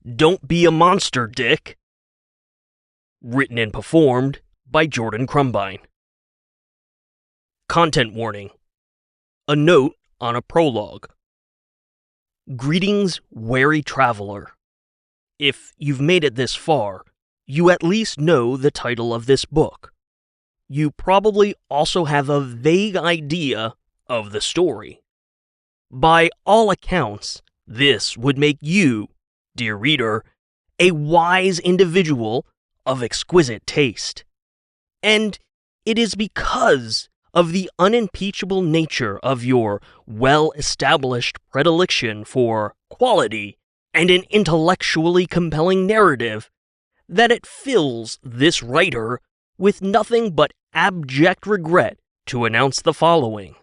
Don't Be a Monster, Dick. Written and performed by Jordan Krumbine. Content warning. A note on a prologue. Greetings, wary traveler. If you've made it this far, you at least know the title of this book. You probably also have a vague idea of the story. By all accounts, this would make you, dear reader, a wise individual of exquisite taste. And it is because of the unimpeachable nature of your well-established predilection for quality and an intellectually compelling narrative that it fills this writer with nothing but abject regret to announce the following.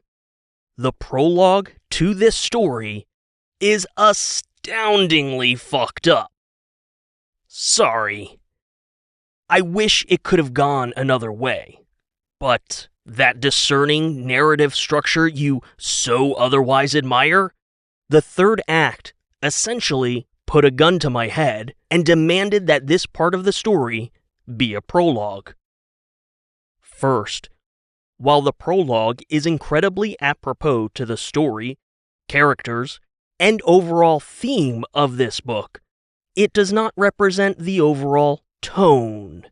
The prologue to this story is astoundingly fucked up. Sorry. I wish it could have gone another way, but that discerning narrative structure you so otherwise admire, the third act essentially put a gun to my head and demanded that this part of the story be a prologue. First, while the prologue is incredibly apropos to the story, characters, and overall theme of this book, it does not represent the overall tone.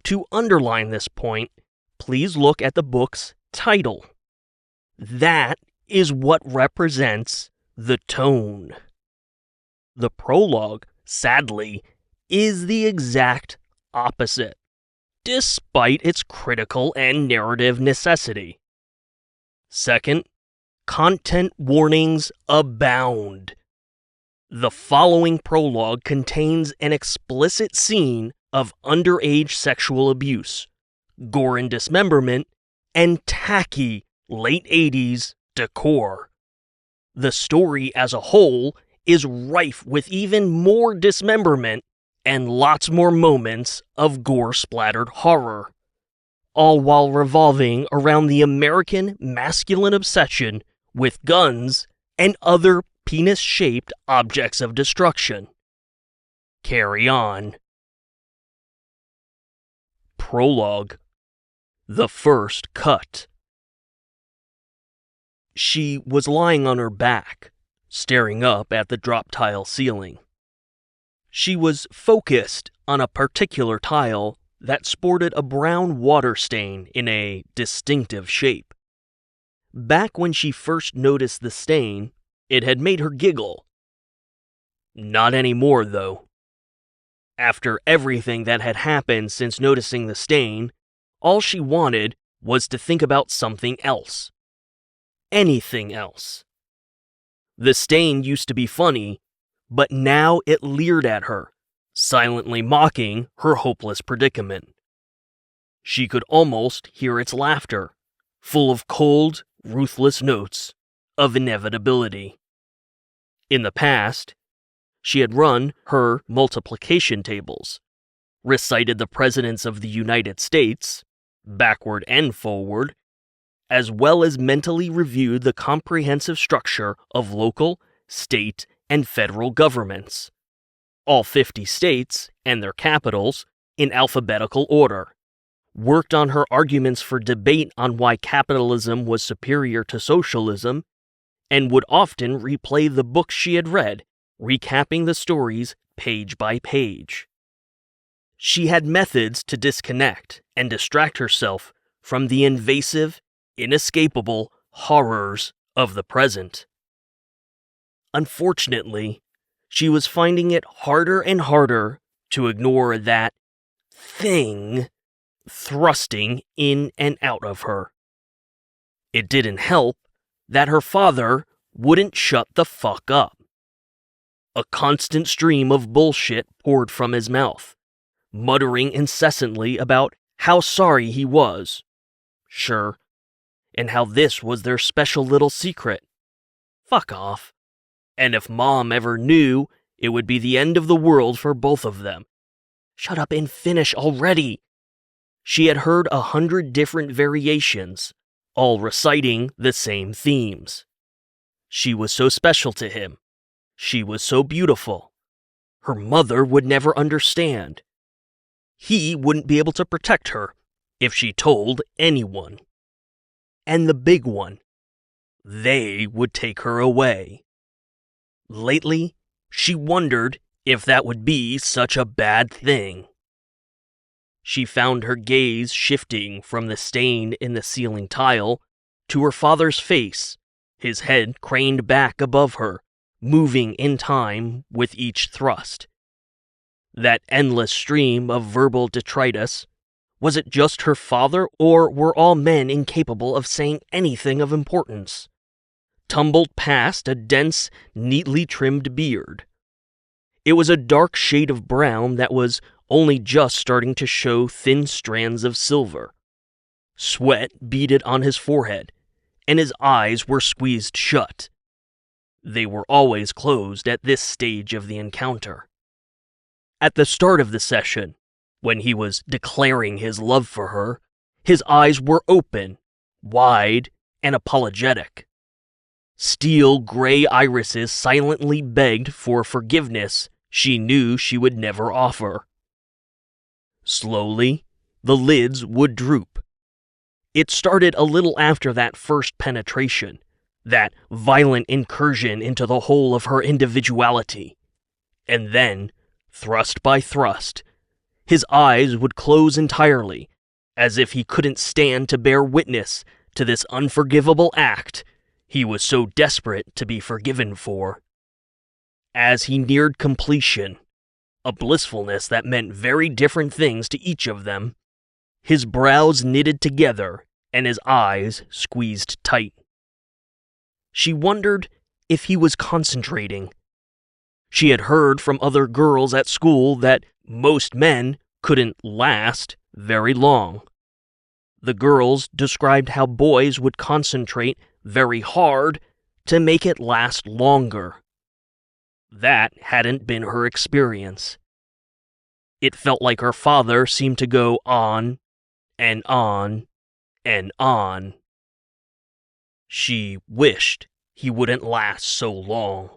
To underline this point, please look at the book's title. That is what represents the tone. The prologue, sadly, is the exact opposite, despite its critical and narrative necessity. Second, content warnings abound. The following prologue contains an explicit scene of underage sexual abuse, gore and dismemberment, and tacky late 80s decor. The story as a whole is rife with even more dismemberment and lots more moments of gore-splattered horror, all while revolving around the American masculine obsession with guns and other penis-shaped objects of destruction. Carry on. Prologue. The first cut. She was lying on her back, staring up at the drop-tile ceiling. She was focused on a particular tile that sported a brown water stain in a distinctive shape. Back when she first noticed the stain, it had made her giggle. Not anymore, though. After everything that had happened since noticing the stain, all she wanted was to think about something else. Anything else. The stain used to be funny, but now it leered at her, silently mocking her hopeless predicament. She could almost hear its laughter, full of cold, ruthless notes of inevitability. In the past, she had run her multiplication tables, recited the presidents of the United States, backward and forward, as well as mentally reviewed the comprehensive structure of local, state, and federal governments, all 50 states and their capitals in alphabetical order, worked on her arguments for debate on why capitalism was superior to socialism, and would often replay the books she had read, recapping the stories page by page. She had methods to disconnect and distract herself from the invasive, inescapable horrors of the present. Unfortunately, she was finding it harder and harder to ignore that thing thrusting in and out of her. It didn't help that her father wouldn't shut the fuck up. A constant stream of bullshit poured from his mouth, muttering incessantly about how sorry he was. Sure. And how this was their special little secret. Fuck off. And if Mom ever knew, it would be the end of the world for both of them. Shut up and finish already. She had heard 100 different variations, all reciting the same themes. She was so special to him. She was so beautiful. Her mother would never understand. He wouldn't be able to protect her if she told anyone. And the big one, they would take her away. Lately, she wondered if that would be such a bad thing. She found her gaze shifting from the stain in the ceiling tile to her father's face, his head craned back above her, moving in time with each thrust. That endless stream of verbal detritus, was it just her father, or were all men incapable of saying anything of importance? Tumbled past a dense, neatly trimmed beard. It was a dark shade of brown that was only just starting to show thin strands of silver. Sweat beaded on his forehead, and his eyes were squeezed shut. They were always closed at this stage of the encounter. At the start of the session, when he was declaring his love for her, his eyes were open, wide, and apologetic. Steel gray irises silently begged for forgiveness she knew she would never offer. Slowly, the lids would droop. It started a little after that first penetration, that violent incursion into the whole of her individuality. And then, thrust by thrust, his eyes would close entirely, as if he couldn't stand to bear witness to this unforgivable act he was so desperate to be forgiven for. As he neared completion, a blissfulness that meant very different things to each of them, his brows knitted together and his eyes squeezed tight. She wondered if he was concentrating. She had heard from other girls at school that most men couldn't last very long. The girls described how boys would concentrate very hard to make it last longer. That hadn't been her experience. It felt like her father seemed to go on and on and on. She wished he wouldn't last so long.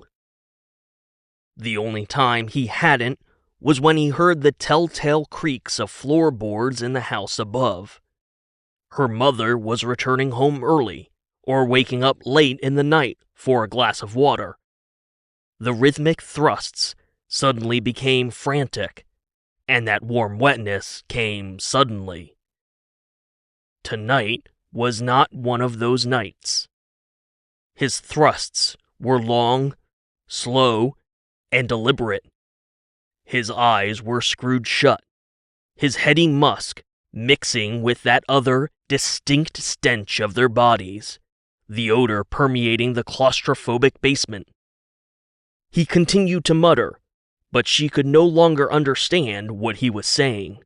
The only time he hadn't was when he heard the telltale creaks of floorboards in the house above. Her mother was returning home early, or waking up late in the night for a glass of water. The rhythmic thrusts suddenly became frantic, and that warm wetness came suddenly. Tonight was not one of those nights. His thrusts were long, slow, and deliberate. His eyes were screwed shut, his heady musk mixing with that other distinct stench of their bodies, the odor permeating the claustrophobic basement. He continued to mutter, but she could no longer understand what he was saying.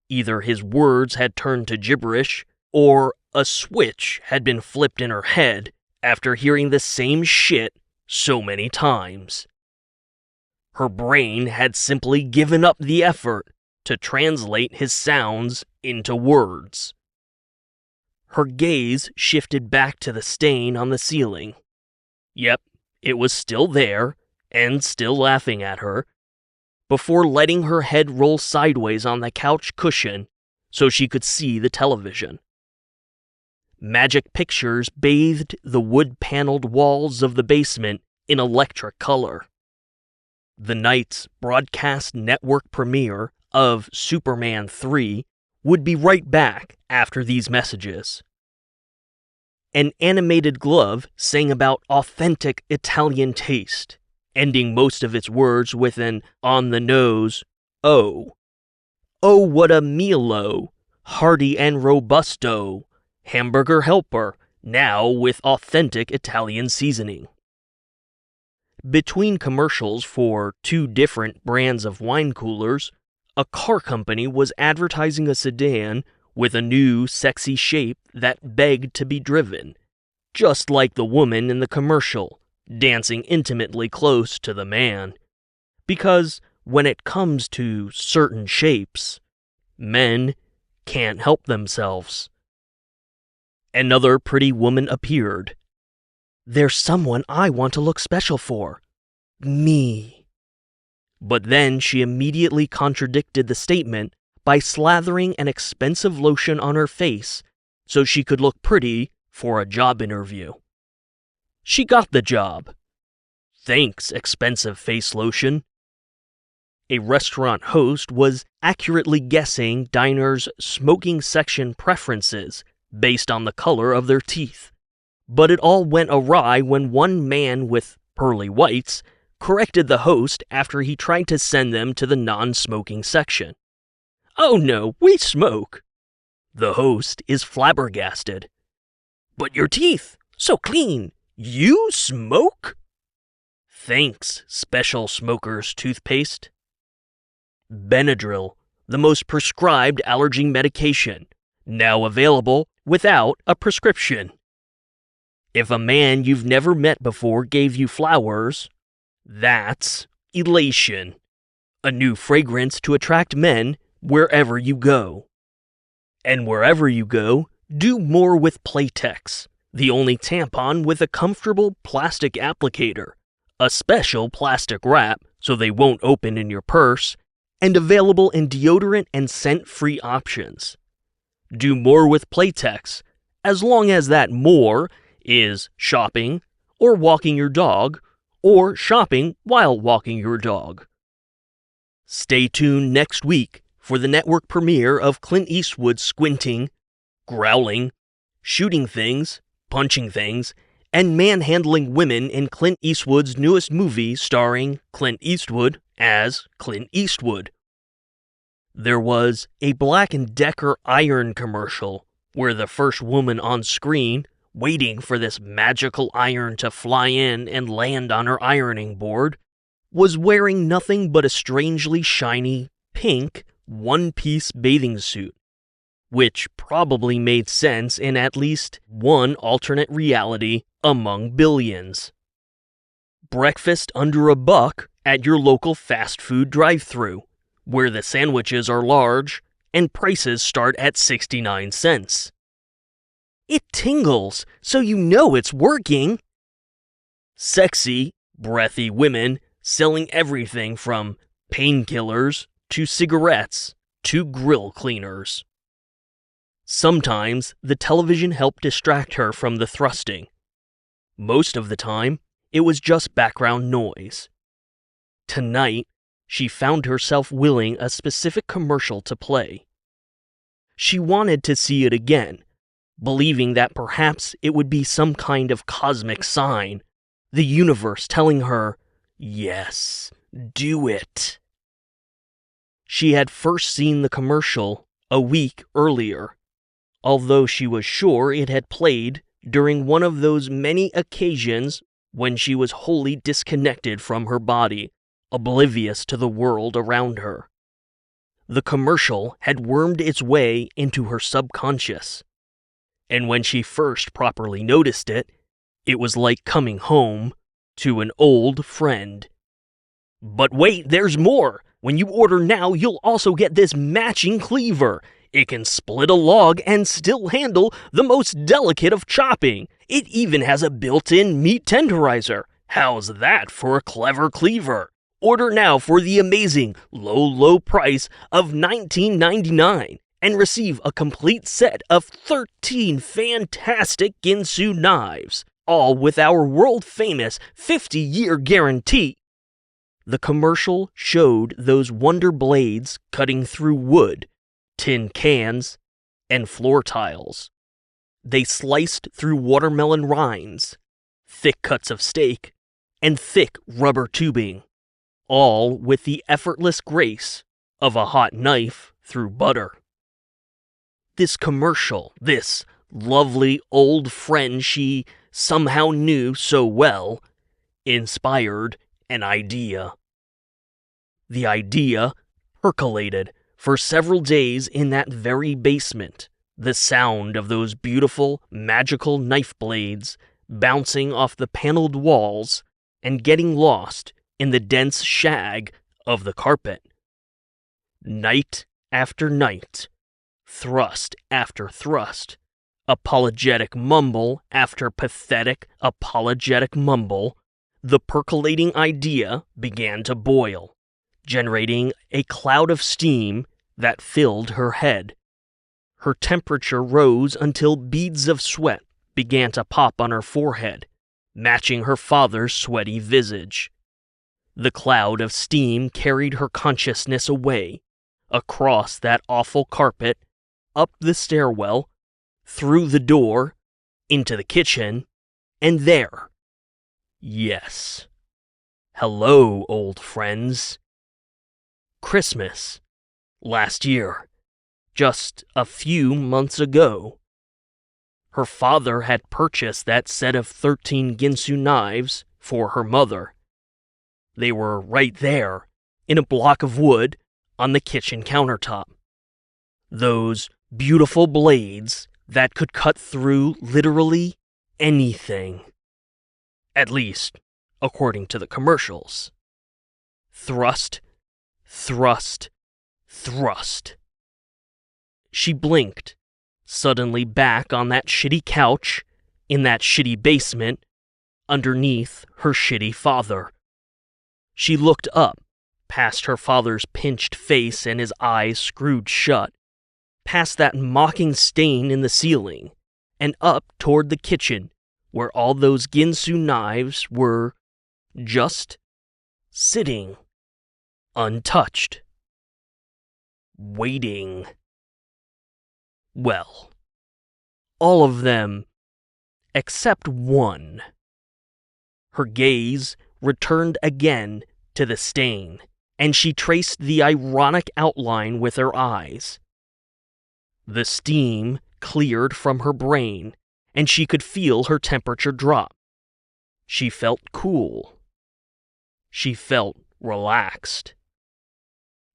Either his words had turned to gibberish, or a switch had been flipped in her head after hearing the same shit so many times. Her brain had simply given up the effort to translate his sounds into words. Her gaze shifted back to the stain on the ceiling. Yep, it was still there, and still laughing at her, before letting her head roll sideways on the couch cushion so she could see the television. Magic pictures bathed the wood-paneled walls of the basement in electric color. The night's broadcast network premiere of Superman 3 would be right back after these messages. An animated glove sang about authentic Italian taste, ending most of its words with an on-the-nose, "Oh. Oh, what a mealo, hearty and robusto, hamburger helper, now with authentic Italian seasoning." Between commercials for 2 different brands of wine coolers, a car company was advertising a sedan with a new, sexy shape that begged to be driven, just like the woman in the commercial, dancing intimately close to the man. Because when it comes to certain shapes, men can't help themselves. Another pretty woman appeared. "There's someone I want to look special for. Me." But then she immediately contradicted the statement by slathering an expensive lotion on her face so she could look pretty for a job interview. She got the job. Thanks, expensive face lotion. A restaurant host was accurately guessing diners' smoking section preferences based on the color of their teeth. But it all went awry when one man with pearly whites corrected the host after he tried to send them to the non-smoking section. "Oh no, we smoke." The host is flabbergasted. "But your teeth, so clean, you smoke?" Thanks, special smoker's toothpaste. Benadryl, the most prescribed allergy medication, now available without a prescription. If a man you've never met before gave you flowers, that's elation. A new fragrance to attract men wherever you go. And wherever you go, do more with Playtex, the only tampon with a comfortable plastic applicator, a special plastic wrap so they won't open in your purse, and available in deodorant and scent-free options. Do more with Playtex, as long as that more is shopping, or walking your dog, or shopping while walking your dog. Stay tuned next week for the network premiere of Clint Eastwood's squinting, growling, shooting things, punching things, and manhandling women in Clint Eastwood's newest movie starring Clint Eastwood as Clint Eastwood. There was a Black & Decker iron commercial where the first woman on screen, waiting for this magical iron to fly in and land on her ironing board, was wearing nothing but a strangely shiny, pink, one-piece bathing suit, which probably made sense in at least one alternate reality among billions. Breakfast under $1 at your local fast food drive-thru, where the sandwiches are large and prices start at 69 cents. It tingles, so you know it's working. Sexy, breathy women selling everything from painkillers to cigarettes to grill cleaners. Sometimes the television helped distract her from the thrusting. Most of the time, it was just background noise. Tonight, she found herself willing a specific commercial to play. She wanted to see it again, believing that perhaps it would be some kind of cosmic sign, the universe telling her, "Yes, do it." She had first seen the commercial a week earlier, although she was sure it had played during one of those many occasions when she was wholly disconnected from her body, oblivious to the world around her. The commercial had wormed its way into her subconscious, and when she first properly noticed it, it was like coming home to an old friend. But wait, there's more! When you order now, you'll also get this matching cleaver. It can split a log and still handle the most delicate of chopping. It even has a built-in meat tenderizer. How's that for a clever cleaver? Order now for the amazing low price of $19.99 and receive a complete set of 13 fantastic Ginsu knives, all with our world-famous 50-year guarantee. The commercial showed those wonder blades cutting through wood, tin cans, and floor tiles. They sliced through watermelon rinds, thick cuts of steak, and thick rubber tubing, all with the effortless grace of a hot knife through butter. This commercial, this lovely old friend she somehow knew so well, inspired an idea. The idea percolated for several days in that very basement, the sound of those beautiful, magical knife blades bouncing off the paneled walls and getting lost in the dense shag of the carpet. Night after night, thrust after thrust, apologetic mumble after pathetic apologetic mumble, the percolating idea began to boil, generating a cloud of steam that filled her head. Her temperature rose until beads of sweat began to pop on her forehead, matching her father's sweaty visage. The cloud of steam carried her consciousness away, across that awful carpet, up the stairwell, through the door, into the kitchen, and there. Yes. Hello, old friends. Christmas. Last year. Just a few months ago. Her father had purchased that set of 13 Ginsu knives for her mother. They were right there, in a block of wood, on the kitchen countertop. Those beautiful blades that could cut through literally anything. At least, according to the commercials. Thrust, thrust, thrust. She blinked, suddenly back on that shitty couch, in that shitty basement, underneath her shitty father. She looked up, past her father's pinched face and his eyes screwed shut, past that mocking stain in the ceiling, and up toward the kitchen, where all those Ginsu knives were just sitting, untouched, waiting. Well, all of them, except one. Her gaze returned again to the stain, and she traced the ironic outline with her eyes. The steam cleared from her brain, and she could feel her temperature drop. She felt cool. She felt relaxed.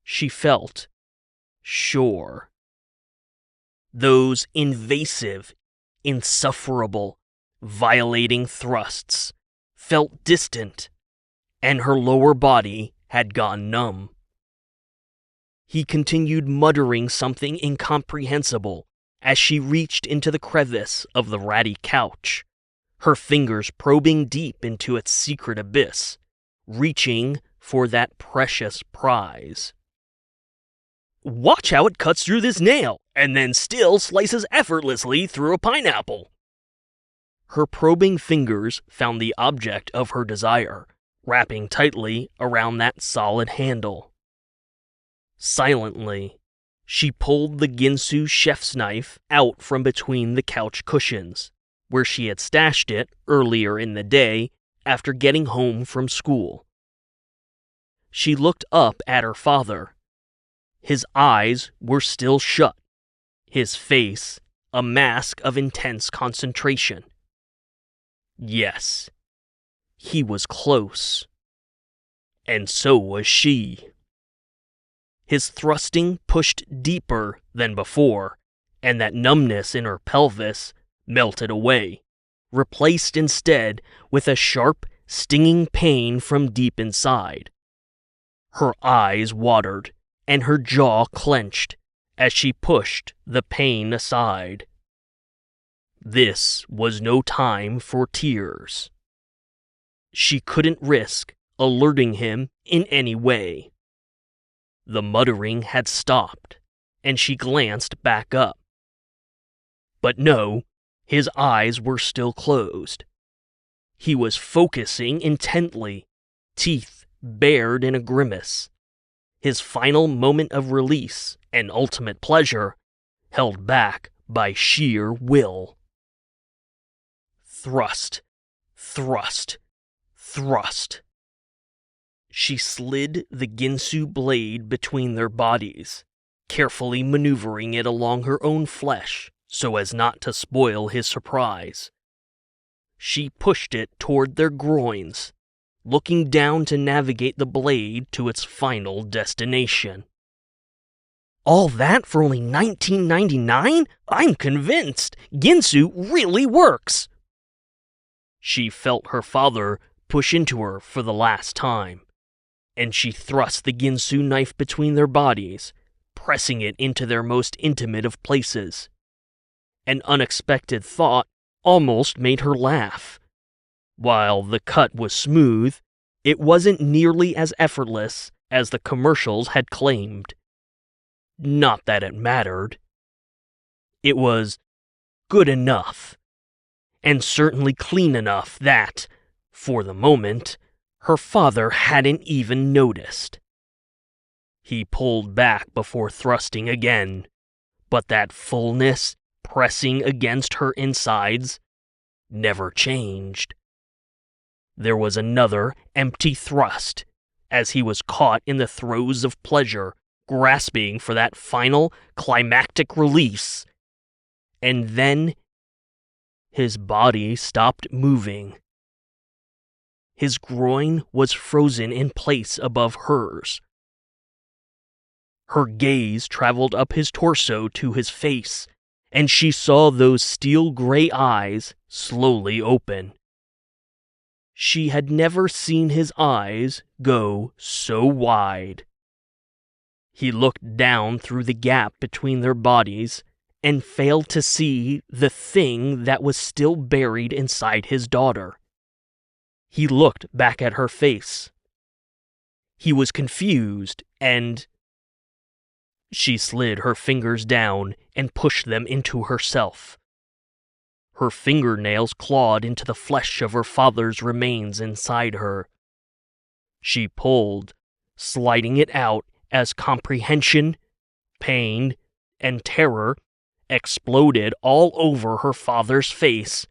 She felt sure. Those invasive, insufferable, violating thrusts felt distant, and her lower body had gone numb. He continued muttering something incomprehensible as she reached into the crevice of the ratty couch, her fingers probing deep into its secret abyss, reaching for that precious prize. Watch how it cuts through this nail, and then still slices effortlessly through a pineapple. Her probing fingers found the object of her desire, wrapping tightly around that solid handle. Silently, she pulled the Ginsu chef's knife out from between the couch cushions, where she had stashed it earlier in the day after getting home from school. She looked up at her father. His eyes were still shut, his face a mask of intense concentration. Yes, he was close. And so was she. His thrusting pushed deeper than before, and that numbness in her pelvis melted away, replaced instead with a sharp, stinging pain from deep inside. Her eyes watered, and her jaw clenched as she pushed the pain aside. This was no time for tears. She couldn't risk alerting him in any way. The muttering had stopped, and she glanced back up. But no, his eyes were still closed. He was focusing intently, teeth bared in a grimace. His final moment of release and ultimate pleasure held back by sheer will. Thrust, thrust, thrust. She slid the Ginsu blade between their bodies, carefully maneuvering it along her own flesh so as not to spoil his surprise. She pushed it toward their groins, looking down to navigate the blade to its final destination. All that for only $19.99? I'm convinced! Ginsu really works! She felt her father push into her for the last time, and she thrust the Ginsu knife between their bodies, pressing it into their most intimate of places. An unexpected thought almost made her laugh. While the cut was smooth, it wasn't nearly as effortless as the commercials had claimed. Not that it mattered. It was good enough, and certainly clean enough that, for the moment, her father hadn't even noticed. He pulled back before thrusting again, but that fullness pressing against her insides never changed. There was another empty thrust as he was caught in the throes of pleasure, grasping for that final climactic release. And then his body stopped moving. His groin was frozen in place above hers. Her gaze traveled up his torso to his face, and she saw those steel-gray eyes slowly open. She had never seen his eyes go so wide. He looked down through the gap between their bodies and failed to see the thing that was still buried inside his daughter. He looked back at her face. He was confused, and she slid her fingers down and pushed them into herself. Her fingernails clawed into the flesh of her father's remains inside her. She pulled, sliding it out as comprehension, pain, and terror exploded all over her father's face,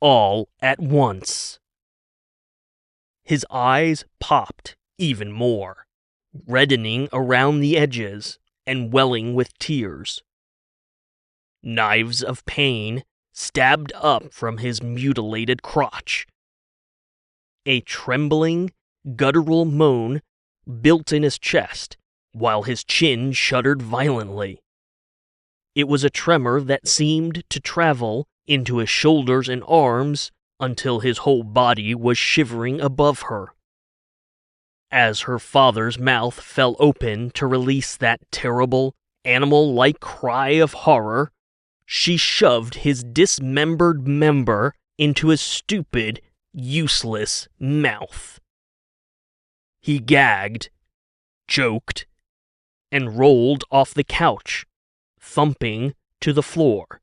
all at once. His eyes popped even more, reddening around the edges and welling with tears. Knives of pain stabbed up from his mutilated crotch. A trembling, guttural moan built in his chest, while his chin shuddered violently. It was a tremor that seemed to travel into his shoulders and arms until his whole body was shivering above her. As her father's mouth fell open to release that terrible, animal-like cry of horror, she shoved his dismembered member into his stupid, useless mouth. He gagged, choked, and rolled off the couch, thumping to the floor.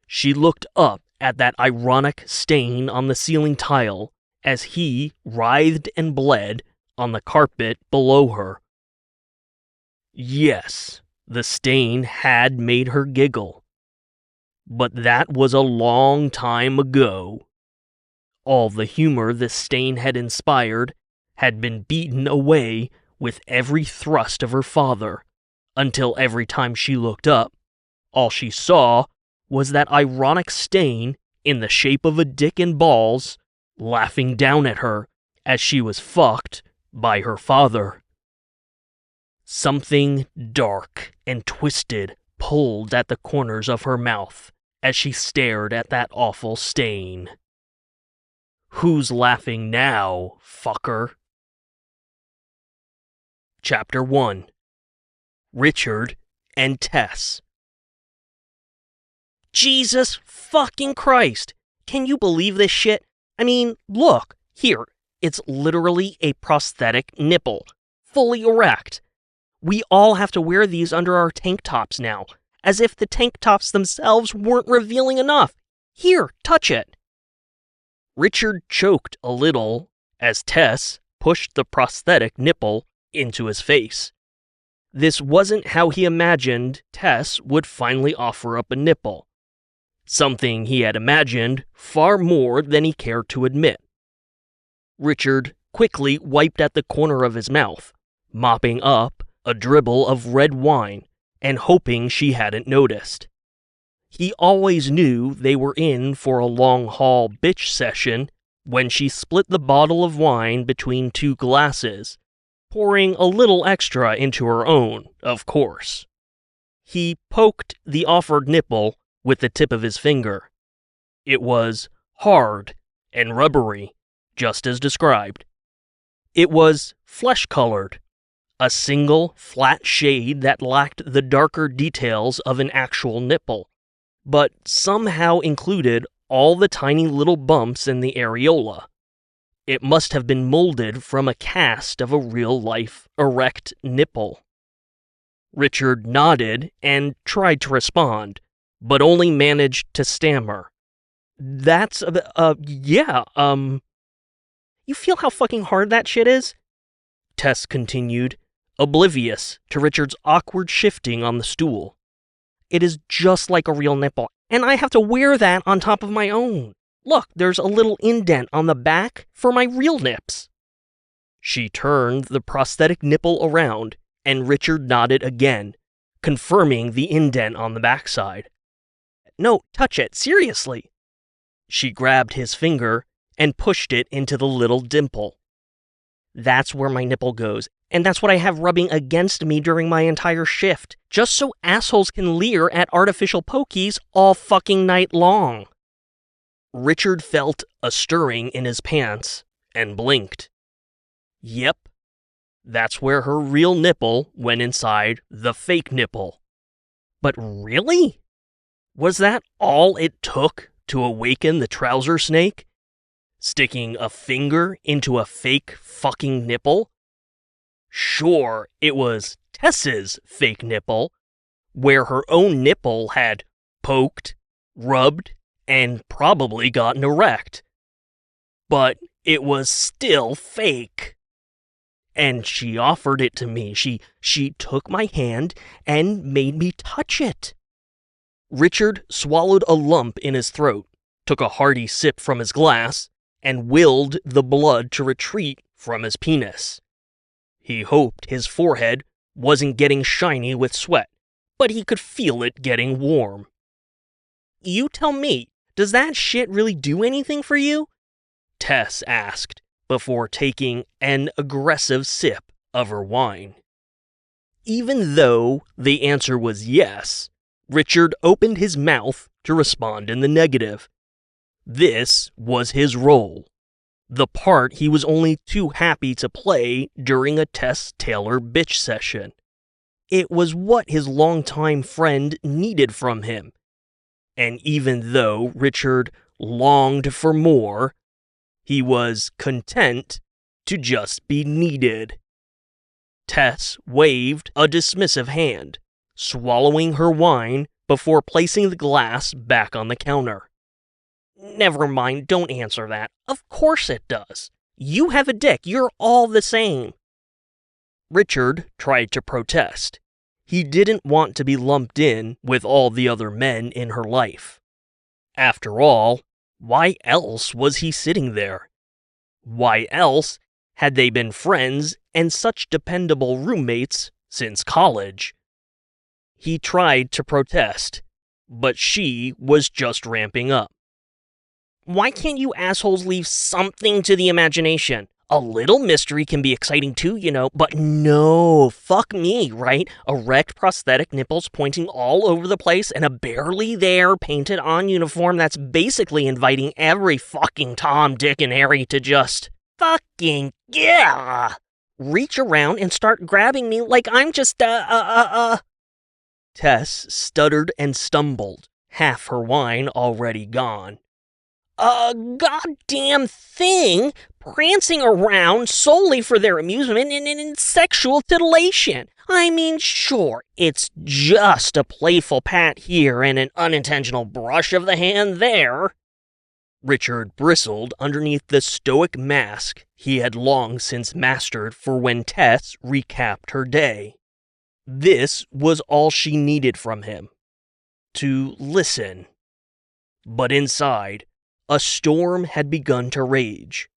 She looked up at that ironic stain on the ceiling tile as he writhed and bled on the carpet below her. Yes, the stain had made her giggle. But that was a long time ago. All the humor the stain had inspired had been beaten away with every thrust of her father, until every time she looked up, all she saw was that ironic stain in the shape of a dick and balls, laughing down at her as she was fucked by her father. Something dark and twisted pulled at the corners of her mouth as she stared at that awful stain. Who's laughing now, fucker? Chapter 1. Richard and Tess. Jesus fucking Christ! Can you believe this shit? I mean, look, here, it's literally a prosthetic nipple, fully erect. We all have to wear these under our tank tops now, as if the tank tops themselves weren't revealing enough. Here, touch it. Richard choked a little as Tess pushed the prosthetic nipple into his face. This wasn't how he imagined Tess would finally offer up a nipple. Something he had imagined far more than he cared to admit. Richard quickly wiped at the corner of his mouth, mopping up a dribble of red wine and hoping she hadn't noticed. He always knew they were in for a long-haul bitch session when she split the bottle of wine between two glasses, pouring a little extra into her own, of course. He poked the offered nipple with the tip of his finger. It was hard and rubbery, just as described. It was flesh-colored, a single flat shade that lacked the darker details of an actual nipple, but somehow included all the tiny little bumps in the areola. It must have been molded from a cast of a real-life erect nipple. Richard nodded and tried to respond, but only managed to stammer. Yeah. You feel how fucking hard that shit is? Tess continued, oblivious to Richard's awkward shifting on the stool. It is just like a real nipple, and I have to wear that on top of my own. Look, there's a little indent on the back for my real nips. She turned the prosthetic nipple around, and Richard nodded again, confirming the indent on the backside. No, touch it, seriously. She grabbed his finger and pushed it into the little dimple. That's where my nipple goes, and that's what I have rubbing against me during my entire shift, just so assholes can leer at artificial pokies all fucking night long. Richard felt a stirring in his pants and blinked. Yep, that's where her real nipple went inside the fake nipple. But really? Was that all it took to awaken the trouser snake? Sticking a finger into a fake fucking nipple? Sure, it was Tess's fake nipple, where her own nipple had poked, rubbed, and probably gotten erect. But it was still fake. And she offered it to me. She took my hand and made me touch it. Richard swallowed a lump in his throat, took a hearty sip from his glass, and willed the blood to retreat from his penis. He hoped his forehead wasn't getting shiny with sweat, but he could feel it getting warm. You tell me, does that shit really do anything for you? Tess asked, before taking an aggressive sip of her wine. Even though the answer was yes, Richard opened his mouth to respond in the negative. This was his role, the part he was only too happy to play during a Tess Taylor bitch session. It was what his longtime friend needed from him. And even though Richard longed for more, he was content to just be needed. Tess waved a dismissive hand, swallowing her wine before placing the glass back on the counter. Never mind, don't answer that. Of course it does. You have a dick, you're all the same. Richard tried to protest. He didn't want to be lumped in with all the other men in her life. After all, why else was he sitting there? Why else had they been friends and such dependable roommates since college? He tried to protest, but she was just ramping up. Why can't you assholes leave something to the imagination? A little mystery can be exciting too, you know, but no, fuck me, right? Erect prosthetic nipples pointing all over the place and a barely there painted on uniform that's basically inviting every fucking Tom, Dick, and Harry to just fucking, yeah, reach around and start grabbing me like I'm just, Tess stuttered and stumbled, half her wine already gone. A goddamn thing prancing around solely for their amusement and sexual titillation. I mean, sure, it's just a playful pat here and an unintentional brush of the hand there. Richard bristled underneath the stoic mask he had long since mastered for when Tess recapped her day. This was all she needed from him. To listen. But inside, a storm had begun to rage.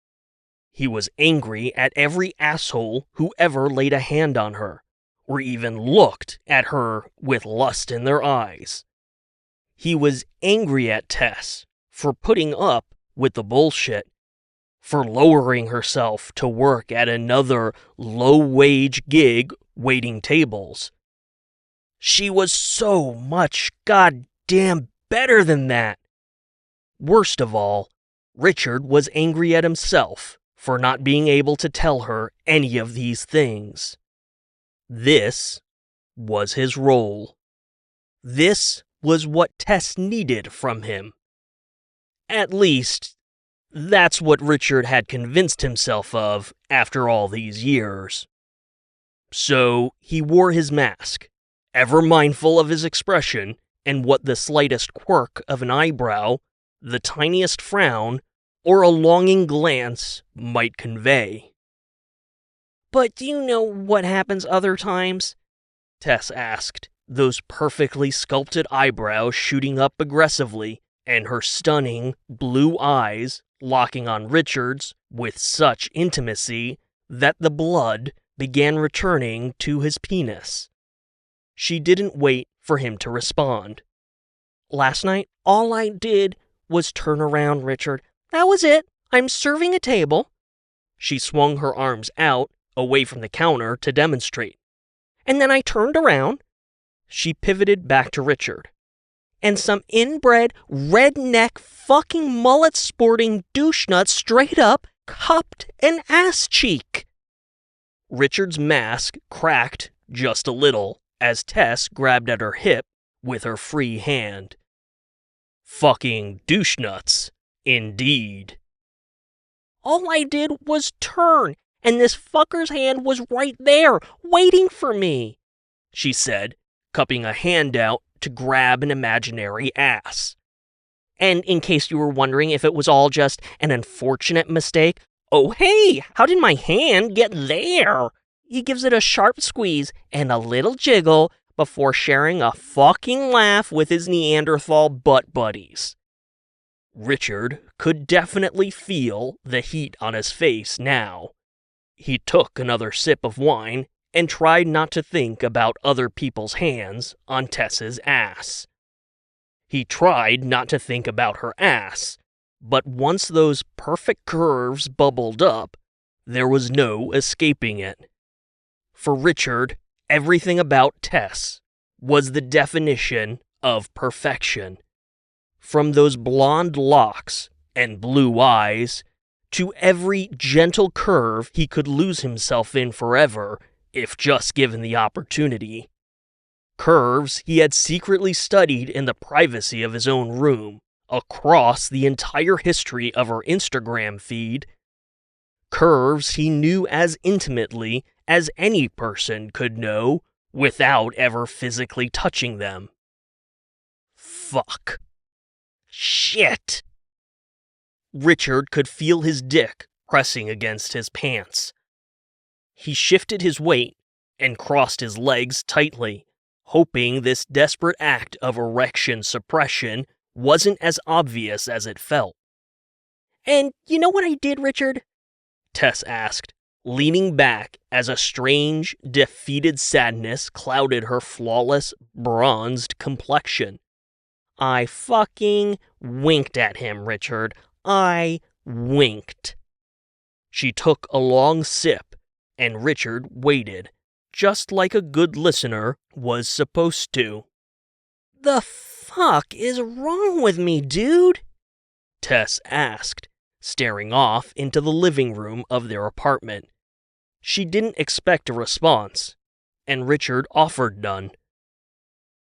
He was angry at every asshole who ever laid a hand on her, or even looked at her with lust in their eyes. He was angry at Tess for putting up with the bullshit, for lowering herself to work at another low-wage gig waiting tables. She was so much goddamn better than that. Worst of all, Richard was angry at himself for not being able to tell her any of these things. This was his role. This was what Tess needed from him. At least, That's what Richard had convinced himself of after all these years. So he wore his mask, ever mindful of his expression and what the slightest quirk of an eyebrow, the tiniest frown, or a longing glance might convey. "But do you know what happens other times?" Tess asked, those perfectly sculpted eyebrows shooting up aggressively and her stunning blue eyes locking on Richard's with such intimacy that the blood began returning to his penis. She didn't wait for him to respond. "Last night, all I did was turn around, Richard. That was it. I'm serving a table." She swung her arms out, away from the counter, to demonstrate. "And then I turned around." She pivoted back to Richard. "And some inbred, redneck, fucking mullet-sporting douche nut straight up cupped an ass cheek." Richard's mask cracked just a little as Tess grabbed at her hip with her free hand. Fucking douche nuts, indeed. "All I did was turn, and this fucker's hand was right there, waiting for me," she said, cupping a hand out to grab an imaginary ass. "And in case you were wondering if it was all just an unfortunate mistake, oh hey, how did my hand get there?" He gives it a sharp squeeze and a little jiggle before sharing a fucking laugh with his Neanderthal butt buddies. Richard could definitely feel the heat on his face now. He took another sip of wine and tried not to think about other people's hands on Tess's ass. He tried not to think about her ass, but once those perfect curves bubbled up, there was no escaping it. For Richard, everything about Tess was the definition of perfection. From those blonde locks and blue eyes to every gentle curve he could lose himself in forever if just given the opportunity. Curves he had secretly studied in the privacy of his own room across the entire history of her Instagram feed. Curves he knew as intimately as any person could know without ever physically touching them. Fuck. Shit. Richard could feel his dick pressing against his pants. He shifted his weight and crossed his legs tightly, hoping this desperate act of erection suppression wasn't as obvious as it felt. "And you know what I did, Richard?" Tess asked, leaning back as a strange, defeated sadness clouded her flawless, bronzed complexion. "I fucking winked at him, Richard. I winked." She took a long sip, and Richard waited, just like a good listener was supposed to. "The fuck is wrong with me, dude?" Tess asked, staring off into the living room of their apartment. She didn't expect a response, and Richard offered none.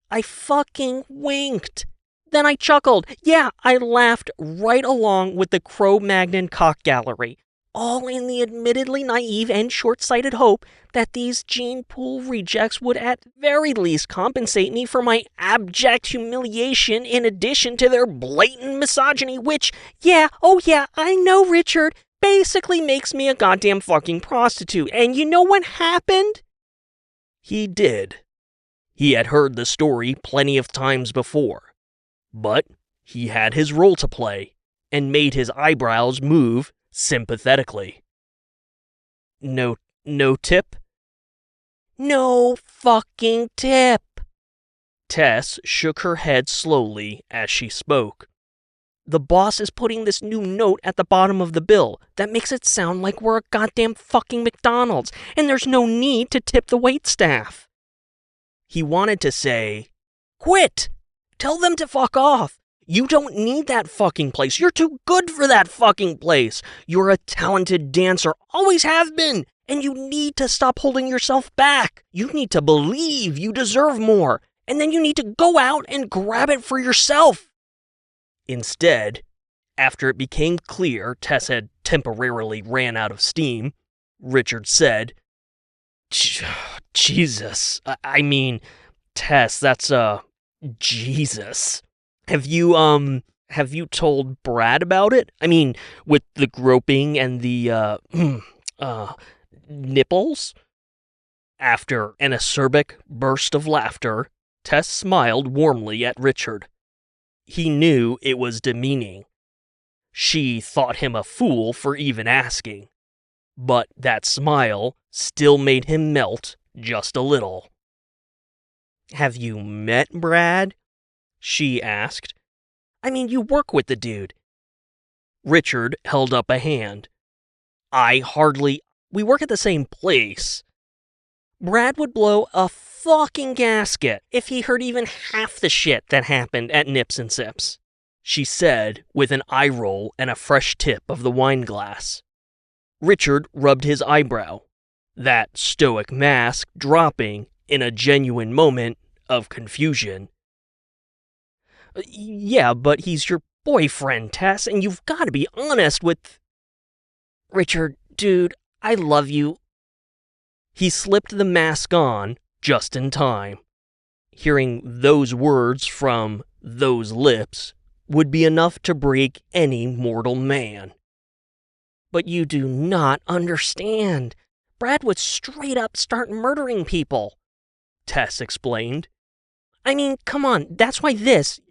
"I fucking winked. Then I chuckled. Yeah, I laughed right along with the Cro-Magnon cock gallery, all in the admittedly naive and short-sighted hope that these gene pool rejects would at very least compensate me for my abject humiliation in addition to their blatant misogyny, which, I know, Richard, basically makes me a goddamn fucking prostitute. And you know what happened?" He did. He had heard the story plenty of times before, but he had his role to play and made his eyebrows move sympathetically. No tip? "No fucking tip." Tess shook her head slowly as she spoke. "The boss is putting this new note at the bottom of the bill that makes it sound like we're a goddamn fucking McDonald's, and there's no need to tip the waitstaff." He wanted to say, "Quit! Tell them to fuck off. You don't need that fucking place. You're too good for that fucking place. You're a talented dancer, always have been, and you need to stop holding yourself back. You need to believe you deserve more, and then you need to go out and grab it for yourself." Instead, After it became clear Tess had temporarily ran out of steam, Richard said, Jesus, I mean, Tess, that's, Jesus. Have you told Brad about it? I mean, with the groping and the, nipples? After an acerbic burst of laughter, Tess smiled warmly at Richard. He knew it was demeaning. She thought him a fool for even asking, but that smile still made him melt just a little. Have you met Brad? She asked. I mean, you work with the dude. Richard held up a hand. We work at the same place. Brad would blow a fucking gasket if he heard even half the shit that happened at Nips and Sips, she said with an eye roll and a fresh tip of the wine glass. Richard rubbed his eyebrow, that stoic mask dropping in a genuine moment of confusion. Yeah, but he's your boyfriend, Tess, and you've got to be honest with... Richard, dude, I love you. He slipped the mask on just in time. Hearing those words from those lips would be enough to break any mortal man. But you do not understand. Brad would straight up start murdering people, Tess explained. I mean, come on, that's why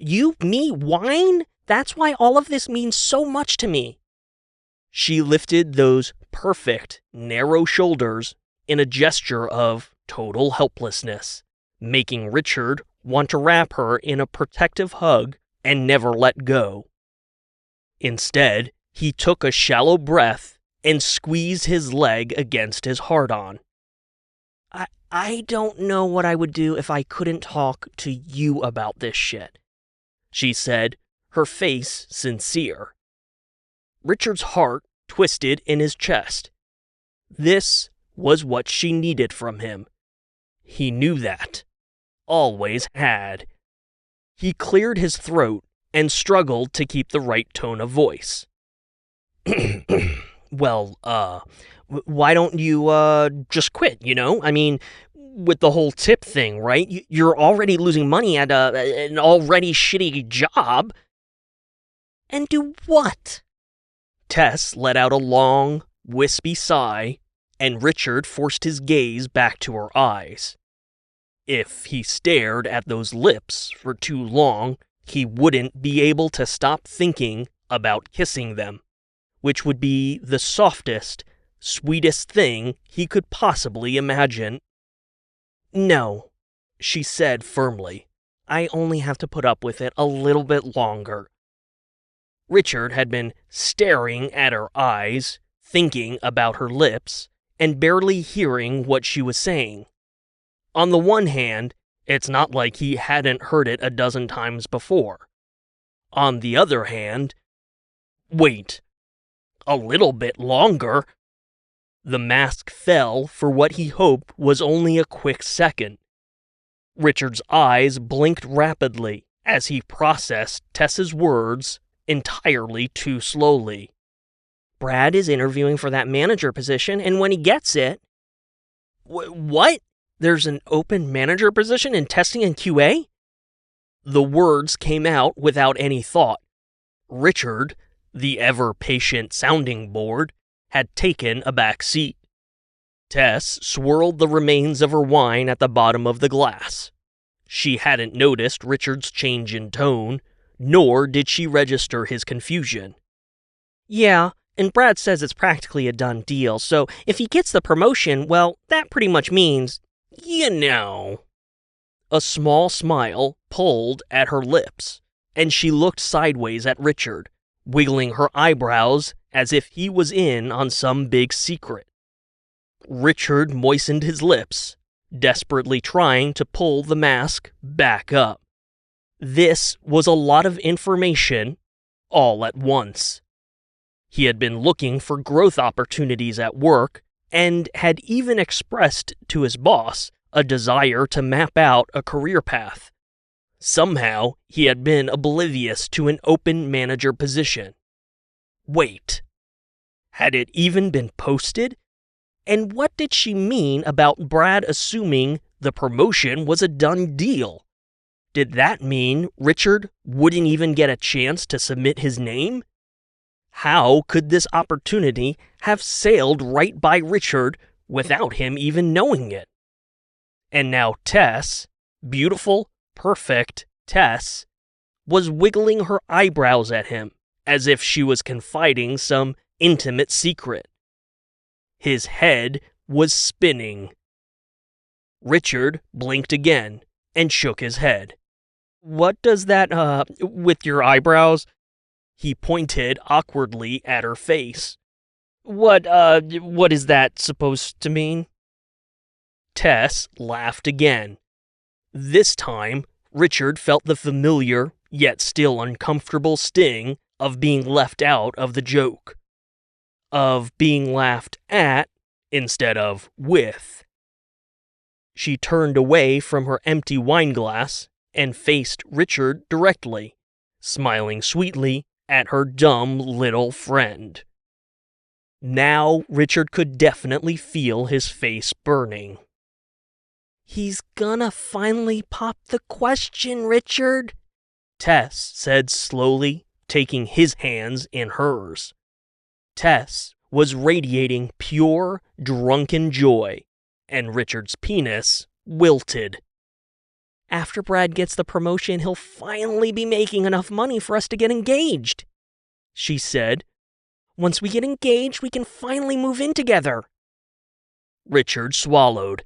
wine? That's why all of this means so much to me. She lifted those perfect, narrow shoulders in a gesture of total helplessness, making Richard want to wrap her in a protective hug and never let go. Instead, he took a shallow breath and squeezed his leg against his hard-on. I don't know what I would do if I couldn't talk to you about this shit, she said, her face sincere. Richard's heart twisted in his chest. This was what she needed from him. He knew that. Always had. He cleared his throat and struggled to keep the right tone of voice. Well, why don't you, just quit, you know? I mean, with the whole tip thing, right? You're already losing money at an already shitty job. And do what? Tess let out a long, wispy sigh, and Richard forced his gaze back to her eyes. If he stared at those lips for too long, he wouldn't be able to stop thinking about kissing them, which would be the softest, sweetest thing he could possibly imagine. No, she said firmly. I only have to put up with it a little bit longer. Richard had been staring at her eyes, thinking about her lips, and barely hearing what she was saying. On the one hand, it's not like he hadn't heard it a dozen times before. On the other hand, wait, a little bit longer? The mask fell for what he hoped was only a quick second. Richard's eyes blinked rapidly as he processed Tess's words entirely too slowly. Brad is interviewing for that manager position, and when he gets it... What? There's an open manager position in testing and QA? The words came out without any thought. Richard, the ever-patient sounding board, had taken a back seat. Tess swirled the remains of her wine at the bottom of the glass. She hadn't noticed Richard's change in tone, nor did she register his confusion. Yeah, and Brad says it's practically a done deal, so if he gets the promotion, well, that pretty much means, you know. A small smile pulled at her lips, and she looked sideways at Richard, wiggling her eyebrows as if he was in on some big secret. Richard moistened his lips, desperately trying to pull the mask back up. This was a lot of information all at once. He had been looking for growth opportunities at work and had even expressed to his boss a desire to map out a career path. Somehow, he had been oblivious to an open manager position, Wait. Had it even been posted? And what did she mean about Brad assuming the promotion was a done deal? Did that mean Richard wouldn't even get a chance to submit his name? How could this opportunity have sailed right by Richard without him even knowing it? And now Tess, beautiful, perfect Tess, was wiggling her eyebrows at him as if she was confiding some intimate secret. His head was spinning. Richard blinked again and shook his head. What does that, with your eyebrows? He pointed awkwardly at her face. What is that supposed to mean? Tess laughed again. This time, Richard felt the familiar, yet still uncomfortable sting of being left out of the joke. Of being laughed at instead of with. She turned away from her empty wine glass and faced Richard directly, smiling sweetly at her dumb little friend. Now Richard could definitely feel his face burning. He's gonna finally pop the question, Richard, Tess said slowly, taking his hands in hers. Tess was radiating pure, drunken joy, and Richard's penis wilted. After Brad gets the promotion, he'll finally be making enough money for us to get engaged, she said. Once we get engaged, we can finally move in together. Richard swallowed.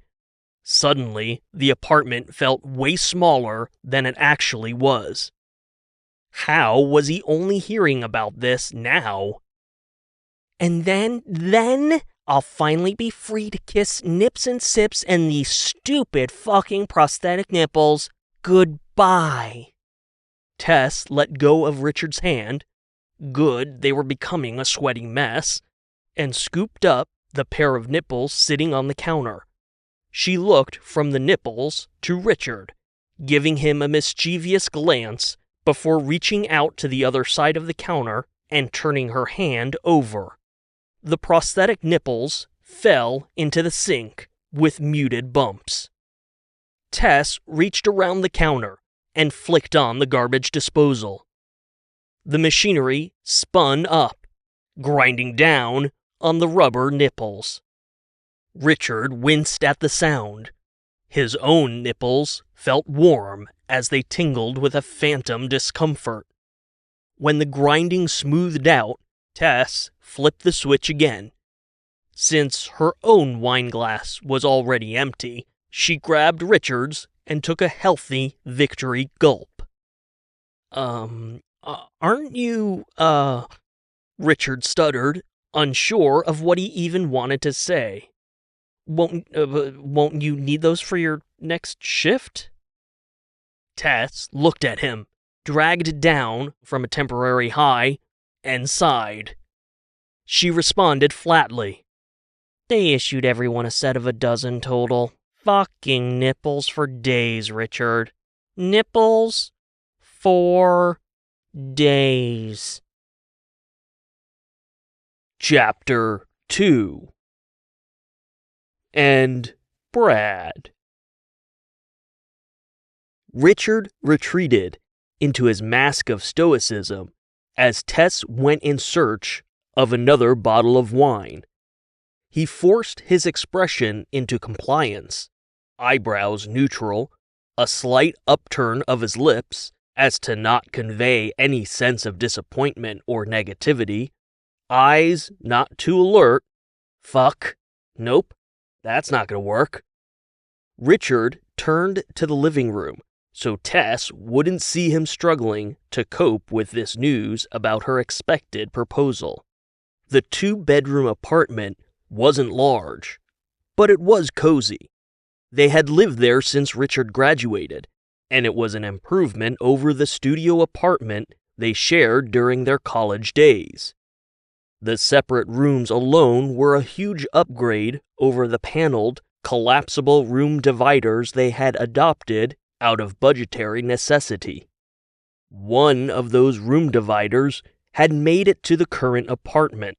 Suddenly, the apartment felt way smaller than it actually was. How was he only hearing about this now? And then I'll finally be free to kiss Nips and Sips and these stupid fucking prosthetic nipples goodbye. Tess let go of Richard's hand. Good, they were becoming a sweaty mess. And scooped up the pair of nipples sitting on the counter. She looked from the nipples to Richard, giving him a mischievous glance before reaching out to the other side of the counter and turning her hand over. The prosthetic nipples fell into the sink with muted bumps. Tess reached around the counter and flicked on the garbage disposal. The machinery spun up, grinding down on the rubber nipples. Richard winced at the sound. His own nipples felt warm as they tingled with a phantom discomfort. When the grinding smoothed out, Tess flipped the switch again. Since her own wine glass was already empty, she grabbed Richard's and took a healthy victory gulp. Aren't you, Richard stuttered, unsure of what he even wanted to say. Won't you need those for your next shift? Tess looked at him, dragged down from a temporary high, and sighed. She responded flatly. They issued everyone a set of 12 total. Fucking nipples for days, Richard. Nipples for days. Chapter 2. And Brad. Richard retreated into his mask of stoicism as Tess went in search of another bottle of wine. He forced his expression into compliance, eyebrows neutral, a slight upturn of his lips as to not convey any sense of disappointment or negativity, eyes not too alert. Fuck. Nope. That's not going to work. Richard turned to the living room so Tess wouldn't see him struggling to cope with this news about her expected proposal. The 2-bedroom apartment wasn't large, but it was cozy. They had lived there since Richard graduated, and it was an improvement over the studio apartment they shared during their college days. The separate rooms alone were a huge upgrade over the paneled, collapsible room dividers they had adopted out of budgetary necessity. One of those room dividers had made it to the current apartment,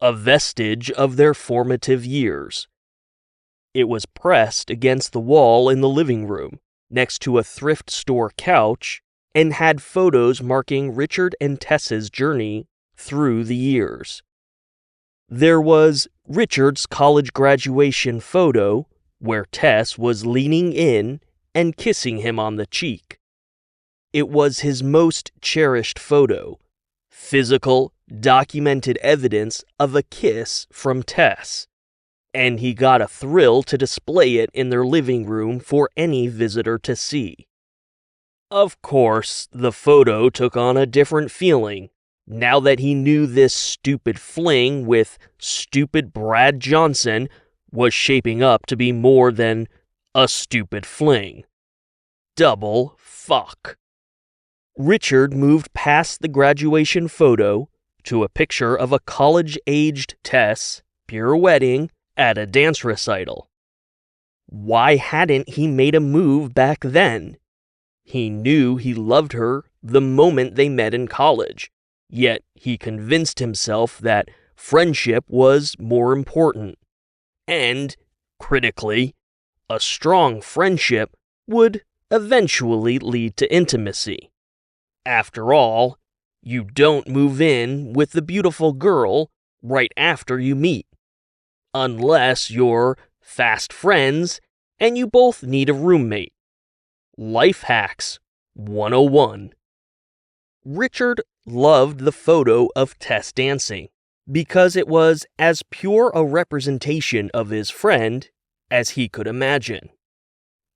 a vestige of their formative years. It was pressed against the wall in the living room, next to a thrift store couch, and had photos marking Richard and Tess's journey through the years. There was Richard's college graduation photo, where Tess was leaning in and kissing him on the cheek. It was his most cherished photo, physical, documented evidence of a kiss from Tess, and he got a thrill to display it in their living room for any visitor to see. Of course, the photo took on a different feeling now that he knew this stupid fling with stupid Brad Johnson was shaping up to be more than a stupid fling. Double fuck. Richard moved past the graduation photo to a picture of a college-aged Tess pirouetting at a dance recital. Why hadn't he made a move back then? He knew he loved her the moment they met in college, yet he convinced himself that friendship was more important. And, critically, a strong friendship would eventually lead to intimacy. After all, you don't move in with the beautiful girl right after you meet, unless you're fast friends and you both need a roommate. Life Hacks 101. Richard loved the photo of Tess dancing because it was as pure a representation of his friend as he could imagine.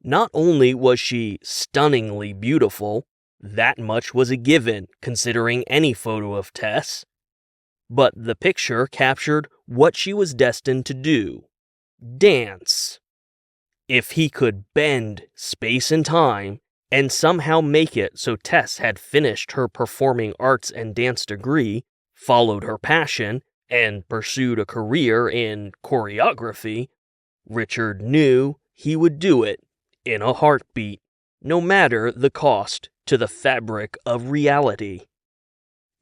Not only was she stunningly beautiful, that much was a given considering any photo of Tess, but the picture captured what she was destined to do: dance. If he could bend space and time and somehow make it so Tess had finished her performing arts and dance degree, followed her passion, and pursued a career in choreography, Richard knew he would do it in a heartbeat, no matter the cost to the fabric of reality.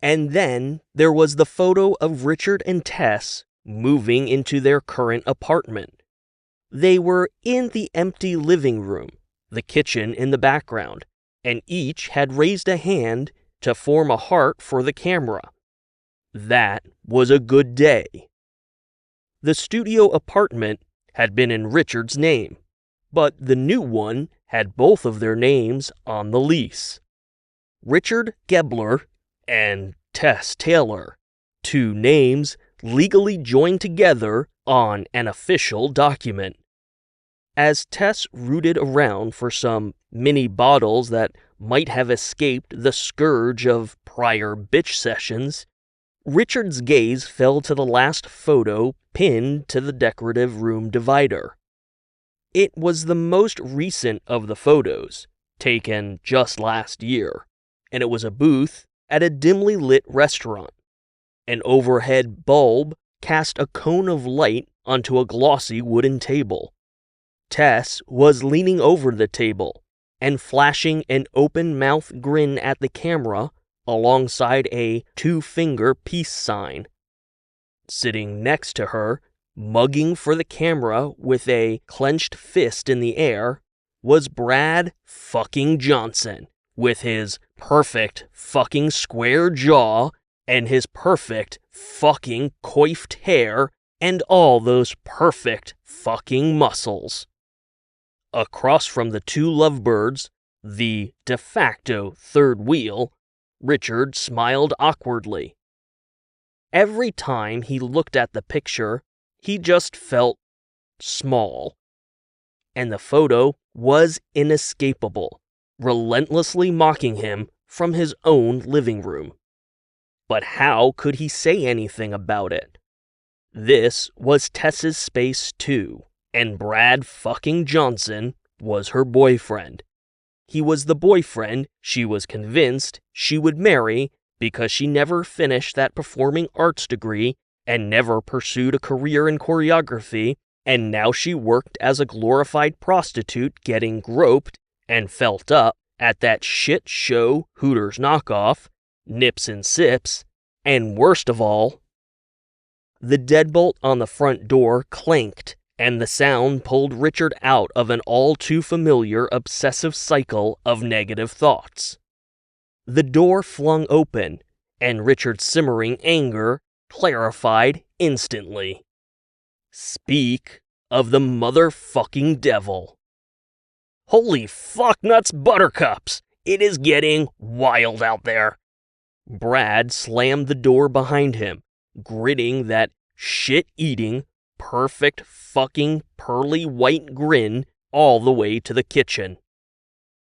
And then there was the photo of Richard and Tess moving into their current apartment. They were in the empty living room, the kitchen in the background, and each had raised a hand to form a heart for the camera. That was a good day. The studio apartment had been in Richard's name, but the new one had both of their names on the lease. Richard Gobbler and Tess Taylor, two names legally joined together on an official document. As Tess rooted around for some mini bottles that might have escaped the scourge of prior bitch sessions, Richard's gaze fell to the last photo pinned to the decorative room divider. It was the most recent of the photos, taken just last year, and it was a booth at a dimly lit restaurant. An overhead bulb cast a cone of light onto a glossy wooden table. Tess was leaning over the table and flashing an open-mouth grin at the camera alongside a two-finger peace sign. Sitting next to her, mugging for the camera with a clenched fist in the air, was Brad fucking Johnson, with his perfect fucking square jaw and his perfect fucking coiffed hair and all those perfect fucking muscles. Across from the two lovebirds, the de facto third wheel, Richard smiled awkwardly. Every time he looked at the picture, he just felt small. And the photo was inescapable, relentlessly mocking him from his own living room. But how could he say anything about it? This was Tess's space too, and Brad fucking Johnson was her boyfriend. He was the boyfriend she was convinced she would marry because she never finished that performing arts degree and never pursued a career in choreography, and now she worked as a glorified prostitute getting groped and felt up at that shit show Hooters knockoff, Nips and Sips, And worst of all, the deadbolt on the front door clanked, and the sound pulled Richard out of an all-too-familiar obsessive cycle of negative thoughts. The door flung open, and Richard's simmering anger clarified instantly. Speak of the motherfucking devil. Holy fuck nuts buttercups! It is getting wild out there. Brad slammed the door behind him, gritting that shit-eating, perfect fucking pearly white grin all the way to the kitchen.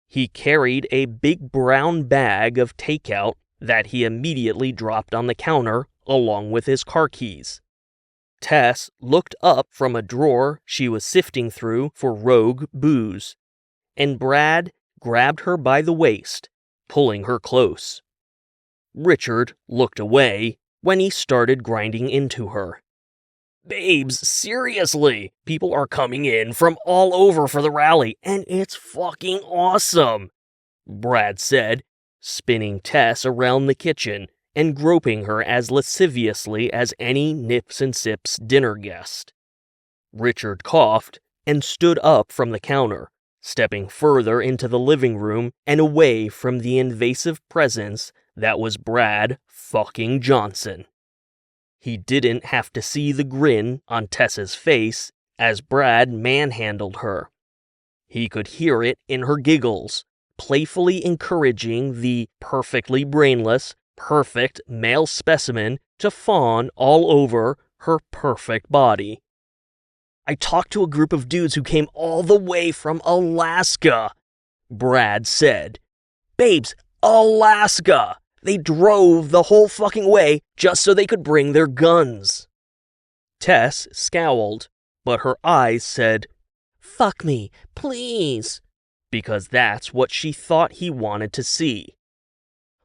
He carried a big brown bag of takeout that he immediately dropped on the counter along with his car keys. Tess looked up from a drawer she was sifting through for rogue booze, and Brad grabbed her by the waist, pulling her close. Richard looked away when he started grinding into her. Babes, seriously, people are coming in from all over for the rally, and it's fucking awesome, Brad said, spinning Tess around the kitchen and groping her as lasciviously as any Nips and Sips dinner guest. Richard coughed and stood up from the counter, stepping further into the living room and away from the invasive presence that was Brad fucking Johnson. He didn't have to see the grin on Tess's face as Brad manhandled her. He could hear it in her giggles, playfully encouraging the perfectly brainless, perfect male specimen to fawn all over her perfect body. I talked to a group of dudes who came all the way from Alaska, Brad said. Babes, Alaska! They drove the whole fucking way just so they could bring their guns. Tess scowled, but her eyes said, "Fuck me, please," because that's what she thought he wanted to see.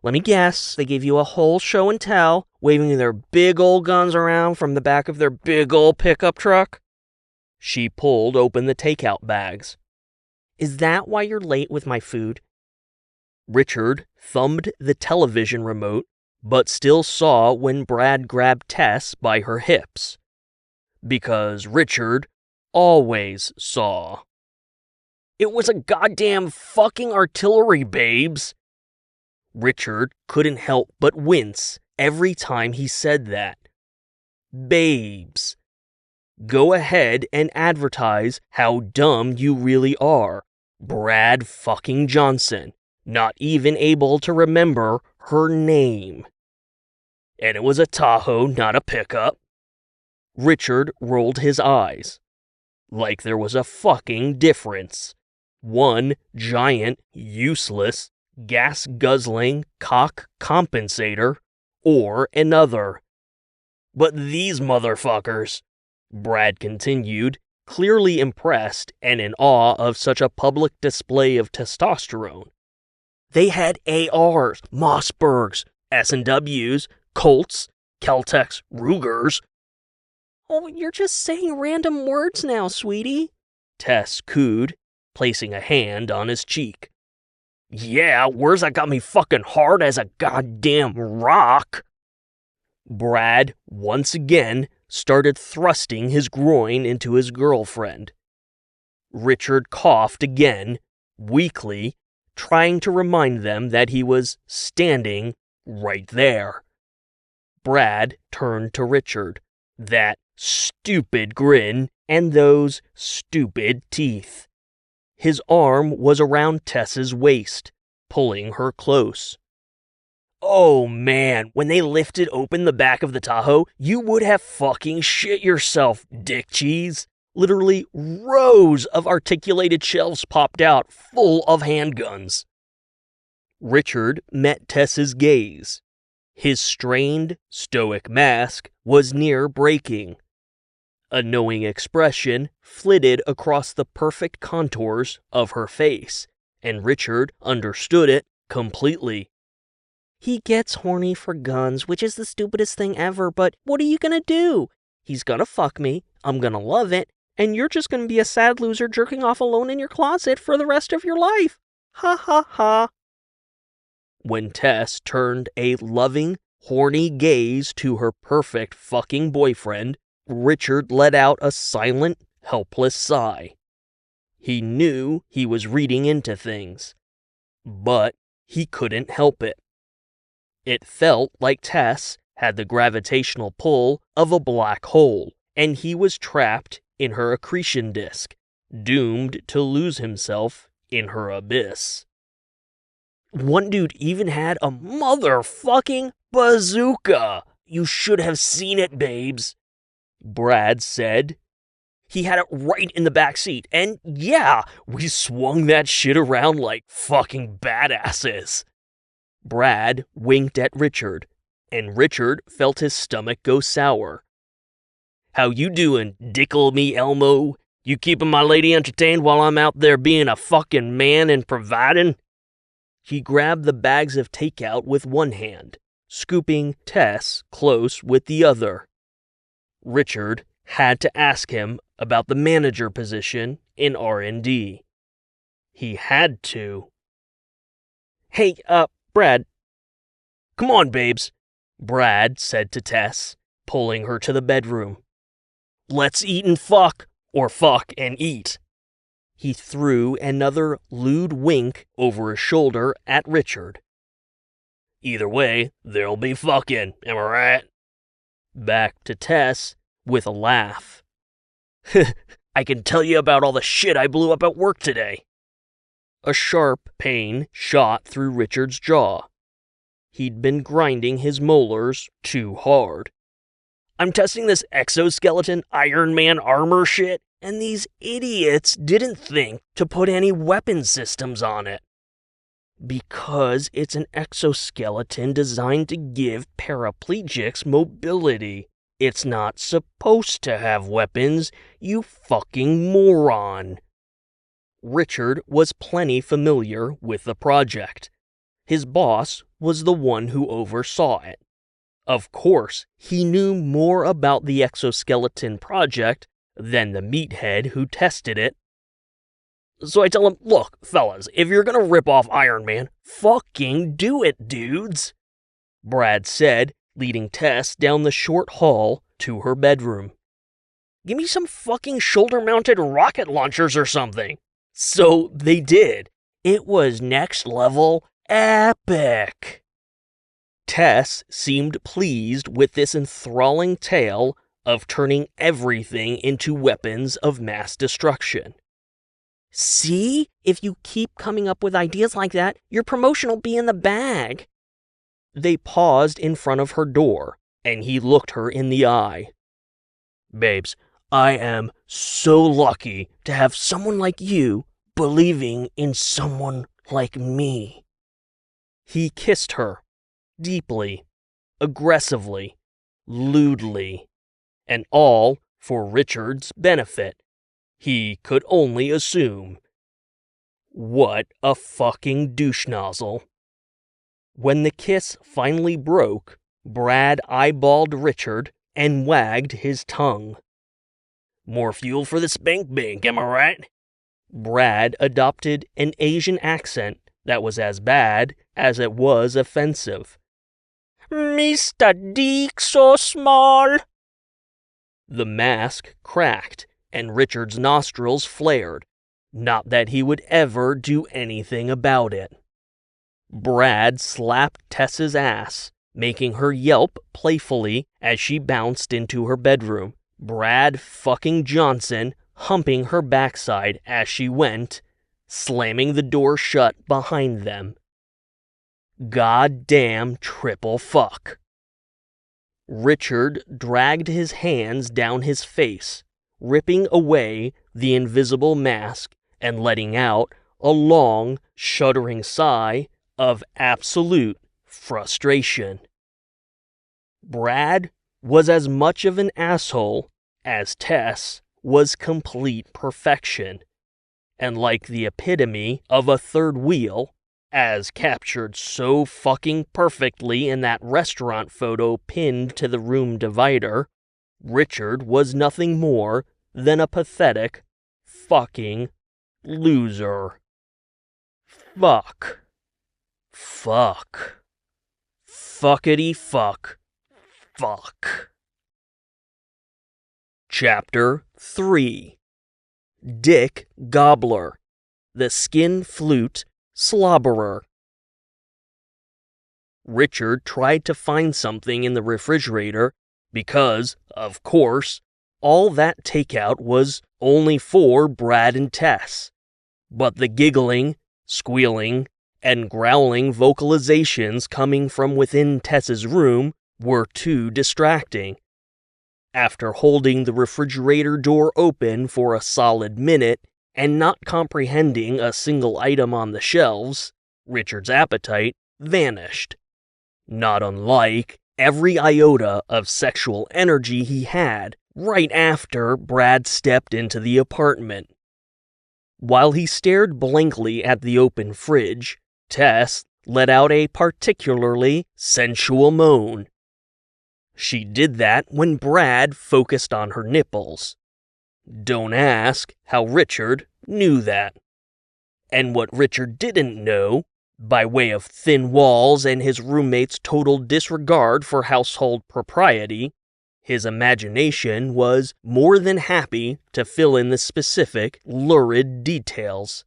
Let me guess, they gave you a whole show and tell, waving their big old guns around from the back of their big old pickup truck? She pulled open the takeout bags. Is that why you're late with my food? Richard thumbed the television remote, but still saw when Brad grabbed Tess by her hips. Because Richard always saw. It was a goddamn fucking artillery, babes. Richard couldn't help but wince every time he said that. Babes. Go ahead and advertise how dumb you really are, Brad fucking Johnson. Not even able to remember her name. And it was a Tahoe, not a pickup. Richard rolled his eyes. Like there was a fucking difference. One giant, useless, gas-guzzling cock compensator, or another. But these motherfuckers, Brad continued, clearly impressed and in awe of such a public display of testosterone. They had ARs, Mossbergs, S&Ws, Colts, Keltecs, Rugers. Oh, you're just saying random words now, sweetie, Tess cooed, placing a hand on his cheek. Yeah, words that got me fucking hard as a goddamn rock. Brad, once again, started thrusting his groin into his girlfriend. Richard coughed again, weakly, trying to remind them that he was standing right there. Brad turned to Richard, that stupid grin and those stupid teeth. His arm was around Tess's waist, pulling her close. Oh man, when they lifted open the back of the Tahoe, you would have fucking shit yourself, dick cheese. Literally rows of articulated shelves popped out, full of handguns. Richard met Tess's gaze. His strained, stoic mask was near breaking. A knowing expression flitted across the perfect contours of her face, and Richard understood it completely. He gets horny for guns, which is the stupidest thing ever, but what are you gonna do? He's gonna fuck me, I'm gonna love it, and you're just gonna be a sad loser jerking off alone in your closet for the rest of your life. Ha ha ha. When Tess turned a loving, horny gaze to her perfect fucking boyfriend, Richard let out a silent, helpless sigh. He knew he was reading into things, but he couldn't help it. It felt like Tess had the gravitational pull of a black hole, and he was trapped in her accretion disk, doomed to lose himself in her abyss. One dude even had a motherfucking bazooka. You should have seen it, babes, Brad said. He had it right in the back seat, and yeah, we swung that shit around like fucking badasses. Brad winked at Richard, and Richard felt his stomach go sour. How you doing, Dickle me Elmo? You keeping my lady entertained while I'm out there being a fucking man and providing? He grabbed the bags of takeout with one hand, scooping Tess close with the other. Richard had to ask him about the manager position in R&D. He had to. Hey, Brad. Come on, babes, Brad said to Tess, pulling her to the bedroom. Let's eat and fuck, or fuck and eat. He threw another lewd wink over his shoulder at Richard. Either way, there'll be fucking, am I right? Back to Tess with a laugh. I can tell you about all the shit I blew up at work today. A sharp pain shot through Richard's jaw. He'd been grinding his molars too hard. I'm testing this exoskeleton Iron Man armor shit, and these idiots didn't think to put any weapon systems on it. Because it's an exoskeleton designed to give paraplegics mobility. It's not supposed to have weapons, you fucking moron. Richard was plenty familiar with the project. His boss was the one who oversaw it. Of course, he knew more about the exoskeleton project than the meathead who tested it. So I tell him, look, fellas, if you're gonna rip off Iron Man, fucking do it, dudes, Brad said, leading Tess down the short hall to her bedroom. Give me some fucking shoulder-mounted rocket launchers or something. So they did. It was next level epic. Tess seemed pleased with this enthralling tale of turning everything into weapons of mass destruction. See? If you keep coming up with ideas like that, your promotion will be in the bag. They paused in front of her door, and he looked her in the eye. Babes, I am so lucky to have someone like you believing in someone like me. He kissed her, deeply, aggressively, lewdly, and all for Richard's benefit. He could only assume. What a fucking douche nozzle. When the kiss finally broke, Brad eyeballed Richard and wagged his tongue. More fuel for the spank bank, am I right? Brad adopted an Asian accent that was as bad as it was offensive. Mr. Dick so small. The mask cracked and Richard's nostrils flared. Not that he would ever do anything about it. Brad slapped Tess's ass, making her yelp playfully as she bounced into her bedroom. Brad fucking Johnson humping her backside as she went, slamming the door shut behind them. Goddamn triple fuck. Richard dragged his hands down his face, ripping away the invisible mask and letting out a long, shuddering sigh of absolute frustration. Brad was as much of an asshole as Tess was complete perfection, and like the epitome of a third wheel, as captured so fucking perfectly in that restaurant photo pinned to the room divider, Richard was nothing more than a pathetic fucking loser. Fuck. Fuck. Fuckity fuck. Fuck. Chapter 3. Dick Gobbler, the Skin-Flute Slobberer. Richard tried to find something in the refrigerator because, of course, all that takeout was only for Brad and Tess. But the giggling, squealing, and growling vocalizations coming from within Tess's room were too distracting. After holding the refrigerator door open for a solid minute and not comprehending a single item on the shelves, Richard's appetite vanished. Not unlike every iota of sexual energy he had right after Brad stepped into the apartment. While he stared blankly at the open fridge, Tess let out a particularly sensual moan. She did that when Brad focused on her nipples. Don't ask how Richard knew that. And what Richard didn't know, by way of thin walls and his roommate's total disregard for household propriety, his imagination was more than happy to fill in the specific, lurid details.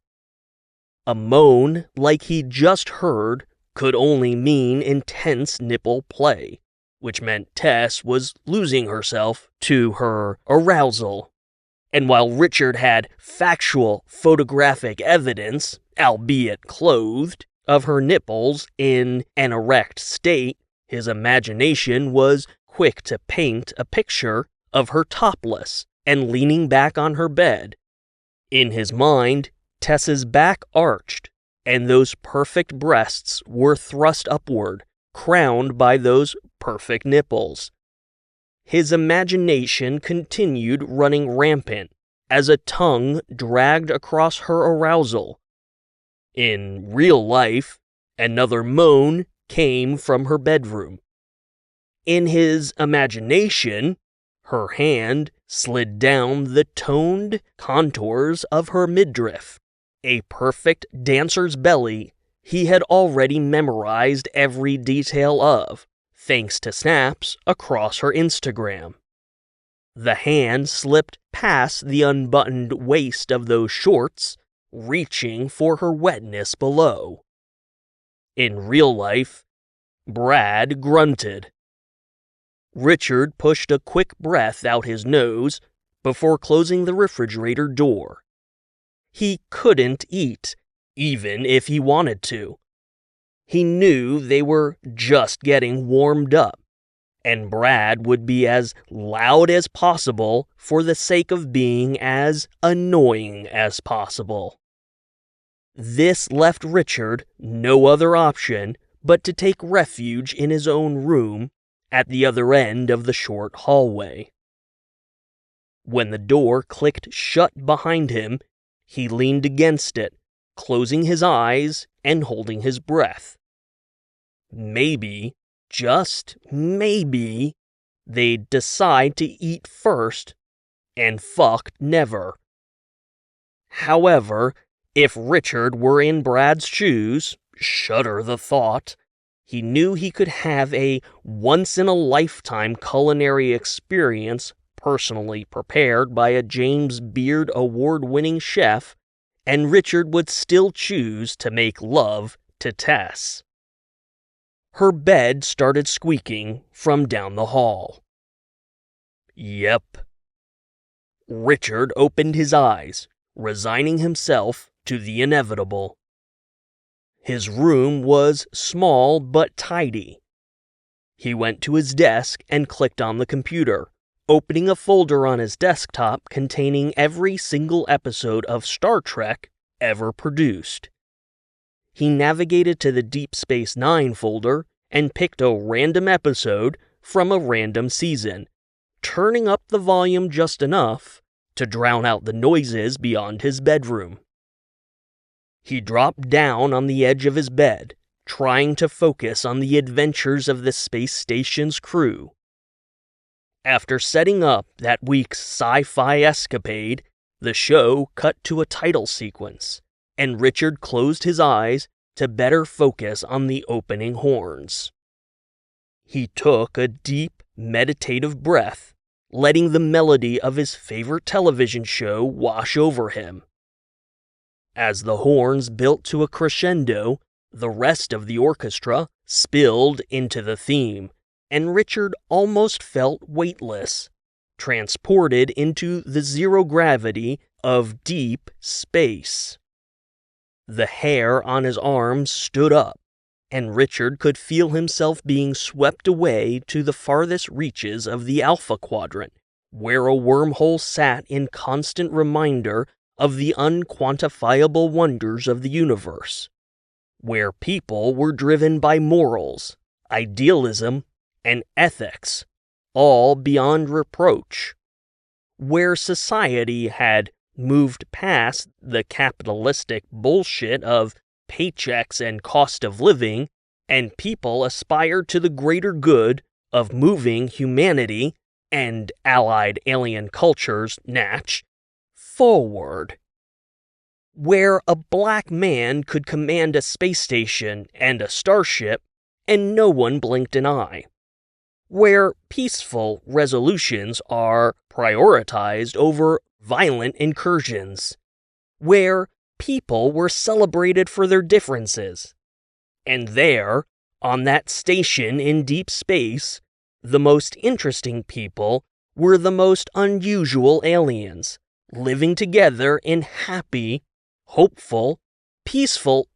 A moan like he'd just heard could only mean intense nipple play, which meant Tess was losing herself to her arousal. And while Richard had factual photographic evidence, albeit clothed, of her nipples in an erect state, his imagination was quick to paint a picture of her topless and leaning back on her bed. In his mind, Tess's back arched, and those perfect breasts were thrust upward, crowned by those perfect nipples. His imagination continued running rampant as a tongue dragged across her arousal. In real life, another moan came from her bedroom. In his imagination, her hand slid down the toned contours of her midriff, a perfect dancer's belly he had already memorized every detail of, thanks to snaps across her Instagram. The hand slipped past the unbuttoned waist of those shorts, reaching for her wetness below. In real life, Brad grunted. Richard pushed a quick breath out his nose before closing the refrigerator door. He couldn't eat, even if he wanted to. He knew they were just getting warmed up, and Brad would be as loud as possible for the sake of being as annoying as possible. This left Richard no other option but to take refuge in his own room at the other end of the short hallway. When the door clicked shut behind him, he leaned against it, closing his eyes and holding his breath. Maybe, just maybe, they'd decide to eat first and fuck never. However, if Richard were in Brad's shoes, shudder the thought, he knew he could have a once-in-a-lifetime culinary experience personally prepared by a James Beard award-winning chef, and Richard would still choose to make love to Tess. Her bed started squeaking from down the hall. Yep. Richard opened his eyes, resigning himself to the inevitable. His room was small but tidy. He went to his desk and clicked on the computer, opening a folder on his desktop containing every single episode of Star Trek ever produced. He navigated to the Deep Space Nine folder and picked a random episode from a random season, turning up the volume just enough to drown out the noises beyond his bedroom. He dropped down on the edge of his bed, trying to focus on the adventures of the space station's crew. After setting up that week's sci-fi escapade, the show cut to a title sequence, and Richard closed his eyes to better focus on the opening horns. He took a deep, meditative breath, letting the melody of his favorite television show wash over him. As the horns built to a crescendo, the rest of the orchestra spilled into the theme, and Richard almost felt weightless, transported into the zero gravity of deep space. The hair on his arms stood up, and Richard could feel himself being swept away to the farthest reaches of the Alpha Quadrant, where a wormhole sat in constant reminder of the unquantifiable wonders of the universe, where people were driven by morals, idealism, and ethics, all beyond reproach, where society had moved past the capitalistic bullshit of paychecks and cost of living, and people aspired to the greater good of moving humanity and allied alien cultures, natch, forward. Where a black man could command a space station and a starship, and no one blinked an eye. Where peaceful resolutions are prioritized over violent incursions. Where people were celebrated for their differences. And there, on that station in deep space, the most interesting people were the most unusual aliens, living together in happy, hopeful, peaceful...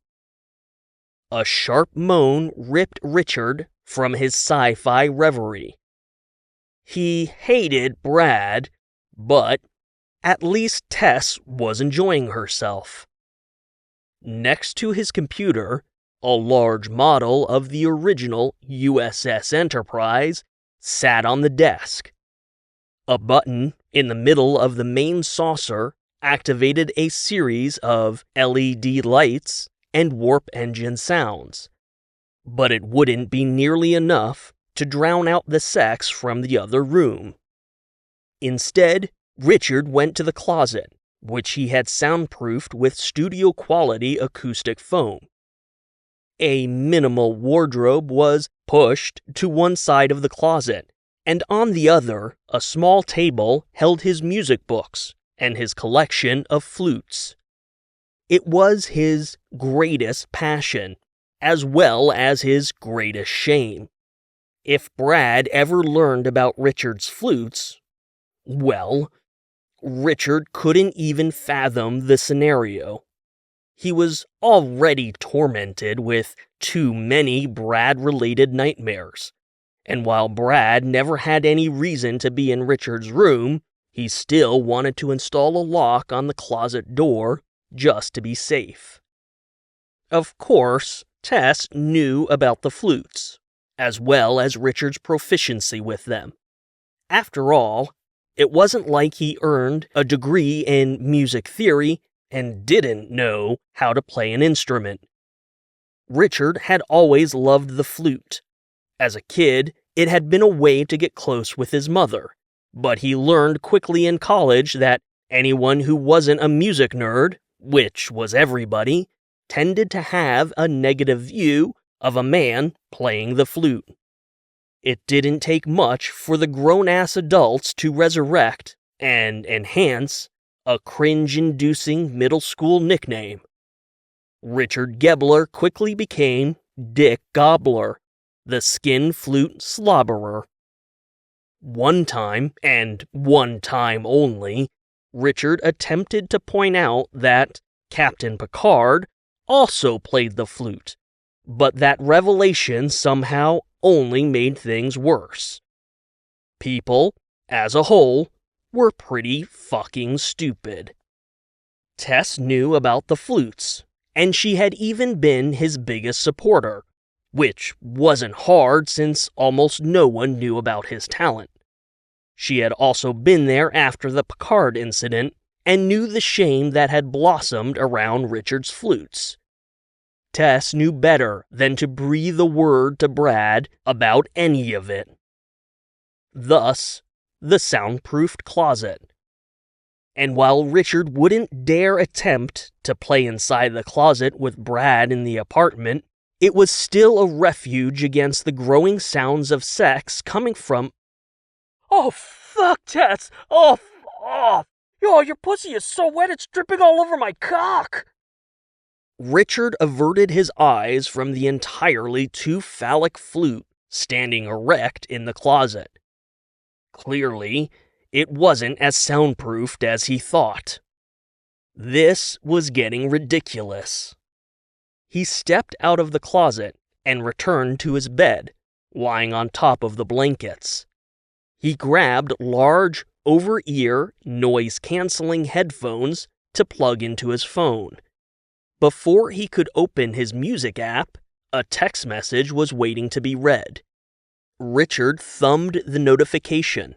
A sharp moan ripped Richard from his sci-fi reverie. He hated Brad, but at least Tess was enjoying herself. Next to his computer, a large model of the original USS Enterprise sat on the desk. A button in the middle of the main saucer activated a series of LED lights and warp engine sounds, but it wouldn't be nearly enough to drown out the sex from the other room. Instead, Richard went to the closet, which he had soundproofed with studio-quality acoustic foam. A minimal wardrobe was pushed to one side of the closet, and on the other, a small table held his music books and his collection of flutes. It was his greatest passion, as well as his greatest shame. If Brad ever learned about Richard's flutes, well, Richard couldn't even fathom the scenario. He was already tormented with too many Brad-related nightmares, and while Brad never had any reason to be in Richard's room, he still wanted to install a lock on the closet door just to be safe. Of course, Tess knew about the flutes, as well as Richard's proficiency with them. After all, it wasn't like he earned a degree in music theory and didn't know how to play an instrument. Richard had always loved the flute. As a kid, it had been a way to get close with his mother, but he learned quickly in college that anyone who wasn't a music nerd, which was everybody, tended to have a negative view of a man playing the flute. It didn't take much for the grown-ass adults to resurrect and enhance a cringe-inducing middle school nickname. Richard Gobbler quickly became Dick Gobbler, the Skin-Flute Slobberer. One time, and one time only, Richard attempted to point out that Captain Picard also played the flute, but that revelation somehow only made things worse. People, as a whole, were pretty fucking stupid. Tess knew about the flutes, and she had even been his biggest supporter, which wasn't hard since almost no one knew about his talent. She had also been there after the Picard incident and knew the shame that had blossomed around Richard's flutes. Tess knew better than to breathe a word to Brad about any of it. Thus, the soundproofed closet. And while Richard wouldn't dare attempt to play inside the closet with Brad in the apartment, it was still a refuge against the growing sounds of sex coming from... Oh, fuck, Tess! Oh, off! Yo, your pussy is so wet it's dripping all over my cock! Richard averted his eyes from the entirely too phallic flute standing erect in the closet. Clearly, it wasn't as soundproofed as he thought. This was getting ridiculous. He stepped out of the closet and returned to his bed, lying on top of the blankets. He grabbed large, over-ear, noise-canceling headphones to plug into his phone. Before he could open his music app, a text message was waiting to be read. Richard thumbed the notification.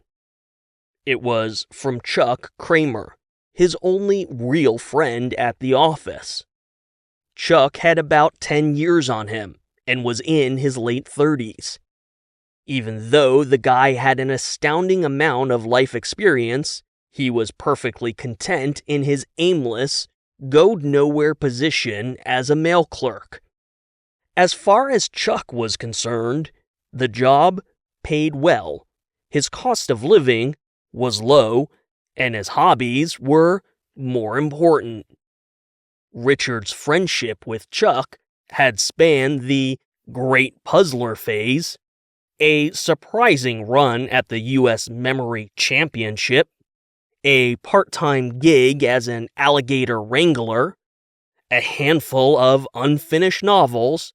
It was from Chuck Kramer, his only real friend at the office. Chuck had about 10 years on him and was in his late 30s. Even though the guy had an astounding amount of life experience, he was perfectly content in his aimless, go-nowhere position as a mail clerk. As far as Chuck was concerned, the job paid well, his cost of living was low, and his hobbies were more important. Richard's friendship with Chuck had spanned the Great Puzzler phase, a surprising run at the U.S. Memory Championship, a part-time gig as an alligator wrangler, a handful of unfinished novels,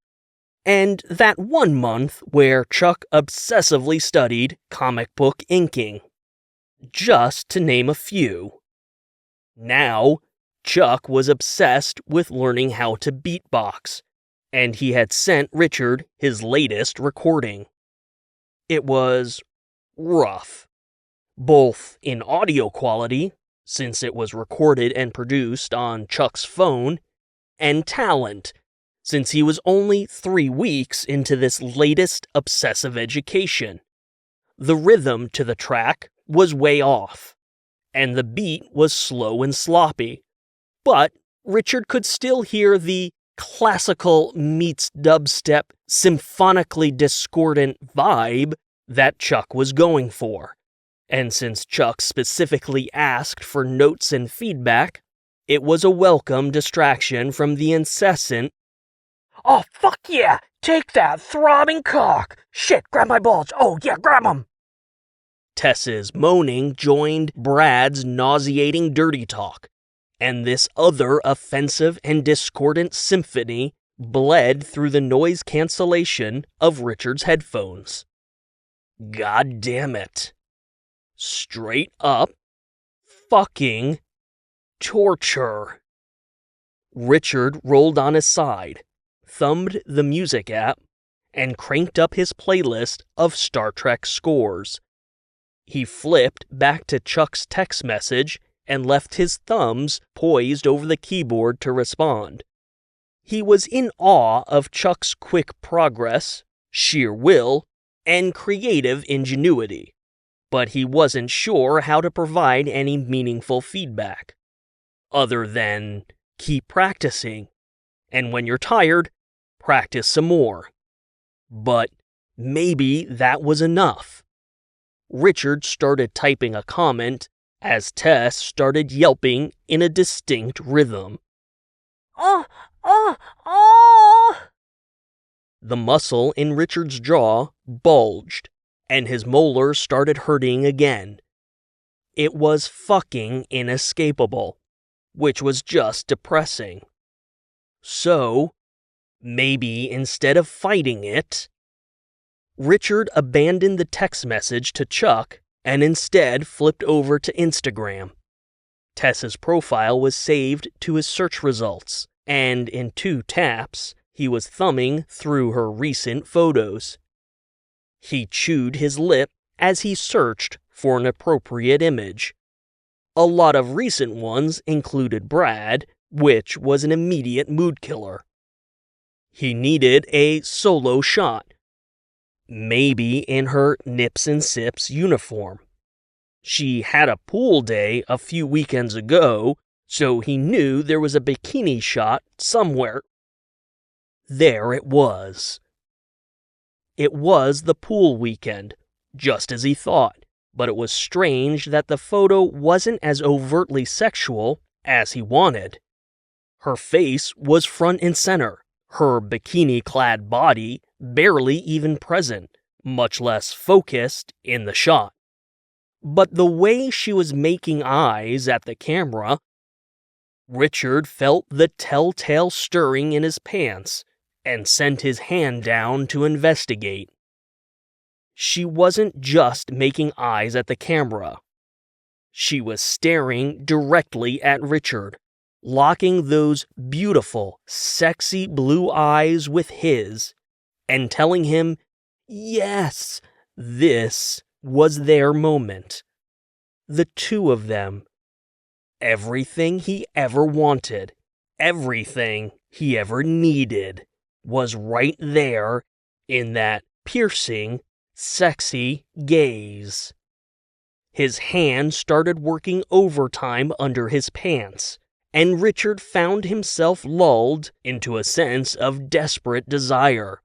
and that 1 month where Chuck obsessively studied comic book inking. Just to name a few. Now, Chuck was obsessed with learning how to beatbox, and he had sent Richard his latest recording. It was rough, both in audio quality, since it was recorded and produced on Chuck's phone, and talent, since he was only 3 weeks into this latest obsessive education. The rhythm to the track was way off, and the beat was slow and sloppy, but Richard could still hear the classical meets dubstep symphonically discordant vibe that Chuck was going for. And since Chuck specifically asked for notes and feedback, it was a welcome distraction from the incessant, "Oh, fuck yeah! Take that throbbing cock! Shit, grab my balls! Oh, yeah, grab them!" Tess's moaning joined Brad's nauseating dirty talk, and this other offensive and discordant symphony bled through the noise cancellation of Richard's headphones. God damn it. Straight up fucking torture. Richard rolled on his side, thumbed the music app, and cranked up his playlist of Star Trek scores. He flipped back to Chuck's text message and left his thumbs poised over the keyboard to respond. He was in awe of Chuck's quick progress, sheer will, and creative ingenuity, but he wasn't sure how to provide any meaningful feedback, other than keep practicing, and when you're tired, practice some more. But maybe that was enough. Richard started typing a comment as Tess started yelping in a distinct rhythm. Oh! The muscle in Richard's jaw bulged, and his molars started hurting again. It was fucking inescapable, which was just depressing. So, maybe instead of fighting it, Richard abandoned the text message to Chuck and instead flipped over to Instagram. Tess's profile was saved to his search results, and in 2 taps, he was thumbing through her recent photos. He chewed his lip as he searched for an appropriate image. A lot of recent ones included Brad, which was an immediate mood killer. He needed a solo shot, maybe in her Nips and Sips uniform. She had a pool day a few weekends ago, so he knew there was a bikini shot somewhere. there it was. It was the pool weekend, just as he thought, but it was strange that the photo wasn't as overtly sexual as he wanted. Her face was front and center, her bikini-clad body barely even present, much less focused in the shot. But the way she was making eyes at the camera, Richard felt the telltale stirring in his pants and sent his hand down to investigate. She wasn't just making eyes at the camera. She was staring directly at Richard, locking those beautiful, sexy blue eyes with his, and telling him, yes, this was their moment. The two of them. Everything he ever wanted, everything he ever needed, was right there in that piercing, sexy gaze. His hand started working overtime under his pants, and Richard found himself lulled into a sense of desperate desire.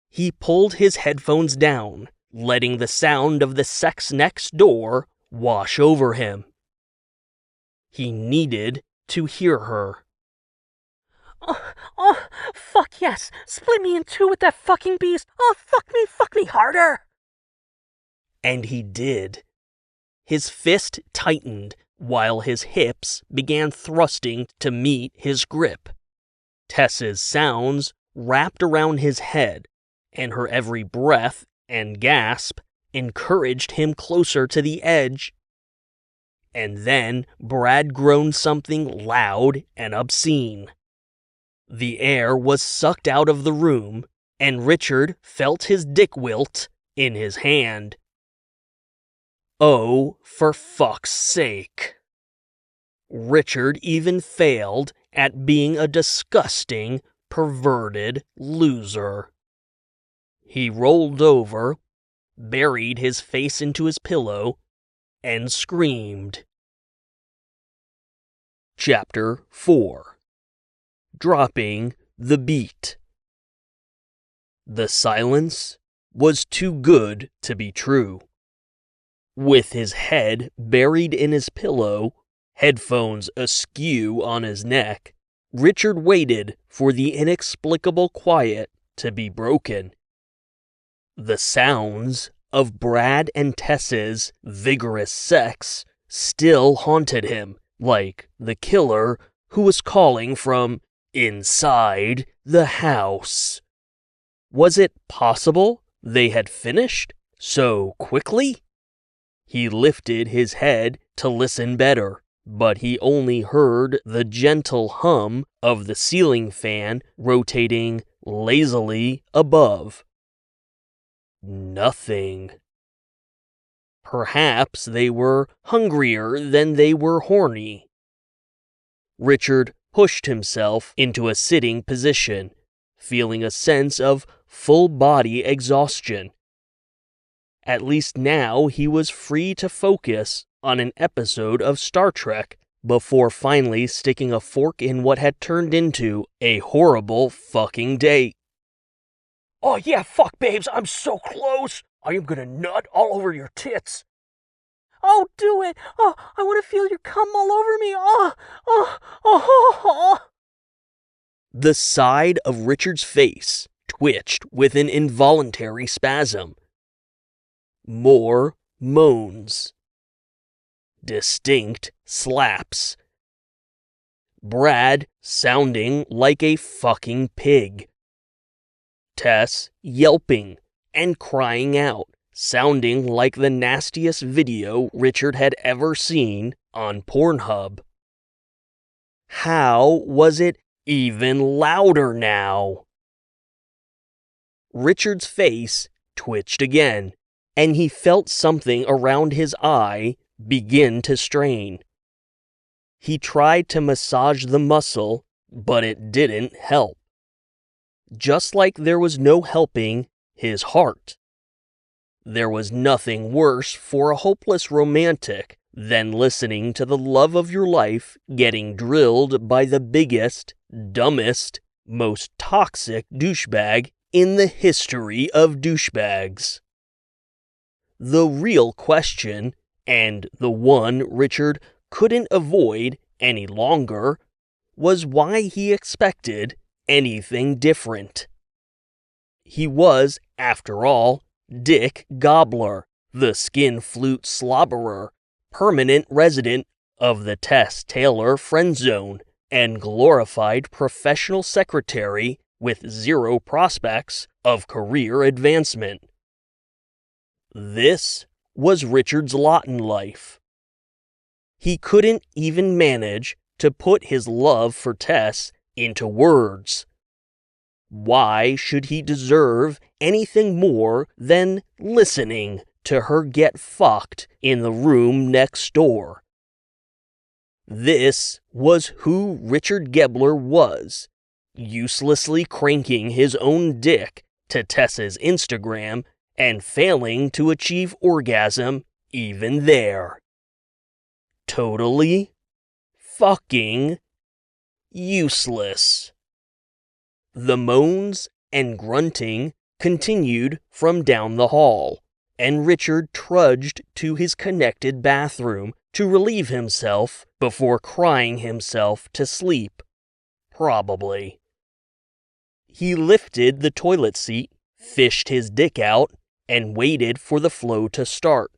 He pulled his headphones down, letting the sound of the sex next door wash over him. He needed to hear her. Oh, fuck yes! Split me in two with that fucking beast! Oh, fuck me harder! And he did. His fist tightened while his hips began thrusting to meet his grip. Tess's sounds wrapped around his head, and her every breath and gasp encouraged him closer to the edge. And then Brad groaned something loud and obscene. The air was sucked out of the room, and Richard felt his dick wilt in his hand. Oh, for fuck's sake. Richard even failed at being a disgusting, perverted loser. He rolled over, buried his face into his pillow, and screamed. Chapter 4. Dropping the beat. The silence was too good to be true. With his head buried in his pillow, headphones askew on his neck, Richard waited for the inexplicable quiet to be broken. The sounds of Brad and Tess's vigorous sex still haunted him, like the killer who was calling from inside the house. Was it possible they had finished so quickly? He lifted his head to listen better, but he only heard the gentle hum of the ceiling fan rotating lazily above. Nothing. Perhaps they were hungrier than they were horny. Richard pushed himself into a sitting position, feeling a sense of full-body exhaustion. At least now he was free to focus on an episode of Star Trek before finally sticking a fork in what had turned into a horrible fucking date. Oh yeah, fuck babes, I'm so close! I am gonna nut all over your tits! Oh, do it! Oh, I want to feel your cum all over me! Oh. The side of Richard's face twitched with an involuntary spasm. More moans. Distinct slaps. Brad sounding like a fucking pig. Tess yelping and crying out, sounding like the nastiest video Richard had ever seen on Pornhub. How was it even louder now? Richard's face twitched again, and he felt something around his eye begin to strain. He tried to massage the muscle, but it didn't help. Just like there was no helping his heart. There was nothing worse for a hopeless romantic than listening to the love of your life getting drilled by the biggest, dumbest, most toxic douchebag in the history of douchebags. The real question, and the one Richard couldn't avoid any longer, was why he expected anything different. He was, after all, Dick Gobbler, the Skin-Flute Slobberer, permanent resident of the Tess Taylor friend zone, and glorified professional secretary with zero prospects of career advancement. This was Richard's lot in life. He couldn't even manage to put his love for Tess into words. Why should he deserve anything more than listening to her get fucked in the room next door? This was who Richard Gobbler was, uselessly cranking his own dick to Tess's Instagram and failing to achieve orgasm even there. Totally fucking useless. The moans and grunting continued from down the hall, and Richard trudged to his connected bathroom to relieve himself before crying himself to sleep. Probably. He lifted the toilet seat, fished his dick out, and waited for the flow to start,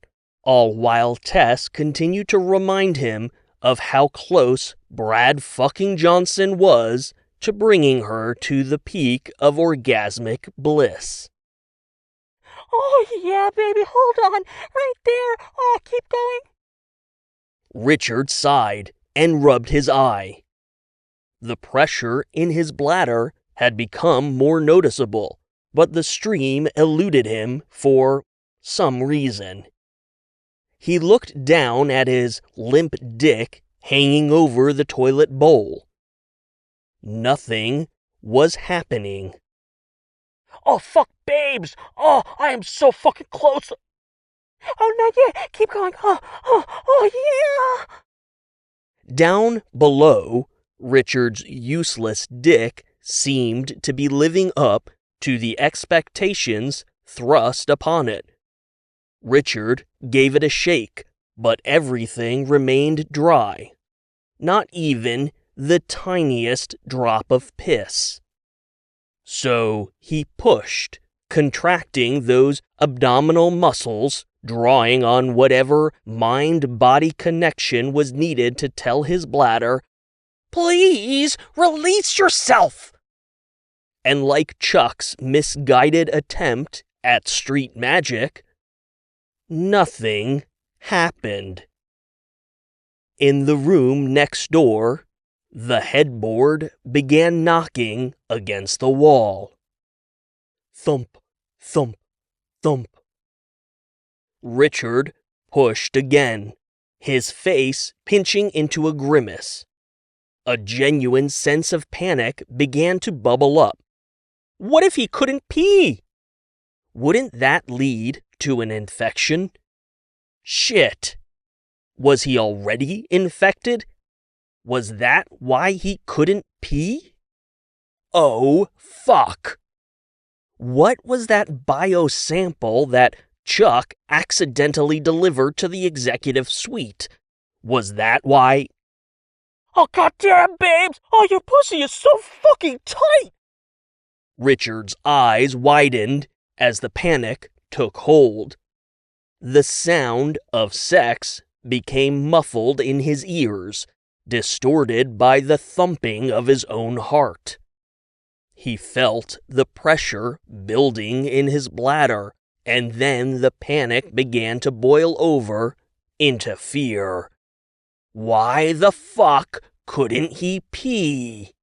all while Tess continued to remind him of how close Brad fucking Johnson was to bringing her to the peak of orgasmic bliss. Oh, yeah, baby, hold on. Right there. Oh, keep going. Richard sighed and rubbed his eye. The pressure in his bladder had become more noticeable, but the stream eluded him for some reason. He looked down at his limp dick hanging over the toilet bowl. Nothing was happening. Oh, fuck, babes. Oh, I am so fucking close. Oh, not yet. Keep going. Oh, yeah. Down below, Richard's useless dick seemed to be living up to the expectations thrust upon it. Richard gave it a shake, but everything remained dry. Not even the tiniest drop of piss. So he pushed, contracting those abdominal muscles, drawing on whatever mind-body connection was needed to tell his bladder, "Please release yourself!" And like Chuck's misguided attempt at street magic, nothing happened. In the room next door, the headboard began knocking against the wall. Thump, thump, thump. Richard pushed again, his face pinching into a grimace. A genuine sense of panic began to bubble up. What if he couldn't pee? Wouldn't that lead to an infection? Shit! Was he already infected? Was that why he couldn't pee? Oh, fuck! What was that biosample that Chuck accidentally delivered to the executive suite? Was that why? Oh, goddamn, babes! Oh, your pussy is so fucking tight! Richard's eyes widened as the panic took hold. The sound of sex became muffled in his ears, distorted by the thumping of his own heart. He felt the pressure building in his bladder, and then the panic began to boil over into fear. Why the fuck couldn't he pee?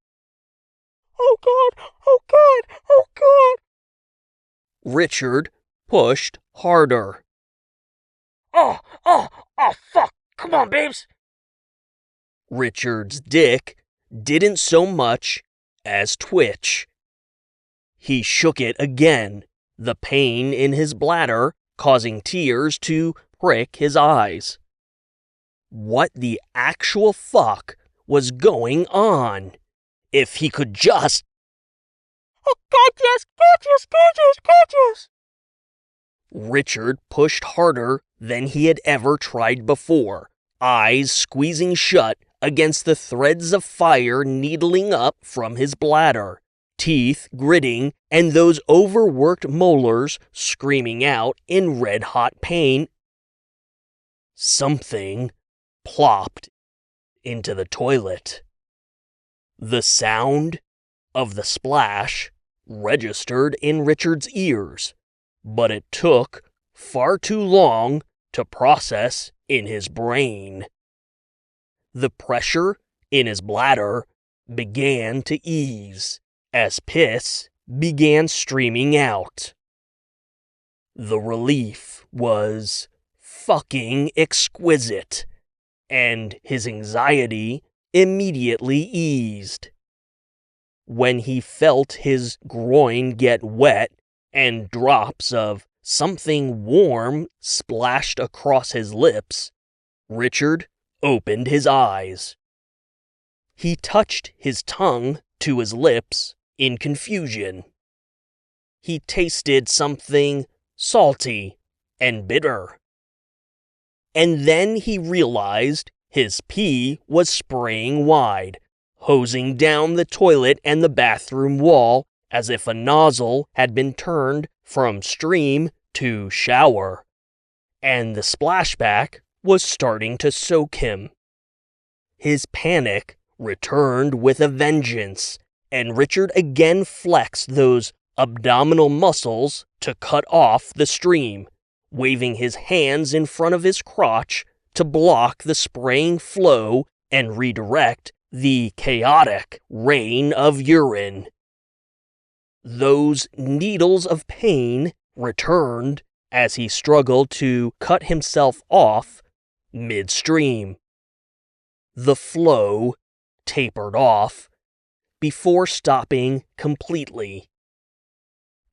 Oh God, oh God, oh God! Richard pushed harder. Oh, fuck! Come on, babes! Richard's dick didn't so much as twitch. He shook it again, the pain in his bladder causing tears to prick his eyes. What the actual fuck was going on? If he could just... Catches! Richard pushed harder than he had ever tried before, eyes squeezing shut against the threads of fire needling up from his bladder, teeth gritting, and those overworked molars screaming out in red-hot pain. Something plopped into the toilet. The sound of the splash registered in Richard's ears, but it took far too long to process in his brain. The pressure in his bladder began to ease as piss began streaming out. The relief was fucking exquisite, and his anxiety immediately eased. When he felt his groin get wet and drops of something warm splashed across his lips, Richard opened his eyes. He touched his tongue to his lips in confusion. He tasted something salty and bitter. And then he realized his pee was spraying wide, hosing down the toilet and the bathroom wall as if a nozzle had been turned from stream to shower, and the splashback was starting to soak him. His panic returned with a vengeance, and Richard again flexed those abdominal muscles to cut off the stream, waving his hands in front of his crotch to block the spraying flow and redirect the chaotic rain of urine. Those needles of pain returned as he struggled to cut himself off midstream. The flow tapered off before stopping completely.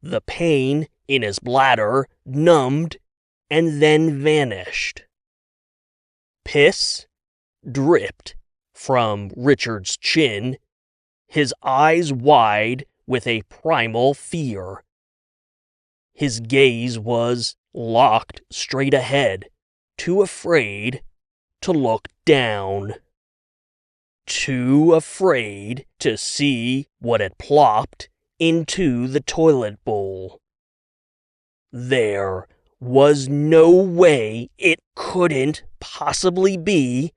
The pain in his bladder numbed and then vanished. Piss dripped from Richard's chin, his eyes wide with a primal fear. His gaze was locked straight ahead, too afraid to look down. Too afraid to see what had plopped into the toilet bowl. There was no way it couldn't possibly be.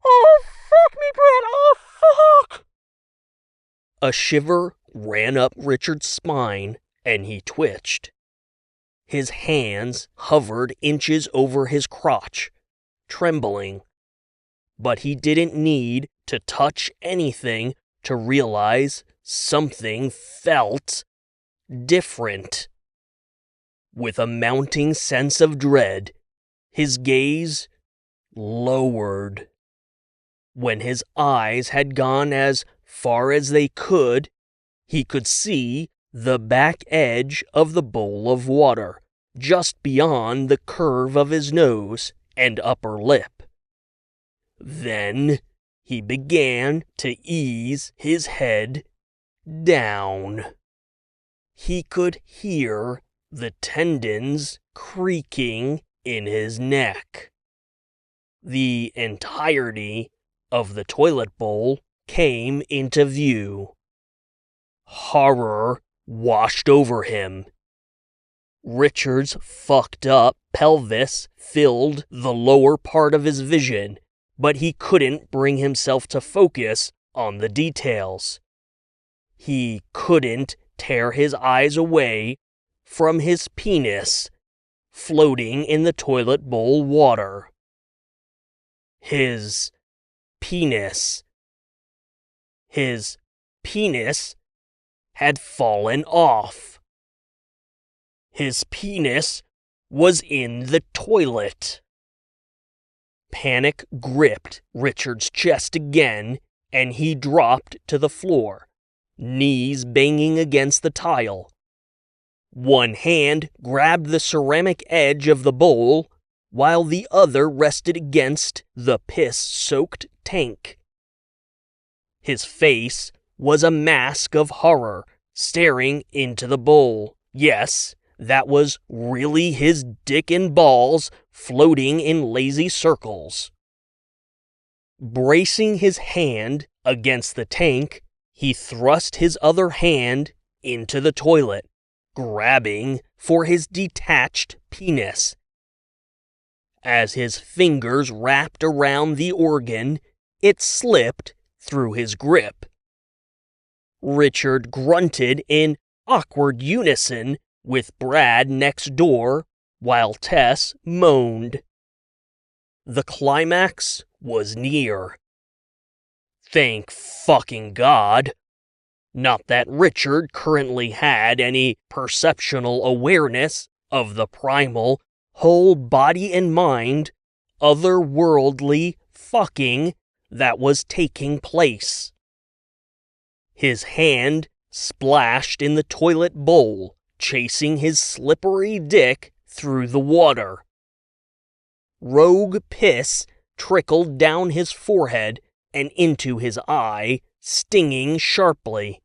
Oh, fuck me, Brad! Oh, fuck! A shiver ran up Richard's spine, and he twitched. His hands hovered inches over his crotch, trembling. But he didn't need to touch anything to realize something felt different. With a mounting sense of dread, his gaze lowered. When his eyes had gone as far as they could, he could see the back edge of the bowl of water, just beyond the curve of his nose and upper lip. Then he began to ease his head down. He could hear the tendons creaking in his neck. The entirety of the toilet bowl came into view. Horror washed over him. Richard's fucked up pelvis filled the lower part of his vision, but he couldn't bring himself to focus on the details. He couldn't tear his eyes away from his penis floating in the toilet bowl water. His penis had fallen off. His penis was in the toilet. Panic gripped Richard's chest again, and he dropped to the floor, knees banging against the tile. One hand grabbed the ceramic edge of the bowl, while the other rested against the piss-soaked tank. His face was a mask of horror staring into the bowl. Yes, that was really his dick and balls floating in lazy circles. Bracing his hand against the tank, he thrust his other hand into the toilet, grabbing for his detached penis. As his fingers wrapped around the organ, it slipped through his grip. Richard grunted in awkward unison with Brad next door, while Tess moaned. The climax was near. Thank fucking God. Not that Richard currently had any perceptual awareness of the primal, whole body and mind, otherworldly fucking that was taking place. His hand splashed in the toilet bowl, chasing his slippery dick through the water. Rogue piss trickled down his forehead and into his eye, stinging sharply.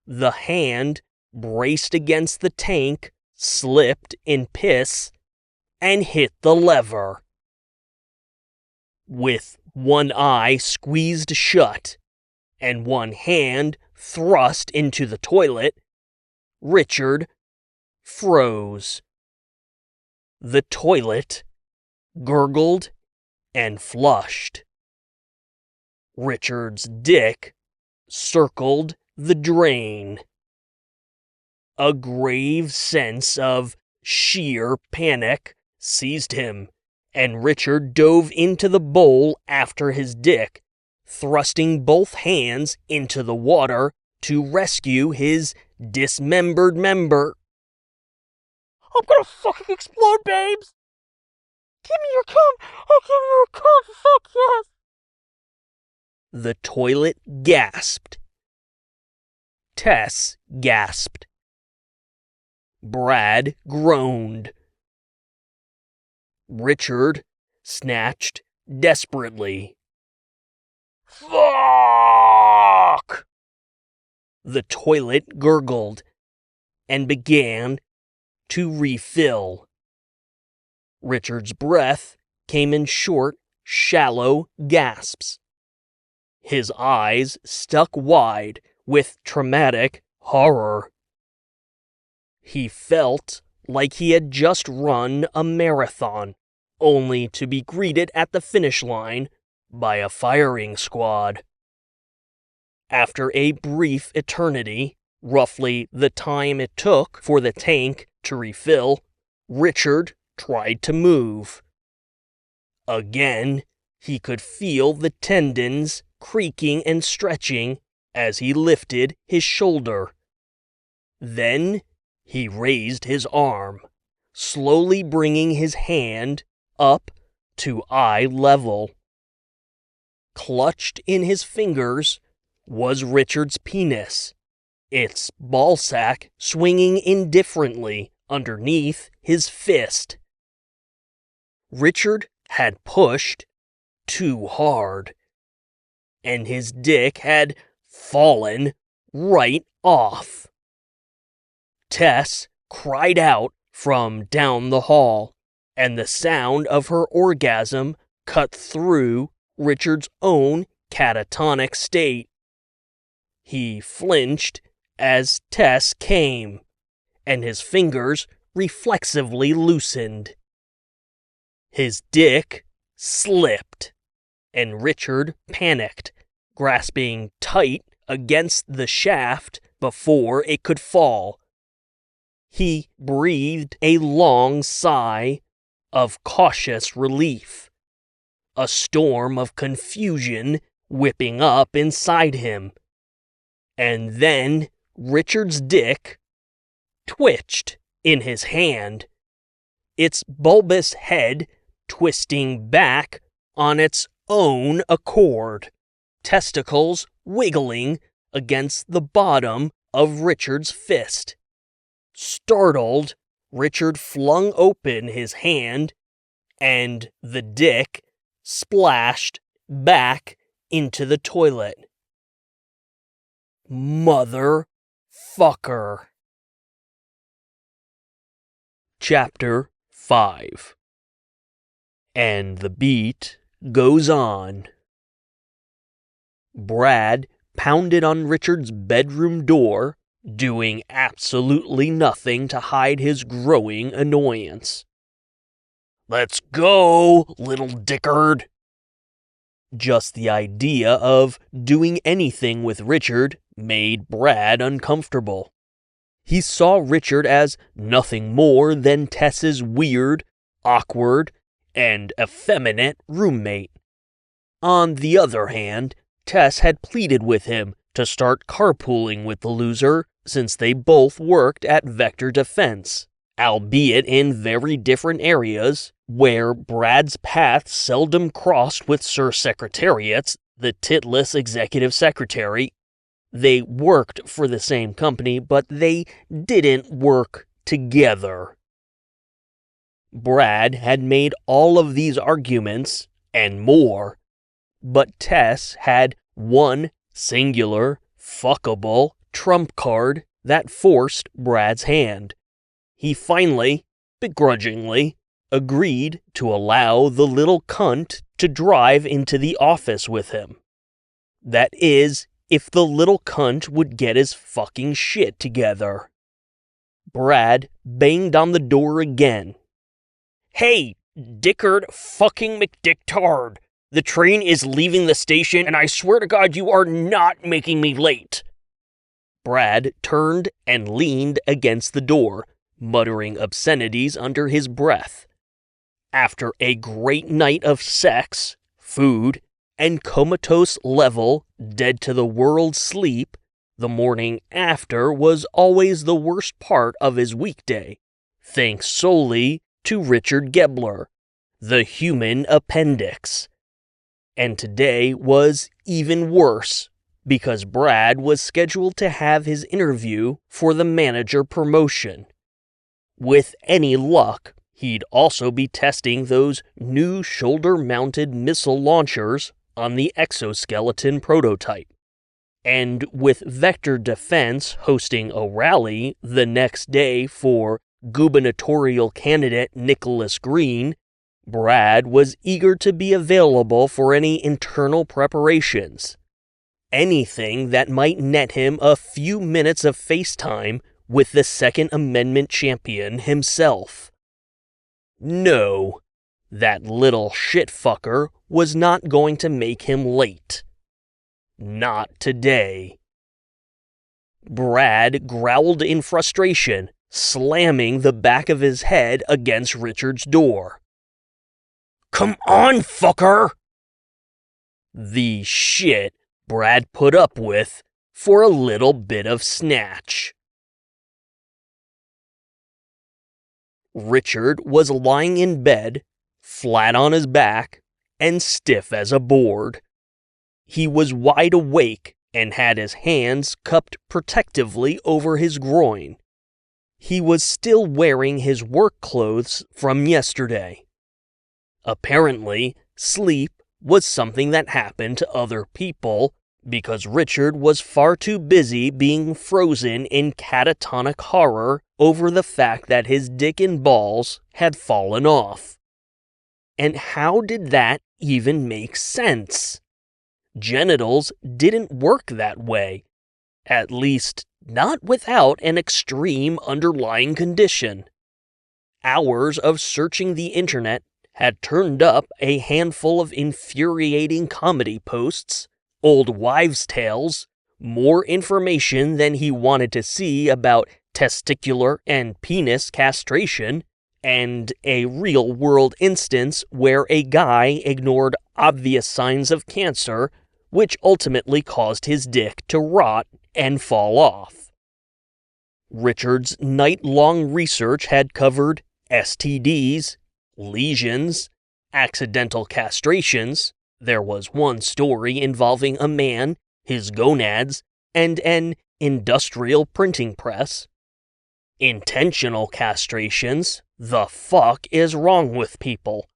The hand, braced against the tank, slipped in piss and hit the lever. With one eye squeezed shut and one hand thrust into the toilet, Richard froze. The toilet gurgled and flushed. Richard's dick circled the drain. A grave sense of sheer panic seized him, and Richard dove into the bowl after his dick, thrusting both hands into the water to rescue his dismembered member. I'm gonna fucking explode, babes! Give me your cum! I'll give you your cum, fuck yes! The toilet gasped. Tess gasped. Brad groaned. Richard snatched desperately. Fuck! The toilet gurgled and began to refill. Richard's breath came in short, shallow gasps. His eyes stuck wide with traumatic horror. He felt like he had just run a marathon, only to be greeted at the finish line by a firing squad. After a brief eternity, roughly the time it took for the tank to refill, Richard tried to move. Again, he could feel the tendons creaking and stretching as he lifted his shoulder. Then he raised his arm, slowly bringing his hand up to eye level. Clutched in his fingers was Richard's penis, its ballsack swinging indifferently underneath his fist. Richard had pushed too hard, and his dick had fallen right off. Tess cried out from down the hall, and the sound of her orgasm cut through Richard's own catatonic state. He flinched as Tess came, and his fingers reflexively loosened. His dick slipped, and Richard panicked, grasping tight against the shaft before it could fall. He breathed a long sigh of cautious relief, a storm of confusion whipping up inside him. And then Richard's dick twitched in his hand, its bulbous head twisting back on its own accord, testicles wiggling against the bottom of Richard's fist. Startled, Richard flung open his hand, and the dick splashed back into the toilet. Mother fucker. Chapter 5. And the beat goes on. Brad pounded on Richard's bedroom door, doing absolutely nothing to hide his growing annoyance. "Let's go, little dickard." Just the idea of doing anything with Richard made Brad uncomfortable. He saw Richard as nothing more than Tess's weird, awkward, and effeminate roommate. On the other hand, Tess had pleaded with him to start carpooling with the loser since they both worked at Vector Defense, albeit in very different areas, where Brad's path seldom crossed with Sir Secretariat's, the titless executive secretary. They worked for the same company, but they didn't work together. Brad had made all of these arguments, and more, but Tess had one singular, fuckable trump card that forced Brad's hand. He finally, begrudgingly, agreed to allow the little cunt to drive into the office with him. That is, if the little cunt would get his fucking shit together. Brad banged on the door again. "Hey, Dickard fucking McDicktard! The train is leaving the station, and I swear to God you are not making me late!" Brad turned and leaned against the door, muttering obscenities under his breath. After a great night of sex, food, and comatose level, dead-to-the-world sleep, the morning after was always the worst part of his weekday, thanks solely to Richard Gobbler, the human appendix. And today was even worse, because Brad was scheduled to have his interview for the manager promotion. With any luck, he'd also be testing those new shoulder-mounted missile launchers on the exoskeleton prototype. And with Vector Defense hosting a rally the next day for gubernatorial candidate Nicholas Green, Brad was eager to be available for any internal preparations. Anything that might net him a few minutes of FaceTime with the Second Amendment champion himself. No, that little shitfucker was not going to make him late. Not today. Brad growled in frustration, slamming the back of his head against Richard's door. "Come on, fucker!" The shit Brad put up with for a little bit of snatch. Richard was lying in bed, flat on his back, and stiff as a board. He was wide awake and had his hands cupped protectively over his groin. He was still wearing his work clothes from yesterday. Apparently, sleep was something that happened to other people because Richard was far too busy being frozen in catatonic horror over the fact that his dick and balls had fallen off. And how did that even make sense? Genitals didn't work that way, at least not without an extreme underlying condition. Hours of searching the internet had turned up a handful of infuriating comedy posts, old wives' tales, more information than he wanted to see about testicular and penis castration, and a real-world instance where a guy ignored obvious signs of cancer, which ultimately caused his dick to rot and fall off. Richard's night-long research had covered STDs, lesions, accidental castrations. There was one story involving a man, his gonads, and an industrial printing press. Intentional castrations. The fuck is wrong with people?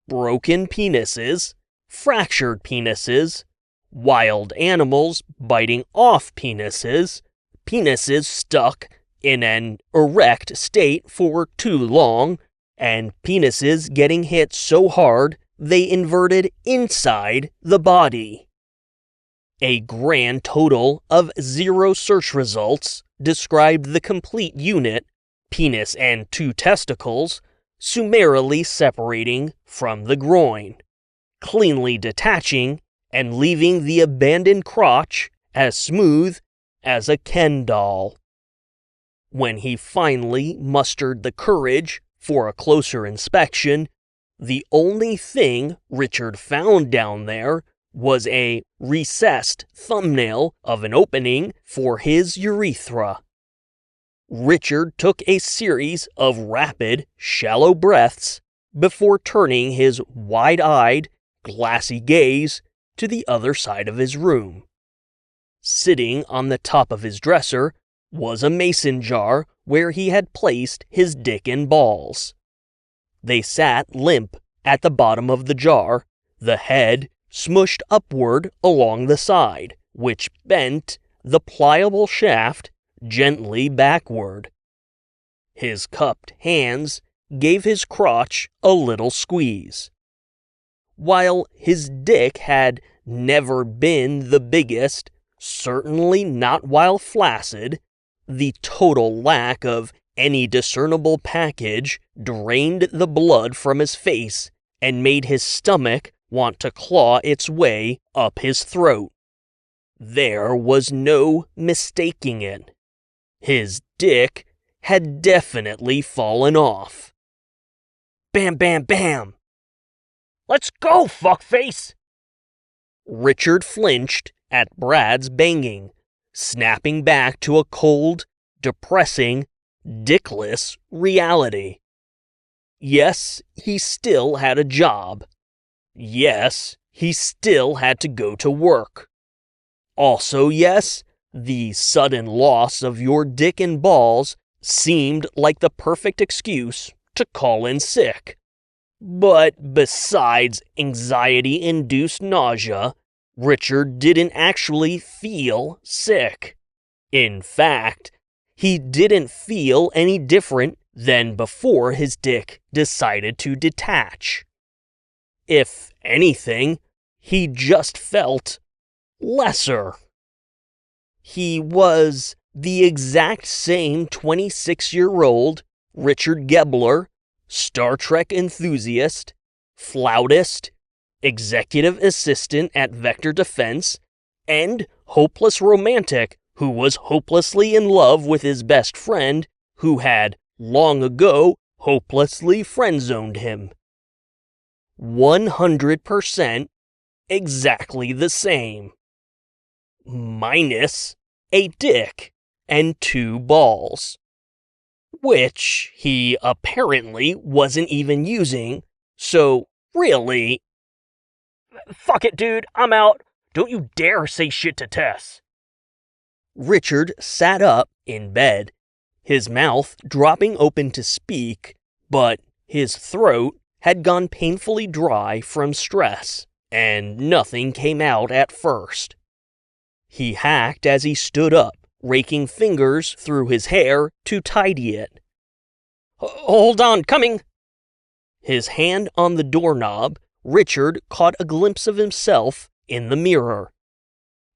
Broken penises, fractured penises, wild animals biting off penises, penises stuck in an erect state for too long, and penises getting hit so hard they inverted inside the body. A grand total of 0 search results described the complete unit, penis and 2 testicles, summarily separating from the groin, cleanly detaching and leaving the abandoned crotch as smooth as a Ken doll. When he finally mustered the courage for a closer inspection, the only thing Richard found down there was a recessed thumbnail of an opening for his urethra. Richard took a series of rapid, shallow breaths before turning his wide-eyed, glassy gaze to the other side of his room. Sitting on the top of his dresser was a mason jar where he had placed his dick and balls. They sat limp at the bottom of the jar, the head smushed upward along the side, which bent the pliable shaft gently backward. His cupped hands gave his crotch a little squeeze. While his dick had never been the biggest, certainly not while flaccid, the total lack of any discernible package drained the blood from his face and made his stomach want to claw its way up his throat. There was no mistaking it. His dick had definitely fallen off. Bam, bam, bam! Let's go, fuckface! Richard flinched at Brad's banging, snapping back to a cold, depressing, dickless reality. Yes, he still had a job. Yes, he still had to go to work. Also, yes, the sudden loss of your dick and balls seemed like the perfect excuse to call in sick. But besides anxiety-induced nausea, Richard didn't actually feel sick. In fact, he didn't feel any different than before his dick decided to detach. If anything, he just felt lesser. He was the exact same 26-year-old Richard Gobbler, Star Trek enthusiast, flautist, executive assistant at Vector Defense, and hopeless romantic who was hopelessly in love with his best friend who had long ago hopelessly friend-zoned him. 100% exactly the same. Minus a dick and 2 balls. Which he apparently wasn't even using, so really... Fuck it, dude, I'm out. Don't you dare say shit to Tess. Richard sat up in bed, his mouth dropping open to speak, but his throat had gone painfully dry from stress, and nothing came out at first. He hacked as he stood up, raking fingers through his hair to tidy it. Hold on, coming! His hand on the doorknob, Richard caught a glimpse of himself in the mirror.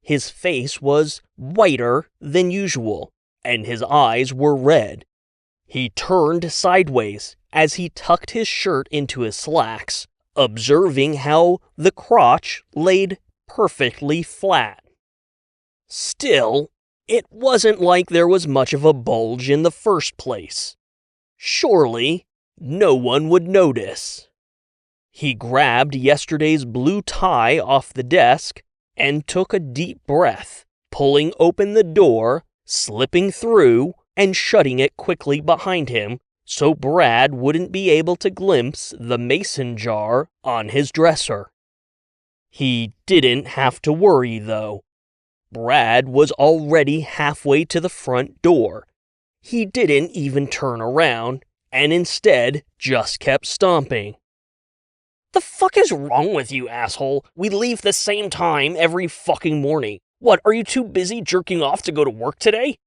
His face was whiter than usual, and his eyes were red. He turned sideways as he tucked his shirt into his slacks, observing how the crotch laid perfectly flat. Still, it wasn't like there was much of a bulge in the first place. Surely, no one would notice. He grabbed yesterday's blue tie off the desk and took a deep breath, pulling open the door, slipping through, and shutting it quickly behind him so Brad wouldn't be able to glimpse the mason jar on his dresser. He didn't have to worry, though. Brad was already halfway to the front door. He didn't even turn around, and instead just kept stomping. The fuck is wrong with you, asshole? We leave the same time every fucking morning. What, are you too busy jerking off to go to work today?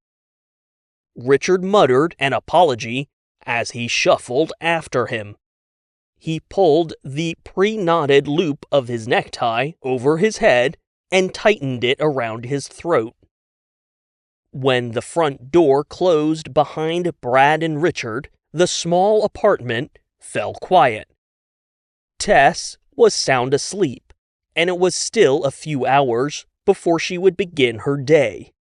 Richard muttered an apology as he shuffled after him. He pulled the pre-knotted loop of his necktie over his head and tightened it around his throat. When the front door closed behind Brad and Richard, the small apartment fell quiet. Tess was sound asleep, and it was still a few hours before she would begin her day.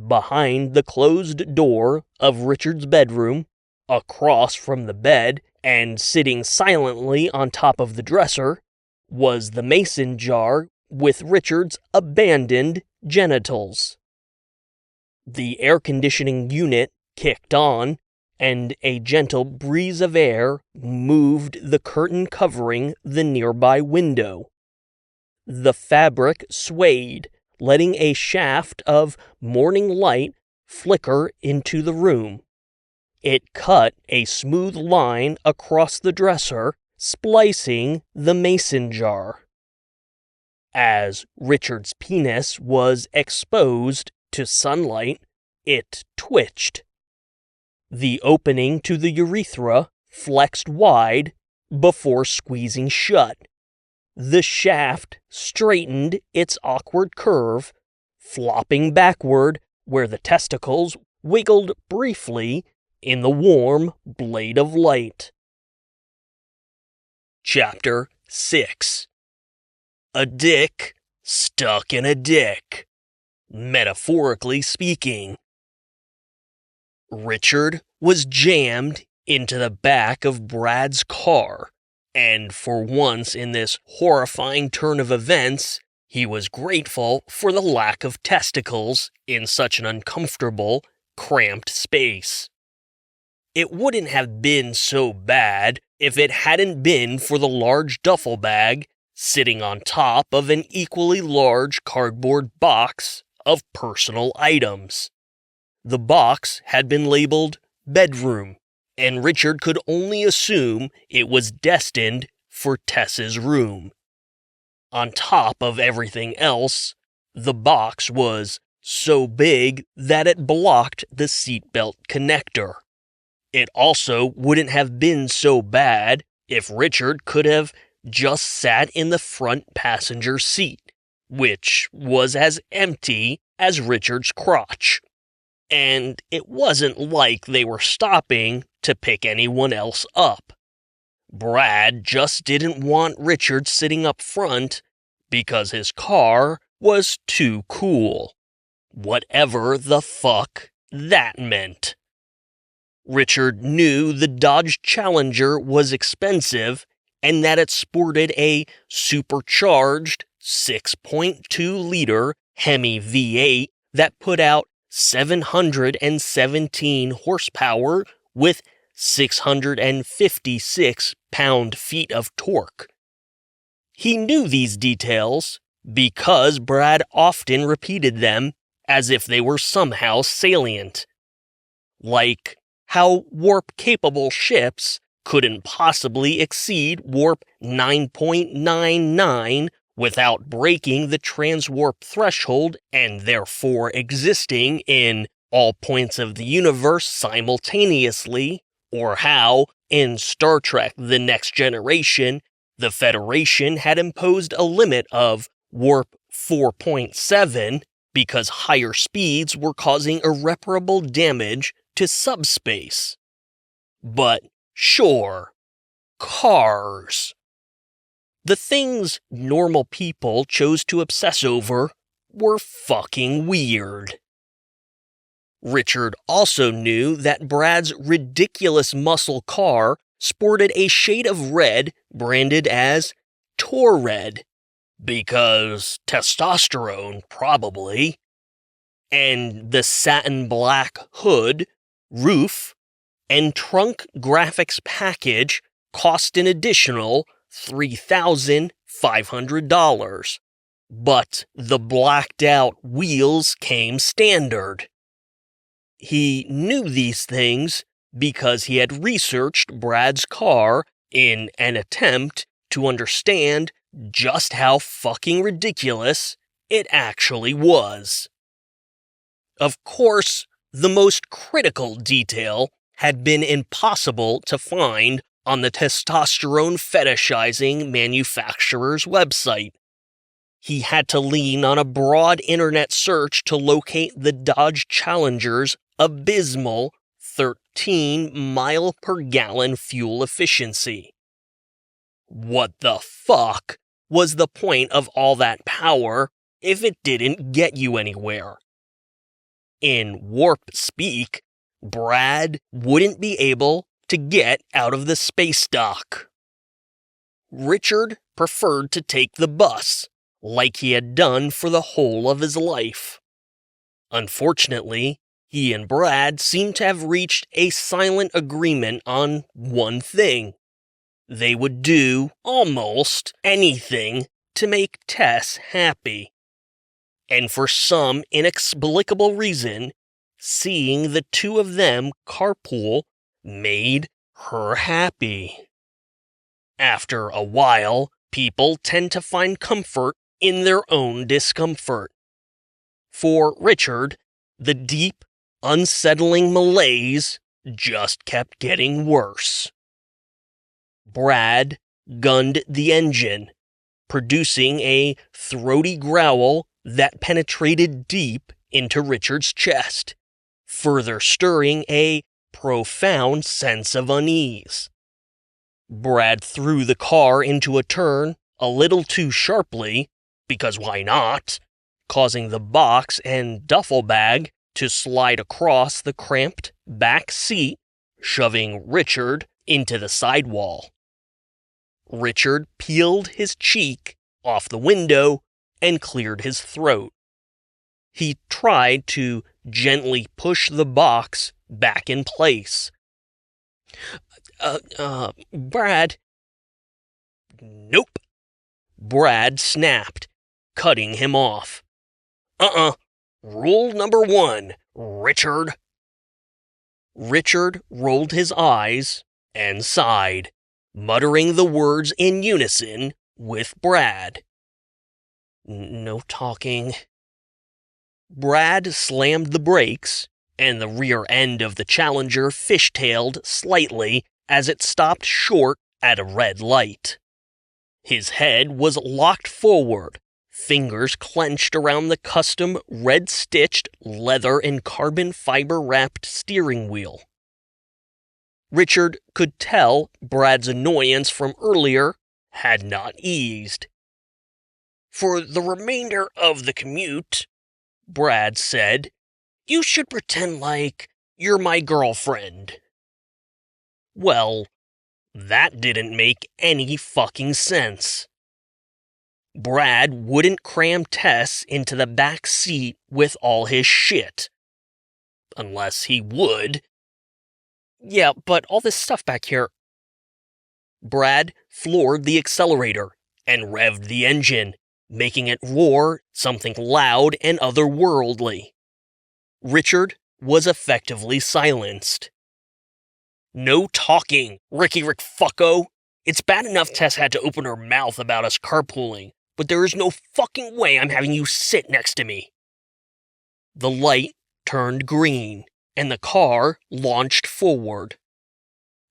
Behind the closed door of Richard's bedroom, across from the bed and sitting silently on top of the dresser, was the mason jar with Richard's abandoned genitals. The air conditioning unit kicked on, and a gentle breeze of air moved the curtain covering the nearby window. The fabric swayed, letting a shaft of morning light flicker into the room. It cut a smooth line across the dresser, splicing the mason jar. As Richard's penis was exposed to sunlight, it twitched. The opening to the urethra flexed wide before squeezing shut. The shaft straightened its awkward curve, flopping backward where the testicles wiggled briefly in the warm blade of light. Chapter 6. A dick stuck in a dick. Metaphorically speaking. Richard was jammed into the back of Brad's car, and for once in this horrifying turn of events, he was grateful for the lack of testicles in such an uncomfortable, cramped space. It wouldn't have been so bad if it hadn't been for the large duffel bag sitting on top of an equally large cardboard box of personal items. The box had been labeled bedroom, and Richard could only assume it was destined for Tess's room. On top of everything else, the box was so big that it blocked the seatbelt connector. It also wouldn't have been so bad if Richard could have just sat in the front passenger seat, which was as empty as Richard's crotch. And it wasn't like they were stopping to pick anyone else up. Brad just didn't want Richard sitting up front because his car was too cool. Whatever the fuck that meant. Richard knew the Dodge Challenger was expensive and that it sported a supercharged 6.2-liter Hemi V8 that put out 717 horsepower with 656 pound-feet of torque. He knew these details because Brad often repeated them as if they were somehow salient. Like how warp-capable ships couldn't possibly exceed warp 9.99 without breaking the transwarp threshold and therefore existing in all points of the universe simultaneously, or how, in Star Trek The Next Generation, the Federation had imposed a limit of warp 4.7 because higher speeds were causing irreparable damage to subspace. But sure, cars. The things normal people chose to obsess over were fucking weird. Richard also knew that Brad's ridiculous muscle car sported a shade of red branded as Tour Red, because testosterone, probably, and the satin black hood, roof, and trunk graphics package cost an additional $3,500, but the blacked-out wheels came standard. He knew these things because he had researched Brad's car in an attempt to understand just how fucking ridiculous it actually was. Of course, The most critical detail had been impossible to find on the testosterone fetishizing manufacturer's website. He had to lean on a broad internet search to locate the Dodge Challenger's abysmal 13 mile per gallon fuel efficiency. What the fuck was the point of all that power if it didn't get you anywhere? In warp speak, Brad wouldn't be able to get out of the space dock. Richard preferred to take the bus, like he had done for the whole of his life. Unfortunately, he and Brad seemed to have reached a silent agreement on one thing. They would do almost anything to make Tess happy. And for some inexplicable reason, seeing the two of them carpool made her happy. After a while, people tend to find comfort in their own discomfort. For Richard, the deep, unsettling malaise just kept getting worse. Brad gunned the engine, producing a throaty growl that penetrated deep into Richard's chest, further stirring a profound sense of unease. Brad threw the car into a turn a little too sharply, because why not, causing the box and duffel bag to slide across the cramped back seat, shoving Richard into the sidewall. Richard peeled his cheek off the window and cleared his throat. He tried to gently push the box back in place. Brad. Nope. Brad snapped, cutting him off. Rule number 1, Richard. Richard rolled his eyes and sighed, muttering the words in unison with Brad. No talking. Brad slammed the brakes, and the rear end of the Challenger fishtailed slightly as it stopped short at a red light. His head was locked forward, fingers clenched around the custom red-stitched leather and carbon fiber-wrapped steering wheel. Richard could tell Brad's annoyance from earlier had not eased. For the remainder of the commute, Brad said, you should pretend like you're my girlfriend. Well, that didn't make any fucking sense. Brad wouldn't cram Tess into the back seat with all his shit. Unless he would. Yeah, but all this stuff back here. Brad floored the accelerator and revved the engine, making it roar something loud and otherworldly. Richard was effectively silenced. No talking, Ricky Rick fucko. It's bad enough Tess had to open her mouth about us carpooling, but there is no fucking way I'm having you sit next to me. The light turned green, and the car launched forward.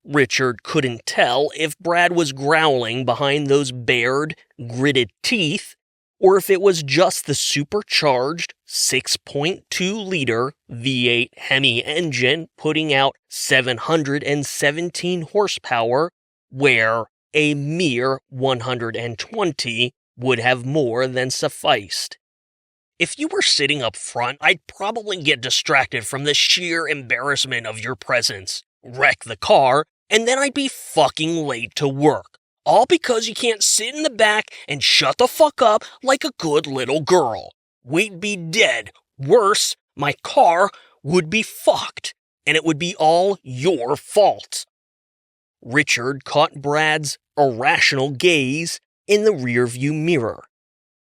Richard couldn't tell if Brad was growling behind those bared, gritted teeth, or if it was just the supercharged 6.2-liter V8 Hemi engine putting out 717 horsepower, where a mere 120 would have more than sufficed. If you were sitting up front, I'd probably get distracted from the sheer embarrassment of your presence, wreck the car, and then I'd be fucking late to work. All because you can't sit in the back and shut the fuck up like a good little girl. We'd be dead. Worse, my car would be fucked, and it would be all your fault. Richard caught Brad's irrational gaze in the rearview mirror.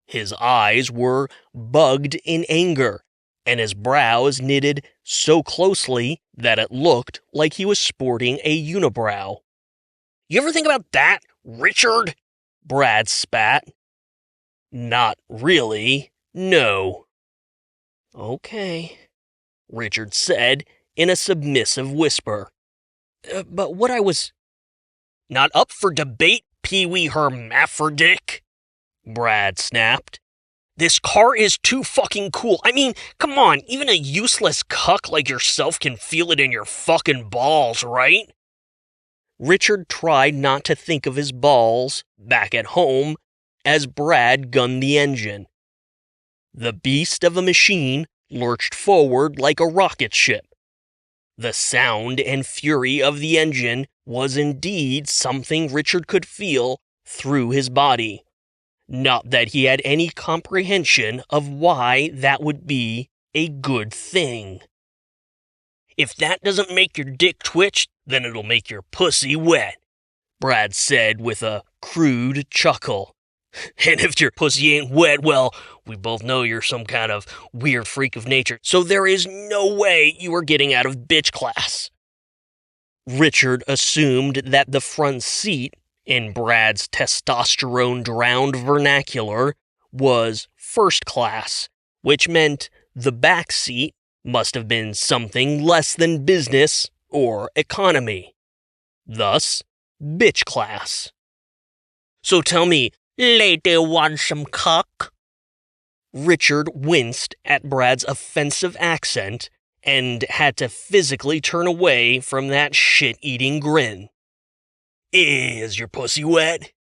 His eyes were bugged in anger, and his brows knitted so closely that it looked like he was sporting a unibrow. You ever think about that, Richard? Brad spat. Not really, no. Okay. Richard said in a submissive whisper. But what I was... Not up for debate, Pee-wee Hermaphrodite, Brad snapped. This car is too fucking cool. I mean, come on, even a useless cuck like yourself can feel it in your fucking balls, right? Richard tried not to think of his balls, back at home, as Brad gunned the engine. The beast of a machine lurched forward like a rocket ship. The sound and fury of the engine was indeed something Richard could feel through his body. Not that he had any comprehension of why that would be a good thing. If that doesn't make your dick twitch, then it'll make your pussy wet, Brad said with a crude chuckle. And if your pussy ain't wet, well, we both know you're some kind of weird freak of nature, so there is no way you are getting out of bitch class. Richard assumed that the front seat, in Brad's testosterone-drowned vernacular, was first class, which meant the back seat must have been something less than business or economy. Thus, bitch class. So tell me, lady want some cock? Richard winced at Brad's offensive accent and had to physically turn away from that shit-eating grin. Is your pussy wet?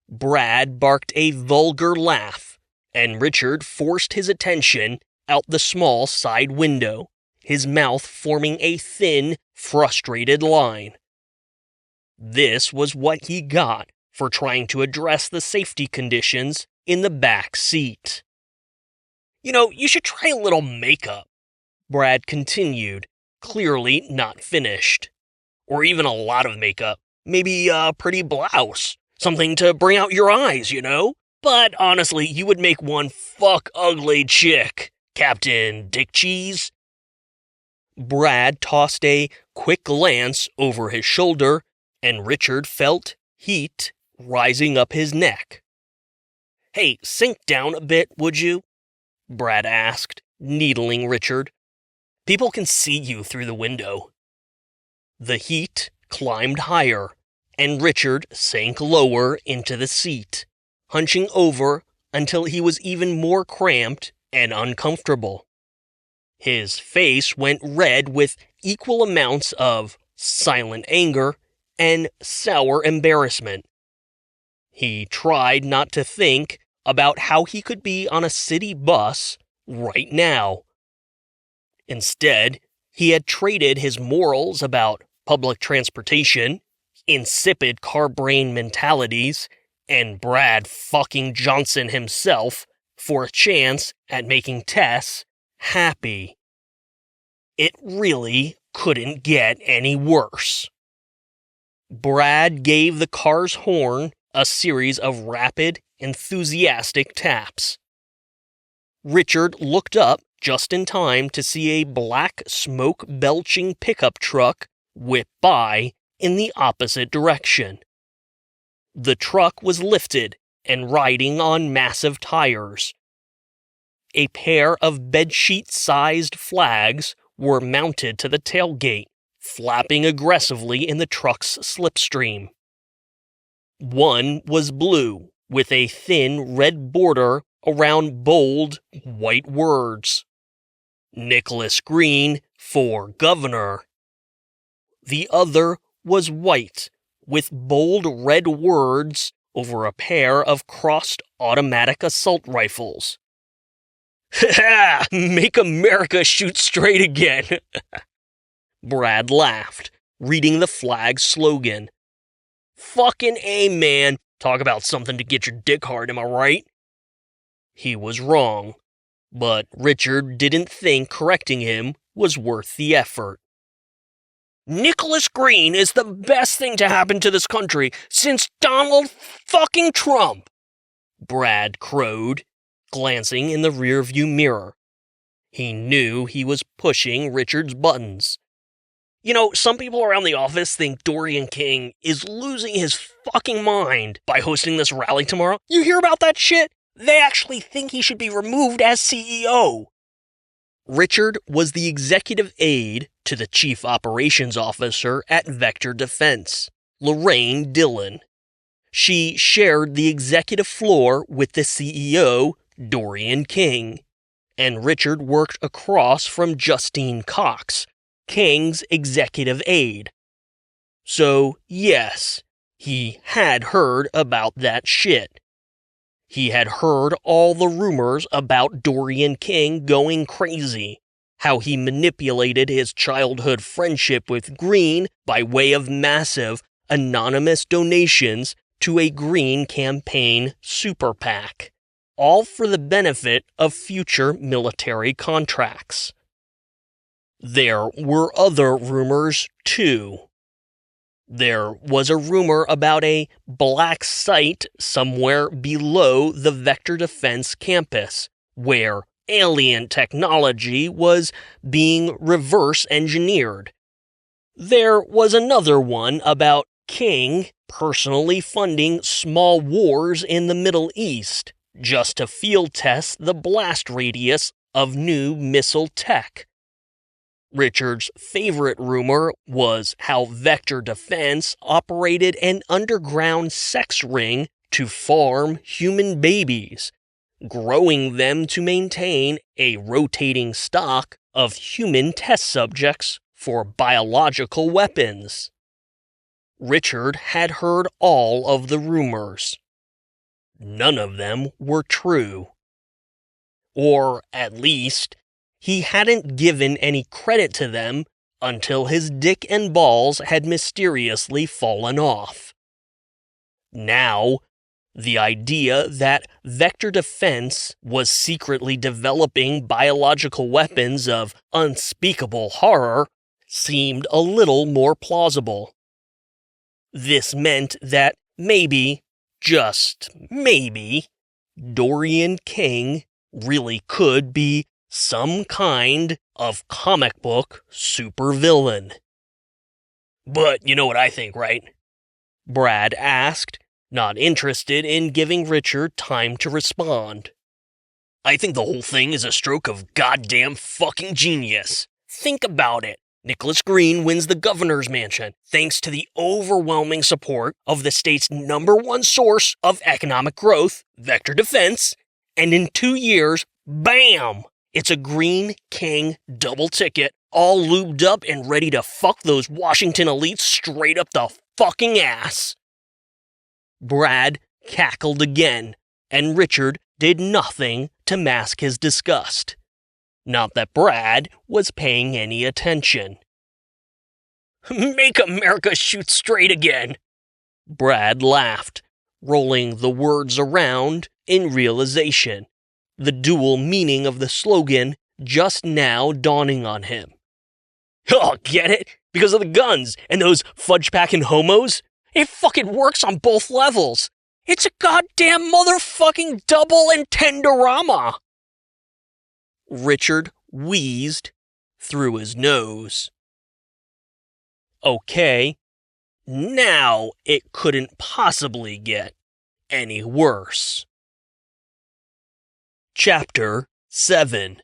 Brad barked a vulgar laugh, and Richard forced his attention out the small side window, his mouth forming a thin, frustrated line. This was what he got for trying to address the safety conditions in the back seat. You know, you should try a little makeup, Brad continued, clearly not finished. Or even a lot of makeup. Maybe a pretty blouse. Something to bring out your eyes, you know? But honestly, you would make one fuck ugly chick, Captain Dick Cheese. Brad tossed a quick glance over his shoulder, and Richard felt heat rising up his neck. Hey, sink down a bit, would you? Brad asked, needling Richard. People can see you through the window. The heat climbed higher, and Richard sank lower into the seat, hunching over until he was even more cramped and uncomfortable. His face went red with equal amounts of silent anger and sour embarrassment. He tried not to think about how he could be on a city bus right now. Instead, he had traded his morals about public transportation, insipid car-brain mentalities, and Brad fucking Johnson himself for a chance at making Tess happy. It really couldn't get any worse. Brad gave the car's horn a series of rapid, enthusiastic taps. Richard looked up just in time to see a black smoke-belching pickup truck whip by in the opposite direction. The truck was lifted and riding on massive tires. A pair of bedsheet-sized flags were mounted to the tailgate, flapping aggressively in the truck's slipstream. One was blue, with a thin red border around bold white words. Nicholas Green for governor. The other was white, with bold red words over a pair of crossed automatic assault rifles. Ha! Make America shoot straight again! Brad laughed, reading the flag's slogan. Fucking A, man. Talk about something to get your dick hard, am I right? He was wrong, but Richard didn't think correcting him was worth the effort. Nicholas Green is the best thing to happen to this country since Donald fucking Trump, Brad crowed, glancing in the rearview mirror. He knew he was pushing Richard's buttons. You know, some people around the office think Dorian King is losing his fucking mind by hosting this rally tomorrow. You hear about that shit? They actually think he should be removed as CEO. Richard was the executive aide to the chief operations officer at Vector Defense, Lorraine Dillon. She shared the executive floor with the CEO, Dorian King, and Richard worked across from Justine Cox, King's executive aide. So, yes, he had heard about that shit. He had heard all the rumors about Dorian King going crazy, how he manipulated his childhood friendship with Green by way of massive, anonymous donations to a Green campaign super PAC, all for the benefit of future military contracts. There were other rumors, too. There was a rumor about a black site somewhere below the Vector Defense campus, where alien technology was being reverse engineered. There was another one about King personally funding small wars in the Middle East just to field test the blast radius of new missile tech. Richard's favorite rumor was how Vector Defense operated an underground sex ring to farm human babies, growing them to maintain a rotating stock of human test subjects for biological weapons. Richard had heard all of the rumors. None of them were true. Or, at least, he hadn't given any credit to them until his dick and balls had mysteriously fallen off. Now, the idea that Vector Defense was secretly developing biological weapons of unspeakable horror seemed a little more plausible. This meant that maybe, just maybe, Dorian King really could be some kind of comic book supervillain. But you know what I think, right? Brad asked, not interested in giving Richard time to respond. I think the whole thing is a stroke of goddamn fucking genius. Think about it. Nicholas Green wins the governor's mansion thanks to the overwhelming support of the state's #1 source of economic growth, Vector Defense, and in 2 years, bam! It's a Green King double ticket, all lubed up and ready to fuck those Washington elites straight up the fucking ass. Brad cackled again, and Richard did nothing to mask his disgust. Not that Brad was paying any attention. Make America shoot straight again, Brad laughed, rolling the words around in realization, the dual meaning of the slogan just now dawning on him. Oh, get it? Because of the guns and those fudge-packing homos? It fucking works on both levels. It's a goddamn motherfucking double entenderama. Richard wheezed through his nose. Okay, now it couldn't possibly get any worse. Chapter 7.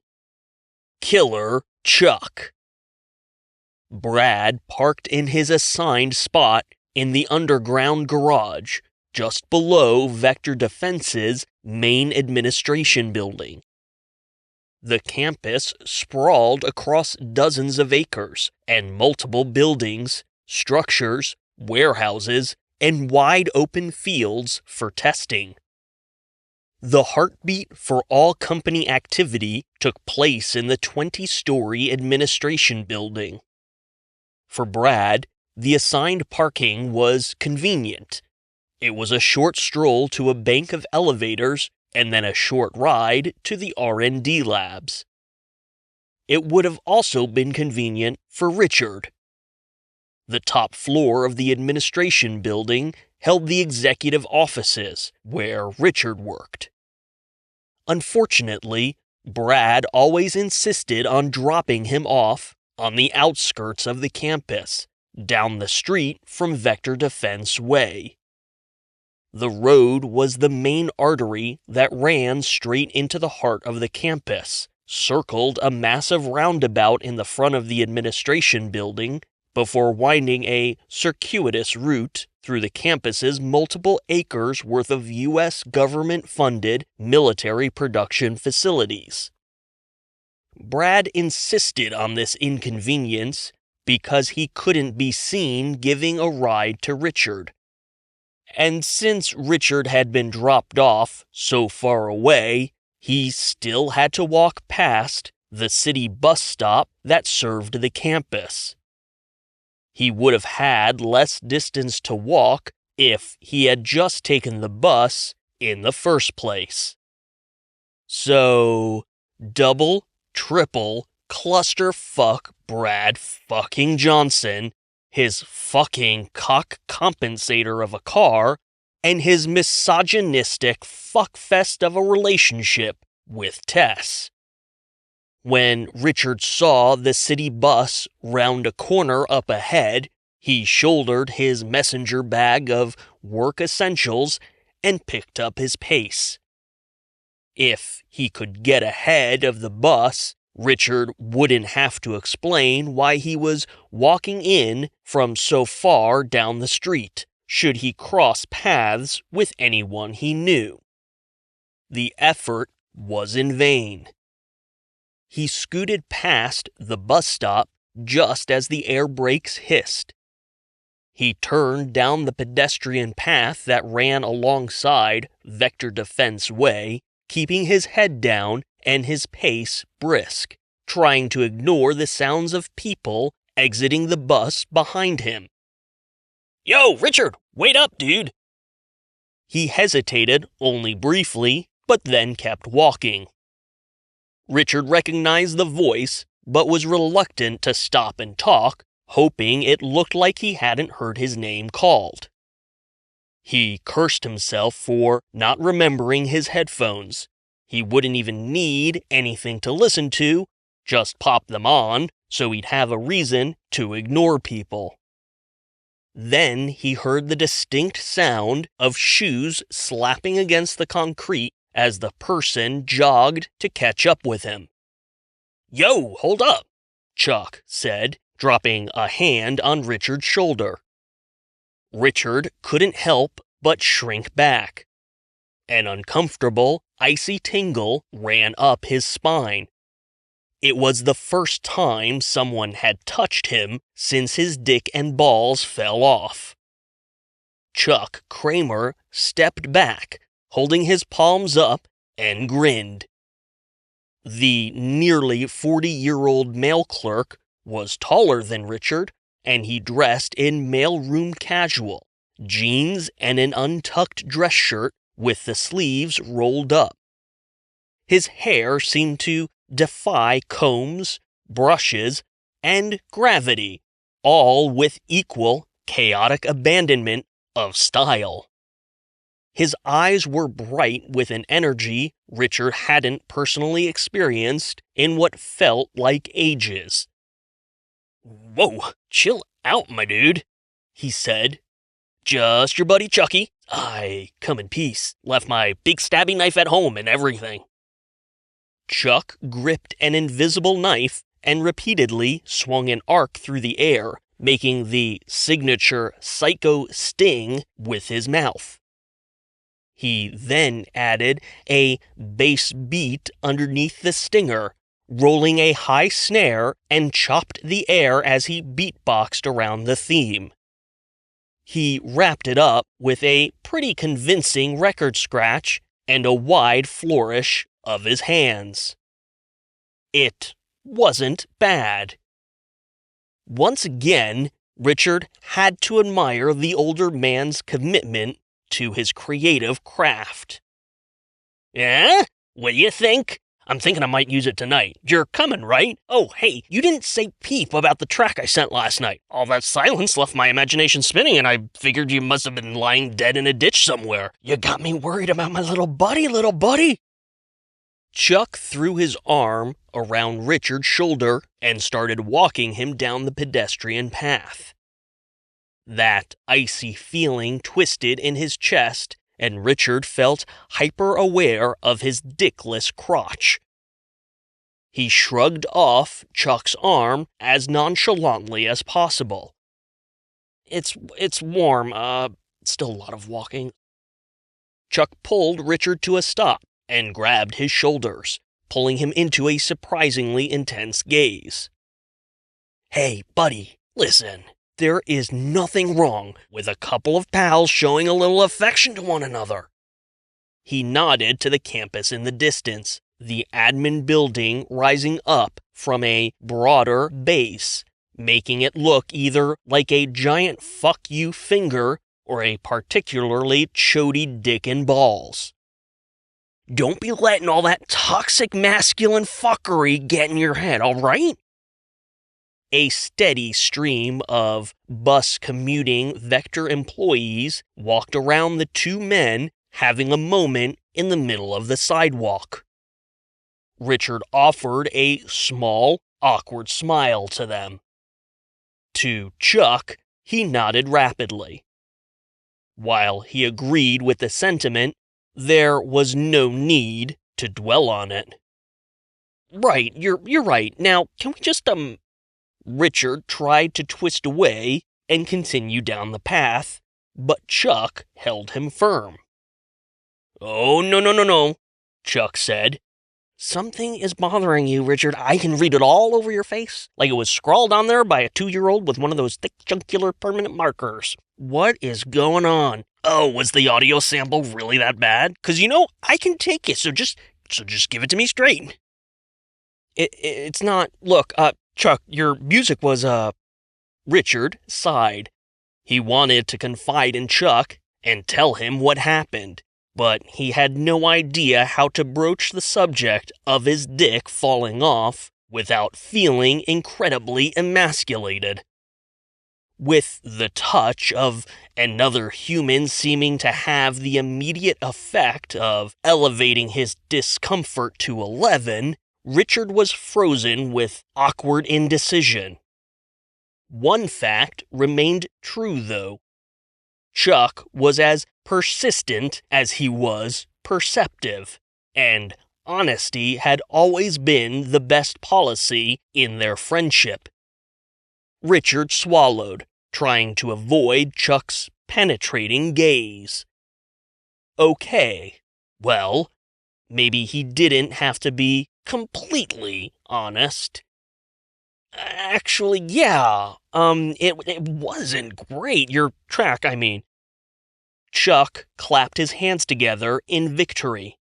Killer Chuck. Brad parked in his assigned spot in the underground garage, just below Vector Defense's main administration building. The campus sprawled across dozens of acres and multiple buildings, structures, warehouses, and wide open fields for testing. The heartbeat for all company activity took place in the 20-story administration building. For Brad, the assigned parking was convenient. It was a short stroll to a bank of elevators and then a short ride to the R&D labs. It would have also been convenient for Richard. The top floor of the administration building held the executive offices, where Richard worked. Unfortunately, Brad always insisted on dropping him off on the outskirts of the campus, down the street from Vector Defense Way. The road was the main artery that ran straight into the heart of the campus, circled a massive roundabout in the front of the administration building before winding a circuitous route through the campus's multiple acres worth of U.S. government-funded military production facilities. Brad insisted on this inconvenience because he couldn't be seen giving a ride to Richard. And since Richard had been dropped off so far away, he still had to walk past the city bus stop that served the campus. He would have had less distance to walk if he had just taken the bus in the first place. So, double, triple, clusterfuck Brad fucking Johnson, his fucking cock compensator of a car, and his misogynistic fuckfest of a relationship with Tess. When Richard saw the city bus round a corner up ahead, he shouldered his messenger bag of work essentials and picked up his pace. If he could get ahead of the bus, Richard wouldn't have to explain why he was walking in from so far down the street, should he cross paths with anyone he knew. The effort was in vain. He scooted past the bus stop just as the air brakes hissed. He turned down the pedestrian path that ran alongside Vector Defense Way, keeping his head down and his pace brisk, trying to ignore the sounds of people exiting the bus behind him. "Yo, Richard, wait up, dude!" He hesitated only briefly, but then kept walking. Richard recognized the voice, but was reluctant to stop and talk, hoping it looked like he hadn't heard his name called. He cursed himself for not remembering his headphones. He wouldn't even need anything to listen to, just pop them on so he'd have a reason to ignore people. Then he heard the distinct sound of shoes slapping against the concrete as the person jogged to catch up with him. "Yo, hold up," Chuck said, dropping a hand on Richard's shoulder. Richard couldn't help but shrink back. An uncomfortable, icy tingle ran up his spine. It was the first time someone had touched him since his dick and balls fell off. Chuck Kramer stepped back, holding his palms up, and grinned. The nearly 40-year-old mail clerk was taller than Richard, and he dressed in mailroom casual, jeans and an untucked dress shirt with the sleeves rolled up. His hair seemed to defy combs, brushes, and gravity, all with equal chaotic abandonment of style. His eyes were bright with an energy Richard hadn't personally experienced in what felt like ages. "Whoa, chill out, my dude," he said. "Just your buddy Chucky. I come in peace. Left my big stabby knife at home and everything." Chuck gripped an invisible knife and repeatedly swung an arc through the air, making the signature psycho sting with his mouth. He then added a bass beat underneath the stinger, rolling a high snare and chopped the air as he beatboxed around the theme. He wrapped it up with a pretty convincing record scratch and a wide flourish of his hands. It wasn't bad. Once again, Richard had to admire the older man's commitment to his creative craft. "Yeah? What do you think? I'm thinking I might use it tonight. You're coming, right? Oh, hey, you didn't say peep about the track I sent last night. All that silence left my imagination spinning, and I figured you must have been lying dead in a ditch somewhere. You got me worried about my little buddy. Chuck threw his arm around Richard's shoulder and started walking him down the pedestrian path. That icy feeling twisted in his chest, and Richard felt hyper-aware of his dickless crotch. He shrugged off Chuck's arm as nonchalantly as possible. It's warm, still a lot of walking. Chuck pulled Richard to a stop and grabbed his shoulders, pulling him into a surprisingly intense gaze. Hey, buddy, listen. There is nothing wrong with a couple of pals showing a little affection to one another. He nodded to the campus in the distance, the admin building rising up from a broader base, making it look either like a giant fuck you finger or a particularly chody dick and balls. Don't be letting all that toxic masculine fuckery get in your head, all right? A steady stream of bus commuting Vector employees walked around the two men, having a moment in the middle of the sidewalk. Richard offered a small, awkward smile to them. To Chuck, he nodded rapidly. While he agreed with the sentiment, there was no need to dwell on it. Right, you're right. Now, can we just, Richard tried to twist away and continue down the path, but Chuck held him firm. Oh, no, Chuck said. Something is bothering you, Richard. I can read it all over your face, like it was scrawled on there by a 2-year-old with one of those thick, chunkular permanent markers. What is going on? Oh, was the audio sample really that bad? 'Cause I can take it, so just give it to me straight. It's not. Look, Chuck, your music was, Richard sighed. He wanted to confide in Chuck and tell him what happened, but he had no idea how to broach the subject of his dick falling off without feeling incredibly emasculated. With the touch of another human seeming to have the immediate effect of elevating his discomfort to 11, Richard was frozen with awkward indecision. One fact remained true, though. Chuck was as persistent as he was perceptive, and honesty had always been the best policy in their friendship. Richard swallowed, trying to avoid Chuck's penetrating gaze. Okay, well, maybe he didn't have to be completely honest. Actually, yeah, it wasn't great, your track, I mean. Chuck clapped his hands together in victory.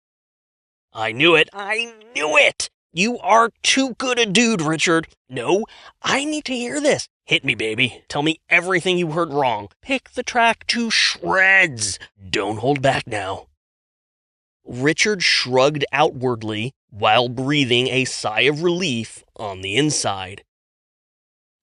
I knew it! You are too good a dude, Richard. No, I need to hear this. Hit me, baby. Tell me everything you heard wrong. Pick the track to shreds. Don't hold back now. Richard shrugged outwardly while breathing a sigh of relief on the inside.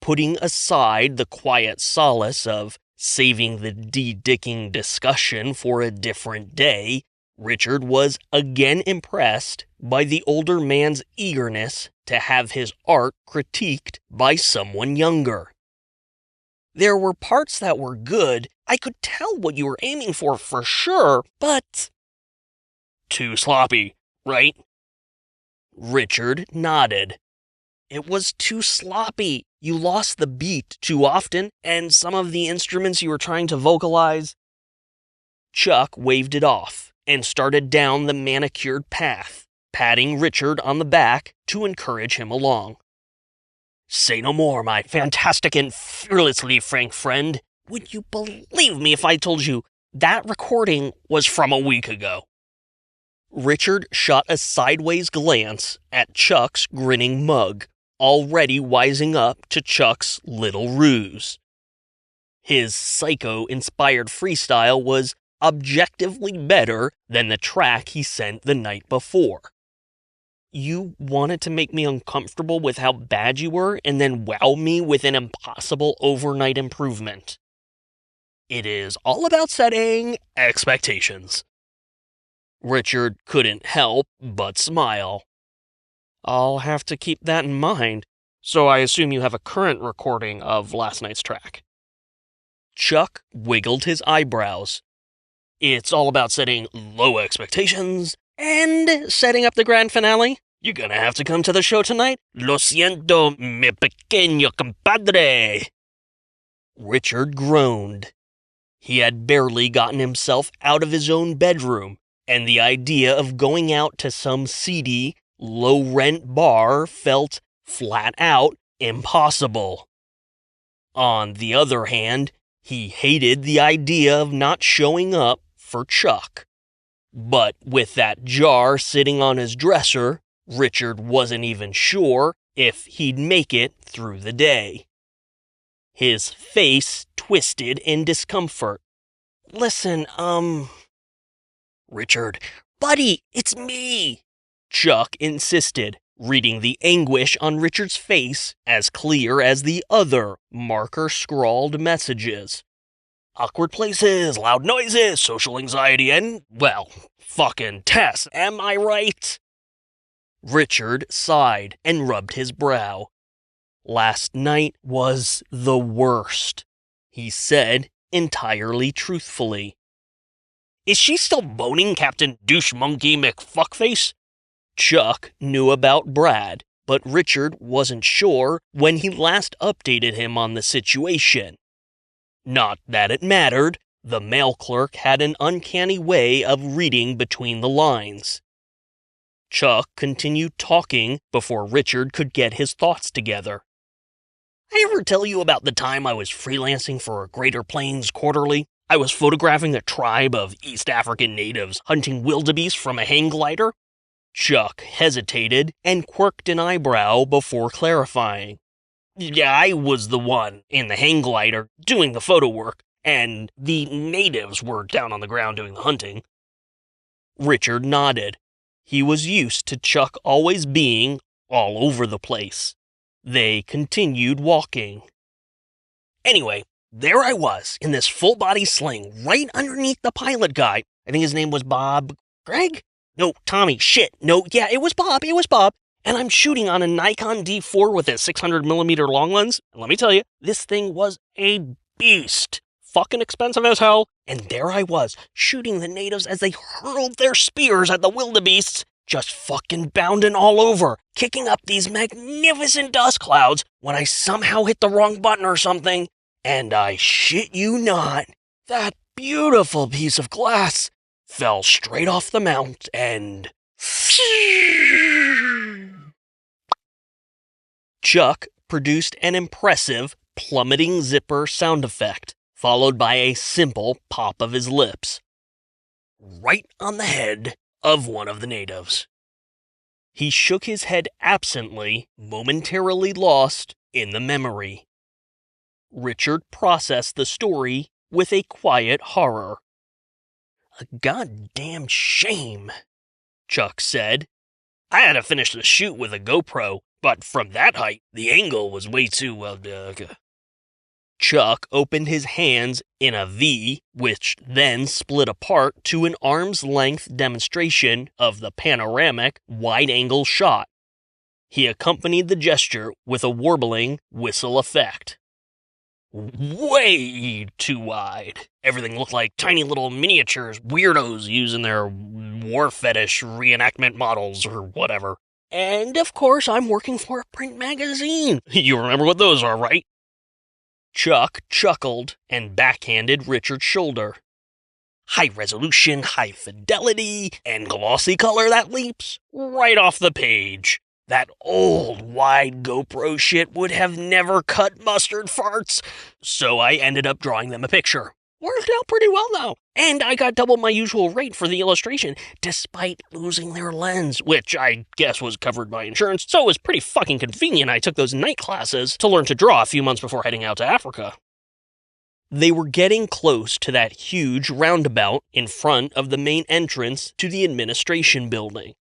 Putting aside the quiet solace of saving the de-dicking discussion for a different day, Richard was again impressed by the older man's eagerness to have his art critiqued by someone younger. There were parts that were good. I could tell what you were aiming for sure, but... Too sloppy, right? Richard nodded. It was too sloppy. You lost the beat too often, and some of the instruments you were trying to vocalize... Chuck waved it off and started down the manicured path, patting Richard on the back to encourage him along. Say no more, my fantastic and fearlessly frank friend. Would you believe me if I told you that recording was from a week ago? Richard shot a sideways glance at Chuck's grinning mug, already wising up to Chuck's little ruse. His psycho-inspired freestyle was objectively better than the track he sent the night before. You wanted to make me uncomfortable with how bad you were and then wow me with an impossible overnight improvement. It is all about setting expectations. Richard couldn't help but smile. I'll have to keep that in mind. So I assume you have a current recording of last night's track. Chuck wiggled his eyebrows. It's all about setting low expectations and setting up the grand finale. You gonna have to come to the show tonight? Lo siento, mi pequeño compadre. Richard groaned. He had barely gotten himself out of his own bedroom, and the idea of going out to some seedy, low-rent bar felt flat out impossible. On the other hand, he hated the idea of not showing up for Chuck. But with that jar sitting on his dresser, Richard wasn't even sure if he'd make it through the day. His face twisted in discomfort. Listen, Richard, buddy, it's me, Chuck insisted, reading the anguish on Richard's face as clear as the other marker-scrawled messages. Awkward places, loud noises, social anxiety, and, well, fucking Tess, am I right? Richard sighed and rubbed his brow. Last night was the worst, he said entirely truthfully. Is she still boning Captain Douche Monkey McFuckface? Chuck knew about Brad, but Richard wasn't sure when he last updated him on the situation. Not that it mattered, the mail clerk had an uncanny way of reading between the lines. Chuck continued talking before Richard could get his thoughts together. I ever tell you about the time I was freelancing for a Greater Plains Quarterly? I was photographing a tribe of East African natives hunting wildebeest from a hang glider? Chuck hesitated and quirked an eyebrow before clarifying. Yeah, I was the one in the hang glider doing the photo work, and the natives were down on the ground doing the hunting. Richard nodded. He was used to Chuck always being all over the place. They continued walking. Anyway, there I was, in this full-body sling, right underneath the pilot guy. I think his name was Bob Greg? No, Tommy, shit. No, yeah, it was Bob. And I'm shooting on a Nikon D4 with a 600mm long lens. And let me tell you, this thing was a beast. Fucking expensive as hell. And there I was, shooting the natives as they hurled their spears at the wildebeests, just fucking bounding all over, kicking up these magnificent dust clouds when I somehow hit the wrong button or something. And I shit you not, that beautiful piece of glass fell straight off the mount and... Chuck produced an impressive plummeting zipper sound effect, followed by a simple pop of his lips. Right on the head of one of the natives. He shook his head absently, momentarily lost in the memory. Richard processed the story with a quiet horror. A goddamn shame, Chuck said. I had to finish the shoot with a GoPro, but from that height, the angle was way too, Chuck opened his hands in a V, which then split apart to an arm's-length demonstration of the panoramic, wide-angle shot. He accompanied the gesture with a warbling whistle effect. Way too wide. Everything looked like tiny little miniatures weirdos using their war fetish reenactment models or whatever. And of course, I'm working for a print magazine. You remember what those are, right? Chuck chuckled and backhanded Richard's shoulder. High resolution, high fidelity, and glossy color that leaps right off the page. That old, wide GoPro shit would have never cut mustard farts, so I ended up drawing them a picture. Worked out pretty well, though, and I got double my usual rate for the illustration, despite losing their lens, which I guess was covered by insurance, so it was pretty fucking convenient I took those night classes to learn to draw a few months before heading out to Africa. They were getting close to that huge roundabout in front of the main entrance to the administration building.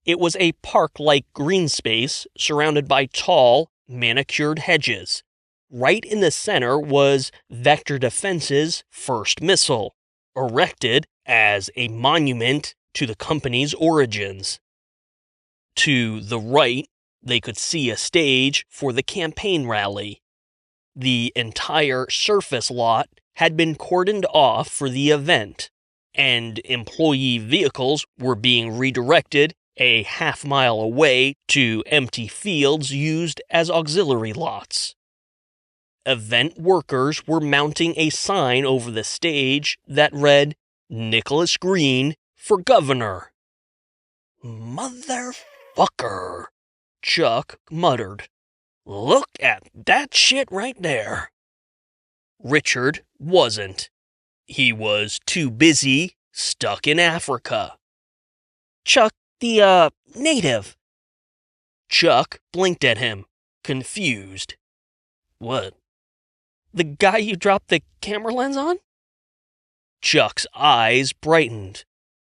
It was a park-like green space surrounded by tall, manicured hedges. Right in the center was Vector Defense's first missile, erected as a monument to the company's origins. To the right, they could see a stage for the campaign rally. The entire surface lot had been cordoned off for the event, and employee vehicles were being redirected a half-mile away to empty fields used as auxiliary lots. Event workers were mounting a sign over the stage that read, "Nicholas Green for Governor." "Motherfucker," Chuck muttered. "Look at that shit right there." Richard wasn't. He was too busy, stuck in Africa. "Chuck, the, native." Chuck blinked at him, confused. "What?" "The guy you dropped the camera lens on?" Chuck's eyes brightened.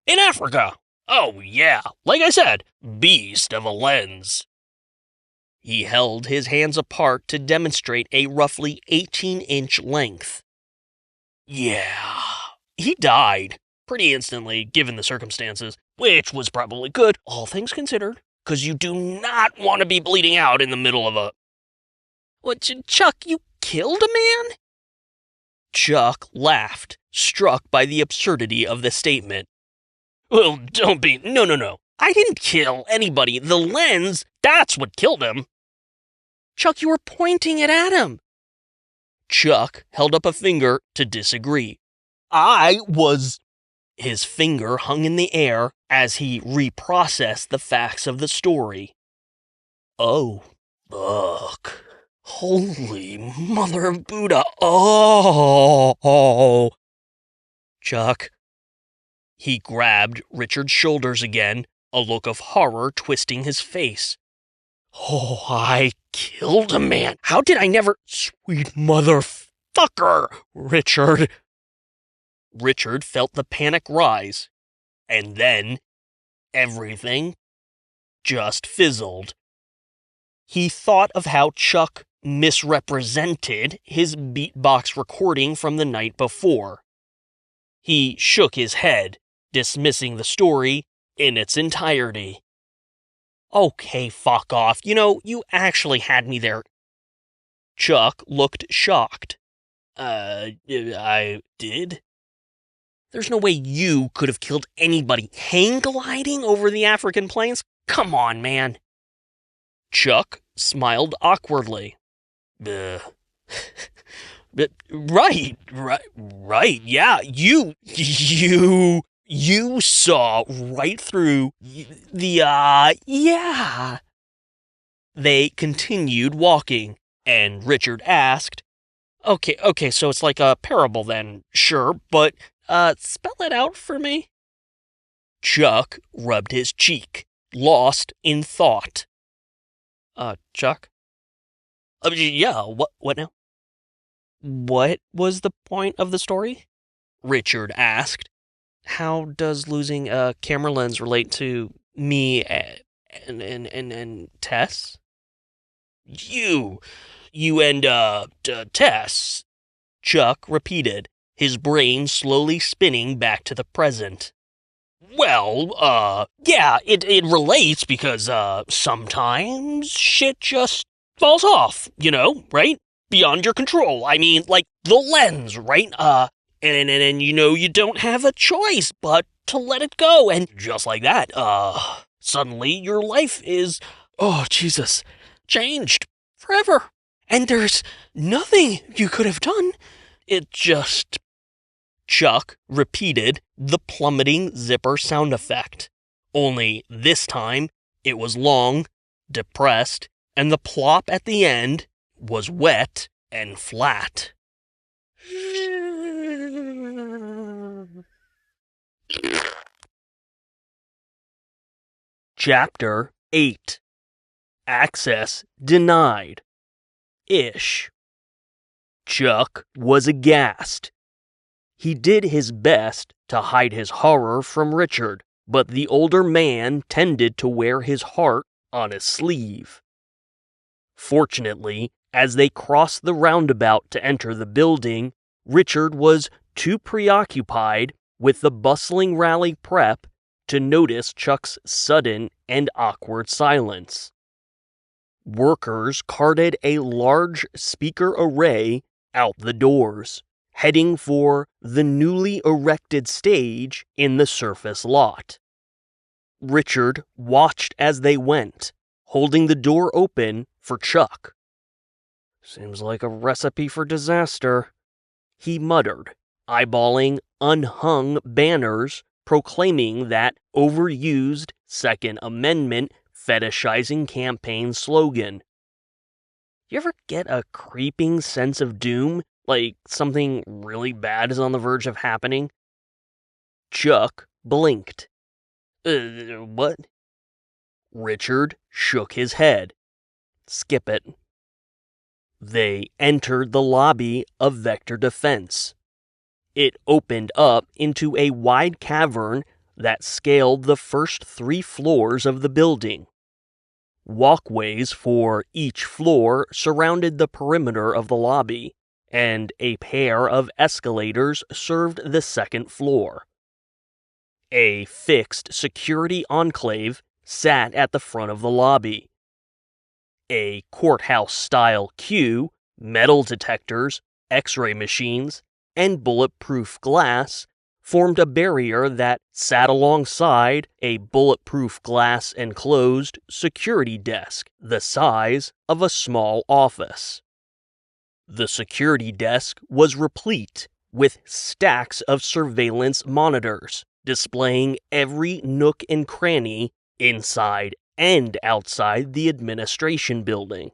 "In Africa! Oh, yeah, like I said, beast of a lens." He held his hands apart to demonstrate a roughly 18-inch length. "Yeah, he died pretty instantly, given the circumstances, which was probably good, all things considered, because you do not want to be bleeding out in the middle of a..." "What, Chuck, you killed a man?" Chuck laughed, struck by the absurdity of the statement. "Well, don't be... No. I didn't kill anybody. The lens, that's what killed him." "Chuck, you were pointing it at him." Chuck held up a finger to disagree. "I was..." His finger hung in the air as he reprocessed the facts of the story. "Oh, fuck. Holy mother of Buddha. Oh. Chuck." He grabbed Richard's shoulders again, a look of horror twisting his face. "Oh, I killed a man. How did I never..." "Sweet motherfucker, Richard." Richard felt the panic rise, and then everything just fizzled. He thought of how Chuck misrepresented his beatbox recording from the night before. He shook his head, dismissing the story in its entirety. "Okay, fuck off. You actually had me there." Chuck looked shocked. I did?" "There's no way you could have killed anybody hang gliding over the African plains. Come on, man." Chuck smiled awkwardly. Right, yeah, you saw right through yeah." They continued walking, and Richard asked, Okay, so it's like a parable then, sure, but, spell it out for me." Chuck rubbed his cheek, lost in thought. Chuck?" Yeah, what now?" "What was the point of the story?" Richard asked. "How does losing a camera lens relate to me and Tess?" You and, Tess," Chuck repeated, his brain slowly spinning back to the present. "Well, yeah, it relates because, sometimes shit just falls off, right? Beyond your control. I mean, like the lens, right? And you don't have a choice but to let it go, and just like that, suddenly your life is, oh, Jesus, changed forever. And there's nothing you could have done. It just..." Chuck repeated the plummeting zipper sound effect. Only this time, it was long, depressed, and the plop at the end was wet and flat. Chapter 8. Access Denied. Ish. Chuck was aghast. He did his best to hide his horror from Richard, but the older man tended to wear his heart on his sleeve. Fortunately, as they crossed the roundabout to enter the building, Richard was too preoccupied with the bustling rally prep to notice Chuck's sudden and awkward silence. Workers carted a large speaker array out the doors, heading for the newly erected stage in the surface lot. Richard watched as they went, holding the door open for Chuck. "Seems like a recipe for disaster," he muttered, eyeballing unhung banners proclaiming that overused Second Amendment fetishizing campaign slogan. You ever get a creeping sense of doom, like something really bad is on the verge of happening? Chuck blinked. What? Richard shook his head. Skip it. They entered the lobby of Vector Defense. It opened up into a wide cavern that scaled the first 3 floors of the building. Walkways for each floor surrounded the perimeter of the lobby, and a pair of escalators served the second floor. A fixed security enclave sat at the front of the lobby. A courthouse-style queue, metal detectors, X-ray machines, and bulletproof glass formed a barrier that sat alongside a bulletproof glass-enclosed security desk the size of a small office. The security desk was replete with stacks of surveillance monitors displaying every nook and cranny inside and outside the administration building.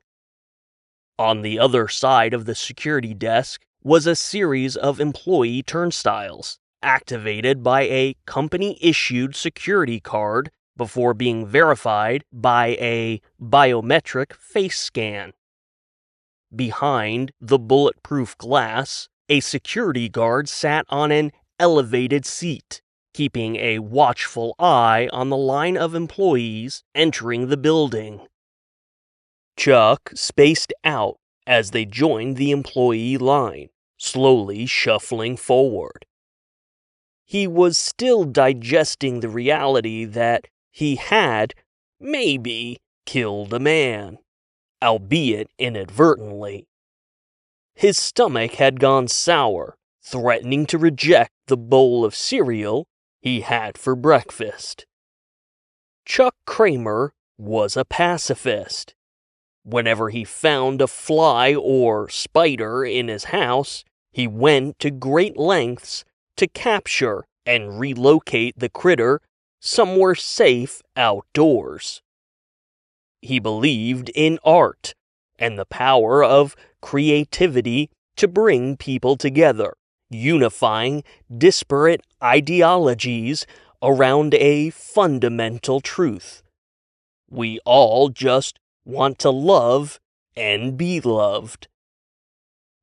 On the other side of the security desk was a series of employee turnstiles, activated by a company-issued security card before being verified by a biometric face scan. Behind the bulletproof glass, a security guard sat on an elevated seat, keeping a watchful eye on the line of employees entering the building. Chuck spaced out as they joined the employee line, slowly shuffling forward. He was still digesting the reality that he had, maybe, killed a man, albeit inadvertently. His stomach had gone sour, threatening to reject the bowl of cereal he had for breakfast. Chuck Kramer was a pacifist. Whenever he found a fly or spider in his house, he went to great lengths to capture and relocate the critter somewhere safe outdoors. He believed in art and the power of creativity to bring people together, unifying disparate ideologies around a fundamental truth. We all just want to love and be loved.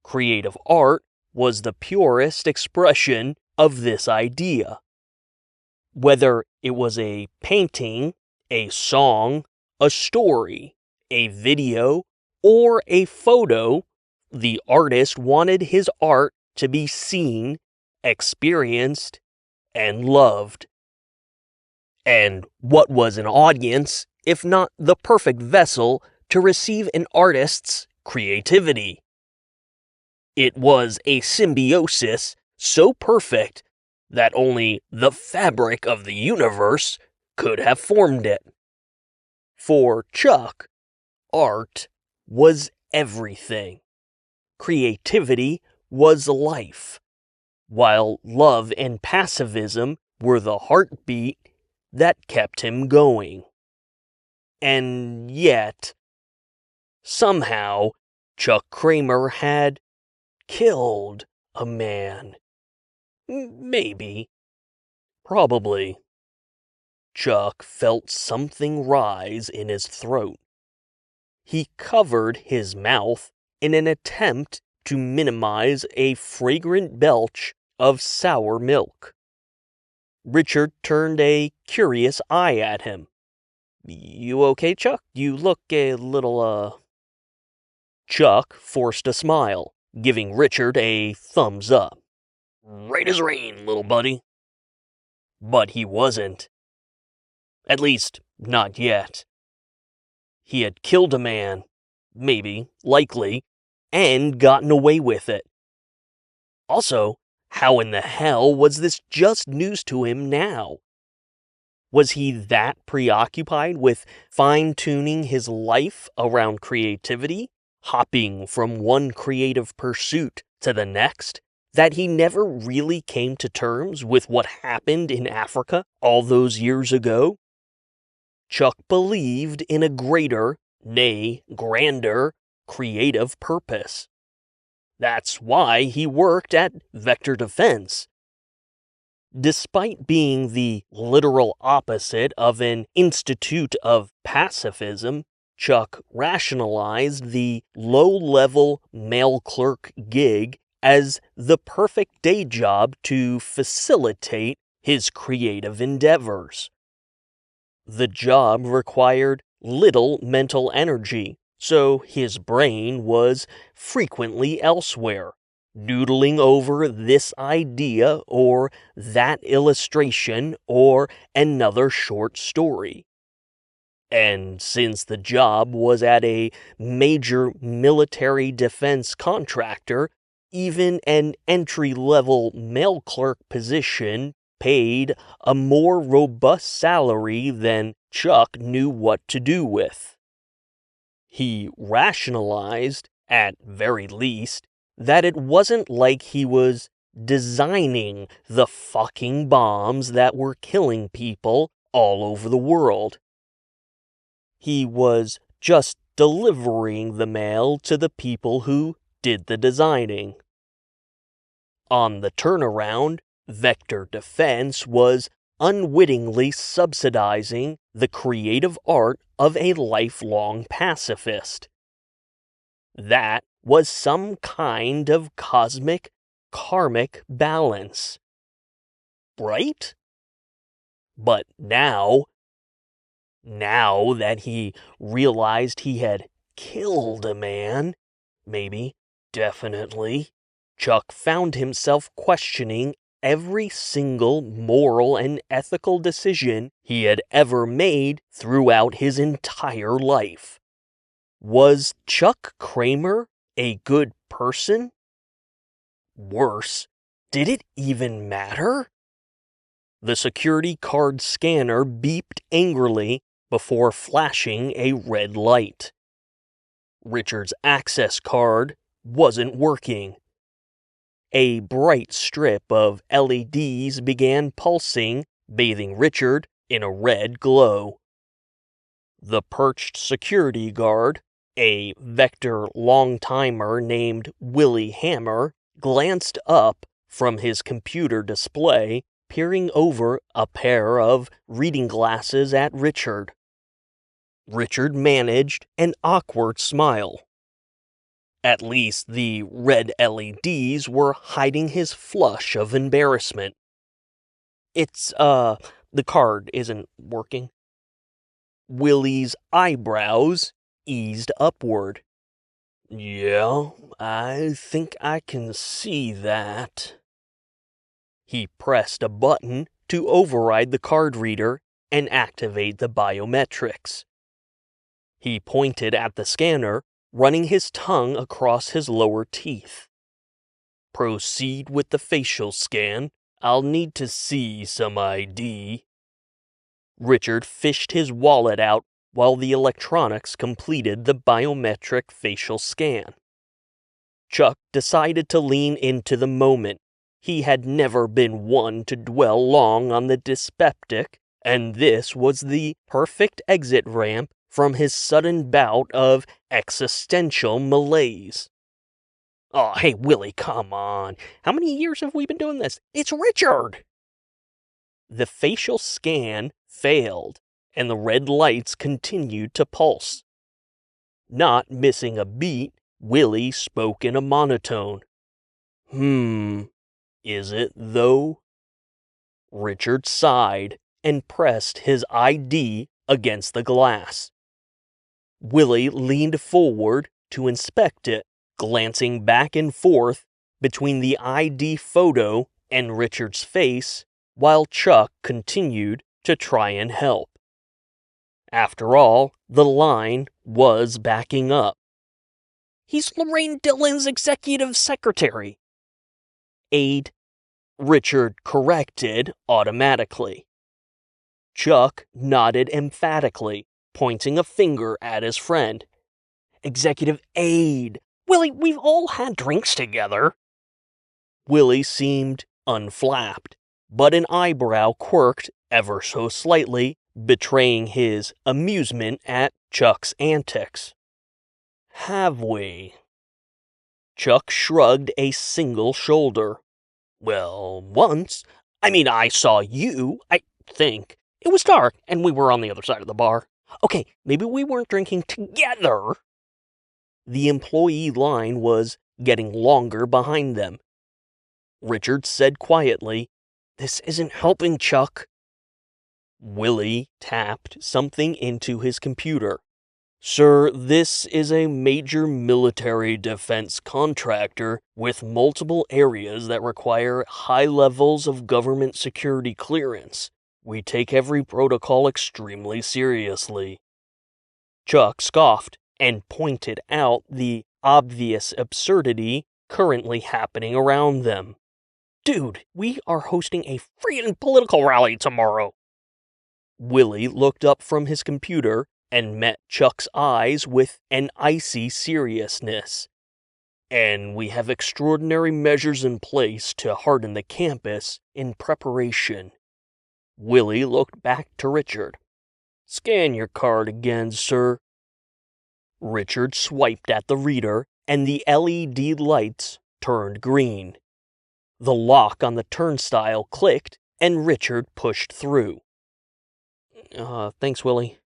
Creative art was the purest expression of this idea. Whether it was a painting, a song, a story, a video, or a photo, the artist wanted his art to be seen, experienced, and loved. And what was an audience if not the perfect vessel to receive an artist's creativity? It was a symbiosis so perfect that only the fabric of the universe could have formed it. For Chuck, art was everything. Creativity was life, while love and pacifism were the heartbeat that kept him going. And yet, somehow, Chuck Kramer had killed a man. Maybe. Probably. Chuck felt something rise in his throat. He covered his mouth in an attempt to minimize a fragrant belch of sour milk. Richard turned a curious eye at him. "You okay, Chuck? You look a little, Chuck forced a smile, giving Richard a thumbs up. "Right as rain, little buddy." But he wasn't. At least, not yet. He had killed a man, maybe, likely, and gotten away with it. Also, how in the hell was this just news to him now? Was he that preoccupied with fine-tuning his life around creativity, hopping from one creative pursuit to the next, that he never really came to terms with what happened in Africa all those years ago? Chuck believed in a greater, nay, grander, creative purpose. That's why he worked at Vector Defense. Despite being the literal opposite of an institute of pacifism, Chuck rationalized the low-level mail clerk gig as the perfect day job to facilitate his creative endeavors. The job required little mental energy, so his brain was frequently elsewhere, noodling over this idea or that illustration or another short story. And since the job was at a major military defense contractor, even an entry-level mail clerk position paid a more robust salary than Chuck knew what to do with. He rationalized, at very least, that it wasn't like he was designing the fucking bombs that were killing people all over the world. He was just delivering the mail to the people who did the designing. On the turnaround, Vector Defense was unwittingly subsidizing the creative art of a lifelong pacifist. That was some kind of cosmic, karmic balance. Right? But now that he realized he had killed a man, maybe, definitely, Chuck found himself questioning every single moral and ethical decision he had ever made throughout his entire life. Was Chuck Kramer a good person? Worse, did it even matter? The security card scanner beeped angrily before flashing a red light. Richard's access card wasn't working. A bright strip of LEDs began pulsing, bathing Richard in a red glow. The perched security guard, a Vector long-timer named Willie Hammer, glanced up from his computer display, peering over a pair of reading glasses at Richard. Richard managed an awkward smile. At least the red LEDs were hiding his flush of embarrassment. The card isn't working. Willie's eyebrows eased upward. Yeah, I think I can see that. He pressed a button to override the card reader and activate the biometrics. He pointed at the scanner, running his tongue across his lower teeth. Proceed with the facial scan. I'll need to see some ID. Richard fished his wallet out while the electronics completed the biometric facial scan. Chuck decided to lean into the moment. He had never been one to dwell long on the dyspeptic, and this was the perfect exit ramp from his sudden bout of existential malaise. Oh, hey, Willie, come on. How many years have we been doing this? It's Richard! The facial scan failed, and the red lights continued to pulse. Not missing a beat, Willie spoke in a monotone. Is it, though? Richard sighed and pressed his ID against the glass. Willie leaned forward to inspect it, glancing back and forth between the ID photo and Richard's face, while Chuck continued to try and help. After all, the line was backing up. He's Lorraine Dillon's executive secretary. Aide, Richard corrected automatically. Chuck nodded emphatically, pointing a finger at his friend. Executive aid. Willie, we've all had drinks together. Willie seemed unflapped, but an eyebrow quirked ever so slightly, betraying his amusement at Chuck's antics. Have we? Chuck shrugged a single shoulder. Well, once. I saw you, I think. It was dark, and we were on the other side of the bar. Okay, maybe we weren't drinking together. The employee line was getting longer behind them. Richard said quietly, "This isn't helping, Chuck." Willie tapped something into his computer. "Sir, this is a major military defense contractor with multiple areas that require high levels of government security clearance. We take every protocol extremely seriously." Chuck scoffed and pointed out the obvious absurdity currently happening around them. "Dude, we are hosting a freaking political rally tomorrow." Willie looked up from his computer and met Chuck's eyes with an icy seriousness. "And we have extraordinary measures in place to harden the campus in preparation." Willie looked back to Richard. "Scan your card again, sir." Richard swiped at the reader, and the LED lights turned green. The lock on the turnstile clicked, and Richard pushed through. Thanks, Willie."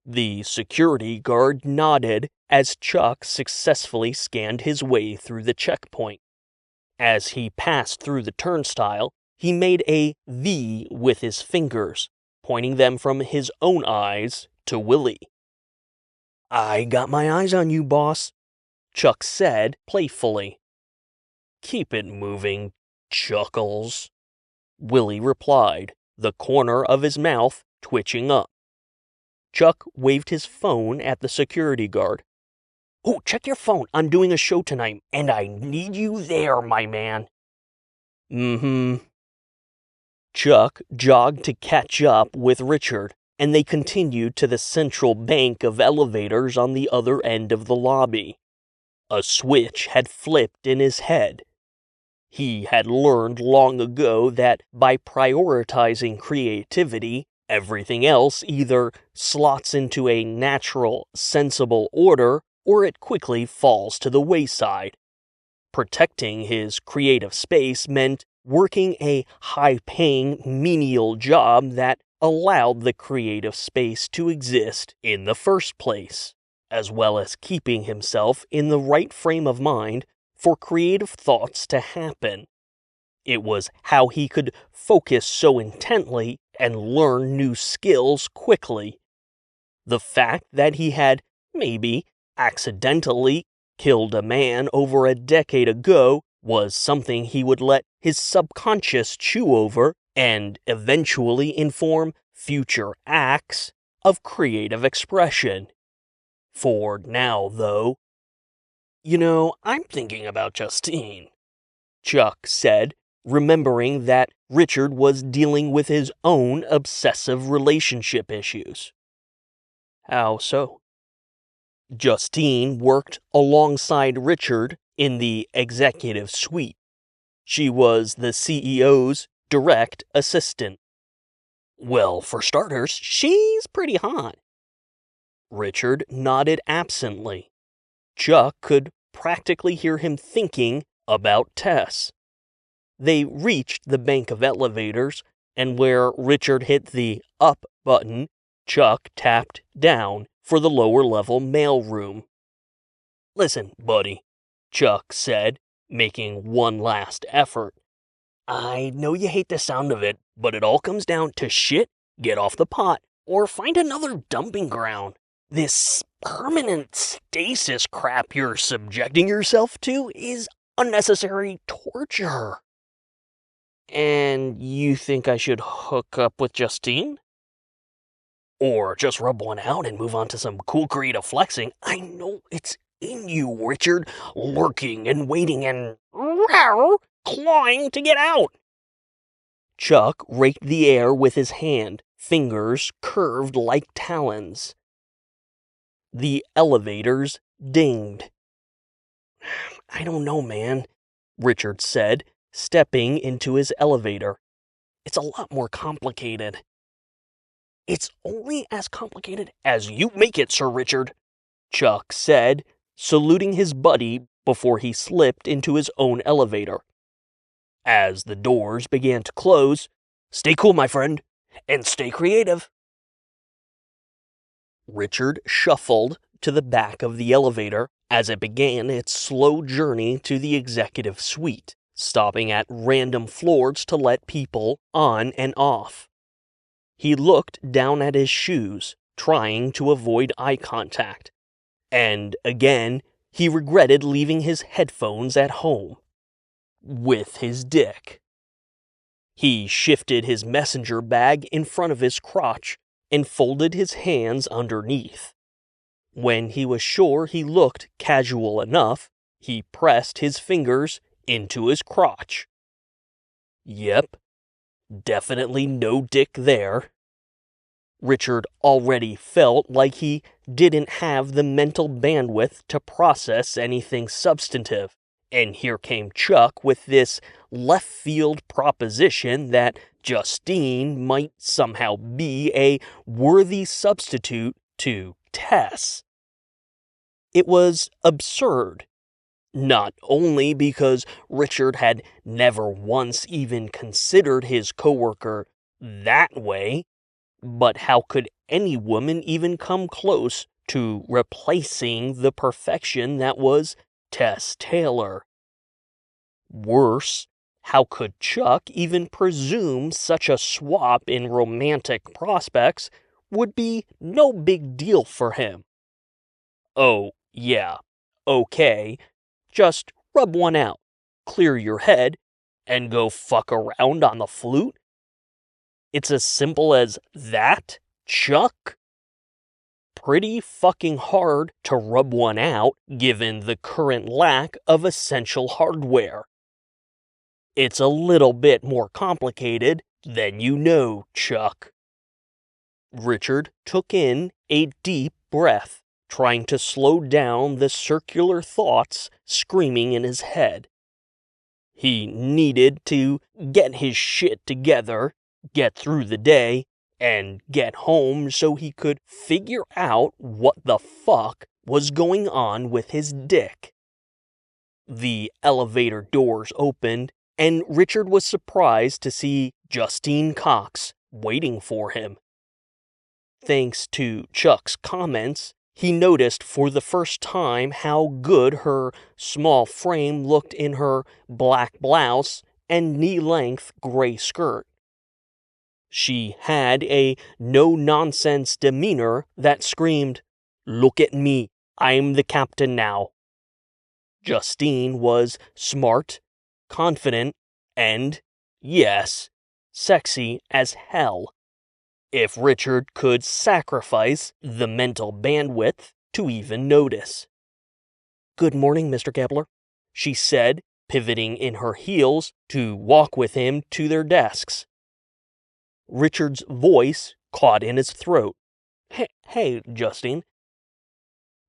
The security guard nodded as Chuck successfully scanned his way through the checkpoint. As he passed through the turnstile, he made a V with his fingers, pointing them from his own eyes to Willie. "I got my eyes on you, boss," Chuck said playfully. "Keep it moving, Chuckles," Willie replied, the corner of his mouth twitching up. Chuck waved his phone at the security guard. "Oh, check your phone. I'm doing a show tonight, and I need you there, my man." "Mm-hmm." Chuck jogged to catch up with Richard, and they continued to the central bank of elevators on the other end of the lobby. A switch had flipped in his head. He had learned long ago that by prioritizing creativity, everything else either slots into a natural, sensible order, or it quickly falls to the wayside. Protecting his creative space meant working a high-paying, menial job that allowed the creative space to exist in the first place, as well as keeping himself in the right frame of mind for creative thoughts to happen. It was how he could focus so intently and learn new skills quickly. The fact that he had, maybe, accidentally killed a man over a decade ago was something he would let his subconscious chew over and eventually inform future acts of creative expression. For now, though, I'm thinking about Justine," Chuck said, remembering that Richard was dealing with his own obsessive relationship issues. "How so?" Justine worked alongside Richard in the executive suite. She was the CEO's direct assistant. "Well, for starters, she's pretty hot." Richard nodded absently. Chuck could practically hear him thinking about Tess. They reached the bank of elevators, and where Richard hit the up button, Chuck tapped down for the lower-level mailroom. "Listen, buddy," Chuck said, making one last effort. "I know you hate the sound of it, but it all comes down to shit, get off the pot, or find another dumping ground. This permanent stasis crap you're subjecting yourself to is unnecessary torture." "And you think I should hook up with Justine?" "Or just rub one out and move on to some cool creative flexing. I know it's in you, Richard, lurking and waiting and clawing to get out." Chuck raked the air with his hand, fingers curved like talons. The elevators dinged. "I don't know, man," Richard said, stepping into his elevator. "It's a lot more complicated." "It's only as complicated as you make it, Sir Richard," Chuck said, saluting his buddy before he slipped into his own elevator. As the doors began to close, "Stay cool, my friend, and stay creative." Richard shuffled to the back of the elevator as it began its slow journey to the executive suite, stopping at random floors to let people on and off. He looked down at his shoes, trying to avoid eye contact, and again he regretted leaving his headphones at home. With his dick. He shifted his messenger bag in front of his crotch and folded his hands underneath. When he was sure he looked casual enough, he pressed his fingers into his crotch. Yep, definitely no dick there. Richard already felt like he didn't have the mental bandwidth to process anything substantive, and here came Chuck with this left-field proposition that Justine might somehow be a worthy substitute to Tess. It was absurd, not only because Richard had never once even considered his coworker that way, but how could any woman even come close to replacing the perfection that was Tess Taylor? Worse, how could Chuck even presume such a swap in romantic prospects would be no big deal for him? Oh, yeah, okay, just rub one out, clear your head, and go fuck around on the flute? It's as simple as that, Chuck? Pretty fucking hard to rub one out, given the current lack of essential hardware. It's a little bit more complicated than you know, Chuck. Richard took in a deep breath, trying to slow down the circular thoughts screaming in his head. He needed to get his shit together, get through the day, and get home so he could figure out what the fuck was going on with his dick. The elevator doors opened, and Richard was surprised to see Justine Cox waiting for him. Thanks to Chuck's comments, he noticed for the first time how good her small frame looked in her black blouse and knee-length gray skirt. She had a no-nonsense demeanor that screamed, "Look at me, I'm the captain now." Justine was smart, confident, and, yes, sexy as hell. If Richard could sacrifice the mental bandwidth to even notice. "Good morning, Mr. Gobbler," she said, pivoting in her heels to walk with him to their desks. Richard's voice caught in his throat. Hey, Justine.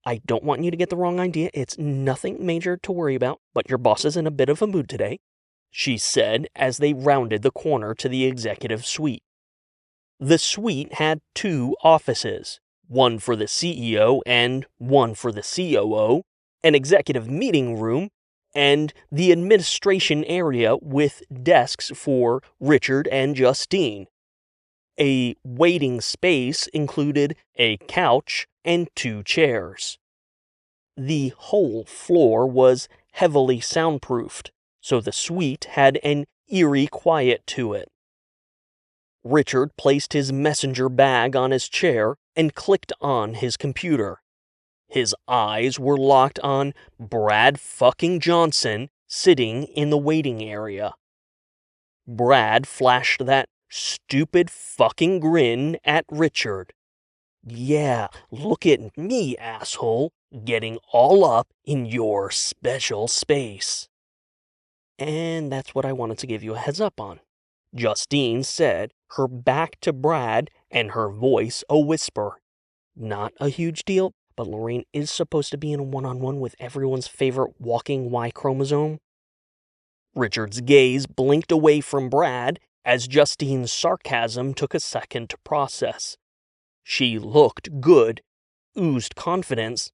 I don't want you to get the wrong idea. It's nothing major to worry about, but your boss is in a bit of a mood today," she said as they rounded the corner to the executive suite. The suite had 2 offices, one for the CEO and one for the COO, an executive meeting room, and the administration area with desks for Richard and Justine. A waiting space included a couch and 2 chairs. The whole floor was heavily soundproofed, so the suite had an eerie quiet to it. Richard placed his messenger bag on his chair and clicked on his computer. His eyes were locked on Brad fucking Johnson sitting in the waiting area. Brad flashed that stupid fucking grin at Richard. "Yeah, look at me, asshole, getting all up in your special space." "And that's what I wanted to give you a heads up on," Justine said, her back to Brad and her voice a whisper. Not a huge deal, but Lorraine is supposed to be in a one-on-one with everyone's favorite walking Y chromosome. Richard's gaze blinked away from Brad as Justine's sarcasm took a second to process. She looked good, oozed confidence,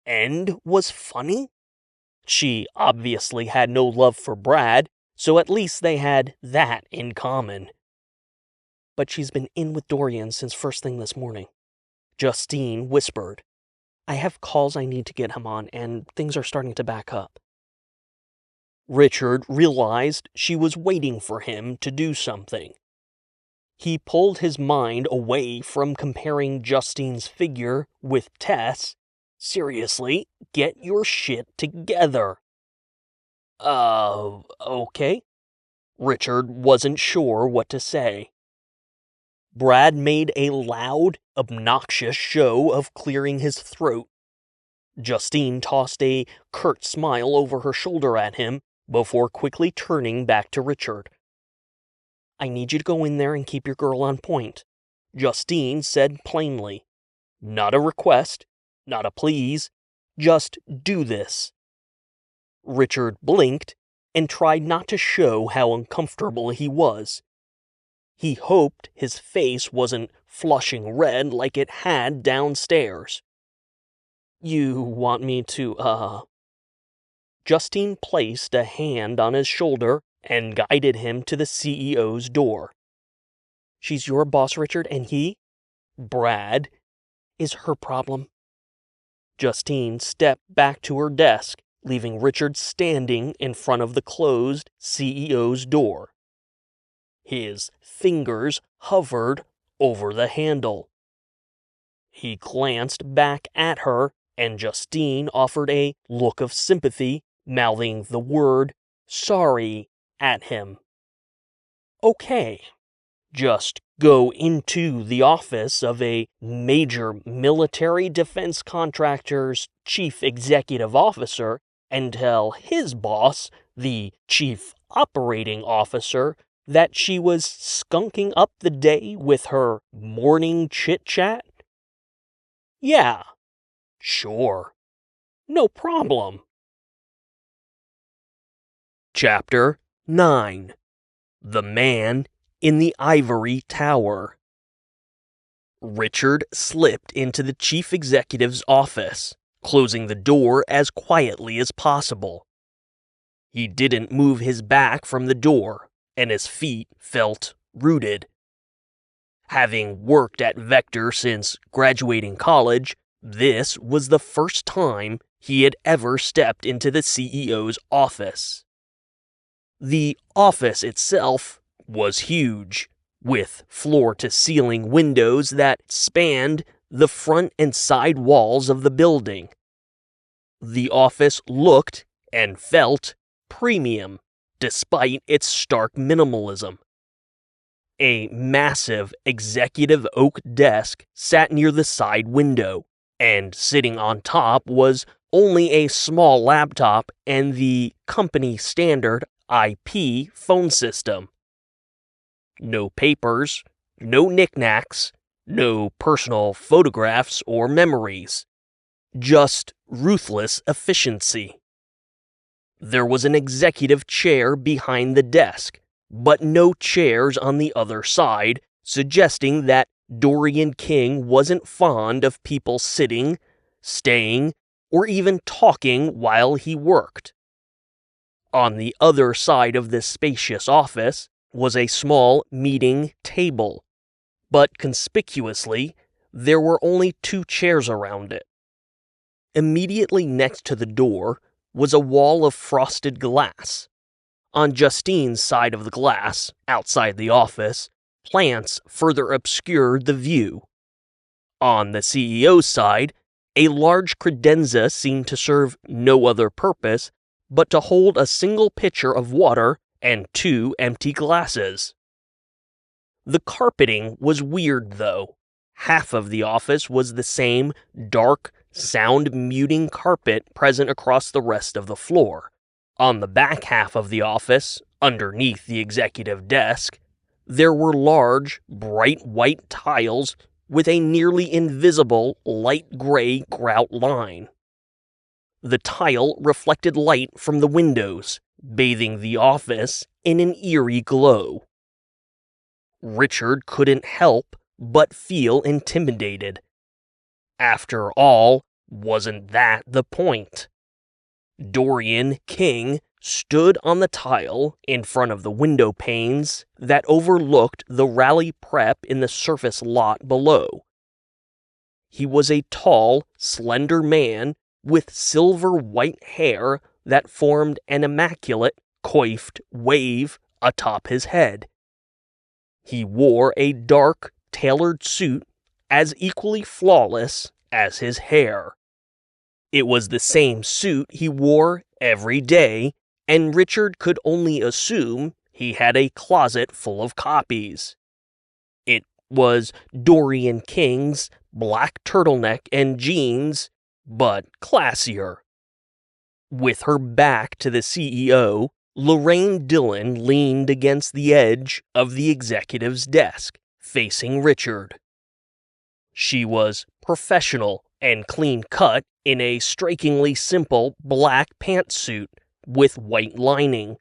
and was funny? She obviously had no love for Brad, so at least they had that in common. But she's been in with Dorian since first thing this morning. Justine whispered. I have calls I need to get him on, and things are starting to back up. Richard realized she was waiting for him to do something. He pulled his mind away from comparing Justine's figure with Tess. Seriously, get your shit together. Okay. Richard wasn't sure what to say. Brad made a loud, obnoxious show of clearing his throat. Justine tossed a curt smile over her shoulder at him before quickly turning back to Richard. I need you to go in there and keep your girl on point, Justine said plainly. Not a request, not a please, just do this. Richard blinked and tried not to show how uncomfortable he was. He hoped his face wasn't flushing red like it had downstairs. You want me to, Justine placed a hand on his shoulder and guided him to the CEO's door. She's your boss, Richard, and he, Brad, is her problem. Justine stepped back to her desk, leaving Richard standing in front of the closed CEO's door. His fingers hovered over the handle. He glanced back at her, and Justine offered a look of sympathy, mouthing the word sorry at him. Okay, just go into the office of a major military defense contractor's chief executive officer and tell his boss, the chief operating officer, that she was skunking up the day with her morning chit-chat? Yeah, sure, no problem. Chapter 9. The Man in the Ivory Tower. Richard slipped into the chief executive's office, closing the door as quietly as possible. He didn't move his back from the door, and his feet felt rooted. Having worked at Vector since graduating college, this was the first time he had ever stepped into the CEO's office. The office itself was huge, with floor-to-ceiling windows that spanned the front and side walls of the building. The office looked and felt premium, despite its stark minimalism. A massive executive oak desk sat near the side window, and sitting on top was only a small laptop and the company standard IP phone system. No papers, no knickknacks, no personal photographs or memories. Just ruthless efficiency. There was an executive chair behind the desk, but no chairs on the other side, suggesting that Dorian King wasn't fond of people sitting, staying, or even talking while he worked. On the other side of this spacious office was a small meeting table, but conspicuously, there were only 2 chairs around it. Immediately next to the door was a wall of frosted glass. On Justine's side of the glass, outside the office, plants further obscured the view. On the CEO's side, a large credenza seemed to serve no other purpose but to hold a single pitcher of water and 2 empty glasses. The carpeting was weird, though. Half of the office was the same dark, sound-muting carpet present across the rest of the floor. On the back half of the office, underneath the executive desk, there were large, bright white tiles with a nearly invisible light gray grout line. The tile reflected light from the windows, bathing the office in an eerie glow. Richard couldn't help but feel intimidated. After all, wasn't that the point? Dorian King stood on the tile in front of the window panes that overlooked the rally prep in the surface lot below. He was a tall, slender man with silver-white hair that formed an immaculate, coiffed wave atop his head. He wore a dark, tailored suit as equally flawless as his hair. It was the same suit he wore every day, and Richard could only assume he had a closet full of copies. It was Dorian King's black turtleneck and jeans, but classier. With her back to the CEO, Lorraine Dillon leaned against the edge of the executive's desk, facing Richard. She was professional and clean-cut in a strikingly simple black pantsuit with white lining,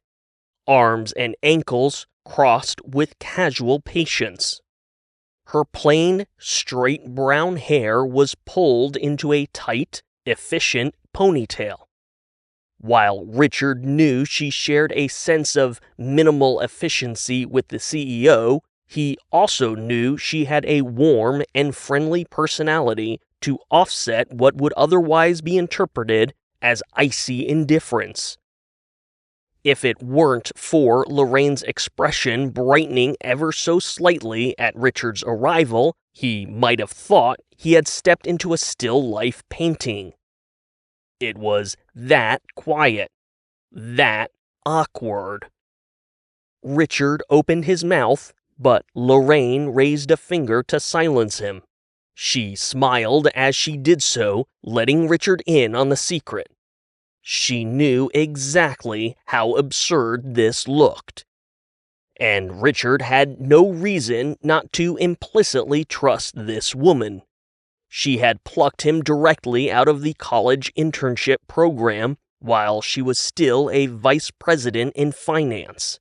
arms and ankles crossed with casual patience. Her plain, straight brown hair was pulled into a tight, efficient ponytail. While Richard knew she shared a sense of minimal efficiency with the CEO, he also knew she had a warm and friendly personality to offset what would otherwise be interpreted as icy indifference. If it weren't for Lorraine's expression brightening ever so slightly at Richard's arrival, he might have thought he had stepped into a still life painting. It was that quiet, that awkward. Richard opened his mouth, but Lorraine raised a finger to silence him. She smiled as she did so, letting Richard in on the secret. She knew exactly how absurd this looked. And Richard had no reason not to implicitly trust this woman. She had plucked him directly out of the college internship program while she was still a vice president in finance.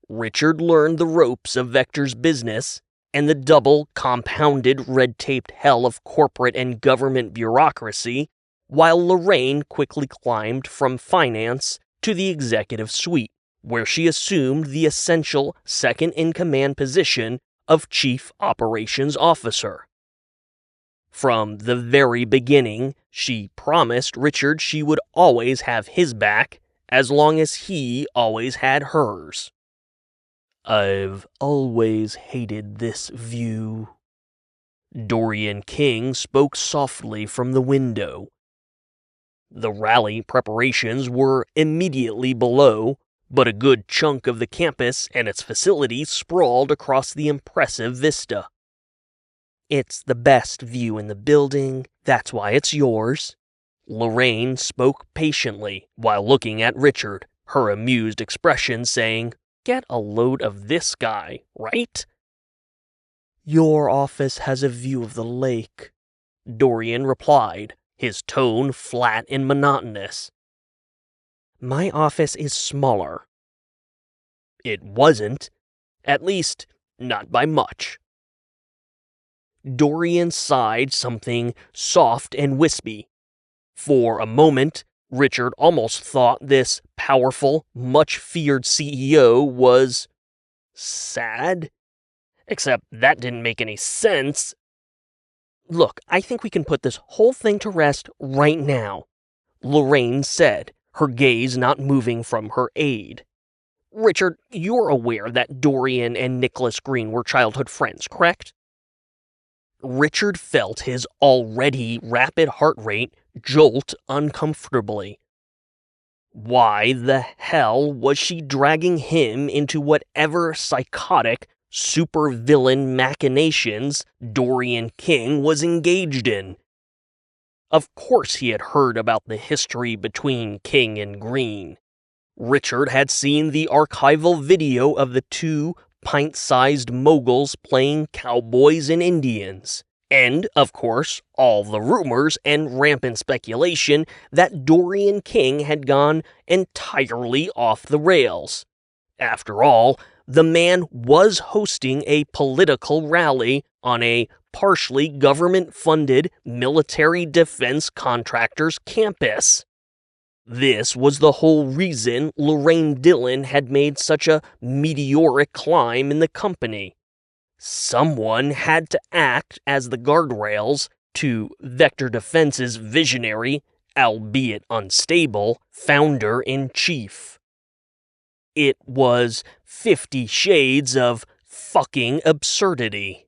Richard learned the ropes of Vector's business and the double, compounded, red-taped hell of corporate and government bureaucracy, while Lorraine quickly climbed from finance to the executive suite, where she assumed the essential second-in-command position of Chief Operations Officer. From the very beginning, she promised Richard she would always have his back, as long as he always had hers. "I've always hated this view." Dorian King spoke softly from the window. The rally preparations were immediately below, but a good chunk of the campus and its facilities sprawled across the impressive vista. "It's the best view in the building, that's why it's yours." Lorraine spoke patiently while looking at Richard, her amused expression saying, "Get a load of this guy, right?" "Your office has a view of the lake," Dorian replied, his tone flat and monotonous. "My office is smaller." It wasn't. At least, not by much. Dorian sighed something soft and wispy. For a moment, Richard almost thought this powerful, much-feared CEO was sad. Except that didn't make any sense. "Look, I think we can put this whole thing to rest right now," Lorraine said, her gaze not moving from her aide. "Richard, you're aware that Dorian and Nicholas Green were childhood friends, correct?" Richard felt his already rapid heart rate jolt uncomfortably. Why the hell was she dragging him into whatever psychotic, supervillain machinations Dorian King was engaged in? Of course he had heard about the history between King and Green. Richard had seen the archival video of the two pint-sized moguls playing cowboys and Indians. And, of course, all the rumors and rampant speculation that Dorian King had gone entirely off the rails. After all, the man was hosting a political rally on a partially government-funded military defense contractor's campus. This was the whole reason Lorraine Dillon had made such a meteoric climb in the company. Someone had to act as the guardrails to Vector Defense's visionary, albeit unstable, founder-in-chief. It was 50 shades of fucking absurdity.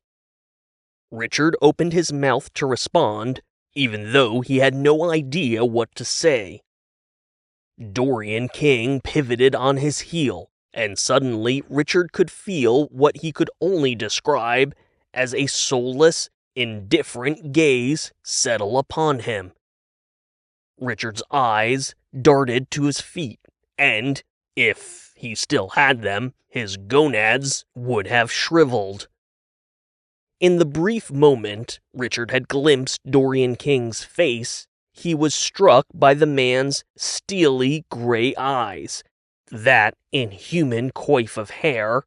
Richard opened his mouth to respond, even though he had no idea what to say. Dorian King pivoted on his heel, and suddenly Richard could feel what he could only describe as a soulless, indifferent gaze settle upon him. Richard's eyes darted to his feet, and, if he still had them, his gonads would have shriveled. In the brief moment Richard had glimpsed Dorian King's face, he was struck by the man's steely gray eyes, that inhuman coif of hair,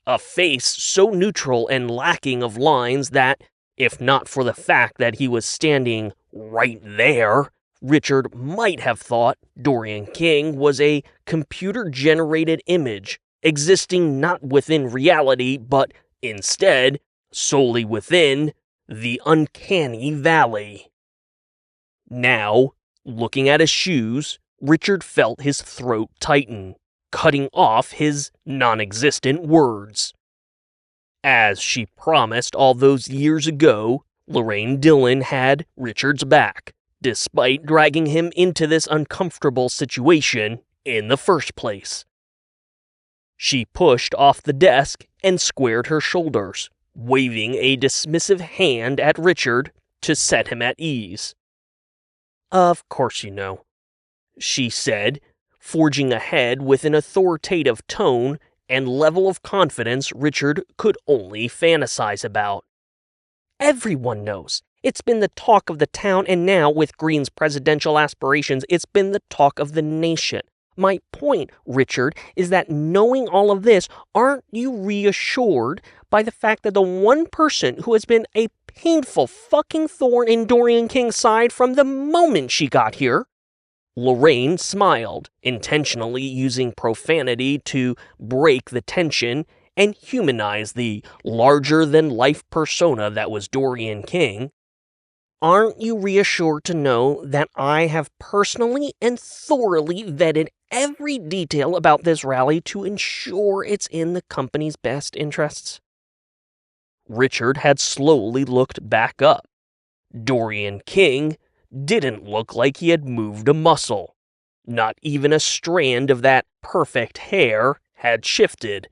a face so neutral and lacking of lines that, if not for the fact that he was standing right there, Richard might have thought Dorian King was a computer-generated image, existing not within reality, but instead solely within the uncanny valley. Now, looking at his shoes, Richard felt his throat tighten, cutting off his non-existent words. As she promised all those years ago, Lorraine Dillon had Richard's back, despite dragging him into this uncomfortable situation in the first place. She pushed off the desk and squared her shoulders, waving a dismissive hand at Richard to set him at ease. "Of course you know," she said, forging ahead with an authoritative tone and level of confidence Richard could only fantasize about. "Everyone knows. It's been the talk of the town, and now, with Green's presidential aspirations, it's been the talk of the nation. My point, Richard, is that knowing all of this, aren't you reassured by the fact that the one person who has been a painful fucking thorn in Dorian King's side from the moment she got here?" Lorraine smiled, intentionally using profanity to break the tension and humanize the larger-than-life persona that was Dorian King. "Aren't you reassured to know that I have personally and thoroughly vetted every detail about this rally to ensure it's in the company's best interests?" Richard had slowly looked back up. Dorian King didn't look like he had moved a muscle. Not even a strand of that perfect hair had shifted.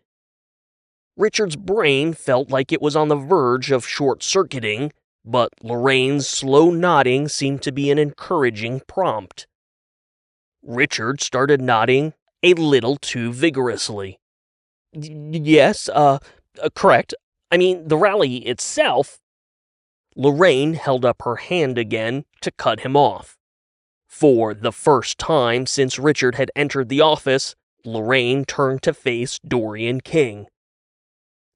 Richard's brain felt like it was on the verge of short-circuiting, but Lorraine's slow nodding seemed to be an encouraging prompt. Richard started nodding a little too vigorously. "Yes, correct. I mean, the rally itself." Lorraine held up her hand again to cut him off. For the first time since Richard had entered the office, Lorraine turned to face Dorian King.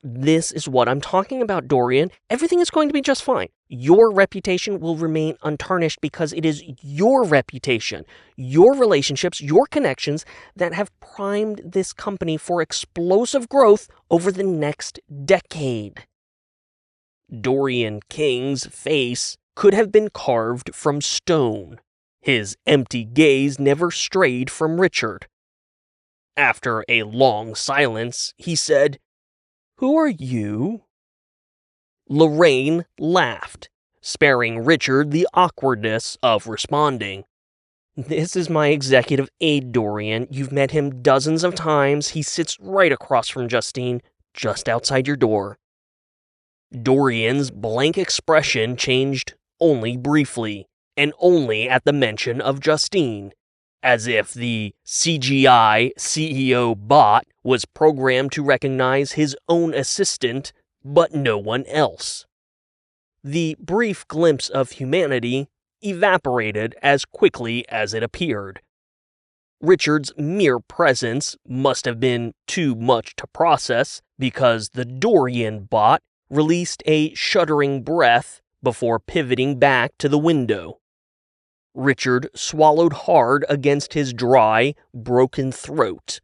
"This is what I'm talking about, Dorian. Everything is going to be just fine. Your reputation will remain untarnished because it is your reputation, your relationships, your connections that have primed this company for explosive growth over the next decade." Dorian King's face could have been carved from stone. His empty gaze never strayed from Richard. After a long silence, he said, "Who are you?" Lorraine laughed, sparing Richard the awkwardness of responding. "This is my executive aide, Dorian. You've met him dozens of times. He sits right across from Justine, just outside your door." Dorian's blank expression changed only briefly, and only at the mention of Justine. as if the CGI CEO bot was programmed to recognize his own assistant, but no one else. The brief glimpse of humanity evaporated as quickly as it appeared. Richard's mere presence must have been too much to process because the Dorian bot released a shuddering breath before pivoting back to the window. Richard swallowed hard against his dry, broken throat.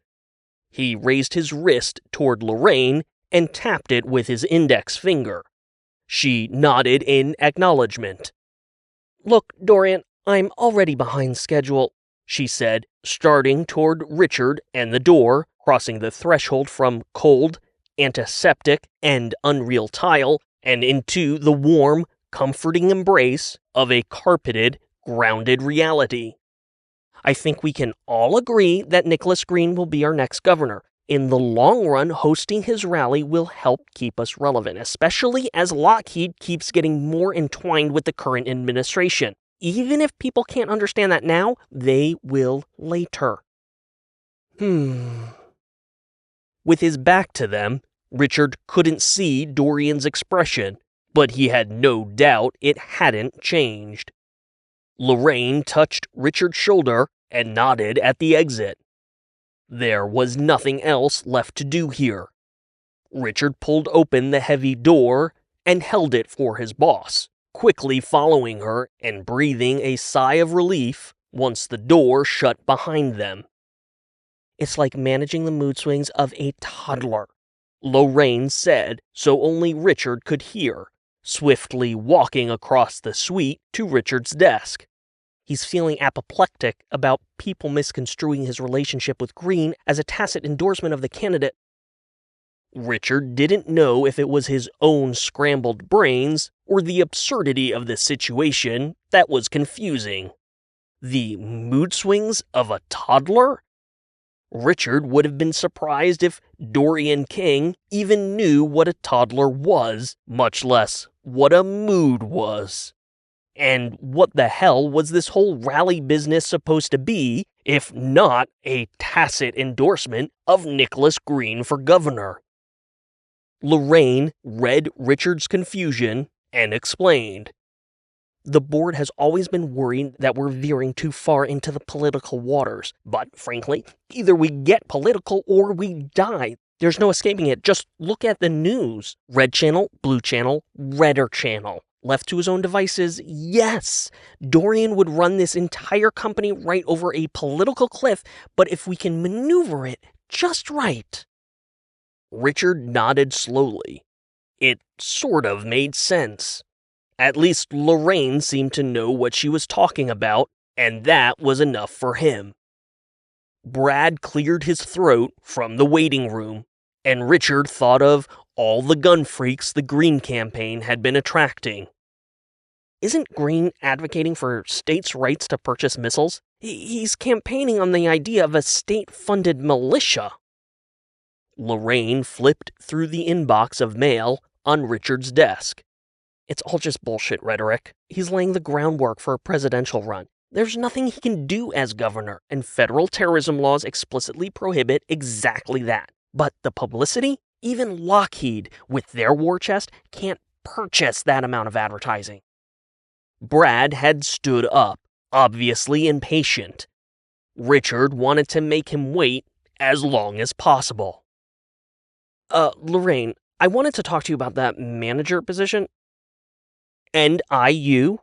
He raised his wrist toward Lorraine and tapped it with his index finger. She nodded in acknowledgement. "Look, Dorian, I'm already behind schedule," she said, starting toward Richard and the door, crossing the threshold from cold, antiseptic, and unreal tile, and into the warm, comforting embrace of a carpeted, grounded reality. "I think we can all agree that Nicholas Green will be our next governor. In the long run, hosting his rally will help keep us relevant, especially as Lockheed keeps getting more entwined with the current administration. Even if people can't understand that now, they will later." With his back to them, Richard couldn't see Dorian's expression, but he had no doubt it hadn't changed. Lorraine touched Richard's shoulder and nodded at the exit. There was nothing else left to do here. Richard pulled open the heavy door and held it for his boss, quickly following her and breathing a sigh of relief once the door shut behind them. "It's like managing the mood swings of a toddler," Lorraine said so only Richard could hear, swiftly walking across the suite to Richard's desk. He's feeling apoplectic about people misconstruing his relationship with Green as a tacit endorsement of the candidate. Richard didn't know if it was his own scrambled brains or the absurdity of the situation that was confusing. The mood swings of a toddler? Richard would have been surprised if Dorian King even knew what a toddler was, much less what a mood was. And what the hell was this whole rally business supposed to be, if not a tacit endorsement of Nicholas Green for governor? Lorraine read Richard's confusion and explained. "The board has always been worried that we're veering too far into the political waters, but frankly, either we get political or we die. There's no escaping it. Just look at the news. Red channel, blue channel, redder channel. Left to his own devices, yes, Dorian would run this entire company right over a political cliff, but if we can maneuver it just right." Richard nodded slowly. It sort of made sense. At least Lorraine seemed to know what she was talking about, and that was enough for him. Brad cleared his throat from the waiting room, and Richard thought of all the gun freaks the Green campaign had been attracting. Isn't Green advocating for states' rights to purchase missiles? He's campaigning on the idea of a state-funded militia. Lorraine flipped through the inbox of mail on Richard's desk. It's all just bullshit rhetoric. He's laying the groundwork for a presidential run. There's nothing he can do as governor, and federal terrorism laws explicitly prohibit exactly that. But the publicity? Even Lockheed, with their war chest, can't purchase that amount of advertising. Brad had stood up, obviously impatient. Richard wanted to make him wait as long as possible. Lorraine, I wanted to talk to you about that manager position." "And you,"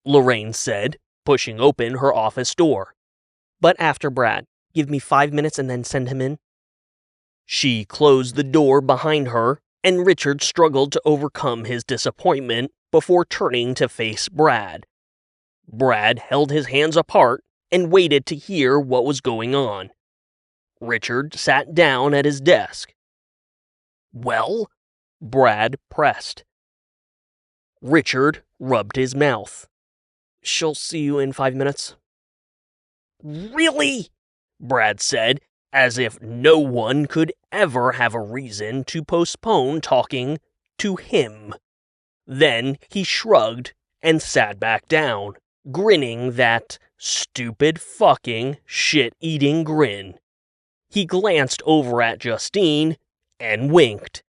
Lorraine said, pushing open her office door. "But after Brad. Give me 5 minutes and then send him in." She closed the door behind her, and Richard struggled to overcome his disappointment before turning to face Brad. Brad held his hands apart and waited to hear what was going on. Richard sat down at his desk. "Well?" Brad pressed. Richard rubbed his mouth. "She'll see you in 5 minutes." "Really?" Brad said, as if no one could ever have a reason to postpone talking to him. Then he shrugged and sat back down, grinning that stupid fucking shit-eating grin. He glanced over at Justine and winked.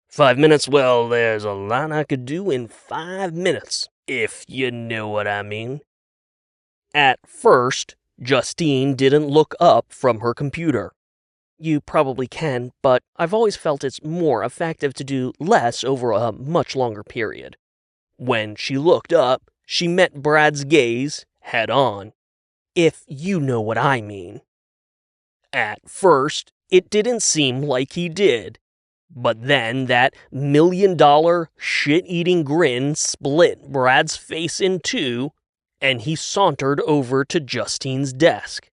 5 minutes? Well, there's a lot I could do in 5 minutes, if you know what I mean. At first, Justine didn't look up from her computer. You probably can, but I've always felt it's more effective to do less over a much longer period. When she looked up, she met Brad's gaze head on, if you know what I mean. At first, it didn't seem like he did, but then that $1 million shit-eating grin split Brad's face in two, and he sauntered over to Justine's desk.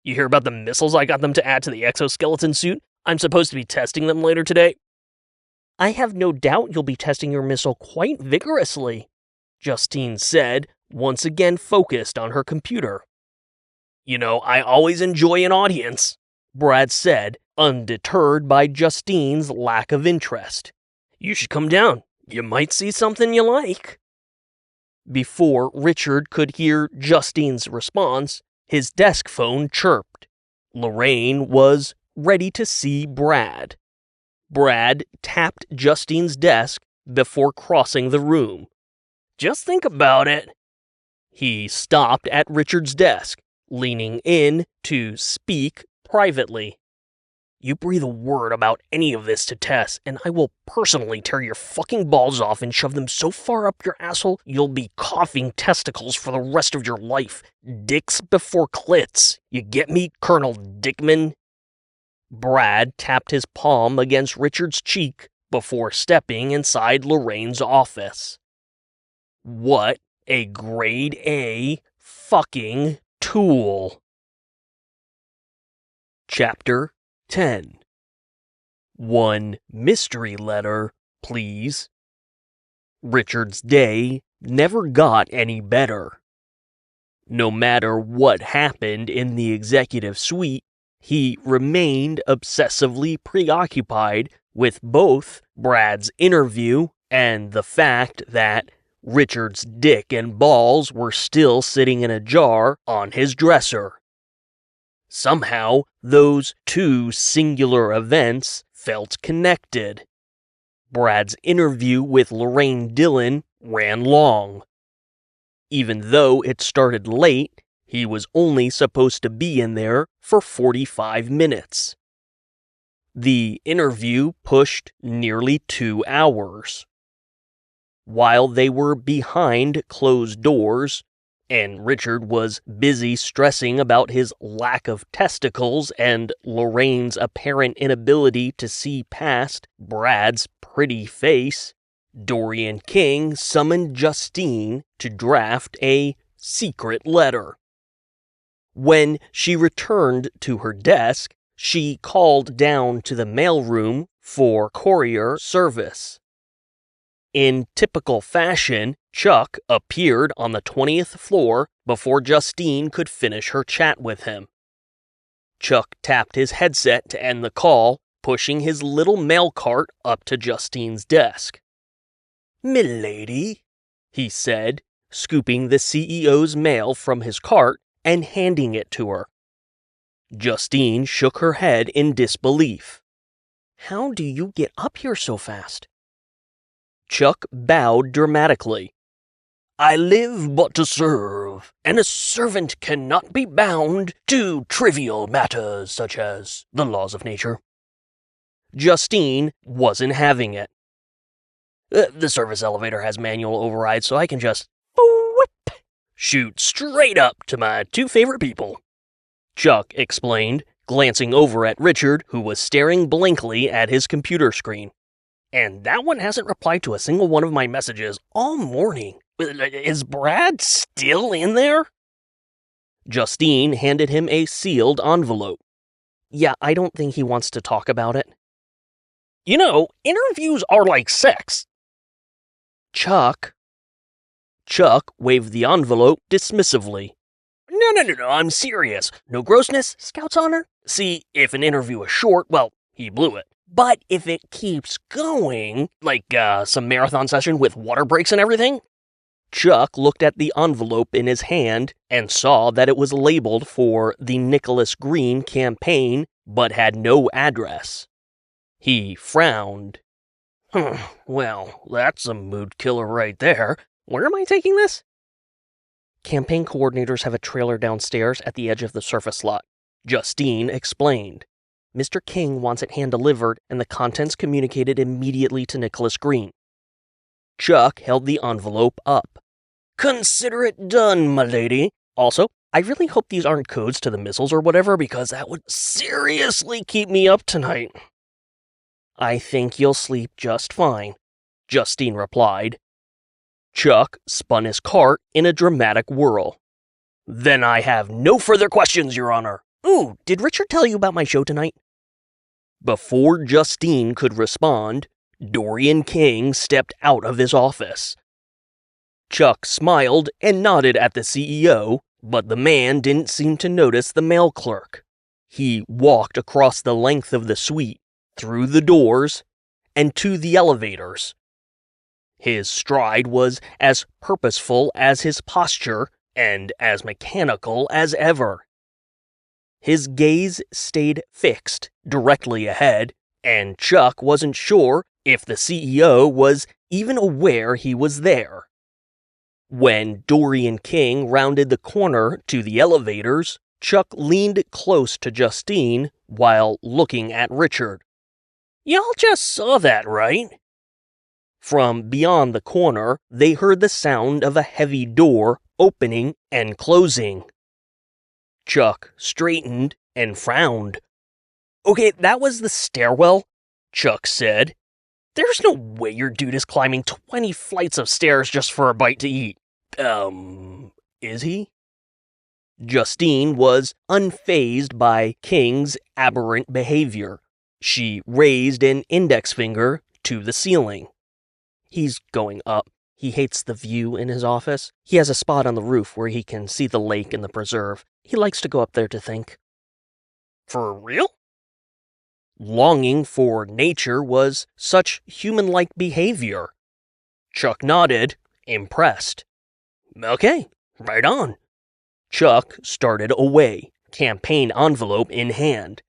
You hear about the missiles I got them to add to the exoskeleton suit? I'm supposed to be testing them later today. I have no doubt you'll be testing your missile quite vigorously, Justine said, once again focused on her computer. You know, I always enjoy an audience, Brad said, undeterred by Justine's lack of interest. You should come down. You might see something you like. Before Richard could hear Justine's response, his desk phone chirped. Lorraine was ready to see Brad. Brad tapped Justine's desk before crossing the room. Just think about it. He stopped at Richard's desk, leaning in to speak privately. You breathe a word about any of this to Tess, and I will personally tear your fucking balls off and shove them so far up your asshole you'll be coughing testicles for the rest of your life. Dicks before clits. You get me, Colonel Dickman? Brad tapped his palm against Richard's cheek before stepping inside Lorraine's office. What a grade A fucking tool. Chapter 10. One mystery letter, please. Richard's day never got any better. No matter what happened in the executive suite, he remained obsessively preoccupied with both Brad's interview and the fact that Richard's dick and balls were still sitting in a jar on his dresser. Somehow, those two singular events felt connected. Brad's interview with Lorraine Dillon ran long. Even though it started late, he was only supposed to be in there for 45 minutes. The interview pushed nearly 2 hours. While they were behind closed doors, and Richard was busy stressing about his lack of testicles and Lorraine's apparent inability to see past Brad's pretty face, Dorian King summoned Justine to draft a secret letter. When she returned to her desk, she called down to the mailroom for courier service. In typical fashion, Chuck appeared on the 20th floor before Justine could finish her chat with him. Chuck tapped his headset to end the call, pushing his little mail cart up to Justine's desk. "Milady," he said, scooping the CEO's mail from his cart and handing it to her. Justine shook her head in disbelief. "How do you get up here so fast?" Chuck bowed dramatically. "I live but to serve, and a servant cannot be bound to trivial matters such as the laws of nature." Justine wasn't having it. The service elevator has manual override, so I can just whip, shoot straight up to my two favorite people. Chuck explained, glancing over at Richard, who was staring blankly at his computer screen. And that one hasn't replied to a single one of my messages all morning. Is Brad still in there? Justine handed him a sealed envelope. Yeah, I don't think he wants to talk about it. You know, interviews are like sex. Chuck waved the envelope dismissively. No, I'm serious. No grossness, Scout's honor. See, if an interview is short, well, he blew it. But if it keeps going, like some marathon session with water breaks and everything, Chuck looked at the envelope in his hand and saw that it was labeled for the Nicholas Green campaign but had no address. He frowned. Well, that's a mood killer right there. Where am I taking this? Campaign coordinators have a trailer downstairs at the edge of the surface lot, Justine explained. Mr. King wants it hand-delivered and the contents communicated immediately to Nicholas Green. Chuck held the envelope up. Consider it done, my lady. Also, I really hope these aren't codes to the missiles or whatever, because that would seriously keep me up tonight. I think you'll sleep just fine, Justine replied. Chuck spun his cart in a dramatic whirl. Then I have no further questions, Your Honor. Ooh, did Richard tell you about my show tonight? Before Justine could respond, Dorian King stepped out of his office. Chuck smiled and nodded at the CEO, but the man didn't seem to notice the mail clerk. He walked across the length of the suite, through the doors, and to the elevators. His stride was as purposeful as his posture, and as mechanical as ever. His gaze stayed fixed directly ahead, and Chuck wasn't sure if the CEO was even aware he was there. When Dorian King rounded the corner to the elevators, Chuck leaned close to Justine while looking at Richard. Y'all just saw that, right? From beyond the corner, they heard the sound of a heavy door opening and closing. Chuck straightened and frowned. Okay, that was the stairwell, Chuck said. There's no way your dude is climbing 20 flights of stairs just for a bite to eat. Is he? Justine was unfazed by King's aberrant behavior. She raised an index finger to the ceiling. He's going up. He hates the view in his office. He has a spot on the roof where he can see the lake and the preserve. He likes to go up there to think. For real? Longing for nature was such human-like behavior. Chuck nodded, impressed. Okay, right on. Chuck started away, campaign envelope in hand.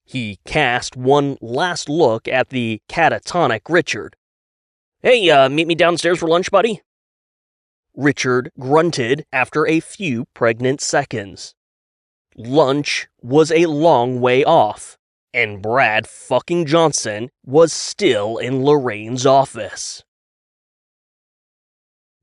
He cast one last look at the catatonic Richard. Hey, meet me downstairs for lunch, buddy? Richard grunted after a few pregnant seconds. Lunch was a long way off, and Brad fucking Johnson was still in Lorraine's office.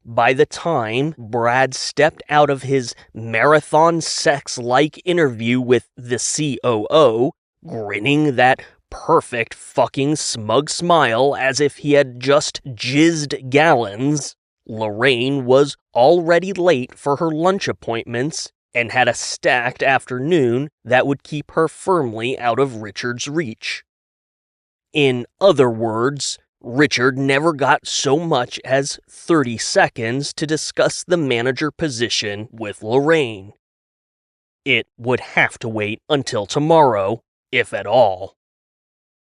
By the time Brad stepped out of his marathon sex-like interview with the COO, grinning that perfect fucking smug smile as if he had just jizzed gallons, Lorraine was already late for her lunch appointments and had a stacked afternoon that would keep her firmly out of Richard's reach. In other words, Richard never got so much as 30 seconds to discuss the manager position with Lorraine. It would have to wait until tomorrow, if at all.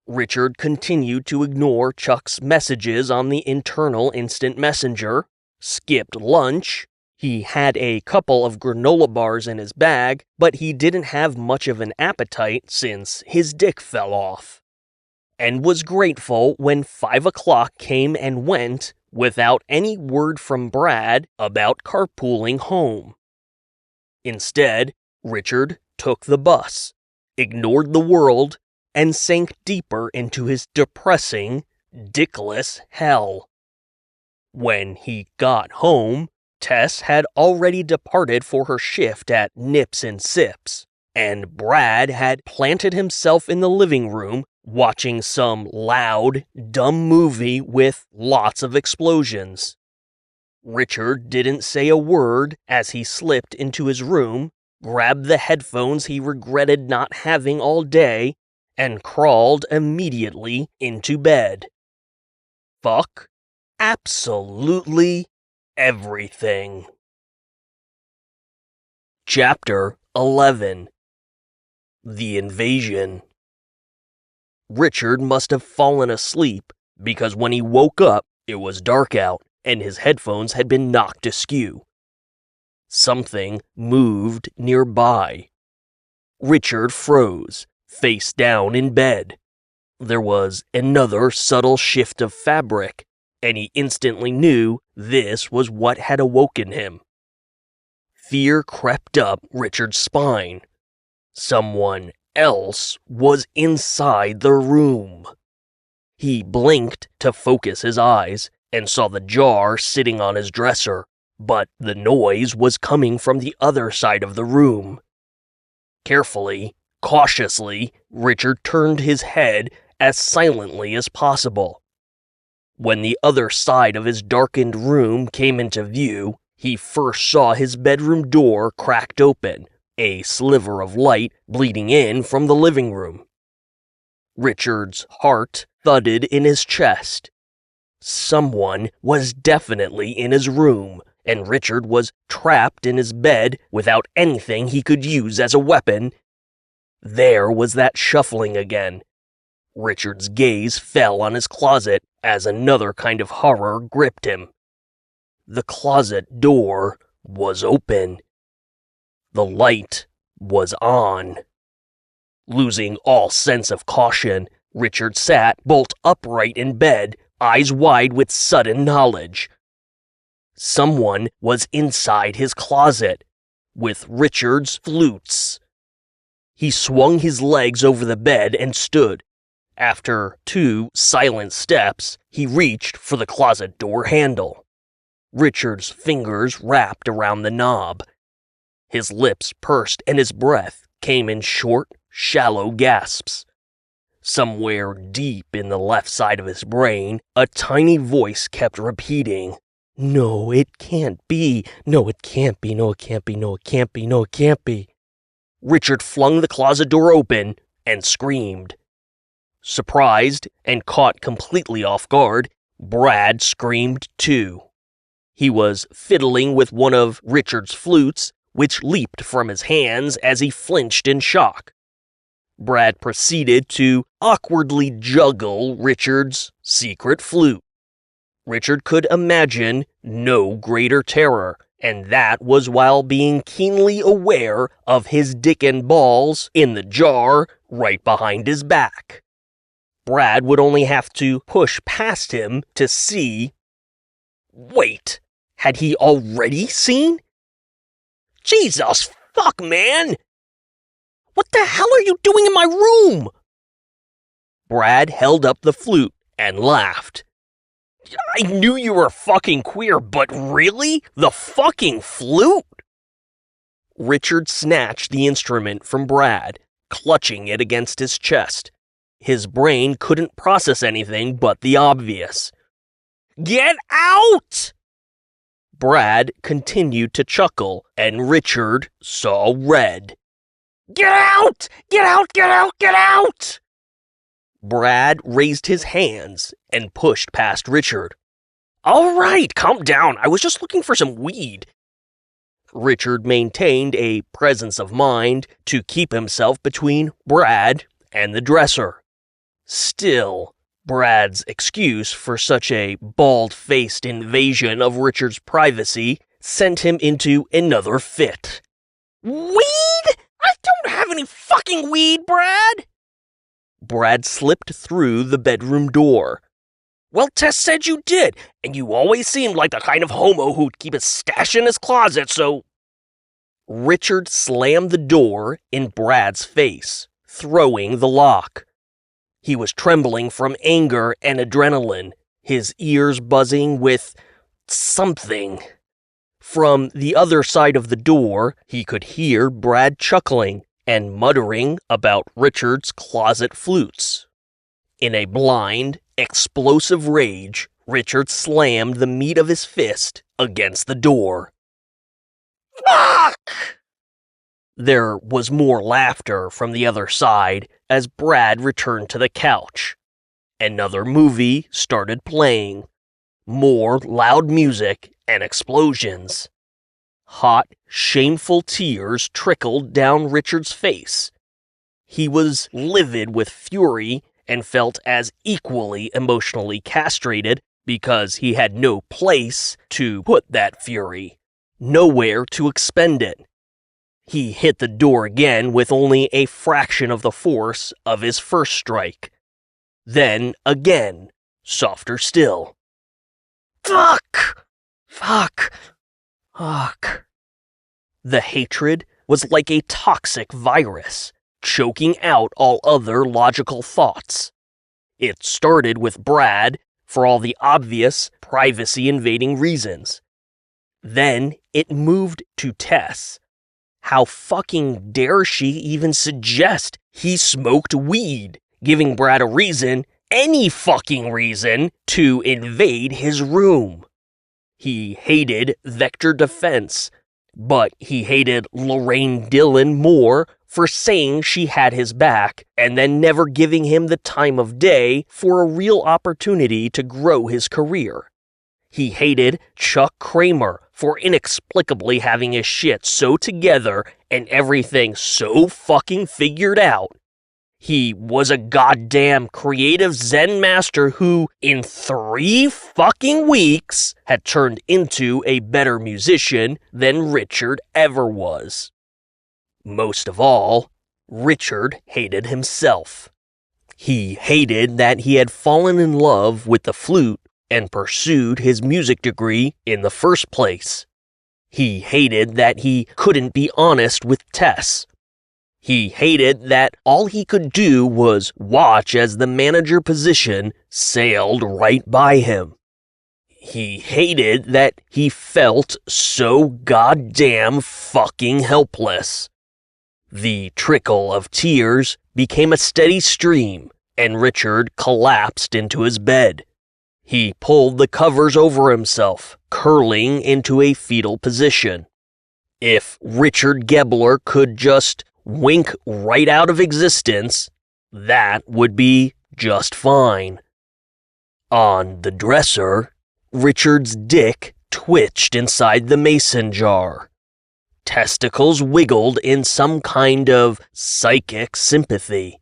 Richard continued to ignore Chuck's messages on the internal instant messenger, skipped lunch. He had a couple of granola bars in his bag, but he didn't have much of an appetite since his dick fell off, and was grateful when 5 o'clock came and went without any word from Brad about carpooling home. Instead, Richard took the bus, ignored the world, and sank deeper into his depressing, dickless hell. When he got home, Tess had already departed for her shift at Nips and Sips, and Brad had planted himself in the living room watching some loud, dumb movie with lots of explosions. Richard didn't say a word as he slipped into his room, grabbed the headphones he regretted not having all day, and crawled immediately into bed. Fuck absolutely everything. Chapter 11. The Invasion. Richard must have fallen asleep, because when he woke up, it was dark out, and his headphones had been knocked askew. Something moved nearby. Richard froze, face down in bed. There was another subtle shift of fabric, and he instantly knew this was what had awoken him. Fear crept up Richard's spine. Someone else was inside the room. He blinked to focus his eyes and saw the jar sitting on his dresser, but the noise was coming from the other side of the room. Carefully, cautiously, Richard turned his head as silently as possible. When the other side of his darkened room came into view, he first saw his bedroom door cracked open, a sliver of light bleeding in from the living room. Richard's heart thudded in his chest. Someone was definitely in his room, and Richard was trapped in his bed without anything he could use as a weapon. There was that shuffling again. Richard's gaze fell on his closet as another kind of horror gripped him. The closet door was open. The light was on. Losing all sense of caution, Richard sat bolt upright in bed, eyes wide with sudden knowledge. Someone was inside his closet, with Richard's flutes. He swung his legs over the bed and stood. After 2 silent steps, he reached for the closet door handle. Richard's fingers wrapped around the knob. His lips pursed and his breath came in short, shallow gasps. Somewhere deep in the left side of his brain, a tiny voice kept repeating, "No, it can't be. No, it can't be. No, it can't be. No, it can't be. No, it can't be." Richard flung the closet door open and screamed. Surprised and caught completely off guard, Brad screamed too. He was fiddling with one of Richard's flutes, which leaped from his hands as he flinched in shock. Brad proceeded to awkwardly juggle Richard's secret flute. Richard could imagine no greater terror, and that was while being keenly aware of his dick and balls in the jar right behind his back. Brad would only have to push past him to see. Wait, had he already seen? Jesus fuck, man! What the hell are you doing in my room? Brad held up the flute and laughed. I knew you were fucking queer, but really? The fucking flute? Richard snatched the instrument from Brad, clutching it against his chest. His brain couldn't process anything but the obvious. Get out! Brad continued to chuckle, and Richard saw red. Get out! Get out! Get out! Get out! Brad raised his hands and pushed past Richard. All right, calm down. I was just looking for some weed. Richard maintained a presence of mind to keep himself between Brad and the dresser. Still, Brad's excuse for such a bald-faced invasion of Richard's privacy sent him into another fit. Weed? I don't have any fucking weed, Brad! Brad slipped through the bedroom door. Well, Tess said you did, and you always seemed like the kind of homo who'd keep a stash in his closet, so... Richard slammed the door in Brad's face, throwing the lock. He was trembling from anger and adrenaline, his ears buzzing with something. From the other side of the door, he could hear Brad chuckling and muttering about Richard's closet flutes. In a blind, explosive rage, Richard slammed the meat of his fist against the door. Fuck! There was more laughter from the other side as Brad returned to the couch. Another movie started playing. More loud music and explosions. Hot, shameful tears trickled down Richard's face. He was livid with fury and felt as equally emotionally castrated because he had no place to put that fury, nowhere to expend it. He hit the door again with only a fraction of the force of his first strike. Then again, softer still. Fuck! Fuck! Fuck. The hatred was like a toxic virus, choking out all other logical thoughts. It started with Brad for all the obvious privacy-invading reasons. Then it moved to Tess. How fucking dare she even suggest he smoked weed, giving Brad a reason, any fucking reason, to invade his room. He hated Vector Defense, but he hated Lorraine Dillon more for saying she had his back and then never giving him the time of day for a real opportunity to grow his career. He hated Chuck Kramer for inexplicably having his shit so together and everything so fucking figured out. He was a goddamn creative Zen master who, in 3 fucking weeks, had turned into a better musician than Richard ever was. Most of all, Richard hated himself. He hated that he had fallen in love with the flute and pursued his music degree in the first place. He hated that he couldn't be honest with Tess. He hated that all he could do was watch as the manager position sailed right by him. He hated that he felt so goddamn fucking helpless. The trickle of tears became a steady stream, and Richard collapsed into his bed. He pulled the covers over himself, curling into a fetal position. If Richard Gobbler could just wink right out of existence, that would be just fine. On the dresser, Richard's dick twitched inside the mason jar. Testicles wiggled in some kind of psychic sympathy.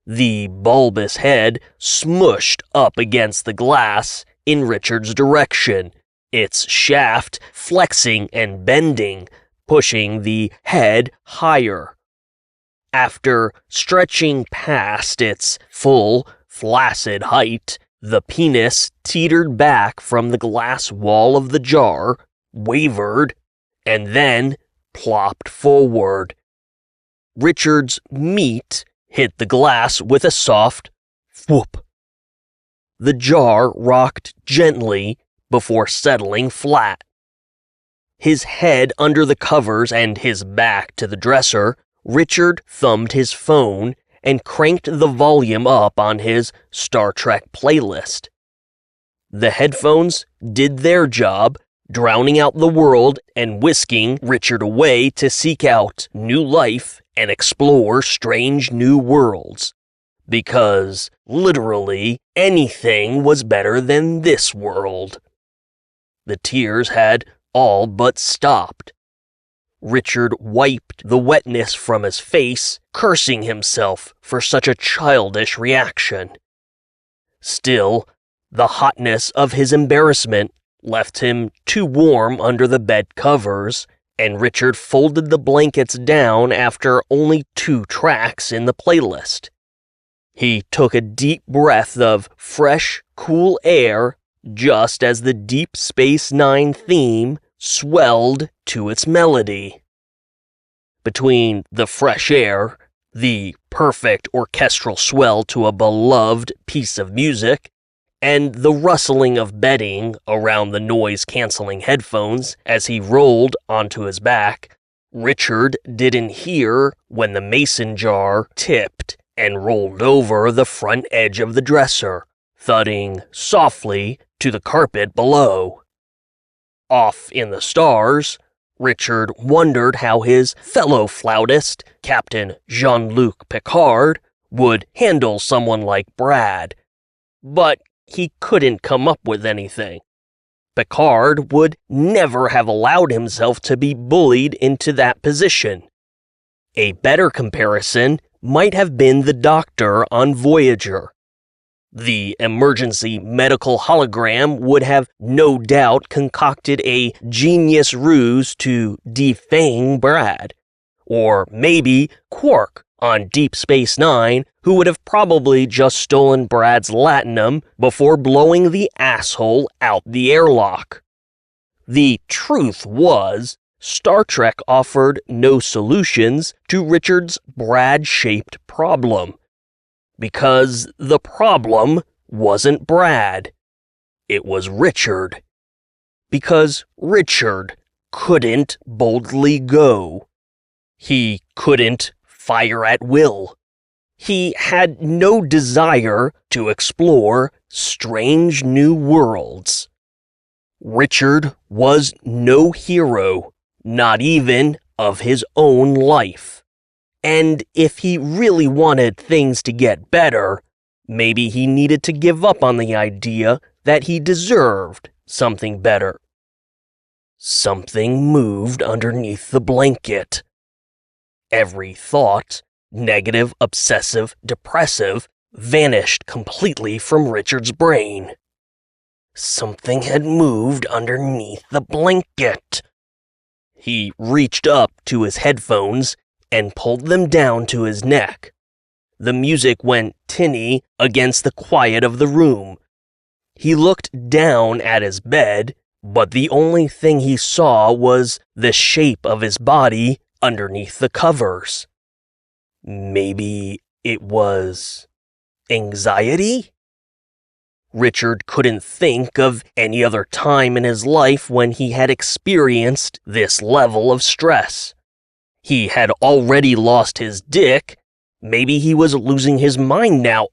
The bulbous head smushed up against the glass in Richard's direction, its shaft flexing and bending, pushing the head higher. After stretching past its full, flaccid height, the penis teetered back from the glass wall of the jar, wavered, and then plopped forward. Richard's meat hit the glass with a soft whoop. The jar rocked gently before settling flat. His head under the covers and his back to the dresser, Richard thumbed his phone and cranked the volume up on his Star Trek playlist. The headphones did their job, drowning out the world and whisking Richard away to seek out new life and explore strange new worlds. Because, literally, anything was better than this world. The tears had all but stopped. Richard wiped the wetness from his face, cursing himself for such a childish reaction. Still, the hotness of his embarrassment left him too warm under the bed covers, and Richard folded the blankets down after only 2 tracks in the playlist. He took a deep breath of fresh, cool air just as the Deep Space Nine theme swelled to its melody. Between the fresh air, the perfect orchestral swell to a beloved piece of music, and the rustling of bedding around the noise-canceling headphones as he rolled onto his back, Richard didn't hear when the mason jar tipped and rolled over the front edge of the dresser, thudding softly to the carpet below. Off in the stars, Richard wondered how his fellow flautist, Captain Jean-Luc Picard, would handle someone like Brad. But he couldn't come up with anything. Picard would never have allowed himself to be bullied into that position. A better comparison might have been the Doctor on Voyager. The emergency medical hologram would have no doubt concocted a genius ruse to defang Brad. Or maybe Quark on Deep Space Nine, who would have probably just stolen Brad's latinum before blowing the asshole out the airlock. The truth was, Star Trek offered no solutions to Richard's Brad-shaped problem. Because the problem wasn't Brad. It was Richard. Because Richard couldn't boldly go. He couldn't fire at will. He had no desire to explore strange new worlds. Richard was no hero, not even of his own life. And if he really wanted things to get better, maybe he needed to give up on the idea that he deserved something better. Something moved underneath the blanket. Every thought, negative, obsessive, depressive, vanished completely from Richard's brain. Something had moved underneath the blanket. He reached up to his headphones and pulled them down to his neck. The music went tinny against the quiet of the room. He looked down at his bed, but the only thing he saw was the shape of his body underneath the covers. Maybe it was anxiety? Richard couldn't think of any other time in his life when he had experienced this level of stress. He had already lost his dick. Maybe he was losing his mind now.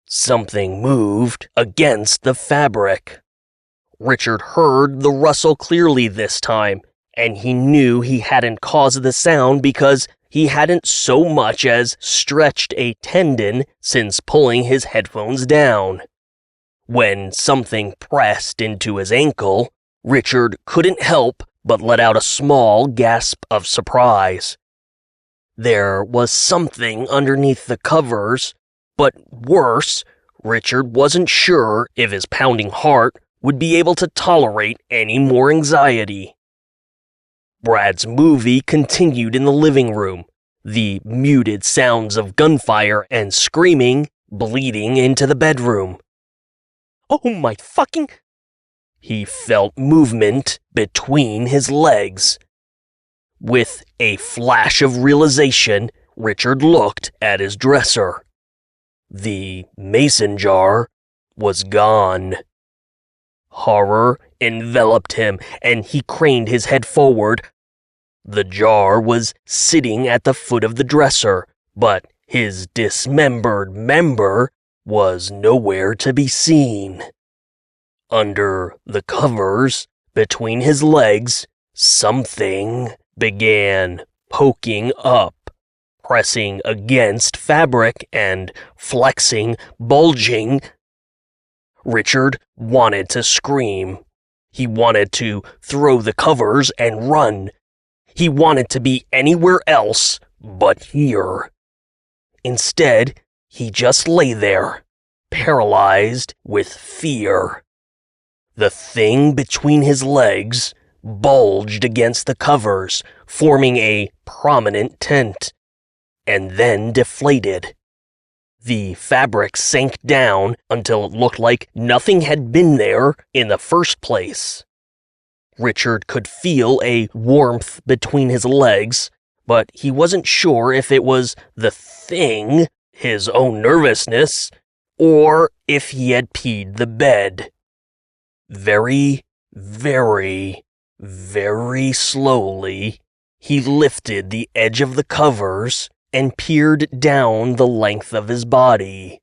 Something moved against the fabric. Richard heard the rustle clearly this time, and he knew he hadn't caused the sound because he hadn't so much as stretched a tendon since pulling his headphones down. When something pressed into his ankle, Richard couldn't help but let out a small gasp of surprise. There was something underneath the covers, but worse, Richard wasn't sure if his pounding heart would be able to tolerate any more anxiety. Brad's movie continued in the living room, the muted sounds of gunfire and screaming bleeding into the bedroom. Oh my fucking... He felt movement between his legs. With a flash of realization, Richard looked at his dresser. The mason jar was gone. Horror enveloped him, and he craned his head forward. The jar was sitting at the foot of the dresser, but his dismembered member was nowhere to be seen. Under the covers, between his legs, something began poking up, pressing against fabric and flexing, bulging. Richard wanted to scream. He wanted to throw the covers and run. He wanted to be anywhere else but here. Instead, he just lay there, paralyzed with fear. The thing between his legs bulged against the covers, forming a prominent tent, and then deflated. The fabric sank down until it looked like nothing had been there in the first place. Richard could feel a warmth between his legs, but he wasn't sure if it was the thing, his own nervousness, or if he had peed the bed. Very, very, very slowly, he lifted the edge of the covers and peered down the length of his body.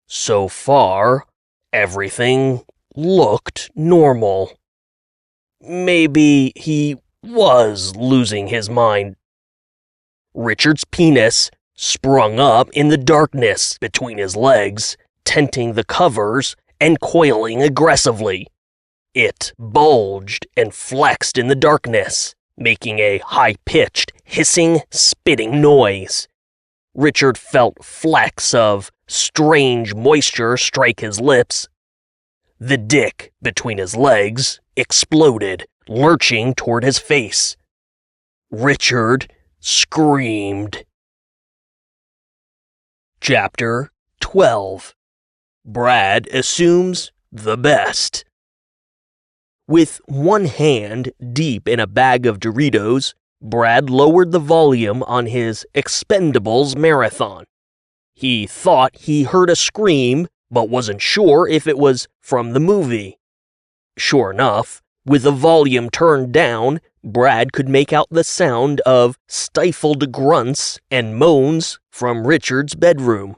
So far, everything looked normal. Maybe he was losing his mind. Richard's penis sprung up in the darkness between his legs, tenting the covers and coiling aggressively. It bulged and flexed in the darkness, making a high-pitched, hissing, spitting noise. Richard felt flecks of strange moisture strike his lips. The dick between his legs exploded, lurching toward his face. Richard screamed. Chapter 12. Brad assumes the best. With one hand deep in a bag of Doritos, Brad lowered the volume on his Expendables marathon. He thought he heard a scream, but wasn't sure if it was from the movie. Sure enough, with the volume turned down, Brad could make out the sound of stifled grunts and moans from Richard's bedroom.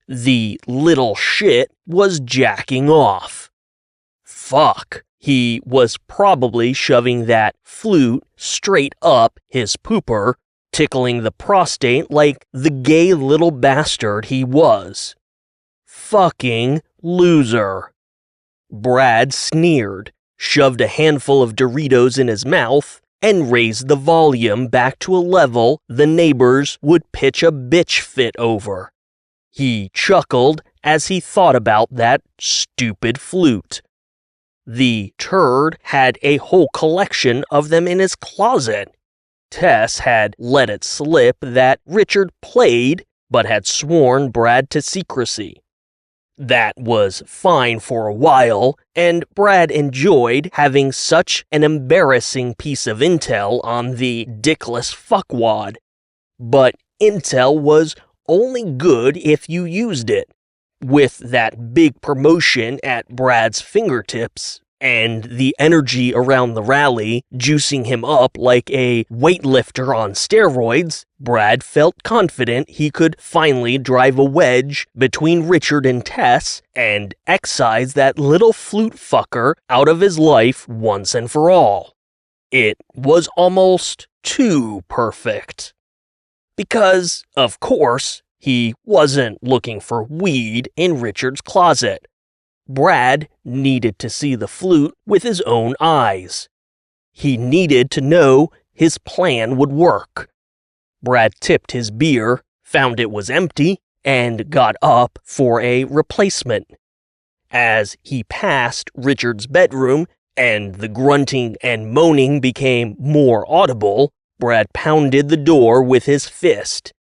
The little shit was jacking off. Fuck, he was probably shoving that flute straight up his pooper, tickling the prostate like the gay little bastard he was. Fucking loser. Brad sneered, shoved a handful of Doritos in his mouth, and raised the volume back to a level the neighbors would pitch a bitch fit over. He chuckled as he thought about that stupid flute. The turd had a whole collection of them in his closet. Tess had let it slip that Richard played, but had sworn Brad to secrecy. That was fine for a while, and Brad enjoyed having such an embarrassing piece of intel on the dickless fuckwad. But intel was only good if you used it. With that big promotion at Brad's fingertips, and the energy around the rally juicing him up like a weightlifter on steroids, Brad felt confident he could finally drive a wedge between Richard and Tess and excise that little flute fucker out of his life once and for all. It was almost too perfect. Because, of course, he wasn't looking for weed in Richard's closet. Brad needed to see the flute with his own eyes. He needed to know his plan would work. Brad tipped his beer, found it was empty, and got up for a replacement. As he passed Richard's bedroom and the grunting and moaning became more audible, Brad pounded the door with his fist.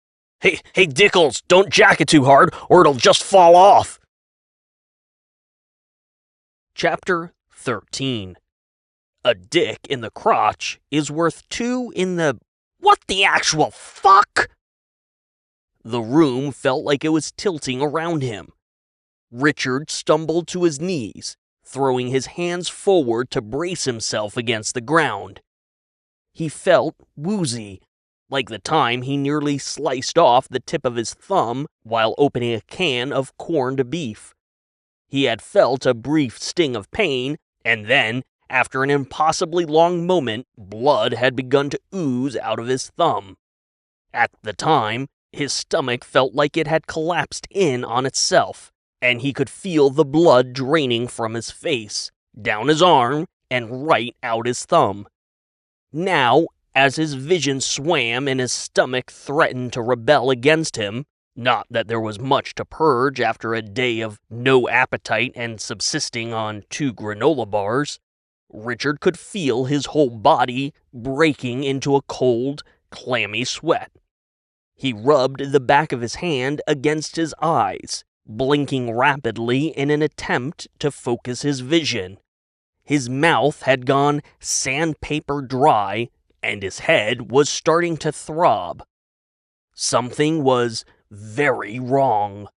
Hey, Dickles, don't jack it too hard or it'll just fall off. Chapter 13. A dick in the crotch is worth 2 in the... What the actual fuck? The room felt like it was tilting around him. Richard stumbled to his knees, throwing his hands forward to brace himself against the ground. He felt woozy, like the time he nearly sliced off the tip of his thumb while opening a can of corned beef. He had felt a brief sting of pain, and then, after an impossibly long moment, blood had begun to ooze out of his thumb. At the time, his stomach felt like it had collapsed in on itself, and he could feel the blood draining from his face, down his arm, and right out his thumb. Now, as his vision swam and his stomach threatened to rebel against him, not that there was much to purge after a day of no appetite and subsisting on 2 granola bars, Richard could feel his whole body breaking into a cold, clammy sweat. He rubbed the back of his hand against his eyes, blinking rapidly in an attempt to focus his vision. His mouth had gone sandpaper dry, and his head was starting to throb. Something was very wrong.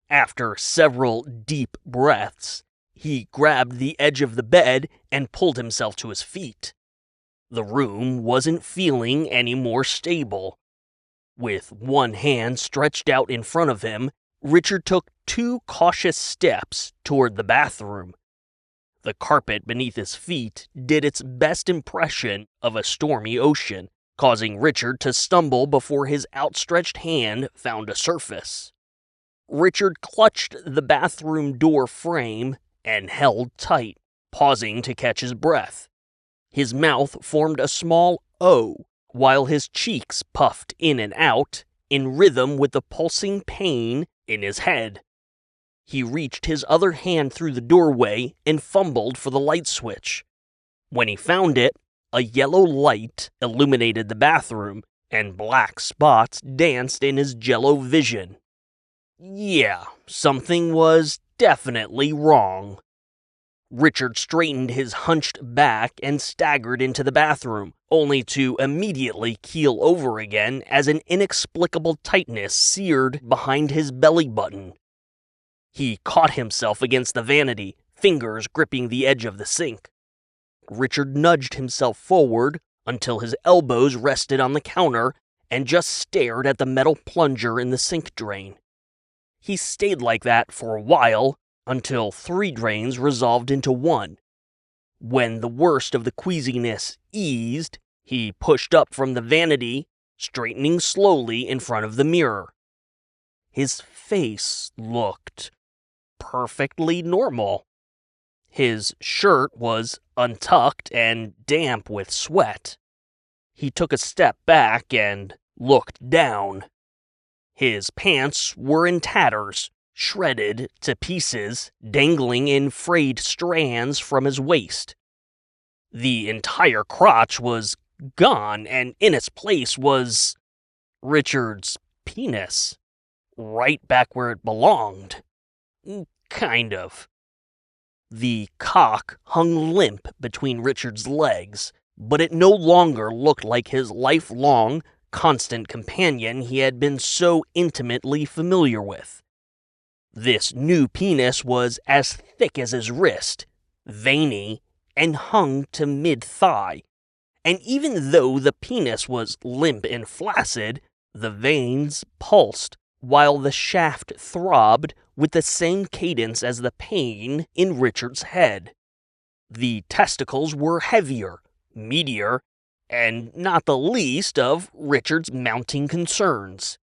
After several deep breaths, he grabbed the edge of the bed and pulled himself to his feet. The room wasn't feeling any more stable. With one hand stretched out in front of him, Richard took 2 cautious steps toward the bathroom. The carpet beneath his feet did its best impression of a stormy ocean, causing Richard to stumble before his outstretched hand found a surface. Richard clutched the bathroom door frame and held tight, pausing to catch his breath. His mouth formed a small O, while his cheeks puffed in and out, in rhythm with the pulsing pain in his head. He reached his other hand through the doorway and fumbled for the light switch. When he found it, a yellow light illuminated the bathroom, and black spots danced in his jello vision. Yeah, something was definitely wrong. Richard straightened his hunched back and staggered into the bathroom, only to immediately keel over again as an inexplicable tightness seared behind his belly button. He caught himself against the vanity, fingers gripping the edge of the sink. Richard nudged himself forward until his elbows rested on the counter and just stared at the metal plunger in the sink drain. He stayed like that for a while, until 3 drains resolved into 1. When the worst of the queasiness eased, he pushed up from the vanity, straightening slowly in front of the mirror. His face looked perfectly normal. His shirt was untucked and damp with sweat. He took a step back and looked down. His pants were in tatters, shredded to pieces, dangling in frayed strands from his waist. The entire crotch was gone, and in its place was Richard's penis, right back where it belonged. Kind of. The cock hung limp between Richard's legs, but it no longer looked like his lifelong, constant companion he had been so intimately familiar with. This new penis was as thick as his wrist, veiny, and hung to mid-thigh. And even though the penis was limp and flaccid, the veins pulsed, while the shaft throbbed with the same cadence as the pain in Richard's head. The testicles were heavier, meatier, and not the least of Richard's mounting concerns.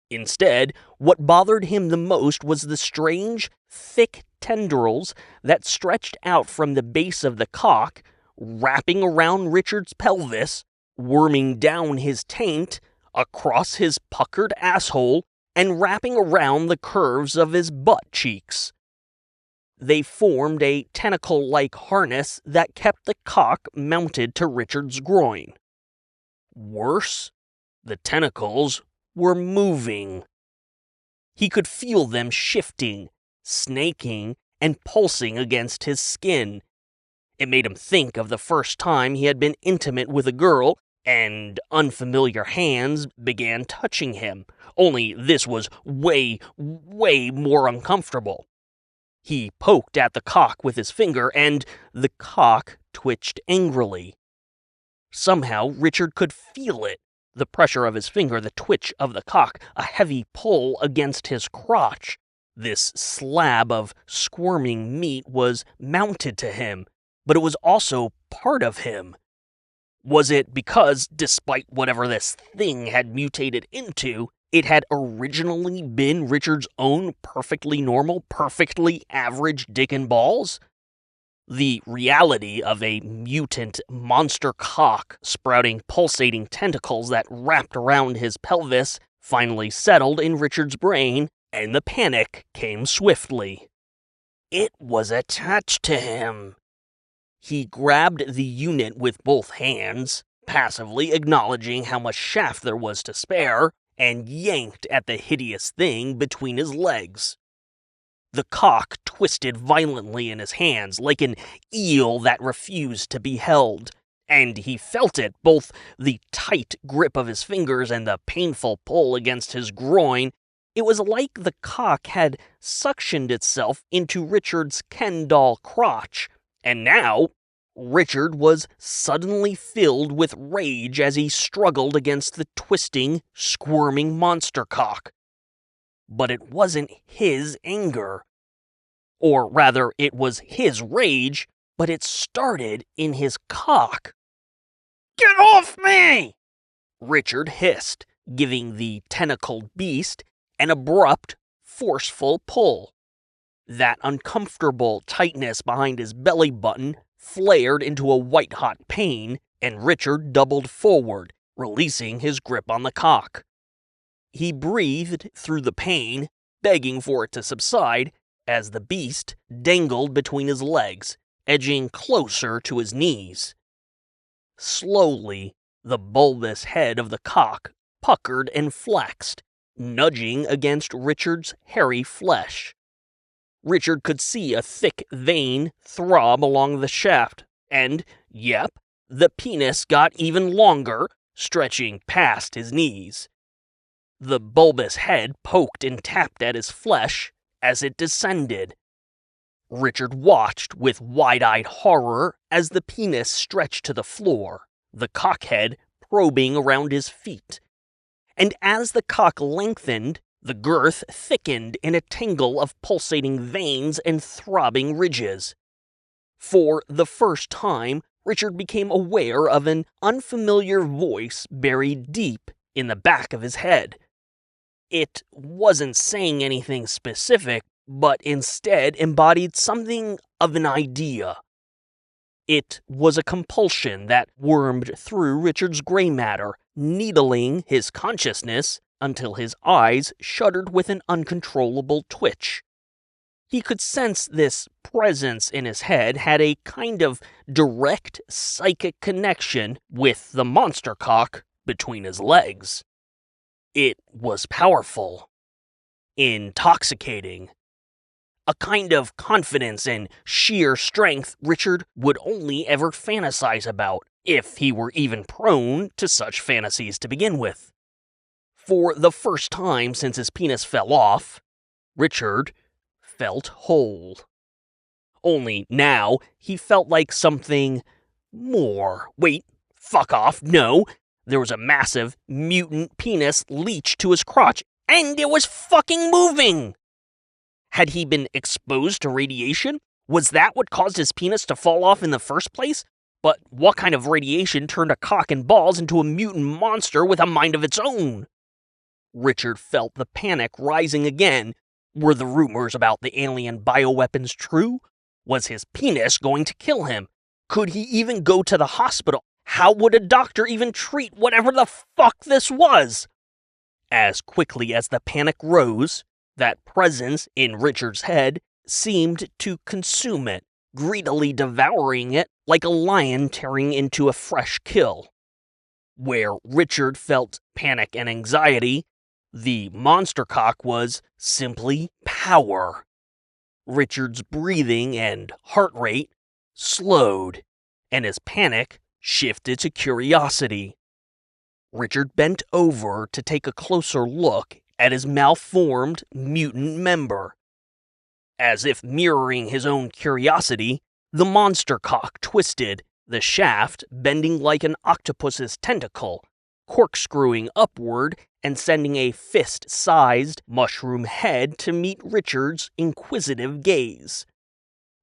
Instead, what bothered him the most was the strange, thick tendrils that stretched out from the base of the cock, wrapping around Richard's pelvis, worming down his taint, across his puckered asshole, and wrapping around the curves of his butt cheeks. They formed a tentacle-like harness that kept the cock mounted to Richard's groin. Worse, the tentacles were moving. He could feel them shifting, snaking, and pulsing against his skin. It made him think of the first time he had been intimate with a girl, and unfamiliar hands began touching him, only this was way, way more uncomfortable. He poked at the cock with his finger, and the cock twitched angrily. Somehow Richard could feel it. The pressure of his finger, the twitch of the cock, a heavy pull against his crotch. This slab of squirming meat was mounted to him, but it was also part of him. Was it because, despite whatever this thing had mutated into, it had originally been Richard's own perfectly normal, perfectly average dick and balls? The reality of a mutant monster cock sprouting pulsating tentacles that wrapped around his pelvis finally settled in Richard's brain, and the panic came swiftly. It was attached to him. He grabbed the unit with both hands, passively acknowledging how much shaft there was to spare, and yanked at the hideous thing between his legs. The cock twisted violently in his hands like an eel that refused to be held, and he felt it, both the tight grip of his fingers and the painful pull against his groin. It was like the cock had suctioned itself into Richard's Ken doll crotch, and now Richard was suddenly filled with rage as he struggled against the twisting, squirming monster cock. But it wasn't his anger. Or rather, it was his rage, but it started in his cock. "Get off me!" Richard hissed, giving the tentacled beast an abrupt, forceful pull. That uncomfortable tightness behind his belly button flared into a white-hot pain, and Richard doubled forward, releasing his grip on the cock. He breathed through the pain, begging for it to subside as the beast dangled between his legs, edging closer to his knees. Slowly, the bulbous head of the cock puckered and flexed, nudging against Richard's hairy flesh. Richard could see a thick vein throb along the shaft, and, yep, the penis got even longer, stretching past his knees. The bulbous head poked and tapped at his flesh as it descended. Richard watched with wide-eyed horror as the penis stretched to the floor, the cockhead probing around his feet. And as the cock lengthened, the girth thickened in a tangle of pulsating veins and throbbing ridges. For the first time, Richard became aware of an unfamiliar voice buried deep in the back of his head. It wasn't saying anything specific, but instead embodied something of an idea. It was a compulsion that wormed through Richard's gray matter, needling his consciousness until his eyes shuddered with an uncontrollable twitch. He could sense this presence in his head had a kind of direct psychic connection with the monster cock between his legs. It was powerful, intoxicating, a kind of confidence and sheer strength Richard would only ever fantasize about, if he were even prone to such fantasies to begin with. For the first time since his penis fell off, Richard felt whole. Only now he felt like something more. Wait, fuck off, no. There was a massive, mutant penis leached to his crotch, and it was fucking moving! Had he been exposed to radiation? Was that what caused his penis to fall off in the first place? But what kind of radiation turned a cock and balls into a mutant monster with a mind of its own? Richard felt the panic rising again. Were the rumors about the alien bioweapons true? Was his penis going to kill him? Could he even go to the hospital? How would a doctor even treat whatever the fuck this was? As quickly as the panic rose, that presence in Richard's head seemed to consume it, greedily devouring it like a lion tearing into a fresh kill. Where Richard felt panic and anxiety, the monster cock was simply power. Richard's breathing and heart rate slowed, and his panic shifted to curiosity. Richard bent over to take a closer look at his malformed mutant member. As if mirroring his own curiosity, the monster cock twisted, the shaft bending like an octopus's tentacle, corkscrewing upward and sending a fist-sized mushroom head to meet Richard's inquisitive gaze.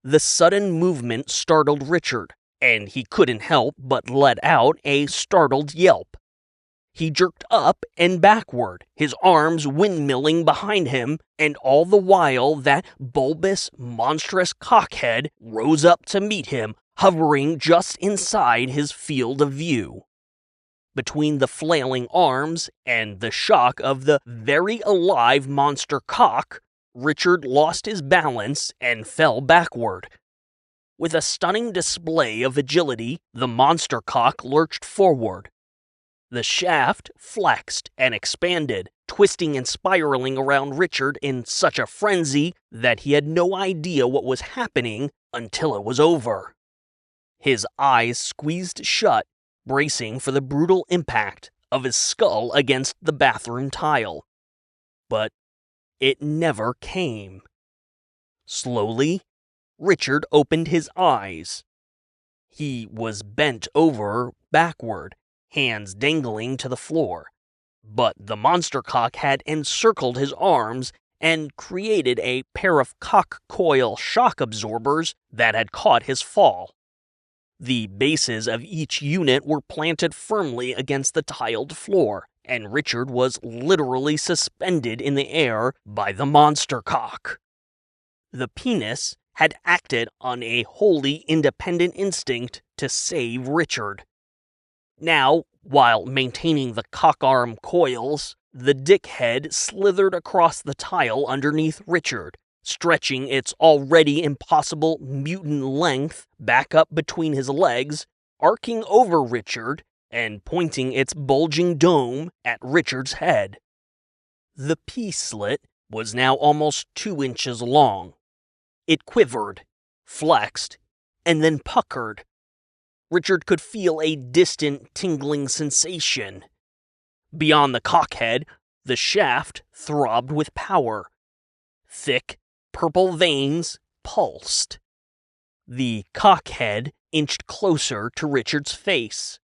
The sudden movement startled Richard, and he couldn't help but let out a startled yelp. He jerked up and backward, his arms windmilling behind him, and all the while that bulbous, monstrous cockhead rose up to meet him, hovering just inside his field of view. Between the flailing arms and the shock of the very alive monster cock, Richard lost his balance and fell backward. With a stunning display of agility, the monster cock lurched forward. The shaft flexed and expanded, twisting and spiraling around Richard in such a frenzy that he had no idea what was happening until it was over. His eyes squeezed shut, bracing for the brutal impact of his skull against the bathroom tile. But it never came. Slowly, Richard opened his eyes. He was bent over backward, hands dangling to the floor, but the monster cock had encircled his arms and created a pair of cock coil shock absorbers that had caught his fall. The bases of each unit were planted firmly against the tiled floor, and Richard was literally suspended in the air by the monster cock. The penis had acted on a wholly independent instinct to save Richard. Now, while maintaining the cock-arm coils, the dick head slithered across the tile underneath Richard, stretching its already impossible mutant length back up between his legs, arcing over Richard, and pointing its bulging dome at Richard's head. The pea-slit was now almost 2 inches long. It quivered, flexed, and then puckered. Richard could feel a distant tingling sensation. Beyond the cockhead, the shaft throbbed with power. Thick, purple veins pulsed. The cockhead inched closer to Richard's face.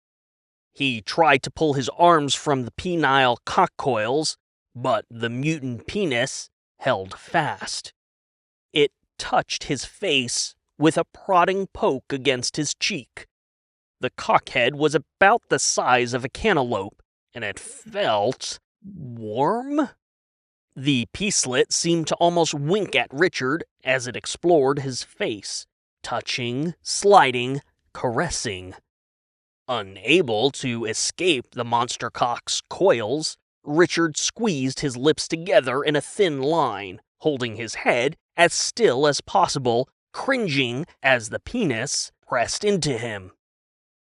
He tried to pull his arms from the penile cock coils, but the mutant penis held fast. It touched his face with a prodding poke against his cheek. The cockhead was about the size of a cantaloupe, and it felt warm. The pea-slit seemed to almost wink at Richard as it explored his face, touching, sliding, caressing. Unable to escape the monster cock's coils, Richard squeezed his lips together in a thin line, holding his head as still as possible, cringing as the penis pressed into him.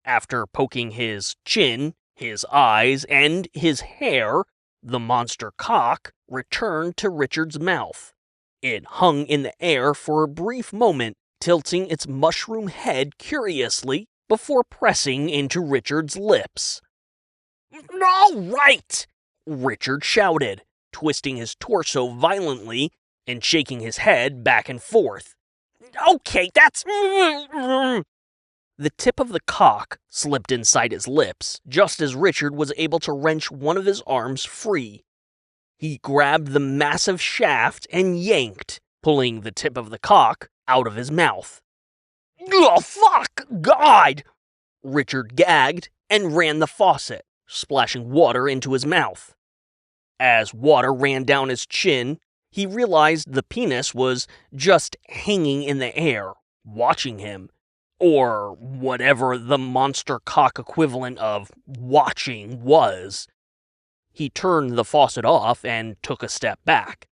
After poking his chin, his eyes, and his hair, the monster cock returned to Richard's mouth. It hung in the air for a brief moment, tilting its mushroom head curiously before pressing into Richard's lips. "All right!" Richard shouted, twisting his torso violently and shaking his head back and forth. "Okay, that's..." The tip of the cock slipped inside his lips, just as Richard was able to wrench one of his arms free. He grabbed the massive shaft and yanked, pulling the tip of the cock out of his mouth. "Oh, fuck! God!" Richard gagged and ran the faucet, splashing water into his mouth. As water ran down his chin, he realized the penis was just hanging in the air, watching him. Or whatever the monster cock equivalent of watching was. He turned the faucet off and took a step back.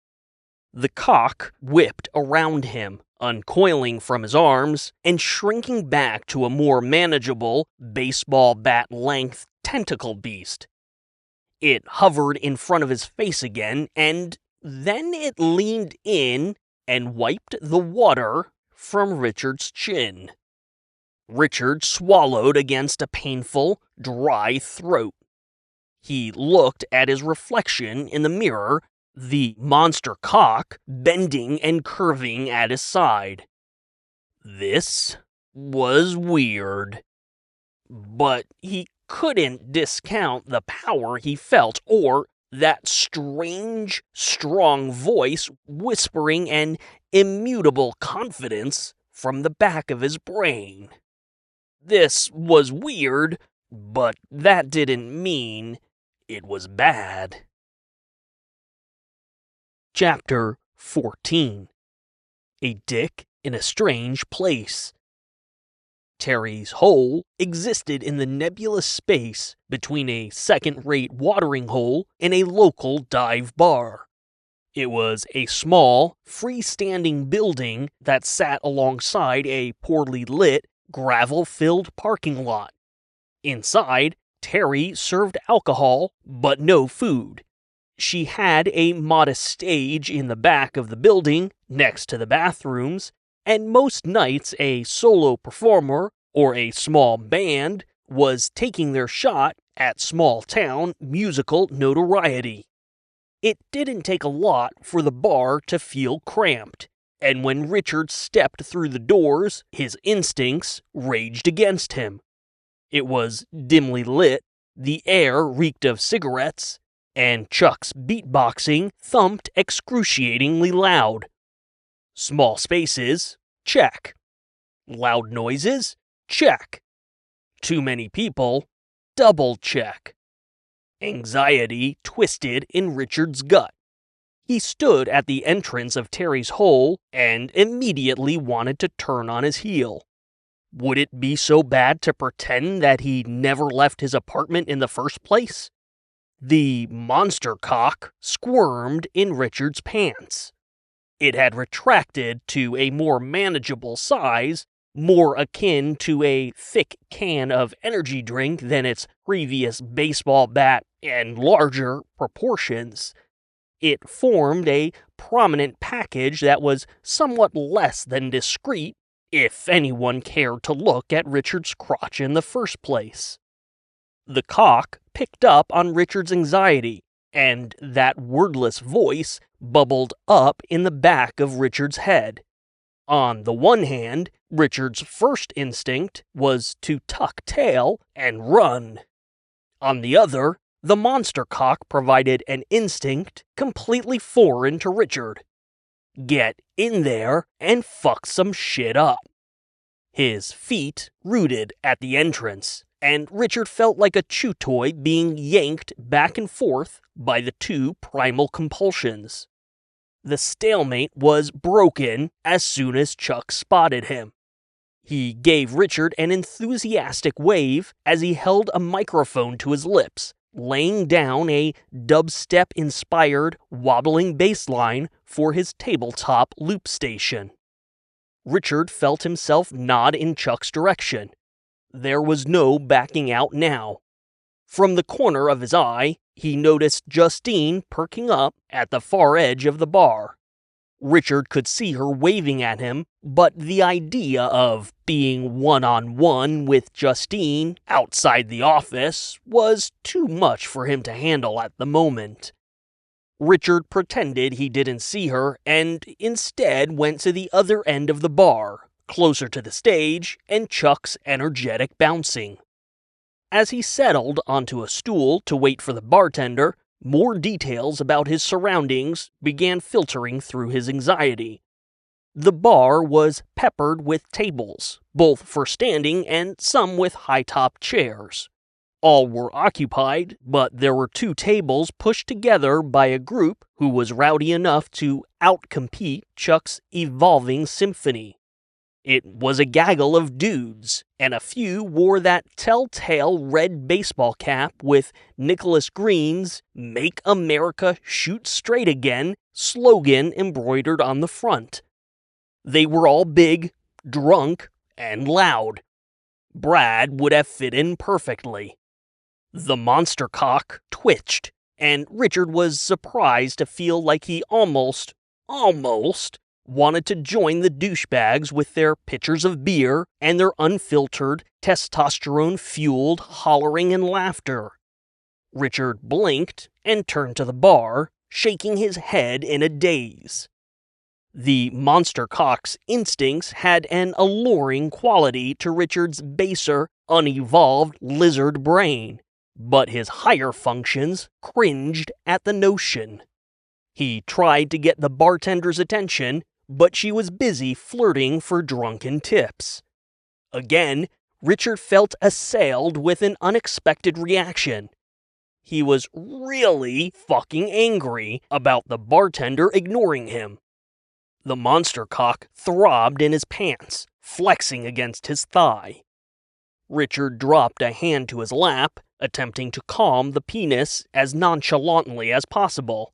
The cock whipped around him, uncoiling from his arms and shrinking back to a more manageable, baseball bat-length tentacle beast. It hovered in front of his face again, and then it leaned in and wiped the water from Richard's chin. Richard swallowed against a painful, dry throat. He looked at his reflection in the mirror, the monster cock bending and curving at his side. This was weird. But he couldn't discount the power he felt or that strange, strong voice whispering an immutable confidence from the back of his brain. This was weird, but that didn't mean it was bad. Chapter 14. A Dick in a Strange Place. Terry's hole existed in the nebulous space between a second-rate watering hole and a local dive bar. It was a small, freestanding building that sat alongside a poorly lit, gravel-filled parking lot. Inside, Terry served alcohol, but no food. She had a modest stage in the back of the building, next to the bathrooms, and most nights a solo performer or a small band was taking their shot at small-town musical notoriety. It didn't take a lot for the bar to feel cramped, and when Richard stepped through the doors, his instincts raged against him. It was dimly lit, the air reeked of cigarettes, and Chuck's beatboxing thumped excruciatingly loud. Small spaces? Check. Loud noises? Check. Too many people? Double check. Anxiety twisted in Richard's gut. He stood at the entrance of Terry's hole and immediately wanted to turn on his heel. Would it be so bad to pretend that he never left his apartment in the first place? The monster cock squirmed in Richard's pants. It had retracted to a more manageable size, more akin to a thick can of energy drink than its previous baseball bat, and larger proportions. It formed a prominent package that was somewhat less than discreet, if anyone cared to look at Richard's crotch in the first place. The cock picked up on Richard's anxiety, and that wordless voice bubbled up in the back of Richard's head. On the one hand, Richard's first instinct was to tuck tail and run. On the other, the monster cock provided an instinct completely foreign to Richard. Get in there and fuck some shit up. His feet rooted at the entrance, and Richard felt like a chew toy being yanked back and forth by the two primal compulsions. The stalemate was broken as soon as Chuck spotted him. He gave Richard an enthusiastic wave as he held a microphone to his lips, laying down a dubstep-inspired wobbling bass line for his tabletop loop station. Richard felt himself nod in Chuck's direction. There was no backing out now. From the corner of his eye, he noticed Justine perking up at the far edge of the bar. Richard could see her waving at him, but the idea of being one-on-one with Justine outside the office was too much for him to handle at the moment. Richard pretended he didn't see her and instead went to the other end of the bar, closer to the stage and Chuck's energetic bouncing. As he settled onto a stool to wait for the bartender, more details about his surroundings began filtering through his anxiety. The bar was peppered with tables, both for standing and some with high-top chairs. All were occupied, but there were two tables pushed together by a group who was rowdy enough to outcompete Chuck's evolving symphony. It was a gaggle of dudes, and a few wore that telltale red baseball cap with Nicholas Green's "Make America Shoot Straight Again" slogan embroidered on the front. They were all big, drunk, and loud. Brad would have fit in perfectly. The monster cock twitched, and Richard was surprised to feel like he almost wanted to join the douchebags with their pitchers of beer and their unfiltered, testosterone-fueled hollering and laughter. Richard blinked and turned to the bar, shaking his head in a daze. The monster cock's instincts had an alluring quality to Richard's baser, unevolved lizard brain, but his higher functions cringed at the notion. He tried to get the bartender's attention, but she was busy flirting for drunken tips. Again, Richard felt assailed with an unexpected reaction. He was really fucking angry about the bartender ignoring him. The monster cock throbbed in his pants, flexing against his thigh. Richard dropped a hand to his lap, attempting to calm the penis as nonchalantly as possible.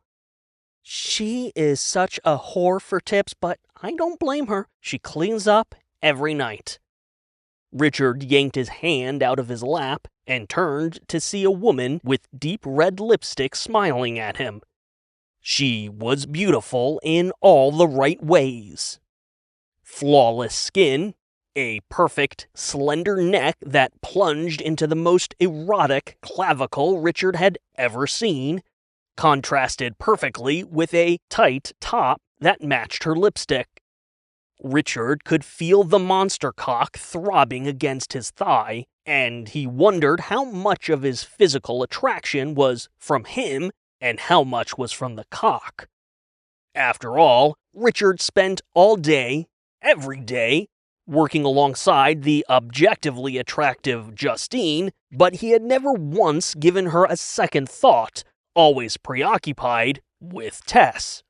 "She is such a whore for tips, but I don't blame her. She cleans up every night." Richard yanked his hand out of his lap and turned to see a woman with deep red lipstick smiling at him. She was beautiful in all the right ways. Flawless skin, a perfect, slender neck that plunged into the most erotic clavicle Richard had ever seen, contrasted perfectly with a tight top that matched her lipstick. Richard could feel the monster cock throbbing against his thigh, and he wondered how much of his physical attraction was from him and how much was from the cock. After all, Richard spent all day, every day, working alongside the objectively attractive Justine, but he had never once given her a second thought, always preoccupied with Tess.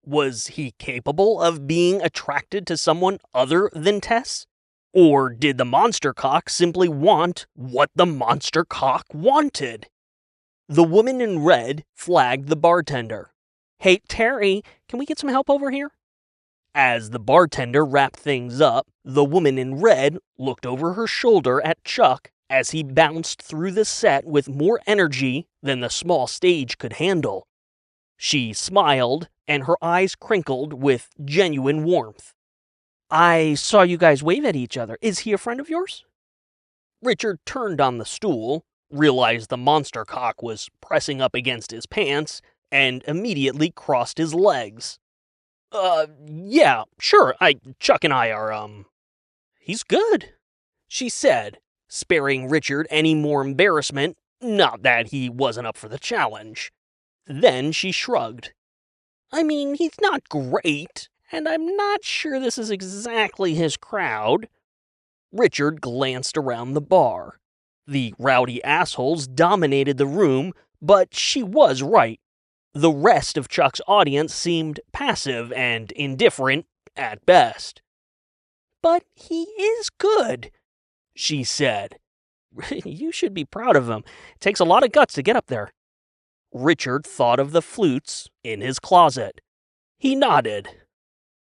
Was he capable of being attracted to someone other than Tess? Or did the monster cock simply want what the monster cock wanted? The woman in red flagged the bartender. "Hey, Terry, can we get some help over here?" As the bartender wrapped things up, the woman in red looked over her shoulder at Chuck as he bounced through the set with more energy than the small stage could handle. She smiled, and her eyes crinkled with genuine warmth. "I saw you guys wave at each other. Is he a friend of yours?" Richard turned on the stool, realized the monster cock was pressing up against his pants, and immediately crossed his legs. Yeah, sure, Chuck and I are, He's good," she said, sparing Richard any more embarrassment, not that he wasn't up for the challenge. Then she shrugged. "I mean, he's not great, and I'm not sure this is exactly his crowd." Richard glanced around the bar. The rowdy assholes dominated the room, but she was right. The rest of Chuck's audience seemed passive and indifferent at best. "But he is good," she said. "You should be proud of him. It takes a lot of guts to get up there." Richard thought of the flutes in his closet. He nodded.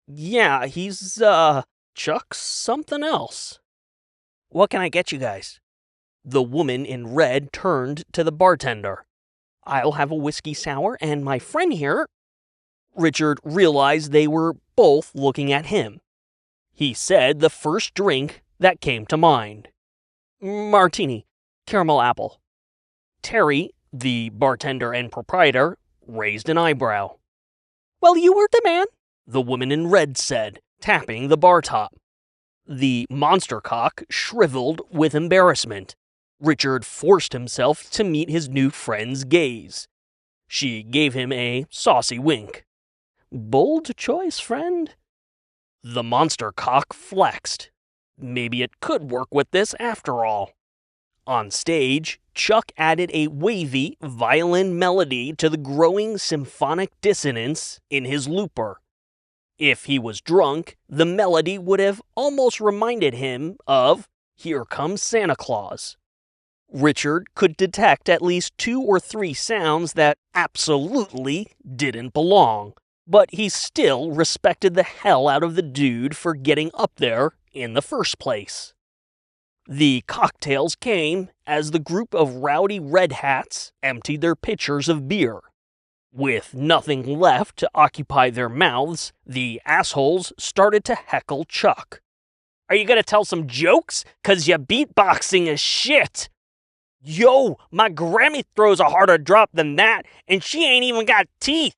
"Yeah, he's, Chuck's something else." "What can I get you guys?" The woman in red turned to the bartender. "I'll have a whiskey sour, and my friend here..." Richard realized they were both looking at him. He said the first drink that came to mind. "Martini, caramel apple." Terry, the bartender and proprietor, raised an eyebrow. "Well, you heard the man," the woman in red said, tapping the bar top. The monster cock shriveled with embarrassment. Richard forced himself to meet his new friend's gaze. She gave him a saucy wink. "Bold choice, friend." The monster cock flexed. Maybe it could work with this after all. On stage, Chuck added a wavy violin melody to the growing symphonic dissonance in his looper. If he was drunk, the melody would have almost reminded him of "Here Comes Santa Claus." Richard could detect at least 2 or 3 sounds that absolutely didn't belong, but he still respected the hell out of the dude for getting up there in the first place. The cocktails came as the group of rowdy red hats emptied their pitchers of beer. With nothing left to occupy their mouths, the assholes started to heckle Chuck. "Are you gonna tell some jokes? 'Cause your beatboxing is shit." "Yo, my Grammy throws a harder drop than that, and she ain't even got teeth."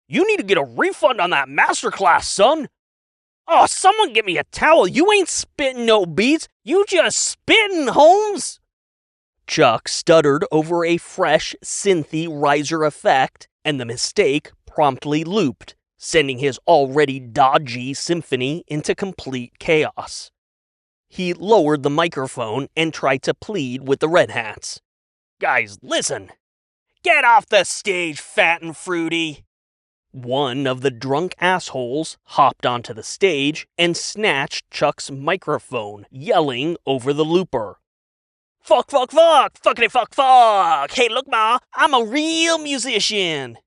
"You need to get a refund on that masterclass, son." "Oh, someone get me a towel. You ain't spitting no beats. You just spitting, Holmes." Chuck stuttered over a fresh synthy riser effect, and the mistake promptly looped, sending his already dodgy symphony into complete chaos. He lowered the microphone and tried to plead with the red hats. "Guys, listen. Get off the stage, fat and fruity." One of the drunk assholes hopped onto the stage and snatched Chuck's microphone, yelling over the looper. "Fuck, fuck, fuck! Fuckity fuck, fuck! Hey, look, ma, I'm a real musician!"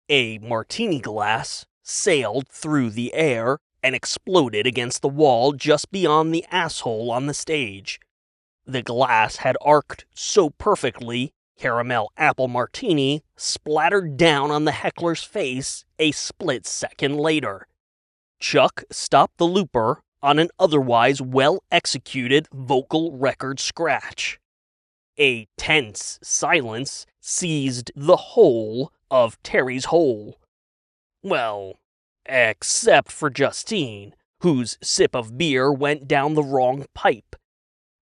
A martini glass sailed through the air and exploded against the wall just beyond the asshole on the stage. The glass had arced so perfectly, caramel apple martini splattered down on the heckler's face a split second later. Chuck stopped the looper on an otherwise well-executed vocal record scratch. A tense silence seized the whole of Terry's hole. Well, except for Justine, whose sip of beer went down the wrong pipe.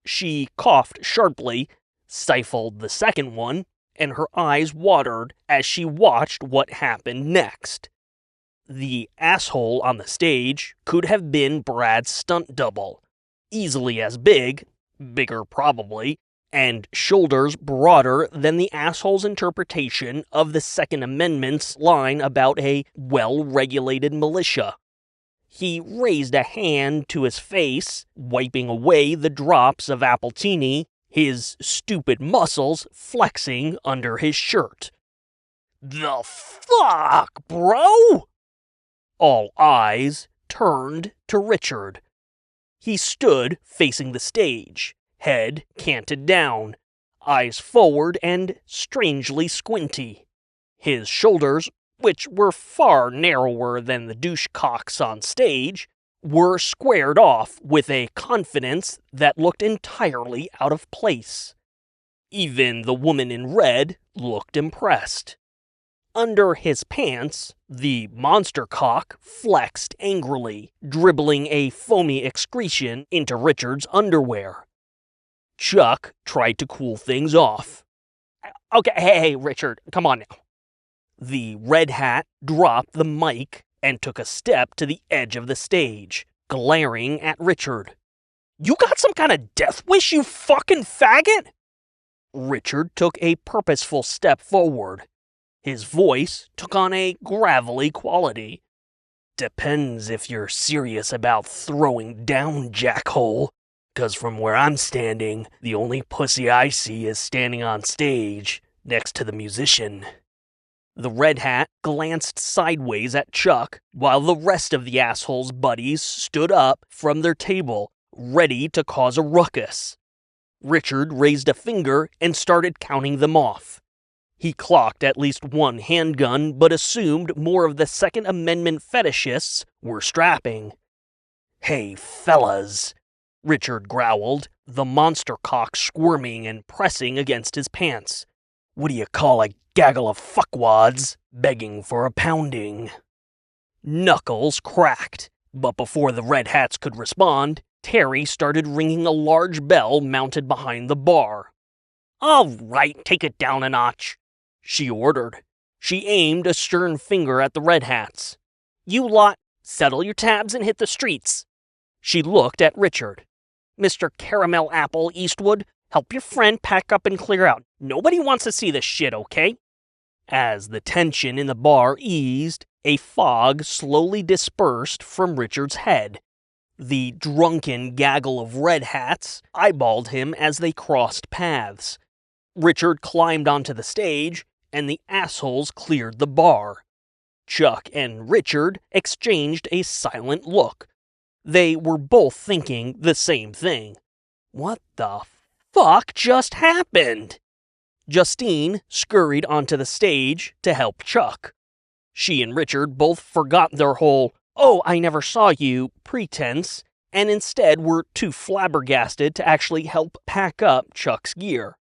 She coughed sharply, stifled the second one, and her eyes watered as she watched what happened next. The asshole on the stage could have been Brad's stunt double, easily as big, bigger probably, and shoulders broader than the asshole's interpretation of the Second Amendment's line about a well-regulated militia. He raised a hand to his face, wiping away the drops of appletini, his stupid muscles flexing under his shirt. The fuck, bro? All eyes turned to Richard. He stood facing the stage, head canted down, eyes forward and strangely squinty. His shoulders, which were far narrower than the douchecocks on stage, were squared off with a confidence that looked entirely out of place. Even the woman in red looked impressed. Under his pants, the monster cock flexed angrily, dribbling a foamy excretion into Richard's underwear. Chuck tried to cool things off. Okay, hey, Richard, come on now. The red hat dropped the mic and took a step to the edge of the stage, glaring at Richard. You got some kind of death wish, you fucking faggot? Richard took a purposeful step forward. His voice took on a gravelly quality. Depends if you're serious about throwing down, jackhole. 'Cause from where I'm standing, the only pussy I see is standing on stage, next to the musician. The red hat glanced sideways at Chuck, while the rest of the asshole's buddies stood up from their table, ready to cause a ruckus. Richard raised a finger and started counting them off. He clocked at least one handgun, but assumed more of the Second Amendment fetishists were strapping. Hey, fellas, Richard growled, the monster cock squirming and pressing against his pants. What do you call a gaggle of fuckwads begging for a pounding? Knuckles cracked, but before the red hats could respond, Terry started ringing a large bell mounted behind the bar. All right, take it down a notch, she ordered. She aimed a stern finger at the red hats. You lot, settle your tabs and hit the streets. She looked at Richard. Mr. Caramel Apple Eastwood, help your friend pack up and clear out. Nobody wants to see this shit, okay? As the tension in the bar eased, a fog slowly dispersed from Richard's head. The drunken gaggle of red hats eyeballed him as they crossed paths. Richard climbed onto the stage, and the assholes cleared the bar. Chuck and Richard exchanged a silent look. They were both thinking the same thing. What the fuck just happened? Justine scurried onto the stage to help Chuck. She and Richard both forgot their whole, "oh, I never saw you" pretense, and instead were too flabbergasted to actually help pack up Chuck's gear.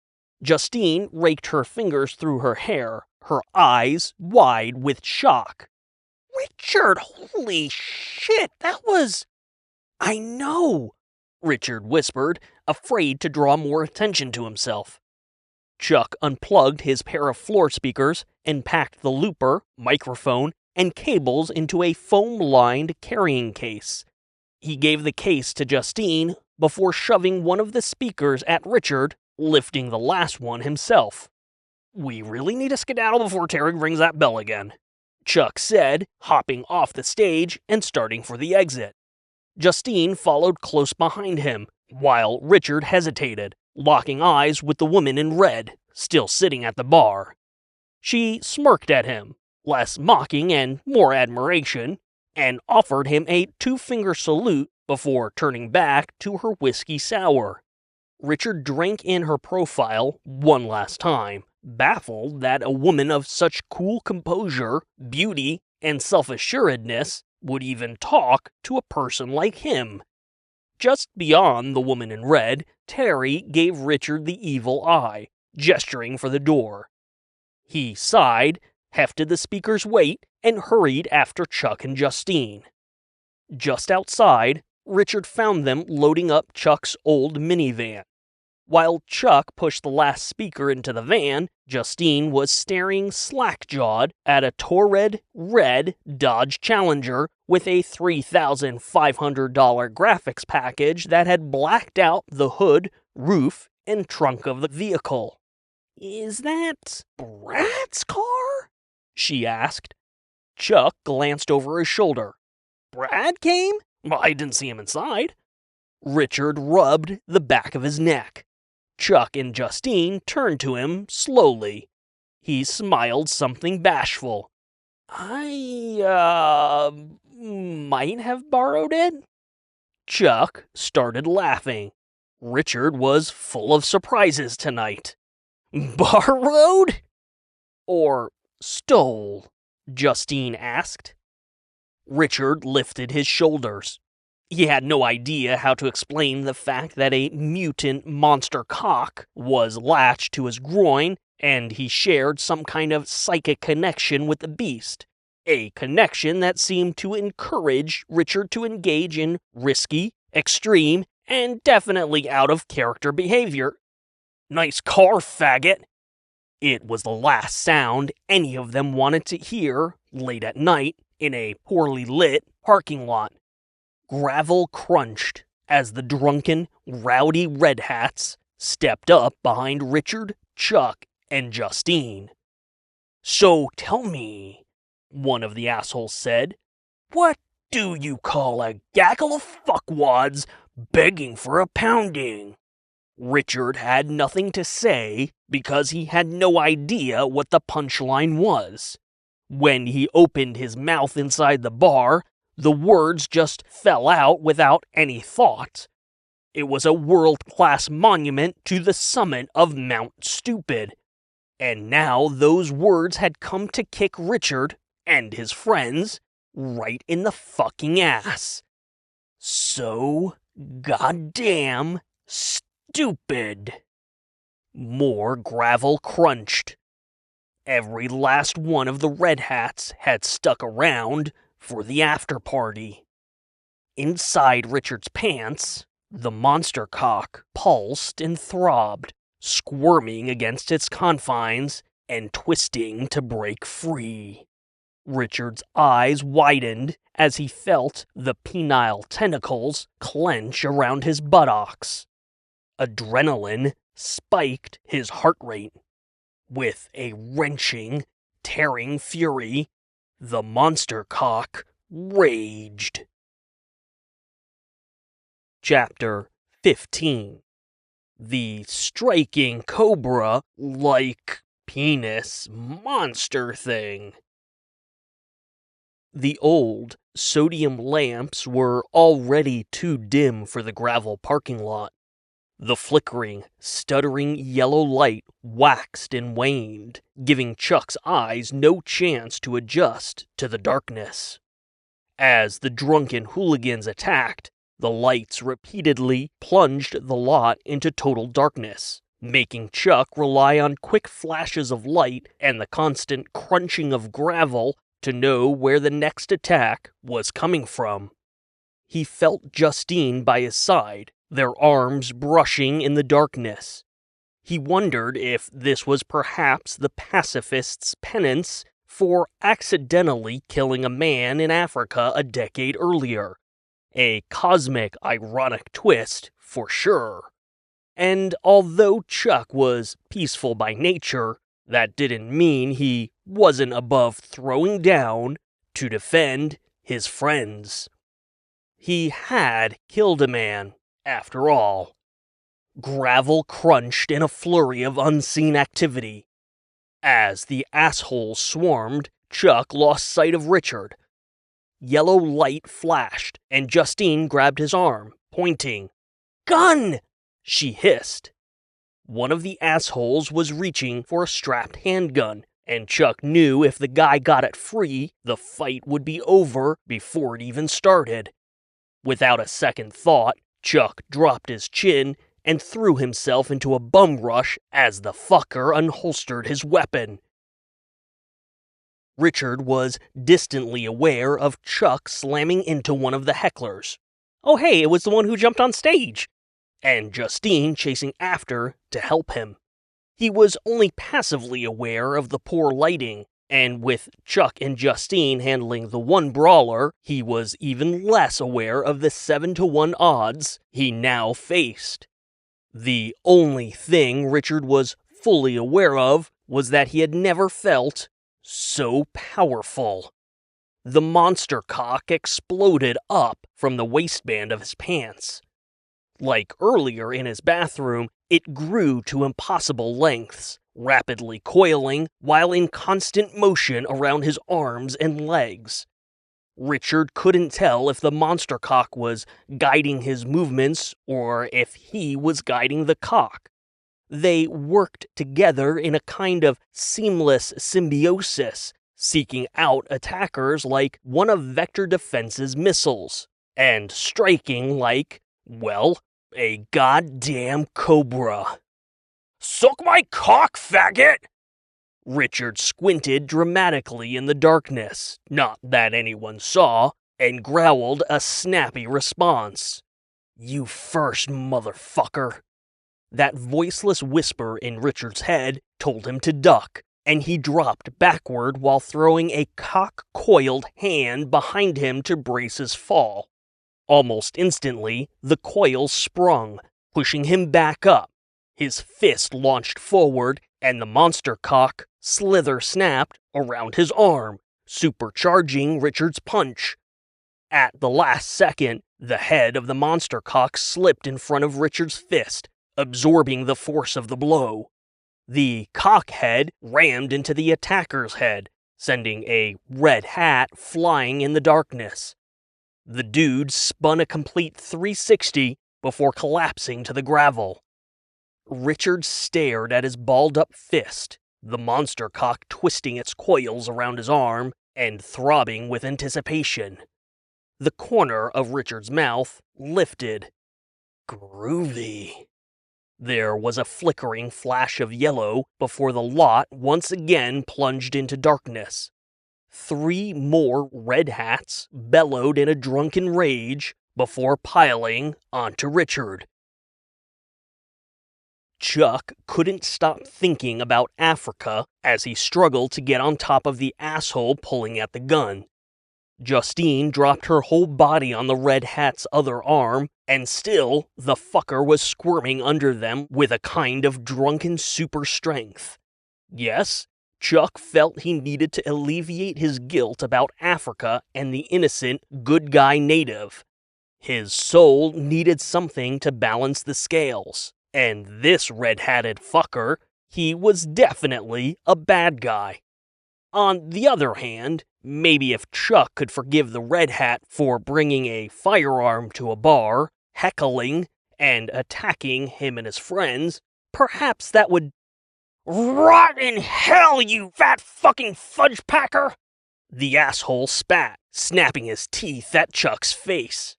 Justine raked her fingers through her hair, her eyes wide with shock. Richard, holy shit, that was... I know, Richard whispered, afraid to draw more attention to himself. Chuck unplugged his pair of floor speakers and packed the looper, microphone, and cables into a foam-lined carrying case. He gave the case to Justine before shoving one of the speakers at Richard, lifting the last one himself. We really need to skedaddle before Terry rings that bell again, Chuck said, hopping off the stage and starting for the exit. Justine followed close behind him, while Richard hesitated, locking eyes with the woman in red, still sitting at the bar. She smirked at him, less mocking and more admiration, and offered him a two-finger salute before turning back to her whiskey sour. Richard drank in her profile one last time, baffled that a woman of such cool composure, beauty, and self-assuredness would even talk to a person like him. Just beyond the woman in red, Terry gave Richard the evil eye, gesturing for the door. He sighed, hefted the speaker's weight, and hurried after Chuck and Justine. Just outside, Richard found them loading up Chuck's old minivan. While Chuck pushed the last speaker into the van, Justine was staring slack-jawed at a Toured red Dodge Challenger with a $3,500 graphics package that had blacked out the hood, roof, and trunk of the vehicle. "Is that Brad's car?" she asked. Chuck glanced over his shoulder. Brad came? Well, I didn't see him inside. Richard rubbed the back of his neck. Chuck and Justine turned to him slowly. He smiled something bashful. I might have borrowed it? Chuck started laughing. Richard was full of surprises tonight. Borrowed? Or stole? Justine asked. Richard lifted his shoulders. He had no idea how to explain the fact that a mutant monster cock was latched to his groin, and he shared some kind of psychic connection with the beast. A connection that seemed to encourage Richard to engage in risky, extreme, and definitely out-of-character behavior. Nice car, faggot! It was the last sound any of them wanted to hear late at night in a poorly lit parking lot. Gravel crunched as the drunken, rowdy Red Hats stepped up behind Richard, Chuck, and Justine. "So tell me," one of the assholes said, "what do you call a gaggle of fuckwads begging for a pounding?" Richard had nothing to say because he had no idea what the punchline was. When he opened his mouth inside the bar, the words just fell out without any thought. It was a world-class monument to the summit of Mount Stupid. And now those words had come to kick Richard and his friends right in the fucking ass. So goddamn stupid. More gravel crunched. Every last one of the Red Hats had stuck around for the after-party. Inside Richard's pants, the monster cock pulsed and throbbed, squirming against its confines and twisting to break free. Richard's eyes widened as he felt the penile tentacles clench around his buttocks. Adrenaline spiked his heart rate. With a wrenching, tearing fury, the monster cock raged. Chapter 15. The striking Cobra-Like penis monster thing. The old sodium lamps were already too dim for the gravel parking lot. The flickering, stuttering yellow light waxed and waned, giving Chuck's eyes no chance to adjust to the darkness. As the drunken hooligans attacked, the lights repeatedly plunged the lot into total darkness, making Chuck rely on quick flashes of light and the constant crunching of gravel to know where the next attack was coming from. He felt Justine by his side, their arms brushing in the darkness. He wondered if this was perhaps the pacifist's penance for accidentally killing a man in Africa a decade earlier. A cosmic, ironic twist, for sure. And although Chuck was peaceful by nature, that didn't mean he wasn't above throwing down to defend his friends. He had killed a man, after all. Gravel crunched in a flurry of unseen activity. As the assholes swarmed, Chuck lost sight of Richard. Yellow light flashed, and Justine grabbed his arm, pointing. "Gun!" she hissed. One of the assholes was reaching for a strapped handgun, and Chuck knew if the guy got it free, the fight would be over before it even started. Without a second thought, Chuck dropped his chin and threw himself into a bum rush as the fucker unholstered his weapon. Richard was distantly aware of Chuck slamming into one of the hecklers. Oh hey, it was the one who jumped on stage! And Justine chasing after to help him. He was only passively aware of the poor lighting, and with Chuck and Justine handling the one brawler, he was even less aware of the 7-to-1 odds he now faced. The only thing Richard was fully aware of was that he had never felt so powerful. The monster cock exploded up from the waistband of his pants. Like earlier in his bathroom, it grew to impossible lengths, rapidly coiling while in constant motion around his arms and legs. Richard couldn't tell if the monster cock was guiding his movements or if he was guiding the cock. They worked together in a kind of seamless symbiosis, seeking out attackers like one of Vector Defense's missiles, and striking like, well, a goddamn cobra. "Suck my cock, faggot!" Richard squinted dramatically in the darkness, not that anyone saw, and growled a snappy response. "You first, motherfucker." That voiceless whisper in Richard's head told him to duck, and he dropped backward while throwing a cock-coiled hand behind him to brace his fall. Almost instantly, the coil sprung, pushing him back up. His fist launched forward, and the monster cock slither-snapped around his arm, supercharging Richard's punch. At the last second, the head of the monster cock slipped in front of Richard's fist, absorbing the force of the blow. The cock head rammed into the attacker's head, sending a red hat flying in the darkness. The dude spun a complete 360 before collapsing to the gravel. Richard stared at his balled-up fist, the monster cock twisting its coils around his arm and throbbing with anticipation. The corner of Richard's mouth lifted. Groovy. There was a flickering flash of yellow before the lot once again plunged into darkness. 3 more red hats bellowed in a drunken rage before piling onto Richard. Chuck couldn't stop thinking about Africa as he struggled to get on top of the asshole pulling at the gun. Justine dropped her whole body on the red hat's other arm, and still the fucker was squirming under them with a kind of drunken super strength. Yes, Chuck felt he needed to alleviate his guilt about Africa and the innocent, good guy native. His soul needed something to balance the scales, and this red-hatted fucker, he was definitely a bad guy. On the other hand, maybe if Chuck could forgive the red hat for bringing a firearm to a bar, heckling, and attacking him and his friends, perhaps that would... "Rot in hell, you fat fucking fudge packer!" The asshole spat, snapping his teeth at Chuck's face.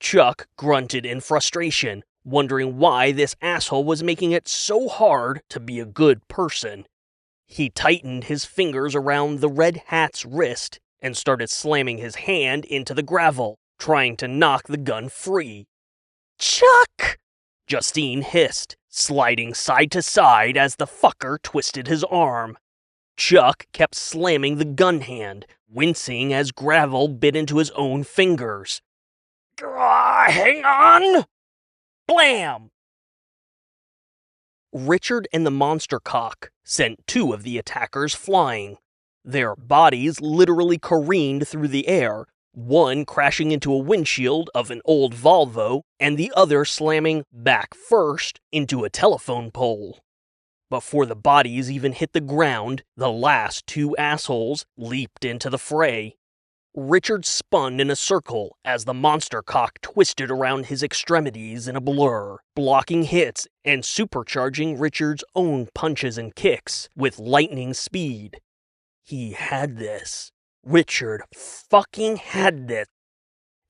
Chuck grunted in frustration, wondering why this asshole was making it so hard to be a good person. He tightened his fingers around the red hat's wrist and started slamming his hand into the gravel, trying to knock the gun free. "Chuck!" Justine hissed, sliding side to side as the fucker twisted his arm. Chuck kept slamming the gun hand, wincing as gravel bit into his own fingers. "Hang on!" Blam! Richard and the monster cock sent 2 of the attackers flying. Their bodies literally careened through the air, one crashing into a windshield of an old Volvo, and the other slamming back first into a telephone pole. Before the bodies even hit the ground, the last 2 assholes leaped into the fray. Richard spun in a circle as the monster cock twisted around his extremities in a blur, blocking hits and supercharging Richard's own punches and kicks with lightning speed. He had this. Richard fucking had this.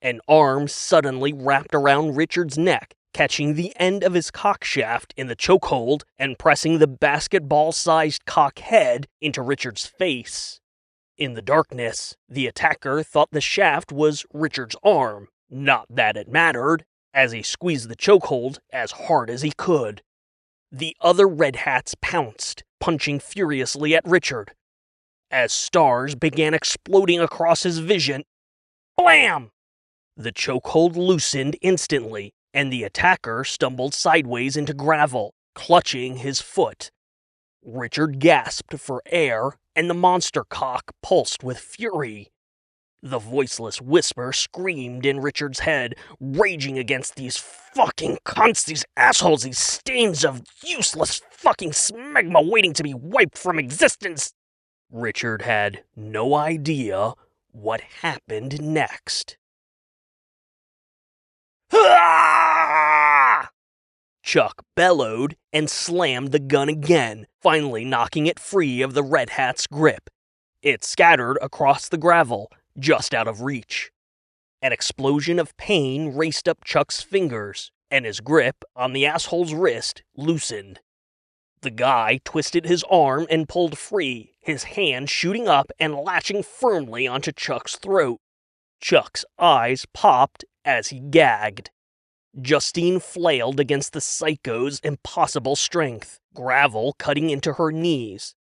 An arm suddenly wrapped around Richard's neck, catching the end of his cock shaft in the chokehold and pressing the basketball-sized cock head into Richard's face. In the darkness, the attacker thought the shaft was Richard's arm, not that it mattered, as he squeezed the chokehold as hard as he could. The other red hats pounced, punching furiously at Richard. As stars began exploding across his vision, blam! The chokehold loosened instantly, and the attacker stumbled sideways into gravel, clutching his foot. Richard gasped for air, and the monster cock pulsed with fury. The voiceless whisper screamed in Richard's head, raging against these fucking cunts, these assholes, these stains of useless fucking smegma waiting to be wiped from existence. Richard had no idea what happened next. Ah! Chuck bellowed and slammed the gun again, finally knocking it free of the Red Hat's grip. It scattered across the gravel, just out of reach. An explosion of pain raced up Chuck's fingers, and his grip on the asshole's wrist loosened. The guy twisted his arm and pulled free, his hand shooting up and latching firmly onto Chuck's throat. Chuck's eyes popped as he gagged. Justine flailed against the psycho's impossible strength, gravel cutting into her knees.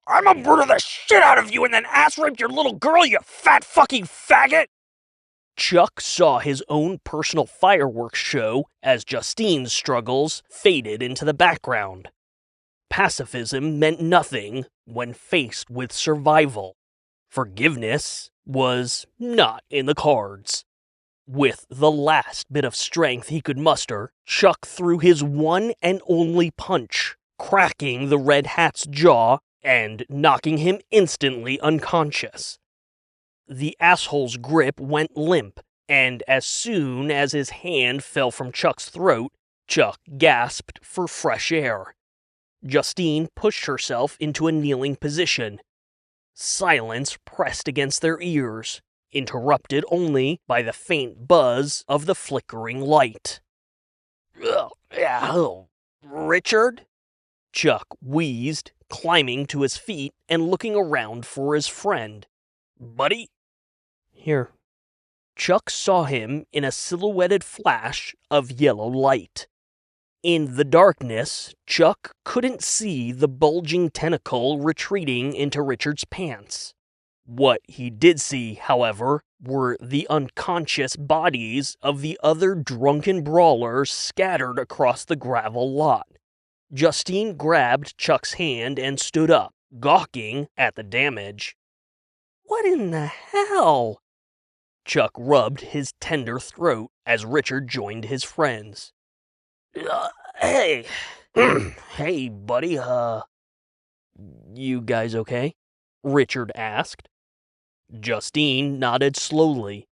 "I'ma murder the shit out of you and then ass-rape your little girl, you fat fucking faggot!" Chuck saw his own personal fireworks show as Justine's struggles faded into the background. Pacifism meant nothing when faced with survival. Forgiveness was not in the cards. With the last bit of strength he could muster, Chuck threw his one and only punch, cracking the Red Hat's jaw and knocking him instantly unconscious. The asshole's grip went limp, and as soon as his hand fell from Chuck's throat, Chuck gasped for fresh air. Justine pushed herself into a kneeling position. Silence pressed against their ears, interrupted only by the faint buzz of the flickering light. Richard? Chuck wheezed, climbing to his feet and looking around for his friend. Buddy? Here. Chuck saw him in a silhouetted flash of yellow light. In the darkness, Chuck couldn't see the bulging tentacle retreating into Richard's pants. What he did see, however, were the unconscious bodies of the other drunken brawlers scattered across the gravel lot. Justine grabbed Chuck's hand and stood up, gawking at the damage. "What in the hell?" Chuck rubbed his tender throat as Richard joined his friends. Hey. Hey, buddy, you guys okay? Richard asked. Justine nodded slowly.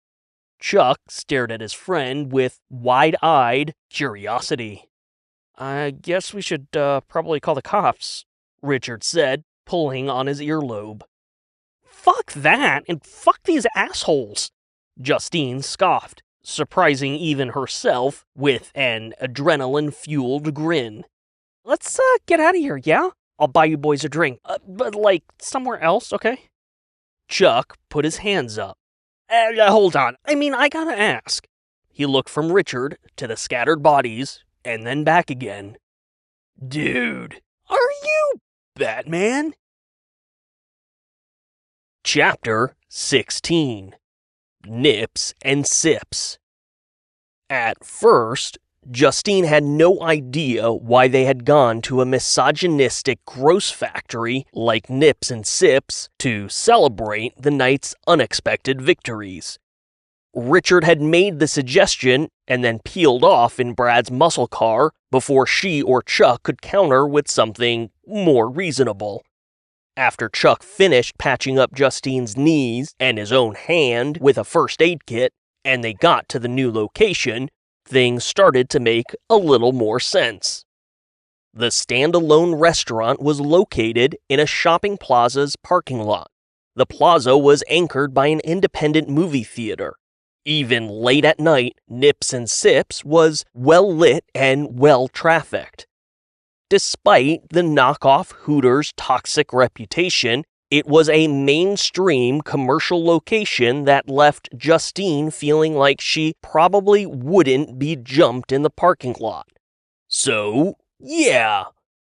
Chuck stared at his friend with wide-eyed curiosity. "I guess we should probably call the cops," Richard said, pulling on his earlobe. "Fuck that, and fuck these assholes," Justine scoffed, surprising even herself with an adrenaline-fueled grin. "Let's get out of here, yeah? I'll buy you boys a drink, but like somewhere else, okay?" Chuck put his hands up. Hold on, I gotta ask." He looked from Richard to the scattered bodies, and then back again. "Dude, are you Batman?" Chapter 16. Nips and Sips. At first, Justine had no idea why they had gone to a misogynistic gross factory like Nips and Sips to celebrate the night's unexpected victories. Richard had made the suggestion and then peeled off in Brad's muscle car before she or Chuck could counter with something more reasonable. After Chuck finished patching up Justine's knees and his own hand with a first aid kit, and they got to the new location, things started to make a little more sense. The standalone restaurant was located in a shopping plaza's parking lot. The plaza was anchored by an independent movie theater. Even late at night, Nips and Sips was well lit and well trafficked. Despite the knockoff Hooters' toxic reputation, it was a mainstream commercial location that left Justine feeling like she probably wouldn't be jumped in the parking lot. So, yeah,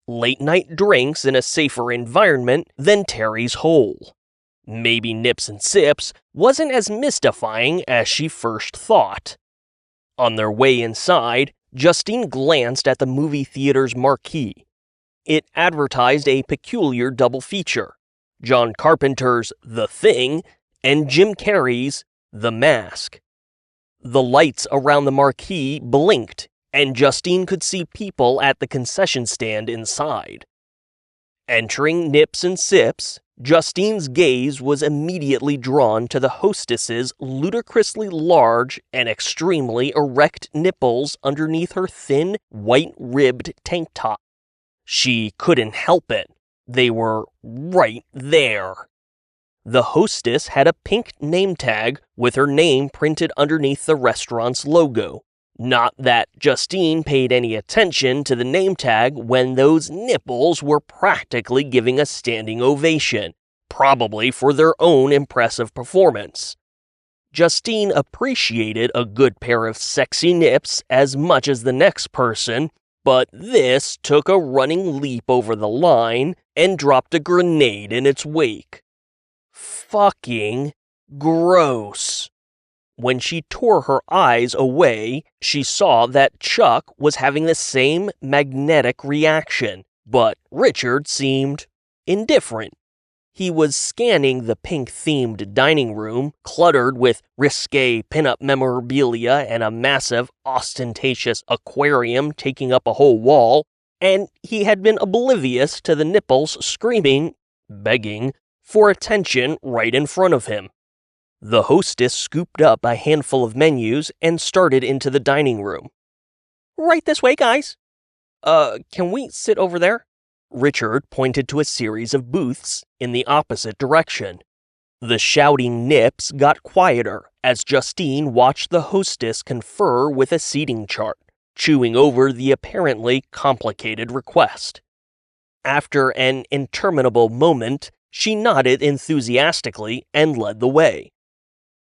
late-night drinks in a safer environment than Terry's hole. Maybe Nips and Sips wasn't as mystifying as she first thought. On their way inside, Justine glanced at the movie theater's marquee. It advertised a peculiar double feature: John Carpenter's The Thing and Jim Carrey's The Mask. The lights around the marquee blinked, and Justine could see people at the concession stand inside. Entering Nips and Sips, Justine's gaze was immediately drawn to the hostess's ludicrously large and extremely erect nipples underneath her thin, white-ribbed tank top. She couldn't help it. They were right there. The hostess had a pink name tag with her name printed underneath the restaurant's logo. Not that Justine paid any attention to the name tag when those nipples were practically giving a standing ovation, probably for their own impressive performance. Justine appreciated a good pair of sexy nips as much as the next person, but this took a running leap over the line and dropped a grenade in its wake. Fucking gross. When she tore her eyes away, she saw that Chuck was having the same magnetic reaction, but Richard seemed indifferent. He was scanning the pink-themed dining room, cluttered with risque pin-up memorabilia and a massive, ostentatious aquarium taking up a whole wall, and he had been oblivious to the nipples screaming, begging, for attention right in front of him. The hostess scooped up a handful of menus and started into the dining room. "Right this way, guys." Can we sit over there?" Richard pointed to a series of booths in the opposite direction. The shouting nips got quieter as Justine watched the hostess confer with a seating chart, chewing over the apparently complicated request. After an interminable moment, she nodded enthusiastically and led the way.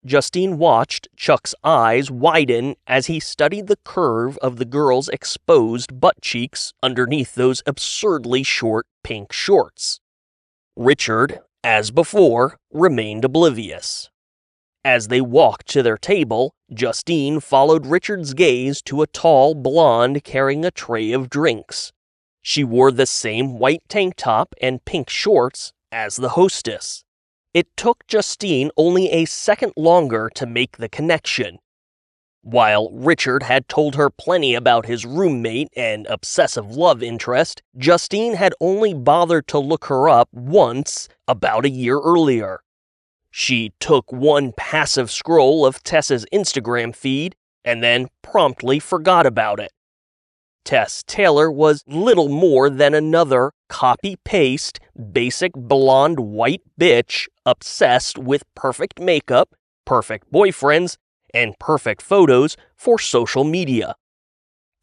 Justine watched Chuck's eyes widen as he studied the curve of the girl's exposed butt cheeks underneath those absurdly short pink shorts. Richard, as before, remained oblivious. As they walked to their table, Justine followed Richard's gaze to a tall blonde carrying a tray of drinks. She wore the same white tank top and pink shorts as the hostess. It took Justine only a second longer to make the connection. While Richard had told her plenty about his roommate and obsessive love interest, Justine had only bothered to look her up once about a year earlier. She took one passive scroll of Tess's Instagram feed and then promptly forgot about it. Tess Taylor was little more than another copy-paste, basic blonde white bitch obsessed with perfect makeup, perfect boyfriends, and perfect photos for social media.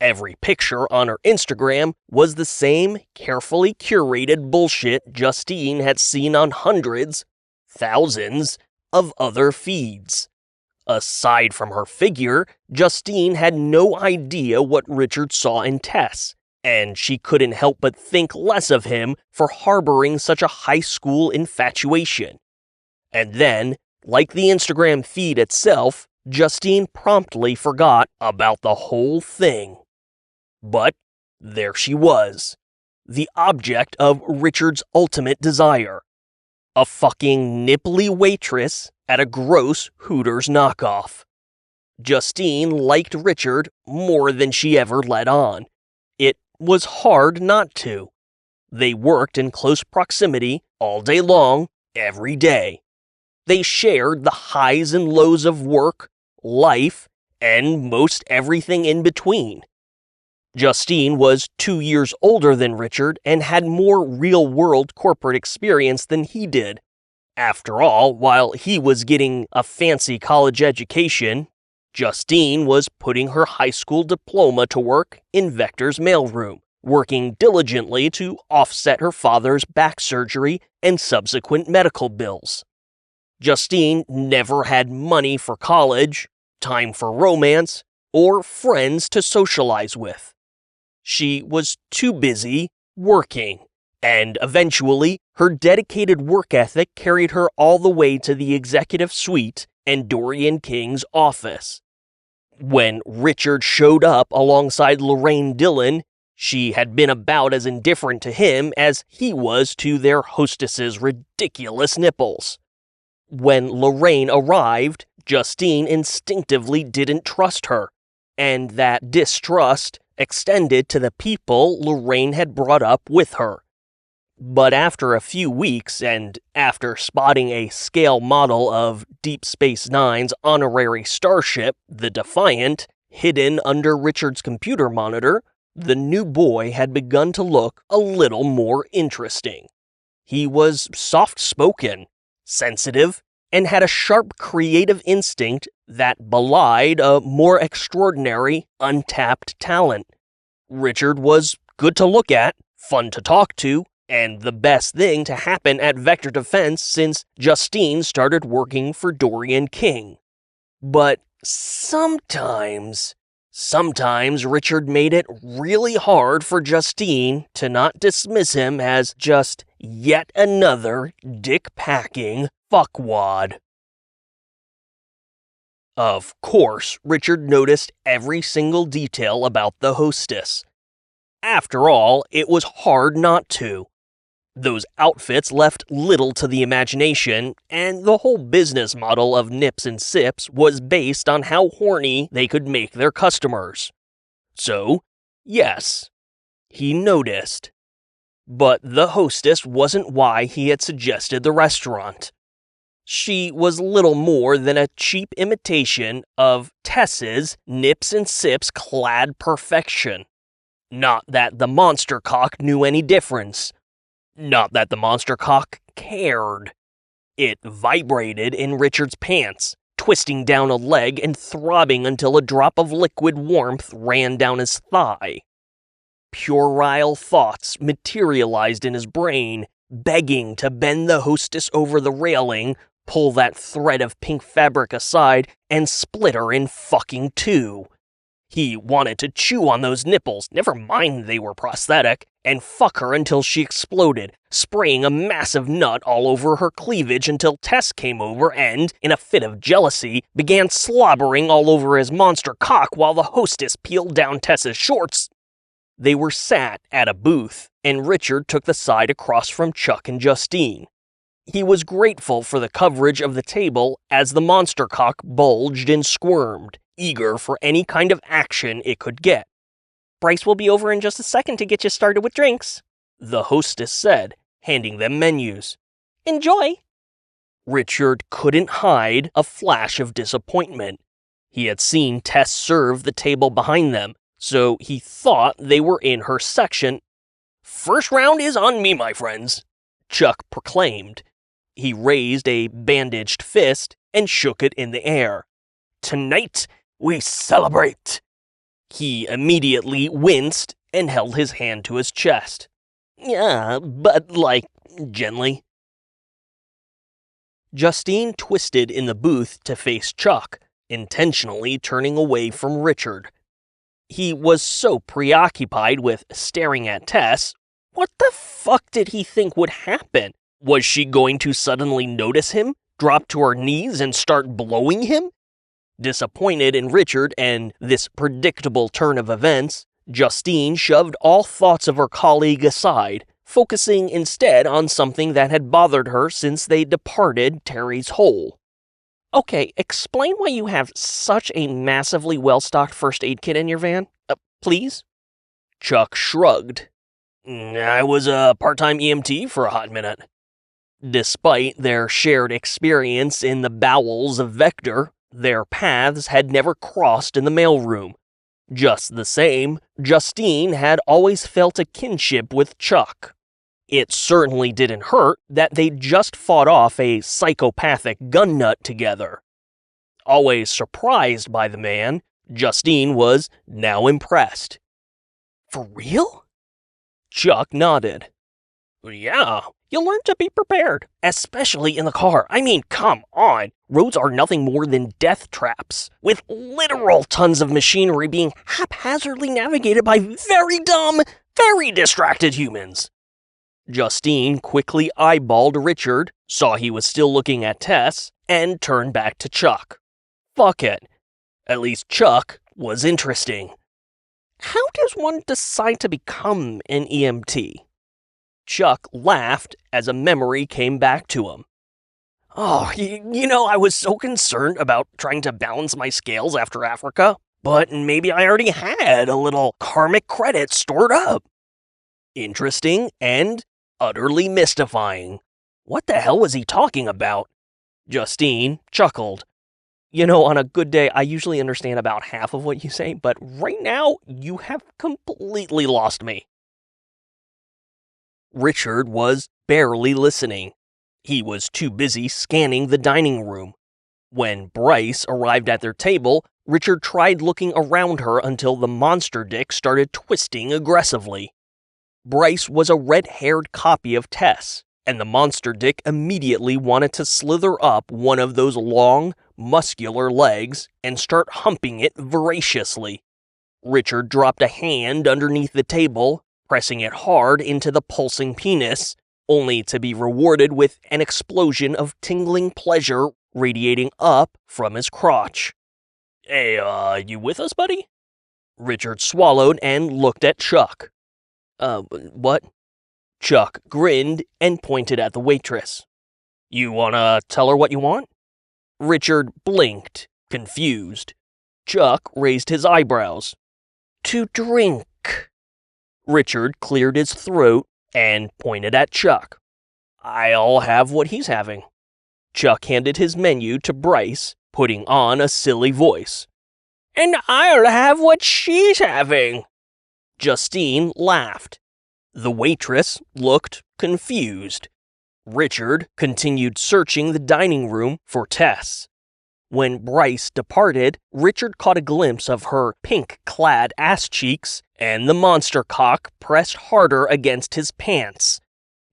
Every picture on her Instagram was the same carefully curated bullshit Justine had seen on hundreds, thousands of other feeds. Aside from her figure, Justine had no idea what Richard saw in Tess, and she couldn't help but think less of him for harboring such a high school infatuation. And then, like the Instagram feed itself, Justine promptly forgot about the whole thing. But there she was, the object of Richard's ultimate desire. A fucking nipply waitress at a gross Hooters knockoff. Justine liked Richard more than she ever let on. It was hard not to. They worked in close proximity all day long, every day. They shared the highs and lows of work, life, and most everything in between. Justine was 2 years older than Richard and had more real-world corporate experience than he did. After all, while he was getting a fancy college education, Justine was putting her high school diploma to work in Vector's mailroom, working diligently to offset her father's back surgery and subsequent medical bills. Justine never had money for college, time for romance, or friends to socialize with. She was too busy working, and eventually her dedicated work ethic carried her all the way to the executive suite and Dorian King's office. When Richard showed up alongside Lorraine Dillon, she had been about as indifferent to him as he was to their hostess's ridiculous nipples. When Lorraine arrived, Justine instinctively didn't trust her, and that distrust extended to the people Lorraine had brought up with her. But after a few weeks, and after spotting a scale model of Deep Space Nine's honorary starship, the Defiant, hidden under Richard's computer monitor, the new boy had begun to look a little more interesting. He was soft-spoken, sensitive, and had a sharp creative instinct that belied a more extraordinary, untapped talent. Richard was good to look at, fun to talk to, and the best thing to happen at Vector Defense since Justine started working for Dorian King. But sometimes Richard made it really hard for Justine to not dismiss him as just yet another dick-packing fuckwad. Of course, Richard noticed every single detail about the hostess. After all, it was hard not to. Those outfits left little to the imagination, and the whole business model of Nips and Sips was based on how horny they could make their customers. So, yes, he noticed. But the hostess wasn't why he had suggested the restaurant. She was little more than a cheap imitation of Tess's Nips and Sips clad perfection. Not that the monster cock knew any difference. Not that the monster cock cared. It vibrated in Richard's pants, twisting down a leg and throbbing until a drop of liquid warmth ran down his thigh. Puerile thoughts materialized in his brain, begging to bend the hostess over the railing, pull that thread of pink fabric aside, and split her in fucking two. He wanted to chew on those nipples, never mind they were prosthetic, and fuck her until she exploded, spraying a massive nut all over her cleavage until Tess came over and, in a fit of jealousy, began slobbering all over his monster cock while the hostess peeled down Tess's shorts. They were sat at a booth, and Richard took the side across from Chuck and Justine. He was grateful for the coverage of the table as the monster cock bulged and squirmed, eager for any kind of action it could get. "Bryce will be over in just a second to get you started with drinks," the hostess said, handing them menus. "Enjoy!" Richard couldn't hide a flash of disappointment. He had seen Tess serve the table behind them, so he thought they were in her section. "First round is on me, my friends," Chuck proclaimed. He raised a bandaged fist and shook it in the air. "Tonight, we celebrate!" He immediately winced and held his hand to his chest. "Yeah, but gently." Justine twisted in the booth to face Chuck, intentionally turning away from Richard. He was so preoccupied with staring at Tess. What the fuck did he think would happen? Was she going to suddenly notice him, drop to her knees, and start blowing him? Disappointed in Richard and this predictable turn of events, Justine shoved all thoughts of her colleague aside, focusing instead on something that had bothered her since they departed Terry's hole. "Okay, explain why you have such a massively well-stocked first aid kit in your van, please?" Chuck shrugged. "I was a part-time EMT for a hot minute." Despite their shared experience in the bowels of Vector, their paths had never crossed in the mailroom. Just the same, Justine had always felt a kinship with Chuck. It certainly didn't hurt that they'd just fought off a psychopathic gun nut together. Always surprised by the man, Justine was now impressed. "For real?" Chuck nodded. "Yeah, you learn to be prepared, especially in the car. I mean, come on. Roads are nothing more than death traps, with literal tons of machinery being haphazardly navigated by very dumb, very distracted humans." Justine quickly eyeballed Richard, saw he was still looking at Tess, and turned back to Chuck. Fuck it. At least Chuck was interesting. "How does one decide to become an EMT?" Chuck laughed as a memory came back to him. Oh, I was so concerned about trying to balance my scales after Africa, but maybe I already had a little karmic credit stored up. Interesting and utterly mystifying. What the hell was he talking about? Justine chuckled. On a good day, I usually understand about half of what you say, but right now, you have completely lost me. Richard was barely listening. He was too busy scanning the dining room. When Bryce arrived at their table, Richard tried looking around her until the monster dick started twisting aggressively. Bryce was a red-haired copy of Tess, and the monster dick immediately wanted to slither up one of those long, muscular legs and start humping it voraciously. Richard dropped a hand underneath the table, pressing it hard into the pulsing penis, only to be rewarded with an explosion of tingling pleasure radiating up from his crotch. Hey, you with us, buddy? Richard swallowed and looked at Chuck. What? Chuck grinned and pointed at the waitress. You wanna tell her what you want? Richard blinked, confused. Chuck raised his eyebrows. To drink. Richard cleared his throat and pointed at Chuck. I'll have what he's having. Chuck handed his menu to Bryce, putting on a silly voice. And I'll have what she's having. Justine laughed. The waitress looked confused. Richard continued searching the dining room for Tess. When Bryce departed, Richard caught a glimpse of her pink-clad ass cheeks, and the monster cock pressed harder against his pants.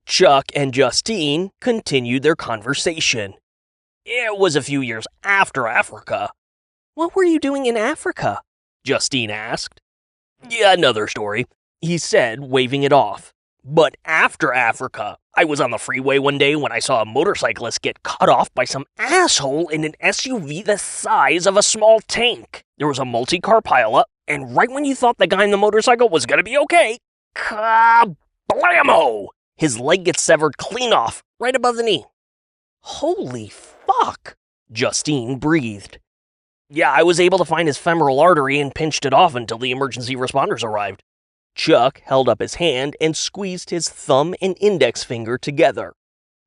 Chuck and Justine continued their conversation. It was a few years after Africa. What were you doing in Africa? Justine asked. Yeah, another story, he said, waving it off. But after Africa, I was on the freeway one day when I saw a motorcyclist get cut off by some asshole in an SUV the size of a small tank. There was a multi-car pileup, and right when you thought the guy in the motorcycle was gonna be okay, kablammo! His leg gets severed clean off, right above the knee. Holy fuck! Justine breathed. Yeah, I was able to find his femoral artery and pinched it off until the emergency responders arrived. Chuck held up his hand and squeezed his thumb and index finger together.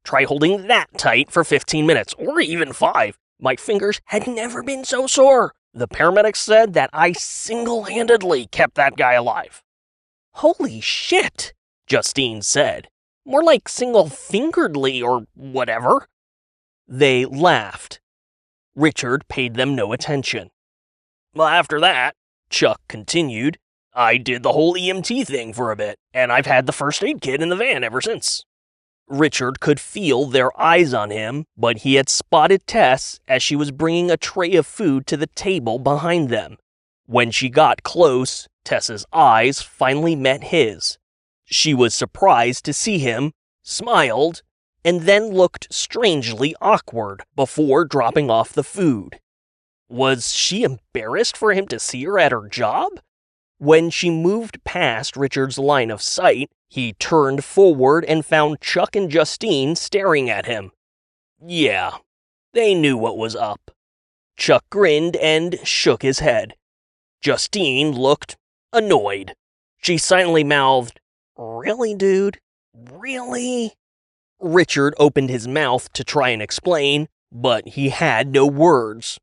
Try holding that tight for 15 minutes, or even 5. My fingers had never been so sore. The paramedics said that I single-handedly kept that guy alive. Holy shit, Justine said. More like single-fingeredly or whatever. They laughed. Richard paid them no attention. Well, after that, Chuck continued, I did the whole EMT thing for a bit, and I've had the first aid kit in the van ever since. Richard could feel their eyes on him, but he had spotted Tess as she was bringing a tray of food to the table behind them. When she got close, Tess's eyes finally met his. She was surprised to see him, smiled, and then looked strangely awkward before dropping off the food. Was she embarrassed for him to see her at her job? When she moved past Richard's line of sight, he turned forward and found Chuck and Justine staring at him. Yeah, they knew what was up. Chuck grinned and shook his head. Justine looked annoyed. She silently mouthed, Really, dude? Really? Richard opened his mouth to try and explain, but he had no words.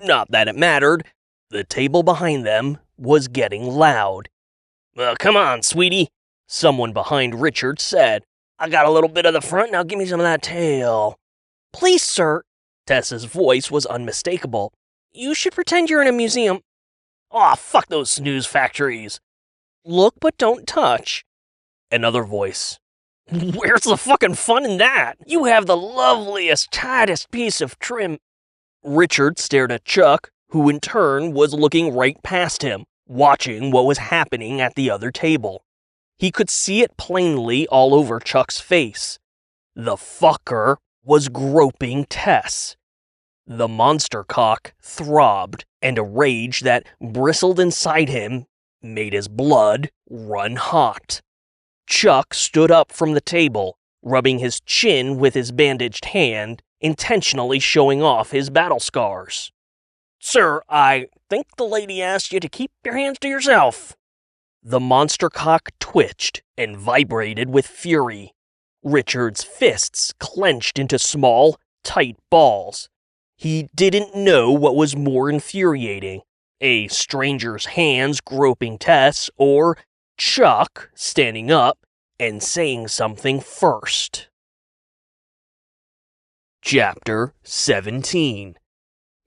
Not that it mattered. The table behind them was getting loud. Come on, sweetie, someone behind Richard said. I got a little bit of the front, now give me some of that tail. Please, sir. Tess's voice was unmistakable. You should pretend you're in a museum. Aw, fuck those snooze factories. Look but don't touch. Another voice. Where's the fucking fun in that? You have the loveliest, tightest piece of trim. Richard stared at Chuck, who in turn was looking right past him, watching what was happening at the other table. He could see it plainly all over Chuck's face. The fucker was groping Tess. The monster cock throbbed, and a rage that bristled inside him made his blood run hot. Chuck stood up from the table, rubbing his chin with his bandaged hand, intentionally showing off his battle scars. "Sir, I think the lady asked you to keep your hands to yourself." The monster cock twitched and vibrated with fury. Richard's fists clenched into small, tight balls. He didn't know what was more infuriating, a stranger's hands groping Tess, or Chuck standing up and saying something first. Chapter 17.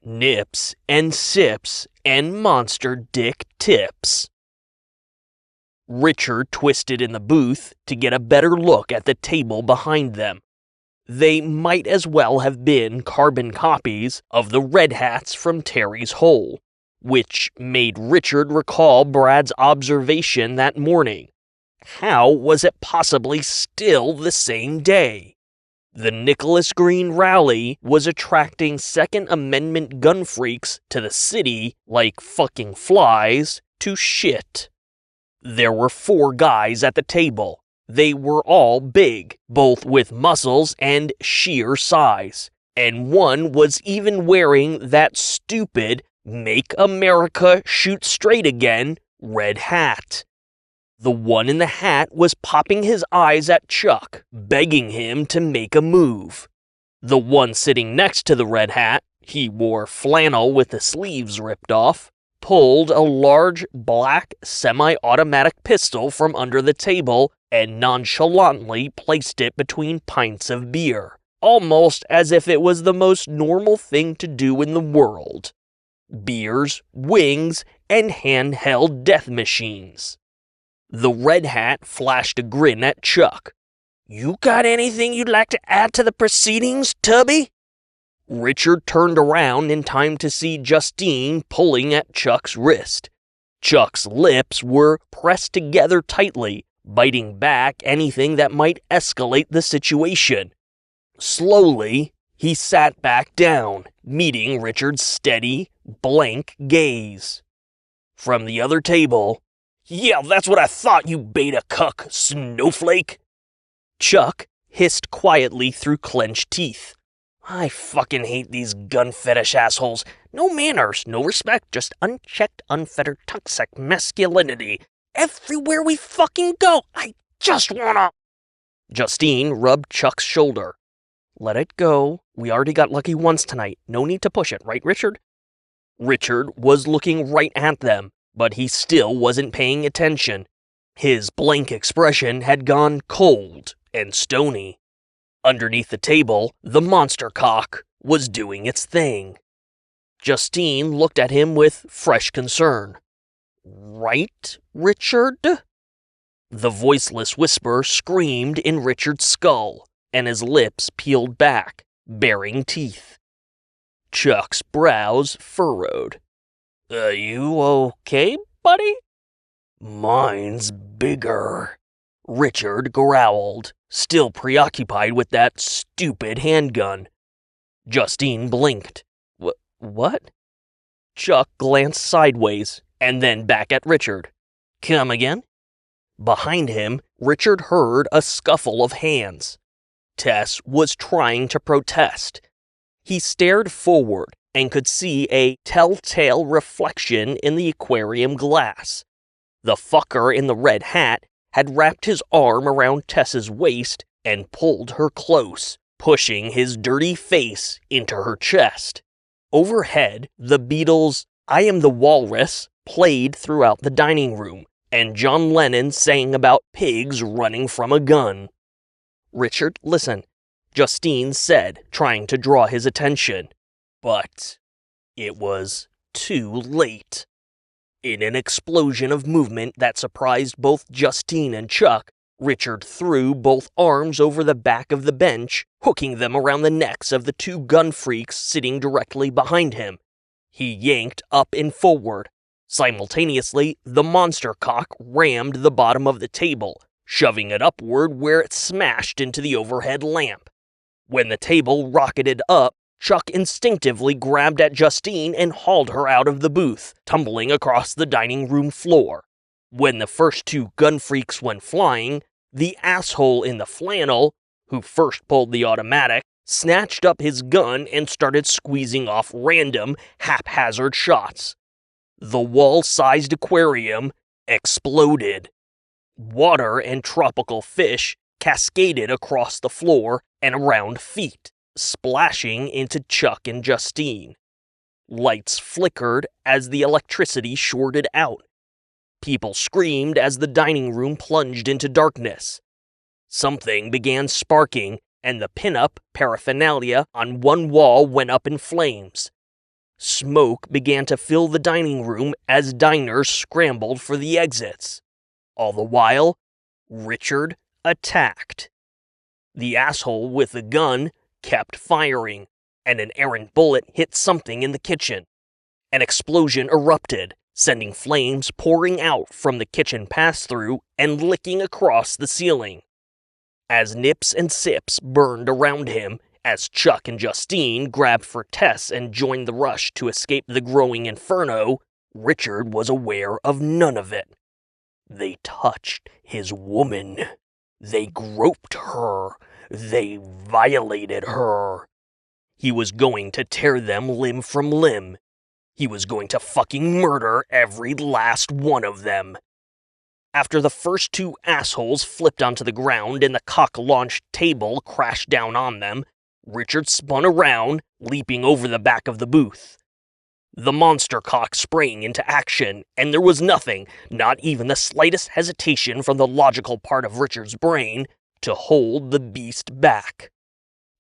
Nips and Sips and Monster Dick Tips. Richard twisted in the booth to get a better look at the table behind them. They might as well have been carbon copies of the Red Hats from Terry's Hole, which made Richard recall Brad's observation that morning. How was it possibly still the same day? The Nicholas Green rally was attracting Second Amendment gun freaks to the city like fucking flies to shit. There were 4 guys at the table. They were all big, both with muscles and sheer size, and one was even wearing that stupid "Make America Shoot Straight Again" red hat. The one in the hat was popping his eyes at Chuck, begging him to make a move. The one sitting next to the red hat, he wore flannel with the sleeves ripped off, pulled a large black semi-automatic pistol from under the table and nonchalantly placed it between pints of beer, almost as if it was the most normal thing to do in the world. Beers, wings, and handheld death machines. The red hat flashed a grin at Chuck. "You got anything you'd like to add to the proceedings, Tubby?" Richard turned around in time to see Justine pulling at Chuck's wrist. Chuck's lips were pressed together tightly, biting back anything that might escalate the situation. Slowly, he sat back down, meeting Richard's steady, blank gaze. From the other table, "Yeah, that's what I thought, you beta cuck snowflake!" Chuck hissed quietly through clenched teeth. "I fucking hate these gun fetish assholes. No manners, no respect, just unchecked, unfettered, toxic masculinity. Everywhere we fucking go, I just wanna..." Justine rubbed Chuck's shoulder. "Let it go. We already got lucky once tonight. No need to push it, right, Richard?" Richard was looking right at them, but he still wasn't paying attention. His blank expression had gone cold and stony. Underneath the table, the monster cock was doing its thing. Justine looked at him with fresh concern. "Right, Richard?" The voiceless whisper screamed in Richard's skull, and his lips peeled back, baring teeth. Chuck's brows furrowed. "Are you okay, buddy?" "Mine's bigger," Richard growled, still preoccupied with that stupid handgun. Justine blinked. What? Chuck glanced sideways, and then back at Richard. "Come again?" Behind him, Richard heard a scuffle of hands. Tess was trying to protest. He stared forward and could see a telltale reflection in the aquarium glass. The fucker in the red hat had wrapped his arm around Tess's waist and pulled her close, pushing his dirty face into her chest. Overhead, the Beatles' "I Am the Walrus" played throughout the dining room, and John Lennon sang about pigs running from a gun. "Richard, listen," Justine said, trying to draw his attention. But it was too late. In an explosion of movement that surprised both Justine and Chuck, Richard threw both arms over the back of the bench, hooking them around the necks of the 2 gun freaks sitting directly behind him. He yanked up and forward. Simultaneously, the monster cock rammed the bottom of the table, shoving it upward where it smashed into the overhead lamp. When the table rocketed up, Chuck instinctively grabbed at Justine and hauled her out of the booth, tumbling across the dining room floor. When the first 2 gun freaks went flying, the asshole in the flannel, who first pulled the automatic, snatched up his gun and started squeezing off random, haphazard shots. The wall-sized aquarium exploded. Water and tropical fish cascaded across the floor and around feet, splashing into Chuck and Justine. Lights flickered as the electricity shorted out. People screamed as the dining room plunged into darkness. Something began sparking, and the pin-up paraphernalia on one wall went up in flames. Smoke began to fill the dining room as diners scrambled for the exits. All the while, Richard attacked. The asshole with the gun kept firing, and an errant bullet hit something in the kitchen. An explosion erupted, sending flames pouring out from the kitchen pass-through and licking across the ceiling. As nips and sips burned around him, as Chuck and Justine grabbed for Tess and joined the rush to escape the growing inferno, Richard was aware of none of it. They touched his woman. They groped her. They violated her. He was going to tear them limb from limb. He was going to fucking murder every last one of them. After the first two assholes flipped onto the ground and the cock-launched table crashed down on them, Richard spun around, leaping over the back of the booth. The monster cock sprang into action, and there was nothing, not even the slightest hesitation from the logical part of Richard's brain, to hold the beast back.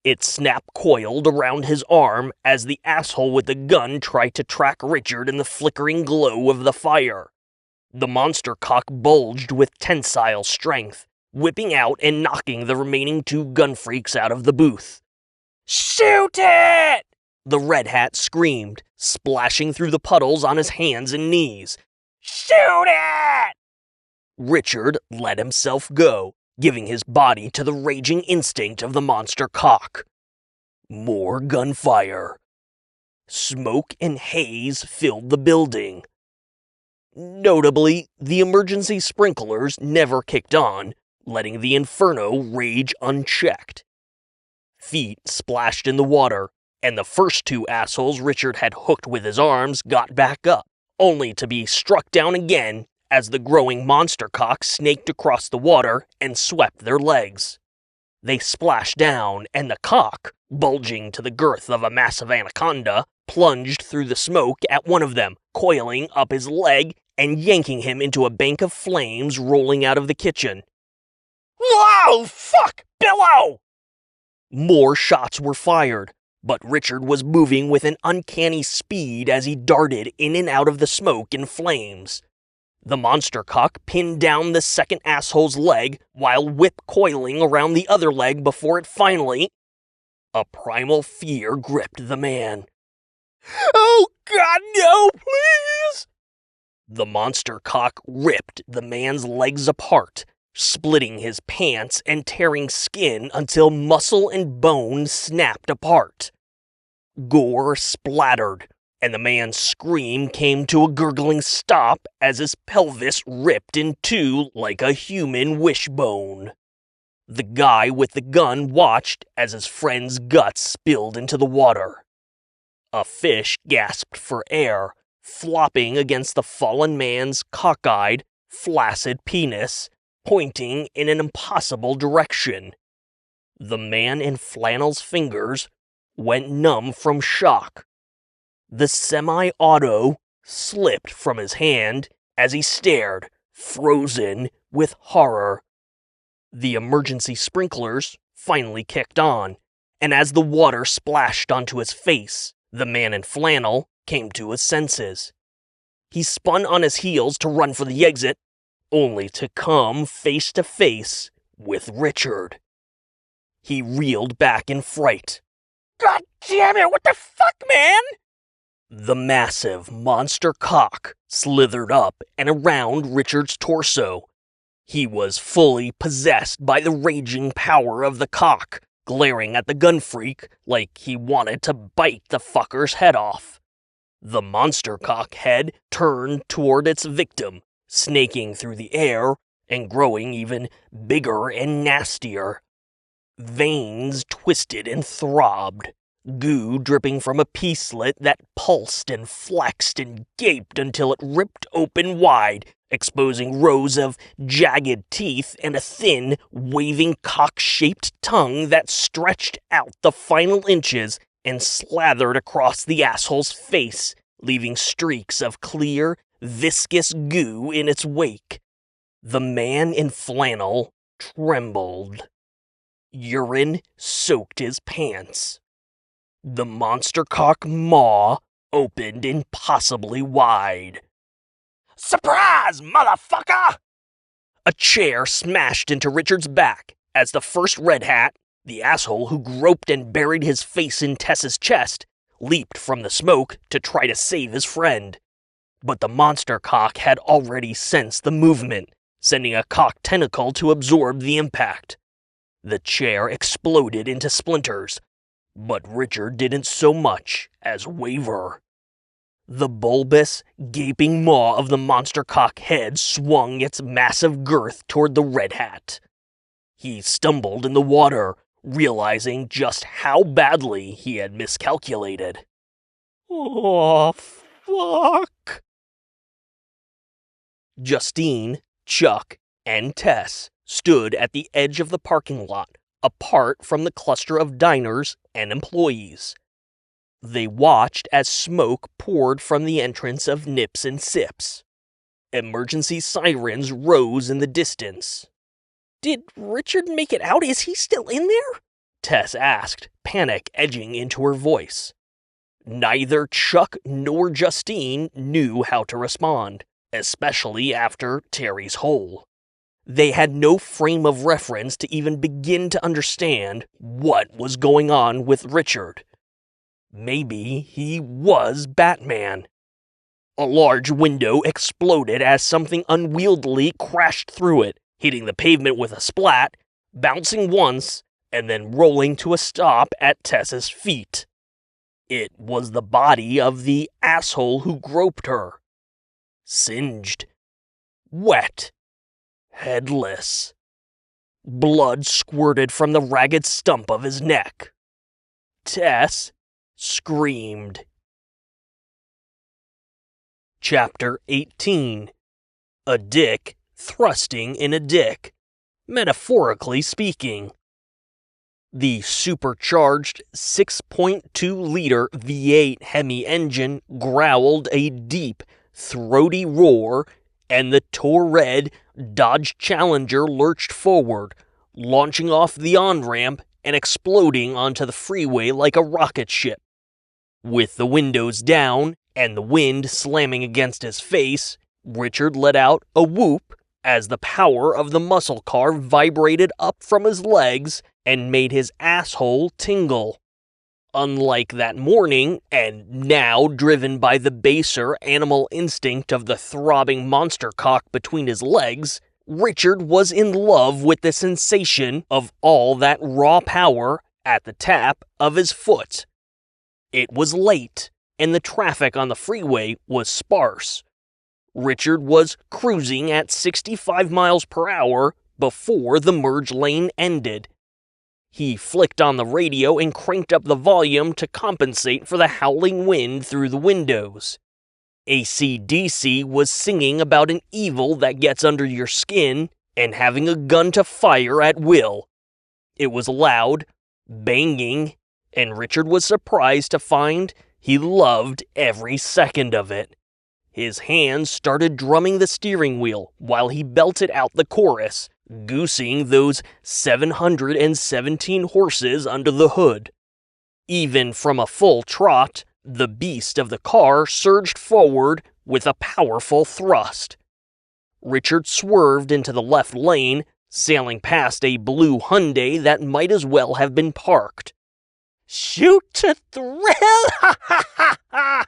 It snap-coiled around his arm as the asshole with the gun tried to track Richard in the flickering glow of the fire. The monster cock bulged with tensile strength, whipping out and knocking the remaining two gun freaks out of the booth. "Shoot it!" the red hat screamed, splashing through the puddles on his hands and knees. "Shoot it!" Richard let himself go, giving his body to the raging instinct of the monster cock. More gunfire. Smoke and haze filled the building. Notably, the emergency sprinklers never kicked on, letting the inferno rage unchecked. Feet splashed in the water, and the first two assholes Richard had hooked with his arms got back up, only to be struck down again as the growing monster cock snaked across the water and swept their legs. They splashed down, and the cock, bulging to the girth of a massive anaconda, plunged through the smoke at one of them, coiling up his leg and yanking him into a bank of flames rolling out of the kitchen. "Whoa! Fuck! Below!" More shots were fired, but Richard was moving with an uncanny speed as he darted in and out of the smoke and flames. The monster cock pinned down the second asshole's leg while whip-coiling around the other leg before it finally... A primal fear gripped the man. "Oh God, no, please!" The monster cock ripped the man's legs apart, splitting his pants and tearing skin until muscle and bone snapped apart. Gore splattered, and the man's scream came to a gurgling stop as his pelvis ripped in two like a human wishbone. The guy with the gun watched as his friend's guts spilled into the water. A fish gasped for air, flopping against the fallen man's cockeyed, flaccid penis, pointing in an impossible direction. The man in flannel's fingers went numb from shock. The semi-auto slipped from his hand as he stared, frozen with horror. The emergency sprinklers finally kicked on, and as the water splashed onto his face, the man in flannel came to his senses. He spun on his heels to run for the exit, only to come face to face with Richard. He reeled back in fright. "God damn it, what the fuck, man?" The massive monster cock slithered up and around Richard's torso. He was fully possessed by the raging power of the cock, glaring at the gun freak like he wanted to bite the fucker's head off. The monster cock head turned toward its victim, snaking through the air and growing even bigger and nastier. Veins twisted and throbbed, goo dripping from a pea-slit that pulsed and flexed and gaped until it ripped open wide, exposing rows of jagged teeth and a thin, waving cock-shaped tongue that stretched out the final inches and slathered across the asshole's face, leaving streaks of clear, viscous goo in its wake. The man in flannel trembled. Urine soaked his pants. The monster cock maw opened impossibly wide. "Surprise, motherfucker!" A chair smashed into Richard's back as the first red hat, the asshole who groped and buried his face in Tess's chest, leaped from the smoke to try to save his friend. But the monster cock had already sensed the movement, sending a cock tentacle to absorb the impact. The chair exploded into splinters, but Richard didn't so much as waver. The bulbous, gaping maw of the monster cock head swung its massive girth toward the red hat. He stumbled in the water, realizing just how badly he had miscalculated. "Oh, fuck!" Justine, Chuck, and Tess stood at the edge of the parking lot, apart from the cluster of diners and employees. They watched as smoke poured from the entrance of Nips and Sips. Emergency sirens rose in the distance. "Did Richard make it out? Is he still in there?" Tess asked, panic edging into her voice. Neither Chuck nor Justine knew how to respond, especially after Terry's hole. They had no frame of reference to even begin to understand what was going on with Richard. Maybe he was Batman. A large window exploded as something unwieldily crashed through it, hitting the pavement with a splat, bouncing once, and then rolling to a stop at Tess's feet. It was the body of the asshole who groped her. Singed. Wet. Headless. Blood squirted from the ragged stump of his neck. Tess screamed. Chapter 18. A dick thrusting in a dick, metaphorically speaking. The supercharged 6.2-liter V8 Hemi engine growled a deep, throaty roar, and the Tour-Red Dodge Challenger lurched forward, launching off the on-ramp and exploding onto the freeway like a rocket ship. With the windows down and the wind slamming against his face, Richard let out a whoop as the power of the muscle car vibrated up from his legs and made his asshole tingle. Unlike that morning, and now driven by the baser animal instinct of the throbbing monster cock between his legs, Richard was in love with the sensation of all that raw power at the tap of his foot. It was late, and the traffic on the freeway was sparse. Richard was cruising at 65 miles per hour before the merge lane ended. He flicked on the radio and cranked up the volume to compensate for the howling wind through the windows. AC/DC was singing about an evil that gets under your skin and having a gun to fire at will. It was loud, banging, and Richard was surprised to find he loved every second of it. His hands started drumming the steering wheel while he belted out the chorus, goosing those 717 horses under the hood. Even from a full trot, the beast of the car surged forward with a powerful thrust. Richard swerved into the left lane, sailing past a blue Hyundai that might as well have been parked. "Shoot to thrill! Ha ha ha ha!"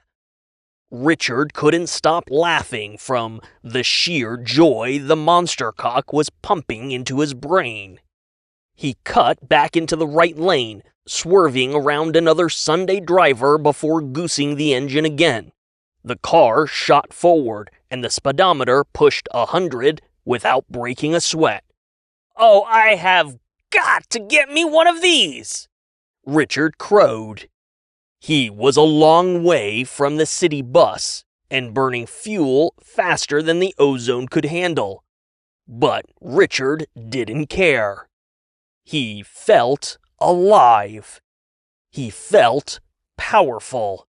Richard couldn't stop laughing from the sheer joy the monster cock was pumping into his brain. He cut back into the right lane, swerving around another Sunday driver before goosing the engine again. The car shot forward, and the speedometer pushed 100 without breaking a sweat. "Oh, I have got to get me one of these," Richard crowed. He was a long way from the city bus and burning fuel faster than the ozone could handle. But Richard didn't care. He felt alive. He felt powerful.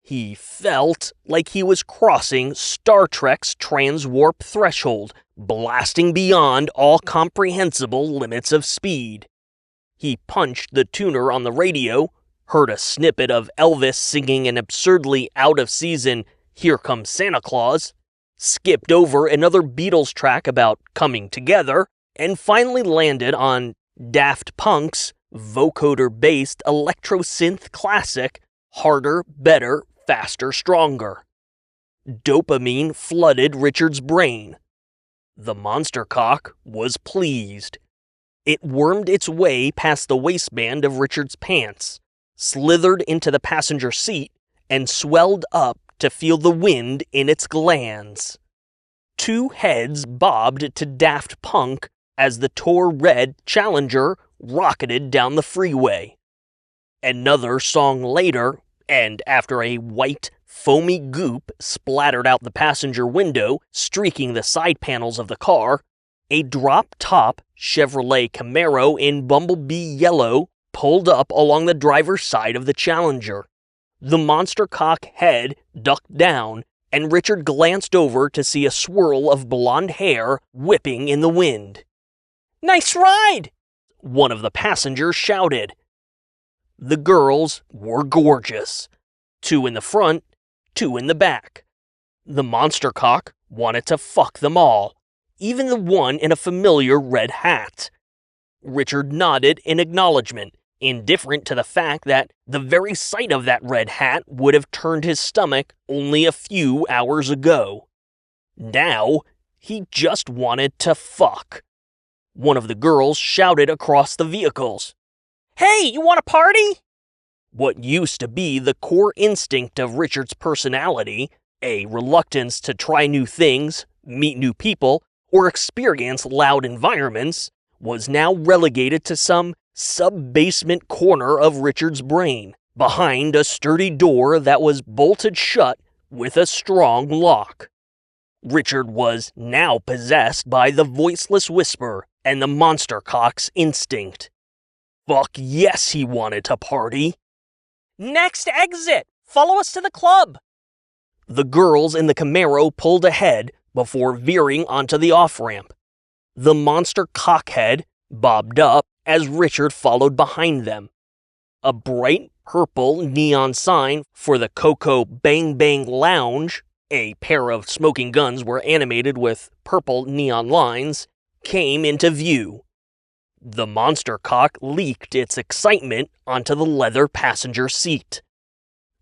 He felt like he was crossing Star Trek's transwarp threshold, blasting beyond all comprehensible limits of speed. He punched the tuner on the radio, heard a snippet of Elvis singing an absurdly out-of-season "Here Comes Santa Claus," skipped over another Beatles track about coming together, and finally landed on Daft Punk's vocoder-based electro-synth classic, Harder, Better, Faster, Stronger. Dopamine flooded Richard's brain. The monster cock was pleased. It wormed its way past the waistband of Richard's pants, slithered into the passenger seat, and swelled up to feel the wind in its glands. Two heads bobbed to Daft Punk as the Tor-Red Challenger rocketed down the freeway. Another song later, and after a white, foamy goop splattered out the passenger window, streaking the side panels of the car, a drop-top Chevrolet Camaro in bumblebee yellow pulled up along the driver's side of the Challenger. The monster cock head ducked down, and Richard glanced over to see a swirl of blonde hair whipping in the wind. "Nice ride!" one of the passengers shouted. The girls were gorgeous. 2 in the front, 2 in the back. The monster cock wanted to fuck them all, even the one in a familiar red hat. Richard nodded in acknowledgement, indifferent to the fact that the very sight of that red hat would have turned his stomach only a few hours ago. Now, he just wanted to fuck. One of the girls shouted across the vehicles, "Hey, you want a party?" What used to be the core instinct of Richard's personality, a reluctance to try new things, meet new people, or experience loud environments, was now relegated to some sub-basement corner of Richard's brain, behind a sturdy door that was bolted shut with a strong lock. Richard was now possessed by the voiceless whisper and the monster cock's instinct. Fuck yes, he wanted to party. "Next exit! Follow us to the club!" The girls in the Camaro pulled ahead before veering onto the off-ramp. The monster cockhead bobbed up as Richard followed behind them. A bright purple neon sign for the Coco Bang Bang Lounge, a pair of smoking guns were animated with purple neon lines, came into view. The monster cock leaked its excitement onto the leather passenger seat.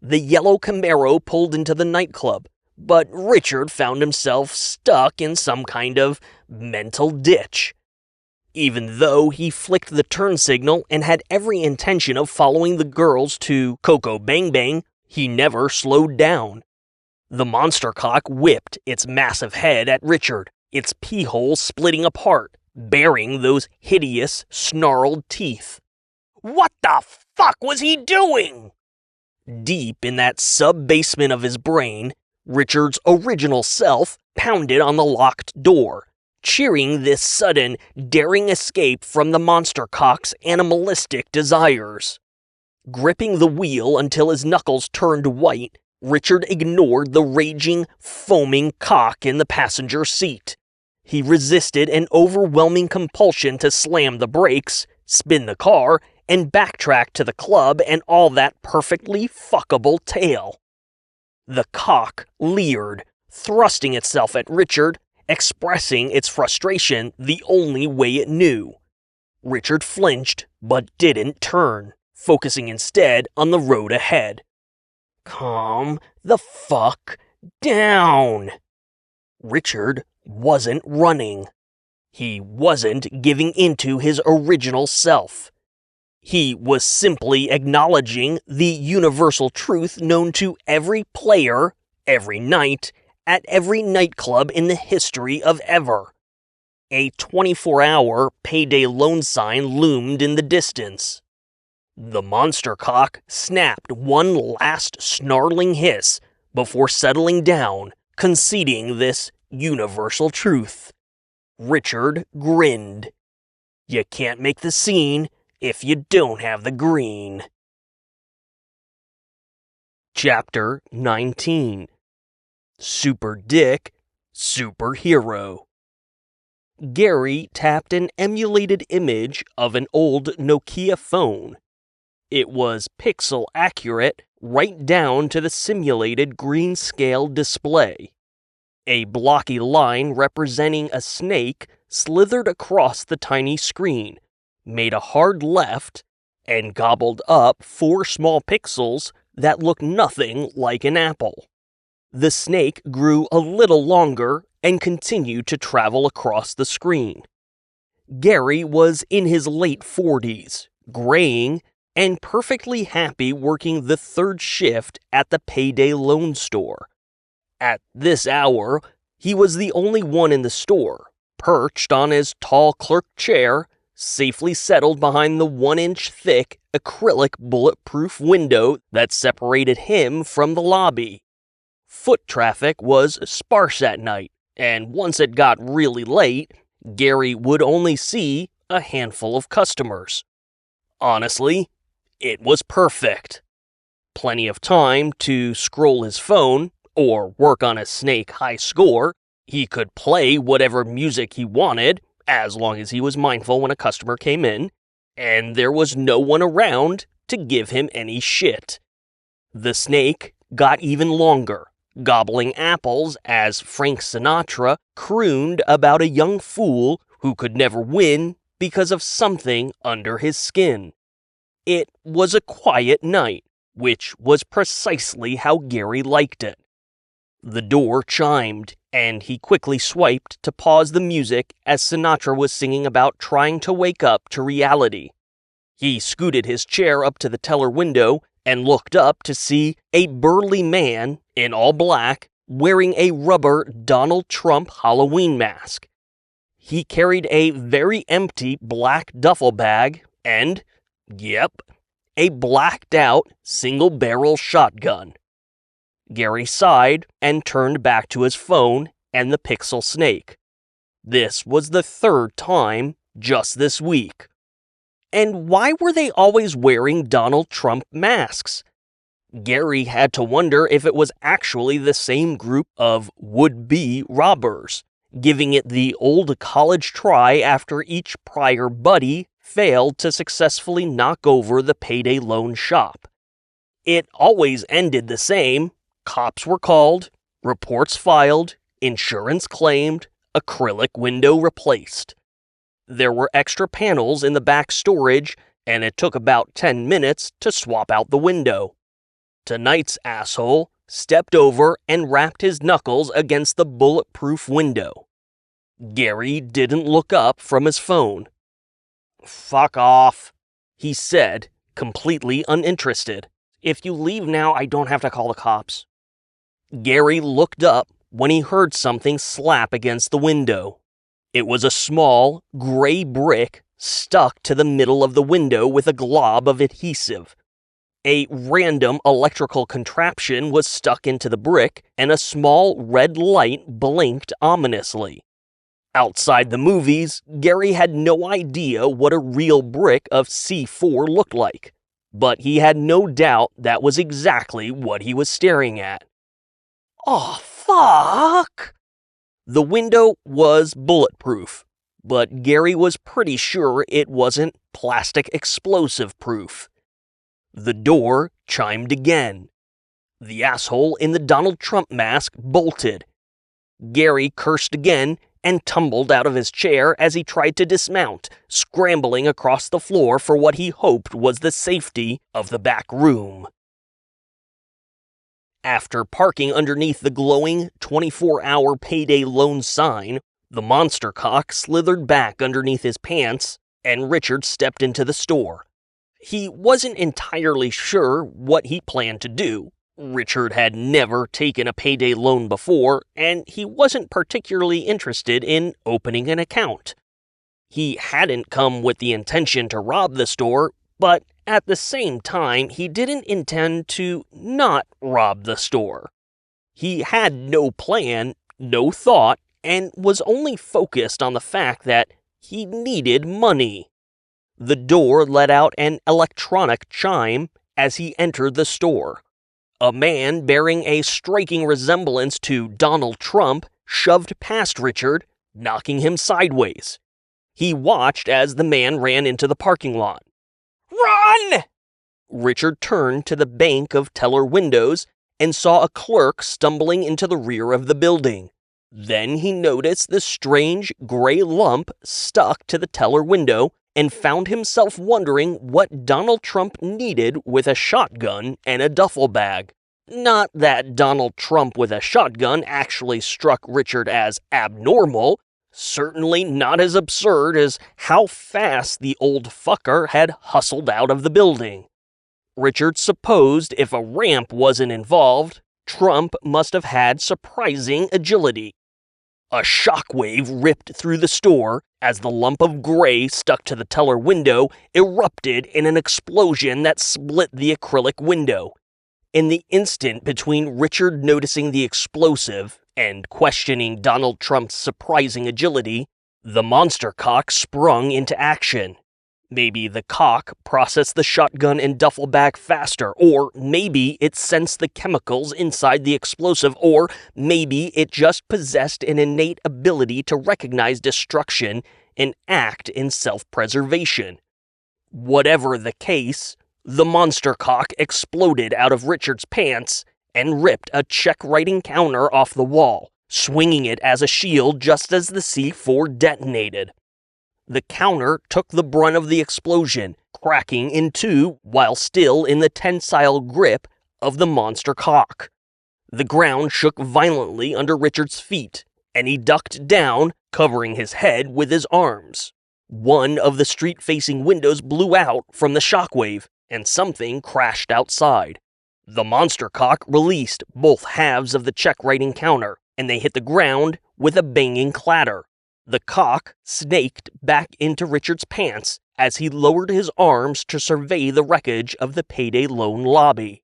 The yellow Camaro pulled into the nightclub, but Richard found himself stuck in some kind of mental ditch. Even though he flicked the turn signal and had every intention of following the girls to Coco Bang Bang, he never slowed down. The monster cock whipped its massive head at Richard, its pee hole splitting apart, baring those hideous, snarled teeth. "What the fuck was he doing?" Deep in that sub-basement of his brain, Richard's original self pounded on the locked door, cheering this sudden, daring escape from the monster cock's animalistic desires. Gripping the wheel until his knuckles turned white, Richard ignored the raging, foaming cock in the passenger seat. He resisted an overwhelming compulsion to slam the brakes, spin the car, and backtrack to the club and all that perfectly fuckable tail. The cock leered, thrusting itself at Richard, expressing its frustration the only way it knew. Richard flinched, but didn't turn, focusing instead on the road ahead. Calm the fuck down. Richard wasn't running. He wasn't giving into his original self. He was simply acknowledging the universal truth known to every player, every night, at every nightclub in the history of ever. A 24-hour payday loan sign loomed in the distance. The monster cock snapped one last snarling hiss before settling down, conceding this universal truth. Richard grinned. You can't make the scene if you don't have the green. Chapter 19. Superdick, Superhero. Gary tapped an emulated image of an old Nokia phone. It was pixel accurate right down to the simulated green scale display. A blocky line representing a snake slithered across the tiny screen, made a hard left, and gobbled up 4 small pixels that looked nothing like an apple. The snake grew a little longer and continued to travel across the screen. Gary was in his late 40s, graying, and perfectly happy working the 3rd shift at the payday loan store. At this hour, he was the only one in the store, perched on his tall clerk chair, safely settled behind the 1-inch thick acrylic bulletproof window that separated him from the lobby. Foot traffic was sparse at night, and once it got really late, Gary would only see a handful of customers. Honestly, it was perfect. Plenty of time to scroll his phone or work on a snake high score. He could play whatever music he wanted, as long as he was mindful when a customer came in, and there was no one around to give him any shit. The snake got even longer, gobbling apples as Frank Sinatra crooned about a young fool who could never win because of something under his skin. It was a quiet night, which was precisely how Gary liked it. The door chimed, and he quickly swiped to pause the music as Sinatra was singing about trying to wake up to reality. He scooted his chair up to the teller window and looked up to see a burly man in all black wearing a rubber Donald Trump Halloween mask. He carried a very empty black duffel bag and, yep, a blacked-out single-barrel shotgun. Gary sighed and turned back to his phone and the pixel snake. This was the 3rd time just this week. And why were they always wearing Donald Trump masks? Gary had to wonder if it was actually the same group of would-be robbers, giving it the old college try after each prior buddy failed to successfully knock over the payday loan shop. It always ended the same. Cops were called, reports filed, insurance claimed, acrylic window replaced. There were extra panels in the back storage, and it took about 10 minutes to swap out the window. Tonight's asshole stepped over and rapped his knuckles against the bulletproof window. Gary didn't look up from his phone. "Fuck off," he said, completely uninterested. "If you leave now, I don't have to call the cops." Gary looked up when he heard something slap against the window. It was a small, gray brick stuck to the middle of the window with a glob of adhesive. A random electrical contraption was stuck into the brick, and a small red light blinked ominously. Outside the movies, Gary had no idea what a real brick of C4 looked like, but he had no doubt that was exactly what he was staring at. "Oh, fuck!" The window was bulletproof, but Gary was pretty sure it wasn't plastic explosive proof. The door chimed again. The asshole in the Donald Trump mask bolted. Gary cursed again and tumbled out of his chair as he tried to dismount, scrambling across the floor for what he hoped was the safety of the back room. After parking underneath the glowing 24-hour payday loan sign, the monster cock slithered back underneath his pants, and Richard stepped into the store. He wasn't entirely sure what he planned to do, Richard had never taken a payday loan before, and he wasn't particularly interested in opening an account. He hadn't come with the intention to rob the store, but at the same time, he didn't intend to not rob the store. He had no plan, no thought, and was only focused on the fact that he needed money. The door let out an electronic chime as he entered the store. A man bearing a striking resemblance to Donald Trump shoved past Richard, knocking him sideways. He watched as the man ran into the parking lot. "Run!" Richard turned to the bank of teller windows and saw a clerk stumbling into the rear of the building. Then he noticed the strange gray lump stuck to the teller window and found himself wondering what Donald Trump needed with a shotgun and a duffel bag. Not that Donald Trump with a shotgun actually struck Richard as abnormal, certainly not as absurd as how fast the old fucker had hustled out of the building. Richard supposed if a ramp wasn't involved, Trump must have had surprising agility. A shockwave ripped through the store as the lump of gray stuck to the teller window erupted in an explosion that split the acrylic window. In the instant between Richard noticing the explosive and questioning Donald Trump's surprising agility, the monster cock sprung into action. Maybe the cock processed the shotgun and duffel bag faster, or maybe it sensed the chemicals inside the explosive, or maybe it just possessed an innate ability to recognize destruction and act in self-preservation. Whatever the case, the monster cock exploded out of Richard's pants and ripped a check writing counter off the wall, swinging it as a shield just as the C4 detonated. The counter took the brunt of the explosion, cracking in two while still in the tensile grip of the monster cock. The ground shook violently under Richard's feet, and he ducked down, covering his head with his arms. One of the street-facing windows blew out from the shockwave, and something crashed outside. The monster cock released both halves of the check-writing counter, and they hit the ground with a banging clatter. The cock snaked back into Richard's pants as he lowered his arms to survey the wreckage of the payday loan lobby.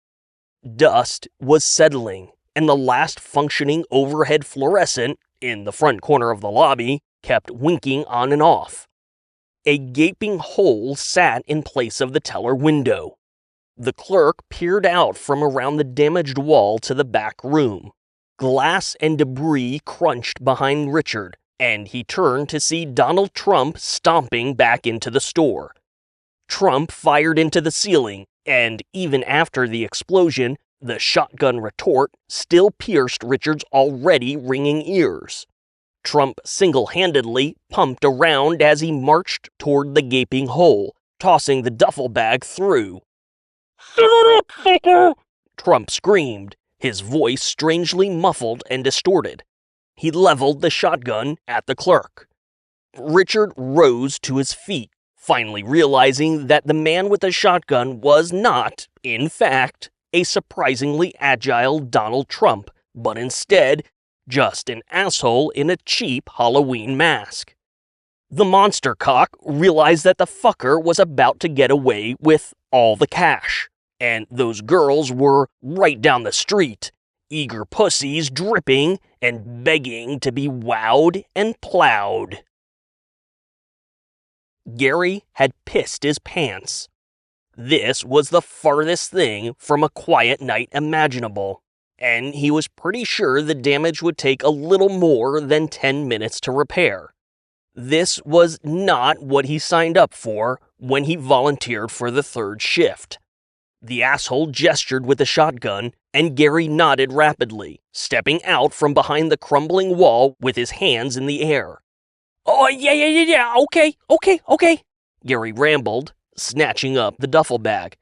Dust was settling, and the last functioning overhead fluorescent, in the front corner of the lobby, kept winking on and off. A gaping hole sat in place of the teller window. The clerk peered out from around the damaged wall to the back room. Glass and debris crunched behind Richard, and he turned to see Donald Trump stomping back into the store. Trump fired into the ceiling, and even after the explosion, the shotgun retort still pierced Richard's already ringing ears. Trump single-handedly pumped around as he marched toward the gaping hole, tossing the duffel bag through. "Shut up, fucker!" Trump screamed, his voice strangely muffled and distorted. He leveled the shotgun at the clerk. Richard rose to his feet, finally realizing that the man with the shotgun was not, in fact, a surprisingly agile Donald Trump, but instead, just an asshole in a cheap Halloween mask. The monster cock realized that the fucker was about to get away with all the cash, and those girls were right down the street, eager pussies dripping and begging to be wowed and plowed. Gary had pissed his pants. This was the farthest thing from a quiet night imaginable, and he was pretty sure the damage would take a little more than 10 minutes to repair. This was not what he signed up for when he volunteered for the third shift. The asshole gestured with the shotgun, and Gary nodded rapidly, stepping out from behind the crumbling wall with his hands in the air. "Oh, yeah, okay," Gary rambled, snatching up the duffel bag.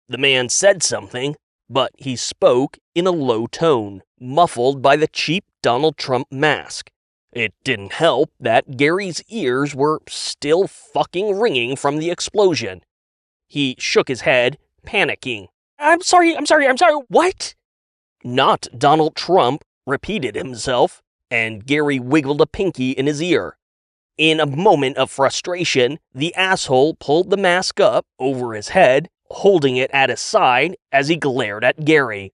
The man said something, but he spoke in a low tone, muffled by the cheap Donald Trump mask. It didn't help that Gary's ears were still fucking ringing from the explosion. He shook his head, panicking. I'm sorry, what? "Not Donald Trump," repeated himself, and Gary wiggled a pinky in his ear. In a moment of frustration, the asshole pulled the mask up over his head, holding it at his side as he glared at Gary.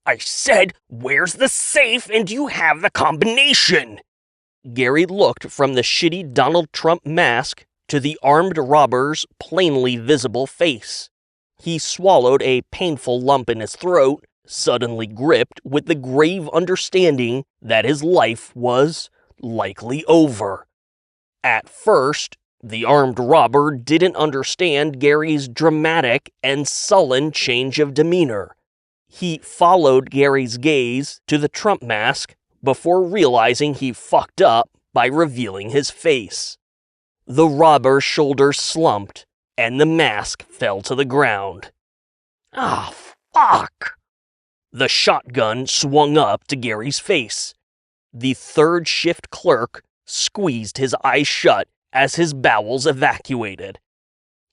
"I said, where's the safe and you have the combination?" Gary looked from the shitty Donald Trump mask to the armed robber's plainly visible face. He swallowed a painful lump in his throat, suddenly gripped with the grave understanding that his life was likely over. At first, the armed robber didn't understand Gary's dramatic and sullen change of demeanor. He followed Gary's gaze to the Trump mask before realizing he fucked up by revealing his face. The robber's shoulders slumped, and the mask fell to the ground. "Ah, fuck!" The shotgun swung up to Gary's face. The third shift clerk squeezed his eyes shut as his bowels evacuated.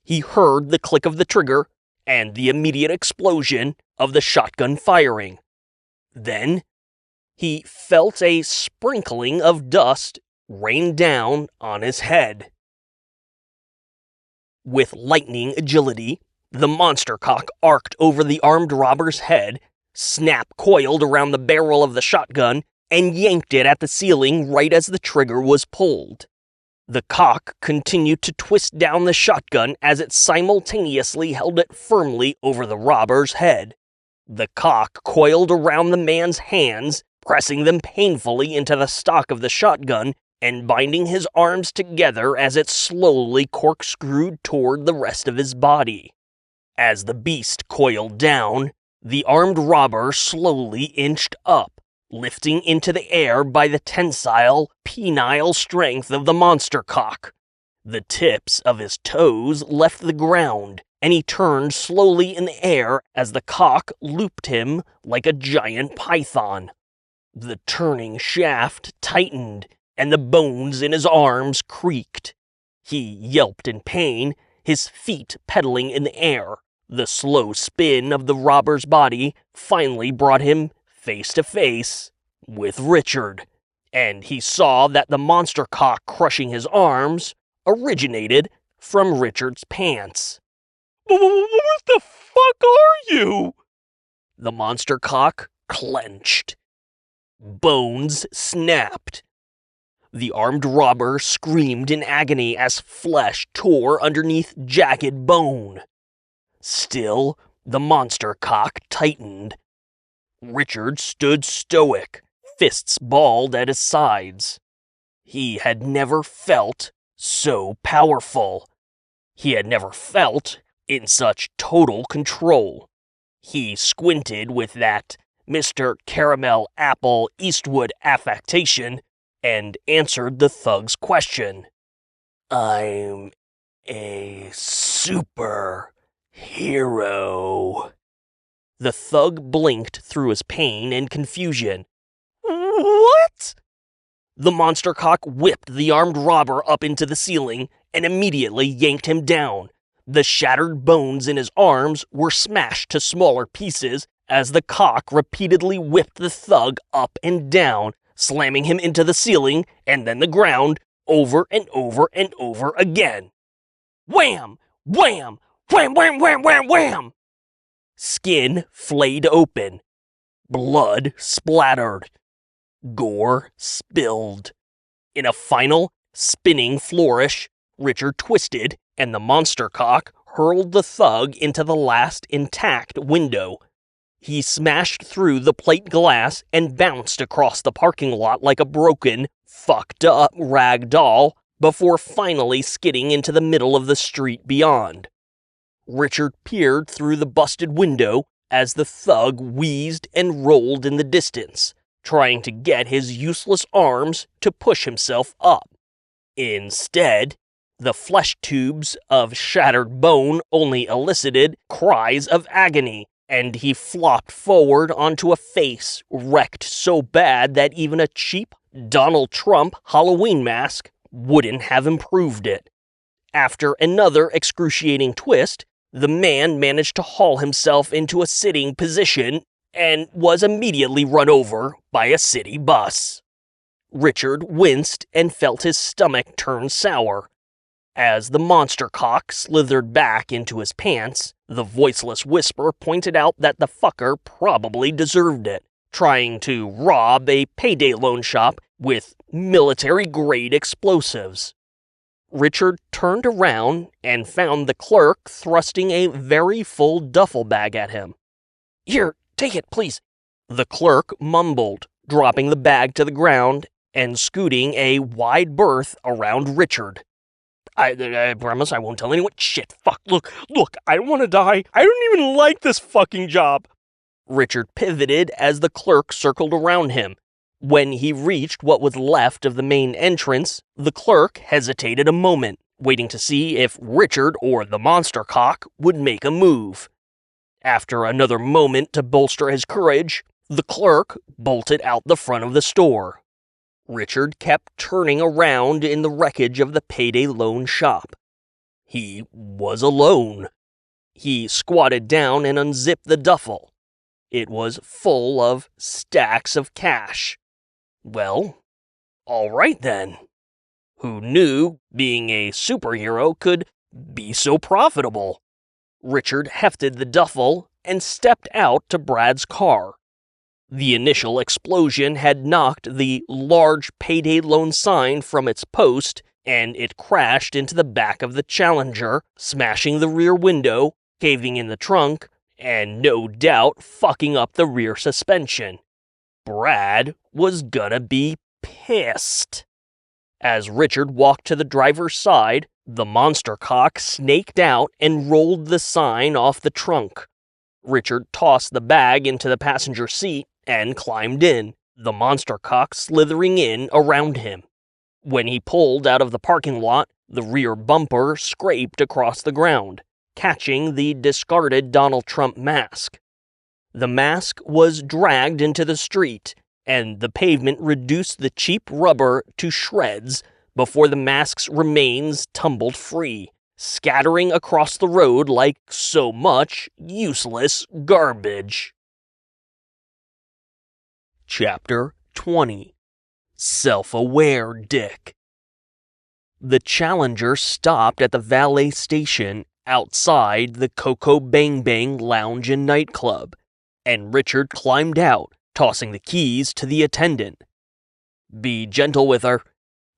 He heard the click of the trigger and the immediate explosion of the shotgun firing. Then, he felt a sprinkling of dust rain down on his head. With lightning agility, the monster cock arced over the armed robber's head, snap-coiled around the barrel of the shotgun, and yanked it at the ceiling right as the trigger was pulled. The cock continued to twist down the shotgun as it simultaneously held it firmly over the robber's head. The cock coiled around the man's hands, pressing them painfully into the stock of the shotgun and binding his arms together as it slowly corkscrewed toward the rest of his body. As the beast coiled down, the armed robber slowly inched up, lifting into the air by the tensile, penile strength of the monster cock. The tips of his toes left the ground, and he turned slowly in the air as the cock looped him like a giant python. The turning shaft tightened, and the bones in his arms creaked. He yelped in pain, his feet pedaling in the air. The slow spin of the robber's body finally brought him face to face with Richard, and he saw that the monster cock crushing his arms originated from Richard's pants. "What the fuck are you?" The monster cock clenched. Bones snapped. The armed robber screamed in agony as flesh tore underneath jagged bone. Still, the monster cock tightened. Richard stood stoic, fists balled at his sides. He had never felt so powerful. He had never felt in such total control. He squinted with that Mr. Caramel Apple Eastwood affectation and answered the thug's question. "I'm a superhero." The thug blinked through his pain and confusion. "What?" The monster cock whipped the armed robber up into the ceiling and immediately yanked him down. The shattered bones in his arms were smashed to smaller pieces as the cock repeatedly whipped the thug up and down, slamming him into the ceiling and then the ground over and over and over again. Wham! Wham! Wham! Wham! Wham! Wham! Wham! Skin flayed open. Blood splattered. Gore spilled. In a final, spinning flourish, Richard twisted, and the monster cock hurled the thug into the last intact window. He smashed through the plate glass and bounced across the parking lot like a broken, fucked up rag doll before finally skidding into the middle of the street beyond. Richard peered through the busted window as the thug wheezed and rolled in the distance, trying to get his useless arms to push himself up. Instead, the flesh tubes of shattered bone only elicited cries of agony, and he flopped forward onto a face wrecked so bad that even a cheap Donald Trump Halloween mask wouldn't have improved it. After another excruciating twist, the man managed to haul himself into a sitting position and was immediately run over by a city bus. Richard winced and felt his stomach turn sour. As the monster cock slithered back into his pants, the voiceless whisper pointed out that the fucker probably deserved it, trying to rob a payday loan shop with military-grade explosives. Richard turned around and found the clerk thrusting a very full duffel bag at him. "Here, take it, please," the clerk mumbled, dropping the bag to the ground and scooting a wide berth around Richard. I promise I won't tell anyone. Shit, fuck, look, I don't want to die. I don't even like this fucking job. Richard pivoted as the clerk circled around him. When he reached what was left of the main entrance, the clerk hesitated a moment, waiting to see if Richard or the monster cock would make a move. After another moment to bolster his courage, the clerk bolted out the front of the store. Richard kept turning around in the wreckage of the payday loan shop. He was alone. He squatted down and unzipped the duffel. It was full of stacks of cash. Well, all right then. Who knew being a superhero could be so profitable? Richard hefted the duffel and stepped out to Brad's car. The initial explosion had knocked the large payday loan sign from its post, and it crashed into the back of the Challenger, smashing the rear window, caving in the trunk, and no doubt fucking up the rear suspension. Brad was gonna be pissed. As Richard walked to the driver's side, the monster cock snaked out and rolled the sign off the trunk. Richard tossed the bag into the passenger seat and climbed in, the monster cock slithering in around him. When he pulled out of the parking lot, the rear bumper scraped across the ground, catching the discarded Donald Trump mask. The mask was dragged into the street, and the pavement reduced the cheap rubber to shreds before the mask's remains tumbled free, scattering across the road like so much useless garbage. Chapter 20. Self-Aware Dick. The Challenger stopped at the valet station outside the Coco Bang Bang Lounge and Nightclub, and Richard climbed out, tossing the keys to the attendant. "Be gentle with her,"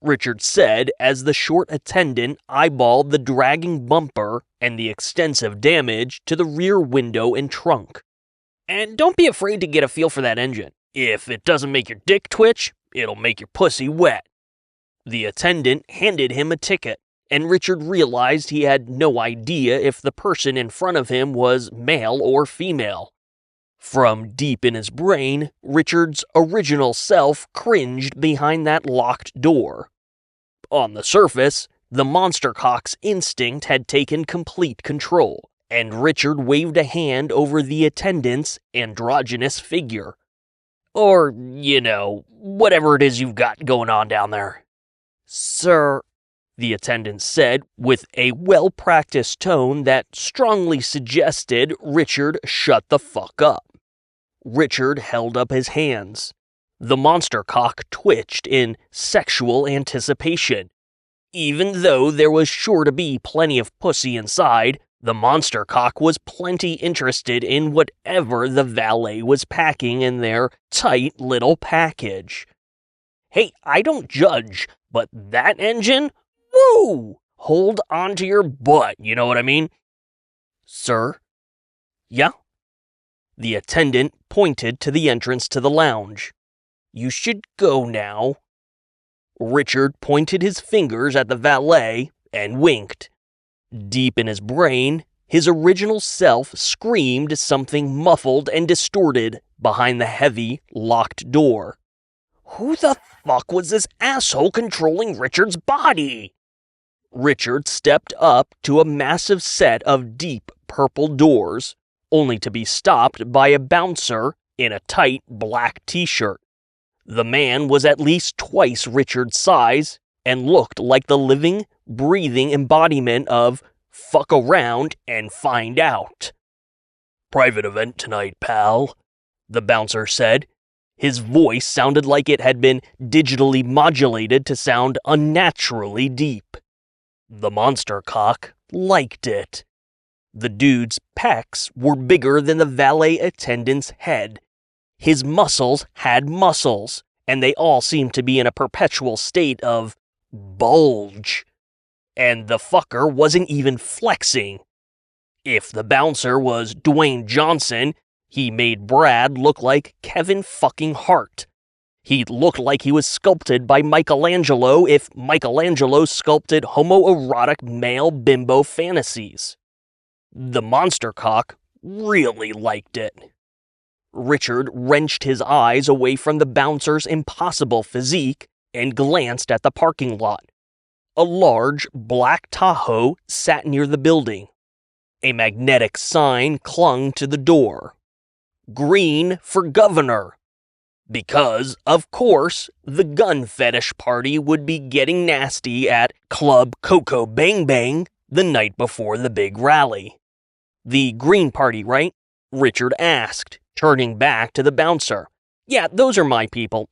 Richard said as the short attendant eyeballed the dragging bumper and the extensive damage to the rear window and trunk. "And don't be afraid to get a feel for that engine. If it doesn't make your dick twitch, it'll make your pussy wet." The attendant handed him a ticket, and Richard realized he had no idea if the person in front of him was male or female. From deep in his brain, Richard's original self cringed behind that locked door. On the surface, the monster cock's instinct had taken complete control, and Richard waved a hand over the attendant's androgynous figure. "Or, whatever it is you've got going on down there." "Sir," the attendant said with a well-practiced tone that strongly suggested Richard shut the fuck up. Richard held up his hands. The monster cock twitched in sexual anticipation. Even though there was sure to be plenty of pussy inside, the monster cock was plenty interested in whatever the valet was packing in their tight little package. "Hey, I don't judge, but that engine? Woo! Hold on to your butt, you know what I mean?" "Sir?" "Yeah?" The attendant pointed to the entrance to the lounge. "You should go now." Richard pointed his fingers at the valet and winked. Deep in his brain, his original self screamed something muffled and distorted behind the heavy, locked door. Who the fuck was this asshole controlling Richard's body? Richard stepped up to a massive set of deep purple doors, only to be stopped by a bouncer in a tight black t-shirt. The man was at least twice Richard's size and looked like the living, breathing embodiment of fuck around and find out. "Private event tonight, pal," the bouncer said. His voice sounded like it had been digitally modulated to sound unnaturally deep. The monster cock liked it. The dude's pecs were bigger than the valet attendant's head. His muscles had muscles, and they all seemed to be in a perpetual state of bulge. And the fucker wasn't even flexing. If the bouncer was Dwayne Johnson, he made Brad look like Kevin fucking Hart. He looked like he was sculpted by Michelangelo if Michelangelo sculpted homoerotic male bimbo fantasies. The monster cock really liked it. Richard wrenched his eyes away from the bouncer's impossible physique and glanced at the parking lot. A large black Tahoe sat near the building. A magnetic sign clung to the door. Green for governor. Because, of course, the gun fetish party would be getting nasty at Club Coco Bang Bang the night before the big rally. The Green Party, right? Richard asked, turning back to the bouncer. Yeah, those are my people.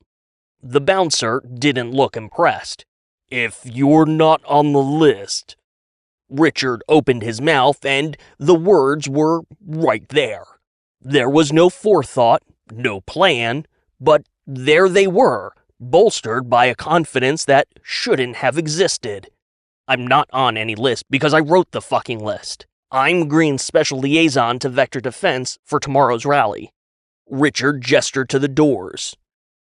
The bouncer didn't look impressed. If you're not on the list. Richard opened his mouth and the words were right there. There was no forethought, no plan, but there they were, bolstered by a confidence that shouldn't have existed. I'm not on any list because I wrote the fucking list. I'm Green's special liaison to Vector Defense for tomorrow's rally. Richard gestured to the doors.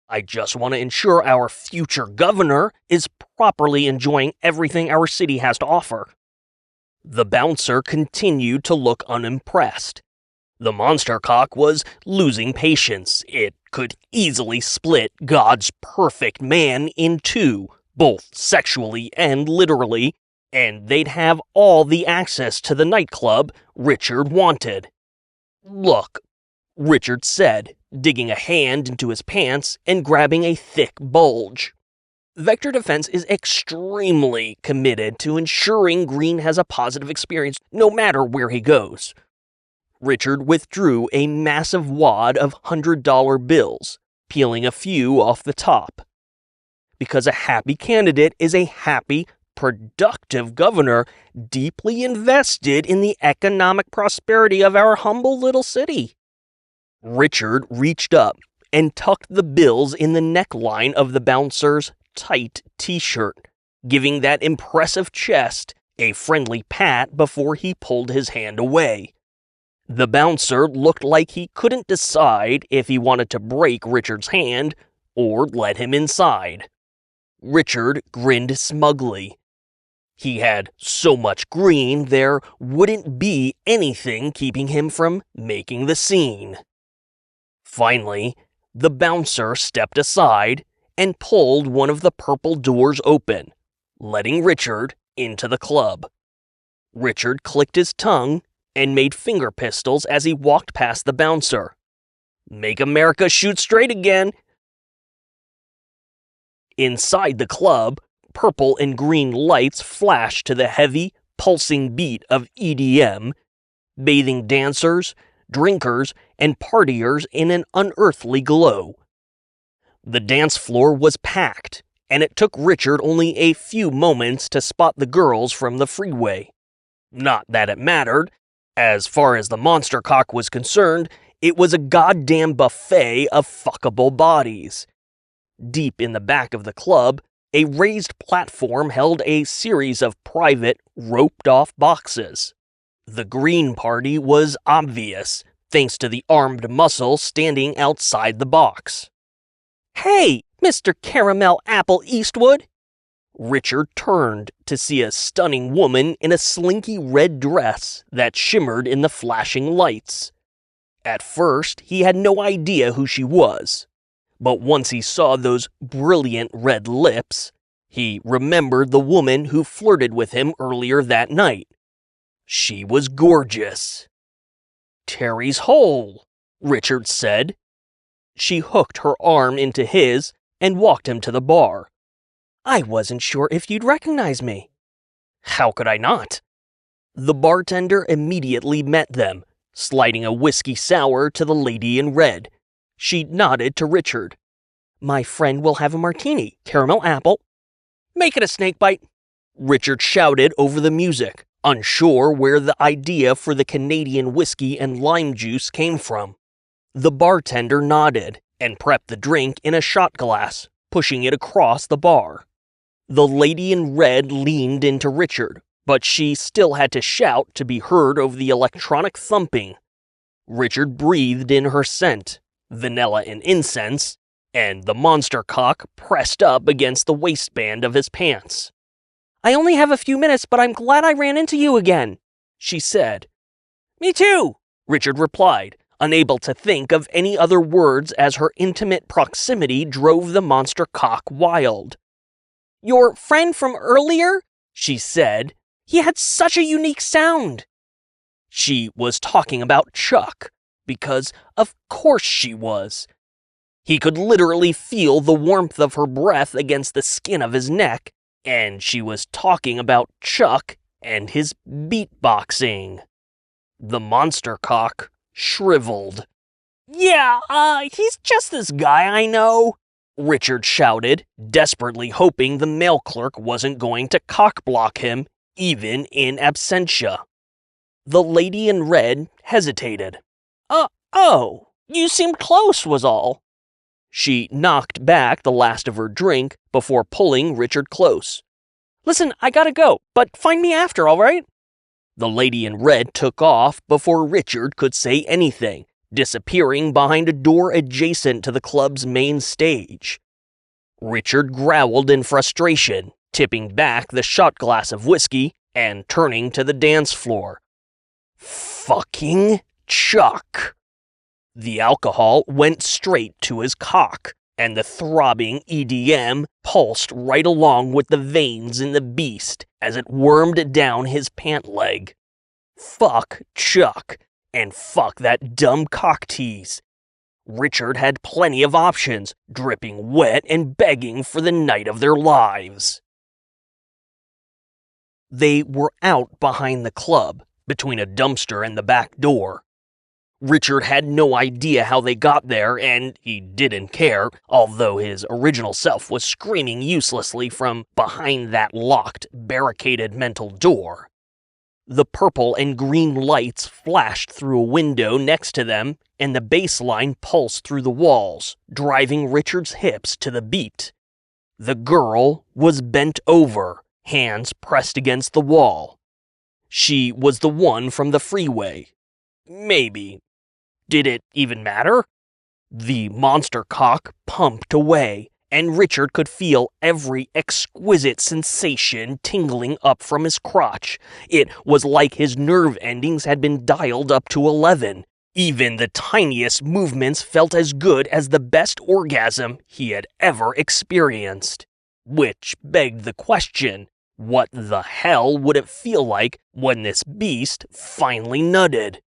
I just want to ensure our future governor is properly enjoying everything our city has to offer. The bouncer continued to look unimpressed. The monster cock was losing patience. It could easily split God's perfect man in two, both sexually and literally, and they'd have all the access to the nightclub Richard wanted. Look, Richard said, digging a hand into his pants and grabbing a thick bulge. Vector Defense is extremely committed to ensuring Green has a positive experience no matter where he goes. Richard withdrew a massive wad of $100 bills, peeling a few off the top. Because a happy candidate is a happy, productive governor deeply invested in the economic prosperity of our humble little city. Richard reached up and tucked the bills in the neckline of the bouncer's tight t-shirt, giving that impressive chest a friendly pat before he pulled his hand away. The bouncer looked like he couldn't decide if he wanted to break Richard's hand or let him inside. Richard grinned smugly. He had so much green there wouldn't be anything keeping him from making the scene. Finally, the bouncer stepped aside and pulled one of the purple doors open, letting Richard into the club. Richard clicked his tongue and made finger pistols as he walked past the bouncer. Make America shoot straight again! Inside the club, purple and green lights flashed to the heavy, pulsing beat of EDM, bathing dancers, drinkers, and partiers in an unearthly glow. The dance floor was packed, and it took Richard only a few moments to spot the girls from the freeway. Not that it mattered. As far as the monster cock was concerned, it was a goddamn buffet of fuckable bodies. Deep in the back of the club, a raised platform held a series of private, roped-off boxes. The Green Party was obvious, thanks to the armed muscle standing outside the box. Hey, Mr. Caramel Apple Eastwood! Richard turned to see a stunning woman in a slinky red dress that shimmered in the flashing lights. At first, he had no idea who she was, but once he saw those brilliant red lips, he remembered the woman who flirted with him earlier that night. She was gorgeous. Terry's hole, Richard said. She hooked her arm into his and walked him to the bar. I wasn't sure if you'd recognize me. How could I not? The bartender immediately met them, sliding a whiskey sour to the lady in red, She nodded to Richard. "My friend will have a martini, caramel apple." "Make it a snakebite," Richard shouted over the music, unsure where the idea for the Canadian whiskey and lime juice came from. The bartender nodded and prepped the drink in a shot glass, pushing it across the bar. The lady in red leaned into Richard, but she still had to shout to be heard over the electronic thumping. Richard breathed in her scent, vanilla and incense, and the monster cock pressed up against the waistband of his pants. "I only have a few minutes, but I'm glad I ran into you again," she said. "Me too," Richard replied, unable to think of any other words as her intimate proximity drove the monster cock wild. "Your friend from earlier?" she said. "He had such a unique sound." She was talking about Chuck, because of course she was. He could literally feel the warmth of her breath against the skin of his neck, and she was talking about Chuck and his beatboxing. The monster cock shriveled. "Yeah, he's just this guy I know," Richard shouted, desperately hoping the mail clerk wasn't going to cock-block him, even in absentia. The lady in red hesitated. Oh, you seemed close was all." She knocked back the last of her drink before pulling Richard close. "Listen, I gotta go, but find me after, all right?" The lady in red took off before Richard could say anything, disappearing behind a door adjacent to the club's main stage. Richard growled in frustration, tipping back the shot glass of whiskey and turning to the dance floor. Fucking Chuck! The alcohol went straight to his cock, and the throbbing EDM pulsed right along with the veins in the beast as it wormed down his pant leg. Fuck Chuck, and fuck that dumb cock tease. Richard had plenty of options, dripping wet and begging for the night of their lives. They were out behind the club, between a dumpster and the back door. Richard had no idea how they got there, and he didn't care, although his original self was screaming uselessly from behind that locked, barricaded mental door. The purple and green lights flashed through a window next to them, and the bass line pulsed through the walls, driving Richard's hips to the beat. The girl was bent over, hands pressed against the wall. She was the one from the freeway. Maybe. Did it even matter? The monster cock pumped away, and Richard could feel every exquisite sensation tingling up from his crotch. It was like his nerve endings had been dialed up to 11. Even the tiniest movements felt as good as the best orgasm he had ever experienced. Which begged the question, what the hell would it feel like when this beast finally nutted?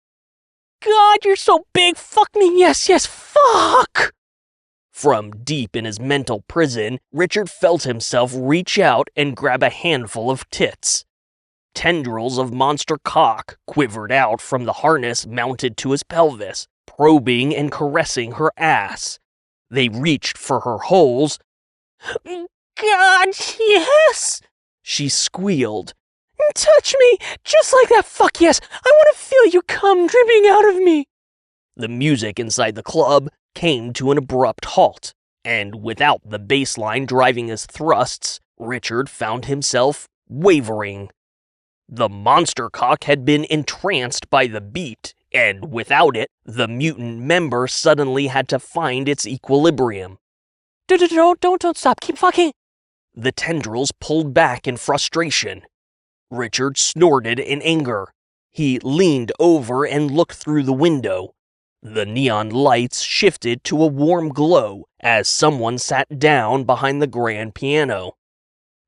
"God, you're so big, fuck me, yes, fuck!" From deep in his mental prison, Richard felt himself reach out and grab a handful of tits. Tendrils of monster cock quivered out from the harness mounted to his pelvis, probing and caressing her ass. They reached for her holes. "God, yes!" she squealed. "Touch me, just like that, fuck yes! I want to feel you come dripping out of me!" The music inside the club came to an abrupt halt, and without the bass line driving his thrusts, Richard found himself wavering. The monster cock had been entranced by the beat, and without it, the mutant member suddenly had to find its equilibrium. Don't stop, keep fucking!" The tendrils pulled back in frustration. Richard snorted in anger. He leaned over and looked through the window. The neon lights shifted to a warm glow as someone sat down behind the grand piano.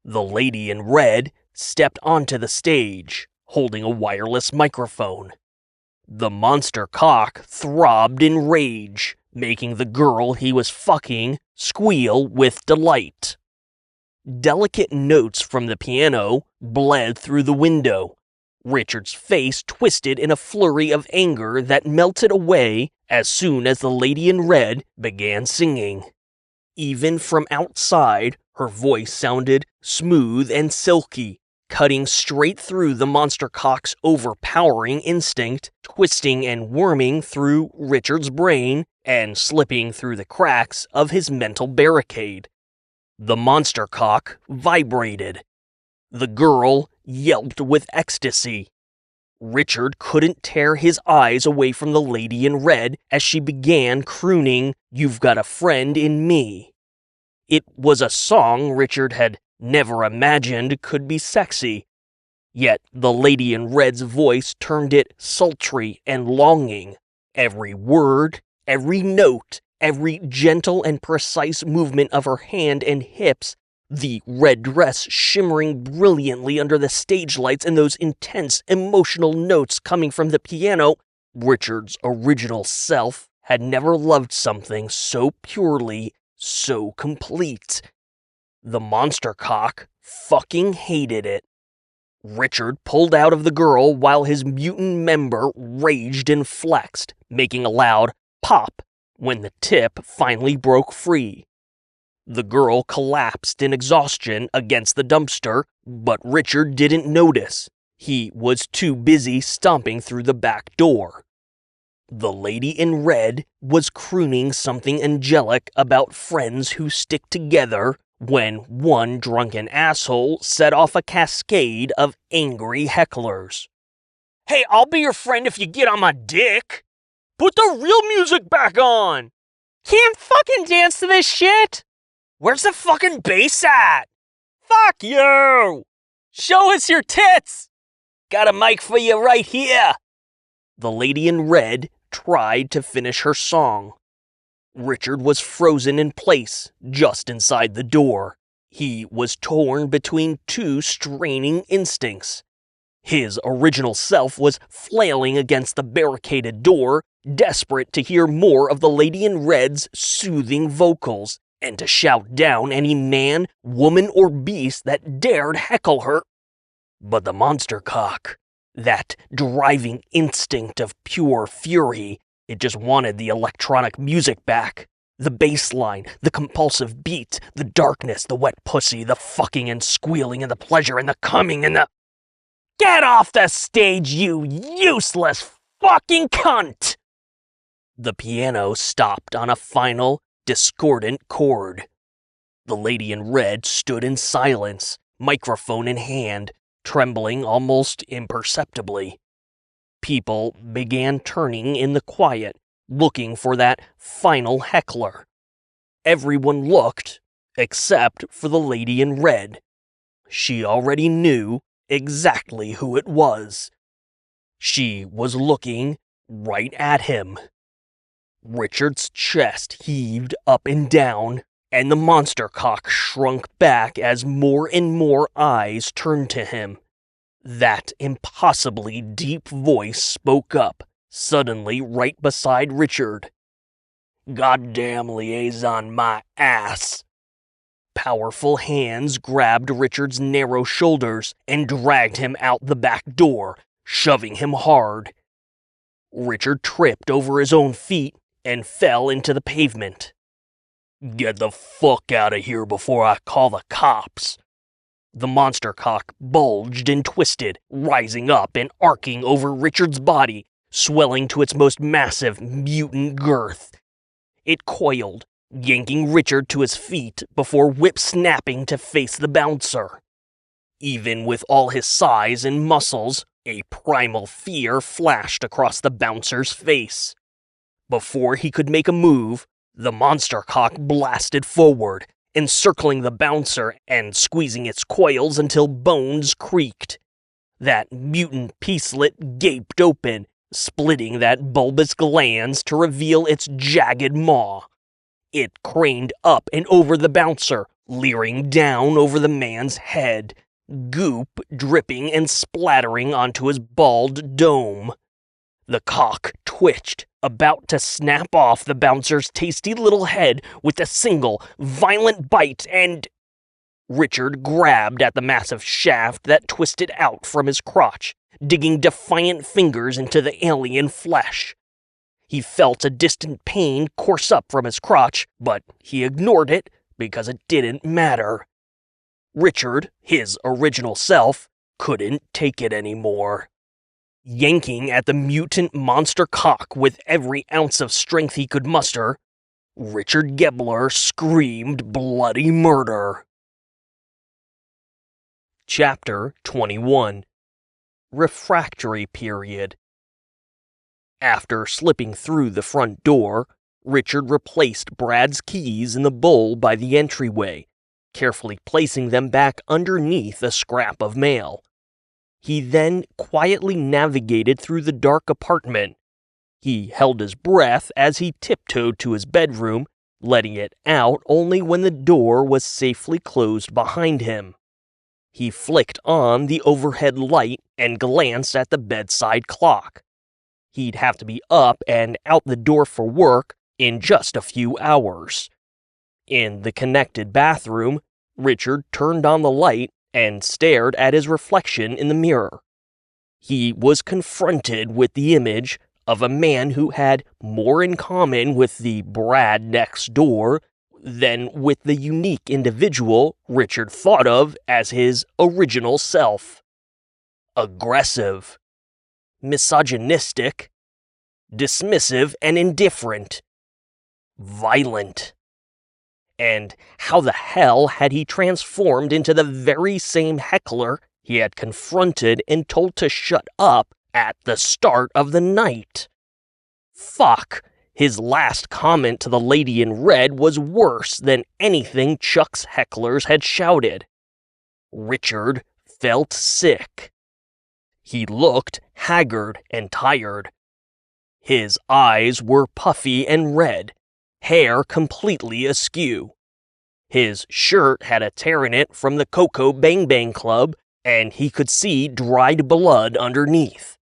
The lady in red stepped onto the stage, holding a wireless microphone. The monster cock throbbed in rage, making the girl he was fucking squeal with delight. Delicate notes from the piano bled through the window. Richard's face twisted in a flurry of anger that melted away as soon as the lady in red began singing. Even from outside, her voice sounded smooth and silky, cutting straight through the monster cock's overpowering instinct, twisting and worming through Richard's brain and slipping through the cracks of his mental barricade. The monster cock vibrated. The girl yelped with ecstasy. Richard couldn't tear his eyes away from the lady in red as she began crooning, "You've got a friend in me." It was a song Richard had never imagined could be sexy. Yet the lady in red's voice turned it sultry and longing. Every word, every note, every gentle and precise movement of her hand and hips, the red dress shimmering brilliantly under the stage lights, and those intense emotional notes coming from the piano. Richard's original self had never loved something so purely, so complete. The monster cock fucking hated it. Richard pulled out of the girl while his mutant member raged and flexed, making a loud pop when the tip finally broke free. The girl collapsed in exhaustion against the dumpster, but Richard didn't notice. He was too busy stomping through the back door. The lady in red was crooning something angelic about friends who stick together when one drunken asshole set off a cascade of angry hecklers. "Hey, I'll be your friend if you get on my dick! Put the real music back on! Can't fucking dance to this shit! Where's the fucking bass at? Fuck you! Show us your tits! Got a mic for you right here!" The lady in red tried to finish her song. Richard was frozen in place, just inside the door. He was torn between two straining instincts. His original self was flailing against the barricaded door, desperate to hear more of the lady in red's soothing vocals, and to shout down any man, woman, or beast that dared heckle her. But the monster cock, that driving instinct of pure fury, it just wanted the electronic music back. The bass line, the compulsive beat, the darkness, the wet pussy, the fucking and squealing and the pleasure and the coming and the... "Get off the stage, you useless fucking cunt!" The piano stopped on a final, discordant chord. The lady in red stood in silence, microphone in hand, trembling almost imperceptibly. People began turning in the quiet, looking for that final heckler. Everyone looked, except for the lady in red. She already knew exactly who it was. She was looking right at him. Richard's chest heaved up and down, and the monster cock shrunk back as more and more eyes turned to him. That impossibly deep voice spoke up, suddenly right beside Richard. "Goddamn liaison, my ass!" Powerful hands grabbed Richard's narrow shoulders and dragged him out the back door, shoving him hard. Richard tripped over his own feet and fell into the pavement. "Get the fuck out of here before I call the cops!" The monster cock bulged and twisted, rising up and arcing over Richard's body, swelling to its most massive mutant girth. It coiled, yanking Richard to his feet before whip-snapping to face the bouncer. Even with all his size and muscles, a primal fear flashed across the bouncer's face. Before he could make a move, the monster cock blasted forward, encircling the bouncer and squeezing its coils until bones creaked. That mutant peacelet gaped open, splitting that bulbous glands to reveal its jagged maw. It craned up and over the bouncer, leering down over the man's head, goop dripping and splattering onto his bald dome. The cock twitched, about to snap off the bouncer's tasty little head with a single, violent bite, and... Richard grabbed at the massive shaft that twisted out from his crotch, digging defiant fingers into the alien flesh. He felt a distant pain course up from his crotch, but he ignored it because it didn't matter. Richard, his original self, couldn't take it anymore. Yanking at the mutant monster cock with every ounce of strength he could muster, Richard Gobbler screamed bloody murder. Chapter 21. Refractory Period. After slipping through the front door, Richard replaced Brad's keys in the bowl by the entryway, carefully placing them back underneath a scrap of mail. He then quietly navigated through the dark apartment. He held his breath as he tiptoed to his bedroom, letting it out only when the door was safely closed behind him. He flicked on the overhead light and glanced at the bedside clock. He'd have to be up and out the door for work in just a few hours. In the connected bathroom, Richard turned on the light and stared at his reflection in the mirror. He was confronted with the image of a man who had more in common with the Brad next door than with the unique individual Richard thought of as his original self. Aggressive, misogynistic, dismissive and indifferent, violent. And how the hell had he transformed into the very same heckler he had confronted and told to shut up at the start of the night? Fuck, his last comment to the lady in red was worse than anything Chuck's hecklers had shouted. Richard felt sick. He looked haggard and tired. His eyes were puffy and red, hair completely askew. His shirt had a tear in it from the Coco Bang Bang Club, and he could see dried blood underneath.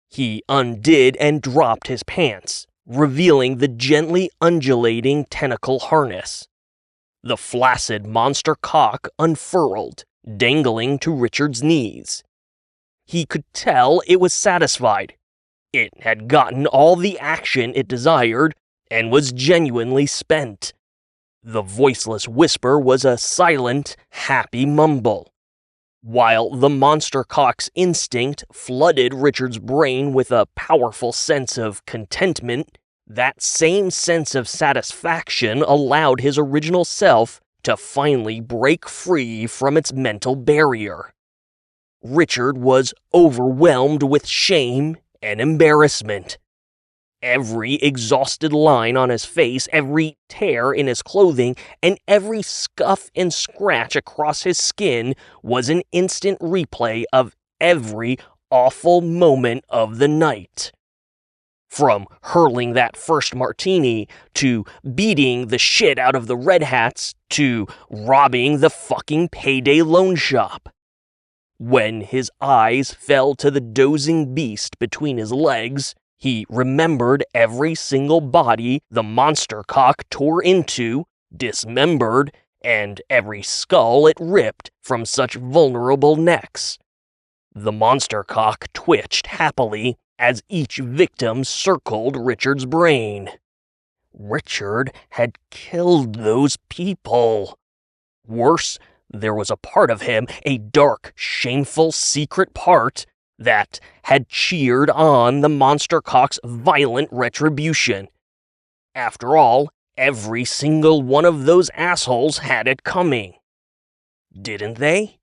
He undid and dropped his pants, revealing the gently undulating tentacle harness. The flaccid monster cock unfurled, dangling to Richard's knees. He could tell it was satisfied. It had gotten all the action it desired and was genuinely spent. The voiceless whisper was a silent, happy mumble. While the monster cock's instinct flooded Richard's brain with a powerful sense of contentment, that same sense of satisfaction allowed his original self to finally break free from its mental barrier. Richard was overwhelmed with shame and embarrassment. Every exhausted line on his face, every tear in his clothing, and every scuff and scratch across his skin was an instant replay of every awful moment of the night. From hurling that first martini, to beating the shit out of the Red Hats, to robbing the fucking payday loan shop. When his eyes fell to the dozing beast between his legs, he remembered every single body the monster cock tore into, dismembered, and every skull it ripped from such vulnerable necks. The monster cock twitched happily as each victim circled Richard's brain. Richard had killed those people. Worse, there was a part of him, a dark, shameful, secret part, that had cheered on the monster cock's violent retribution. After all, every single one of those assholes had it coming. Didn't they?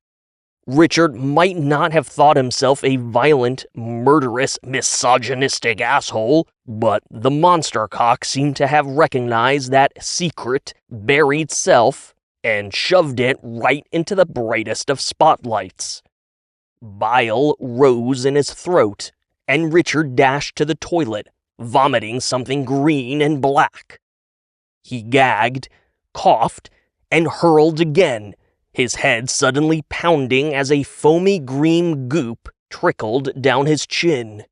Richard might not have thought himself a violent, murderous, misogynistic asshole, but the monster cock seemed to have recognized that secret, buried self and shoved it right into the brightest of spotlights. Bile rose in his throat, and Richard dashed to the toilet, vomiting something green and black. He gagged, coughed, and hurled again, his head suddenly pounding as a foamy green goop trickled down his chin.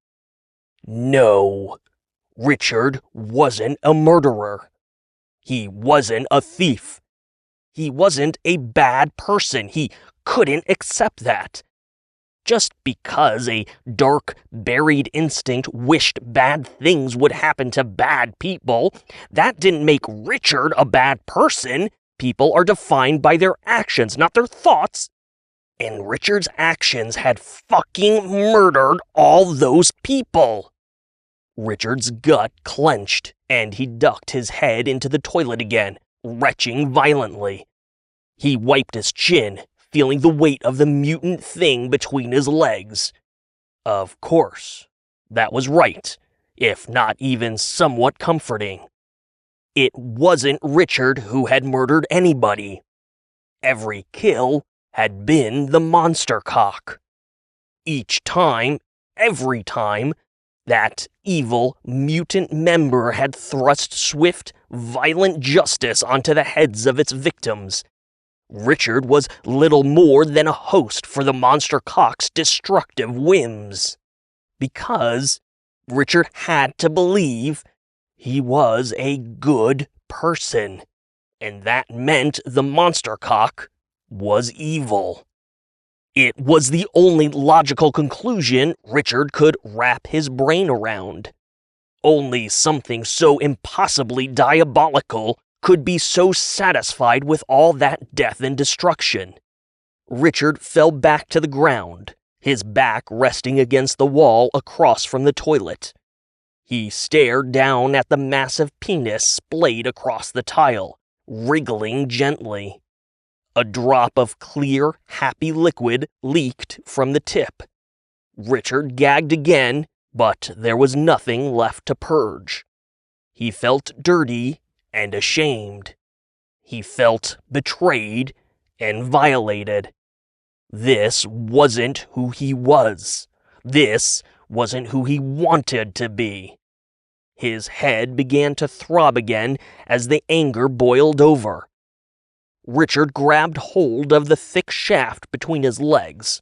No, Richard wasn't a murderer. He wasn't a thief. He wasn't a bad person. He couldn't accept that. Just because a dark, buried instinct wished bad things would happen to bad people, that didn't make Richard a bad person. People are defined by their actions, not their thoughts. And Richard's actions had fucking murdered all those people. Richard's gut clenched, and he ducked his head into the toilet again, retching violently. He wiped his chin, feeling the weight of the mutant thing between his legs. Of course, that was right, if not even somewhat comforting. It wasn't Richard who had murdered anybody. Every kill had been the monster cock. Each time, every time, that evil, mutant member had thrust swift, violent justice onto the heads of its victims. Richard was little more than a host for the monster cock's destructive whims. Because Richard had to believe he was a good person, and that meant the monster cock was evil. It was the only logical conclusion Richard could wrap his brain around. Only something so impossibly diabolical could be so satisfied with all that death and destruction. Richard fell back to the ground, his back resting against the wall across from the toilet. He stared down at the massive penis splayed across the tile, wriggling gently. A drop of clear, happy liquid leaked from the tip. Richard gagged again, but there was nothing left to purge. He felt dirty and ashamed. He felt betrayed and violated. This wasn't who he was. This wasn't who he wanted to be. His head began to throb again as the anger boiled over. Richard grabbed hold of the thick shaft between his legs.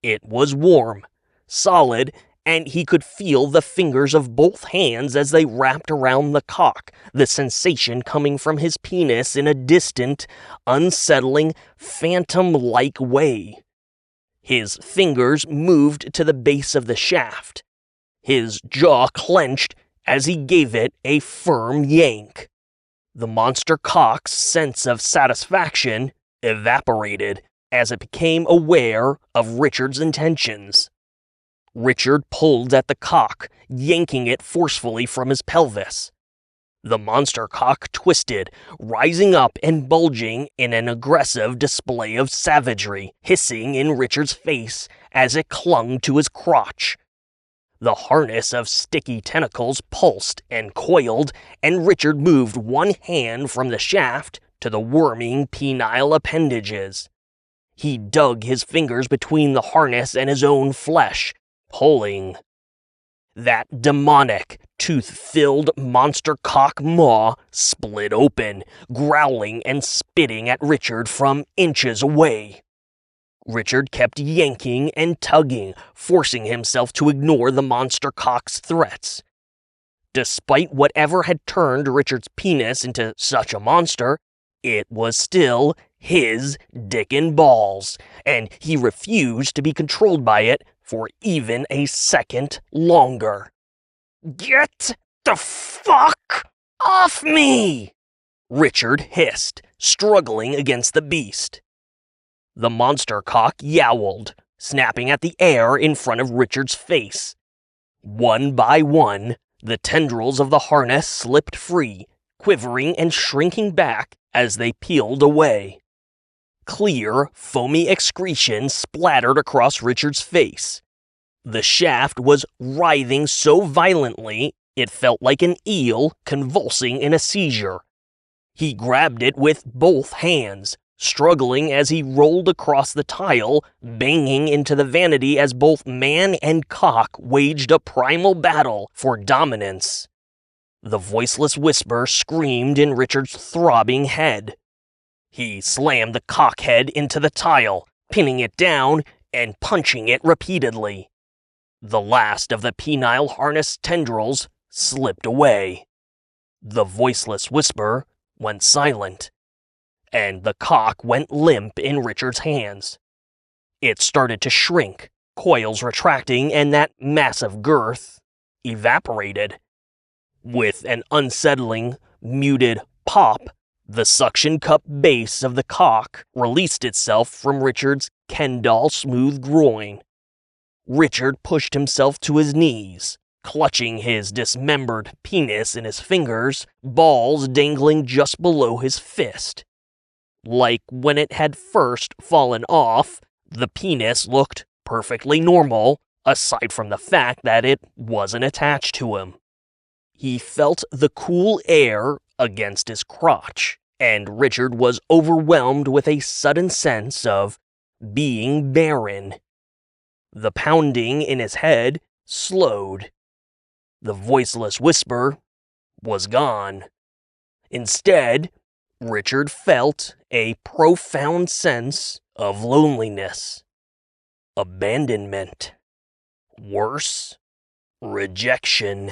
It was warm, solid, and he could feel the fingers of both hands as they wrapped around the cock, the sensation coming from his penis in a distant, unsettling, phantom-like way. His fingers moved to the base of the shaft. His jaw clenched as he gave it a firm yank. The monster cock's sense of satisfaction evaporated as it became aware of Richard's intentions. Richard pulled at the cock, yanking it forcefully from his pelvis. The monster cock twisted, rising up and bulging in an aggressive display of savagery, hissing in Richard's face as it clung to his crotch. The harness of sticky tentacles pulsed and coiled, and Richard moved one hand from the shaft to the worming penile appendages. He dug his fingers between the harness and his own flesh, pulling. That demonic, tooth-filled monster cock maw split open, growling and spitting at Richard from inches away. Richard kept yanking and tugging, forcing himself to ignore the monster cock's threats. Despite whatever had turned Richard's penis into such a monster, it was still his dick and balls, and he refused to be controlled by it for even a second longer. "Get the fuck off me!" Richard hissed, struggling against the beast. The monster cock yowled, snapping at the air in front of Richard's face. One by one, the tendrils of the harness slipped free, quivering and shrinking back as they peeled away. Clear, foamy excretion splattered across Richard's face. The shaft was writhing so violently it felt like an eel convulsing in a seizure. He grabbed it with both hands, struggling as he rolled across the tile, banging into the vanity as both man and cock waged a primal battle for dominance. The voiceless whisper screamed in Richard's throbbing head. He slammed the cock head into the tile, pinning it down and punching it repeatedly. The last of the penile harness tendrils slipped away. The voiceless whisper went silent, and the cock went limp in Richard's hands. It started to shrink, coils retracting and that massive girth evaporated. With an unsettling, muted pop, the suction cup base of the cock released itself from Richard's Ken doll smooth groin. Richard pushed himself to his knees, clutching his dismembered penis in his fingers, balls dangling just below his fist. Like when it had first fallen off, the penis looked perfectly normal, aside from the fact that it wasn't attached to him. He felt the cool air against his crotch, and Richard was overwhelmed with a sudden sense of being barren. The pounding in his head slowed. The voiceless whisper was gone. Instead, Richard felt a profound sense of loneliness, abandonment, worse, rejection.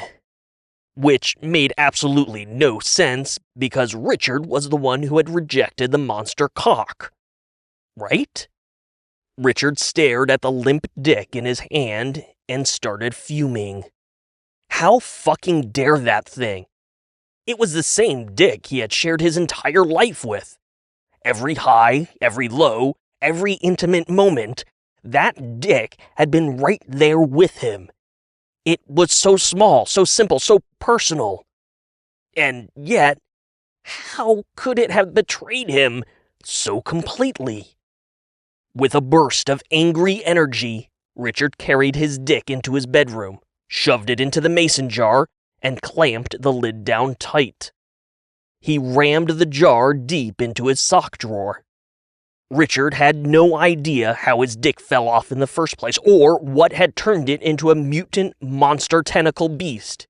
Which made absolutely no sense because Richard was the one who had rejected the monster cock. Right? Richard stared at the limp dick in his hand and started fuming. How fucking dare that thing? It was the same dick he had shared his entire life with. Every high, every low, every intimate moment, that dick had been right there with him. It was so small, so simple, so personal. And yet, how could it have betrayed him so completely? With a burst of angry energy, Richard carried his dick into his bedroom, shoved it into the mason jar, and clamped the lid down tight. He rammed the jar deep into his sock drawer. Richard had no idea how his dick fell off in the first place, or what had turned it into a mutant monster tentacle beast.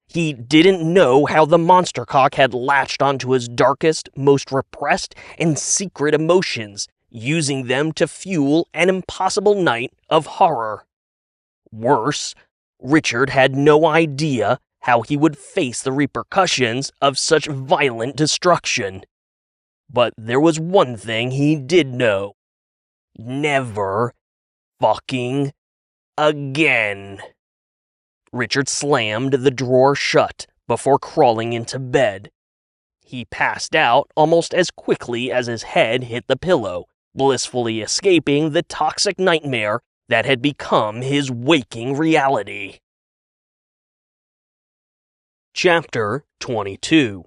He didn't know how the monster cock had latched onto his darkest, most repressed, and secret emotions, using them to fuel an impossible night of horror. Worse, Richard had no idea how he would face the repercussions of such violent destruction. But there was one thing he did know. Never fucking again. Richard slammed the drawer shut before crawling into bed. He passed out almost as quickly as his head hit the pillow, blissfully escaping the toxic nightmare that had become his waking reality. Chapter 22.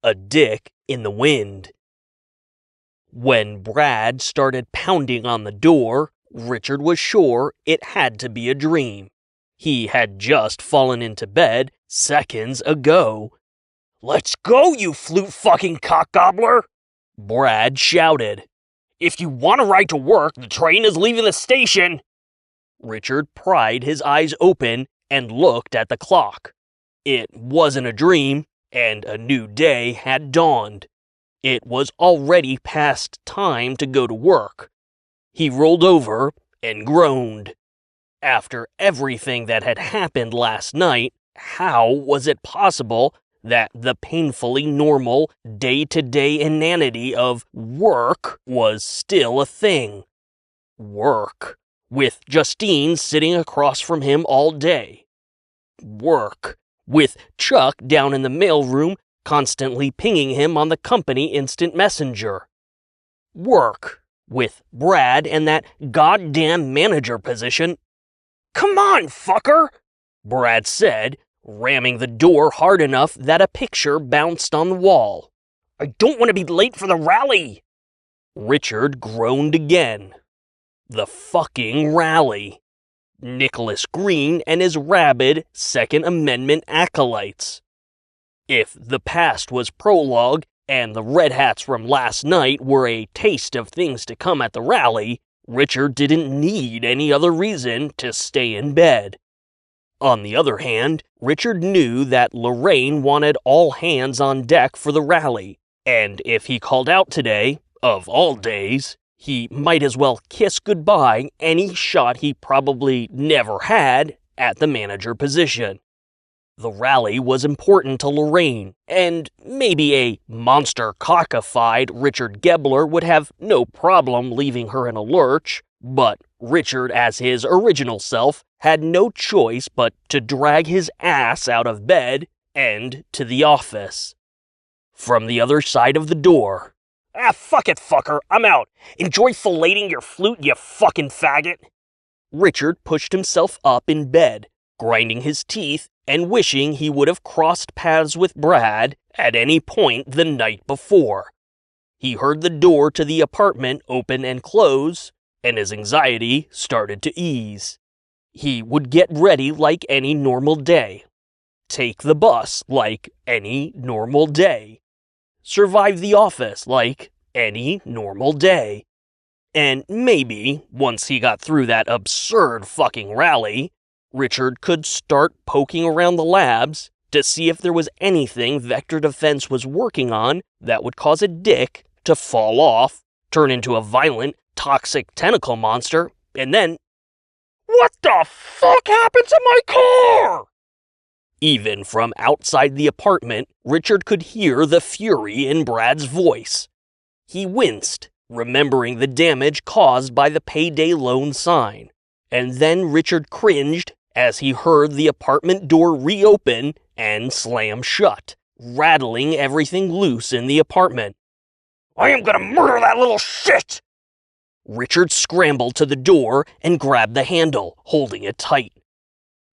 A Dick in the Wind. When Brad started pounding on the door, Richard was sure it had to be a dream. He had just fallen into bed seconds ago. "Let's go, you flute fucking cock gobbler!" Brad shouted. "If you want to ride to work, the train is leaving the station." Richard pried his eyes open and looked at the clock. It wasn't a dream, and a new day had dawned. It was already past time to go to work. He rolled over and groaned. After everything that had happened last night, how was it possible that the painfully normal, day-to-day inanity of work was still a thing? Work, with Justine sitting across from him all day. Work, with Chuck down in the mailroom constantly pinging him on the company instant messenger. Work, with Brad and that goddamn manager position. "Come on, fucker!" Brad said, ramming the door hard enough that a picture bounced on the wall. "I don't want to be late for the rally!" Richard groaned again. The fucking rally. Nicholas Green and his rabid Second Amendment acolytes. If the past was Prologue, and the Red Hats from last night were a taste of things to come at the rally, Richard didn't need any other reason to stay in bed. On the other hand, Richard knew that Lorraine wanted all hands on deck for the rally, and if he called out today, of all days, he might as well kiss goodbye any shot he probably never had at the manager position. The rally was important to Lorraine, and maybe a monster-cockified Richard Gobbler would have no problem leaving her in a lurch, but Richard, as his original self, had no choice but to drag his ass out of bed and to the office. From the other side of the door, "Ah, fuck it, fucker, I'm out. Enjoy filleting your flute, you fucking faggot." Richard pushed himself up in bed, grinding his teeth and wishing he would have crossed paths with Brad at any point the night before. He heard the door to the apartment open and close, and his anxiety started to ease. He would get ready like any normal day, take the bus like any normal day, survive the office like any normal day. And maybe, once he got through that absurd fucking rally, Richard could start poking around the labs to see if there was anything Vector Defense was working on that would cause a dick to fall off, turn into a violent, toxic tentacle monster, and then... What the fuck happened to my car? Even from outside the apartment, Richard could hear the fury in Brad's voice. He winced, remembering the damage caused by the payday loan sign, and then Richard cringed as he heard the apartment door reopen and slam shut, rattling everything loose in the apartment. "I am gonna murder that little shit!" Richard scrambled to the door and grabbed the handle, holding it tight.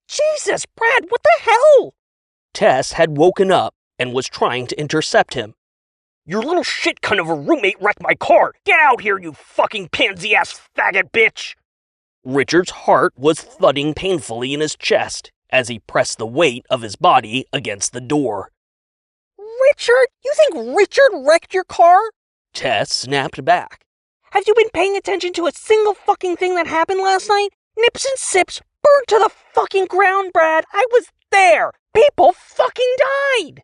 "Jesus, Brad, what the hell?" Tess had woken up and was trying to intercept him. "Your little shit cunt of a roommate wrecked my car! Get out here, you fucking pansy-ass faggot bitch!" Richard's heart was thudding painfully in his chest as he pressed the weight of his body against the door. "Richard? You think Richard wrecked your car?" Tess snapped back. "Have you been paying attention to a single fucking thing that happened last night? Nips and Sips burned to the fucking ground, Brad! I was there! People fucking died!"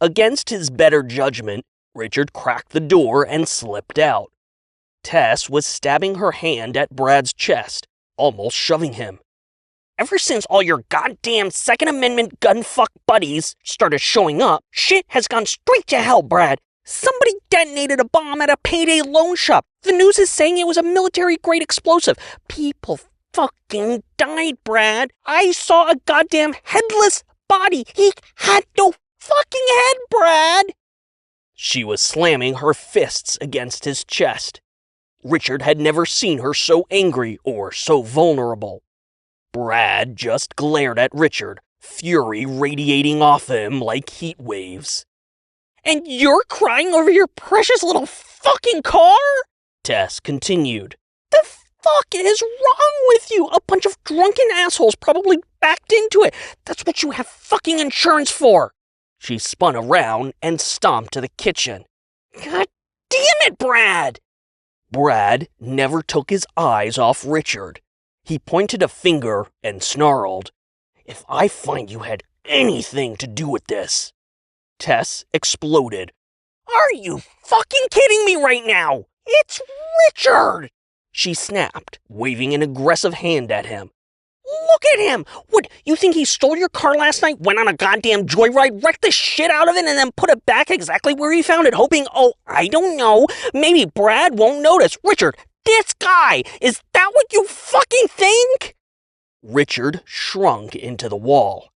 Against his better judgment, Richard cracked the door and slipped out. Tess was stabbing her hand at Brad's chest, almost shoving him. "Ever since all your goddamn Second Amendment gunfuck buddies started showing up, shit has gone straight to hell, Brad. Somebody detonated a bomb at a payday loan shop. The news is saying it was a military-grade explosive. People fucking died, Brad. I saw a goddamn headless body. He had no fucking head, Brad." She was slamming her fists against his chest. Richard had never seen her so angry or so vulnerable. Brad just glared at Richard, fury radiating off him like heat waves. "And you're crying over your precious little fucking car?" Tess continued. "The fuck is wrong with you? A bunch of drunken assholes probably backed into it. That's what you have fucking insurance for." She spun around and stomped to the kitchen. "God damn it, Brad!" Brad never took his eyes off Richard. He pointed a finger and snarled, "If I find you had anything to do with this..." Tess exploded. "Are you fucking kidding me right now? It's Richard!" She snapped, waving an aggressive hand at him. "Look at him! What, you think he stole your car last night, went on a goddamn joyride, wrecked the shit out of it, and then put it back exactly where he found it, hoping, oh, I don't know, maybe Brad won't notice? Richard, this guy, is that what you fucking think?" Richard shrunk into the wall.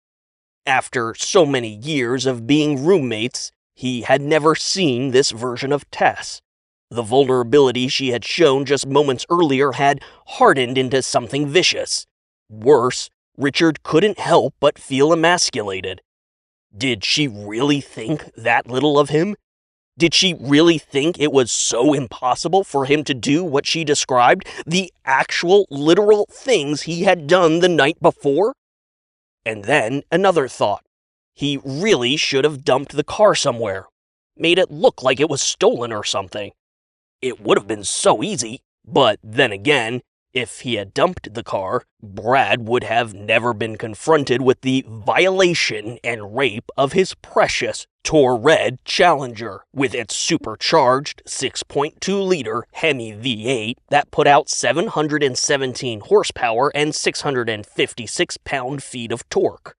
After so many years of being roommates, he had never seen this version of Tess. The vulnerability she had shown just moments earlier had hardened into something vicious. Worse, Richard couldn't help but feel emasculated. Did she really think that little of him? Did she really think it was so impossible for him to do what she described, the actual, literal things he had done the night before? And then another thought. He really should have dumped the car somewhere, made it look like it was stolen or something. It would have been so easy, but then again, if he had dumped the car, Brad would have never been confronted with the violation and rape of his precious Tor-Red Challenger with its supercharged 6.2-liter Hemi V8 that put out 717 horsepower and 656 pound-feet of torque.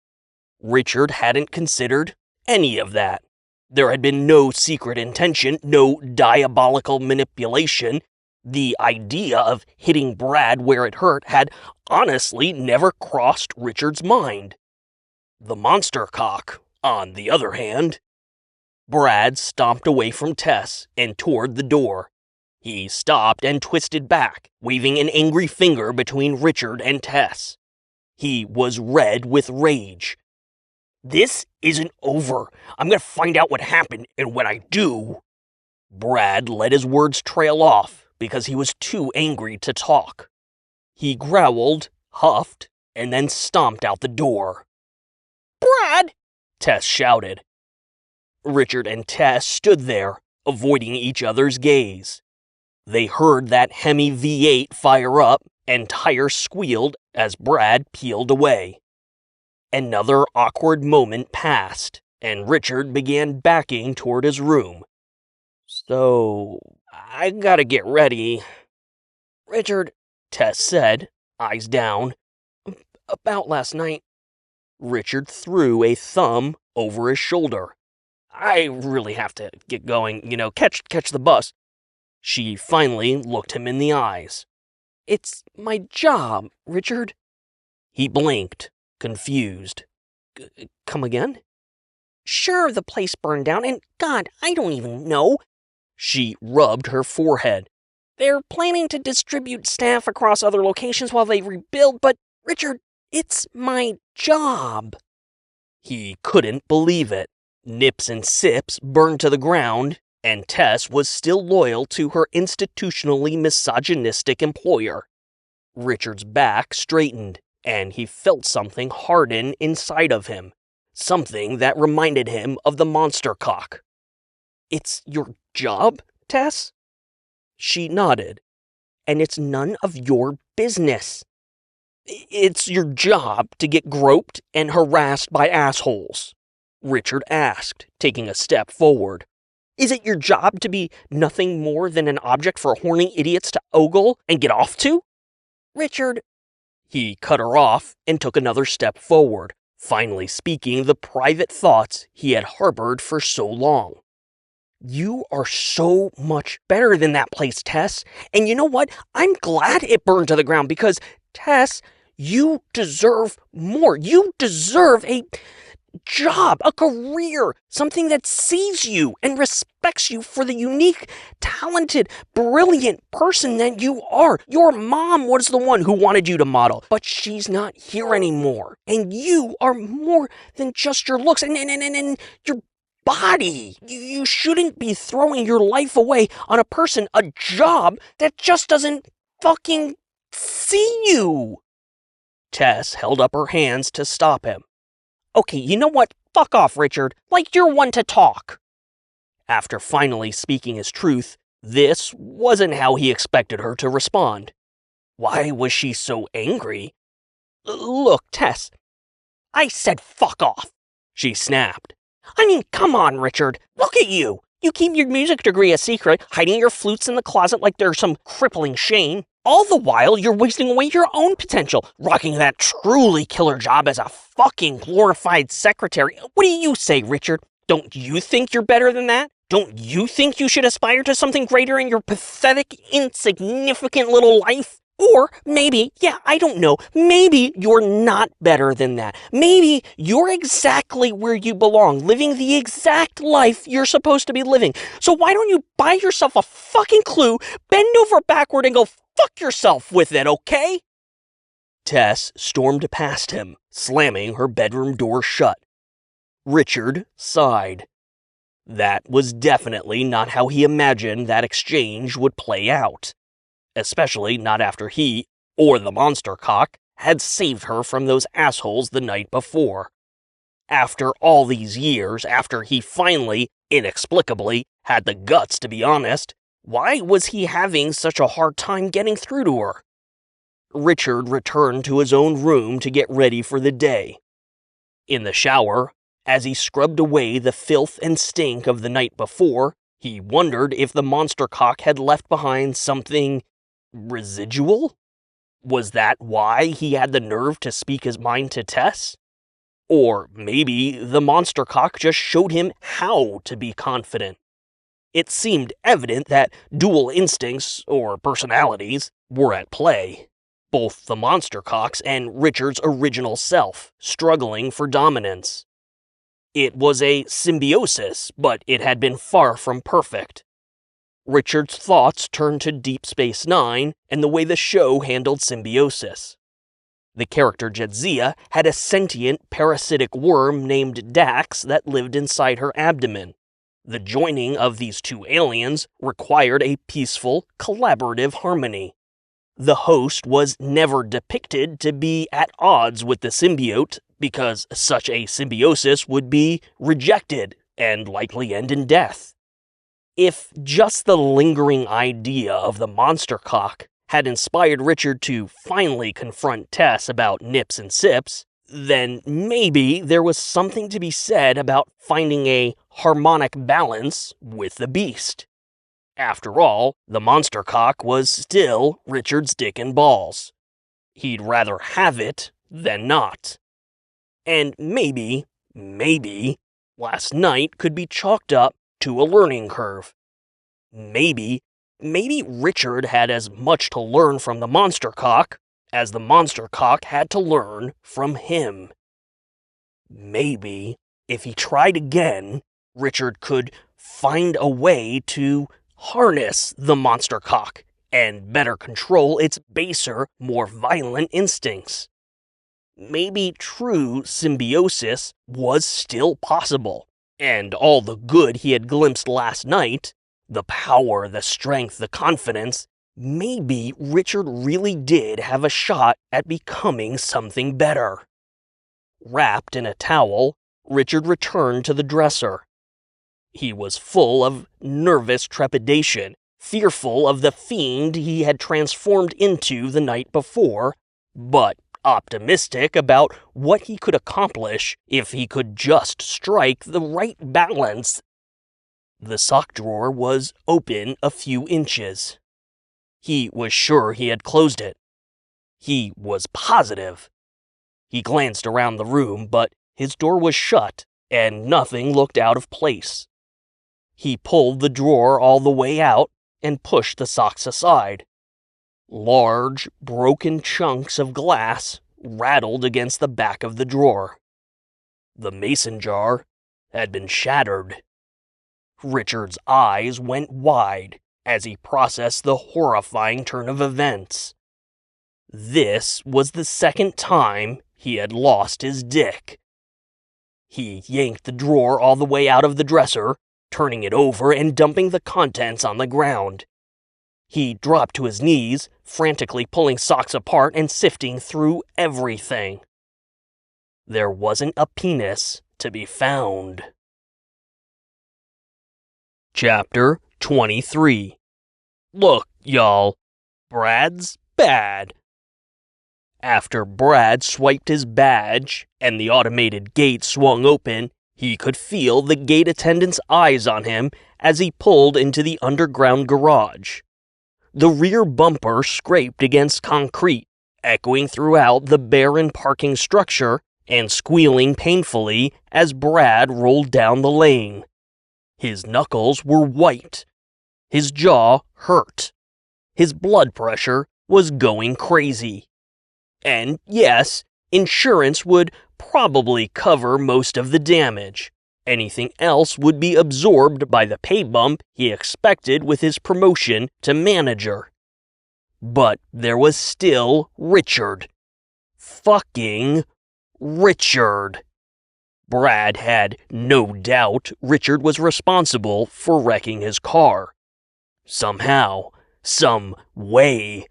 Richard hadn't considered any of that. There had been no secret intention, no diabolical manipulation. The idea of hitting Brad where it hurt had honestly never crossed Richard's mind. The monster cock, on the other hand. Brad stomped away from Tess and toward the door. He stopped and twisted back, waving an angry finger between Richard and Tess. He was red with rage. "This isn't over. I'm going to find out what happened, and when I do..." Brad let his words trail off because he was too angry to talk. He growled, huffed, and then stomped out the door. "Brad!" Tess shouted. Richard and Tess stood there, avoiding each other's gaze. They heard that Hemi V8 fire up, and tires squealed as Brad peeled away. Another awkward moment passed, and Richard began backing toward his room. "So, I gotta get ready." "Richard," Tess said, eyes down. "About last night." Richard threw a thumb over his shoulder. "I really have to get going, catch the bus." She finally looked him in the eyes. "It's my job, Richard." He blinked, confused. Come again?" "Sure, the place burned down, and God, I don't even know." She rubbed her forehead. "They're planning to distribute staff across other locations while they rebuild, but, Richard, it's my job." He couldn't believe it. Nips and Sips burned to the ground, and Tess was still loyal to her institutionally misogynistic employer. Richard's back straightened, and he felt something harden inside of him, something that reminded him of the monster cock. "It's your job, Tess?" She nodded. "And it's none of your business." "It's your job to get groped and harassed by assholes?" Richard asked, taking a step forward. "Is it your job to be nothing more than an object for horny idiots to ogle and get off to?" "Richard..." He cut her off and took another step forward, finally speaking the private thoughts he had harbored for so long. "You are so much better than that place, Tess. And you know what? I'm glad it burned to the ground because, Tess, you deserve more. You deserve a job, a career, something that sees you and respects you for the unique, talented, brilliant person that you are. Your mom was the one who wanted you to model, but she's not here anymore. And you are more than just your looks and your body. You shouldn't be throwing your life away on a person, a job that just doesn't fucking see you." Tess held up her hands to stop him. "Okay, you know what? Fuck off, Richard. Like you're one to talk." After finally speaking his truth, this wasn't how he expected her to respond. Why was she so angry? "Look, Tess." "I said fuck off," she snapped. "I mean, come on, Richard. Look at you. You keep your music degree a secret, hiding your flutes in the closet like there's some crippling shame. All the while, you're wasting away your own potential, rocking that truly killer job as a fucking glorified secretary. What do you say, Richard? Don't you think you're better than that? Don't you think you should aspire to something greater in your pathetic, insignificant little life? Or maybe, I don't know, maybe you're not better than that. Maybe you're exactly where you belong, living the exact life you're supposed to be living. So why don't you buy yourself a fucking clue, bend over backward, and go fuck yourself with it, okay?" Tess stormed past him, slamming her bedroom door shut. Richard sighed. That was definitely not how he imagined that exchange would play out. Especially not after he, or the monster cock, had saved her from those assholes the night before. After all these years, after he finally, inexplicably, had the guts to be honest, why was he having such a hard time getting through to her? Richard returned to his own room to get ready for the day. In the shower, as he scrubbed away the filth and stink of the night before, he wondered if the monster cock had left behind something residual? Was that why he had the nerve to speak his mind to Tess? Or maybe the monster cock just showed him how to be confident. It seemed evident that dual instincts, or personalities, were at play. Both the monster cocks and Richard's original self, struggling for dominance. It was a symbiosis, but it had been far from perfect. Richard's thoughts turned to Deep Space Nine and the way the show handled symbiosis. The character Jadzia had a sentient parasitic worm named Dax that lived inside her abdomen. The joining of these two aliens required a peaceful, collaborative harmony. The host was never depicted to be at odds with the symbiote, because such a symbiosis would be rejected and likely end in death. If just the lingering idea of the monster cock had inspired Richard to finally confront Tess about nips and sips, then maybe there was something to be said about finding a harmonic balance with the beast. After all, the monster cock was still Richard's dick and balls. He'd rather have it than not. And maybe, last night could be chalked up to a learning curve. Maybe Richard had as much to learn from the monster cock as the monster cock had to learn from him. Maybe, if he tried again, Richard could find a way to harness the monster cock and better control its baser, more violent instincts. Maybe true symbiosis was still possible, and all the good he had glimpsed last night, the power, the strength, the confidence, maybe Richard really did have a shot at becoming something better. Wrapped in a towel, Richard returned to the dresser. He was full of nervous trepidation, fearful of the fiend he had transformed into the night before, but optimistic about what he could accomplish if he could just strike the right balance. The sock drawer was open a few inches. He was sure he had closed it. He was positive. He glanced around the room, but his door was shut, and nothing looked out of place. He pulled the drawer all the way out and pushed the socks aside. Large, broken chunks of glass rattled against the back of the drawer. The mason jar had been shattered. Richard's eyes went wide as he processed the horrifying turn of events. This was the second time he had lost his dick. He yanked the drawer all the way out of the dresser, turning it over and dumping the contents on the ground. He dropped to his knees, frantically pulling socks apart and sifting through everything. There wasn't a penis to be found. Chapter 23. Look, y'all, Brad's bad. After Brad swiped his badge and the automated gate swung open, he could feel the gate attendant's eyes on him as he pulled into the underground garage. The rear bumper scraped against concrete, echoing throughout the barren parking structure and squealing painfully as Brad rolled down the lane. His knuckles were white. His jaw hurt. His blood pressure was going crazy. And yes, insurance would probably cover most of the damage. Anything else would be absorbed by the pay bump he expected with his promotion to manager. But there was still Richard. Fucking Richard. Brad had no doubt Richard was responsible for wrecking his car. Somehow, some way.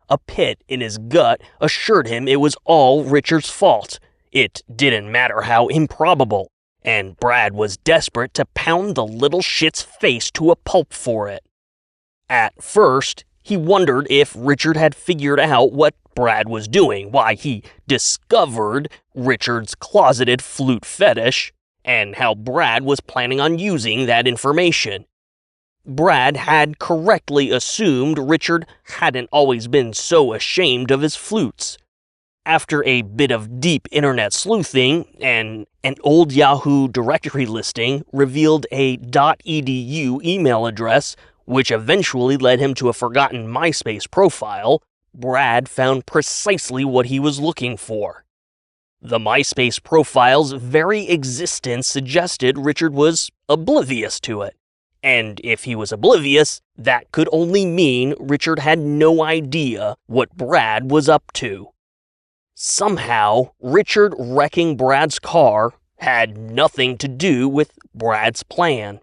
A pit in his gut assured him it was all Richard's fault. It didn't matter how improbable, and Brad was desperate to pound the little shit's face to a pulp for it. At first, he wondered if Richard had figured out what Brad was doing, why he discovered Richard's closeted flute fetish, and how Brad was planning on using that information. Brad had correctly assumed Richard hadn't always been so ashamed of his flutes. After a bit of deep internet sleuthing, an old Yahoo directory listing revealed a .edu email address, which eventually led him to a forgotten MySpace profile. Brad found precisely what he was looking for. The MySpace profile's very existence suggested Richard was oblivious to it. And if he was oblivious, that could only mean Richard had no idea what Brad was up to. Somehow, Richard wrecking Brad's car had nothing to do with Brad's plan.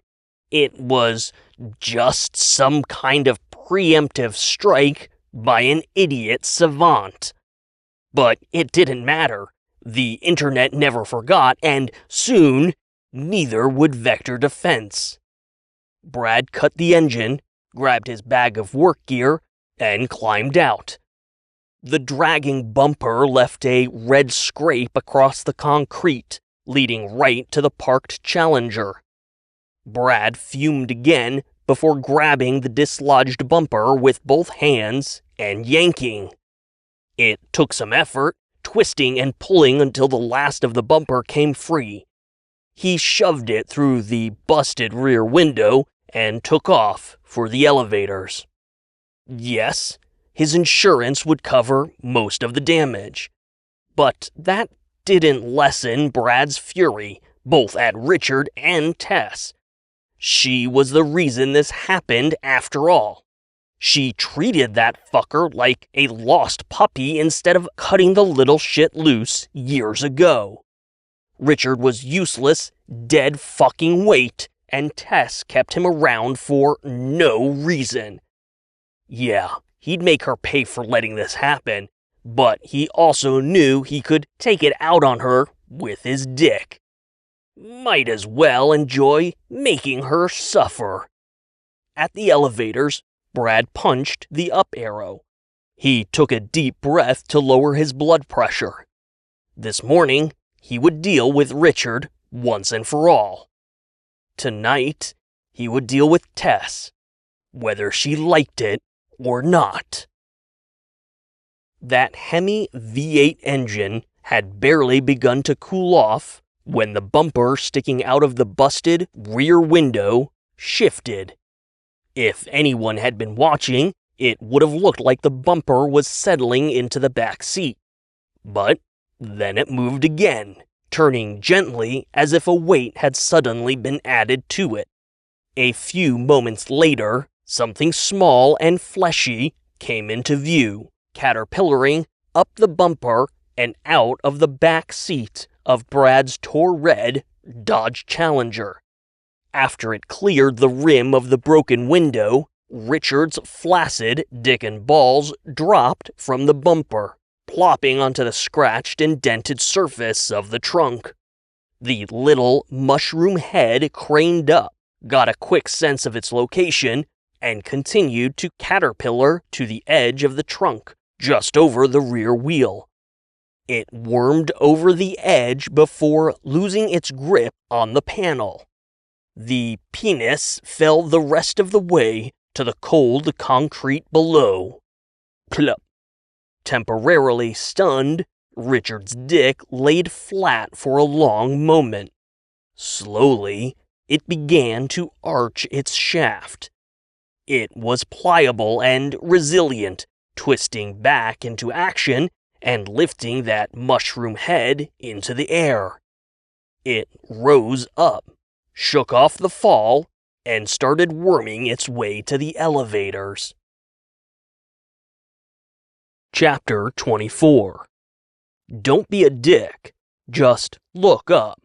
It was just some kind of preemptive strike by an idiot savant. But it didn't matter. The internet never forgot, and soon, neither would Vector Defense. Brad cut the engine, grabbed his bag of work gear, and climbed out. The dragging bumper left a red scrape across the concrete, leading right to the parked Challenger. Brad fumed again before grabbing the dislodged bumper with both hands and yanking. It took some effort, twisting and pulling until the last of the bumper came free. He shoved it through the busted rear window and took off for the elevators. Yes, his insurance would cover most of the damage. But that didn't lessen Brad's fury, both at Richard and Tess. She was the reason this happened after all. She treated that fucker like a lost puppy instead of cutting the little shit loose years ago. Richard was useless, dead fucking weight, and Tess kept him around for no reason. Yeah, he'd make her pay for letting this happen, but he also knew he could take it out on her with his dick. Might as well enjoy making her suffer. At the elevators, Brad punched the up arrow. He took a deep breath to lower his blood pressure. This morning, he would deal with Richard once and for all. Tonight, he would deal with Tess, whether she liked it or not. That Hemi V8 engine had barely begun to cool off when the bumper sticking out of the busted rear window shifted. If anyone had been watching, it would have looked like the bumper was settling into the back seat. But then it moved again, turning gently as if a weight had suddenly been added to it. A few moments later, something small and fleshy came into view, caterpillaring up the bumper and out of the back seat of Brad's red Dodge Challenger. After it cleared the rim of the broken window, Richard's flaccid dick and balls dropped from the bumper, plopping onto the scratched and dented surface of the trunk. The little mushroom head craned up, got a quick sense of its location, and continued to caterpillar to the edge of the trunk, just over the rear wheel. It wormed over the edge before losing its grip on the panel. The penis fell the rest of the way to the cold concrete below. Plop. Temporarily stunned, Richard's dick laid flat for a long moment. Slowly, it began to arch its shaft. It was pliable and resilient, twisting back into action and lifting that mushroom head into the air. It rose up, shook off the fall, and started worming its way to the elevators. Chapter 24. Don't be a dick, just look up.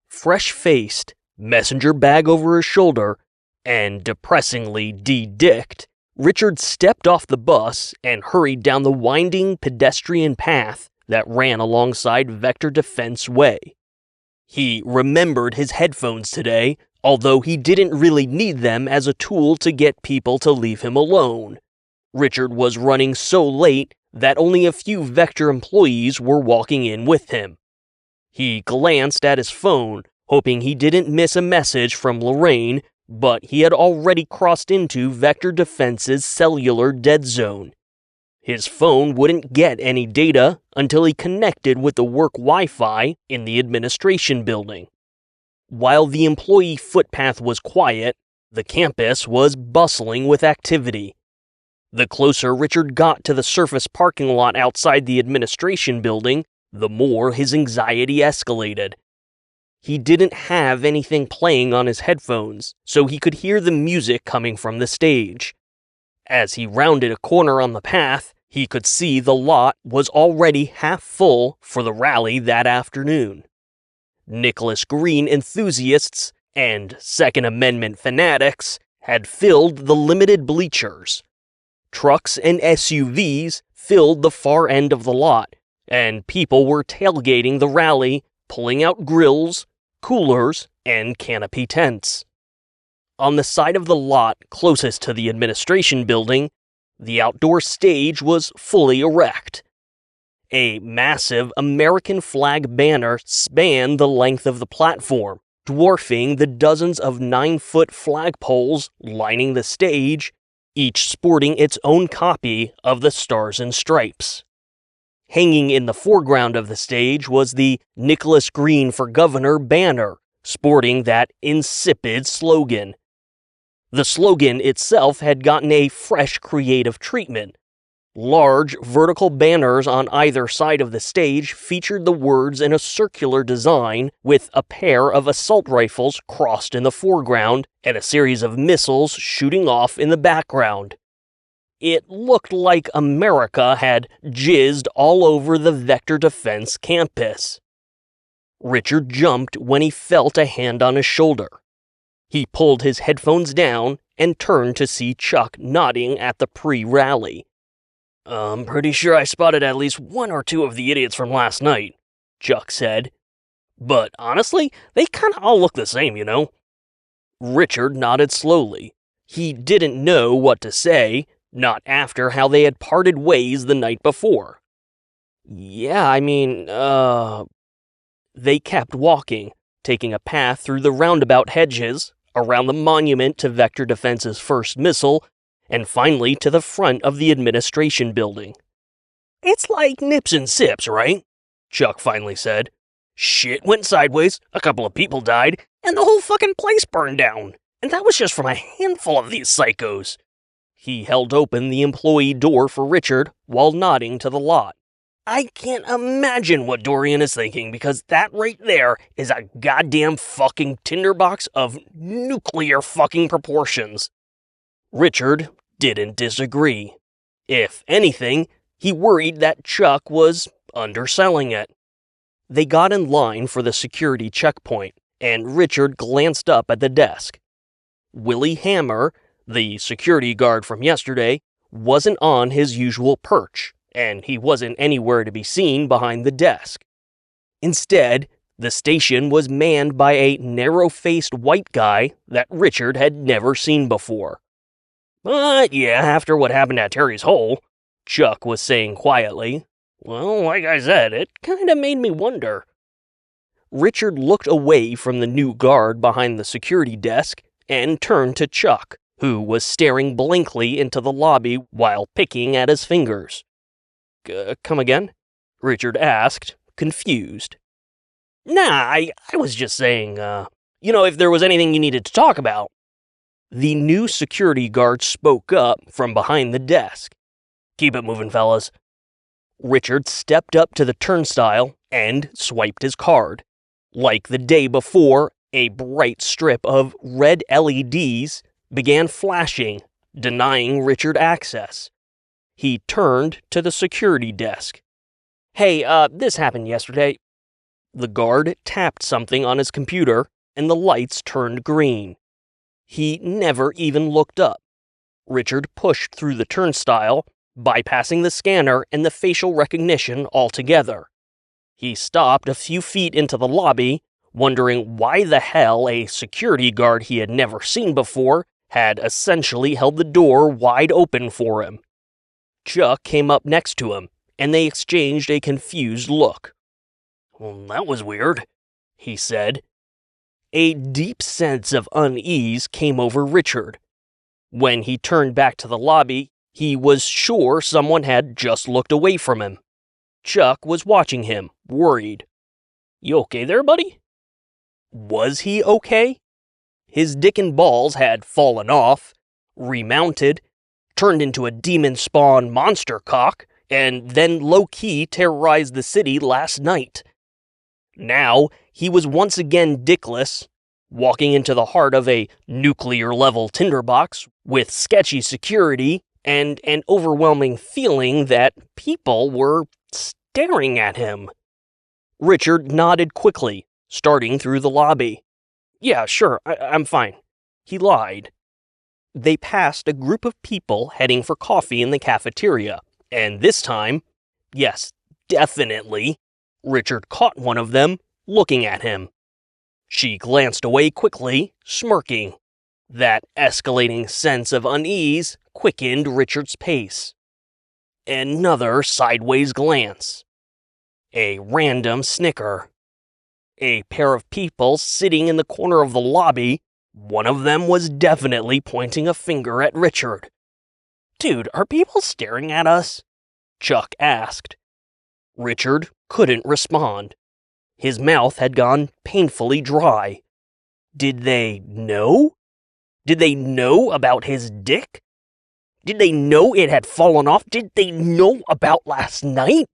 Fresh-faced, messenger bag over his shoulder, and depressingly de-dicked, Richard stepped off the bus and hurried down the winding pedestrian path that ran alongside Vector Defense Way. He remembered his headphones today, although he didn't really need them as a tool to get people to leave him alone. Richard was running so late that only a few Vector employees were walking in with him. He glanced at his phone, hoping he didn't miss a message from Lorraine, but he had already crossed into Vector Defense's cellular dead zone. His phone wouldn't get any data until he connected with the work Wi-Fi in the administration building. While the employee footpath was quiet, the campus was bustling with activity. The closer Richard got to the surface parking lot outside the administration building, the more his anxiety escalated. He didn't have anything playing on his headphones, so he could hear the music coming from the stage. As he rounded a corner on the path, he could see the lot was already half full for the rally that afternoon. Nicholas Green enthusiasts and Second Amendment fanatics had filled the limited bleachers. Trucks and SUVs filled the far end of the lot, and people were tailgating the rally, pulling out grills, coolers, and canopy tents. On the side of the lot closest to the administration building, the outdoor stage was fully erect. A massive American flag banner spanned the length of the platform, dwarfing the dozens of 9-foot flagpoles lining the stage, each sporting its own copy of the Stars and Stripes. Hanging in the foreground of the stage was the Nicholas Green for Governor banner, sporting that insipid slogan. The slogan itself had gotten a fresh creative treatment. Large vertical banners on either side of the stage featured the words in a circular design with a pair of assault rifles crossed in the foreground and a series of missiles shooting off in the background. It looked like America had jizzed all over the Vector Defense campus. Richard jumped when he felt a hand on his shoulder. He pulled his headphones down and turned to see Chuck nodding at the pre-rally. "I'm pretty sure I spotted at least one or two of the idiots from last night," Chuck said. "But honestly, they kinda all look the same, you know?" Richard nodded slowly. He didn't know what to say, not after how they had parted ways the night before. They kept walking, taking a path through the roundabout hedges, around the monument to Vector Defense's first missile, and finally to the front of the administration building. "It's like nips and sips, right?" Chuck finally said. "Shit went sideways, a couple of people died, and the whole fucking place burned down. And that was just from a handful of these psychos." He held open the employee door for Richard while nodding to the lot. "I can't imagine what Dorian is thinking, because that right there is a goddamn fucking tinderbox of nuclear fucking proportions." Richard didn't disagree. If anything, he worried that Chuck was underselling it. They got in line for the security checkpoint, and Richard glanced up at the desk. Willie Hammer, the security guard from yesterday, wasn't on his usual perch, and he wasn't anywhere to be seen behind the desk. Instead, the station was manned by a narrow-faced white guy that Richard had never seen before. "But yeah, after what happened at Terry's Hole," Chuck was saying quietly, "well, like I said, it kinda made me wonder." Richard looked away from the new guard behind the security desk and turned to Chuck, who was staring blankly into the lobby while picking at his fingers. "Come again?" Richard asked, confused. "Nah, I was just saying, if there was anything you needed to talk about." The new security guard spoke up from behind the desk. "Keep it moving, fellas." Richard stepped up to the turnstile and swiped his card. Like the day before, a bright strip of red LEDs began flashing, denying Richard access. He turned to the security desk. "Hey, this happened yesterday." The guard tapped something on his computer, and the lights turned green. He never even looked up. Richard pushed through the turnstile, bypassing the scanner and the facial recognition altogether. He stopped a few feet into the lobby, wondering why the hell a security guard he had never seen before had essentially held the door wide open for him. Chuck came up next to him, and they exchanged a confused look. "Well, that was weird," he said. A deep sense of unease came over Richard. When he turned back to the lobby, He was sure someone had just looked away from him. Chuck was watching him, worried. "You okay there, buddy?" Was he okay? His dick and balls had fallen off, remounted, turned into a demon-spawn monster cock, and then low-key terrorized the city last night. Now, he was once again dickless, walking into the heart of a nuclear-level tinderbox with sketchy security and an overwhelming feeling that people were staring at him. Richard nodded quickly, starting through the lobby. "Yeah, sure, I'm fine." He lied. They passed a group of people heading for coffee in the cafeteria, and this time, yes, definitely, Richard caught one of them looking at him. She glanced away quickly, smirking. That escalating sense of unease quickened Richard's pace. Another sideways glance. A random snicker. A pair of people sitting in the corner of the lobby. One of them was definitely pointing a finger at Richard. "Dude, are people staring at us?" Chuck asked. Richard couldn't respond. His mouth had gone painfully dry. Did they know? Did they know about his dick? Did they know it had fallen off? Did they know about last night?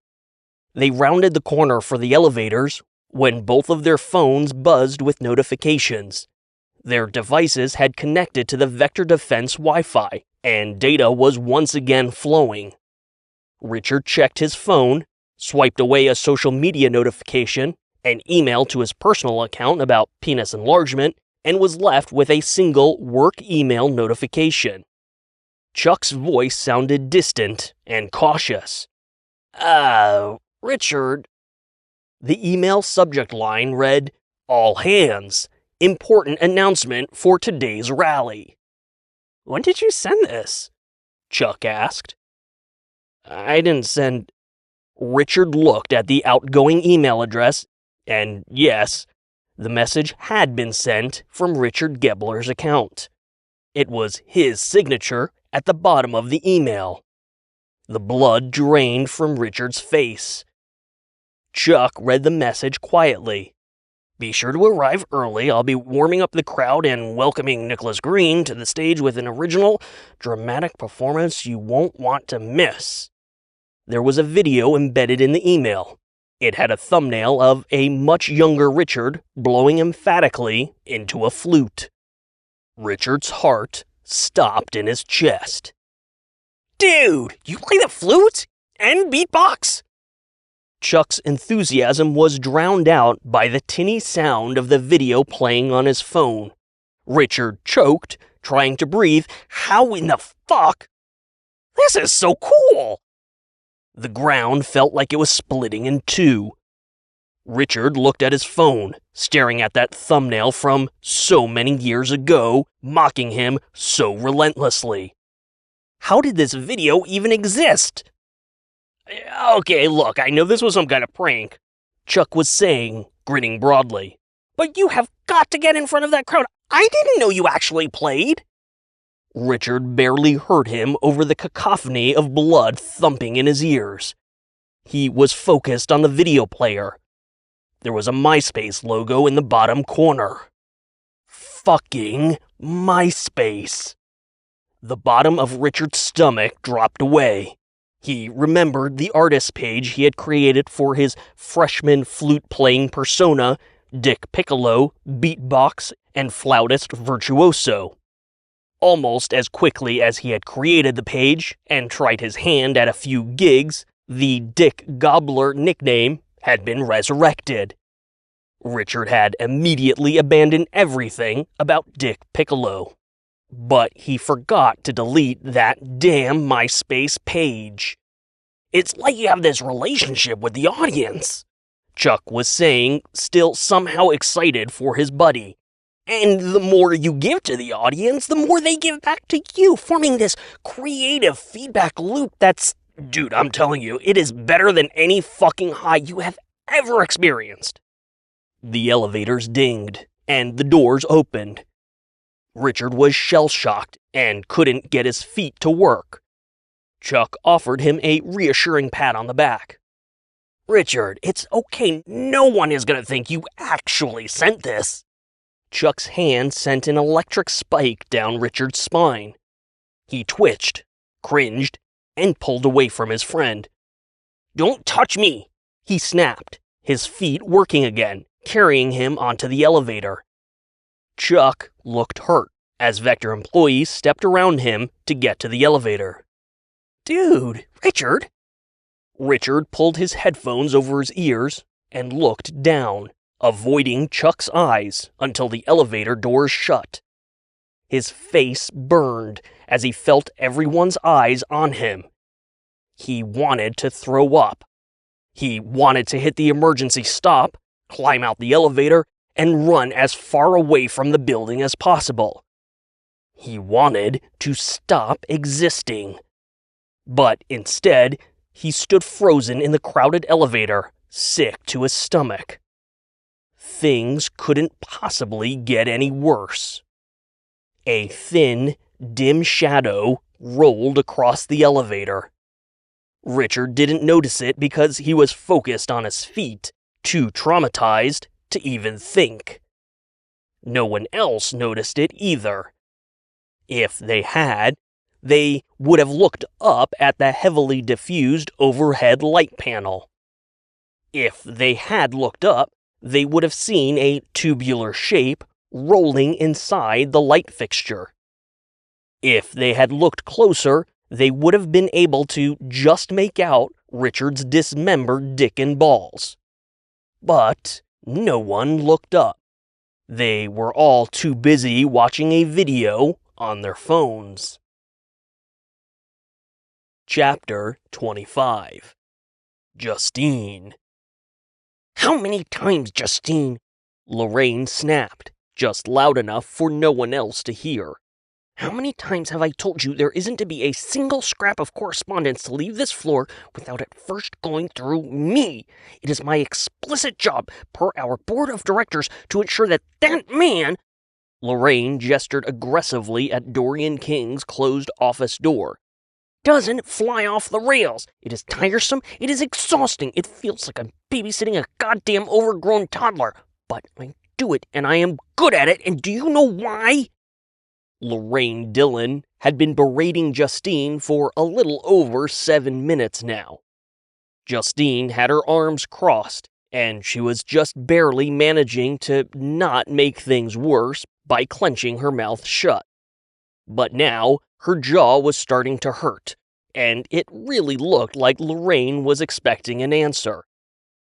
They rounded the corner for the elevators when both of their phones buzzed with notifications. Their devices had connected to the Vector Defense Wi-Fi, and data was once again flowing. Richard checked his phone, swiped away a social media notification, an email to his personal account about penis enlargement, and was left with a single work email notification. Chuck's voice sounded distant and cautious. Richard." The email subject line read, "All hands. Important announcement for today's rally." "When did you send this?" Chuck asked. "I didn't send..." Richard looked at the outgoing email address, and yes, the message had been sent from Richard Gobbler's account. It was his signature at the bottom of the email. The blood drained from Richard's face. Chuck read the message quietly. "Be sure to arrive early. I'll be warming up the crowd and welcoming Nicholas Green to the stage with an original, dramatic performance you won't want to miss." There was a video embedded in the email. It had a thumbnail of a much younger Richard blowing emphatically into a flute. Richard's heart stopped in his chest. "Dude, you play the flute? And beatbox?" Chuck's enthusiasm was drowned out by the tinny sound of the video playing on his phone. Richard choked, trying to breathe. "How in the fuck? This is so cool!" The ground felt like it was splitting in two. Richard looked at his phone, staring at that thumbnail from so many years ago, mocking him so relentlessly. How did this video even exist? "Okay, look, I know this was some kind of prank," Chuck was saying, grinning broadly. "But you have got to get in front of that crowd. I didn't know you actually played." Richard barely heard him over the cacophony of blood thumping in his ears. He was focused on the video player. There was a MySpace logo in the bottom corner. Fucking MySpace. The bottom of Richard's stomach dropped away. He remembered the artist page he had created for his freshman flute-playing persona, Dick Piccolo, beatbox, and flautist virtuoso. Almost as quickly as he had created the page and tried his hand at a few gigs, the Dick Gobbler nickname had been resurrected. Richard had immediately abandoned everything about Dick Piccolo. But he forgot to delete that damn MySpace page. "It's like you have this relationship with the audience," Chuck was saying, still somehow excited for his buddy. "And the more you give to the audience, the more they give back to you, forming this creative feedback loop that's... Dude, I'm telling you, it is better than any fucking high you have ever experienced." The elevators dinged, and the doors opened. Richard was shell-shocked and couldn't get his feet to work. Chuck offered him a reassuring pat on the back. Richard, it's okay. No one is going to think you actually sent this. Chuck's hand sent an electric spike down Richard's spine. He twitched, cringed, and pulled away from his friend. Don't touch me, he snapped, his feet working again, carrying him onto the elevator. Chuck looked hurt as Vector employees stepped around him to get to the elevator. Dude, Richard! Richard pulled his headphones over his ears and looked down, avoiding Chuck's eyes until the elevator doors shut. His face burned as he felt everyone's eyes on him. He wanted to throw up. He wanted to hit the emergency stop, climb out the elevator, and run as far away from the building as possible. He wanted to stop existing. But instead, he stood frozen in the crowded elevator, sick to his stomach. Things couldn't possibly get any worse. A thin, dim shadow rolled across the elevator. Richard didn't notice it because he was focused on his feet, too traumatized to even think. No one else noticed it either. If they had, they would have looked up at the heavily diffused overhead light panel. If they had looked up, they would have seen a tubular shape rolling inside the light fixture. If they had looked closer, they would have been able to just make out Richard's dismembered dick and balls. But no one looked up. They were all too busy watching a video on their phones. Chapter 25. Justine. How many times, Justine? Lorraine snapped, just loud enough for no one else to hear. How many times have I told you there isn't to be a single scrap of correspondence to leave this floor without it first going through me? It is my explicit job, per our board of directors, to ensure that that man... Lorraine gestured aggressively at Dorian King's closed office door. Doesn't fly off the rails. It is tiresome. It is exhausting. It feels like I'm babysitting a goddamn overgrown toddler. But I do it, and I am good at it, and do you know why? Lorraine Dillon had been berating Justine for a little over 7 minutes now. Justine had her arms crossed, and she was just barely managing to not make things worse by clenching her mouth shut. But now, her jaw was starting to hurt, and it really looked like Lorraine was expecting an answer.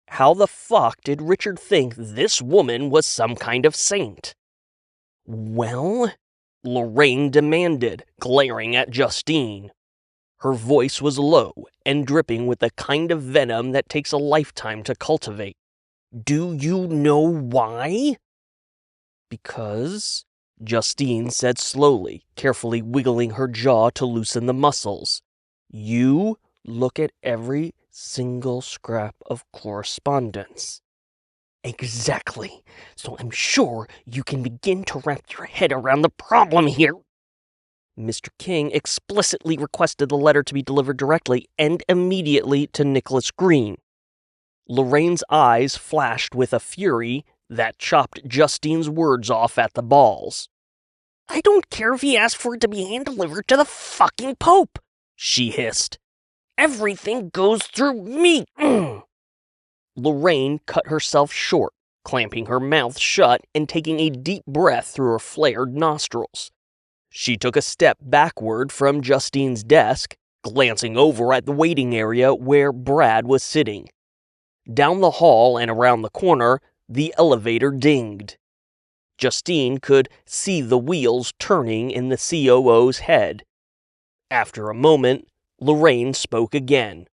How the fuck did Richard think this woman was some kind of saint? Well, Lorraine demanded, glaring at Justine. Her voice was low and dripping with the kind of venom that takes a lifetime to cultivate. Do you know why? Because, Justine said slowly, carefully wiggling her jaw to loosen the muscles. You look at every single scrap of correspondence. Exactly. So I'm sure you can begin to wrap your head around the problem here. Mr. King explicitly requested the letter to be delivered directly and immediately to Nicholas Green. Lorraine's eyes flashed with a fury that chopped Justine's words off at the balls. I don't care if he asked for it to be hand-delivered to the fucking Pope, she hissed. Everything goes through me. Lorraine cut herself short, clamping her mouth shut and taking a deep breath through her flared nostrils. She took a step backward from Justine's desk, glancing over at the waiting area where Brad was sitting. Down the hall and around the corner, the elevator dinged. Justine could see the wheels turning in the COO's head. After a moment, Lorraine spoke again.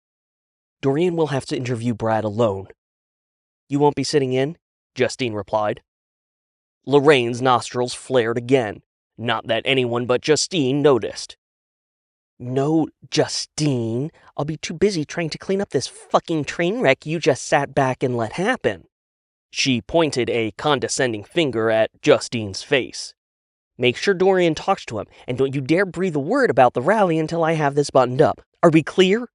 Dorian will have to interview Brad alone. You won't be sitting in? Justine replied. Lorraine's nostrils flared again, not that anyone but Justine noticed. No, Justine, I'll be too busy trying to clean up this fucking train wreck you just sat back and let happen. She pointed a condescending finger at Justine's face. Make sure Dorian talks to him, and don't you dare breathe a word about the rally until I have this buttoned up. Are we clear?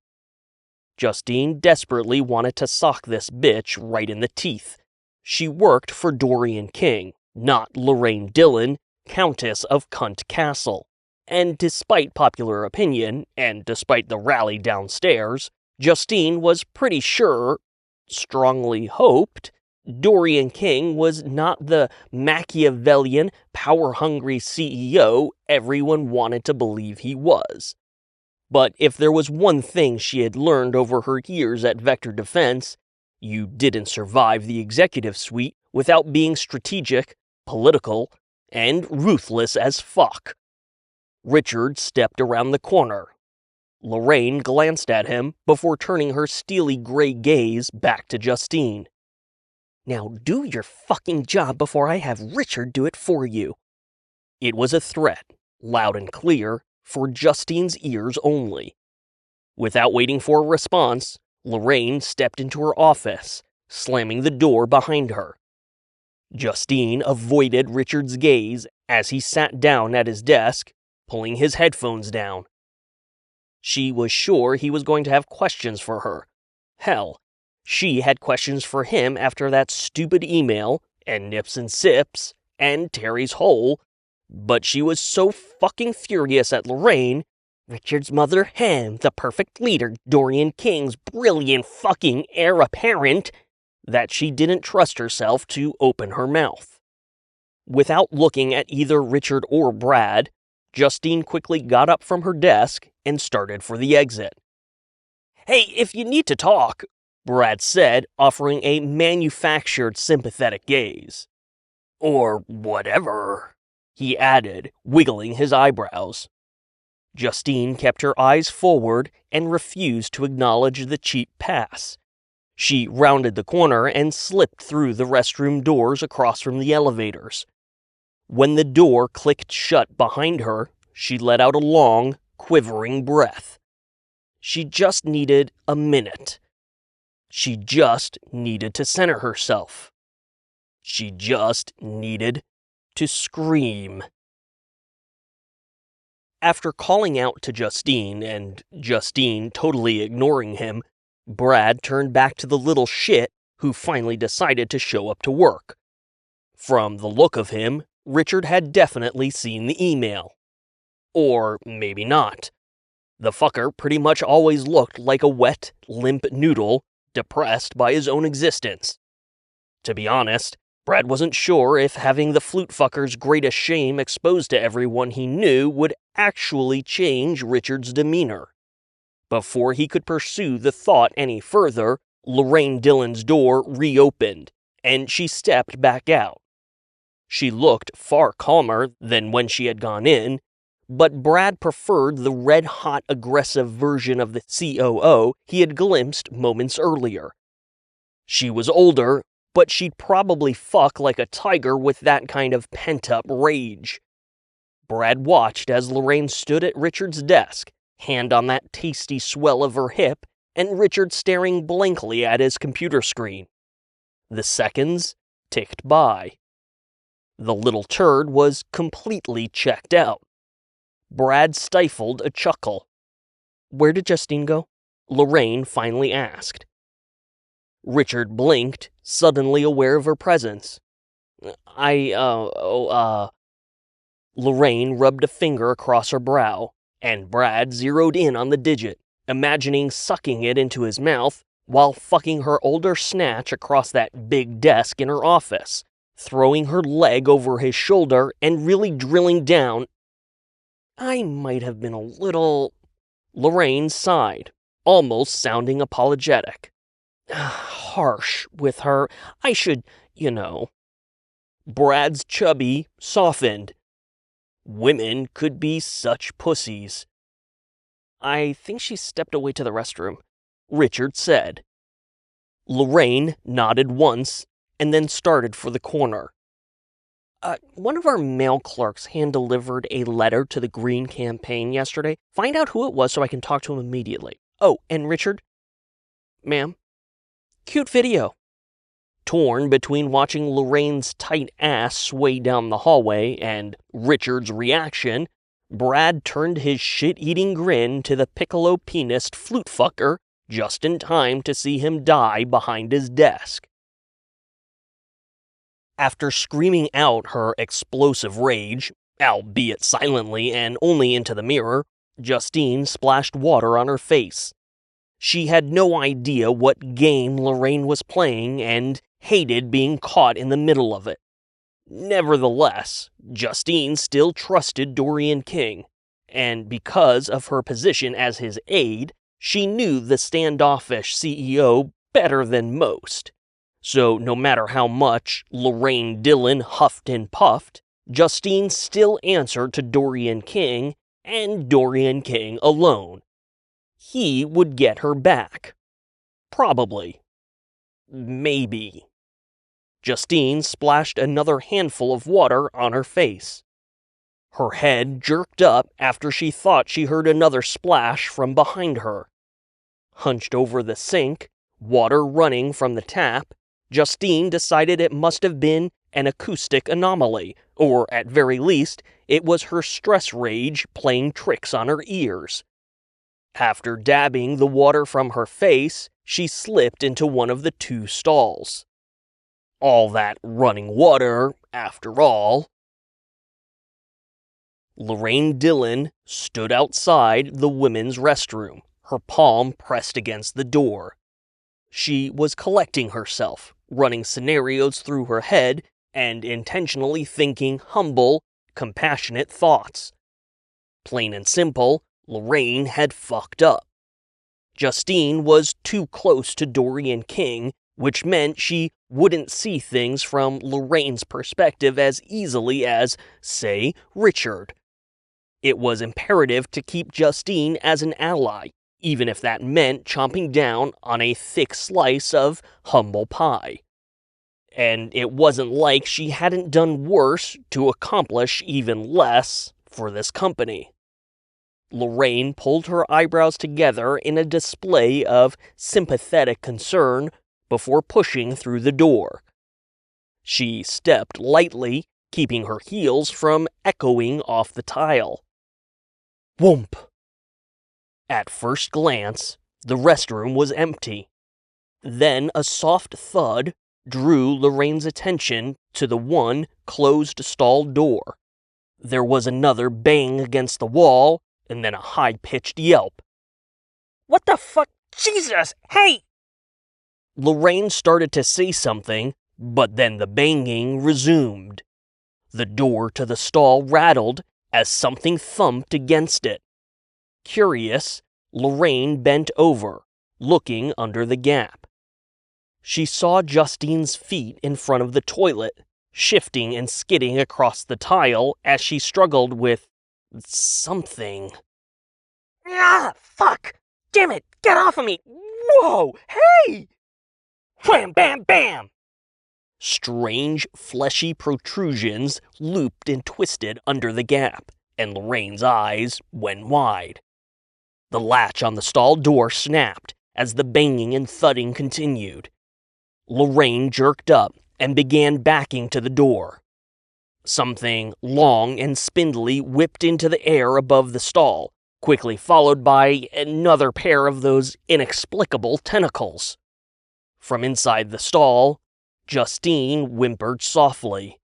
Justine desperately wanted to sock this bitch right in the teeth. She worked for Dorian King, not Lorraine Dillon, Countess of Cunt Castle. And despite popular opinion, and despite the rally downstairs, Justine was pretty sure, strongly hoped, Dorian King was not the Machiavellian, power-hungry CEO everyone wanted to believe he was. But if there was one thing she had learned over her years at Vector Defense, you didn't survive the executive suite without being strategic, political, and ruthless as fuck. Richard stepped around the corner. Lorraine glanced at him before turning her steely gray gaze back to Justine. Now do your fucking job before I have Richard do it for you. It was a threat, loud and clear, for Justine's ears only. Without waiting for a response, Lorraine stepped into her office, slamming the door behind her. Justine avoided Richard's gaze as he sat down at his desk, pulling his headphones down. She was sure he was going to have questions for her. Hell, she had questions for him after that stupid email, and Nips and Sips, and Terry's hole, but she was so fucking furious at Lorraine, Richard's mother, the perfect leader, Dorian King's brilliant fucking heir apparent, that she didn't trust herself to open her mouth. Without looking at either Richard or Brad, Justine quickly got up from her desk and started for the exit. Hey, if you need to talk, Brad said, offering a manufactured sympathetic gaze. Or whatever, he added, wiggling his eyebrows. Justine kept her eyes forward and refused to acknowledge the cheap pass. She rounded the corner and slipped through the restroom doors across from the elevators. When the door clicked shut behind her, she let out a long, quivering breath. She just needed a minute. She just needed to center herself. She just needed to scream. After calling out to Justine, and Justine totally ignoring him, Brad turned back to the little shit who finally decided to show up to work. From the look of him, Richard had definitely seen the email. Or maybe not. The fucker pretty much always looked like a wet, limp noodle, depressed by his own existence. To be honest, Brad wasn't sure if having the flute fucker's greatest shame exposed to everyone he knew would actually change Richard's demeanor. Before he could pursue the thought any further, Lorraine Dillon's door reopened, and she stepped back out. She looked far calmer than when she had gone in, but Brad preferred the red-hot aggressive version of the COO he had glimpsed moments earlier. She was older, but she'd probably fuck like a tiger with that kind of pent-up rage. Brad watched as Lorraine stood at Richard's desk, hand on that tasty swell of her hip, and Richard staring blankly at his computer screen. The seconds ticked by. The little turd was completely checked out. Brad stifled a chuckle. "Where did Justine go?" Lorraine finally asked. Richard blinked, suddenly aware of her presence. Lorraine rubbed a finger across her brow, and Brad zeroed in on the digit, imagining sucking it into his mouth while fucking her older snatch across that big desk in her office, throwing her leg over his shoulder and really drilling down. I might have been a little... Lorraine sighed, almost sounding apologetic. Harsh with her. I should, Brad's chubby softened. Women could be such pussies. I think she stepped away to the restroom, Richard said. Lorraine nodded once and then started for the corner. One of our mail clerks hand-delivered a letter to the Green campaign yesterday. Find out who it was so I can talk to him immediately. Oh, and Richard? Ma'am? Cute video. Torn between watching Lorraine's tight ass sway down the hallway and Richard's reaction, Brad turned his shit-eating grin to the Piccolo pianist flute fucker just in time to see him die behind his desk. After screaming out her explosive rage, albeit silently and only into the mirror, Justine splashed water on her face. She had no idea what game Lorraine was playing and hated being caught in the middle of it. Nevertheless, Justine still trusted Dorian King, and because of her position as his aide, she knew the standoffish CEO better than most. So no matter how much Lorraine Dillon huffed and puffed, Justine still answered to Dorian King and Dorian King alone. He would get her back. Probably. Maybe. Justine splashed another handful of water on her face. Her head jerked up after she thought she heard another splash from behind her. Hunched over the sink, water running from the tap, Justine decided it must have been an acoustic anomaly, or at very least, it was her stress rage playing tricks on her ears. After dabbing the water from her face, she slipped into one of the two stalls. All that running water, after all. Lorraine Dillon stood outside the women's restroom, her palm pressed against the door. She was collecting herself, running scenarios through her head, and intentionally thinking humble, compassionate thoughts. Plain and simple, Lorraine had fucked up. Justine was too close to Dorian King, which meant she wouldn't see things from Lorraine's perspective as easily as, say, Richard. It was imperative to keep Justine as an ally, even if that meant chomping down on a thick slice of humble pie. And it wasn't like she hadn't done worse to accomplish even less for this company. Lorraine pulled her eyebrows together in a display of sympathetic concern before pushing through the door. She stepped lightly, keeping her heels from echoing off the tile. Whoomp! At first glance, the restroom was empty. Then a soft thud drew Lorraine's attention to the one closed stall door. There was another bang against the wall, and then a high-pitched yelp. What the fuck? Jesus! Hey! Lorraine started to say something, but then the banging resumed. The door to the stall rattled as something thumped against it. Curious, Lorraine bent over, looking under the gap. She saw Justine's feet in front of the toilet, shifting and skidding across the tile as she struggled with something. Ah, fuck! Damn it! Get off of me! Whoa! Hey! Wham, bam, bam! Strange, fleshy protrusions looped and twisted under the gap, and Lorraine's eyes went wide. The latch on the stall door snapped as the banging and thudding continued. Lorraine jerked up and began backing to the door. Something long and spindly whipped into the air above the stall, quickly followed by another pair of those inexplicable tentacles. From inside the stall, Justine whimpered softly.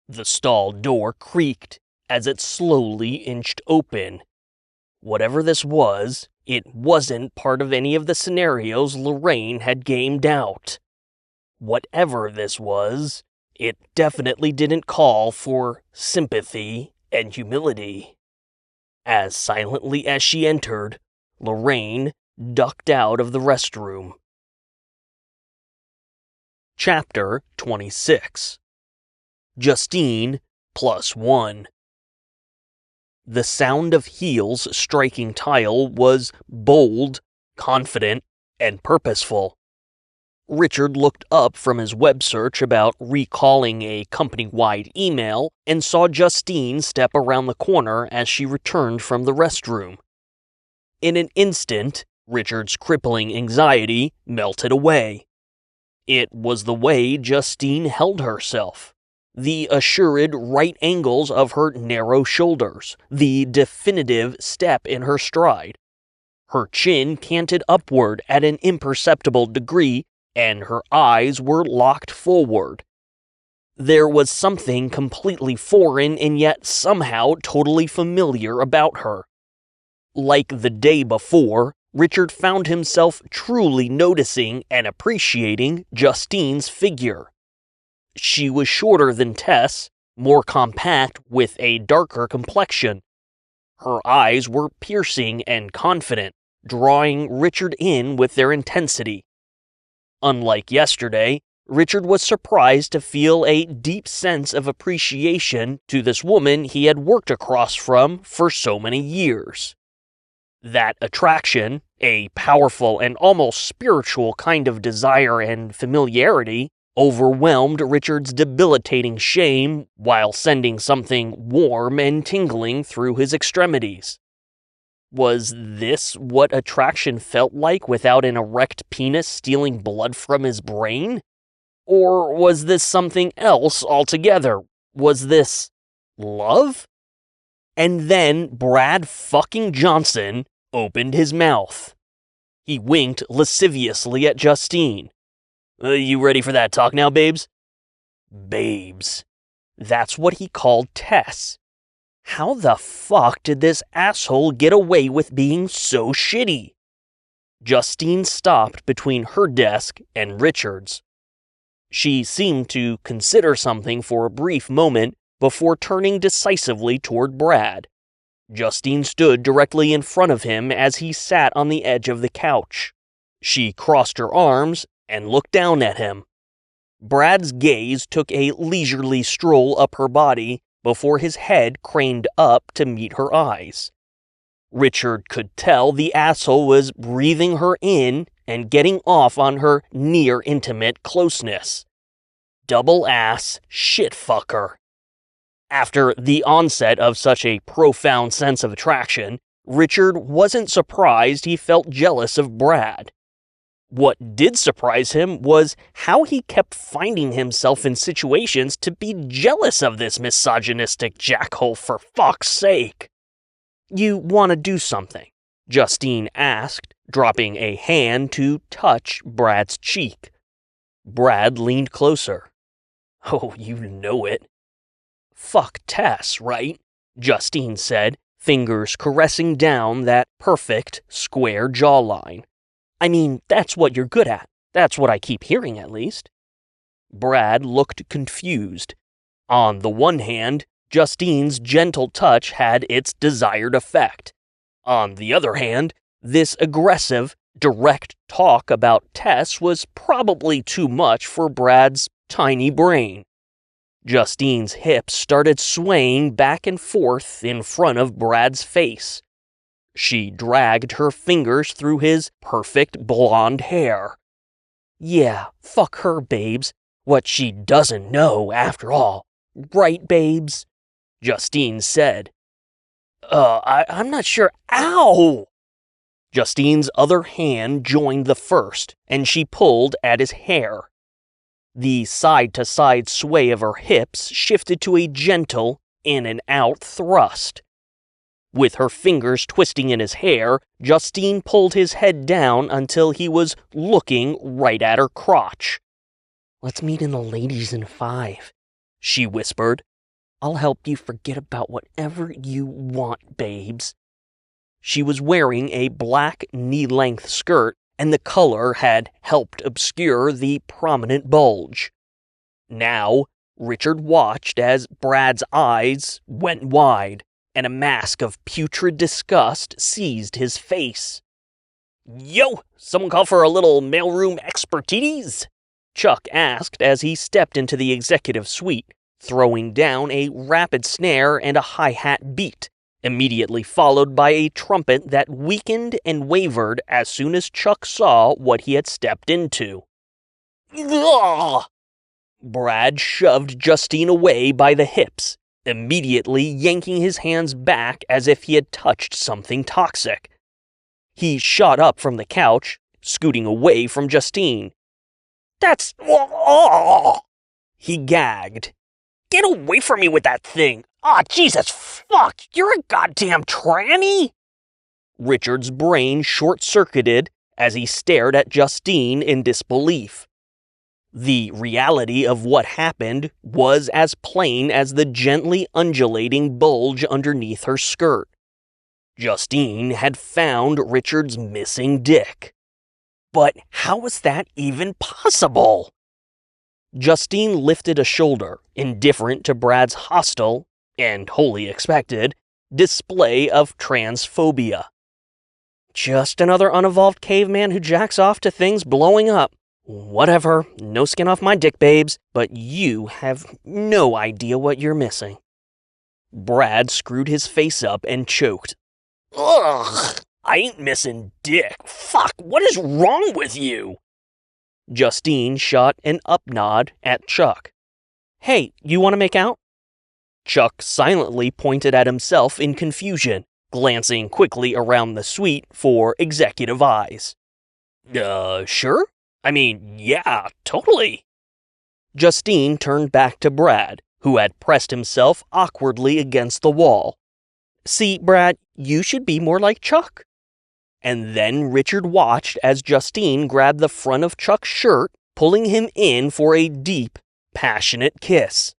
The stall door creaked as it slowly inched open. Whatever this was, it wasn't part of any of the scenarios Lorraine had gamed out. Whatever this was, it definitely didn't call for sympathy and humility. As silently as she entered, Lorraine ducked out of the restroom. Chapter 26. Justine +1. The sound of heels striking tile was bold, confident, and purposeful. Richard looked up from his web search about recalling a company-wide email and saw Justine step around the corner as she returned from the restroom. In an instant, Richard's crippling anxiety melted away. It was the way Justine held herself, The assured right angles of her narrow shoulders, the definitive step in her stride. Her chin canted upward at an imperceptible degree, and her eyes were locked forward. There was something completely foreign and yet somehow totally familiar about her. Like the day before, Richard found himself truly noticing and appreciating Justine's figure. She was shorter than Tess, more compact with a darker complexion. Her eyes were piercing and confident, drawing Richard in with their intensity. Unlike yesterday, Richard was surprised to feel a deep sense of appreciation to this woman he had worked across from for so many years. That attraction, a powerful and almost spiritual kind of desire and familiarity, overwhelmed Richard's debilitating shame while sending something warm and tingling through his extremities. Was this what attraction felt like without an erect penis stealing blood from his brain? Or was this something else altogether? Was this love? And then Brad fucking Johnson opened his mouth. He winked lasciviously at Justine. You ready for that talk now, babes? Babes. That's what he called Tess. How the fuck did this asshole get away with being so shitty? Justine stopped between her desk and Richard's. She seemed to consider something for a brief moment before turning decisively toward Brad. Justine stood directly in front of him as he sat on the edge of the couch. She crossed her arms and looked down at him. Brad's gaze took a leisurely stroll up her body before his head craned up to meet her eyes. Richard could tell the asshole was breathing her in and getting off on her near-intimate closeness. Double-ass shit-fucker. After the onset of such a profound sense of attraction, Richard wasn't surprised he felt jealous of Brad. What did surprise him was how he kept finding himself in situations to be jealous of this misogynistic jackhole for fuck's sake. You want to do something? Justine asked, dropping a hand to touch Brad's cheek. Brad leaned closer. Oh, you know it. Fuck Tess, right? Justine said, fingers caressing down that perfect, square jawline. I mean, that's what you're good at. That's what I keep hearing, at least. Brad looked confused. On the one hand, Justine's gentle touch had its desired effect. On the other hand, this aggressive, direct talk about Tess was probably too much for Brad's tiny brain. Justine's hips started swaying back and forth in front of Brad's face. She dragged her fingers through his perfect blonde hair. Yeah, fuck her, babes. What she doesn't know, after all. Right, babes? Justine said. I'm not sure. Ow! Justine's other hand joined the first, and she pulled at his hair. The side-to-side sway of her hips shifted to a gentle, in-and-out thrust. With her fingers twisting in his hair, Justine pulled his head down until he was looking right at her crotch. Let's meet in the ladies in 5, she whispered. I'll help you forget about whatever you want, babes. She was wearing a black knee-length skirt, and the color had helped obscure the prominent bulge. Now, Richard watched as Brad's eyes went wide, and a mask of putrid disgust seized his face. Yo, someone call for a little mailroom expertise? Chuck asked as he stepped into the executive suite, throwing down a rapid snare and a hi-hat beat, immediately followed by a trumpet that weakened and wavered as soon as Chuck saw what he had stepped into. Ugh! Brad shoved Justine away by the hips, immediately yanking his hands back as if he had touched something toxic. He shot up from the couch, scooting away from Justine. That's... He gagged. Get away from me with that thing! Aw, Jesus fuck! You're a goddamn tranny! Richard's brain short-circuited as he stared at Justine in disbelief. The reality of what happened was as plain as the gently undulating bulge underneath her skirt. Justine had found Richard's missing dick. But how was that even possible? Justine lifted a shoulder, indifferent to Brad's hostile, and wholly expected, display of transphobia. Just another unevolved caveman who jacks off to things blowing up. Whatever, no skin off my dick, babes, but you have no idea what you're missing. Brad screwed his face up and choked. Ugh, I ain't missing dick. Fuck, what is wrong with you? Justine shot an up nod at Chuck. Hey, you want to make out? Chuck silently pointed at himself in confusion, glancing quickly around the suite for executive eyes. Sure? I mean, yeah, totally. Justine turned back to Brad, who had pressed himself awkwardly against the wall. See, Brad, you should be more like Chuck. And then Richard watched as Justine grabbed the front of Chuck's shirt, pulling him in for a deep, passionate kiss.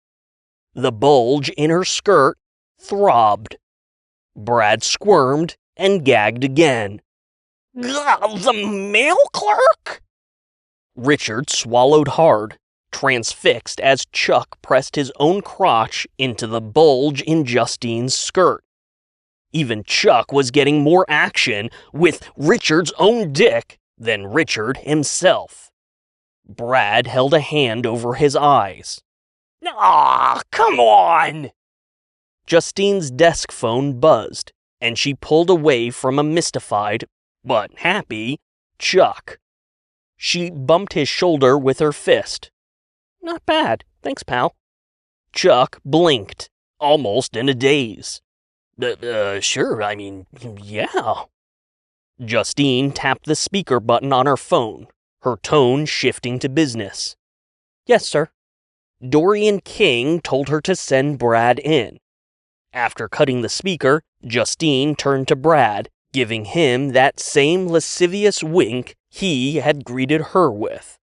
The bulge in her skirt throbbed. Brad squirmed and gagged again. The mail clerk? Richard swallowed hard, transfixed as Chuck pressed his own crotch into the bulge in Justine's skirt. Even Chuck was getting more action with Richard's own dick than Richard himself. Brad held a hand over his eyes. Aw, come on! Justine's desk phone buzzed, and she pulled away from a mystified, but happy, Chuck. She bumped his shoulder with her fist. Not bad, thanks, pal. Chuck blinked, almost in a daze. Sure, I mean, yeah. Justine tapped the speaker button on her phone, her tone shifting to business. Yes, sir. Dorian King told her to send Brad in. After cutting the speaker, Justine turned to Brad, giving him that same lascivious wink he had greeted her with.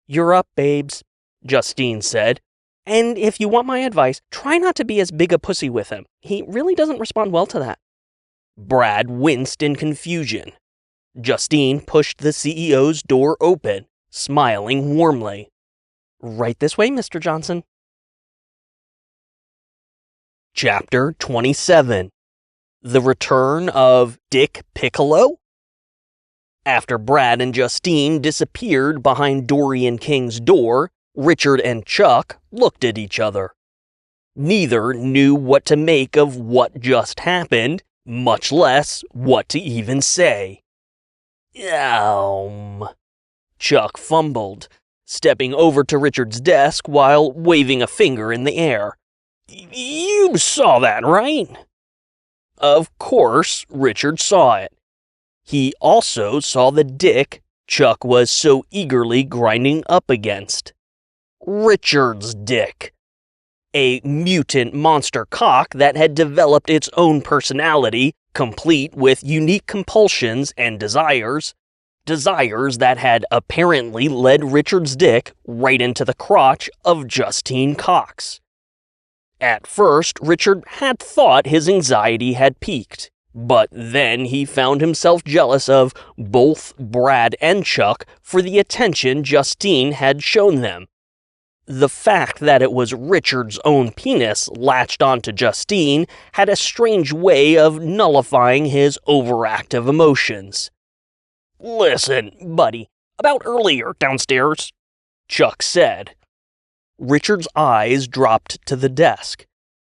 You're up, babes, Justine said. And if you want my advice, try not to be as big a pussy with him. He really doesn't respond well to that. Brad winced in confusion. Justine pushed the CEO's door open, smiling warmly. Right this way, Mr. Johnson. Chapter 27. The Return of Dick Piccolo? After Brad and Justine disappeared behind Dorian King's door, Richard and Chuck looked at each other. Neither knew what to make of what just happened, much less what to even say. Chuck fumbled, stepping over to Richard's desk while waving a finger in the air. You saw that, right? Of course, Richard saw it. He also saw the dick Chuck was so eagerly grinding up against. Richard's dick. A mutant monster cock that had developed its own personality, complete with unique compulsions and desires that had apparently led Richard's dick right into the crotch of Justine Cox. At first, Richard had thought his anxiety had peaked, but then he found himself jealous of both Brad and Chuck for the attention Justine had shown them. The fact that it was Richard's own penis latched onto Justine had a strange way of nullifying his overactive emotions. Listen, buddy, about earlier downstairs, Chuck said. Richard's eyes dropped to the desk.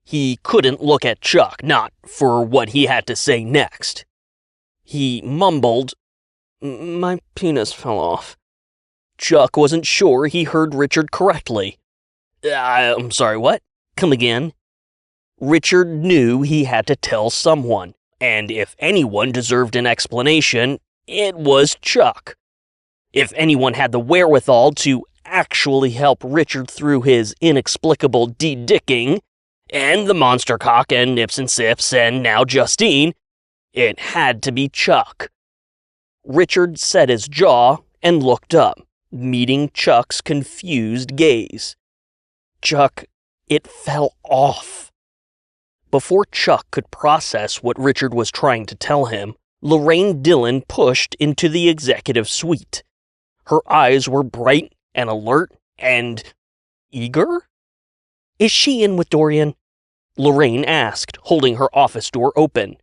He couldn't look at Chuck, not for what he had to say next. He mumbled, "My penis fell off." Chuck wasn't sure he heard Richard correctly. I'm sorry, what? Come again. Richard knew he had to tell someone, and if anyone deserved an explanation, it was Chuck. If anyone had the wherewithal to actually help Richard through his inexplicable de-dicking, and the monster cock and Nips and Sips and now Justine, it had to be Chuck. Richard set his jaw and looked up, meeting Chuck's confused gaze. Chuck, it fell off. Before Chuck could process what Richard was trying to tell him, Lorraine Dillon pushed into the executive suite. Her eyes were bright and alert and eager? "Is she in with Dorian?" Lorraine asked, holding her office door open.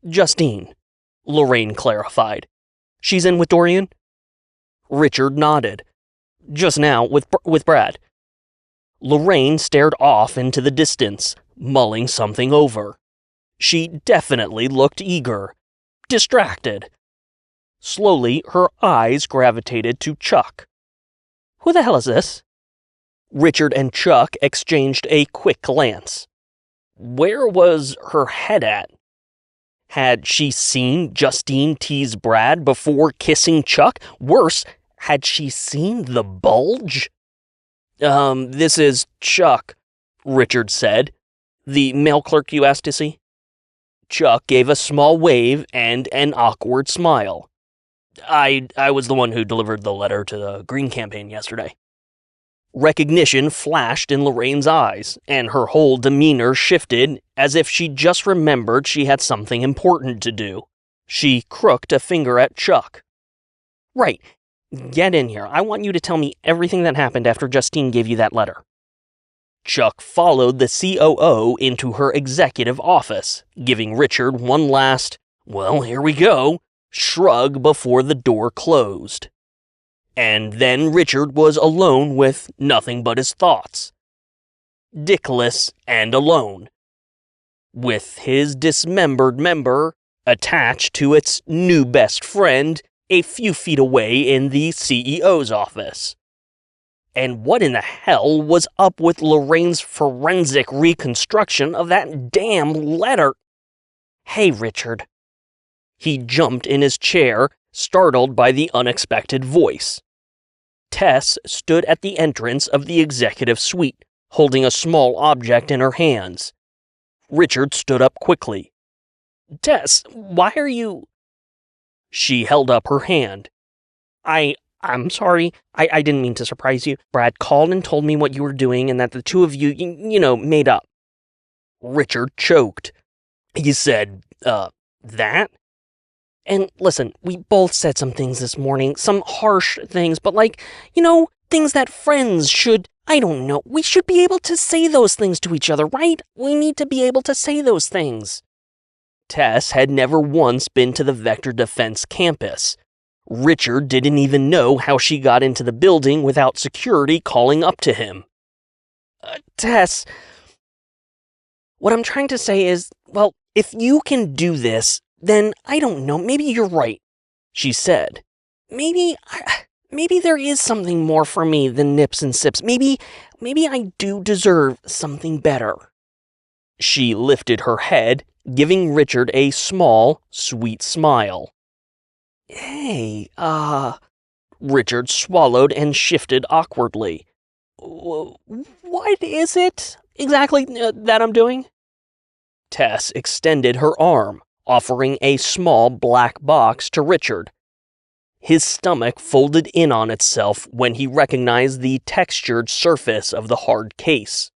Justine, Lorraine clarified. "She's in with Dorian?" Richard nodded. "Just now, with Brad." Lorraine stared off into the distance, mulling something over. She definitely looked eager, distracted. Slowly, her eyes gravitated to Chuck. "Who the hell is this?" Richard and Chuck exchanged a quick glance. Where was her head at? Had she seen Justine tease Brad before kissing Chuck? Worse, had she seen the bulge? This is Chuck," Richard said. "The mail clerk you asked to see?" Chuck gave a small wave and an awkward smile. I was the one who delivered the letter to the Green campaign yesterday." Recognition flashed in Lorraine's eyes, and her whole demeanor shifted as if she just remembered she had something important to do. She crooked a finger at Chuck. "Right. Get in here. I want you to tell me everything that happened after Justine gave you that letter." Chuck followed the COO into her executive office, giving Richard one last, "Well, here we go," shrug before the door closed. And then Richard was alone with nothing but his thoughts. Dickless and alone. With his dismembered member attached to its new best friend a few feet away in the CEO's office. And what in the hell was up with Lorraine's forensic reconstruction of that damn letter? "Hey, Richard." He jumped in his chair, startled by the unexpected voice. Tess stood at the entrance of the executive suite, holding a small object in her hands. Richard stood up quickly. "Tess, why are you—" She held up her hand. I'm sorry. I didn't mean to surprise you. Brad called and told me what you were doing and that the two of you, made up." Richard choked. He said, that? "And listen, we both said some things this morning, some harsh things, but things that friends should, I don't know, we should be able to say those things to each other, right? We need to be able to say those things." Tess had never once been to the Vector Defense campus. Richard didn't even know how she got into the building without security calling up to him. Tess, what I'm trying to say is, well, if you can do this, then I don't know, maybe you're right," she said. Maybe there is something more for me than Nips and Sips. Maybe I do deserve something better." She lifted her head, giving Richard a small, sweet smile. "Hey, Richard swallowed and shifted awkwardly. "What is it exactly that I'm doing?" Tess extended her arm, offering a small black box to Richard. His stomach folded in on itself when he recognized the textured surface of the hard case.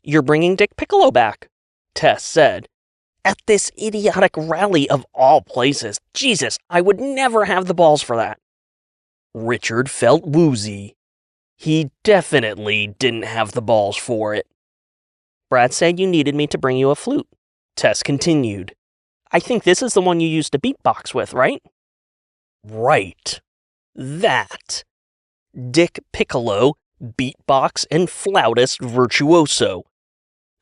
"You're bringing Dick Piccolo back," Tess said. "At this idiotic rally of all places. Jesus, I would never have the balls for that." Richard felt woozy. He definitely didn't have the balls for it. "Brad said you needed me to bring you a flute," Tess continued. "I think this is the one you used to beatbox with, right?" Right. That. Dick Piccolo, beatbox and flautist virtuoso.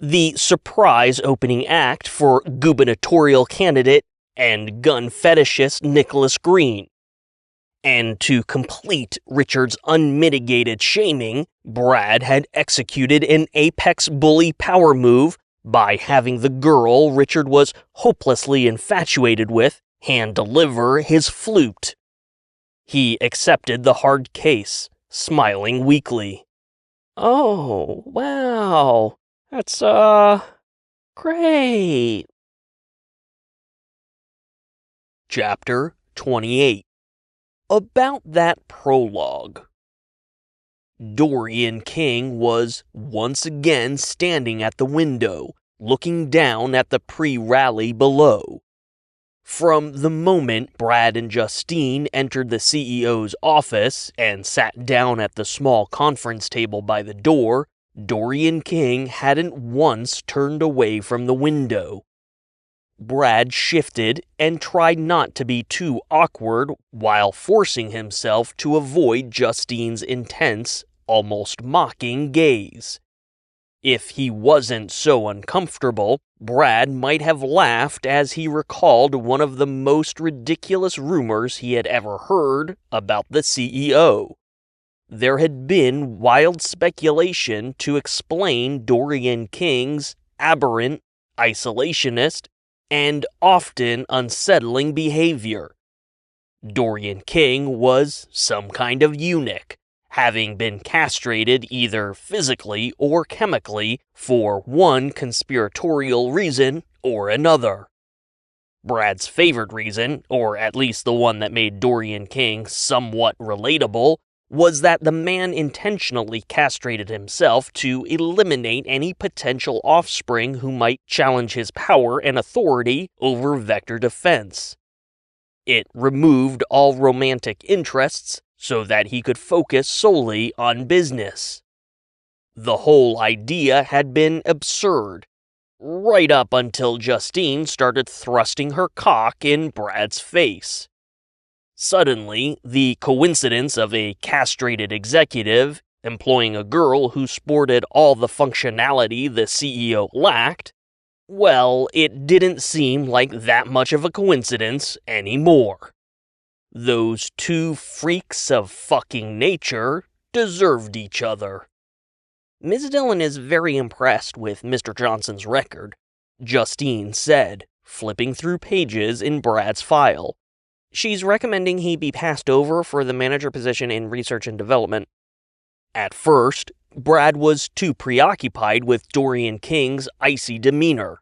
The surprise opening act for gubernatorial candidate and gun fetishist Nicholas Green. And to complete Richard's unmitigated shaming, Brad had executed an apex bully power move by having the girl Richard was hopelessly infatuated with hand-deliver his flute. He accepted the hard case, smiling weakly. Oh, wow. That's, great. Chapter 28. About that prologue. Dorian King was once again standing at the window, looking down at the pre-rally below. From the moment Brad and Justine entered the CEO's office and sat down at the small conference table by the door, Dorian King hadn't once turned away from the window. Brad shifted and tried not to be too awkward while forcing himself to avoid Justine's intense, almost mocking gaze. If he wasn't so uncomfortable, Brad might have laughed as he recalled one of the most ridiculous rumors he had ever heard about the CEO. There had been wild speculation to explain Dorian King's aberrant, isolationist, and often unsettling behavior. Dorian King was some kind of eunuch, having been castrated either physically or chemically for one conspiratorial reason or another. Brad's favorite reason, or at least the one that made Dorian King somewhat relatable, was that the man intentionally castrated himself to eliminate any potential offspring who might challenge his power and authority over vector defense. It removed all romantic interests so that he could focus solely on business. The whole idea had been absurd, right up until Justine started thrusting her cock in Brad's face. Suddenly, the coincidence of a castrated executive employing a girl who sported all the functionality the CEO lacked, well, it didn't seem like that much of a coincidence anymore. Those two freaks of fucking nature deserved each other. Ms. Dillon is very impressed with Mr. Johnson's record, Justine said, flipping through pages in Brad's file. She's recommending he be passed over for the manager position in research and development. At first, Brad was too preoccupied with Dorian King's icy demeanor.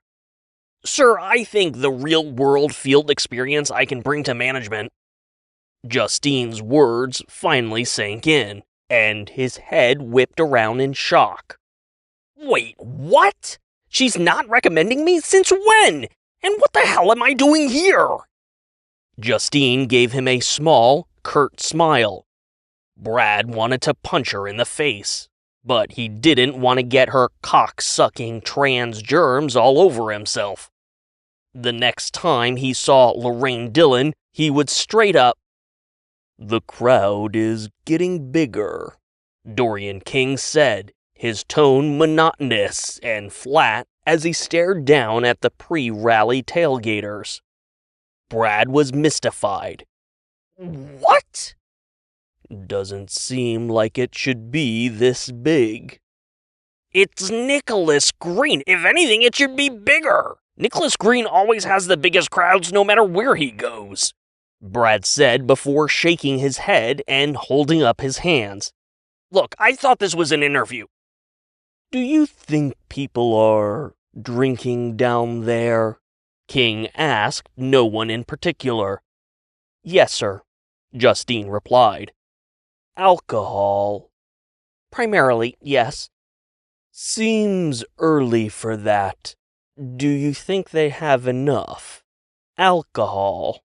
Sir, I think the real-world field experience I can bring to management. Justine's words finally sank in, and his head whipped around in shock. Wait, what? She's not recommending me? Since when? And what the hell am I doing here? Justine gave him a small, curt smile. Brad wanted to punch her in the face, but he didn't want to get her cock-sucking trans germs all over himself. The next time he saw Lorraine Dillon, he would straight up, "The crowd is getting bigger," Dorian King said, his tone monotonous and flat as he stared down at the pre-rally tailgaters. Brad was mystified. What? Doesn't seem like it should be this big. It's Nicholas Green. If anything, it should be bigger. Nicholas Green always has the biggest crowds no matter where he goes, Brad said before shaking his head and holding up his hands. Look, I thought this was an interview. Do you think people are drinking down there? King asked no one in particular. Yes, sir, Justine replied. Alcohol? Primarily, yes. Seems early for that. Do you think they have enough alcohol?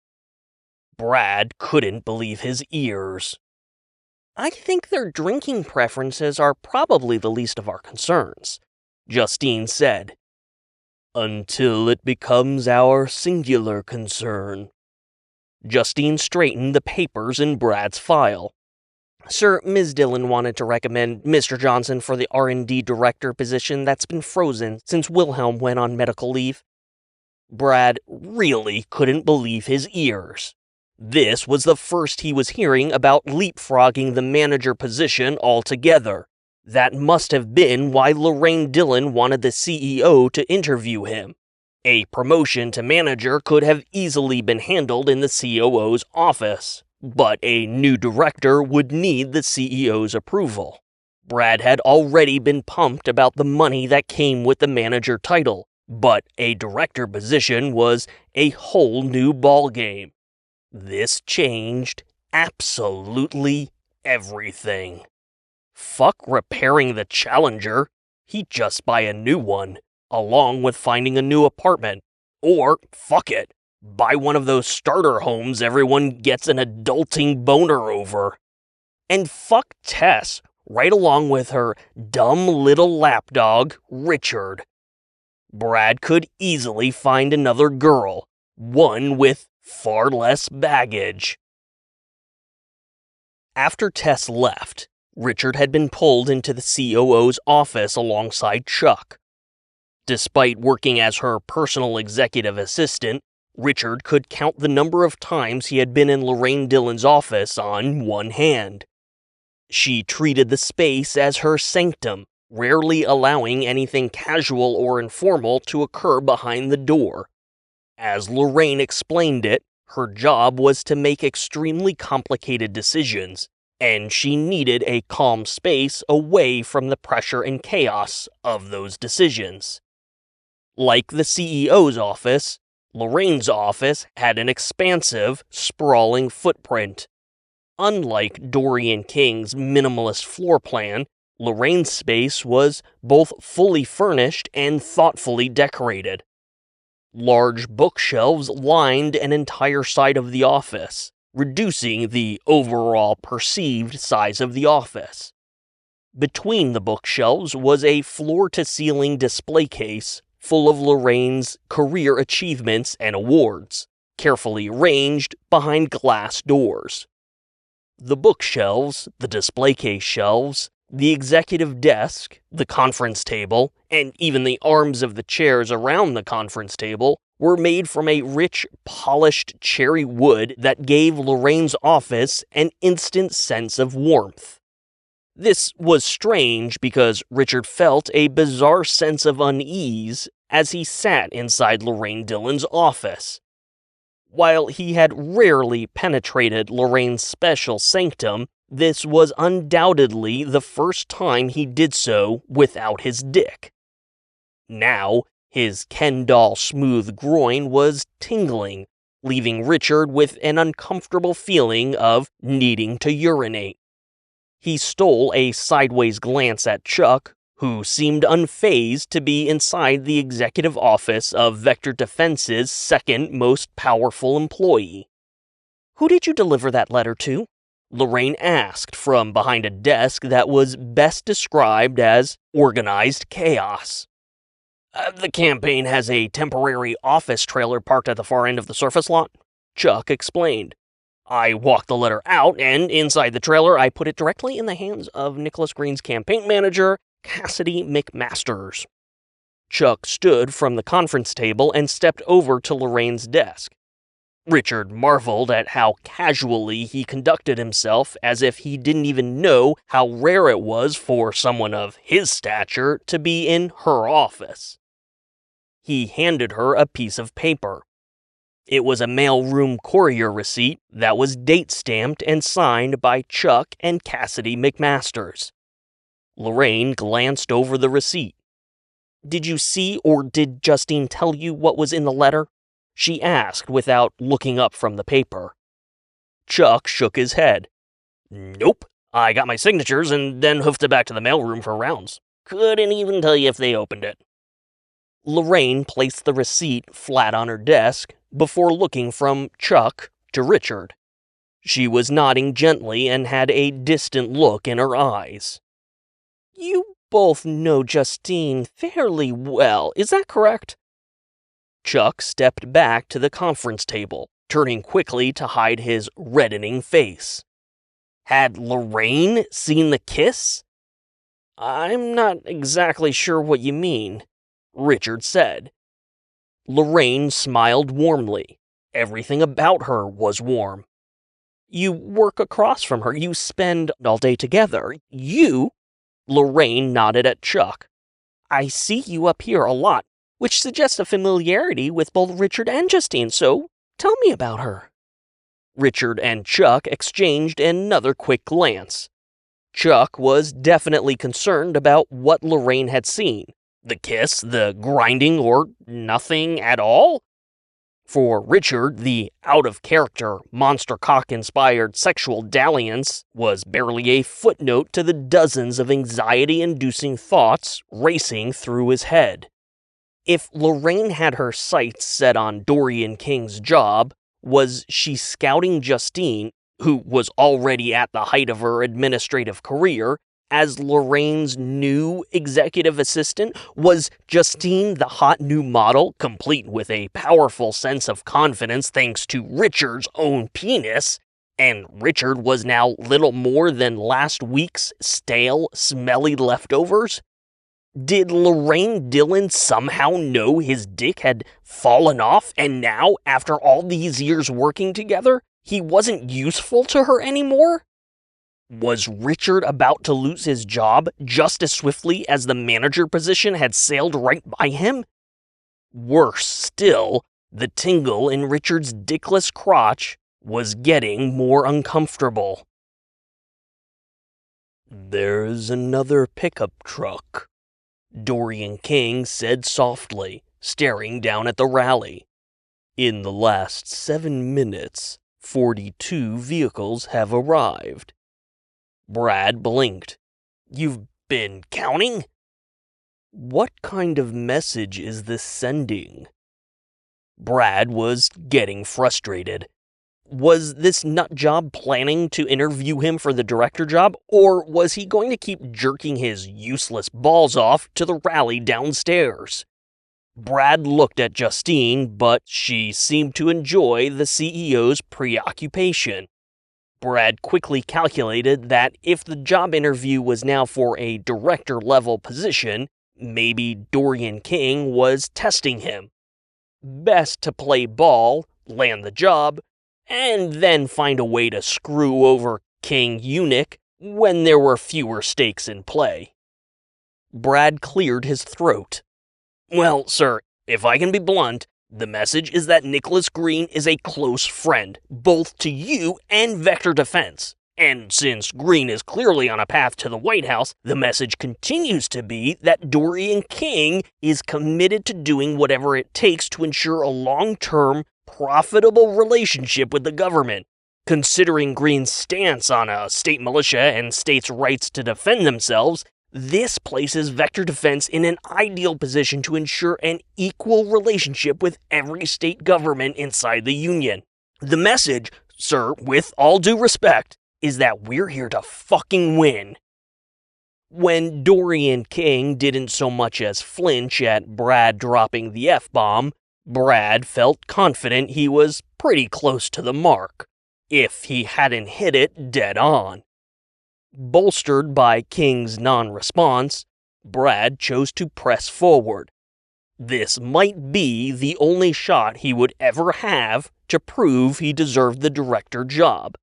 Brad couldn't believe his ears. I think their drinking preferences are probably the least of our concerns, Justine said. Until it becomes our singular concern. Justine straightened the papers in Brad's file. Sir, Ms. Dillon wanted to recommend Mr. Johnson for the R&D director position that's been frozen since Wilhelm went on medical leave. Brad really couldn't believe his ears. This was the first he was hearing about leapfrogging the manager position altogether. That must have been why Lorraine Dillon wanted the CEO to interview him. A promotion to manager could have easily been handled in the COO's office, but a new director would need the CEO's approval. Brad had already been pumped about the money that came with the manager title, but a director position was a whole new ballgame. This changed absolutely everything. Fuck repairing the Challenger, he'd just buy a new one, along with finding a new apartment. Or, fuck it, buy one of those starter homes everyone gets an adulting boner over. And fuck Tess, right along with her dumb little lapdog, Richard. Brad could easily find another girl, one with far less baggage. After Tess left, Richard had been pulled into the COO's office alongside Chuck. Despite working as her personal executive assistant, Richard could count the number of times he had been in Lorraine Dillon's office on one hand. She treated the space as her sanctum, rarely allowing anything casual or informal to occur behind the door. As Lorraine explained it, her job was to make extremely complicated decisions, and she needed a calm space away from the pressure and chaos of those decisions. Like the CEO's office, Lorraine's office had an expansive, sprawling footprint. Unlike Dorian King's minimalist floor plan, Lorraine's space was both fully furnished and thoughtfully decorated. Large bookshelves lined an entire side of the office, reducing the overall perceived size of the office. Between the bookshelves was a floor-to-ceiling display case full of Lorraine's career achievements and awards, carefully arranged behind glass doors. The bookshelves, the display case shelves, the executive desk, the conference table, and even the arms of the chairs around the conference table were made from a rich, polished cherry wood that gave Lorraine's office an instant sense of warmth. This was strange because Richard felt a bizarre sense of unease as he sat inside Lorraine Dillon's office. While he had rarely penetrated Lorraine's special sanctum, this was undoubtedly the first time he did so without his dick. Now, his Ken doll smooth groin was tingling, leaving Richard with an uncomfortable feeling of needing to urinate. He stole a sideways glance at Chuck, who seemed unfazed to be inside the executive office of Vector Defense's second most powerful employee. "Who did you deliver that letter to?" Lorraine asked from behind a desk that was best described as organized chaos. The campaign has a temporary office trailer parked at the far end of the surface lot," Chuck explained. "I walked the letter out, and inside the trailer I put it directly in the hands of Nicholas Green's campaign manager, Cassidy McMasters." Chuck stood from the conference table and stepped over to Lorraine's desk. Richard marveled at how casually he conducted himself, as if he didn't even know how rare it was for someone of his stature to be in her office. He handed her a piece of paper. It was a mailroom courier receipt that was date-stamped and signed by Chuck and Cassidy McMasters. Lorraine glanced over the receipt. "Did you see or did Justine tell you what was in the letter?" she asked without looking up from the paper. Chuck shook his head. "Nope. I got my signatures and then hoofed it back to the mailroom for rounds. Couldn't even tell you if they opened it." Lorraine placed the receipt flat on her desk before looking from Chuck to Richard. She was nodding gently and had a distant look in her eyes. "You both know Justine fairly well, is that correct?" Chuck stepped back to the conference table, turning quickly to hide his reddening face. Had Lorraine seen the kiss? "I'm not exactly sure what you mean," Richard said. Lorraine smiled warmly. Everything about her was warm. "You work across from her. You spend all day together. Lorraine nodded at Chuck. "I see you up here a lot, which suggests a familiarity with both Richard and Justine, so tell me about her." Richard and Chuck exchanged another quick glance. Chuck was definitely concerned about what Lorraine had seen. The kiss, the grinding, or nothing at all? For Richard, the out-of-character, monster cock-inspired sexual dalliance was barely a footnote to the dozens of anxiety-inducing thoughts racing through his head. If Lorraine had her sights set on Dorian King's job, was she scouting Justine, who was already at the height of her administrative career, as Lorraine's new executive assistant? Was Justine the hot new model, complete with a powerful sense of confidence thanks to Richard's own penis? And Richard was now little more than last week's stale, smelly leftovers? Did Lorraine Dillon somehow know his dick had fallen off, and now, after all these years working together, he wasn't useful to her anymore? Was Richard about to lose his job just as swiftly as the manager position had sailed right by him? Worse still, the tingle in Richard's dickless crotch was getting more uncomfortable. "There's another pickup truck," Dorian King said softly, staring down at the rally. "In the last 7 minutes, 42 vehicles have arrived." Brad blinked. "You've been counting?" "What kind of message is this sending?" Brad was getting frustrated. Was this nutjob planning to interview him for the director job, or was he going to keep jerking his useless balls off to the rally downstairs? Brad looked at Justine, but she seemed to enjoy the CEO's preoccupation. Brad quickly calculated that if the job interview was now for a director-level position, maybe Dorian King was testing him. Best to play ball, land the job, and then find a way to screw over King Eunuch when there were fewer stakes in play. Brad cleared his throat. "Well, sir, if I can be blunt, the message is that Nicholas Green is a close friend, both to you and Vector Defense. And since Green is clearly on a path to the White House, the message continues to be that Dorian King is committed to doing whatever it takes to ensure a long-term, profitable relationship with the government. Considering Green's stance on a state militia and states' rights to defend themselves, this places Vector Defense in an ideal position to ensure an equal relationship with every state government inside the Union. The message, sir, with all due respect, is that we're here to fucking win." When Dorian King didn't so much as flinch at Brad dropping the F-bomb, Brad felt confident he was pretty close to the mark, if he hadn't hit it dead on. Bolstered by King's non-response, Brad chose to press forward. This might be the only shot he would ever have to prove he deserved the director job.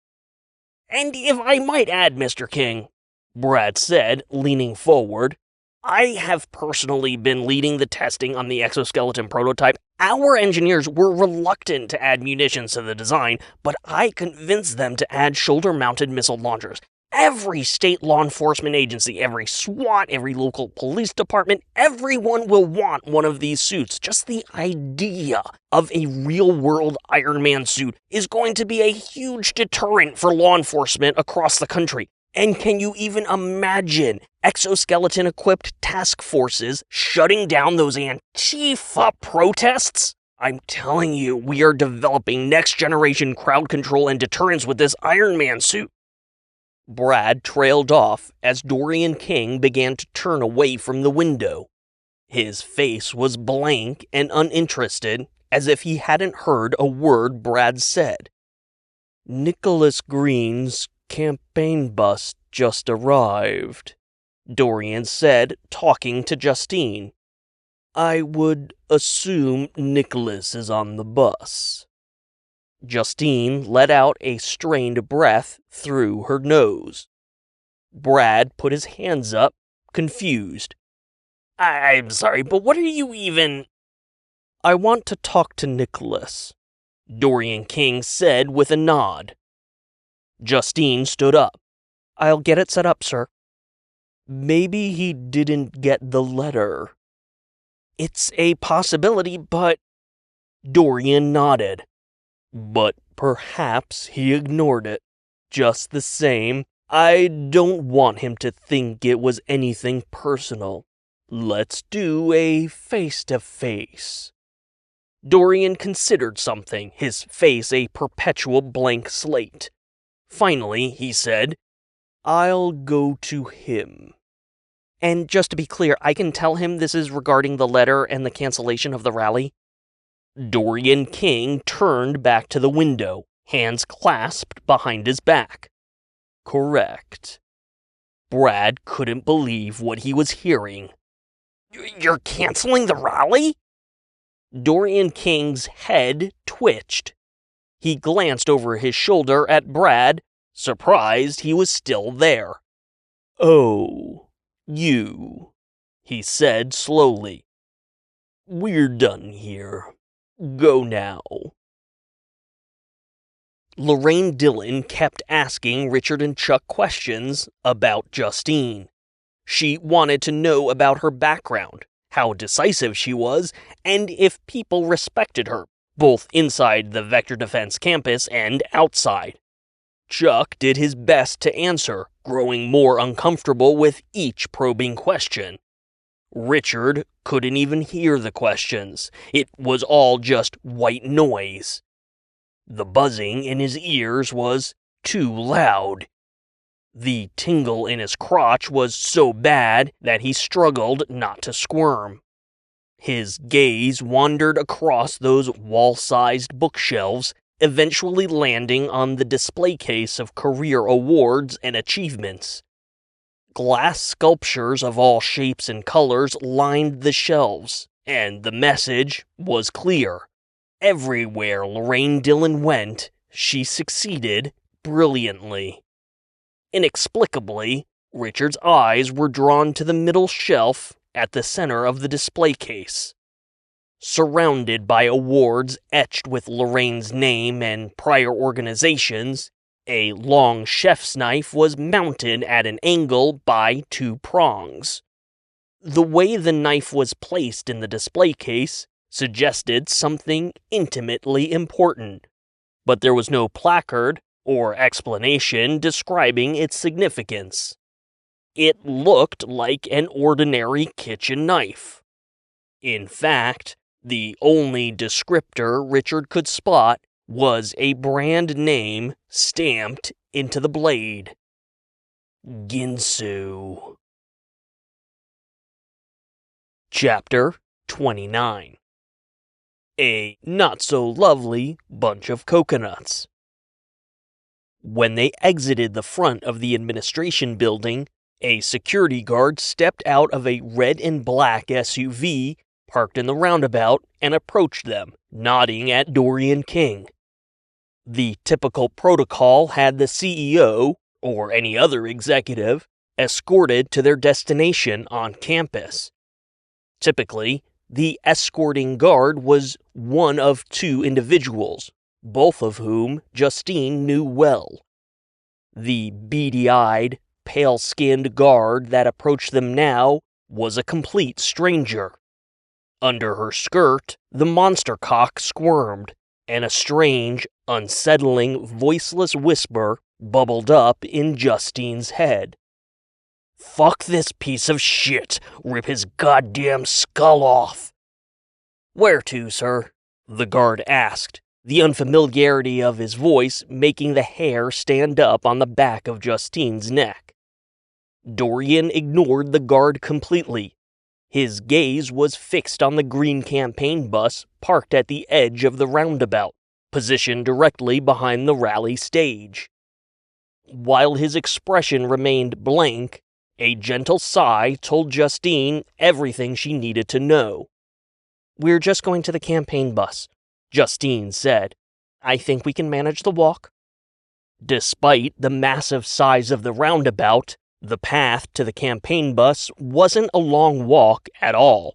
"And if I might add, Mr. King," Brad said, leaning forward, "I have personally been leading the testing on the exoskeleton prototype. Our engineers were reluctant to add munitions to the design, but I convinced them to add shoulder-mounted missile launchers. Every state law enforcement agency, every SWAT, every local police department, everyone will want one of these suits. Just the idea of a real-world Iron Man suit is going to be a huge deterrent for law enforcement across the country. And can you even imagine exoskeleton-equipped task forces shutting down those Antifa protests? I'm telling you, we are developing next-generation crowd control and deterrence with this Iron Man suit." Brad trailed off as Dorian King began to turn away from the window. His face was blank and uninterested, as if he hadn't heard a word Brad said. "Nicholas Green's campaign bus just arrived," Dorian said, talking to Justine. "I would assume Nicholas is on the bus." Justine let out a strained breath through her nose. Brad put his hands up, confused. I'm sorry, but what are you even..." "I want to talk to Nicholas." Dorian King said with a nod. Justine stood up. I'll get it set up, sir. Maybe he didn't get the letter. It's a possibility, but... Dorian nodded. But perhaps he ignored it. Just the same, I don't want him to think it was anything personal. Let's do a face-to-face. Dorian considered something, his face a perpetual blank slate. Finally, he said, I'll go to him. And just to be clear, I can tell him this is regarding the letter and the cancellation of the rally? Dorian King turned back to the window, hands clasped behind his back. Correct. Brad couldn't believe what he was hearing. You're canceling the rally? Dorian King's head twitched. He glanced over his shoulder at Brad, surprised he was still there. Oh, you, he said slowly. We're done here. Go now. Lorraine Dillon kept asking Richard and Chuck questions about Justine. She wanted to know about her background, how decisive she was, and if people respected her, both inside the Vector Defense campus and outside. Chuck did his best to answer, growing more uncomfortable with each probing question. Richard couldn't even hear the questions. It was all just white noise. The buzzing in his ears was too loud. The tingle in his crotch was so bad that he struggled not to squirm. His gaze wandered across those wall-sized bookshelves, eventually landing on the display case of career awards and achievements. Glass sculptures of all shapes and colors lined the shelves, and the message was clear. Everywhere Lorraine Dillon went, she succeeded brilliantly. Inexplicably, Richard's eyes were drawn to the middle shelf at the center of the display case. Surrounded by awards etched with Lorraine's name and prior organizations, a long chef's knife was mounted at an angle by 2 prongs. The way the knife was placed in the display case suggested something intimately important, but there was no placard or explanation describing its significance. It looked like an ordinary kitchen knife. In fact, the only descriptor Richard could spot was a brand name stamped into the blade. Ginsu. Chapter 29. A not-so-lovely bunch of coconuts. When they exited the front of the administration building, a security guard stepped out of a red and black SUV parked in the roundabout and approached them, nodding at Dorian King. The typical protocol had the CEO, or any other executive, escorted to their destination on campus. Typically, the escorting guard was one of 2 individuals, both of whom Justine knew well. The beady-eyed, pale-skinned guard that approached them now was a complete stranger. Under her skirt, the monster cock squirmed, and a strange, unsettling, voiceless whisper bubbled up in Justine's head. Fuck this piece of shit! Rip his goddamn skull off! Where to, sir? The guard asked, the unfamiliarity of his voice making the hair stand up on the back of Justine's neck. Dorian ignored the guard completely. His gaze was fixed on the green campaign bus parked at the edge of the roundabout, positioned directly behind the rally stage. While his expression remained blank, a gentle sigh told Justine everything she needed to know. We're just going to the campaign bus, Justine said. I think we can manage the walk. Despite the massive size of the roundabout, the path to the campaign bus wasn't a long walk at all.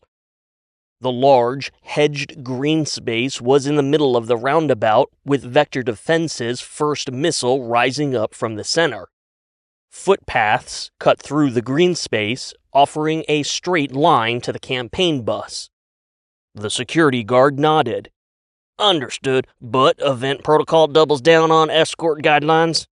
The large, hedged green space was in the middle of the roundabout, with Vector Defense's first missile rising up from the center. Footpaths cut through the green space, offering a straight line to the campaign bus. The security guard nodded. Understood, but event protocol doubles down on escort guidelines.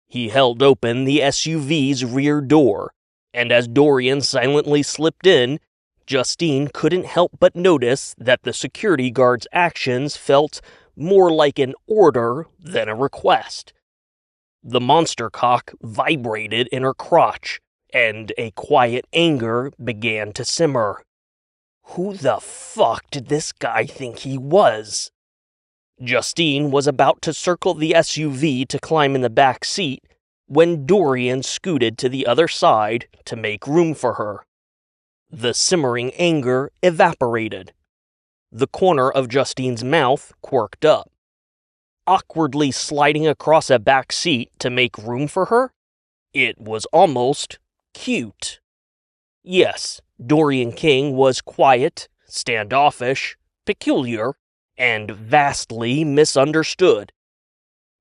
He held open the SUV's rear door, and as Dorian silently slipped in, Justine couldn't help but notice that the security guard's actions felt more like an order than a request. The monster cock vibrated in her crotch, and a quiet anger began to simmer. Who the fuck did this guy think he was? Justine was about to circle the SUV to climb in the back seat when Dorian scooted to the other side to make room for her. The simmering anger evaporated. The corner of Justine's mouth quirked up. Awkwardly sliding across a back seat to make room for her? It was almost cute. Yes, Dorian King was quiet, standoffish, peculiar, and vastly misunderstood.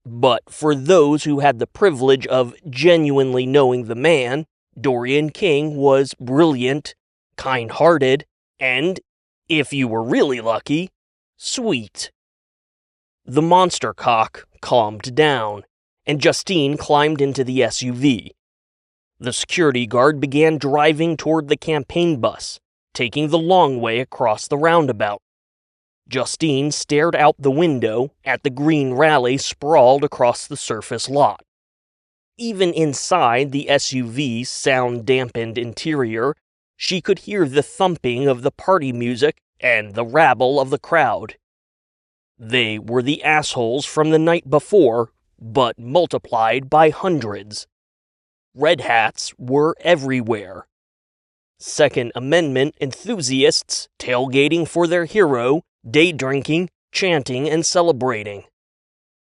But for those who had the privilege of genuinely knowing the man, Dorian King was brilliant, kind-hearted, and, if you were really lucky, sweet. The monster cock calmed down, and Justine climbed into the SUV. The security guard began driving toward the campaign bus, taking the long way across the roundabout. Justine stared out the window at the green rally sprawled across the surface lot. Even inside the SUV's sound-dampened interior, she could hear the thumping of the party music and the rabble of the crowd. They were the assholes from the night before, but multiplied by hundreds. Red hats were everywhere. Second Amendment enthusiasts tailgating for their hero, day drinking, chanting, and celebrating.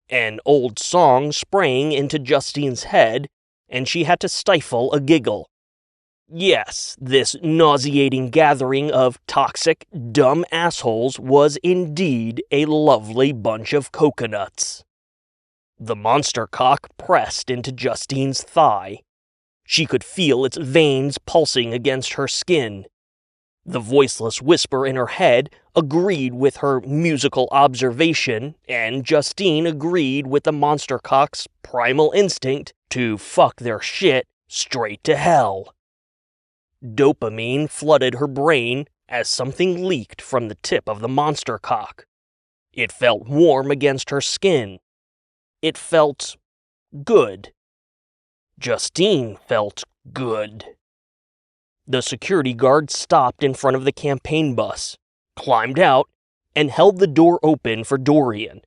An old song sprang into Justine's head, and she had to stifle a giggle. Yes, this nauseating gathering of toxic, dumb assholes was indeed a lovely bunch of coconuts. The monster cock pressed into Justine's thigh. She could feel its veins pulsing against her skin. The voiceless whisper in her head agreed with her musical observation, and Justine agreed with the monster cock's primal instinct to fuck their shit straight to hell. Dopamine flooded her brain as something leaked from the tip of the monster cock. It felt warm against her skin. It felt good. Justine felt good. The security guard stopped in front of the campaign bus, climbed out, and held the door open for Dorian.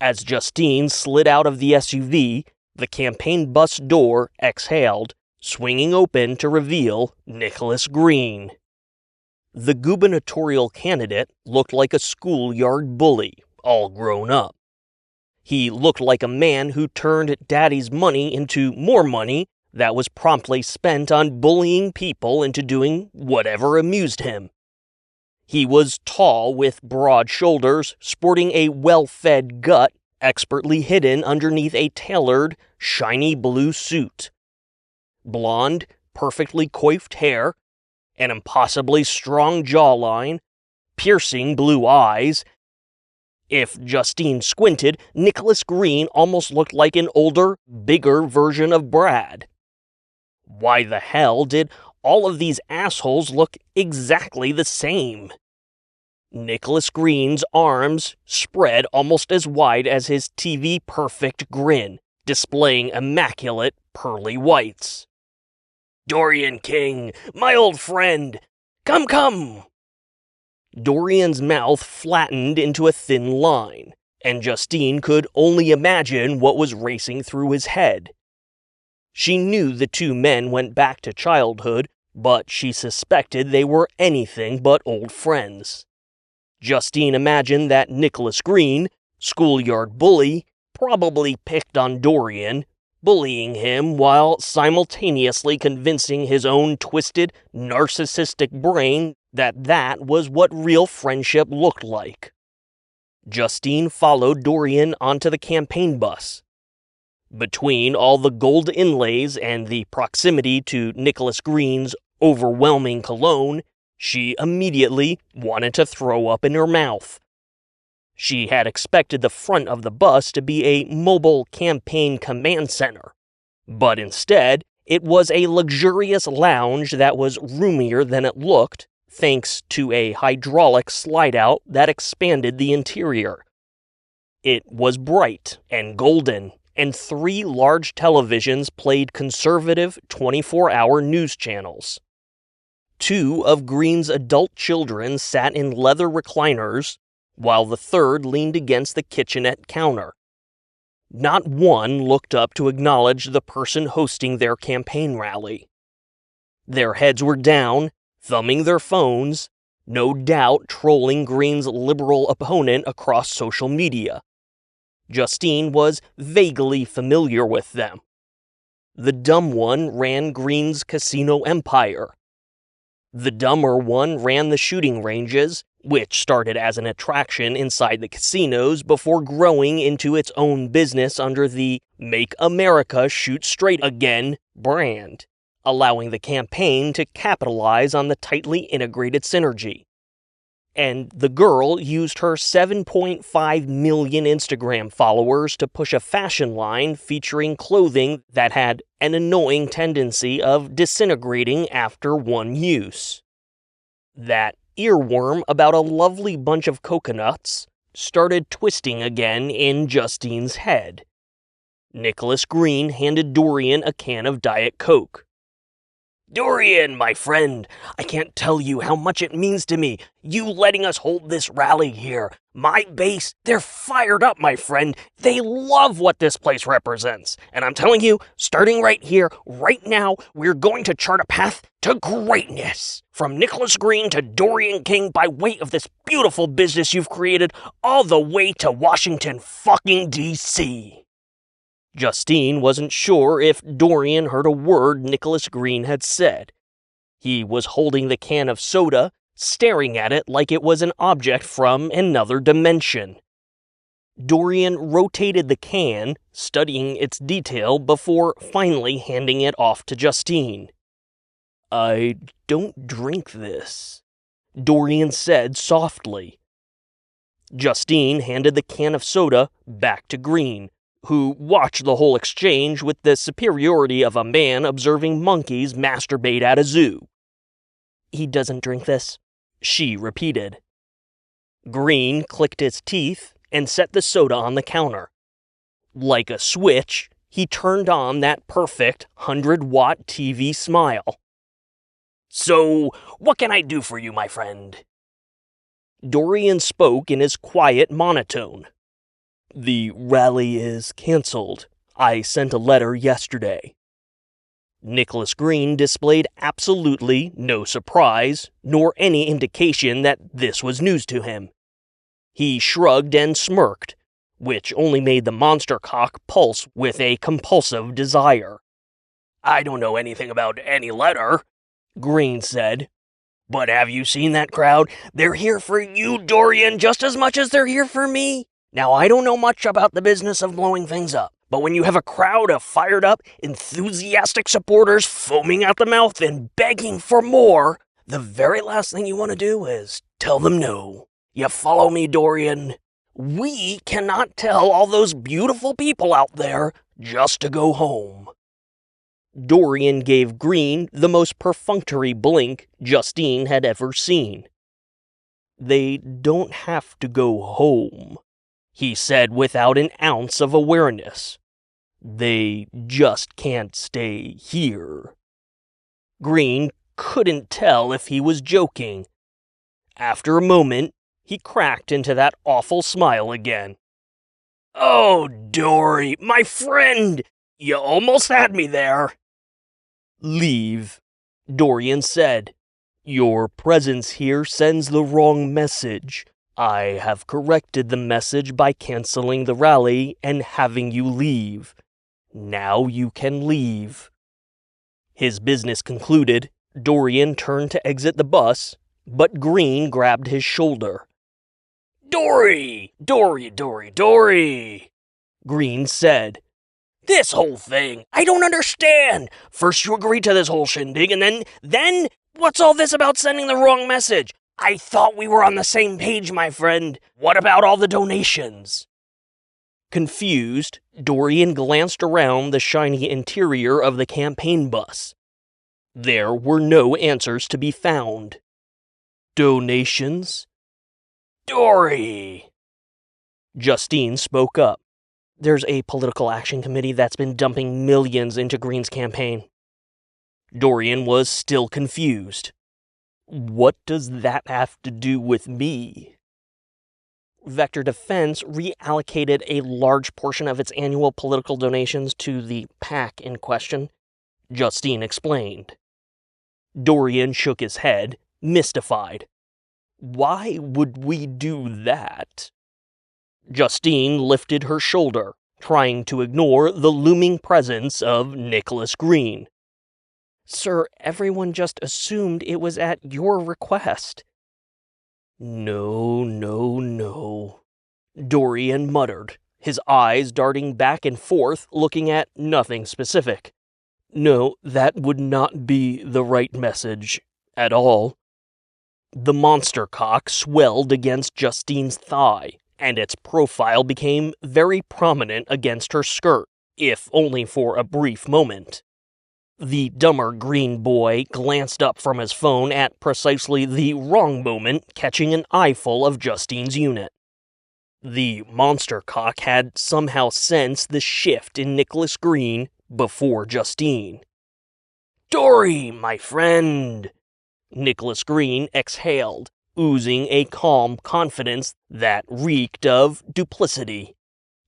As Justine slid out of the SUV, the campaign bus door exhaled, swinging open to reveal Nicholas Green. The gubernatorial candidate looked like a schoolyard bully, all grown up. He looked like a man who turned daddy's money into more money that was promptly spent on bullying people into doing whatever amused him. He was tall with broad shoulders, sporting a well-fed gut expertly hidden underneath a tailored, shiny blue suit. Blonde, perfectly coiffed hair, an impossibly strong jawline, piercing blue eyes. If Justine squinted, Nicholas Green almost looked like an older, bigger version of Brad. Why the hell did all of these assholes look exactly the same? Nicholas Green's arms spread almost as wide as his TV-perfect grin, displaying immaculate pearly whites. Dorian King, my old friend, come! Dorian's mouth flattened into a thin line, and Justine could only imagine what was racing through his head. She knew the two men went back to childhood, but she suspected they were anything but old friends. Justine imagined that Nicholas Green, schoolyard bully, probably picked on Dorian, bullying him while simultaneously convincing his own twisted, narcissistic brain that was what real friendship looked like. Justine followed Dorian onto the campaign bus. Between all the gold inlays and the proximity to Nicholas Green's overwhelming cologne, she immediately wanted to throw up in her mouth. She had expected the front of the bus to be a mobile campaign command center, but instead, it was a luxurious lounge that was roomier than it looked, thanks to a hydraulic slide-out that expanded the interior. It was bright and golden, and 3 large televisions played conservative 24-hour news channels. 2 of Green's adult children sat in leather recliners, while the third leaned against the kitchenette counter. Not one looked up to acknowledge the person hosting their campaign rally. Their heads were down, thumbing their phones, no doubt trolling Green's liberal opponent across social media. Justine was vaguely familiar with them. The dumb one ran Green's casino empire. The dumber one ran the shooting ranges, which started as an attraction inside the casinos before growing into its own business under the Make America Shoot Straight Again brand, allowing the campaign to capitalize on the tightly integrated synergy. And the girl used her 7.5 million Instagram followers to push a fashion line featuring clothing that had an annoying tendency of disintegrating after one use. That earworm about a lovely bunch of coconuts started twisting again in Justine's head. Nicholas Green handed Dorian a can of Diet Coke. Dorian, my friend, I can't tell you how much it means to me, you letting us hold this rally here. My base, they're fired up, my friend. They love what this place represents. And I'm telling you, starting right here, right now, we're going to chart a path to greatness. From Nicholas Green to Dorian King by way of this beautiful business you've created, all the way to Washington fucking D.C. Justine wasn't sure if Dorian heard a word Nicholas Green had said. He was holding the can of soda, staring at it like it was an object from another dimension. Dorian rotated the can, studying its detail before finally handing it off to Justine. "I don't drink this," Dorian said softly. Justine handed the can of soda back to Green, who watched the whole exchange with the superiority of a man observing monkeys masturbate at a zoo. "He doesn't drink this," she repeated. Green clicked his teeth and set the soda on the counter. Like a switch, he turned on that perfect 100-watt TV smile. "So, what can I do for you, my friend?" Dorian spoke in his quiet monotone. "The rally is cancelled. I sent a letter yesterday." Nicholas Green displayed absolutely no surprise, nor any indication that this was news to him. He shrugged and smirked, which only made the monster cock pulse with a compulsive desire. "I don't know anything about any letter," Green said. "But have you seen that crowd? They're here for you, Dorian, just as much as they're here for me. Now, I don't know much about the business of blowing things up, but when you have a crowd of fired-up, enthusiastic supporters foaming at the mouth and begging for more, the very last thing you want to do is tell them no. You follow me, Dorian? We cannot tell all those beautiful people out there just to go home." Dorian gave Green the most perfunctory blink Justine had ever seen. "They don't have to go home," he said without an ounce of awareness. "They just can't stay here." Green couldn't tell if he was joking. After a moment, he cracked into that awful smile again. "Oh, Dory, my friend! You almost had me there." "Leave," Dorian said. "Your presence here sends the wrong message. I have corrected the message by canceling the rally and having you leave. Now you can leave." His business concluded, Dorian turned to exit the bus, but Green grabbed his shoulder. Dory! Dory! Green said. This whole thing, I don't understand. First you agree to this whole shindig, and then, what's all this about sending the wrong message? I thought we were on the same page, my friend. What about all the donations? Confused, Dorian glanced around the shiny interior of the campaign bus. There were no answers to be found. Donations? Dory! Justine spoke up. There's a political action committee that's been dumping millions into Green's campaign. Dorian was still confused. What does that have to do with me? Vector Defense reallocated a large portion of its annual political donations to the PAC in question, Justine explained. Dorian shook his head, mystified. Why would we do that? Justine lifted her shoulder, trying to ignore the looming presence of Nicholas Green. Sir, everyone just assumed it was at your request. No. Dorian muttered, his eyes darting back and forth, looking at nothing specific. No, that would not be the right message at all. The monster cock swelled against Justine's thigh, and its profile became very prominent against her skirt, if only for a brief moment. The dumber Green boy glanced up from his phone at precisely the wrong moment, catching an eyeful of Justine's unit. The monster cock had somehow sensed the shift in Nicholas Green before Justine. Dory, my friend! Nicholas Green exhaled, oozing a calm confidence that reeked of duplicity.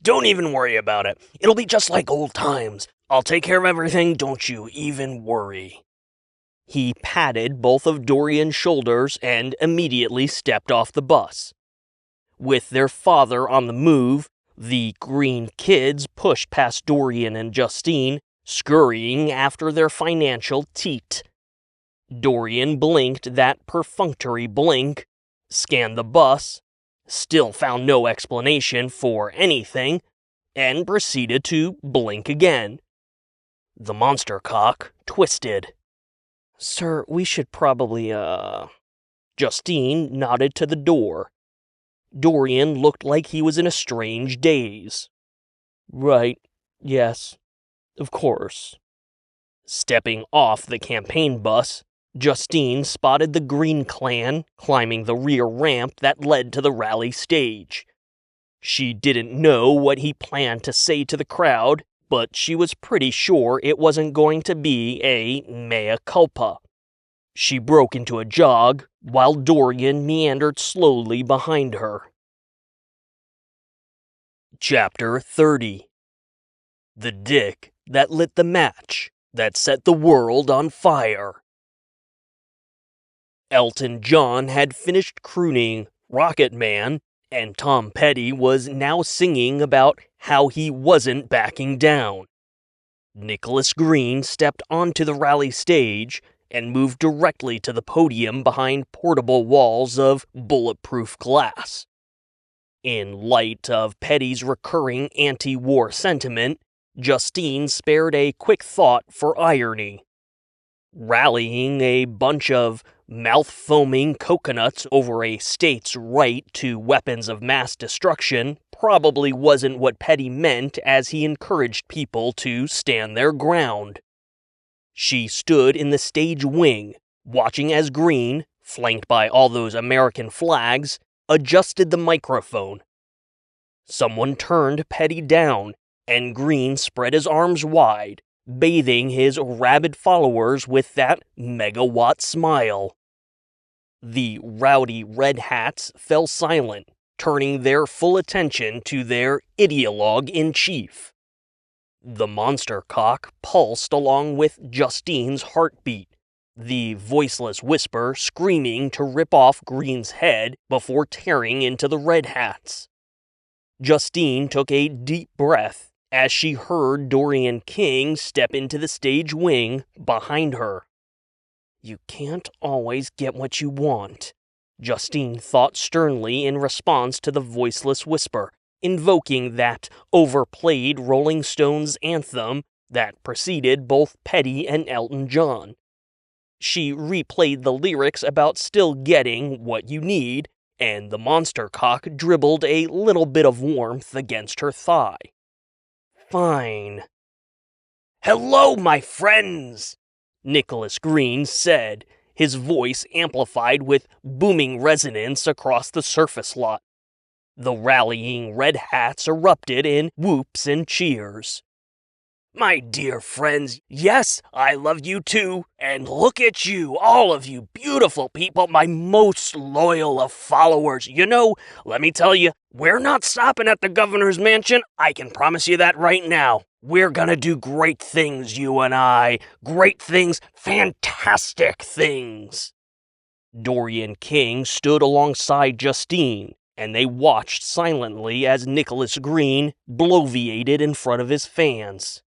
Don't even worry about it. It'll be just like old times. I'll take care of everything, don't you even worry. He patted both of Dorian's shoulders and immediately stepped off the bus. With their father on the move, the Green kids pushed past Dorian and Justine, scurrying after their financial teat. Dorian blinked that perfunctory blink, scanned the bus, still found no explanation for anything, and proceeded to blink again. The monster cock twisted. Sir, we should probably, Justine nodded to the door. Dorian looked like he was in a strange daze. Right, yes, of course. Stepping off the campaign bus, Justine spotted the Green clan climbing the rear ramp that led to the rally stage. She didn't know what he planned to say to the crowd, but she was pretty sure it wasn't going to be a mea culpa. She broke into a jog, while Dorian meandered slowly behind her. Chapter 30. The dick that lit the match that set the world on fire. Elton John had finished crooning Rocket Man, and Tom Petty was now singing about how he wasn't backing down. Nicholas Green stepped onto the rally stage and moved directly to the podium behind portable walls of bulletproof glass. In light of Petty's recurring anti-war sentiment, Justine spared a quick thought for irony. Rallying a bunch of mouth-foaming coconuts over a state's right to weapons of mass destruction probably wasn't what Petty meant as he encouraged people to stand their ground. She stood in the stage wing, watching as Green, flanked by all those American flags, adjusted the microphone. Someone turned Petty down, and Green spread his arms wide, bathing his rabid followers with that megawatt smile. The rowdy red hats fell silent, turning their full attention to their ideologue-in-chief. The monster cock pulsed along with Justine's heartbeat, the voiceless whisper screaming to rip off Green's head before tearing into the red hats. Justine took a deep breath as she heard Dorian King step into the stage wing behind her. You can't always get what you want, Justine thought sternly in response to the voiceless whisper, invoking that overplayed Rolling Stones anthem that preceded both Petty and Elton John. She replayed the lyrics about still getting what you need, and the monster cock dribbled a little bit of warmth against her thigh. Fine. "Hello, my friends," Nicholas Green said, his voice amplified with booming resonance across the surface lot. The rallying red hats erupted in whoops and cheers. "My dear friends, yes, I love you too, and look at you, all of you beautiful people, my most loyal of followers. You know, let me tell you, we're not stopping at the governor's mansion, I can promise you that right now. We're gonna do great things, you and I. Great things, fantastic things." Dorian King stood alongside Justine, and they watched silently as Nicholas Green bloviated in front of his fans.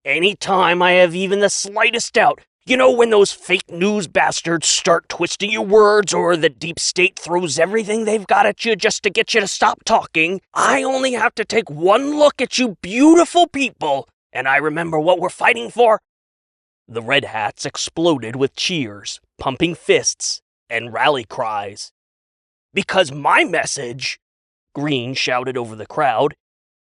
"Any time I have even the slightest doubt, you know when those fake news bastards start twisting your words or the deep state throws everything they've got at you just to get you to stop talking, I only have to take one look at you beautiful people, and I remember what we're fighting for." The Red Hats exploded with cheers, pumping fists, and rally cries. "Because my message," Green shouted over the crowd,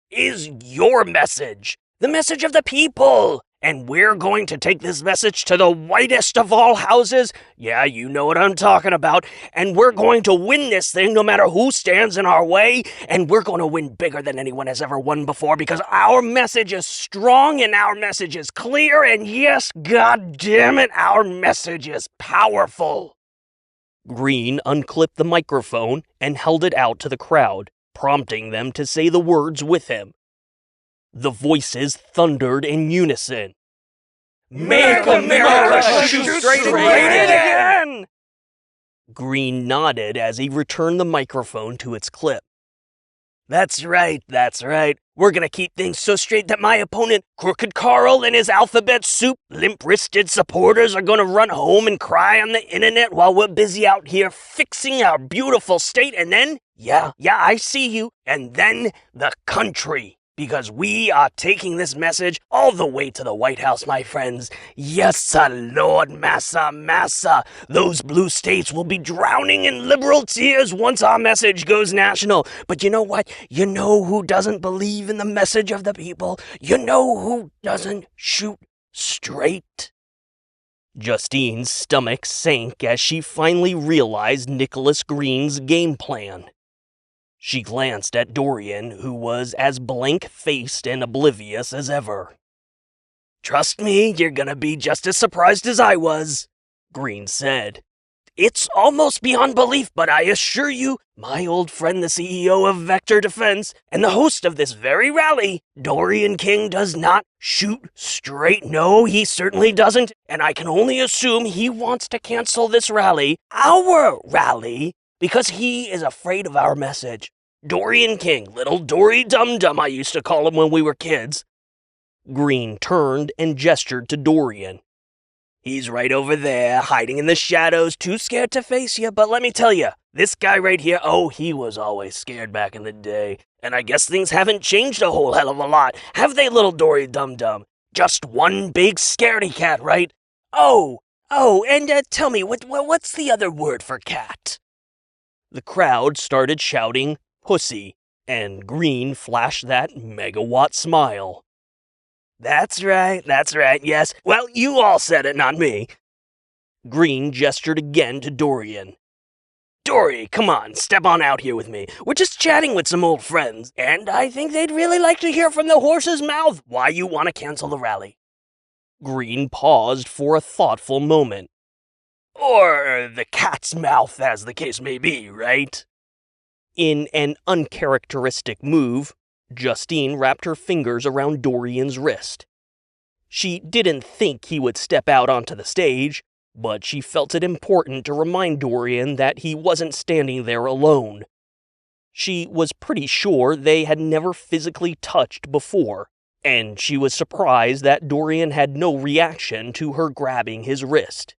"is your message. The message of the people, and we're going to take this message to the whitest of all houses, yeah, you know what I'm talking about, and we're going to win this thing no matter who stands in our way, and we're going to win bigger than anyone has ever won before because our message is strong and our message is clear, and yes, god damn it, our message is powerful." Green unclipped the microphone and held it out to the crowd, prompting them to say the words with him. The voices thundered in unison. "Make America shoot straight again!" Green nodded as he returned the microphone to its clip. That's right. We're gonna keep things so straight that my opponent, Crooked Carl, and his alphabet soup, limp-wristed supporters are gonna run home and cry on the internet while we're busy out here fixing our beautiful state, and then, yeah, I see you, and then the country. Because we are taking this message all the way to the White House, my friends. Yes, sir, Lord, massa. Those blue states will be drowning in liberal tears once our message goes national. But you know what? You know who doesn't believe in the message of the people? You know who doesn't shoot straight? Justine's stomach sank as she finally realized Nicholas Green's game plan. She glanced at Dorian, who was as blank-faced and oblivious as ever. "Trust me, you're gonna be just as surprised as I was," Green said. "It's almost beyond belief, but I assure you, my old friend the CEO of Vector Defense and the host of this very rally, Dorian King, does not shoot straight. No, he certainly doesn't, and I can only assume he wants to cancel this rally, our rally, because he is afraid of our message. Dorian King, little Dory Dum-Dum I used to call him when we were kids." Green turned and gestured to Dorian. "He's right over there, hiding in the shadows, too scared to face you, but let me tell you, this guy right here, oh, he was always scared back in the day, and I guess things haven't changed a whole hell of a lot, have they, little Dory Dum-Dum? Just one big scaredy cat, right? Oh, and tell me, what's the other word for cat?" The crowd started shouting, "Pussy," and Green flashed that megawatt smile. That's right, yes. Well, you all said it, not me." Green gestured again to Dorian. "Dory, come on, step on out here with me. We're just chatting with some old friends, and I think they'd really like to hear from the horse's mouth why you want to cancel the rally." Green paused for a thoughtful moment. "Or the cat's mouth, as the case may be, right?" In an uncharacteristic move, Justine wrapped her fingers around Dorian's wrist. She didn't think he would step out onto the stage, but she felt it important to remind Dorian that he wasn't standing there alone. She was pretty sure they had never physically touched before, and she was surprised that Dorian had no reaction to her grabbing his wrist.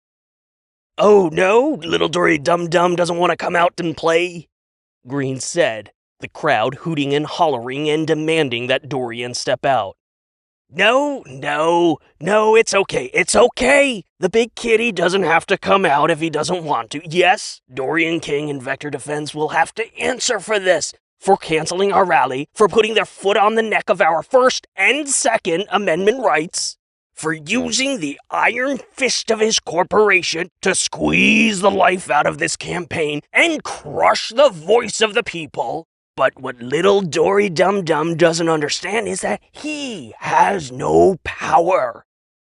Oh no, little Dory Dum-Dum doesn't want to come out and play? Green said, the crowd hooting and hollering and demanding that Dorian step out. No, it's okay. The big kitty doesn't have to come out if he doesn't want to. Yes, Dorian King and Vector Defense will have to answer for this, for canceling our rally, for putting their foot on the neck of our First and Second Amendment rights, for using the iron fist of his corporation to squeeze the life out of this campaign and crush the voice of the people. But what little Dory Dum-Dum doesn't understand is that he has no power.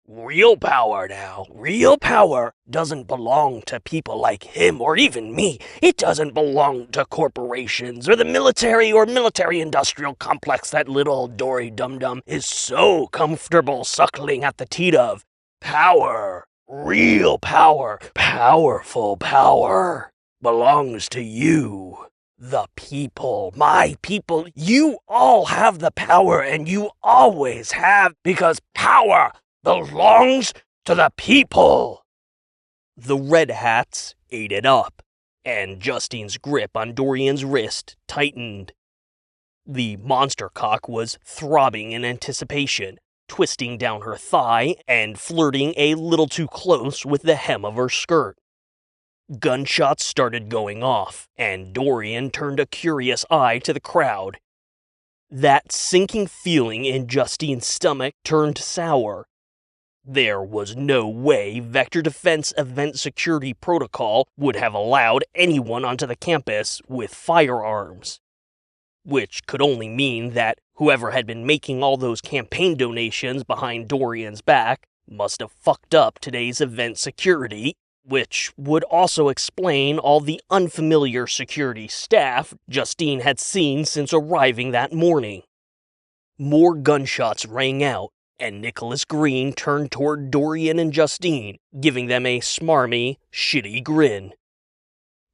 Real power now. Real power doesn't belong to people like him or even me. It doesn't belong to corporations or the military or military-industrial complex that little Dory Dum-Dum is so comfortable suckling at the teat of. Power, real power, powerful power, belongs to you. The people, my people, you all have the power and you always have, because power belongs to the people. The Red Hats ate it up, and Justine's grip on Dorian's wrist tightened. The monster cock was throbbing in anticipation, twisting down her thigh and flirting a little too close with the hem of her skirt. Gunshots started going off, and Dorian turned a curious eye to the crowd. That sinking feeling in Justine's stomach turned sour. There was no way Vector Defense Event Security Protocol would have allowed anyone onto the campus with firearms. Which could only mean that whoever had been making all those campaign donations behind Dorian's back must have fucked up today's event security, which would also explain all the unfamiliar security staff Justine had seen since arriving that morning. More gunshots rang out, and Nicholas Green turned toward Dorian and Justine, giving them a smarmy, shitty grin.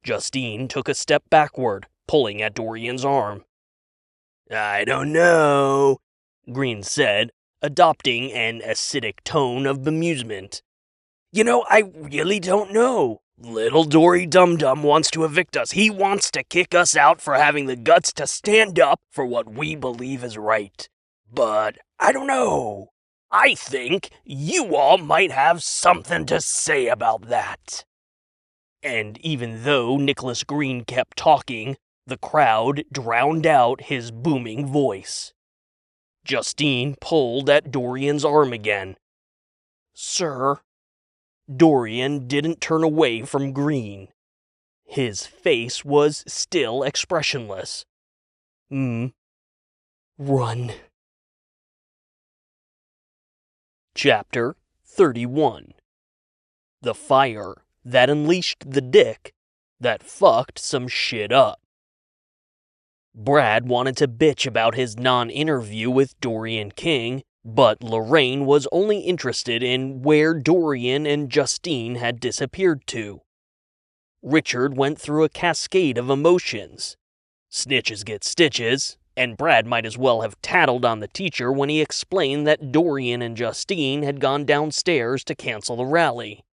Justine took a step backward, pulling at Dorian's arm. I don't know, Green said, adopting an acidic tone of bemusement. You know, I really don't know. Little Dory Dum-Dum wants to evict us. He wants to kick us out for having the guts to stand up for what we believe is right. But I don't know. I think you all might have something to say about that. And even though Nicholas Green kept talking, the crowd drowned out his booming voice. Justine pulled at Dorian's arm again. Sir. Dorian didn't turn away from Green. His face was still expressionless. Run. Chapter 31. The fire that unleashed the dick that fucked some shit up. Brad wanted to bitch about his non-interview with Dorian King, but Lorraine was only interested in where Dorian and Justine had disappeared to. Richard went through a cascade of emotions. Snitches get stitches, and Brad might as well have tattled on the teacher when he explained that Dorian and Justine had gone downstairs to cancel the rally.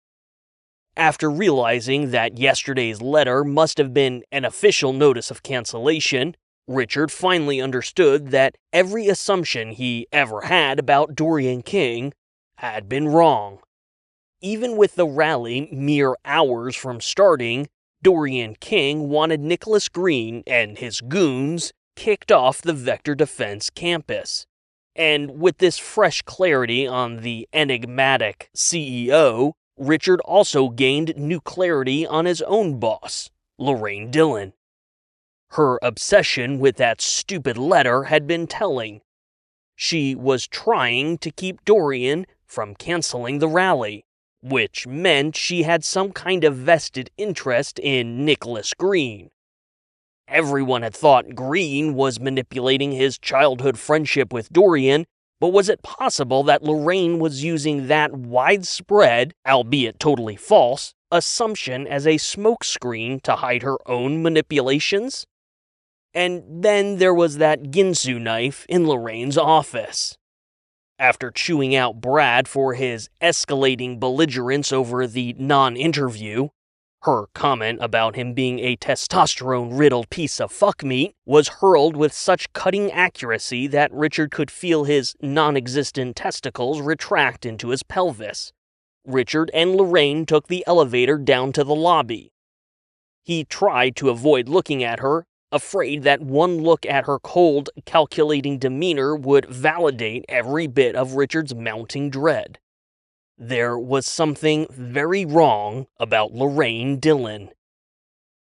After realizing that yesterday's letter must have been an official notice of cancellation, Richard finally understood that every assumption he ever had about Dorian King had been wrong. Even with the rally mere hours from starting, Dorian King wanted Nicholas Green and his goons kicked off the Vector Defense campus. And with this fresh clarity on the enigmatic CEO, Richard also gained new clarity on his own boss, Lorraine Dillon. Her obsession with that stupid letter had been telling. She was trying to keep Dorian from canceling the rally, which meant she had some kind of vested interest in Nicholas Green. Everyone had thought Green was manipulating his childhood friendship with Dorian, but was it possible that Lorraine was using that widespread, albeit totally false, assumption as a smokescreen to hide her own manipulations? And then there was that Ginsu knife in Lorraine's office. After chewing out Brad for his escalating belligerence over the non-interview, her comment about him being a testosterone-riddled piece of fuckmeat was hurled with such cutting accuracy that Richard could feel his non-existent testicles retract into his pelvis. Richard and Lorraine took the elevator down to the lobby. He tried to avoid looking at her, afraid that one look at her cold, calculating demeanor would validate every bit of Richard's mounting dread. There was something very wrong about Lorraine Dillon.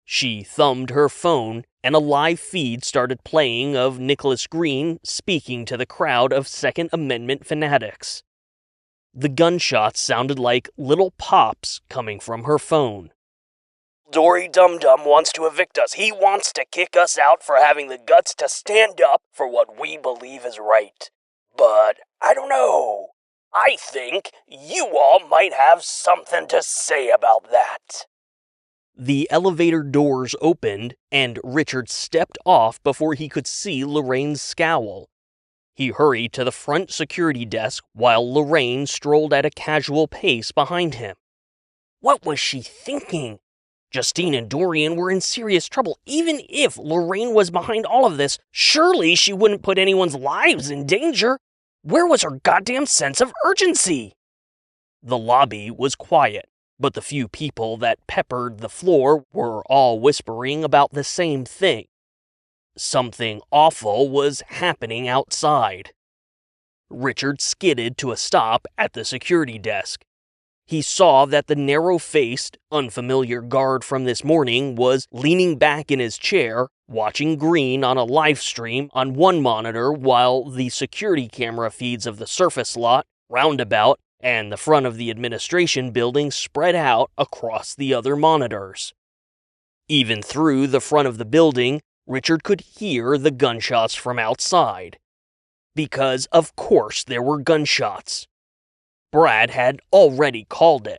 She thumbed her phone, and a live feed started playing of Nicholas Green speaking to the crowd of Second Amendment fanatics. The gunshots sounded like little pops coming from her phone. Dory Dum Dum wants to evict us. He wants to kick us out for having the guts to stand up for what we believe is right. But I don't know. I think you all might have something to say about that. The elevator doors opened, and Richard stepped off before he could see Lorraine's scowl. He hurried to the front security desk while Lorraine strolled at a casual pace behind him. What was she thinking? Justine and Dorian were in serious trouble. Even if Lorraine was behind all of this, surely she wouldn't put anyone's lives in danger. Where was her goddamn sense of urgency? The lobby was quiet, but the few people that peppered the floor were all whispering about the same thing. Something awful was happening outside. Richard skidded to a stop at the security desk. He saw that the narrow-faced, unfamiliar guard from this morning was leaning back in his chair, watching Green on a live stream on one monitor while the security camera feeds of the surface lot, roundabout, and the front of the administration building spread out across the other monitors. Even through the front of the building, Richard could hear the gunshots from outside. Because, of course, there were gunshots. Brad had already called it.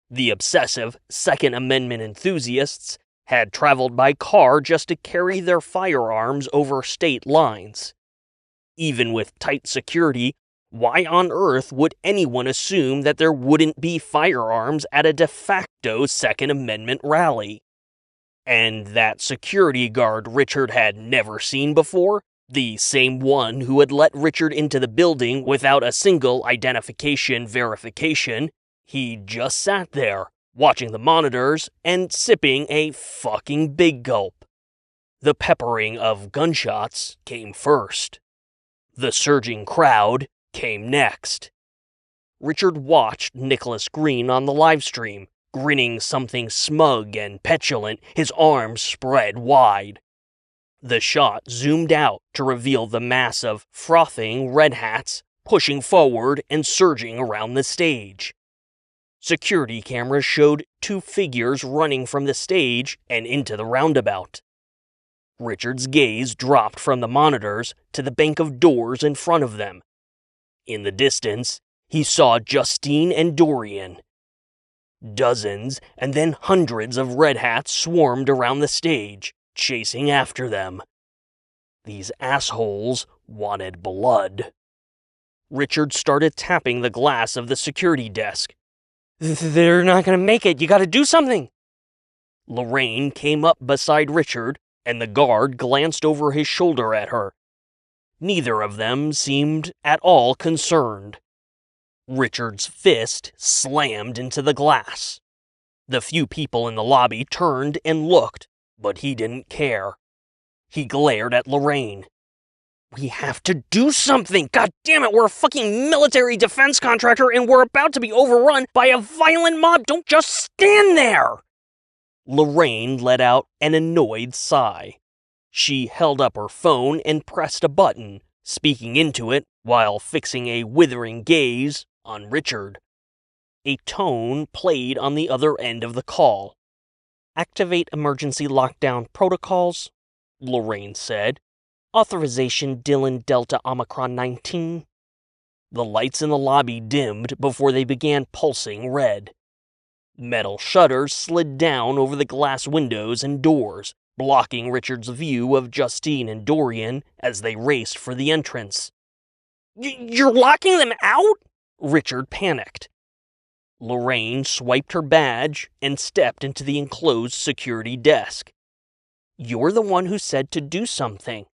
The obsessive Second Amendment enthusiasts had traveled by car just to carry their firearms over state lines. Even with tight security, why on earth would anyone assume that there wouldn't be firearms at a de facto Second Amendment rally? And that security guard Richard had never seen before? The same one who had let Richard into the building without a single identification verification, he just sat there, watching the monitors and sipping a fucking big gulp. The peppering of gunshots came first. The surging crowd came next. Richard watched Nicholas Green on the livestream, grinning something smug and petulant, his arms spread wide. The shot zoomed out to reveal the mass of frothing red hats pushing forward and surging around the stage. Security cameras showed two figures running from the stage and into the roundabout. Richard's gaze dropped from the monitors to the bank of doors in front of them. In the distance, he saw Justine and Dorian. Dozens and then hundreds of red hats swarmed around the stage, chasing after them. These assholes wanted blood. Richard started tapping the glass of the security desk. They're not gonna make it. You gotta do something. Lorraine came up beside Richard, and the guard glanced over his shoulder at her. Neither of them seemed at all concerned. Richard's fist slammed into the glass. The few people in the lobby turned and looked, but he didn't care. He glared at Lorraine. We have to do something! God damn it, we're a fucking military defense contractor and we're about to be overrun by a violent mob! Don't just stand there! Lorraine let out an annoyed sigh. She held up her phone and pressed a button, speaking into it while fixing a withering gaze on Richard. A tone played on the other end of the call. Activate emergency lockdown protocols, Lorraine said. Authorization Dylan Delta Omicron 19. The lights in the lobby dimmed before they began pulsing red. Metal shutters slid down over the glass windows and doors, blocking Richard's view of Justine and Dorian as they raced for the entrance. You're locking them out? Richard panicked. Lorraine swiped her badge and stepped into the enclosed security desk. You're the one who said to do something.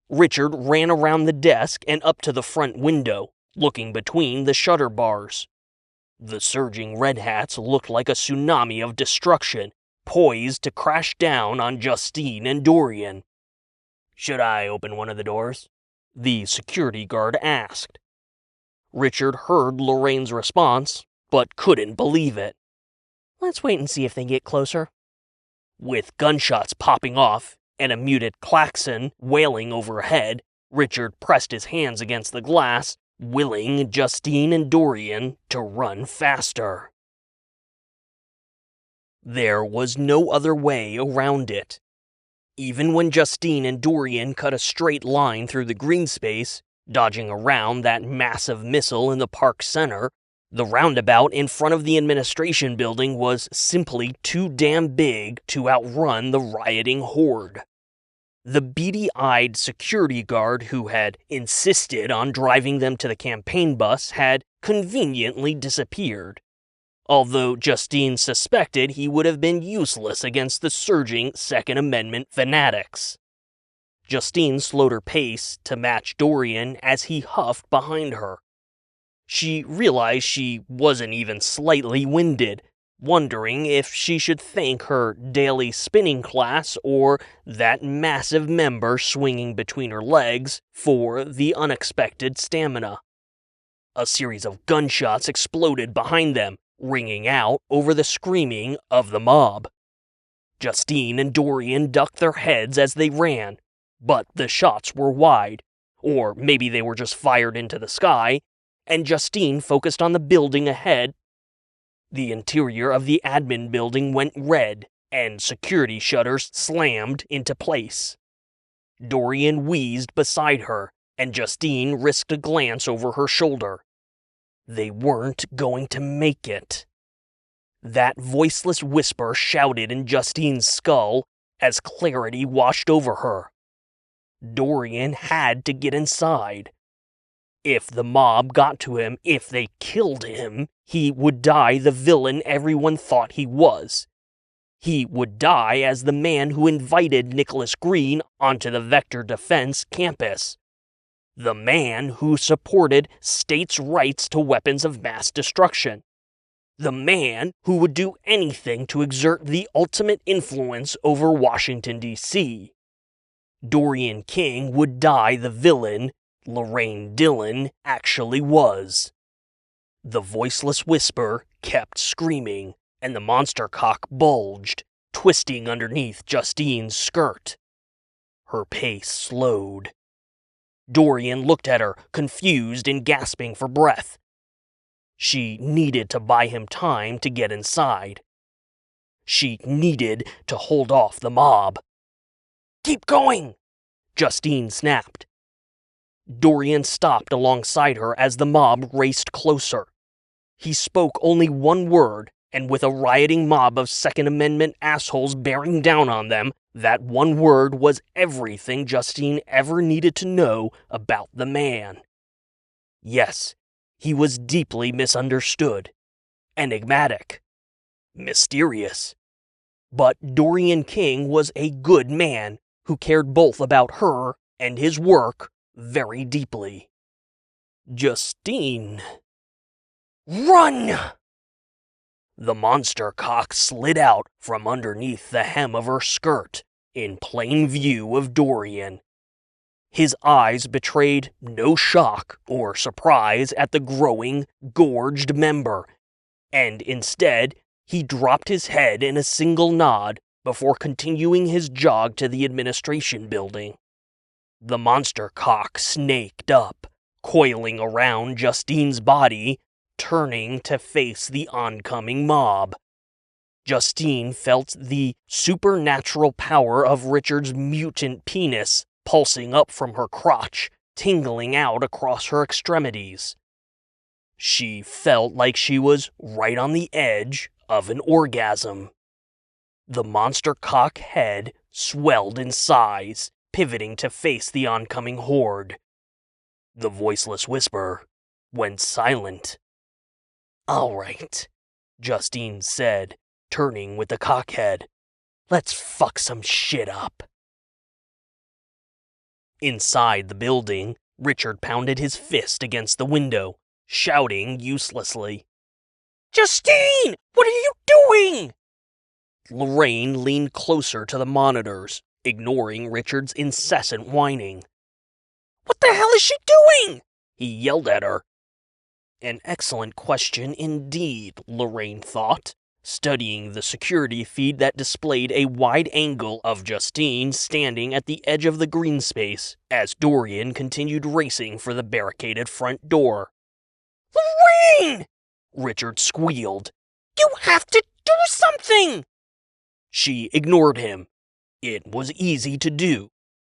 Richard ran around the desk and up to the front window, looking between the shutter bars. The surging red hats looked like a tsunami of destruction, poised to crash down on Justine and Dorian. Should I open one of the doors? The security guard asked. Richard heard Lorraine's response, but couldn't believe it. Let's wait and see if they get closer. With gunshots popping off and a muted klaxon wailing overhead, Richard pressed his hands against the glass, willing Justine and Dorian to run faster. There was no other way around it. Even when Justine and Dorian cut a straight line through the green space, dodging around that massive missile in the park center, the roundabout in front of the administration building was simply too damn big to outrun the rioting horde. The beady-eyed security guard who had insisted on driving them to the campaign bus had conveniently disappeared, although Justine suspected he would have been useless against the surging Second Amendment fanatics. Justine slowed her pace to match Dorian as he huffed behind her. She realized she wasn't even slightly winded, wondering if she should thank her daily spinning class or that massive member swinging between her legs for the unexpected stamina. A series of gunshots exploded behind them, ringing out over the screaming of the mob. Justine and Dorian ducked their heads as they ran, but the shots were wide, or maybe they were just fired into the sky, and Justine focused on the building ahead. The interior of the admin building went red, and security shutters slammed into place. Dorian wheezed beside her, and Justine risked a glance over her shoulder. They weren't going to make it. That voiceless whisper shouted in Justine's skull as clarity washed over her. Dorian had to get inside. If the mob got to him, if they killed him, he would die the villain everyone thought he was. He would die as the man who invited Nicholas Green onto the Vector Defense campus. The man who supported states' rights to weapons of mass destruction. The man who would do anything to exert the ultimate influence over Washington, D.C. Dorian King would die the villain Lorraine Dillon actually was. The voiceless whisper kept screaming, and the monster cock bulged, twisting underneath Justine's skirt. Her pace slowed. Dorian looked at her, confused and gasping for breath. She needed to buy him time to get inside. She needed to hold off the mob. "Keep going!" Justine snapped. Dorian stopped alongside her as the mob raced closer. He spoke only one word, and with a rioting mob of Second Amendment assholes bearing down on them, that one word was everything Justine ever needed to know about the man. Yes, he was deeply misunderstood, enigmatic, mysterious. But Dorian King was a good man who cared both about her and his work very deeply. Justine. Run! The monster cock slid out from underneath the hem of her skirt, in plain view of Dorian. His eyes betrayed no shock or surprise at the growing, gorged member, and instead, he dropped his head in a single nod before continuing his jog to the administration building. The monster cock snaked up, coiling around Justine's body, turning to face the oncoming mob. Justine felt the supernatural power of Richard's mutant penis pulsing up from her crotch, tingling out across her extremities. She felt like she was right on the edge of an orgasm. The monster cock head swelled in size, pivoting to face the oncoming horde. The voiceless whisper went silent. "All right," Justine said, turning with the cockhead. "Let's fuck some shit up." Inside the building, Richard pounded his fist against the window, shouting uselessly. "Justine! What are you doing?" Lorraine leaned closer to the monitors, ignoring Richard's incessant whining. "What the hell is she doing?" he yelled at her. An excellent question indeed, Lorraine thought, studying the security feed that displayed a wide angle of Justine standing at the edge of the green space as Dorian continued racing for the barricaded front door. "Lorraine!" Richard squealed. "You have to do something!" She ignored him. It was easy to do.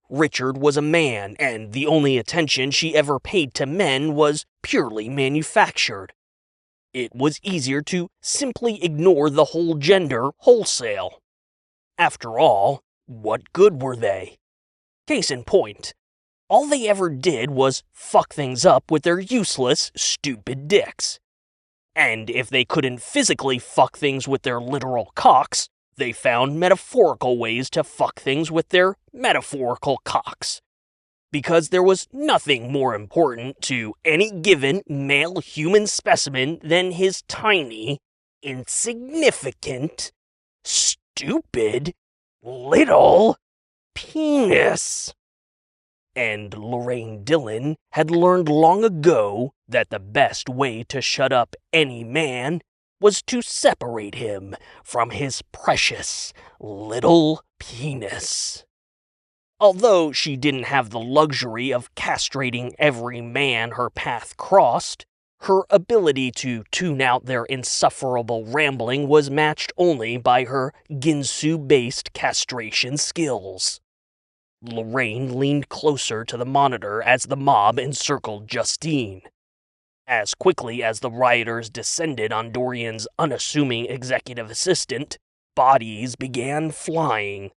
Richard was a man, and the only attention she ever paid to men was purely manufactured. It was easier to simply ignore the whole gender wholesale. After all, what good were they? Case in point, all they ever did was fuck things up with their useless, stupid dicks. And if they couldn't physically fuck things with their literal cocks, they found metaphorical ways to fuck things with their metaphorical cocks. Because there was nothing more important to any given male human specimen than his tiny, insignificant, stupid, little penis. And Lorraine Dillon had learned long ago that the best way to shut up any man was to separate him from his precious little penis. Although she didn't have the luxury of castrating every man her path crossed, her ability to tune out their insufferable rambling was matched only by her Ginsu-based castration skills. Lorraine leaned closer to the monitor as the mob encircled Justine. As quickly as the rioters descended on Dorian's unassuming executive assistant, bodies began flying.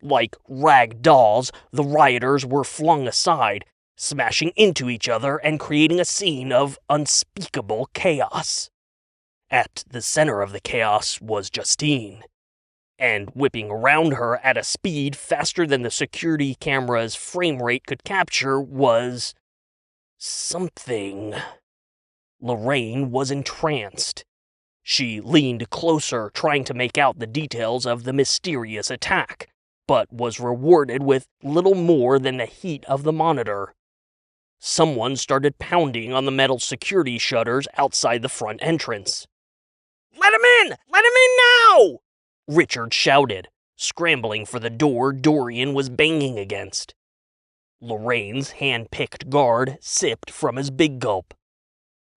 Like rag dolls, the rioters were flung aside, smashing into each other and creating a scene of unspeakable chaos. At the center of the chaos was Justine, and whipping around her at a speed faster than the security camera's frame rate could capture was something. Lorraine was entranced. She leaned closer, trying to make out the details of the mysterious attack, but was rewarded with little more than the heat of the monitor. Someone started pounding on the metal security shutters outside the front entrance. "Let him in! Let him in now!" Richard shouted, scrambling for the door Dorian was banging against. Lorraine's hand-picked guard sipped from his big gulp.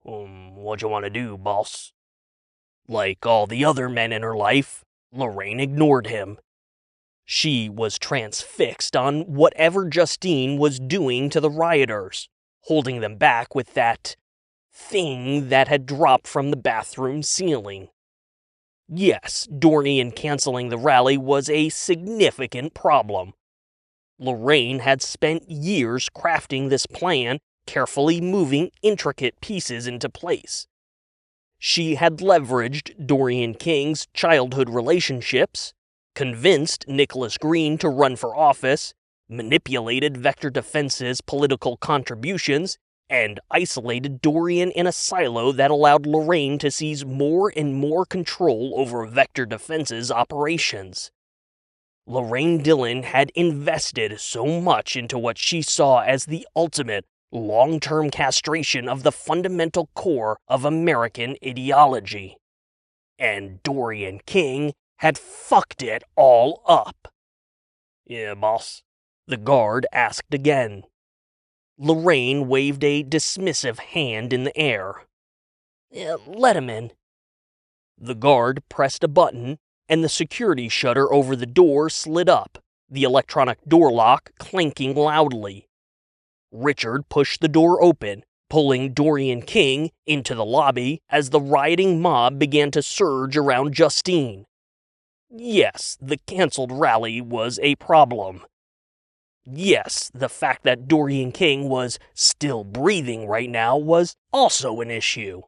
What you want to do, boss?" Like all the other men in her life, Lorraine ignored him. She was transfixed on whatever Justine was doing to the rioters, holding them back with that thing that had dropped from the bathroom ceiling. Yes, Dorian canceling the rally was a significant problem. Lorraine had spent years crafting this plan, carefully moving intricate pieces into place. She had leveraged Dorian King's childhood relationships, convinced Nicholas Green to run for office, manipulated Vector Defense's political contributions, and isolated Dorian in a silo that allowed Lorraine to seize more and more control over Vector Defense's operations. Lorraine Dillon had invested so much into what she saw as the ultimate long-term castration of the fundamental core of American ideology. And Dorian King had fucked it all up. "Yeah, boss?" the guard asked again. Lorraine waved a dismissive hand in the air. "Let him in." The guard pressed a button, and the security shutter over the door slid up, the electronic door lock clanking loudly. Richard pushed the door open, pulling Dorian King into the lobby as the rioting mob began to surge around Justine. Yes, the cancelled rally was a problem. Yes, the fact that Dorian King was still breathing right now was also an issue.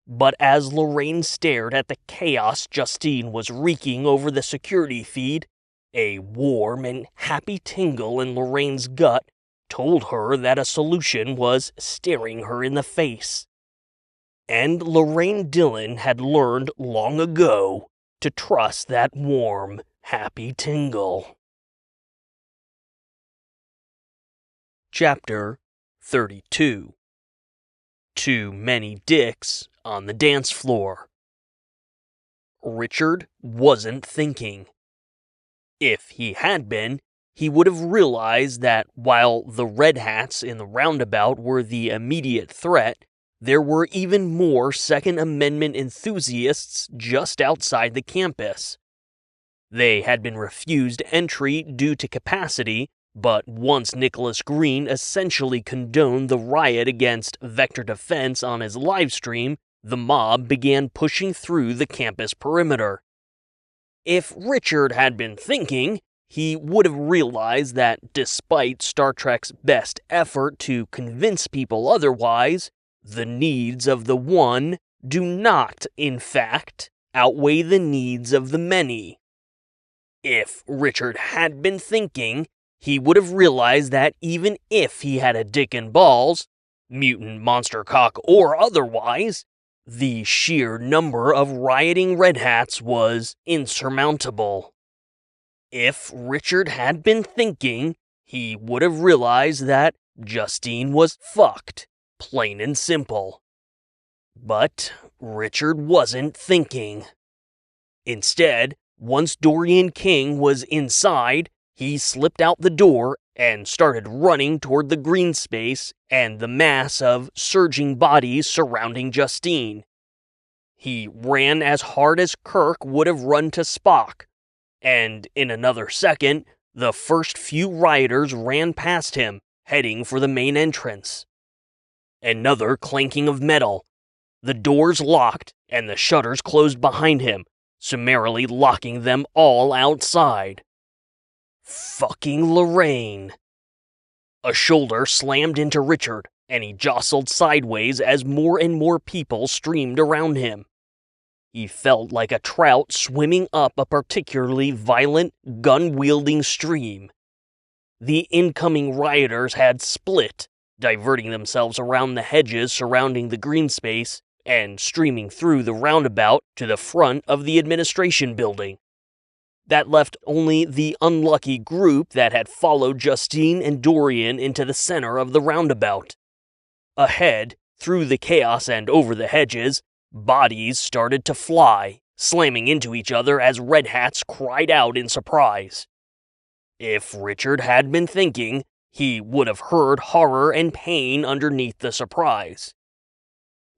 But as Lorraine stared at the chaos Justine was wreaking over the security feed, a warm and happy tingle in Lorraine's gut told her that a solution was staring her in the face. And Lorraine Dillon had learned long ago to trust that warm, happy tingle. Chapter 32. Too many dicks on the dance floor. Richard wasn't thinking. If he had been, he would have realized that while the Red Hats in the roundabout were the immediate threat, there were even more Second Amendment enthusiasts just outside the campus. They had been refused entry due to capacity, but once Nicholas Green essentially condoned the riot against Vector Defense on his livestream, the mob began pushing through the campus perimeter. If Richard had been thinking, he would have realized that despite Star Trek's best effort to convince people otherwise, the needs of the one do not, in fact, outweigh the needs of the many. If Richard had been thinking, he would have realized that even if he had a dick and balls, mutant monster cock or otherwise, the sheer number of rioting Red Hats was insurmountable. If Richard had been thinking, he would have realized that Justine was fucked, plain and simple. But Richard wasn't thinking. Instead, once Dorian King was inside, he slipped out the door and started running toward the green space and the mass of surging bodies surrounding Justine. He ran as hard as Kirk would have run to Spock, and in another second, the first few rioters ran past him, heading for the main entrance. Another clanking of metal. The doors locked and the shutters closed behind him, summarily locking them all outside. Fucking Lorraine. A shoulder slammed into Richard, and he jostled sideways as more and more people streamed around him. He felt like a trout swimming up a particularly violent, gun-wielding stream. The incoming rioters had split, diverting themselves around the hedges surrounding the green space and streaming through the roundabout to the front of the administration building. That left only the unlucky group that had followed Justine and Dorian into the center of the roundabout. Ahead, through the chaos and over the hedges, bodies started to fly, slamming into each other as Red Hats cried out in surprise. If Richard had been thinking, he would have heard horror and pain underneath the surprise.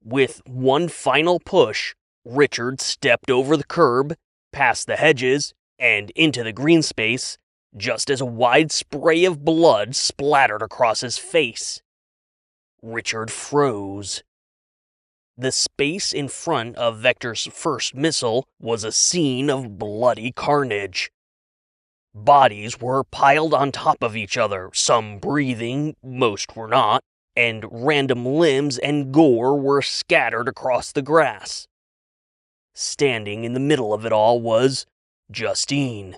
With one final push, Richard stepped over the curb, past the hedges, and into the green space, just as a wide spray of blood splattered across his face. Richard froze. The space in front of Vector's first missile was a scene of bloody carnage. Bodies were piled on top of each other, some breathing, most were not, and random limbs and gore were scattered across the grass. Standing in the middle of it all was Justine.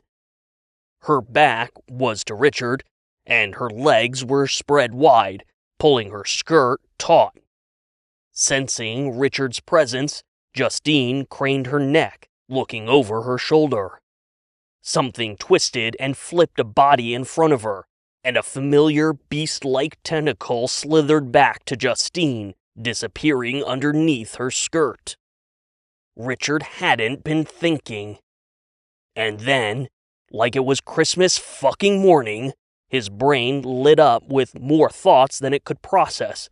Her back was to Richard, and her legs were spread wide, pulling her skirt taut. Sensing Richard's presence, Justine craned her neck, looking over her shoulder. Something twisted and flipped a body in front of her, and a familiar beast-like tentacle slithered back to Justine, disappearing underneath her skirt. Richard hadn't been thinking. And then, like it was Christmas fucking morning, his brain lit up with more thoughts than it could process.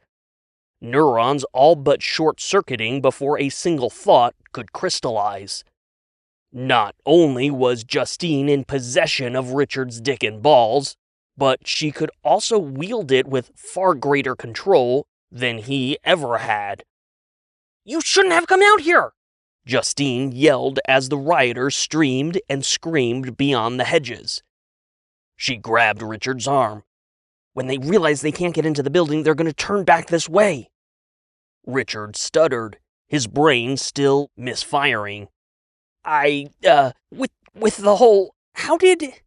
Neurons all but short-circuiting before a single thought could crystallize. Not only was Justine in possession of Richard's dick and balls, but she could also wield it with far greater control than he ever had. "You shouldn't have come out here!" Justine yelled as the rioters streamed and screamed beyond the hedges. She grabbed Richard's arm. "When they realize they can't get into the building, they're going to turn back this way." Richard stuttered, his brain still misfiring. With the whole, how did...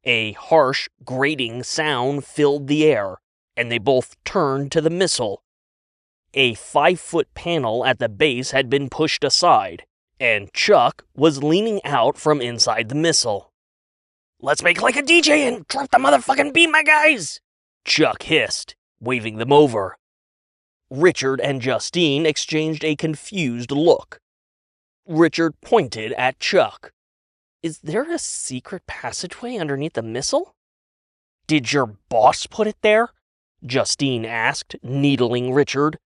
A harsh, grating sound filled the air, and they both turned to the missile. A 5-foot panel at the base had been pushed aside, and Chuck was leaning out from inside the missile. "Let's make like a DJ and drop the motherfucking beat, my guys!" Chuck hissed, waving them over. Richard and Justine exchanged a confused look. Richard pointed at Chuck. "Is there a secret passageway underneath the missile?" "Did your boss put it there?" Justine asked, needling Richard.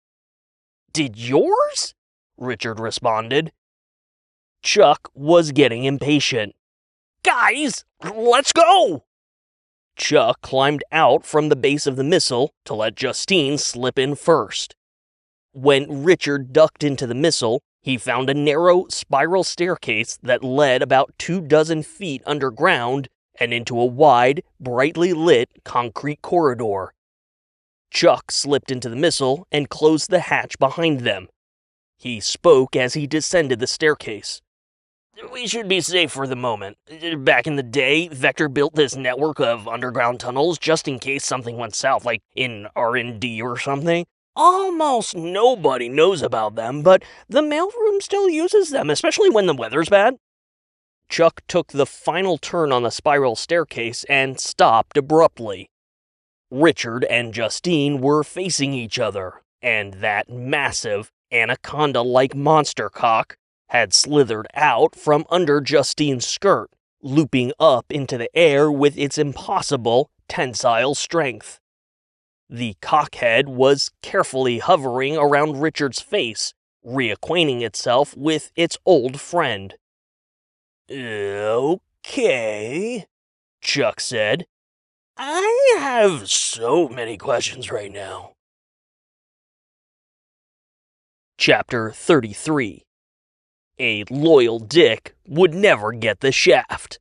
"Did yours?" Richard responded. Chuck was getting impatient. "Guys, let's go!" Chuck climbed out from the base of the missile to let Justine slip in first. When Richard ducked into the missile, he found a narrow spiral staircase that led about 24 feet underground and into a wide, brightly lit concrete corridor. Chuck slipped into the missile and closed the hatch behind them. He spoke as he descended the staircase. "We should be safe for the moment. Back in the day, Vector built this network of underground tunnels just in case something went south, like in R&D or something. Almost nobody knows about them, but the mailroom still uses them, especially when the weather's bad." Chuck took the final turn on the spiral staircase and stopped abruptly. Richard and Justine were facing each other, and that massive, anaconda-like monster cock had slithered out from under Justine's skirt, looping up into the air with its impossible, tensile strength. The cockhead was carefully hovering around Richard's face, reacquainting itself with its old friend. "Okay," Chuck said. "I have so many questions right now." Chapter 33. A loyal dick would never get the shaft.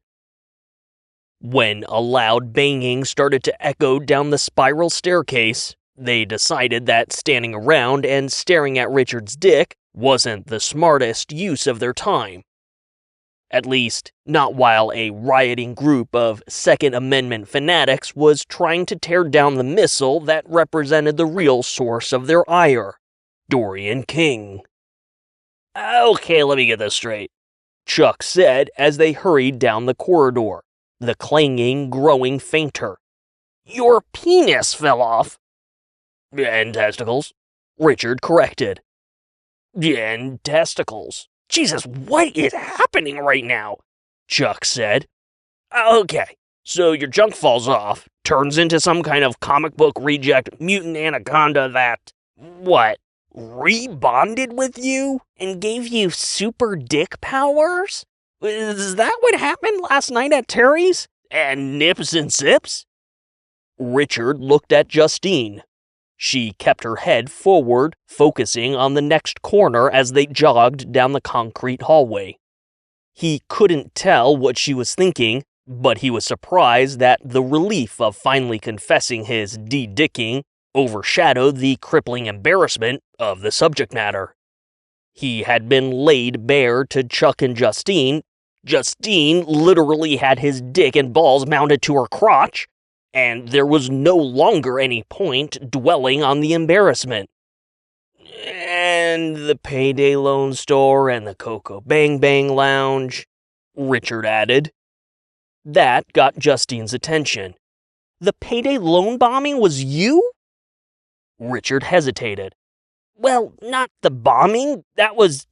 When a loud banging started to echo down the spiral staircase, they decided that standing around and staring at Richard's dick wasn't the smartest use of their time. At least, not while a rioting group of Second Amendment fanatics was trying to tear down the missile that represented the real source of their ire, Dorian King. "Okay, let me get this straight," Chuck said as they hurried down the corridor, the clanging growing fainter. "Your penis fell off." "And testicles," Richard corrected. "And testicles. Jesus, what is happening right now?" Chuck said. "Okay, so your junk falls off, turns into some kind of comic book reject mutant anaconda that, what, rebonded with you and gave you super dick powers? Is that what happened last night at Terry's? And nips and sips?" Richard looked at Justine. She kept her head forward, focusing on the next corner as they jogged down the concrete hallway. He couldn't tell what she was thinking, but he was surprised that the relief of finally confessing his de-dicking overshadowed the crippling embarrassment of the subject matter. He had been laid bare to Chuck and Justine. Justine literally had his dick and balls mounted to her crotch, and there was no longer any point dwelling on the embarrassment. "And the payday loan store and the Coco Bang Bang Lounge," Richard added. That got Justine's attention. "The payday loan bombing was you?" Richard hesitated. "Well, not the bombing. That was,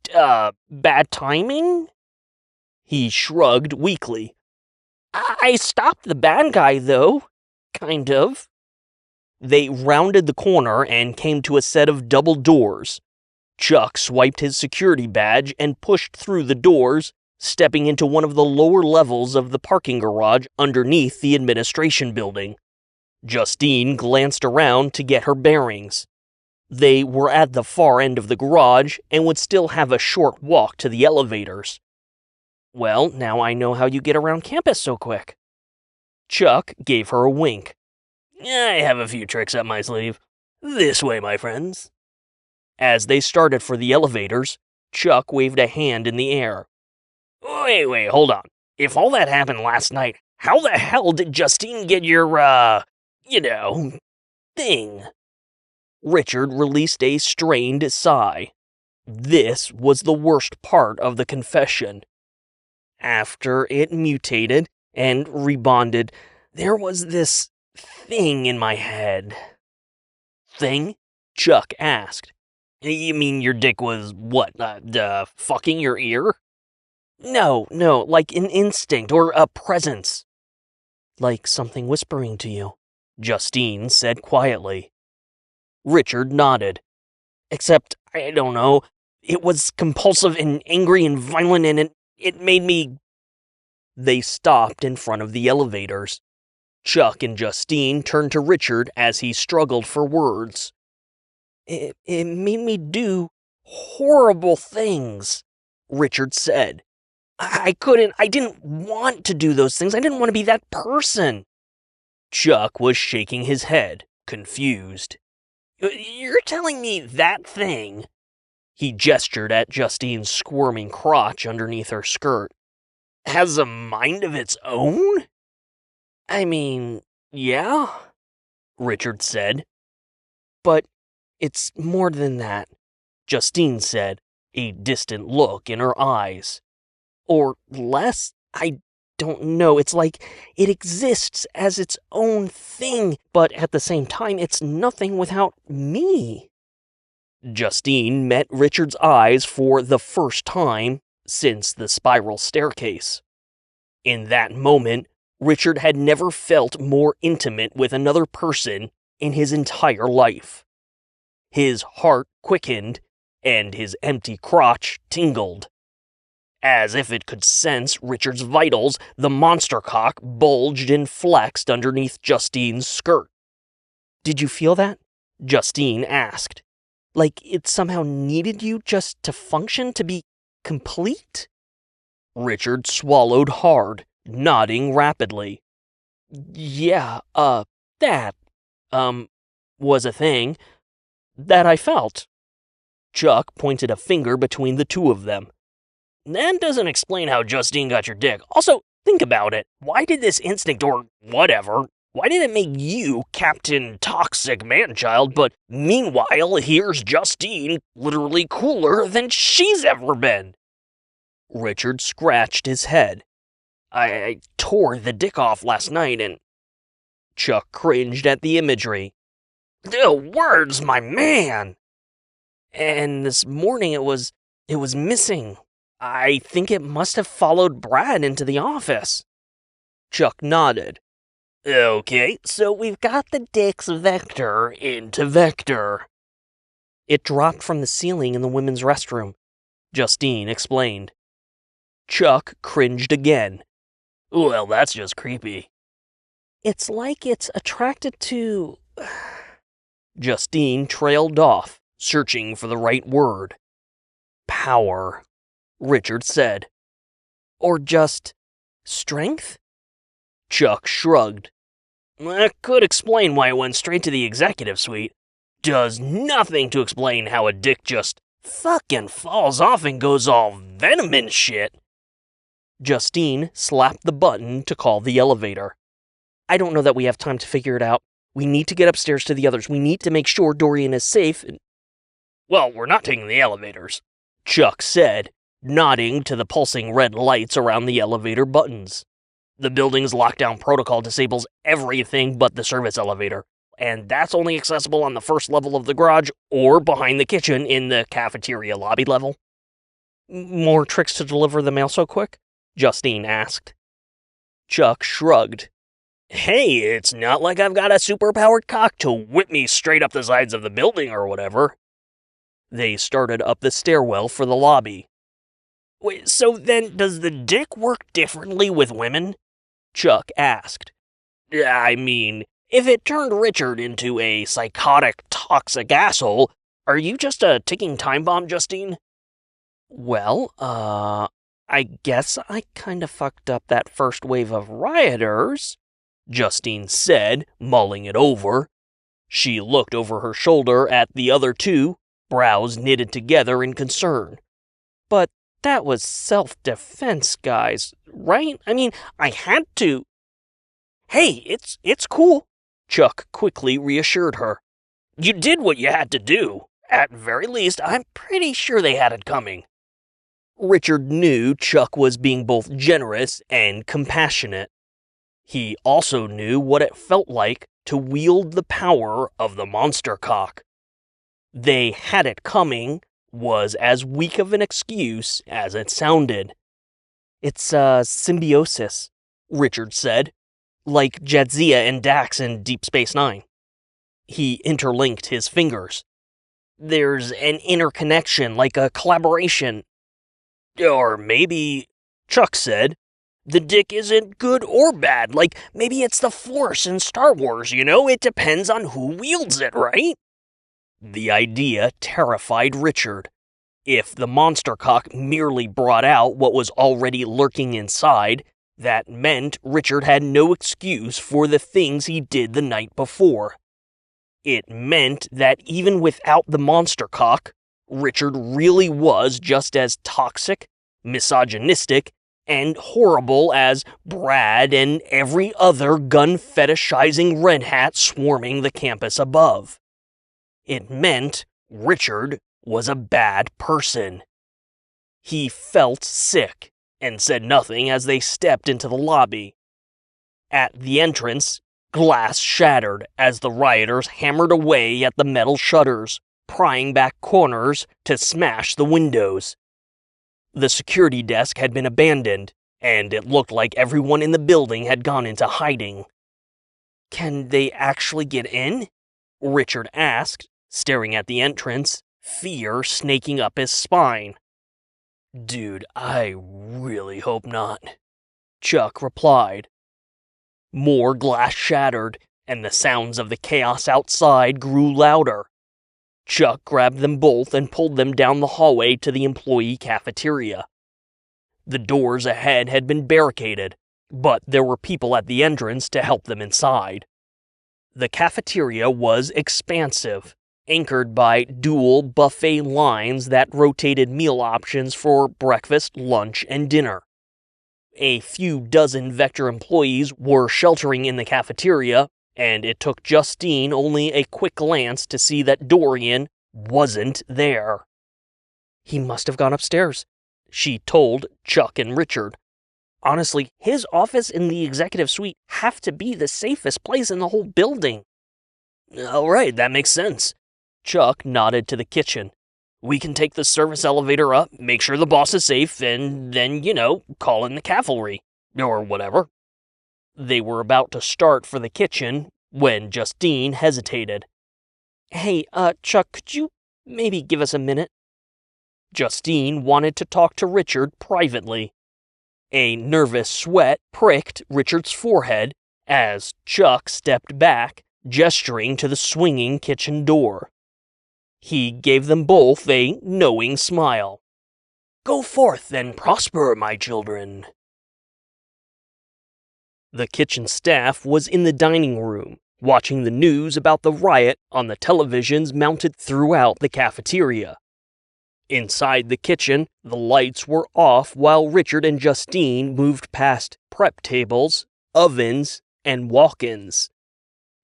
bad timing?" He shrugged weakly. "I stopped the bad guy, though. Kind of." They rounded the corner and came to a set of double doors. Chuck swiped his security badge and pushed through the doors, stepping into one of the lower levels of the parking garage underneath the administration building. Justine glanced around to get her bearings. They were at the far end of the garage and would still have a short walk to the elevators. "Well, now I know how you get around campus so quick." Chuck gave her a wink. I have a few tricks up my sleeve. This way, my friends. As they started for the elevators, Chuck waved a hand in the air. Wait, hold on. If all that happened last night, how the hell did Justine get your, thing? Richard released a strained sigh. This was the worst part of the confession. After it mutated and rebonded, there was this thing in my head. Thing? Chuck asked. You mean your dick was, fucking your ear? No, like an instinct or a presence. Like something whispering to you, Justine said quietly. Richard nodded. Except, I don't know, it was compulsive and angry and violent and it made me... They stopped in front of the elevators. Chuck and Justine turned to Richard as he struggled for words. It made me do horrible things, Richard said. I didn't want to do those things. I didn't want to be that person. Chuck was shaking his head, confused. You're telling me that thing? He gestured at Justine's squirming crotch underneath her skirt. Has a mind of its own? I mean, yeah, Richard said. But it's more than that, Justine said, a distant look in her eyes. Or less? I don't know. It's like it exists as its own thing, but at the same time, it's nothing without me. Justine met Richard's eyes for the first time since the spiral staircase. In that moment, Richard had never felt more intimate with another person in his entire life. His heart quickened, and his empty crotch tingled. As if it could sense Richard's vitals, the monster cock bulged and flexed underneath Justine's skirt. Did you feel that? Justine asked. Like it somehow needed you just to function, to be complete? Richard swallowed hard, nodding rapidly. Yeah, that, was a thing that I felt. Chuck pointed a finger between the two of them. That doesn't explain how Justine got your dick. Also, think about it. Why did this instinct or whatever, why did it make you Captain Toxic Man-Child, but meanwhile here's Justine literally cooler than she's ever been? Richard scratched his head. I tore the dick off last night and... Chuck cringed at the imagery. Words, my man! And this morning it was missing. I think it must have followed Brad into the office. Chuck nodded. Okay, so we've got the dick's vector into vector. It dropped from the ceiling in the women's restroom, Justine explained. Chuck cringed again. Well, that's just creepy. It's like it's attracted to... Justine trailed off, searching for the right word. Power, Richard said. Or just strength? Chuck shrugged. That could explain why it went straight to the executive suite. Does nothing to explain how a dick just fucking falls off and goes all venom and shit. Justine slapped the button to call the elevator. I don't know that we have time to figure it out. We need to get upstairs to the others. We need to make sure Dorian is safe. Well, we're not taking the elevators, Chuck said, nodding to the pulsing red lights around the elevator buttons. The building's lockdown protocol disables everything but the service elevator, and that's only accessible on the first level of the garage or behind the kitchen in the cafeteria lobby level. More tricks to deliver the mail so quick? Justine asked. Chuck shrugged. Hey, it's not like I've got a superpowered cock to whip me straight up the sides of the building or whatever. They started up the stairwell for the lobby. Wait, so then does the dick work differently with women? Chuck asked. I mean, if it turned Richard into a psychotic, toxic asshole, are you just a ticking time bomb, Justine? Well, I guess I kinda fucked up that first wave of rioters, Justine said, mulling it over. She looked over her shoulder at the other two, brows knitted together in concern. But that was self-defense, guys, right? I mean, I had to. Hey, it's cool, Chuck quickly reassured her. You did what you had to do. At very least, I'm pretty sure they had it coming. Richard knew Chuck was being both generous and compassionate. He also knew what it felt like to wield the power of the monster cock. They had it coming was as weak of an excuse as it sounded. It's symbiosis, Richard said. Like Jadzia and Dax in Deep Space Nine. He interlinked his fingers. There's an interconnection, like a collaboration. Or maybe, Chuck said, the dick isn't good or bad. Like, maybe it's the Force in Star Wars, you know? It depends on who wields it, right? The idea terrified Richard. If the monster cock merely brought out what was already lurking inside, that meant Richard had no excuse for the things he did the night before. It meant that even without the monster cock, Richard really was just as toxic, misogynistic, and horrible as Brad and every other gun-fetishizing red hat swarming the campus above. It meant Richard was a bad person. He felt sick and said nothing as they stepped into the lobby. At the entrance, glass shattered as the rioters hammered away at the metal shutters, prying back corners to smash the windows. The security desk had been abandoned, and it looked like everyone in the building had gone into hiding. "Can they actually get in?" Richard asked, staring at the entrance, fear snaking up his spine. "Dude, I really hope not," Chuck replied. More glass shattered, and the sounds of the chaos outside grew louder. Chuck grabbed them both and pulled them down the hallway to the employee cafeteria. The doors ahead had been barricaded, but there were people at the entrance to help them inside. The cafeteria was expansive, anchored by dual buffet lines that rotated meal options for breakfast, lunch, and dinner. A few dozen Vector employees were sheltering in the cafeteria, and it took Justine only a quick glance to see that Dorian wasn't there. "He must have gone upstairs," she told Chuck and Richard. "Honestly, his office and the executive suite have to be the safest place in the whole building." "All right, that makes sense." Chuck nodded to the kitchen. "We can take the service elevator up, make sure the boss is safe, and then, call in the cavalry. Or whatever." They were about to start for the kitchen when Justine hesitated. "Hey, Chuck, could you maybe give us a minute?" Justine wanted to talk to Richard privately. A nervous sweat pricked Richard's forehead as Chuck stepped back, gesturing to the swinging kitchen door. He gave them both a knowing smile. "Go forth and prosper, my children." The kitchen staff was in the dining room, watching the news about the riot on the televisions mounted throughout the cafeteria. Inside the kitchen, the lights were off while Richard and Justine moved past prep tables, ovens, and walk-ins.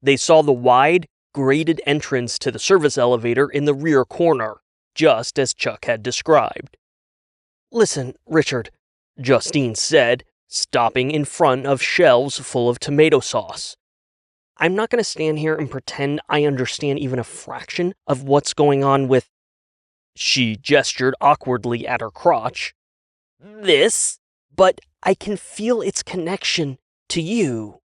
They saw the wide, grated entrance to the service elevator in the rear corner, just as Chuck had described. "Listen, Richard," Justine said, stopping in front of shelves full of tomato sauce. "I'm not going to stand here and pretend I understand even a fraction of what's going on with..." She gestured awkwardly at her crotch. "This, but I can feel its connection to you."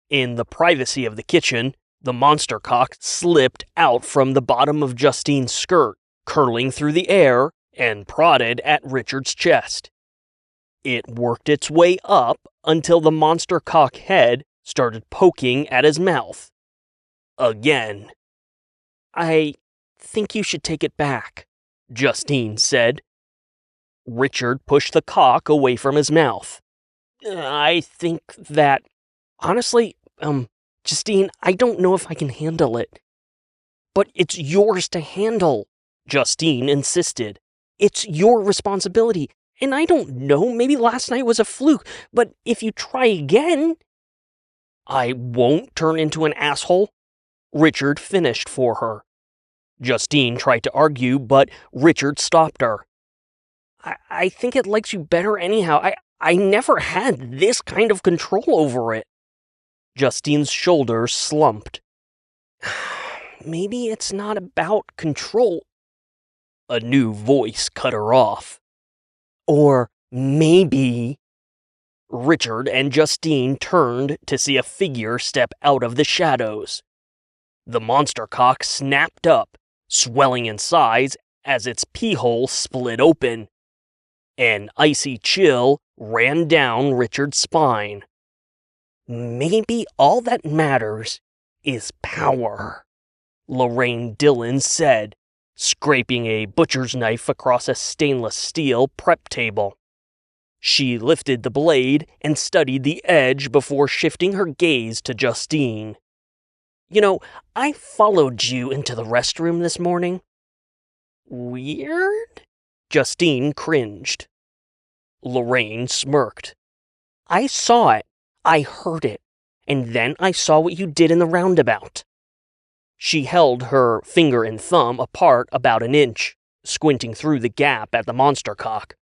In the privacy of the kitchen, the monster cock slipped out from the bottom of Justine's skirt, curling through the air, and prodded at Richard's chest. It worked its way up until the monster cock head started poking at his mouth. Again. "I think you should take it back," Justine said. Richard pushed the cock away from his mouth. "I think that... honestly, Justine, I don't know if I can handle it. But it's yours to handle, Justine insisted. It's your responsibility. And I don't know, maybe last night was a fluke, but if you try again... I won't turn into an asshole, Richard finished for her. Justine tried to argue, but Richard stopped her. I think it likes you better anyhow. I never had this kind of control over it. Justine's shoulders slumped. Maybe it's not about control. A new voice cut her off. Or maybe... Richard and Justine turned to see a figure step out of the shadows. The monster cock snapped up, swelling in size as its pee-hole split open. An icy chill ran down Richard's spine. Maybe all that matters is power, Lorraine Dillon said, scraping a butcher's knife across a stainless steel prep table. She lifted the blade and studied the edge before shifting her gaze to Justine. You know, I followed you into the restroom this morning. Weird? Justine cringed. Lorraine smirked. I saw it. I heard it. And then I saw what you did in the roundabout. She held her finger and thumb apart about an inch, squinting through the gap at the monster cock.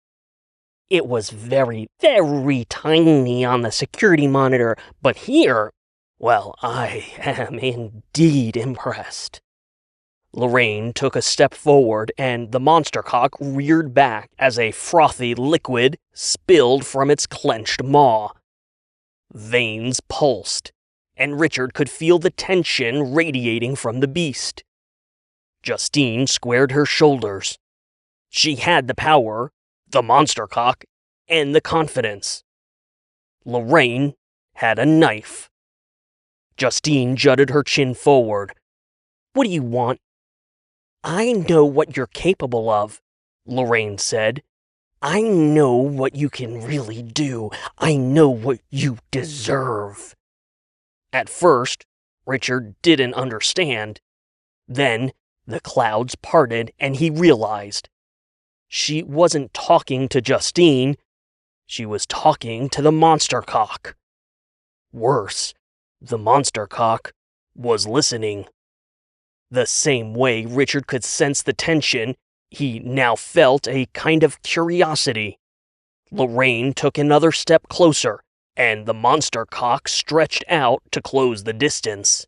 It was very, very tiny on the security monitor, but here, well, I am indeed impressed. Lorraine took a step forward, and the monster cock reared back as a frothy liquid spilled from its clenched maw. Veins pulsed, and Richard could feel the tension radiating from the beast. Justine squared her shoulders. She had the power, the monster cock, and the confidence. Lorraine had a knife. Justine jutted her chin forward. What do you want? I know what you're capable of, Lorraine said. I know what you can really do. I know what you deserve. At first, Richard didn't understand. Then, the clouds parted and he realized. She wasn't talking to Justine. She was talking to the monster cock. Worse, the monster cock was listening. The same way Richard could sense the tension, he now felt a kind of curiosity. Lorraine took another step closer, and the monster cock stretched out to close the distance.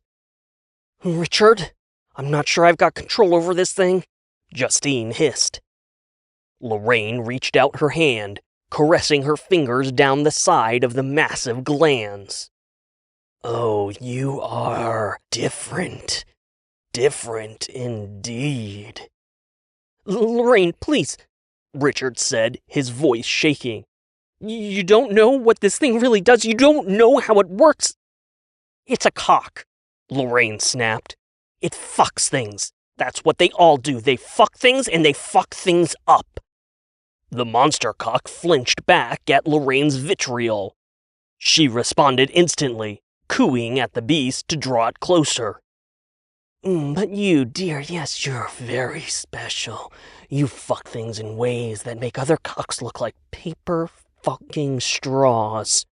Richard, I'm not sure I've got control over this thing, Justine hissed. Lorraine reached out her hand, caressing her fingers down the side of the massive glands. Oh, you are different. Different indeed. Lorraine, please, Richard said, his voice shaking. You don't know what this thing really does. You don't know how it works. It's a cock, Lorraine snapped. It fucks things. That's what they all do. They fuck things and they fuck things up. The monster cock flinched back at Lorraine's vitriol. She responded instantly, cooing at the beast to draw it closer. But you, dear, yes, you're very special. You fuck things in ways that make other cocks look like paper fucking straws.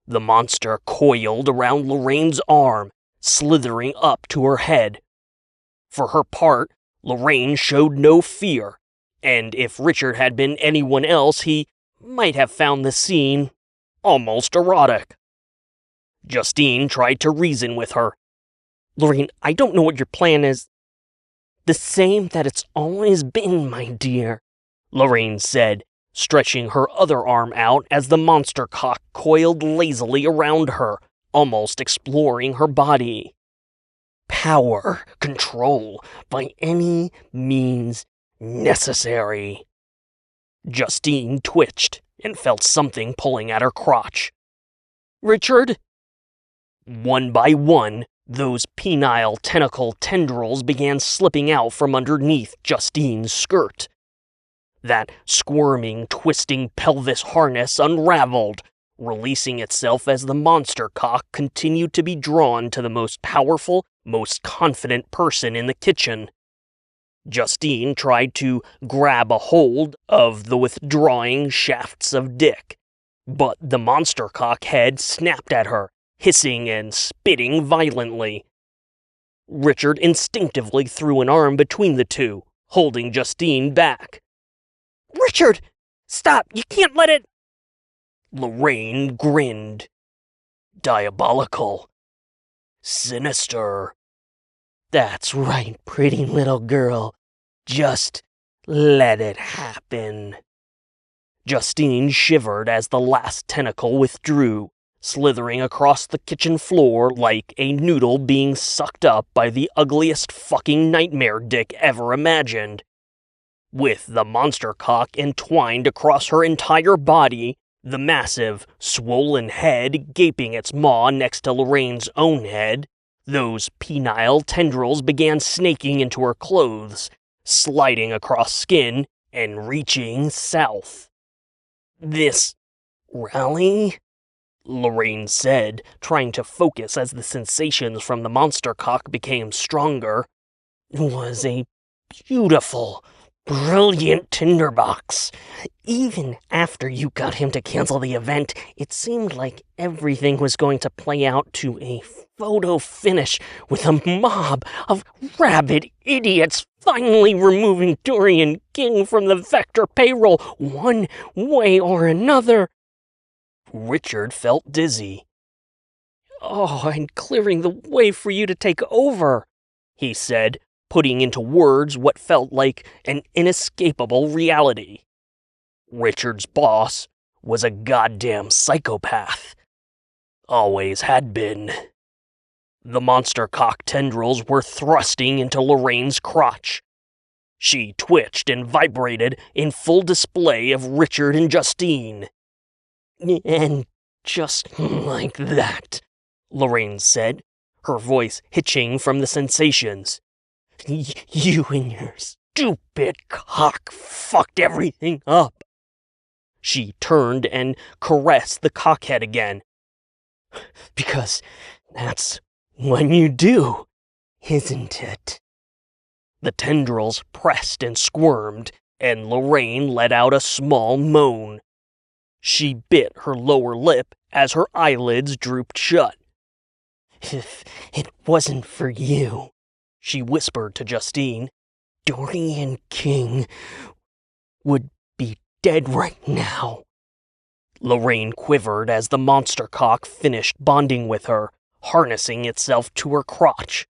The monster coiled around Lorraine's arm, slithering up to her head. For her part, Lorraine showed no fear, and if Richard had been anyone else, he might have found the scene almost erotic. Justine tried to reason with her. Lorraine, I don't know what your plan is. The same that it's always been, my dear, Lorraine said, stretching her other arm out as the monster cock coiled lazily around her, almost exploring her body. Power, control, by any means necessary. Justine twitched and felt something pulling at her crotch. Richard? One by one, those penile tentacle tendrils began slipping out from underneath Justine's skirt. That squirming, twisting pelvis harness unraveled, releasing itself as the monster cock continued to be drawn to the most powerful, most confident person in the kitchen. Justine tried to grab a hold of the withdrawing shafts of dick, but the monster cock head snapped at her, hissing and spitting violently. Richard instinctively threw an arm between the two, holding Justine back. "Richard! Stop! You can't let it—" Lorraine grinned. "Diabolical. Sinister. That's right, pretty little girl. Just let it happen." Justine shivered as the last tentacle withdrew, slithering across the kitchen floor like a noodle being sucked up by the ugliest fucking nightmare dick ever imagined. With the monster cock entwined across her entire body, the massive, swollen head gaping its maw next to Lorraine's own head, those penile tendrils began snaking into her clothes, sliding across skin and reaching south. "This rally," Lorraine said, trying to focus as the sensations from the monster cock became stronger, "was a beautiful, brilliant tinderbox. Even after you got him to cancel the event, it seemed like everything was going to play out to a photo finish with a mob of rabid idiots finally removing Dorian King from the Vector payroll one way or another." Richard felt dizzy. "Oh, and clearing the way for you to take over," he said, putting into words what felt like an inescapable reality. Richard's boss was a goddamn psychopath. Always had been. The monster cock tendrils were thrusting into Lorraine's crotch. She twitched and vibrated in full display of Richard and Justine. "And just like that," Lorraine said, her voice hitching from the sensations, "you and your stupid cock fucked everything up." She turned and caressed the cockhead again. "Because that's what you do, isn't it?" The tendrils pressed and squirmed, and Lorraine let out a small moan. She bit her lower lip as her eyelids drooped shut. "If it wasn't for you," she whispered to Justine, "Dorian King would be dead right now." Lorraine quivered as the monster cock finished bonding with her, harnessing itself to her crotch.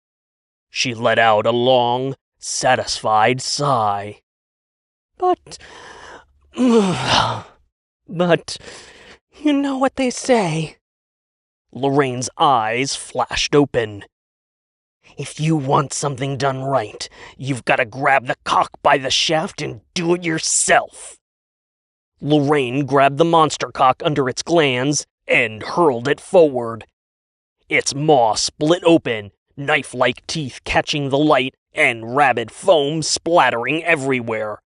She let out a long, satisfied sigh. But, you know what they say." Lorraine's eyes flashed open. "If you want something done right, you've got to grab the cock by the shaft and do it yourself." Lorraine grabbed the monster cock under its glands and hurled it forward. Its maw split open, knife-like teeth catching the light and rabid foam splattering everywhere.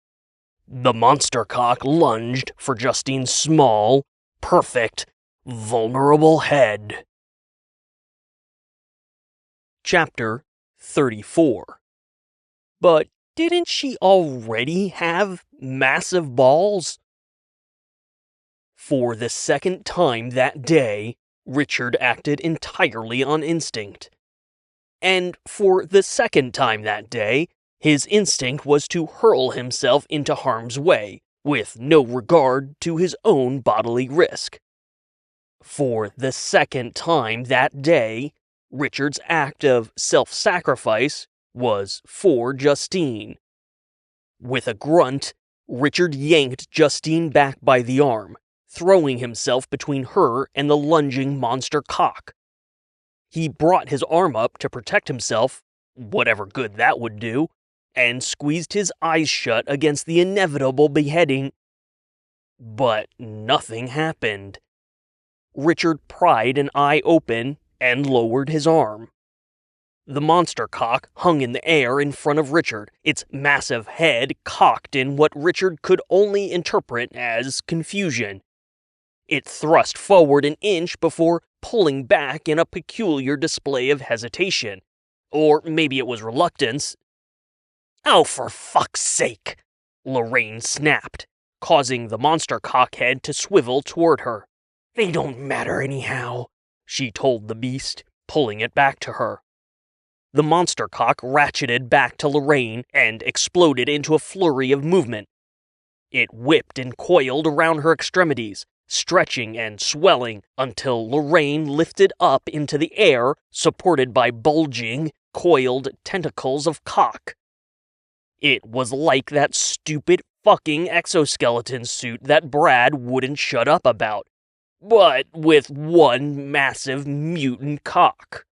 The monster cock lunged for Justine's small, perfect, vulnerable head. Chapter 34. But didn't she already have massive balls? For the second time that day, Richard acted entirely on instinct. And for the second time that day, his instinct was to hurl himself into harm's way, with no regard to his own bodily risk. For the second time that day, Richard's act of self-sacrifice was for Justine. With a grunt, Richard yanked Justine back by the arm, throwing himself between her and the lunging monster cock. He brought his arm up to protect himself, whatever good that would do, and squeezed his eyes shut against the inevitable beheading. But nothing happened. Richard pried an eye open and lowered his arm. The monster cock hung in the air in front of Richard, its massive head cocked in what Richard could only interpret as confusion. It thrust forward an inch before pulling back in a peculiar display of hesitation. Or maybe it was reluctance. "Oh, for fuck's sake!" Lorraine snapped, causing the monster cockhead to swivel toward her. "They don't matter anyhow," she told the beast, pulling it back to her. The monster cock ratcheted back to Lorraine and exploded into a flurry of movement. It whipped and coiled around her extremities, stretching and swelling until Lorraine lifted up into the air, supported by bulging, coiled tentacles of cock. It was like that stupid fucking exoskeleton suit that Brad wouldn't shut up about, but with one massive mutant cock.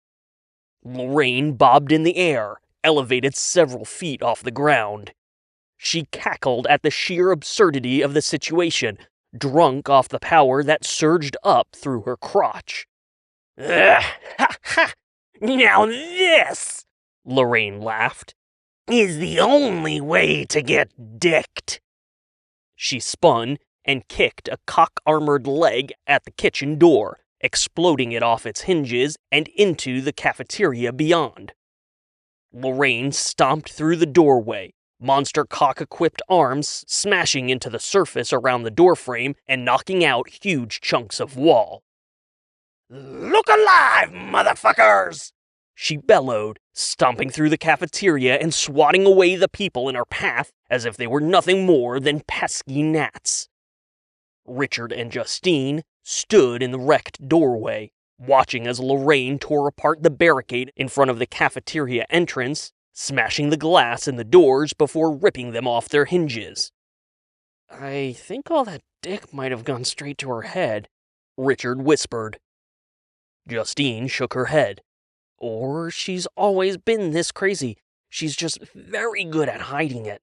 Lorraine bobbed in the air, elevated several feet off the ground. She cackled at the sheer absurdity of the situation, drunk off the power that surged up through her crotch. "Ugh, ha ha! Now this," Lorraine laughed, "is the only way to get dicked." She spun and kicked a cock-armored leg at the kitchen door, exploding it off its hinges and into the cafeteria beyond. Lorraine stomped through the doorway, monster cock-equipped arms smashing into the surface around the doorframe and knocking out huge chunks of wall. "Look alive, motherfuckers!" she bellowed, stomping through the cafeteria and swatting away the people in her path as if they were nothing more than pesky gnats. Richard and Justine stood in the wrecked doorway, watching as Lorraine tore apart the barricade in front of the cafeteria entrance, smashing the glass in the doors before ripping them off their hinges. "I think all that dick might have gone straight to her head," Richard whispered. Justine shook her head. "Or she's always been this crazy. She's just very good at hiding it."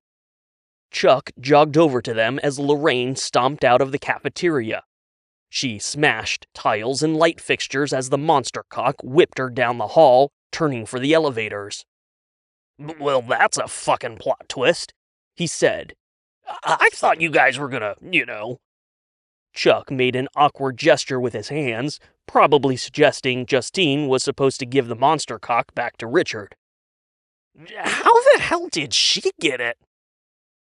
Chuck jogged over to them as Lorraine stomped out of the cafeteria. She smashed tiles and light fixtures as the monster cock whipped her down the hall, turning for the elevators. "Well, that's a fucking plot twist," he said. I thought you guys were gonna, Chuck made an awkward gesture with his hands, probably suggesting Justine was supposed to give the monster cock back to Richard. "How the hell did she get it?"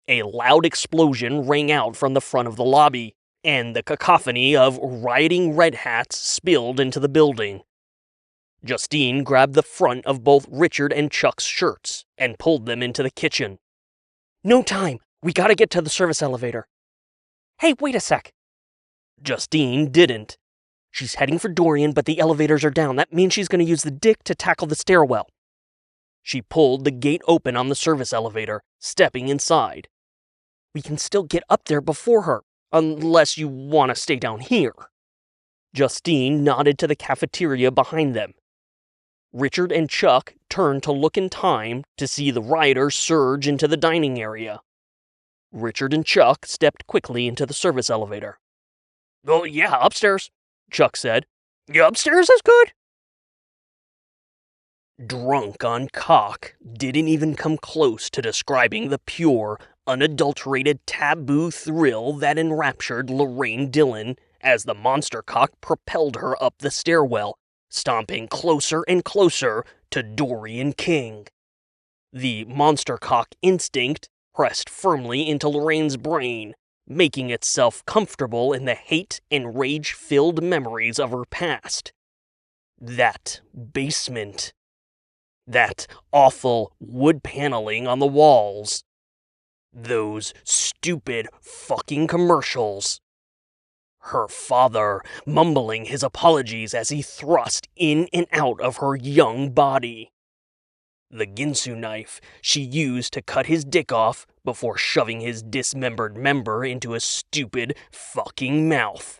A loud explosion rang out from the front of the lobby, and the cacophony of rioting red hats spilled into the building. Justine grabbed the front of both Richard and Chuck's shirts and pulled them into the kitchen. "No time! We gotta get to the service elevator." "Hey, wait a sec!" Justine didn't. "She's heading for Dorian, but the elevators are down. That means she's gonna use the dick to tackle the stairwell." She pulled the gate open on the service elevator, stepping inside. "We can still get up there before her, unless you want to stay down here." Justine nodded to the cafeteria behind them. Richard and Chuck turned to look in time to see the rioters surge into the dining area. Richard and Chuck stepped quickly into the service elevator. "Oh, yeah, upstairs," Chuck said. "Yeah, upstairs is good." Drunk on cock didn't even come close to describing the pure, unadulterated taboo thrill that enraptured Lorraine Dillon as the monster cock propelled her up the stairwell, stomping closer and closer to Dorian King. The monster cock instinct pressed firmly into Lorraine's brain, making itself comfortable in the hate and rage-filled memories of her past. That basement. That awful wood paneling on the walls. Those stupid fucking commercials. Her father mumbling his apologies as he thrust in and out of her young body. The Ginsu knife she used to cut his dick off before shoving his dismembered member into a stupid fucking mouth.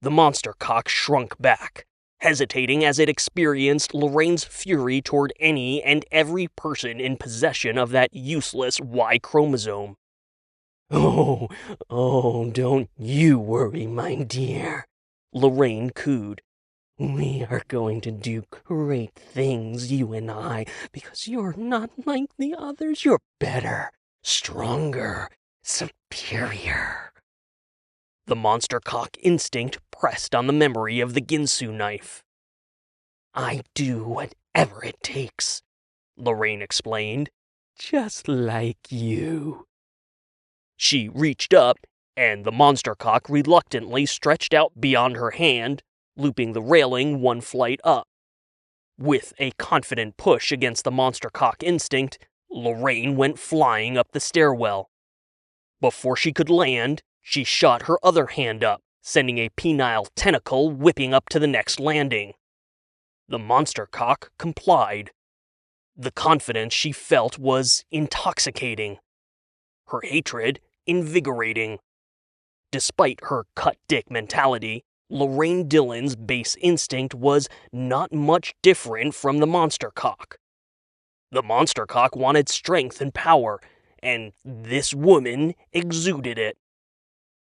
The monster cock shrunk back, hesitating as it experienced Lorraine's fury toward any and every person in possession of that useless Y chromosome. Oh, don't you worry, my dear, Lorraine cooed. We are going to do great things, you and I, because you're not like the others. You're better, stronger, superior. The monster cock instinct pressed on the memory of the Ginsu knife. "I do whatever it takes," Lorraine explained. "Just like you." She reached up, and the monster cock reluctantly stretched out beyond her hand, looping the railing one flight up. With a confident push against the monster cock instinct, Lorraine went flying up the stairwell. Before she could land, she shot her other hand up, sending a penile tentacle whipping up to the next landing. The monster cock complied. The confidence she felt was intoxicating. Her hatred invigorating. Despite her cut-dick mentality, Lorraine Dillon's base instinct was not much different from the monster cock. The monster cock wanted strength and power, and this woman exuded it.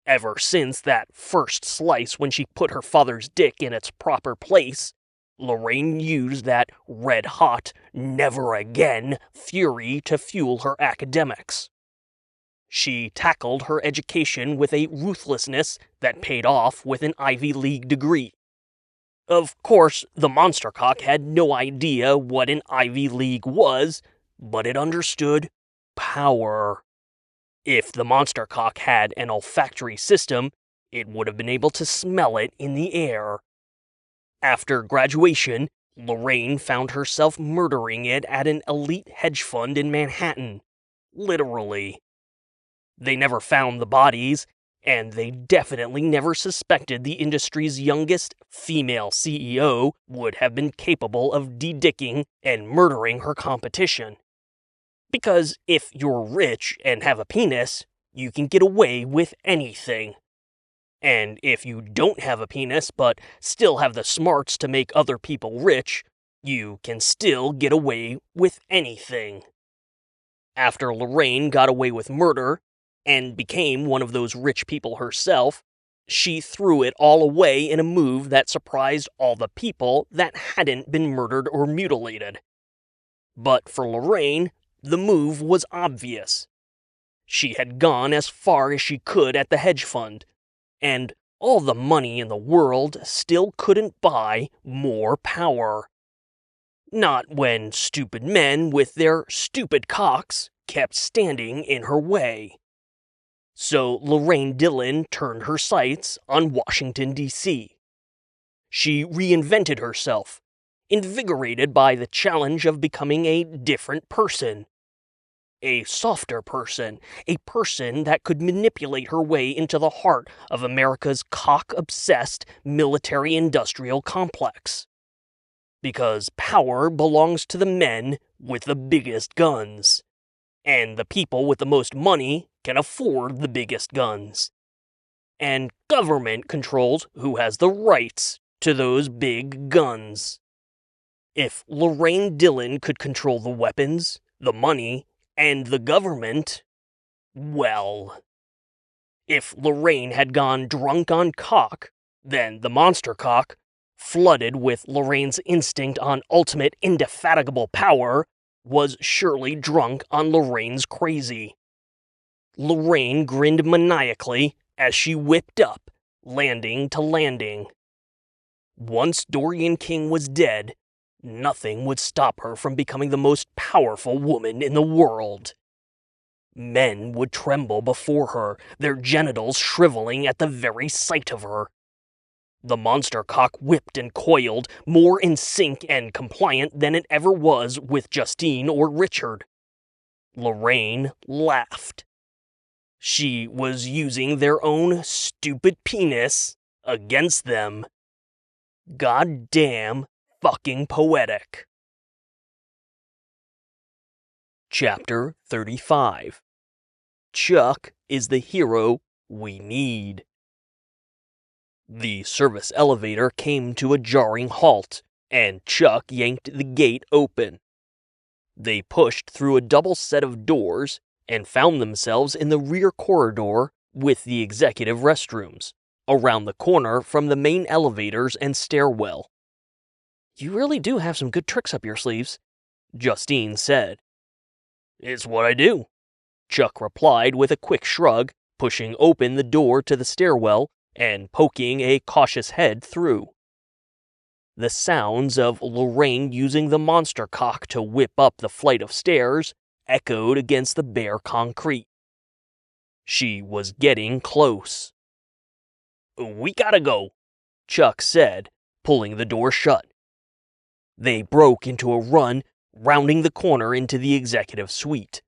Ever since that first slice when she put her father's dick in its proper place, Lorraine used that red-hot, never-again fury to fuel her academics. She tackled her education with a ruthlessness that paid off with an Ivy League degree. Of course, the monster cock had no idea what an Ivy League was, but it understood power. If the monster cock had an olfactory system, it would have been able to smell it in the air. After graduation, Lorraine found herself murdering it at an elite hedge fund in Manhattan. Literally. They never found the bodies, and they definitely never suspected the industry's youngest female CEO would have been capable of de-dicking and murdering her competition. Because if you're rich and have a penis, you can get away with anything. And if you don't have a penis but still have the smarts to make other people rich, you can still get away with anything. After Lorraine got away with murder, and became one of those rich people herself, she threw it all away in a move that surprised all the people that hadn't been murdered or mutilated. But for Lorraine, the move was obvious. She had gone as far as she could at the hedge fund, and all the money in the world still couldn't buy more power. Not when stupid men with their stupid cocks kept standing in her way. So Lorraine Dillon turned her sights on Washington, D.C. She reinvented herself, invigorated by the challenge of becoming a different person. A softer person, a person that could manipulate her way into the heart of America's cock-obsessed military-industrial complex. Because power belongs to the men with the biggest guns. And the people with the most money can afford the biggest guns. And government controls who has the rights to those big guns. If Lorraine Dillon could control the weapons, the money, and the government, well. If Lorraine had gone drunk on cock, then the monster cock, flooded with Lorraine's instinct on ultimate indefatigable power, was surely drunk on Lorraine's crazy. Lorraine grinned maniacally as she whipped up, landing to landing. Once Dorian King was dead, nothing would stop her from becoming the most powerful woman in the world. Men would tremble before her, their genitals shriveling at the very sight of her. The monster cock whipped and coiled, more in sync and compliant than it ever was with Justine or Richard. Lorraine laughed. She was using their own stupid penis against them. Goddamn fucking poetic. Chapter 35. Chuck is the hero we need. The service elevator came to a jarring halt, and Chuck yanked the gate open. They pushed through a double set of doors and found themselves in the rear corridor with the executive restrooms, around the corner from the main elevators and stairwell. "You really do have some good tricks up your sleeves," Justine said. "It's what I do," Chuck replied with a quick shrug, pushing open the door to the stairwell and poking a cautious head through. The sounds of Lorraine using the monster cock to whip up the flight of stairs echoed against the bare concrete. She was getting close. "We gotta go," Chuck said, pulling the door shut. They broke into a run, rounding the corner into the executive suite.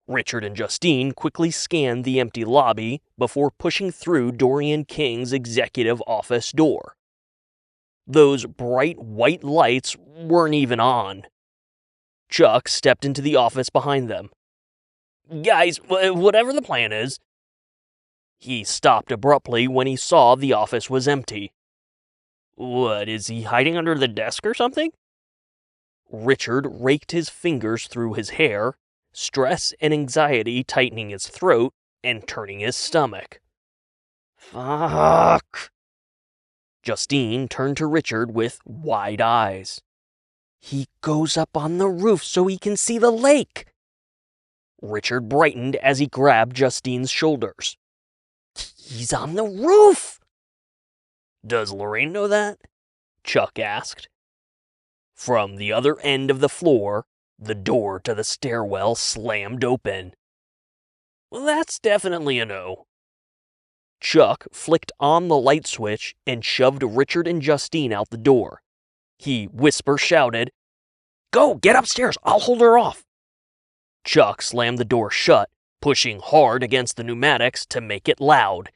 Richard and Justine quickly scanned the empty lobby before pushing through Dorian King's executive office door. Those bright white lights weren't even on. Chuck stepped into the office behind them. "Guys, whatever the plan is." He stopped abruptly when he saw the office was empty. "What, is he hiding under the desk or something?" Richard raked his fingers through his hair, stress and anxiety tightening his throat and turning his stomach. "Fuck." Justine turned to Richard with wide eyes. "He goes up on the roof so he can see the lake." Richard brightened as he grabbed Justine's shoulders. "He's on the roof!" "Does Lorraine know that?" Chuck asked. From the other end of the floor, the door to the stairwell slammed open. "Well, that's definitely a no." Chuck flicked on the light switch and shoved Richard and Justine out the door. He whisper-shouted, "Go, get upstairs, I'll hold her off." Chuck slammed the door shut, pushing hard against the pneumatics to make it loud.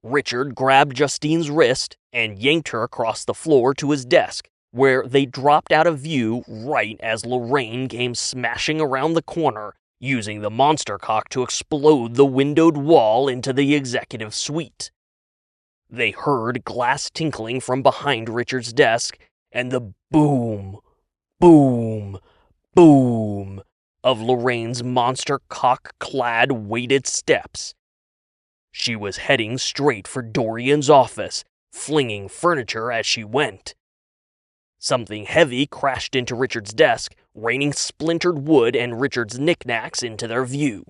Richard grabbed Justine's wrist and yanked her across the floor to his desk, where they dropped out of view right as Lorraine came smashing around the corner, using the monster cock to explode the windowed wall into the executive suite. They heard glass tinkling from behind Richard's desk, and the boom, boom, boom of Lorraine's monster cock-clad weighted steps. She was heading straight for Dorian's office, flinging furniture as she went. Something heavy crashed into Richard's desk, raining splintered wood and Richard's knickknacks into their view.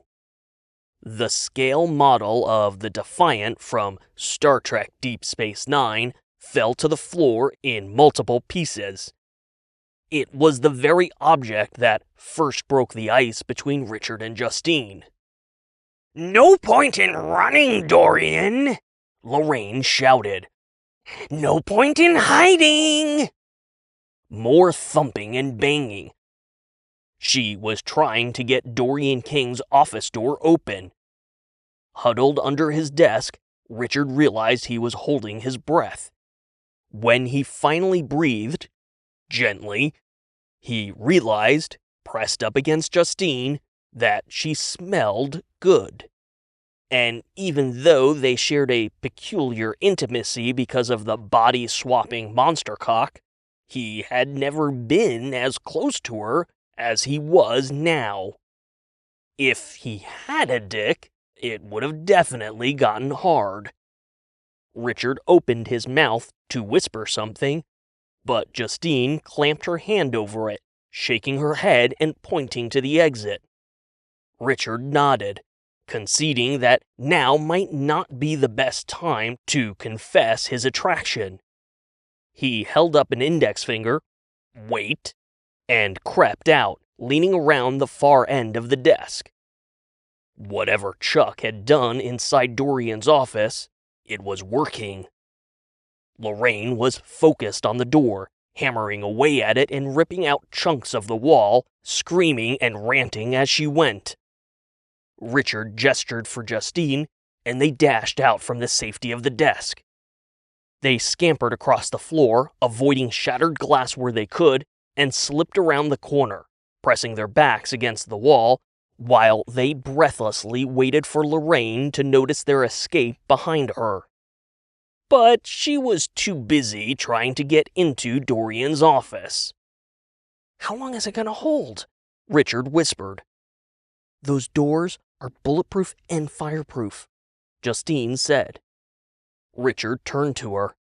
The scale model of the Defiant from Star Trek Deep Space Nine fell to the floor in multiple pieces. It was the very object that first broke the ice between Richard and Justine. "No point in running, Dorian," Lorraine shouted. "No point in hiding." More thumping and banging. She was trying to get Dorian King's office door open. Huddled under his desk, Richard realized he was holding his breath. When he finally breathed, gently, he realized, pressed up against Justine, that she smelled good. And even though they shared a peculiar intimacy because of the body-swapping monster cock, he had never been as close to her as he was now. If he had a dick, it would have definitely gotten hard. Richard opened his mouth to whisper something, but Justine clamped her hand over it, shaking her head and pointing to the exit. Richard nodded, conceding that now might not be the best time to confess his attraction. He held up an index finger, wait, and crept out, leaning around the far end of the desk. Whatever Chuck had done inside Dorian's office, it was working. Lorraine was focused on the door, hammering away at it and ripping out chunks of the wall, screaming and ranting as she went. Richard gestured for Justine, and they dashed out from the safety of the desk. They scampered across the floor, avoiding shattered glass where they could, and slipped around the corner, pressing their backs against the wall, while they breathlessly waited for Lorraine to notice their escape behind her. But she was too busy trying to get into Dorian's office. "How long is it gonna hold?" Richard whispered. "Those doors are bulletproof and fireproof," Justine said. Richard turned to her.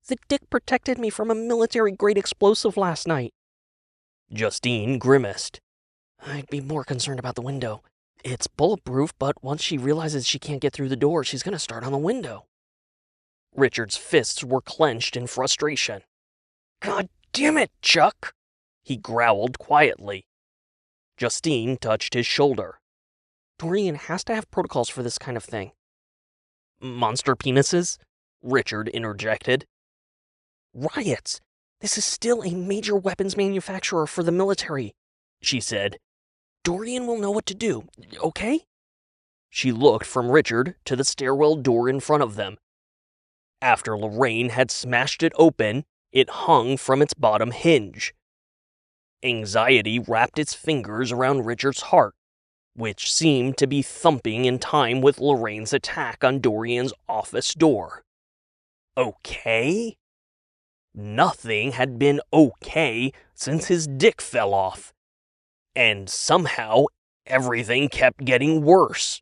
"The dick protected me from a military-grade explosive last night." Justine grimaced. "I'd be more concerned about the window. It's bulletproof, but once she realizes she can't get through the door, she's going to start on the window. Richard's fists were clenched in frustration. God damn it, Chuck! He growled quietly. Justine touched his shoulder. Dorian has to have protocols for this kind of thing. Monster penises? Richard interjected. Riots! This is still a major weapons manufacturer for the military, she said. Dorian will know what to do, okay? She looked from Richard to the stairwell door in front of them. After Lorraine had smashed it open, it hung from its bottom hinge. Anxiety wrapped its fingers around Richard's heart, which seemed to be thumping in time with Lorraine's attack on Dorian's office door. Okay? Nothing had been okay since his dick fell off. And somehow, everything kept getting worse.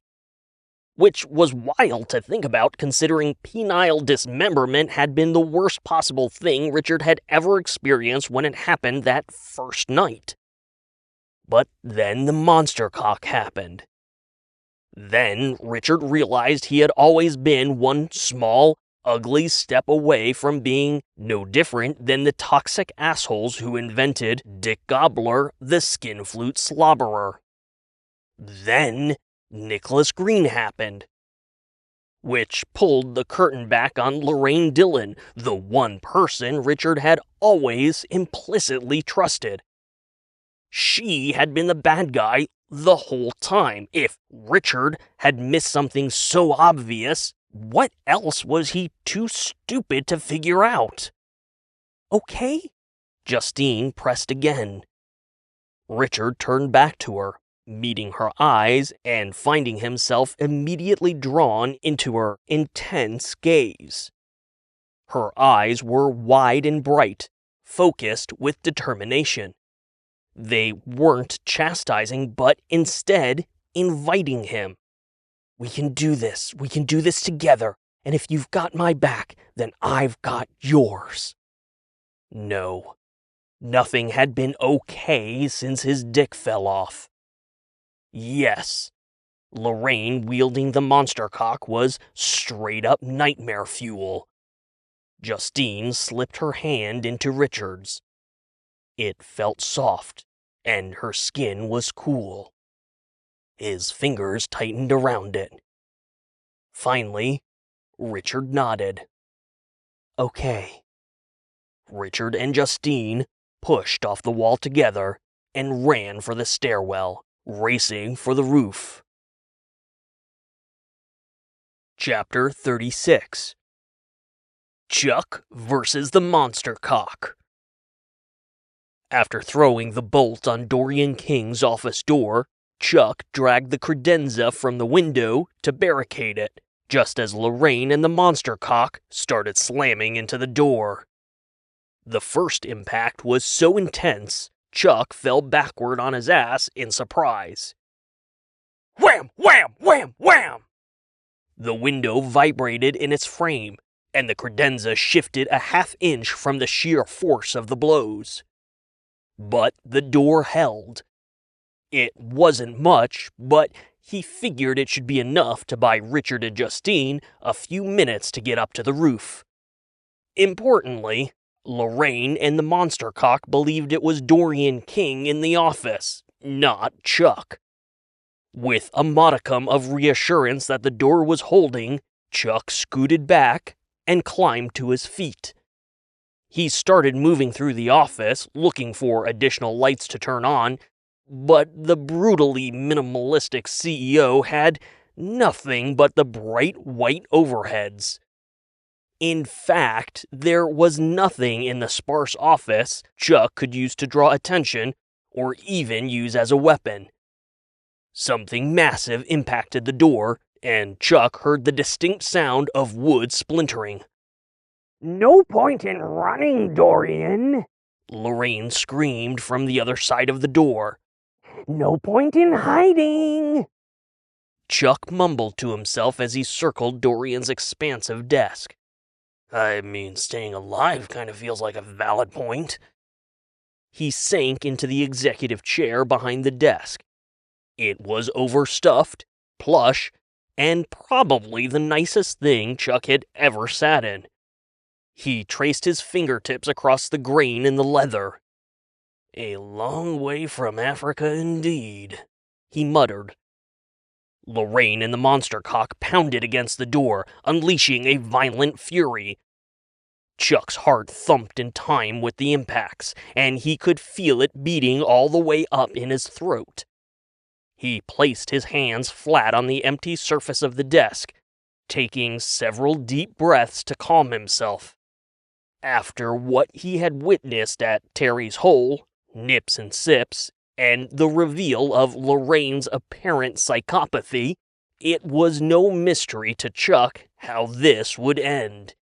Which was wild to think about, considering penile dismemberment had been the worst possible thing Richard had ever experienced when it happened that first night. But then the monster cock happened. Then Richard realized he had always been one small, ugly step away from being no different than the toxic assholes who invented Dick Gobbler, the Skin-Flute Slobberer. Then Nicholas Green happened, which pulled the curtain back on Lorraine Dillon, the one person Richard had always implicitly trusted. She had been the bad guy the whole time. If Richard had missed something so obvious, what else was he too stupid to figure out? Okay? Justine pressed again. Richard turned back to her, meeting her eyes and finding himself immediately drawn into her intense gaze. Her eyes were wide and bright, focused with determination. They weren't chastising, but instead inviting him. We can do this together, and if you've got my back, then I've got yours. No, nothing had been okay since his dick fell off. Yes, Lorraine wielding the monster cock was straight-up nightmare fuel. Justine slipped her hand into Richard's. It felt soft, and her skin was cool. His fingers tightened around it. Finally, Richard nodded. Okay. Richard and Justine pushed off the wall together and ran for the stairwell, racing for the roof. Chapter 36. Chuck versus the Monster Cock. After throwing the bolt on Dorian King's office door, Chuck dragged the credenza from the window to barricade it, just as Lorraine and the monster cock started slamming into the door. The first impact was so intense, Chuck fell backward on his ass in surprise. Wham! Wham! Wham! Wham! The window vibrated in its frame, and the credenza shifted a half-inch from the sheer force of the blows. But the door held. It wasn't much, but he figured it should be enough to buy Richard and Justine a few minutes to get up to the roof. Importantly, Lorraine and the monster cock believed it was Dorian King in the office, not Chuck. With a modicum of reassurance that the door was holding, Chuck scooted back and climbed to his feet. He started moving through the office, looking for additional lights to turn on, but the brutally minimalistic CEO had nothing but the bright white overheads. In fact, there was nothing in the sparse office Chuck could use to draw attention or even use as a weapon. Something massive impacted the door, and Chuck heard the distinct sound of wood splintering. No point in running, Dorian, Lorraine screamed from the other side of the door. No point in hiding. Chuck mumbled to himself as he circled Dorian's expansive desk. I mean, staying alive kind of feels like a valid point. He sank into the executive chair behind the desk. It was overstuffed, plush, and probably the nicest thing Chuck had ever sat in. He traced his fingertips across the grain in the leather. "A long way from Africa indeed," he muttered. Lorraine and the monster cock pounded against the door, unleashing a violent fury. Chuck's heart thumped in time with the impacts, and he could feel it beating all the way up in his throat. He placed his hands flat on the empty surface of the desk, taking several deep breaths to calm himself. After what he had witnessed at Terry's hole, nips and sips, and the reveal of Lorraine's apparent psychopathy, it was no mystery to Chuck how this would end.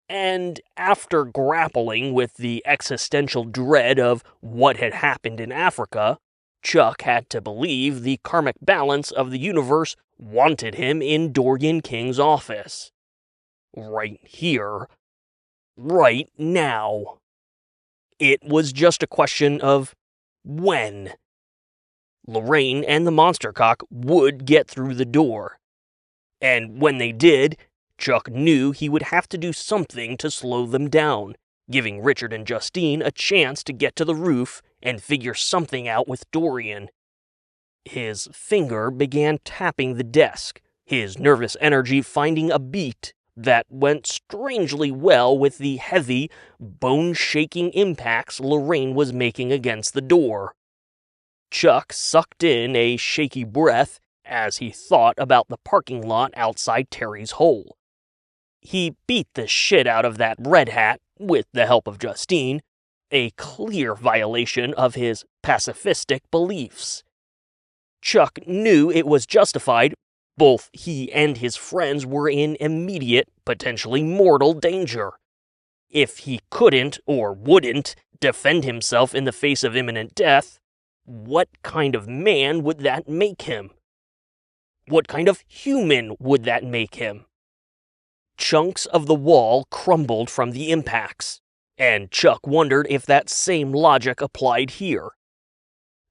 And after grappling with the existential dread of what had happened in Africa, Chuck had to believe the karmic balance of the universe wanted him in Dorian King's office. Right here. Right now. It was just a question of when. Lorraine and the monster cock would get through the door. And when they did, Chuck knew he would have to do something to slow them down, giving Richard and Justine a chance to get to the roof and figure something out with Dorian. His finger began tapping the desk, his nervous energy finding a beat that went strangely well with the heavy, bone-shaking impacts Lorraine was making against the door. Chuck sucked in a shaky breath as he thought about the parking lot outside Terry's hole. He beat the shit out of that red hat with the help of Justine, a clear violation of his pacifistic beliefs. Chuck knew it was justified. Both he and his friends were in immediate, potentially mortal danger. If he couldn't or wouldn't defend himself in the face of imminent death, what kind of man would that make him? What kind of human would that make him? Chunks of the wall crumbled from the impacts, and Chuck wondered if that same logic applied here.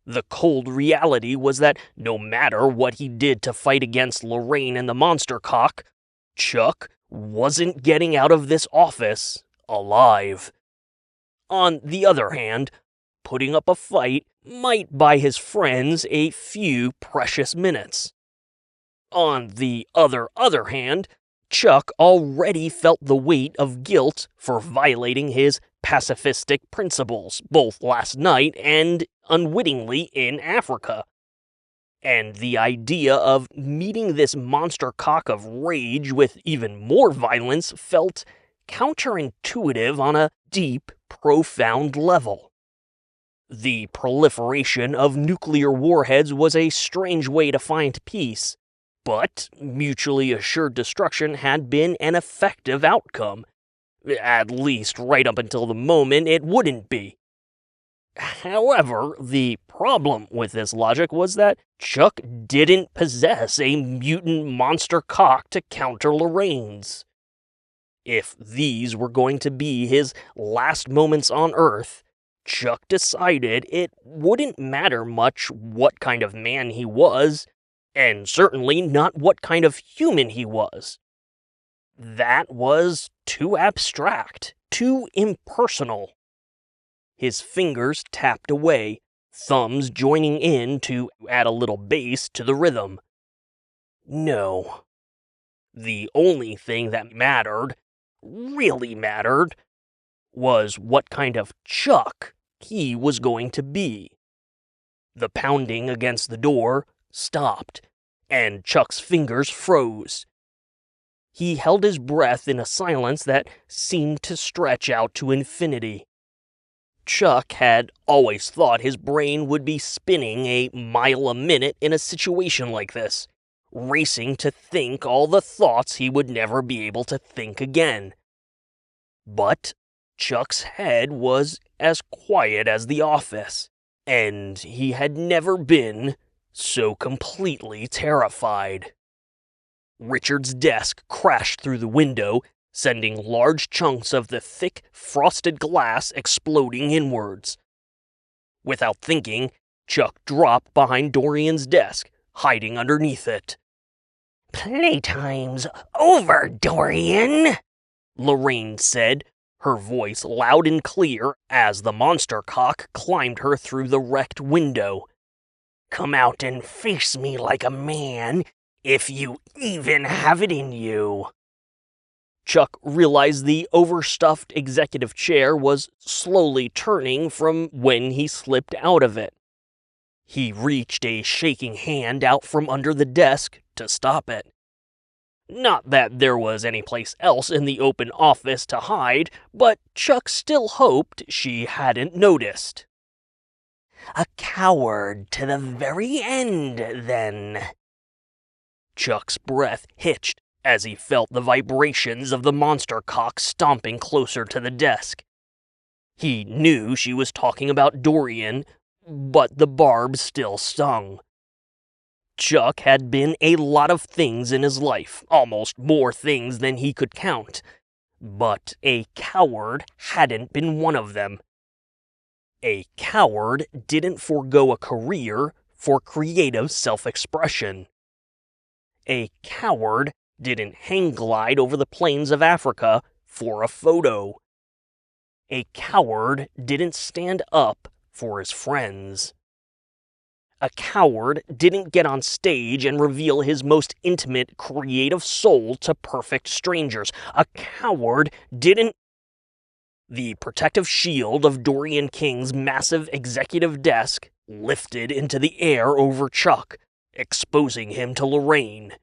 The cold reality was that no matter what he did to fight against Lorraine and the monster cock, Chuck wasn't getting out of this office alive. On the other hand, putting up a fight might buy his friends a few precious minutes. On the other hand, Chuck already felt the weight of guilt for violating his pacifistic principles, both last night and unwittingly in Africa. And the idea of meeting this monster cock of rage with even more violence felt counterintuitive on a deep, profound level. The proliferation of nuclear warheads was a strange way to find peace, but mutually assured destruction had been an effective outcome, at least right up until the moment it wouldn't be. However, the problem with this logic was that Chuck didn't possess a mutant monster cock to counter Lorraine's. If these were going to be his last moments on Earth, Chuck decided it wouldn't matter much what kind of man he was, and certainly not what kind of human he was. That was too abstract, too impersonal. His fingers tapped away, thumbs joining in to add a little bass to the rhythm. No. The only thing that mattered, really mattered, was what kind of Chuck he was going to be. The pounding against the door stopped, and Chuck's fingers froze. He held his breath in a silence that seemed to stretch out to infinity. Chuck had always thought his brain would be spinning a mile a minute in a situation like this, racing to think all the thoughts he would never be able to think again. But Chuck's head was as quiet as the office, and he had never been so completely terrified. Richard's desk crashed through the window, sending large chunks of the thick, frosted glass exploding inwards. Without thinking, Chuck dropped behind Dorian's desk, hiding underneath it. "Playtime's over, Dorian," Lorraine said, her voice loud and clear as the monster cock climbed her through the wrecked window. "Come out and face me like a man, if you even have it in you." Chuck realized the overstuffed executive chair was slowly turning from when he slipped out of it. He reached a shaking hand out from under the desk to stop it. Not that there was any place else in the open office to hide, but Chuck still hoped she hadn't noticed. "A coward to the very end, then." Chuck's breath hitched as he felt the vibrations of the monster cock stomping closer to the desk. He knew she was talking about Dorian, but the barb still stung. Chuck had been a lot of things in his life, almost more things than he could count, but a coward hadn't been one of them. A coward didn't forego a career for creative self-expression. A coward didn't hang glide over the plains of Africa for a photo. A coward didn't stand up for his friends. A coward didn't get on stage and reveal his most intimate, creative soul to perfect strangers. A coward didn't... The protective shield of Dorian King's massive executive desk lifted into the air over Chuck, exposing him to Lorraine.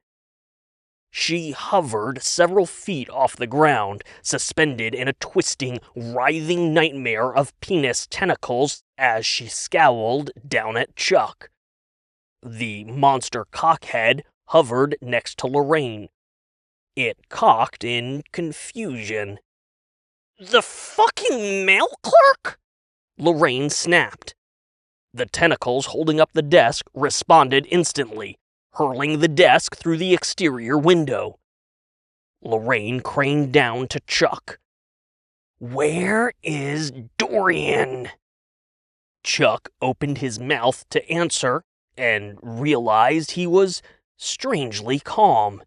She hovered several feet off the ground, suspended in a twisting, writhing nightmare of penis tentacles as she scowled down at Chuck. The monster cockhead hovered next to Lorraine. It cocked in confusion. "The fucking mail clerk?" Lorraine snapped. The tentacles holding up the desk responded instantly, hurling the desk through the exterior window. Lorraine craned down to Chuck. "Where is Dorian?" Chuck opened his mouth to answer and realized he was strangely calm.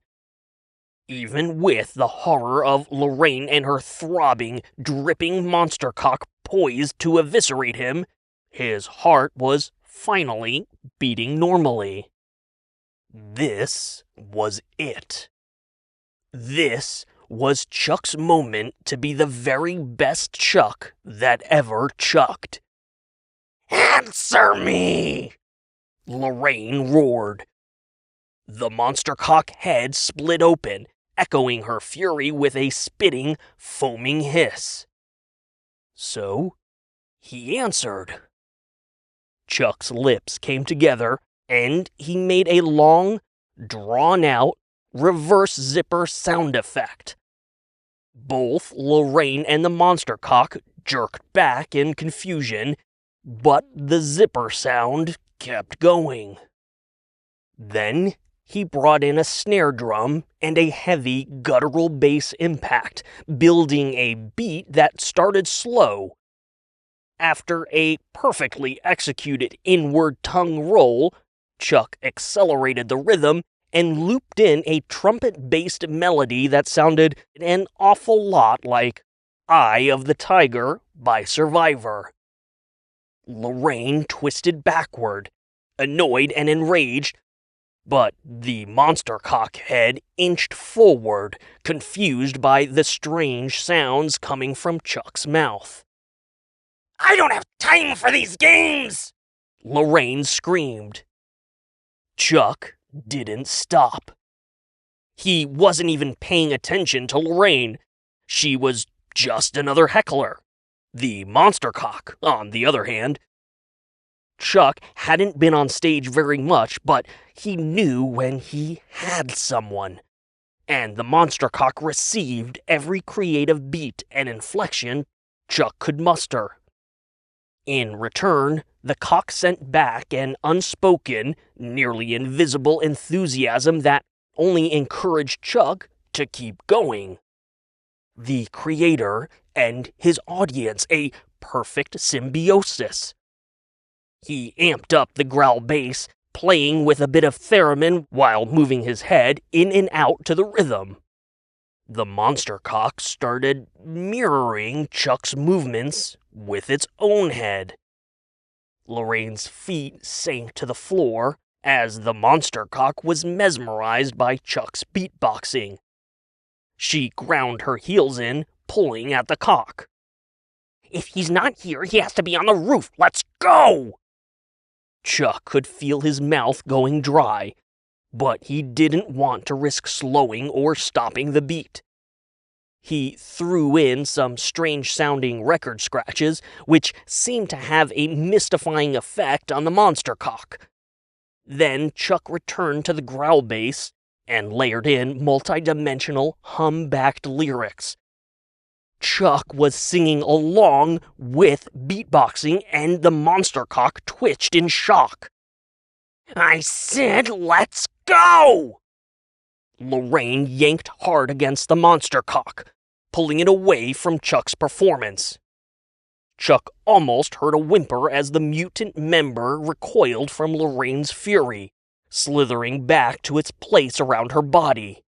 Even with the horror of Lorraine and her throbbing, dripping monster cock poised to eviscerate him, his heart was finally beating normally. This was it. This was Chuck's moment to be the very best Chuck that ever chucked. "Answer me!" Lorraine roared. The monster cock head split open, echoing her fury with a spitting, foaming hiss. So, he answered. Chuck's lips came together, and he made a long, drawn-out, reverse zipper sound effect. Both Lorraine and the monster cock jerked back in confusion, but the zipper sound kept going. Then he brought in a snare drum and a heavy guttural bass impact, building a beat that started slow. After a perfectly executed inward tongue roll, Chuck accelerated the rhythm and looped in a trumpet-based melody that sounded an awful lot like Eye of the Tiger by Survivor. Lorraine twisted backward, annoyed and enraged, but the monster cock head inched forward, confused by the strange sounds coming from Chuck's mouth. "I don't have time for these games!" Lorraine screamed. Chuck didn't stop. He wasn't even paying attention to Lorraine. She was just another heckler. The monster cock, on the other hand. Chuck hadn't been on stage very much, but he knew when he had someone. And the monster cock received every creative beat and inflection Chuck could muster. In return, the cock sent back an unspoken, nearly invisible enthusiasm that only encouraged Chuck to keep going. The creator and his audience, a perfect symbiosis. He amped up the growl bass, playing with a bit of theremin while moving his head in and out to the rhythm. The monster cock started mirroring Chuck's movements with its own head. Lorraine's feet sank to the floor as the monster cock was mesmerized by Chuck's beatboxing. She ground her heels in, pulling at the cock. "If he's not here, he has to be on the roof. Let's go!" Chuck could feel his mouth going dry, but he didn't want to risk slowing or stopping the beat. He threw in some strange-sounding record scratches, which seemed to have a mystifying effect on the monster cock. Then Chuck returned to the growl bass and layered in multi-dimensional, hum-backed lyrics. Chuck was singing along with beatboxing, and the monster cock twitched in shock. "I said let's go!" Lorraine yanked hard against the monster cock, pulling it away from Chuck's performance. Chuck almost heard a whimper as the mutant member recoiled from Lorraine's fury, slithering back to its place around her body.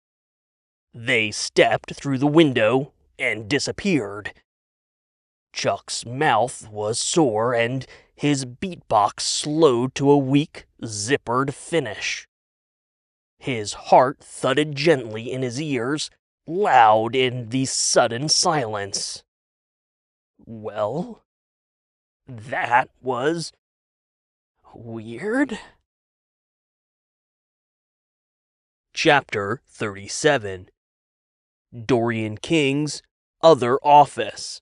They stepped through the window and disappeared. Chuck's mouth was sore and his beatbox slowed to a weak, zippered finish. His heart thudded gently in his ears, loud in the sudden silence. Well, that was weird. Chapter 37. Dorian King's Other Office.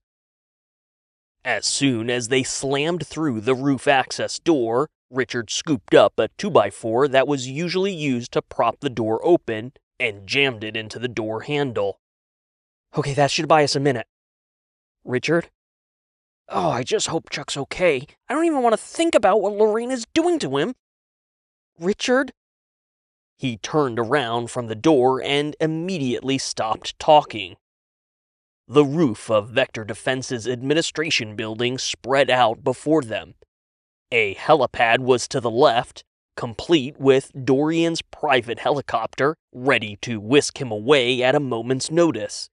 As soon as they slammed through the roof access door, Richard scooped up a 2x4 that was usually used to prop the door open and jammed it into the door handle. "Okay, that should buy us a minute." "Richard?" "Oh, I just hope Chuck's okay. I don't even want to think about what Lorraine is doing to him." "Richard?" He turned around from the door and immediately stopped talking. The roof of Vector Defense's administration building spread out before them. A helipad was to the left, complete with Dorian's private helicopter ready to whisk him away at a moment's notice.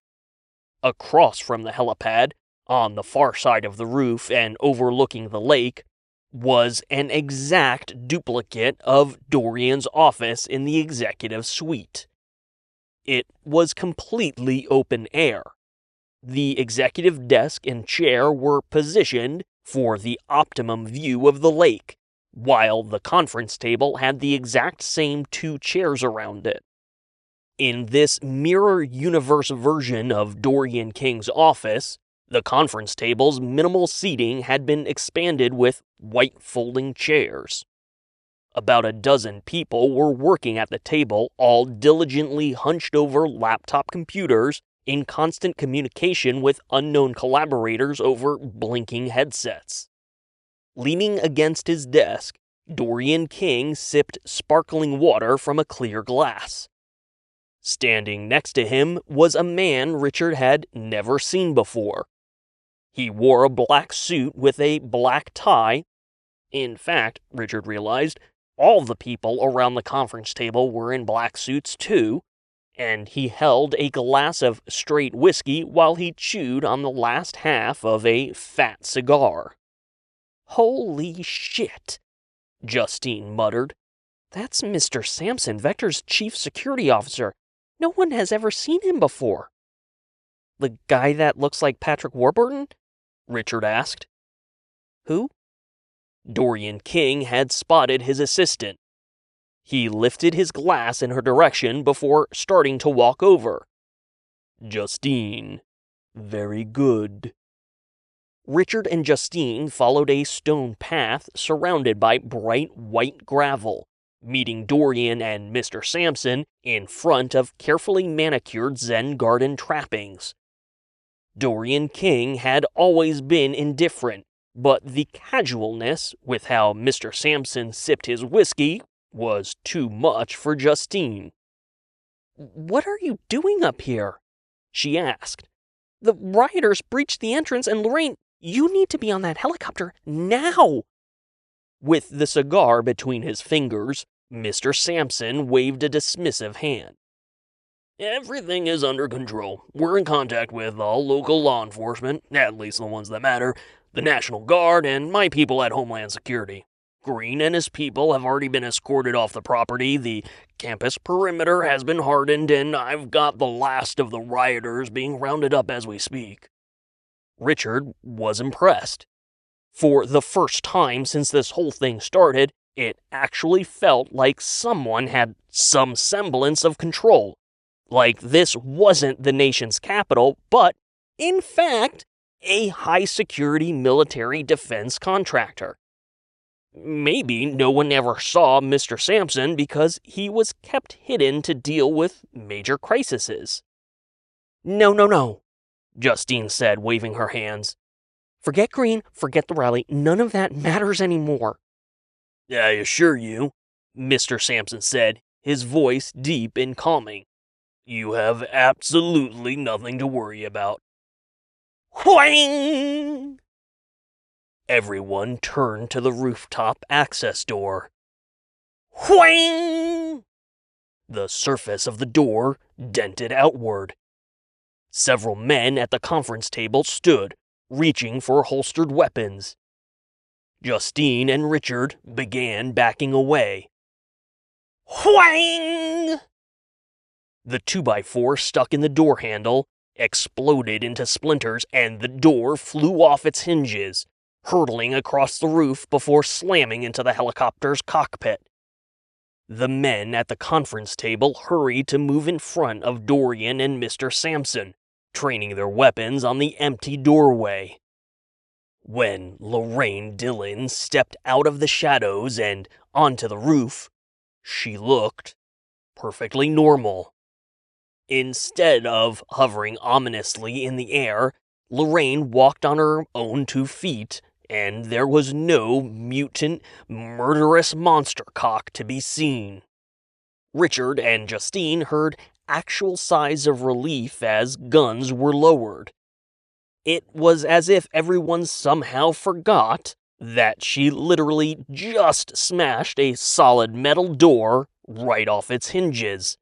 Across from the helipad, on the far side of the roof and overlooking the lake, was an exact duplicate of Dorian's office in the executive suite. It was completely open air. The executive desk and chair were positioned for the optimum view of the lake, while the conference table had the exact same 2 chairs around it. In this mirror universe version of Dorian King's office, the conference table's minimal seating had been expanded with white folding chairs. About a dozen people were working at the table, all diligently hunched over laptop computers, in constant communication with unknown collaborators over blinking headsets. Leaning against his desk, Dorian King sipped sparkling water from a clear glass. Standing next to him was a man Richard had never seen before. He wore a black suit with a black tie. In fact, Richard realized, all the people around the conference table were in black suits too, and he held a glass of straight whiskey while he chewed on the last half of a fat cigar. "Holy shit," Justine muttered. "That's Mr. Sampson, Vector's chief security officer. No one has ever seen him before." "The guy that looks like Patrick Warburton?" Richard asked. "Who?" Dorian King had spotted his assistant. He lifted his glass in her direction before starting to walk over. "Justine. Very good." Richard and Justine followed a stone path surrounded by bright white gravel, meeting Dorian and Mr. Sampson in front of carefully manicured Zen garden trappings. Dorian King had always been indifferent, but the casualness with how Mr. Sampson sipped his whiskey was too much for Justine. "What are you doing up here?" she asked. "The rioters breached the entrance, and Lorraine, you need to be on that helicopter now." With the cigar between his fingers, Mr. Sampson waved a dismissive hand. Everything is under control. We're in contact with all local law enforcement, at least the ones that matter, the National Guard, and my people at Homeland Security. Green and his people have already been escorted off the property, the campus perimeter has been hardened, and I've got the last of the rioters being rounded up as we speak. Richard was impressed. For the first time since this whole thing started, it actually felt like someone had some semblance of control. Like this wasn't the nation's capital, but, in fact, a high-security military defense contractor. Maybe no one ever saw Mr. Sampson because he was kept hidden to deal with major crises. No, Justine said, waving her hands. Forget Green, forget the rally, none of that matters anymore. I assure you, Mr. Sampson said, his voice deep and calming. You have absolutely nothing to worry about. Whang! Everyone turned to the rooftop access door. Whang! The surface of the door dented outward. Several men at the conference table stood, reaching for holstered weapons. Justine and Richard began backing away. Whang! The 2x4 stuck in the door handle exploded into splinters and the door flew off its hinges, hurtling across the roof before slamming into the helicopter's cockpit. The men at the conference table hurried to move in front of Dorian and Mr. Sampson, training their weapons on the empty doorway. When Lorraine Dillon stepped out of the shadows and onto the roof, she looked perfectly normal. Instead of hovering ominously in the air, Lorraine walked on her own 2 feet, and there was no mutant, murderous monster cock to be seen. Richard and Justine heard actual sighs of relief as guns were lowered. It was as if everyone somehow forgot that she literally just smashed a solid metal door right off its hinges.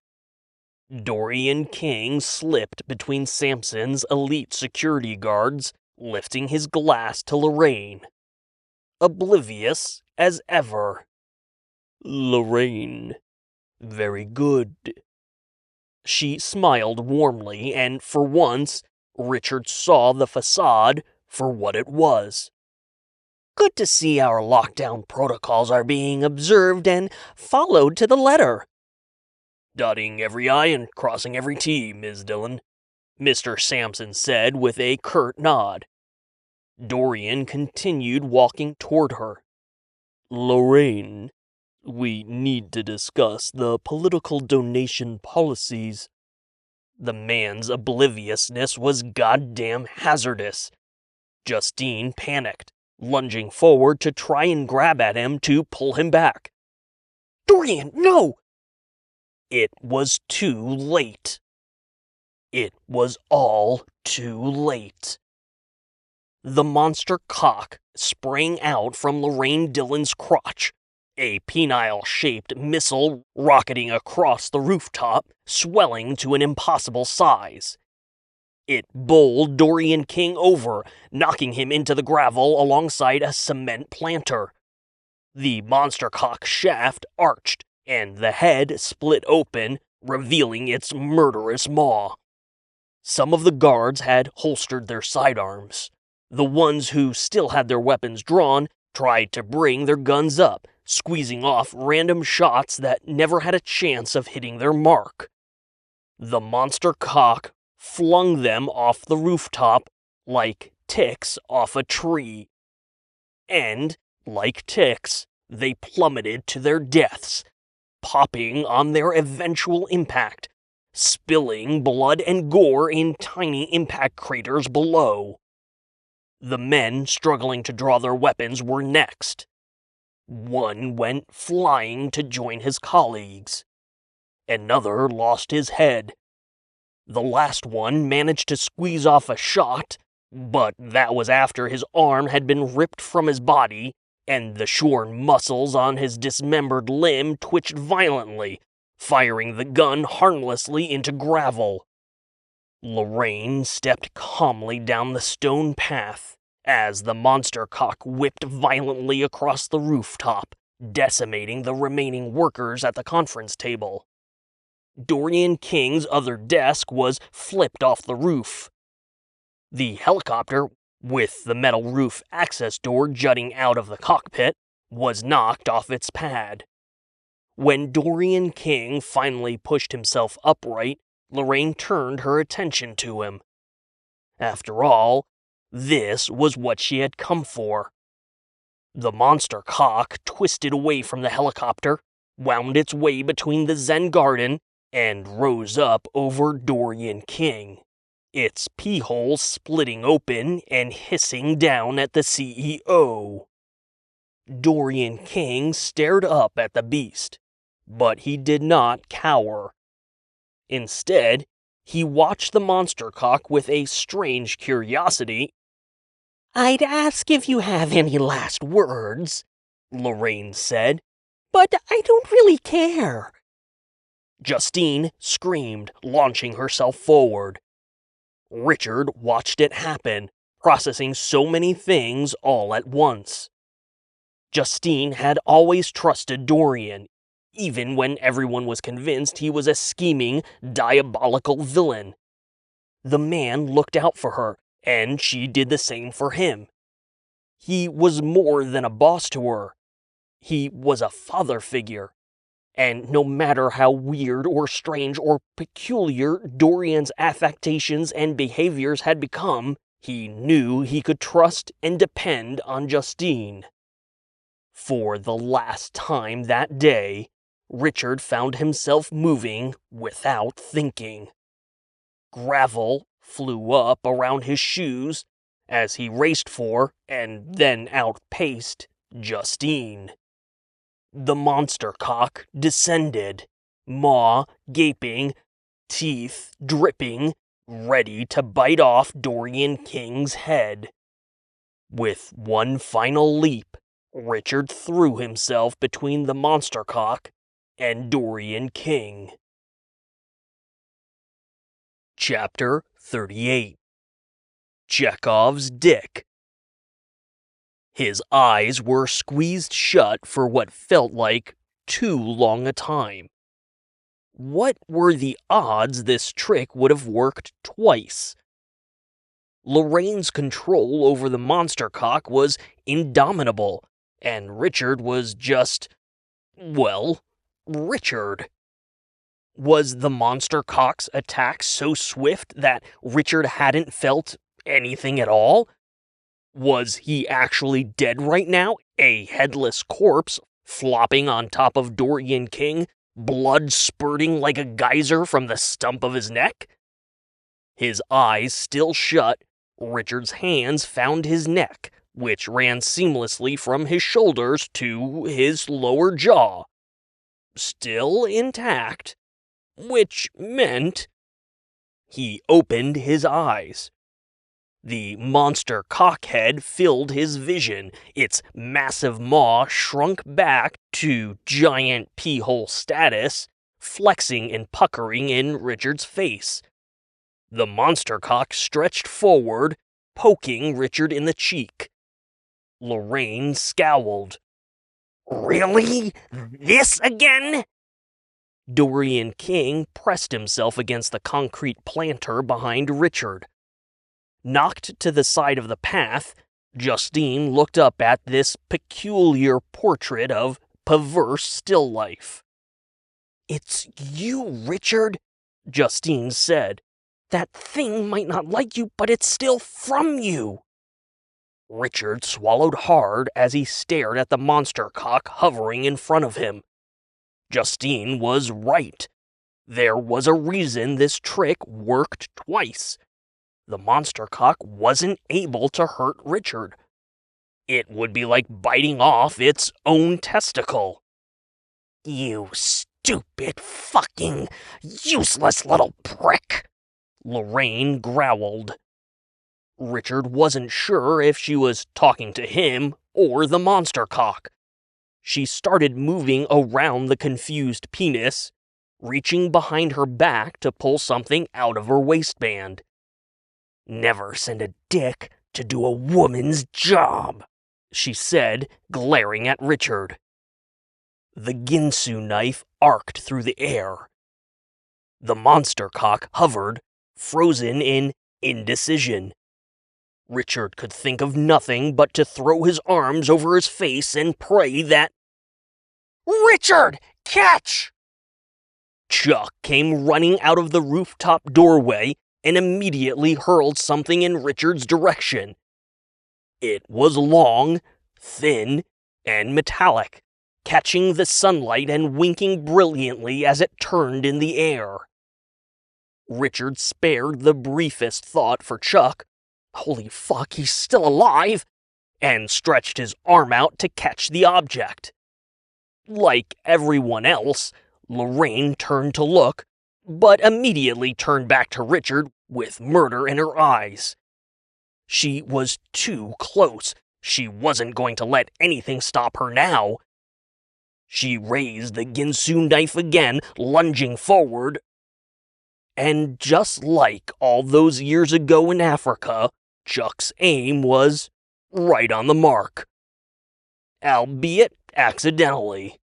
Dorian King slipped between Sampson's elite security guards, lifting his glass to Lorraine. Oblivious as ever. Lorraine. Very good. She smiled warmly, and for once, Richard saw the facade for what it was. Good to see our lockdown protocols are being observed and followed to the letter. Dotting every I and crossing every T, Ms. Dillon, Mr. Sampson said with a curt nod. Dorian continued walking toward her. Lorraine, we need to discuss the political donation policies. The man's obliviousness was goddamn hazardous. Justine panicked, lunging forward to try and grab at him to pull him back. Dorian, no! It was too late. It was all too late. The monster cock sprang out from Lorraine Dillon's crotch, a penile-shaped missile rocketing across the rooftop, swelling to an impossible size. It bowled Dorian King over, knocking him into the gravel alongside a cement planter. The monster cock shaft arched, and the head split open, revealing its murderous maw. Some of the guards had holstered their sidearms. The ones who still had their weapons drawn tried to bring their guns up, squeezing off random shots that never had a chance of hitting their mark. The monster cock flung them off the rooftop like ticks off a tree. And, like ticks, they plummeted to their deaths, popping on their eventual impact, spilling blood and gore in tiny impact craters below. The men struggling to draw their weapons were next. One went flying to join his colleagues. Another lost his head. The last one managed to squeeze off a shot, but that was after his arm had been ripped from his body and the shorn muscles on his dismembered limb twitched violently, firing the gun harmlessly into gravel. Lorraine stepped calmly down the stone path as the monster cock whipped violently across the rooftop, decimating the remaining workers at the conference table. Dorian King's other desk was flipped off the roof. The helicopter, with the metal roof access door jutting out of the cockpit, was knocked off its pad. When Dorian King finally pushed himself upright, Lorraine turned her attention to him. After all, this was what she had come for. The monster cock twisted away from the helicopter, wound its way between the Zen garden, and rose up over Dorian King, its pee-hole splitting open and hissing down at the CEO. Dorian King stared up at the beast, but he did not cower. Instead, he watched the monster cock with a strange curiosity. "I'd ask if you have any last words," Lorraine said, "but I don't really care." Justine screamed, launching herself forward. Richard watched it happen, processing so many things all at once. Justine had always trusted Dorian, even when everyone was convinced he was a scheming, diabolical villain. The man looked out for her, and she did the same for him. He was more than a boss to her. He was a father figure. And no matter how weird or strange or peculiar Dorian's affectations and behaviors had become, he knew he could trust and depend on Justine. For the last time that day, Richard found himself moving without thinking. Gravel flew up around his shoes as he raced for, and then outpaced, Justine. The monster cock descended, maw gaping, teeth dripping, ready to bite off Dorian King's head. With one final leap, Richard threw himself between the monster cock and Dorian King. Chapter 38. Chekhov's Dick. His eyes were squeezed shut for what felt like too long a time. What were the odds this trick would have worked twice? Lorraine's control over the monster cock was indomitable, and Richard was just, well, Richard. Was the monster cock's attack so swift that Richard hadn't felt anything at all? Was he actually dead right now, a headless corpse flopping on top of Dorian King, blood spurting like a geyser from the stump of his neck? His eyes still shut, Richard's hands found his neck, which ran seamlessly from his shoulders to his lower jaw. Still intact, which meant he opened his eyes. The monster cockhead filled his vision, its massive maw shrunk back to giant pee-hole status, flexing and puckering in Richard's face. The monster cock stretched forward, poking Richard in the cheek. Lorraine scowled. "Really? This again?" Dorian King pressed himself against the concrete planter behind Richard. Knocked to the side of the path, Justine looked up at this peculiar portrait of perverse still life. "It's you, Richard," Justine said. "That thing might not like you, but it's still from you." Richard swallowed hard as he stared at the monster cock hovering in front of him. Justine was right. There was a reason this trick worked twice. The monster cock wasn't able to hurt Richard. It would be like biting off its own testicle. "You stupid, fucking, useless little prick," Lorraine growled. Richard wasn't sure if she was talking to him or the monster cock. She started moving around the confused penis, reaching behind her back to pull something out of her waistband. "Never send a dick to do a woman's job," she said, glaring at Richard. The Ginsu knife arced through the air. The monster cock hovered, frozen in indecision. Richard could think of nothing but to throw his arms over his face and pray that... "Richard, catch!" Chuck came running out of the rooftop doorway and immediately hurled something in Richard's direction. It was long, thin, and metallic, catching the sunlight and winking brilliantly as it turned in the air. Richard spared the briefest thought for Chuck, "Holy fuck, he's still alive!" and stretched his arm out to catch the object. Like everyone else, Lorraine turned to look, but immediately turned back to Richard with murder in her eyes. She was too close. She wasn't going to let anything stop her now. She raised the Ginsu knife again, lunging forward. And just like all those years ago in Africa, Chuck's aim was right on the mark. Albeit accidentally.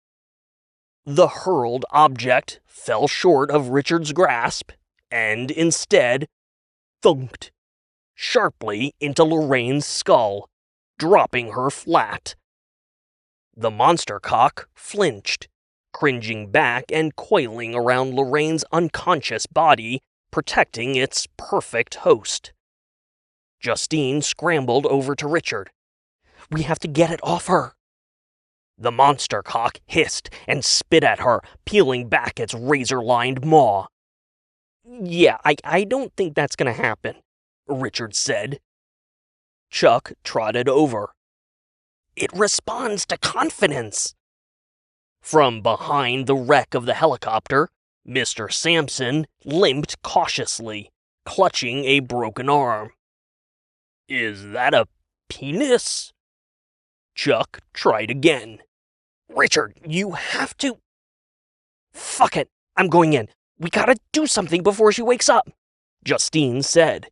The hurled object fell short of Richard's grasp, and instead thunked sharply into Lorraine's skull, dropping her flat. The monster cock flinched, cringing back and coiling around Lorraine's unconscious body, protecting its perfect host. Justine scrambled over to Richard. "We have to get it off her." The monster cock hissed and spit at her, peeling back its razor-lined maw. "Yeah, I don't think that's going to happen," Richard said. Chuck trotted over. "It responds to confidence." From behind the wreck of the helicopter, Mr. Sampson limped cautiously, clutching a broken arm. "Is that a penis?" Chuck tried again. "Richard, you have to..." "Fuck it, I'm going in. We gotta do something before she wakes up," Justine said.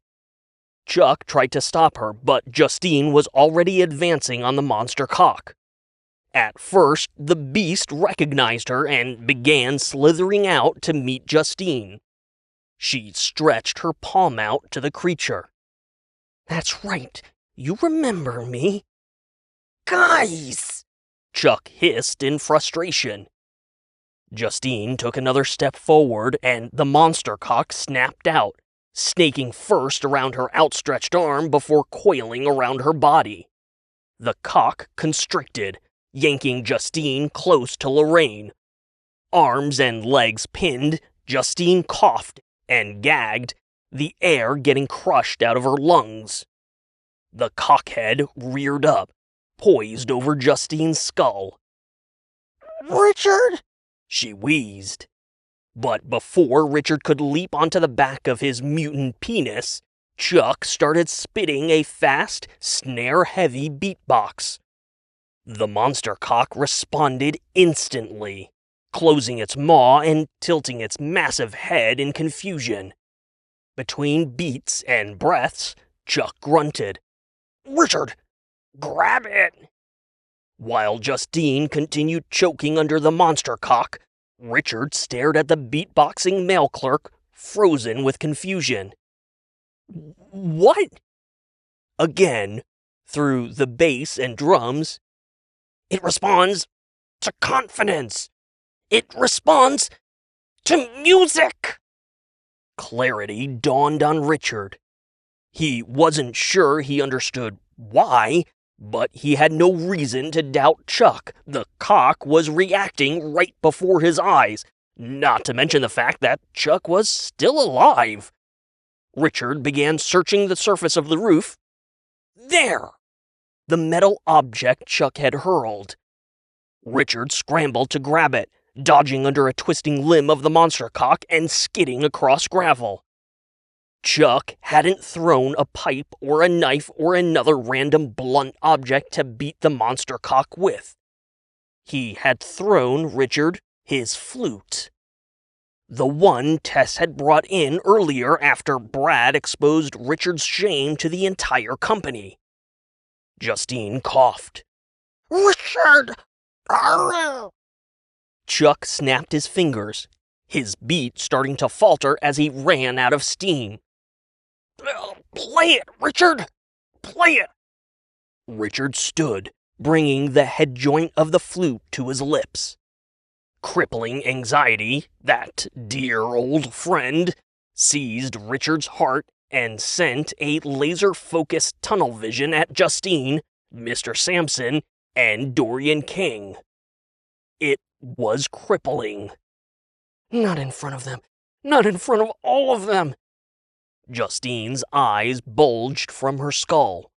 Chuck tried to stop her, but Justine was already advancing on the monster cock. At first, the beast recognized her and began slithering out to meet Justine. She stretched her palm out to the creature. "That's right, you remember me." "Guys!" Chuck hissed in frustration. Justine took another step forward, and the monster cock snapped out, snaking first around her outstretched arm before coiling around her body. The cock constricted, yanking Justine close to Lorraine. Arms and legs pinned, Justine coughed and gagged, the air getting crushed out of her lungs. The cockhead reared up, poised over Justine's skull. "Richard!" she wheezed. But before Richard could leap onto the back of his mutant penis, Chuck started spitting a fast, snare-heavy beatbox. The monster cock responded instantly, closing its maw and tilting its massive head in confusion. Between beats and breaths, Chuck grunted, "Richard, grab it!" While Justine continued choking under the monster cock, Richard stared at the beatboxing mail clerk, frozen with confusion. "What?" Again, through the bass and drums, "It responds to confidence. It responds to music." Clarity dawned on Richard. He wasn't sure he understood why, but he had no reason to doubt Chuck. The cock was reacting right before his eyes, not to mention the fact that Chuck was still alive. Richard began searching the surface of the roof. There! The metal object Chuck had hurled. Richard scrambled to grab it, dodging under a twisting limb of the monster cock and skidding across gravel. Chuck hadn't thrown a pipe or a knife or another random blunt object to beat the monster cock with. He had thrown Richard his flute. The one Tess had brought in earlier after Brad exposed Richard's shame to the entire company. Justine coughed. Richard! Chuck snapped his fingers, his beat starting to falter as he ran out of steam. Play it, Richard! Play it! Richard stood, bringing the head joint of the flute to his lips. Crippling anxiety, that dear old friend, seized Richard's heart and sent a laser-focused tunnel vision at Justine, Mr. Sampson, and Dorian King. It was crippling. Not in front of them. Not in front of all of them. Justine's eyes bulged from her skull.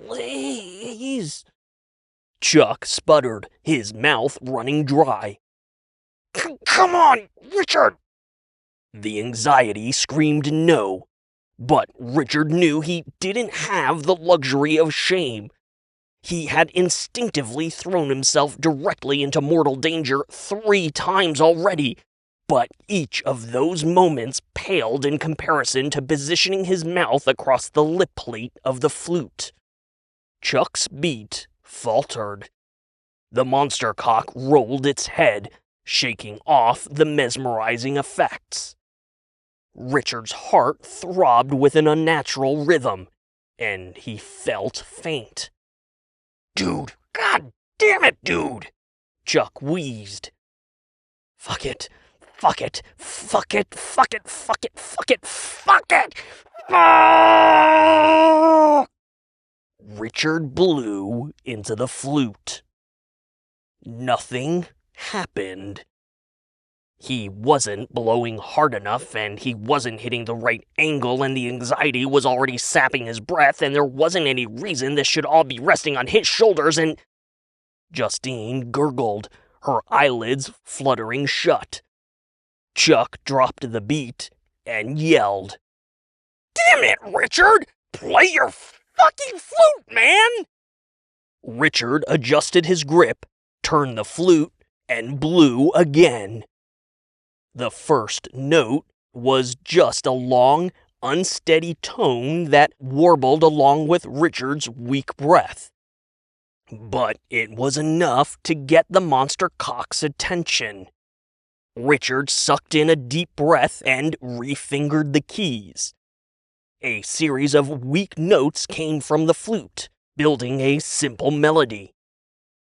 Please. Chuck sputtered, his mouth running dry. Come on, Richard! The anxiety screamed no, but Richard knew he didn't have the luxury of shame. He had instinctively thrown himself directly into mortal danger 3 times already, but each of those moments paled in comparison to positioning his mouth across the lip plate of the flute. Chuck's beat faltered. The monster cock rolled its head, shaking off the mesmerizing effects. Richard's heart throbbed with an unnatural rhythm, and he felt faint. Dude, god damn it, dude! Chuck wheezed. Fuck it. Fuck it. Fuck it. Fuck it. Fuck it. Fuck it. Fuck it! Fuck! Richard blew into the flute. Nothing happened. He wasn't blowing hard enough, and he wasn't hitting the right angle, and the anxiety was already sapping his breath, and there wasn't any reason this should all be resting on his shoulders, and... Justine gurgled, her eyelids fluttering shut. Chuck dropped the beat and yelled. Damn it, Richard! Play your fucking flute, man! Richard adjusted his grip, turned the flute, and blew again. The first note was just a long, unsteady tone that warbled along with Richard's weak breath. But it was enough to get the monster cock's attention. Richard sucked in a deep breath and refingered the keys. A series of weak notes came from the flute, building a simple melody.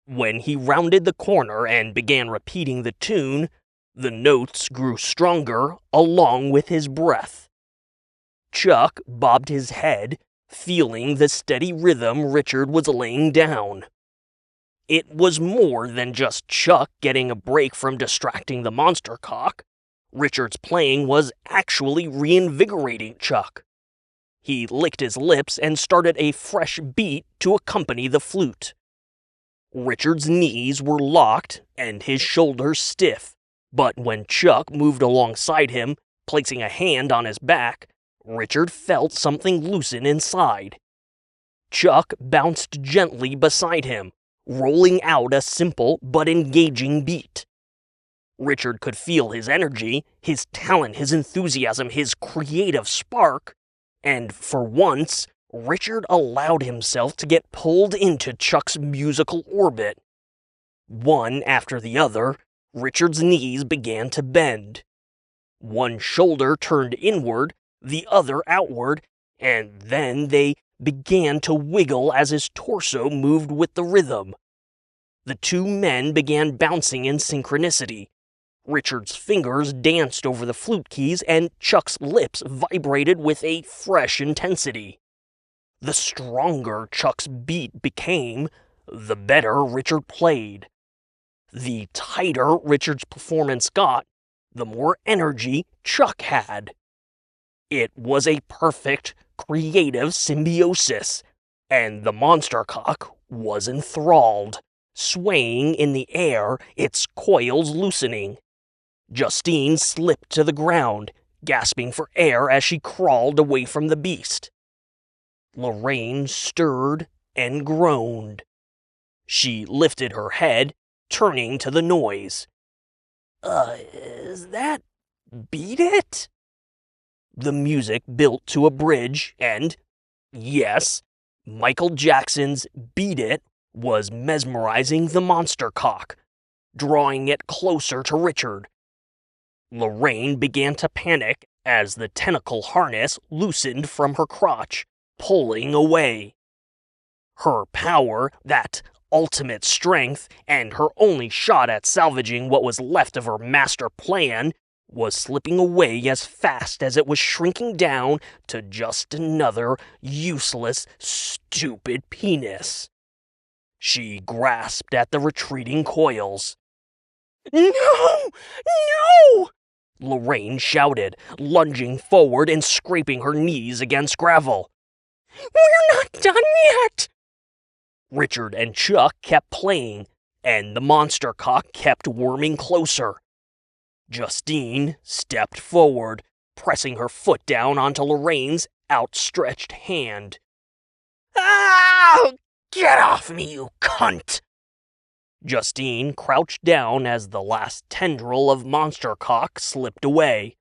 When he rounded the corner and began repeating the tune, the notes grew stronger along with his breath. Chuck bobbed his head, feeling the steady rhythm Richard was laying down. It was more than just Chuck getting a break from distracting the monster cock. Richard's playing was actually reinvigorating Chuck. He licked his lips and started a fresh beat to accompany the flute. Richard's knees were locked and his shoulders stiff, but when Chuck moved alongside him, placing a hand on his back, Richard felt something loosen inside. Chuck bounced gently beside him, rolling out a simple but engaging beat. Richard could feel his energy, his talent, his enthusiasm, his creative spark, and for once, Richard allowed himself to get pulled into Chuck's musical orbit. One after the other, Richard's knees began to bend. One shoulder turned inward, the other outward, and then they began to wiggle as his torso moved with the rhythm. The two men began bouncing in synchronicity. Richard's fingers danced over the flute keys, and Chuck's lips vibrated with a fresh intensity. The stronger Chuck's beat became, the better Richard played. The tighter Richard's performance got, the more energy Chuck had. It was a perfect, creative symbiosis, and the monster cock was enthralled, swaying in the air, its coils loosening. Justine slipped to the ground, gasping for air as she crawled away from the beast. Lorraine stirred and groaned. She lifted her head, turning to the noise. Is that Beat It? The music built to a bridge, and, yes, Michael Jackson's Beat It was mesmerizing the monster cock, drawing it closer to Richard. Lorraine began to panic as the tentacle harness loosened from her crotch, pulling away. Her power, that ultimate strength, and her only shot at salvaging what was left of her master plan, was slipping away as fast as it was shrinking down to just another useless, stupid penis. She grasped at the retreating coils. No! No! Lorraine shouted, lunging forward and scraping her knees against gravel. We're not done yet! Richard and Chuck kept playing, and the monster cock kept worming closer. Justine stepped forward, pressing her foot down onto Lorraine's outstretched hand. Ah! Get off me, you cunt! Justine crouched down as the last tendril of monster cock slipped away.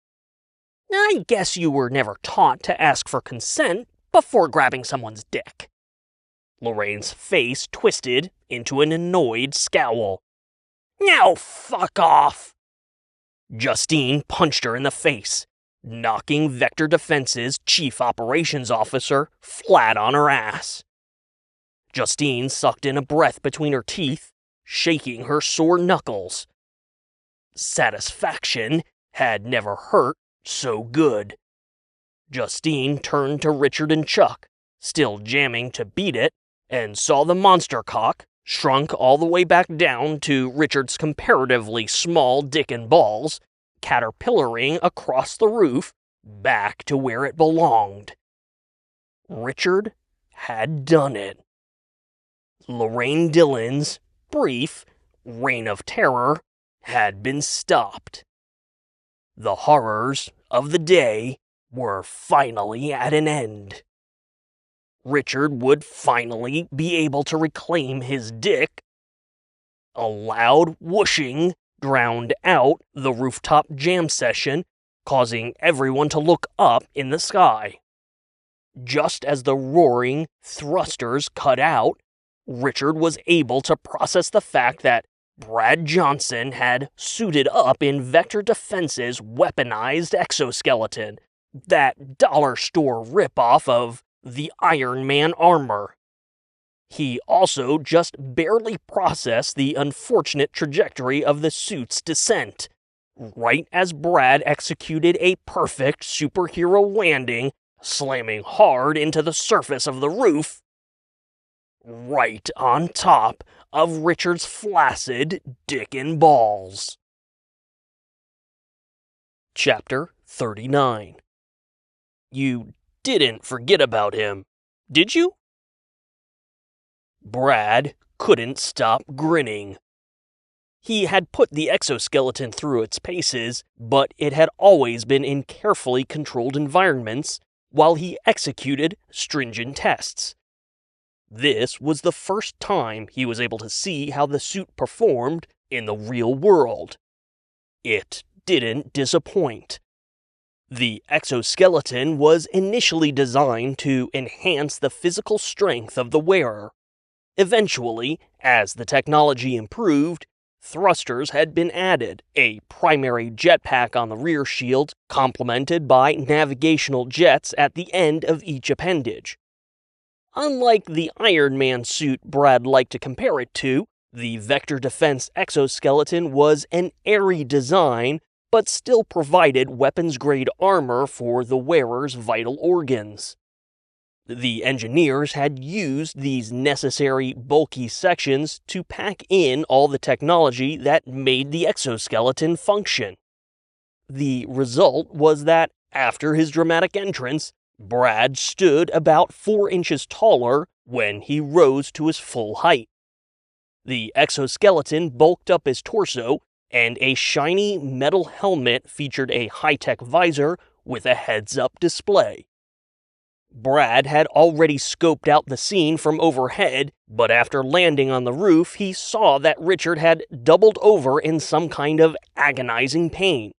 I guess you were never taught to ask for consent before grabbing someone's dick. Lorraine's face twisted into an annoyed scowl. Now fuck off! Justine punched her in the face, knocking Vector Defense's chief operations officer flat on her ass. Justine sucked in a breath between her teeth, shaking her sore knuckles. Satisfaction had never hurt so good. Justine turned to Richard and Chuck, still jamming to Beat It, and saw the monster cock, shrunk all the way back down to Richard's comparatively small dick and balls, caterpillaring across the roof back to where it belonged. Richard had done it. Lorraine Dillon's brief reign of terror had been stopped. The horrors of the day were finally at an end. Richard would finally be able to reclaim his dick. A loud whooshing drowned out the rooftop jam session, causing everyone to look up in the sky. Just as the roaring thrusters cut out, Richard was able to process the fact that Brad Johnson had suited up in Vector Defense's weaponized exoskeleton, that dollar store ripoff of the Iron Man armor. He also just barely processed the unfortunate trajectory of the suit's descent, right as Brad executed a perfect superhero landing, slamming hard into the surface of the roof, right on top of Richard's flaccid dick and balls. Chapter 39. You didn't forget about him, did you? Brad couldn't stop grinning. He had put the exoskeleton through its paces, but it had always been in carefully controlled environments while he executed stringent tests. This was the first time he was able to see how the suit performed in the real world. It didn't disappoint. The exoskeleton was initially designed to enhance the physical strength of the wearer. Eventually, as the technology improved, thrusters had been added, a primary jetpack on the rear shield, complemented by navigational jets at the end of each appendage. Unlike the Iron Man suit Brad liked to compare it to, the Vector Defense exoskeleton was an airy design, but still provided weapons-grade armor for the wearer's vital organs. The engineers had used these necessary bulky sections to pack in all the technology that made the exoskeleton function. The result was that, after his dramatic entrance, Brad stood about 4 inches taller when he rose to his full height. The exoskeleton bulked up his torso, and a shiny metal helmet featured a high-tech visor with a heads-up display. Brad had already scoped out the scene from overhead, but after landing on the roof, he saw that Richard had doubled over in some kind of agonizing pain,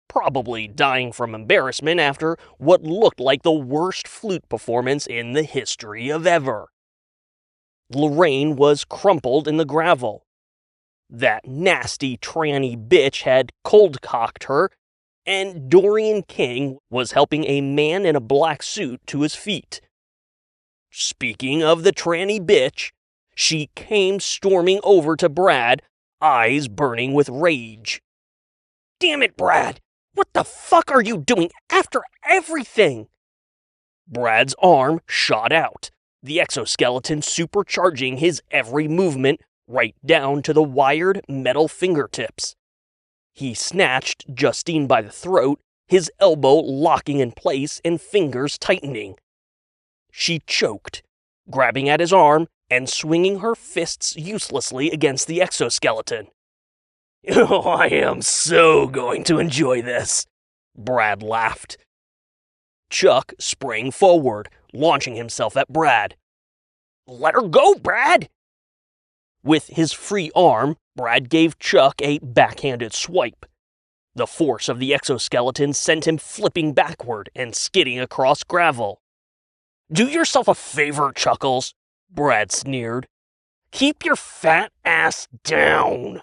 probably dying from embarrassment after what looked like the worst flute performance in the history of ever. Lorraine was crumpled in the gravel. That nasty tranny bitch had cold-cocked her, and Dorian King was helping a man in a black suit to his feet. Speaking of the tranny bitch, she came storming over to Brad, eyes burning with rage. Damn it, Brad! What the fuck are you doing after everything? Brad's arm shot out, the exoskeleton supercharging his every movement right down to the wired metal fingertips. He snatched Justine by the throat, his elbow locking in place and fingers tightening. She choked, grabbing at his arm and swinging her fists uselessly against the exoskeleton. Oh, I am so going to enjoy this, Brad laughed. Chuck sprang forward, launching himself at Brad. Let her go, Brad! With his free arm, Brad gave Chuck a backhanded swipe. The force of the exoskeleton sent him flipping backward and skidding across gravel. Do yourself a favor, Chuckles, Brad sneered. Keep your fat ass down.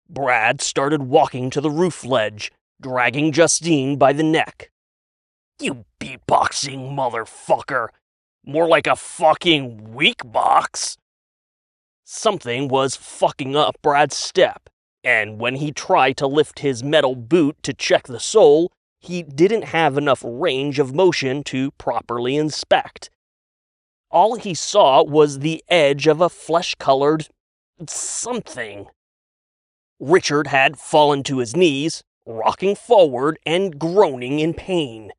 Brad started walking to the roof ledge, dragging Justine by the neck. You beatboxing motherfucker. More like a fucking weak box. Something was fucking up Brad's step, and when he tried to lift his metal boot to check the sole, he didn't have enough range of motion to properly inspect. All he saw was the edge of a flesh-colored something. Richard had fallen to his knees, rocking forward and groaning in pain.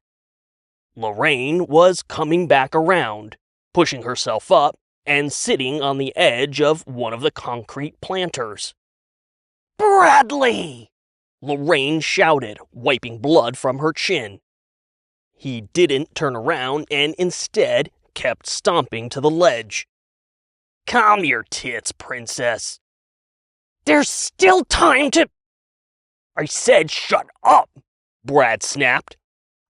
Lorraine was coming back around, pushing herself up, and sitting on the edge of one of the concrete planters. Bradley! Lorraine shouted, wiping blood from her chin. He didn't turn around and instead kept stomping to the ledge. Calm your tits, princess. There's still time to... I said shut up, Brad snapped.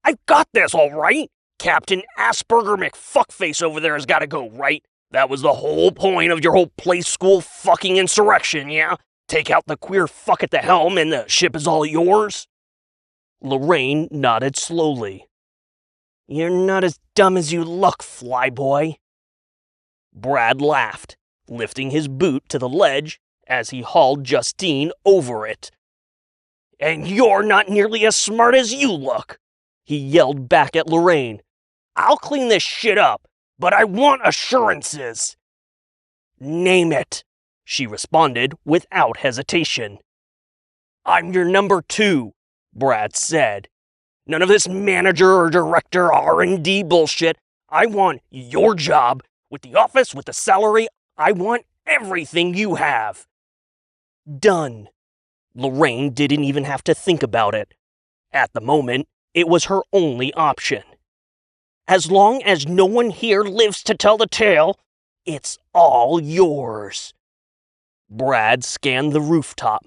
I've got this, all right? Captain Asperger McFuckface over there has got to go, right? That was the whole point of your whole play school fucking insurrection, yeah? Take out the queer fuck at the helm and the ship is all yours? Lorraine nodded slowly. You're not as dumb as you look, flyboy. Brad laughed, lifting his boot to the ledge as he hauled Justine over it. And you're not nearly as smart as you look, he yelled back at Lorraine. I'll clean this shit up, but I want assurances. Name it, she responded without hesitation. I'm your number 2, Brad said. None of this manager or director R&D bullshit. I want your job, with the office, with the salary. I want everything you have. Done. Lorraine didn't even have to think about it. At the moment, it was her only option. As long as no one here lives to tell the tale, it's all yours. Brad scanned the rooftop.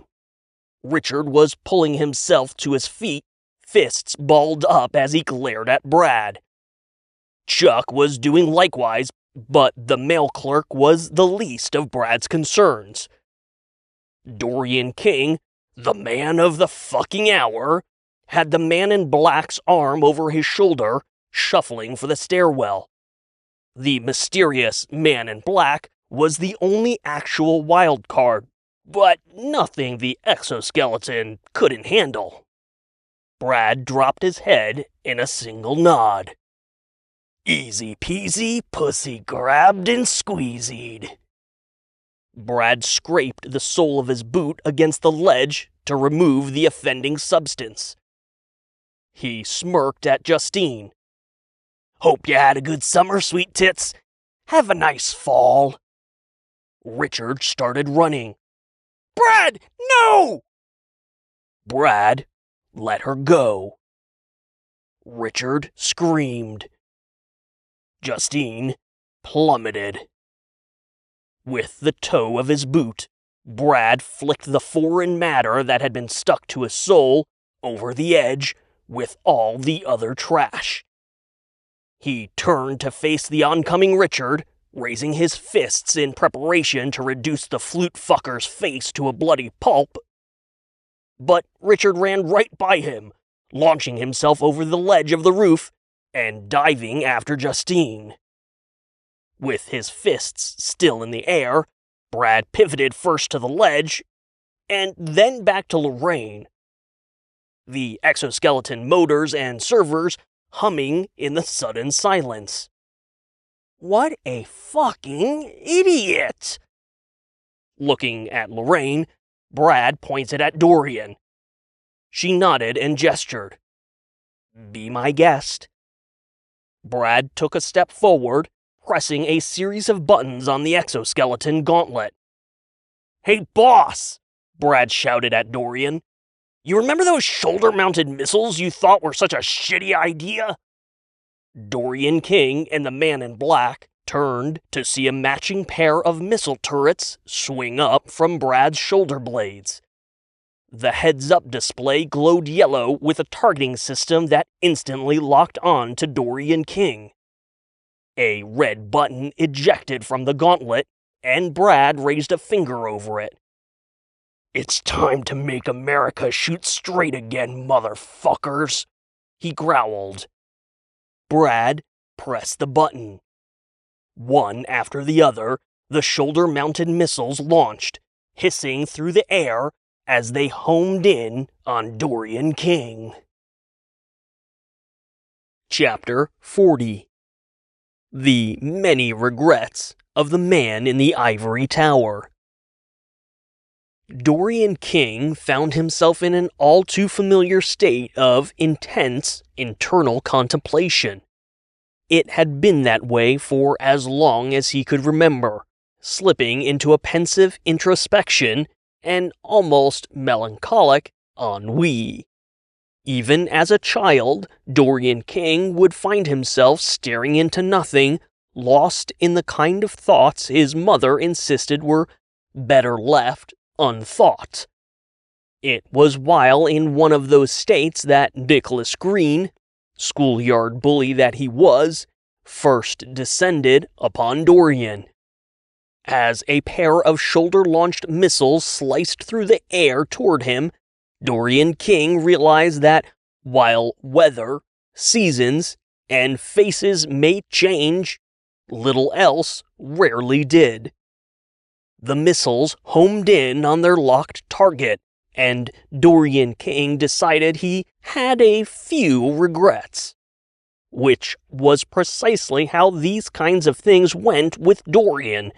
Richard was pulling himself to his feet, fists balled up as he glared at Brad. Chuck was doing likewise, but the mail clerk was the least of Brad's concerns. Dorian King, the man of the fucking hour, had the man in black's arm over his shoulder, shuffling for the stairwell. The mysterious man in black was the only actual wild card, but nothing the exoskeleton couldn't handle. Brad dropped his head in a single nod. Easy peasy, pussy grabbed and squeezied. Brad scraped the sole of his boot against the ledge to remove the offending substance. He smirked at Justine. Hope you had a good summer, sweet tits. Have a nice fall. Richard started running. Brad, no! Brad let her go. Richard screamed. Justine plummeted. With the toe of his boot, Brad flicked the foreign matter that had been stuck to his soul over the edge with all the other trash. He turned to face the oncoming Richard, raising his fists in preparation to reduce the flute fucker's face to a bloody pulp. But Richard ran right by him, launching himself over the ledge of the roof and diving after Justine. With his fists still in the air, Brad pivoted first to the ledge, and then back to Lorraine. The exoskeleton motors and servers humming in the sudden silence. What a fucking idiot! Looking at Lorraine, Brad pointed at Dorian. She nodded and gestured. Be my guest. Brad took a step forward, pressing a series of buttons on the exoskeleton gauntlet. Hey, boss! Brad shouted at Dorian. You remember those shoulder-mounted missiles you thought were such a shitty idea? Dorian King and the man in black turned to see a matching pair of missile turrets swing up from Brad's shoulder blades. The heads-up display glowed yellow with a targeting system that instantly locked on to Dorian King. A red button ejected from the gauntlet, and Brad raised a finger over it. It's time to make America shoot straight again, motherfuckers, he growled. Brad pressed the button. One after the other, the shoulder-mounted missiles launched, hissing through the air as they homed in on Dorian King. Chapter 40. The Many Regrets of the Man in the Ivory Tower. Dorian King found himself in an all-too-familiar state of intense internal contemplation. It had been that way for as long as he could remember, slipping into a pensive introspection and almost melancholic ennui. Even as a child, Dorian King would find himself staring into nothing, lost in the kind of thoughts his mother insisted were better left unthought. It was while in one of those states that Nicholas Green, schoolyard bully that he was, first descended upon Dorian. As a pair of shoulder-launched missiles sliced through the air toward him, Dorian King realized that while weather, seasons, and faces may change, little else rarely did. The missiles homed in on their locked target, and Dorian King decided he had a few regrets. Which was precisely how these kinds of things went with Dorian.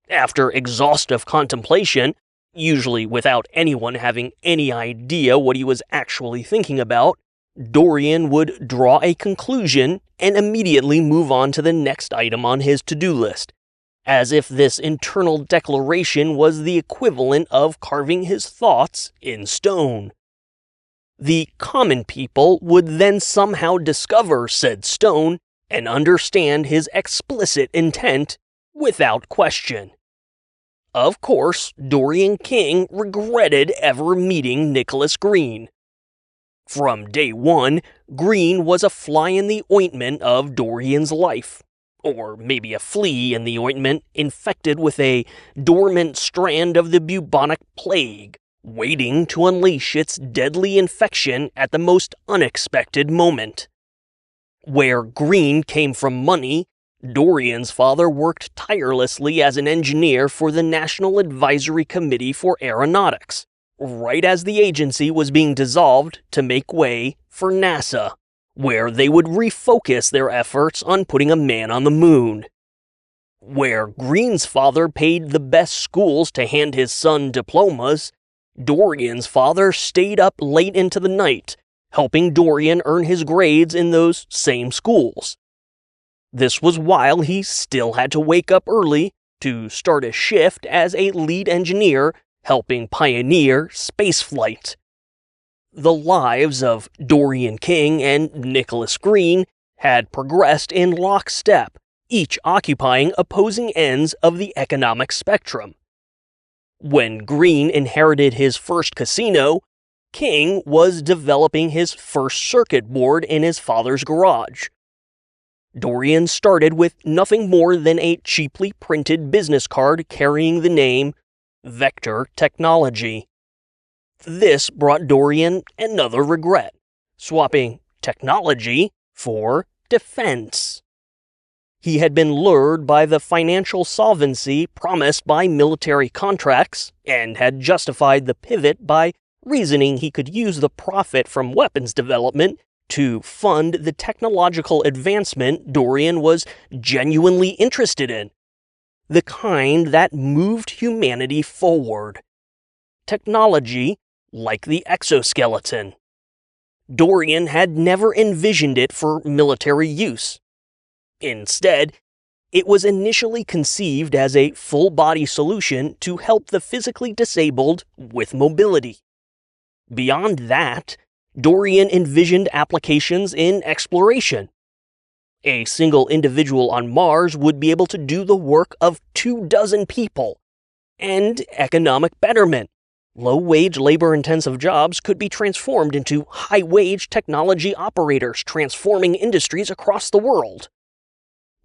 After exhaustive contemplation, usually without anyone having any idea what he was actually thinking about, Dorian would draw a conclusion and immediately move on to the next item on his to-do list, as if this internal declaration was the equivalent of carving his thoughts in stone. The common people would then somehow discover said stone and understand his explicit intent without question. Of course, Dorian King regretted ever meeting Nicholas Green. From day one, Green was a fly in the ointment of Dorian's life, or maybe a flea in the ointment infected with a dormant strand of the bubonic plague, waiting to unleash its deadly infection at the most unexpected moment. Where Green came from money, Dorian's father worked tirelessly as an engineer for the National Advisory Committee for Aeronautics, right as the agency was being dissolved to make way for NASA, where they would refocus their efforts on putting a man on the moon. Where Green's father paid the best schools to hand his son diplomas, Dorian's father stayed up late into the night, helping Dorian earn his grades in those same schools. This was while he still had to wake up early to start a shift as a lead engineer helping pioneer spaceflight. The lives of Dorian King and Nicholas Green had progressed in lockstep, each occupying opposing ends of the economic spectrum. When Green inherited his first casino, King was developing his first circuit board in his father's garage. Dorian started with nothing more than a cheaply printed business card carrying the name Vector Technology. This brought Dorian another regret, swapping technology for defense. He had been lured by the financial solvency promised by military contracts and had justified the pivot by reasoning he could use the profit from weapons development to fund the technological advancement Dorian was genuinely interested in, the kind that moved humanity forward. Technology like the exoskeleton. Dorian had never envisioned it for military use. Instead, it was initially conceived as a full-body solution to help the physically disabled with mobility. Beyond that, Dorian envisioned applications in exploration. A single individual on Mars would be able to do the work of 24 people. And economic betterment. Low-wage, labor-intensive jobs could be transformed into high-wage technology operators transforming industries across the world.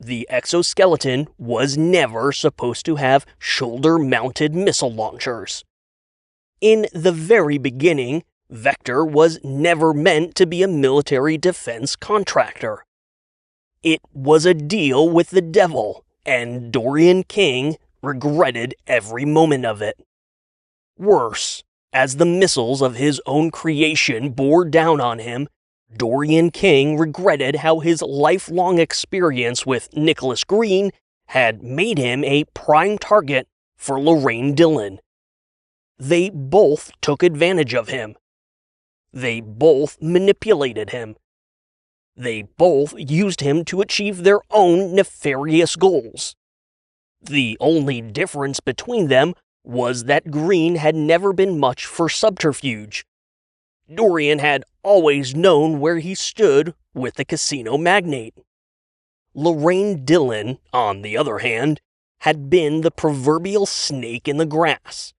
The exoskeleton was never supposed to have shoulder-mounted missile launchers. In the very beginning, Vector was never meant to be a military defense contractor. It was a deal with the devil, and Dorian King regretted every moment of it. Worse, as the missiles of his own creation bore down on him, Dorian King regretted how his lifelong experience with Nicholas Green had made him a prime target for Lorraine Dillon. They both took advantage of him. They both manipulated him. They both used him to achieve their own nefarious goals. The only difference between them was that Green had never been much for subterfuge. Dorian had always known where he stood with the casino magnate. Lorraine Dillon, on the other hand, had been the proverbial snake in the grass.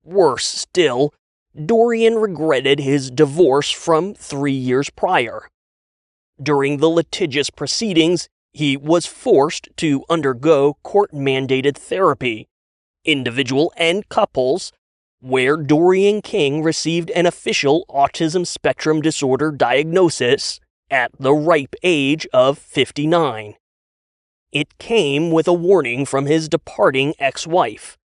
Worse still, Dorian regretted his divorce from 3 years prior. During the litigious proceedings, he was forced to undergo court-mandated therapy, individual and couples, where Dorian King received an official autism spectrum disorder diagnosis at the ripe age of 59. It came with a warning from his departing ex-wife.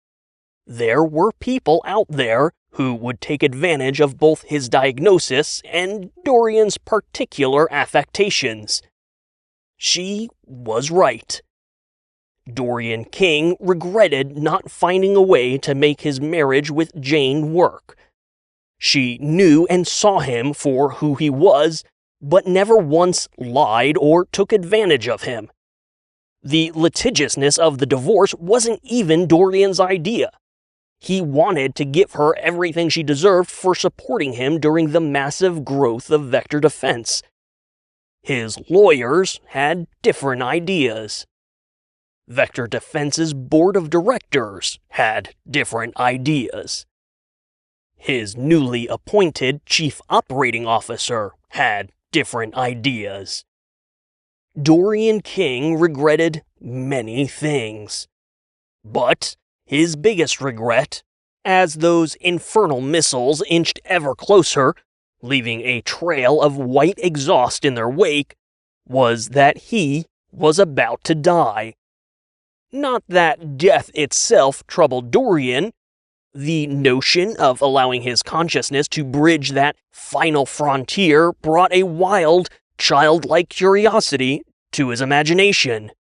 There were people out there who would take advantage of both his diagnosis and Dorian's particular affectations. She was right. Dorian King regretted not finding a way to make his marriage with Jane work. She knew and saw him for who he was, but never once lied or took advantage of him. The litigiousness of the divorce wasn't even Dorian's idea. He wanted to give her everything she deserved for supporting him during the massive growth of Vector Defense. His lawyers had different ideas. Vector Defense's board of directors had different ideas. His newly appointed chief operating officer had different ideas. Dorian King regretted many things. But his biggest regret, as those infernal missiles inched ever closer, leaving a trail of white exhaust in their wake, was that he was about to die. Not that death itself troubled Dorian. The notion of allowing his consciousness to bridge that final frontier brought a wild, childlike curiosity to his imagination.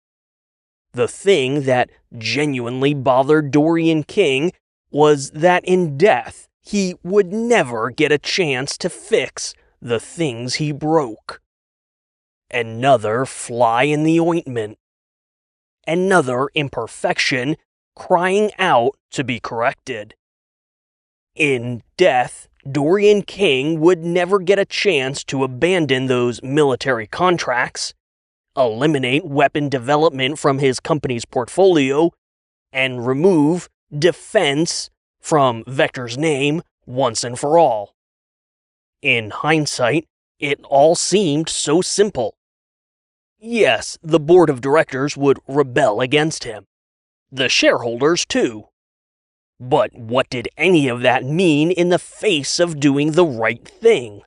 The thing that genuinely bothered Dorian King was that in death he would never get a chance to fix the things he broke. Another fly in the ointment. Another imperfection crying out to be corrected. In death, Dorian King would never get a chance to abandon those military contracts, eliminate weapon development from his company's portfolio, and remove defense from Vector's name once and for all. In hindsight, it all seemed so simple. Yes, the board of directors would rebel against him. The shareholders, too. But what did any of that mean in the face of doing the right thing?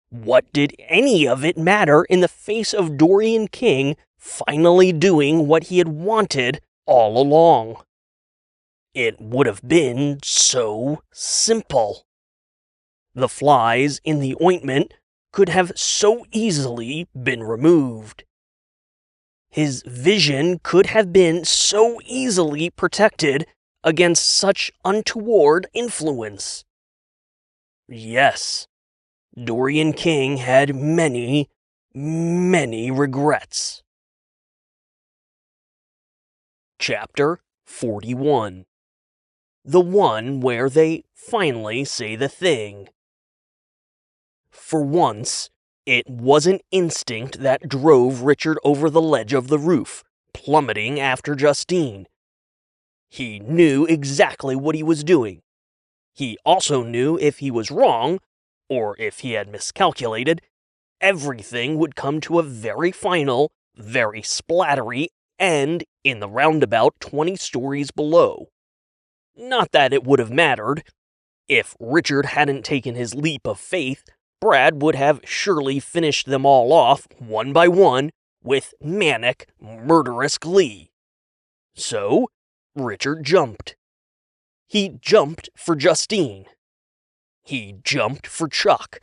What did any of it matter in the face of Dorian King finally doing what he had wanted all along? It would have been so simple. The flies in the ointment could have so easily been removed. His vision could have been so easily protected against such untoward influence. Yes, Dorian King had many, many regrets. Chapter 41. The one where they finally say the thing. For once, it wasn't instinct that drove Richard over the ledge of the roof, plummeting after Justine. He knew exactly what he was doing. He also knew if he was wrong, or if he had miscalculated, everything would come to a very final, very splattery end in the roundabout 20 stories below. Not that it would have mattered. If Richard hadn't taken his leap of faith, Brad would have surely finished them all off, one by one, with manic, murderous glee. So, Richard jumped. He jumped for Justine. He jumped for Chuck.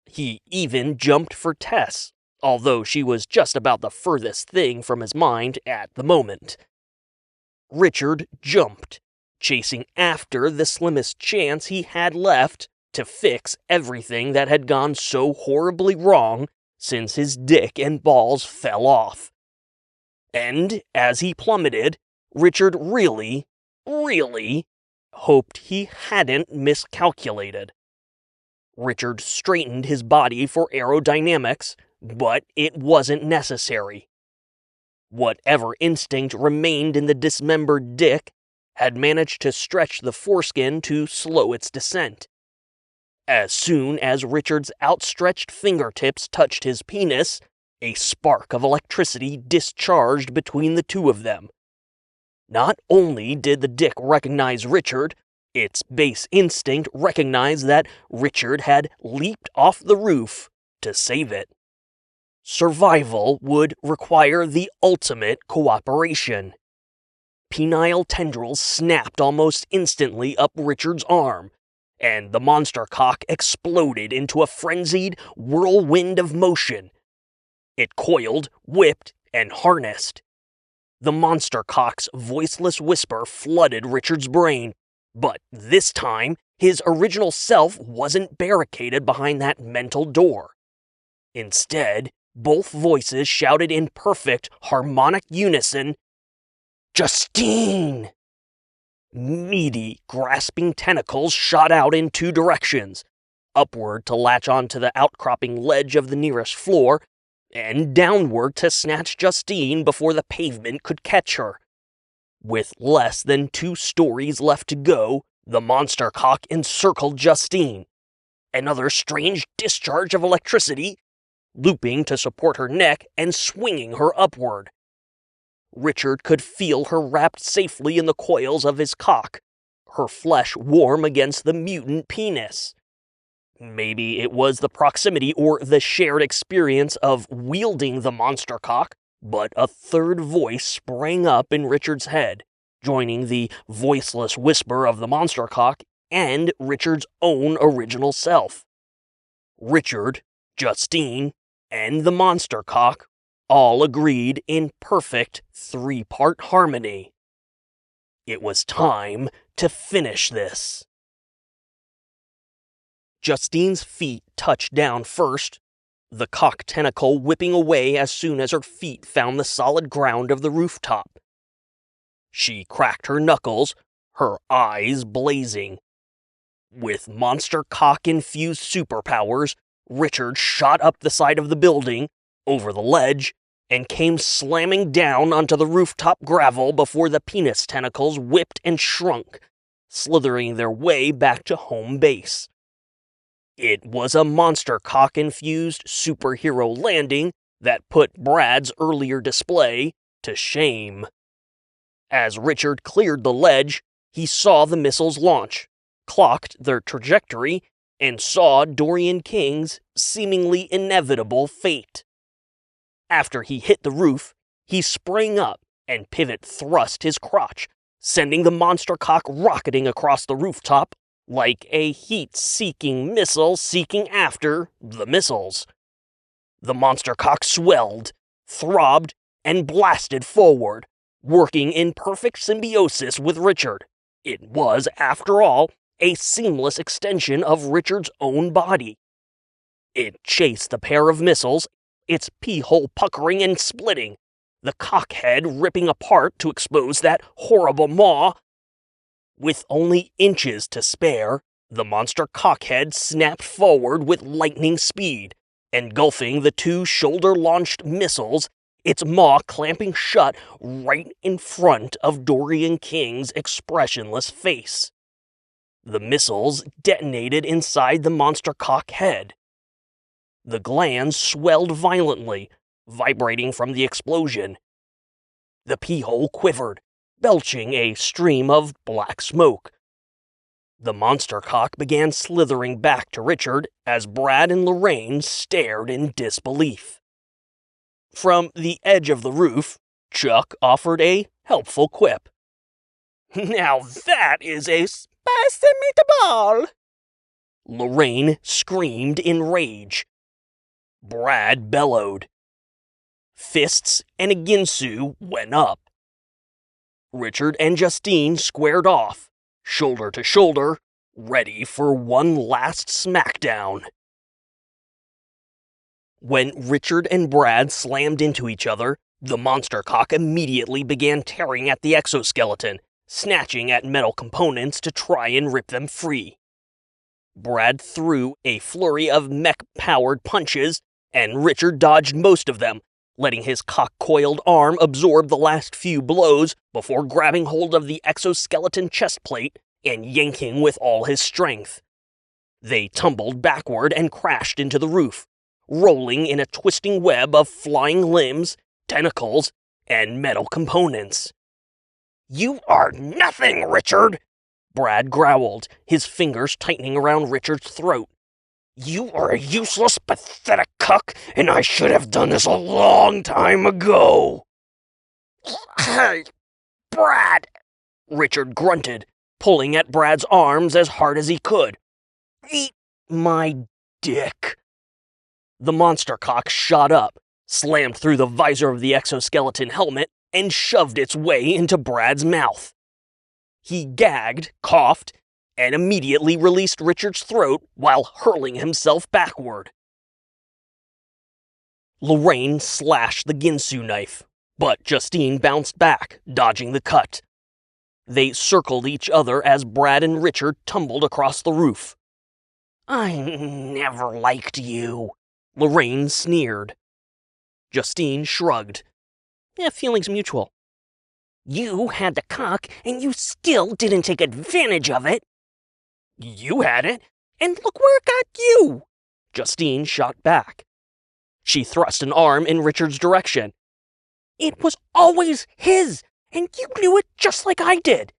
He even jumped for Tess, although she was just about the furthest thing from his mind at the moment. Richard jumped, chasing after the slimmest chance he had left to fix everything that had gone so horribly wrong since his dick and balls fell off. And as he plummeted, Richard really hoped he hadn't miscalculated. Richard straightened his body for aerodynamics, but it wasn't necessary. Whatever instinct remained in the dismembered dick had managed to stretch the foreskin to slow its descent. As soon as Richard's outstretched fingertips touched his penis, a spark of electricity discharged between the two of them. Not only did the dick recognize Richard, its base instinct recognized that Richard had leaped off the roof to save it. Survival would require the ultimate cooperation. Penile tendrils snapped almost instantly up Richard's arm, and the monster cock exploded into a frenzied whirlwind of motion. It coiled, whipped, and harnessed. The monster cock's voiceless whisper flooded Richard's brain, but this time, his original self wasn't barricaded behind that mental door. Instead, both voices shouted in perfect, harmonic unison, "Justine!" Meaty, grasping tentacles shot out in two directions, upward to latch onto the outcropping ledge of the nearest floor, and downward to snatch Justine before the pavement could catch her. With less than 2 stories left to go, the monster cock encircled Justine. Another strange discharge of electricity, looping to support her neck and swinging her upward. Richard could feel her wrapped safely in the coils of his cock, her flesh warm against the mutant penis. Maybe it was the proximity or the shared experience of wielding the monster cock, but a third voice sprang up in Richard's head, joining the voiceless whisper of the monster cock and Richard's own original self. Richard, Justine, and the monster cock all agreed in perfect 3-part harmony. It was time to finish this. Justine's feet touched down first, the cock tentacle whipping away as soon as her feet found the solid ground of the rooftop. She cracked her knuckles, her eyes blazing. With monster cock-infused superpowers, Richard shot up the side of the building, over the ledge, and came slamming down onto the rooftop gravel before the penis tentacles whipped and shrunk, slithering their way back to home base. It was a monster cock-infused superhero landing that put Brad's earlier display to shame. As Richard cleared the ledge, he saw the missiles launch, clocked their trajectory, and saw Dorian King's seemingly inevitable fate. After he hit the roof, he sprang up and pivot thrust his crotch, sending the monster cock rocketing across the rooftop like a heat-seeking missile seeking after the missiles. The monster cock swelled, throbbed, and blasted forward, working in perfect symbiosis with Richard. It was, after all, a seamless extension of Richard's own body. It chased the pair of missiles, its pee-hole puckering and splitting, the cockhead ripping apart to expose that horrible maw. With only inches to spare, the monster cockhead snapped forward with lightning speed, engulfing the two shoulder-launched missiles, its maw clamping shut right in front of Dorian King's expressionless face. The missiles detonated inside the monster cock head. The glands swelled violently, vibrating from the explosion. The pee-hole quivered, belching a stream of black smoke. The monster cock began slithering back to Richard as Brad and Lorraine stared in disbelief. From the edge of the roof, Chuck offered a helpful quip. "Now that is a spicy meatball!" Lorraine screamed in rage. Brad bellowed. Fists and a ginsu went up. Richard and Justine squared off, shoulder to shoulder, ready for one last smackdown. When Richard and Brad slammed into each other, the monster cock immediately began tearing at the exoskeleton, snatching at metal components to try and rip them free. Brad threw a flurry of mech-powered punches, and Richard dodged most of them, letting his cock-coiled arm absorb the last few blows before grabbing hold of the exoskeleton chest plate and yanking with all his strength. They tumbled backward and crashed into the roof, rolling in a twisting web of flying limbs, tentacles, and metal components. "You are nothing, Richard!" Brad growled, his fingers tightening around Richard's throat. "You are a useless, pathetic cuck, and I should have done this a long time ago." "Hey, Brad!" Richard grunted, pulling at Brad's arms as hard as he could. "Eat my dick." The monster cock shot up, slammed through the visor of the exoskeleton helmet, and shoved its way into Brad's mouth. He gagged, coughed, and immediately released Richard's throat while hurling himself backward. Lorraine slashed the ginsu knife, but Justine bounced back, dodging the cut. They circled each other as Brad and Richard tumbled across the roof. "I never liked you," Lorraine sneered. Justine shrugged. Feelings mutual. "You had the cock, and you still didn't take advantage of it." "You had it, and look where it got you!" Justine shot back. She thrust an arm in Richard's direction. "It was always his, and you knew it just like I did."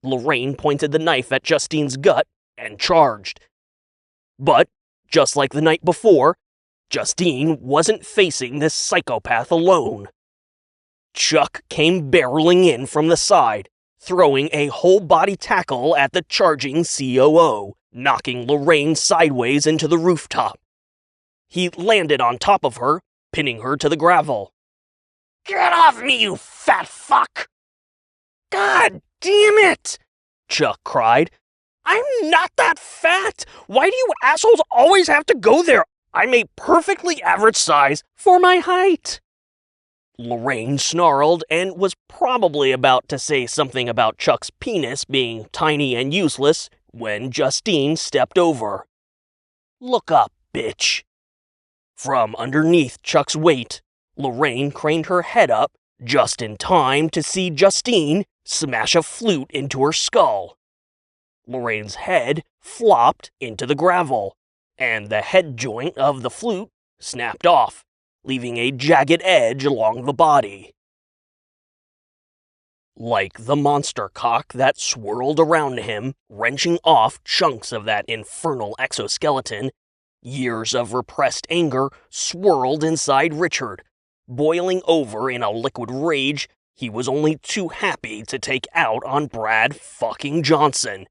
Lorraine pointed the knife at Justine's gut and charged. But, just like the night before, Justine wasn't facing this psychopath alone. Chuck came barreling in from the side, throwing a whole-body tackle at the charging COO, knocking Lorraine sideways into the rooftop. He landed on top of her, pinning her to the gravel. "Get off me, you fat fuck!" "God damn it!" Chuck cried. "I'm not that fat! Why do you assholes always have to go there? I'm a perfectly average size for my height." Lorraine snarled and was probably about to say something about Chuck's penis being tiny and useless when Justine stepped over. "Look up, bitch." From underneath Chuck's weight, Lorraine craned her head up just in time to see Justine smash a flute into her skull. Lorraine's head flopped into the gravel, and the head joint of the flute snapped off, leaving a jagged edge along the body. Like the monster cock that swirled around him, wrenching off chunks of that infernal exoskeleton, years of repressed anger swirled inside Richard, boiling over in a liquid rage he was only too happy to take out on Brad fucking Johnson.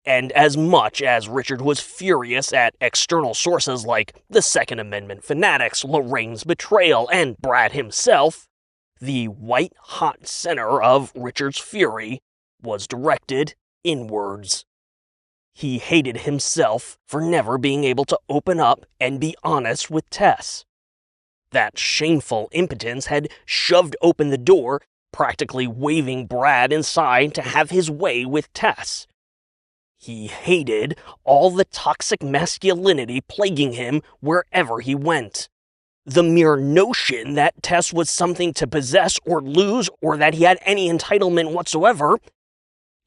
And as much as Richard was furious at external sources like the Second Amendment fanatics, Lorraine's betrayal, and Brad himself, the white-hot center of Richard's fury was directed inwards. He hated himself for never being able to open up and be honest with Tess. That shameful impotence had shoved open the door, practically waving Brad inside to have his way with Tess. He hated all the toxic masculinity plaguing him wherever he went. The mere notion that Tess was something to possess or lose, or that he had any entitlement whatsoever.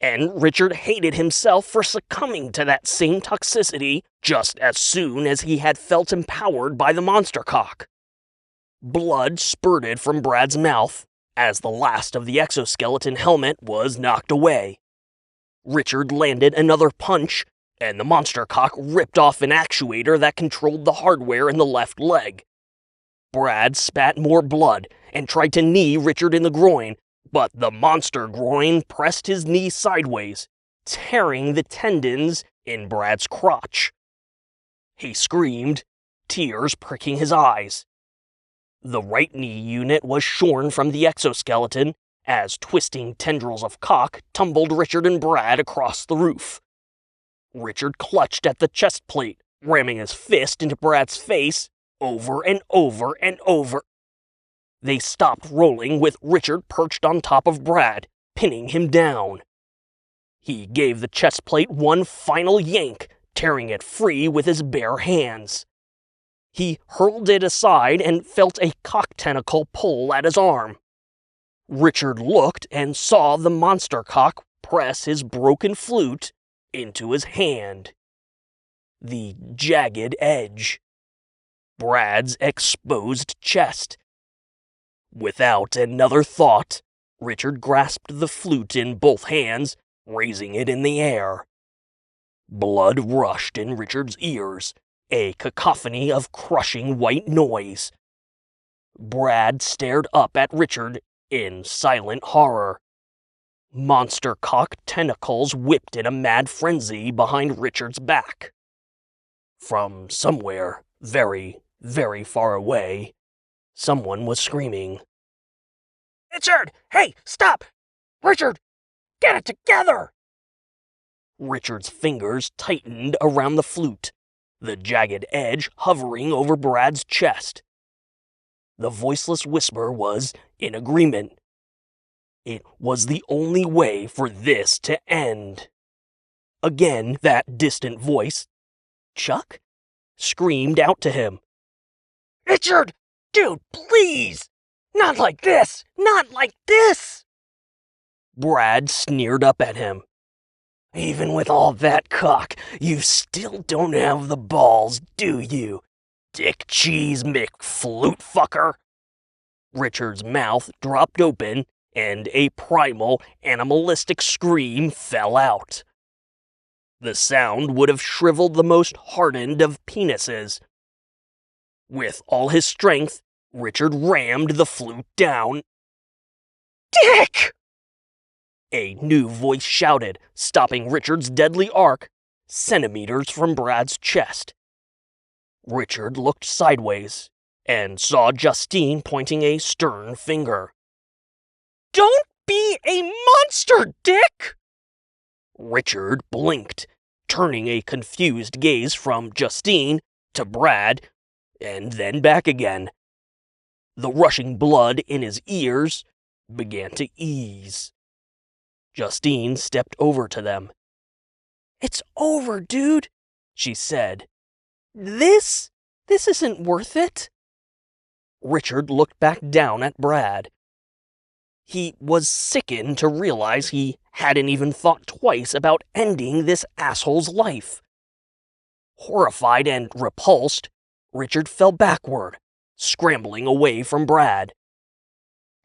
And Richard hated himself for succumbing to that same toxicity just as soon as he had felt empowered by the monster cock. Blood spurted from Brad's mouth as the last of the exoskeleton helmet was knocked away. Richard landed another punch, and the monster cock ripped off an actuator that controlled the hardware in the left leg. Brad spat more blood and tried to knee Richard in the groin, but the monster groin pressed his knee sideways, tearing the tendons in Brad's crotch. He screamed, tears pricking his eyes. The right knee unit was shorn from the exoskeleton as twisting tendrils of cock tumbled Richard and Brad across the roof. Richard clutched at the chest plate, ramming his fist into Brad's face over and over and over. They stopped rolling with Richard perched on top of Brad, pinning him down. He gave the chest plate one final yank, tearing it free with his bare hands. He hurled it aside and felt a cock tentacle pull at his arm. Richard looked and saw the monster cock press his broken flute into his hand. The jagged edge. Brad's exposed chest. Without another thought, Richard grasped the flute in both hands, raising it in the air. Blood rushed in Richard's ears, a cacophony of crushing white noise. Brad stared up at Richard in silent horror. Monster cock tentacles whipped in a mad frenzy behind Richard's back. From somewhere, very, very far away, someone was screaming. "Richard! Hey, stop! Richard! Get it together!" Richard's fingers tightened around the flute, the jagged edge hovering over Brad's chest. The voiceless whisper was in agreement. It was the only way for this to end. Again, that distant voice, Chuck, screamed out to him. "Richard! Dude, please! Not like this! Not like this!" Brad sneered up at him. "Even with all that cock, you still don't have the balls, do you? Dick Cheese McFlute fucker!" Richard's mouth dropped open, and a primal, animalistic scream fell out. The sound would have shriveled the most hardened of penises. With all his strength, Richard rammed the flute down. "Dick!" A new voice shouted, stopping Richard's deadly arc centimeters from Brad's chest. Richard looked sideways and saw Justine pointing a stern finger. "Don't be a monster, Dick!" Richard blinked, turning a confused gaze from Justine to Brad, and then back again. The rushing blood in his ears began to ease. Justine stepped over to them. It's over, dude, she said. This isn't worth it. Richard looked back down at Brad. He was sickened to realize he hadn't even thought twice about ending this asshole's life. Horrified and repulsed, Richard fell backward, scrambling away from Brad.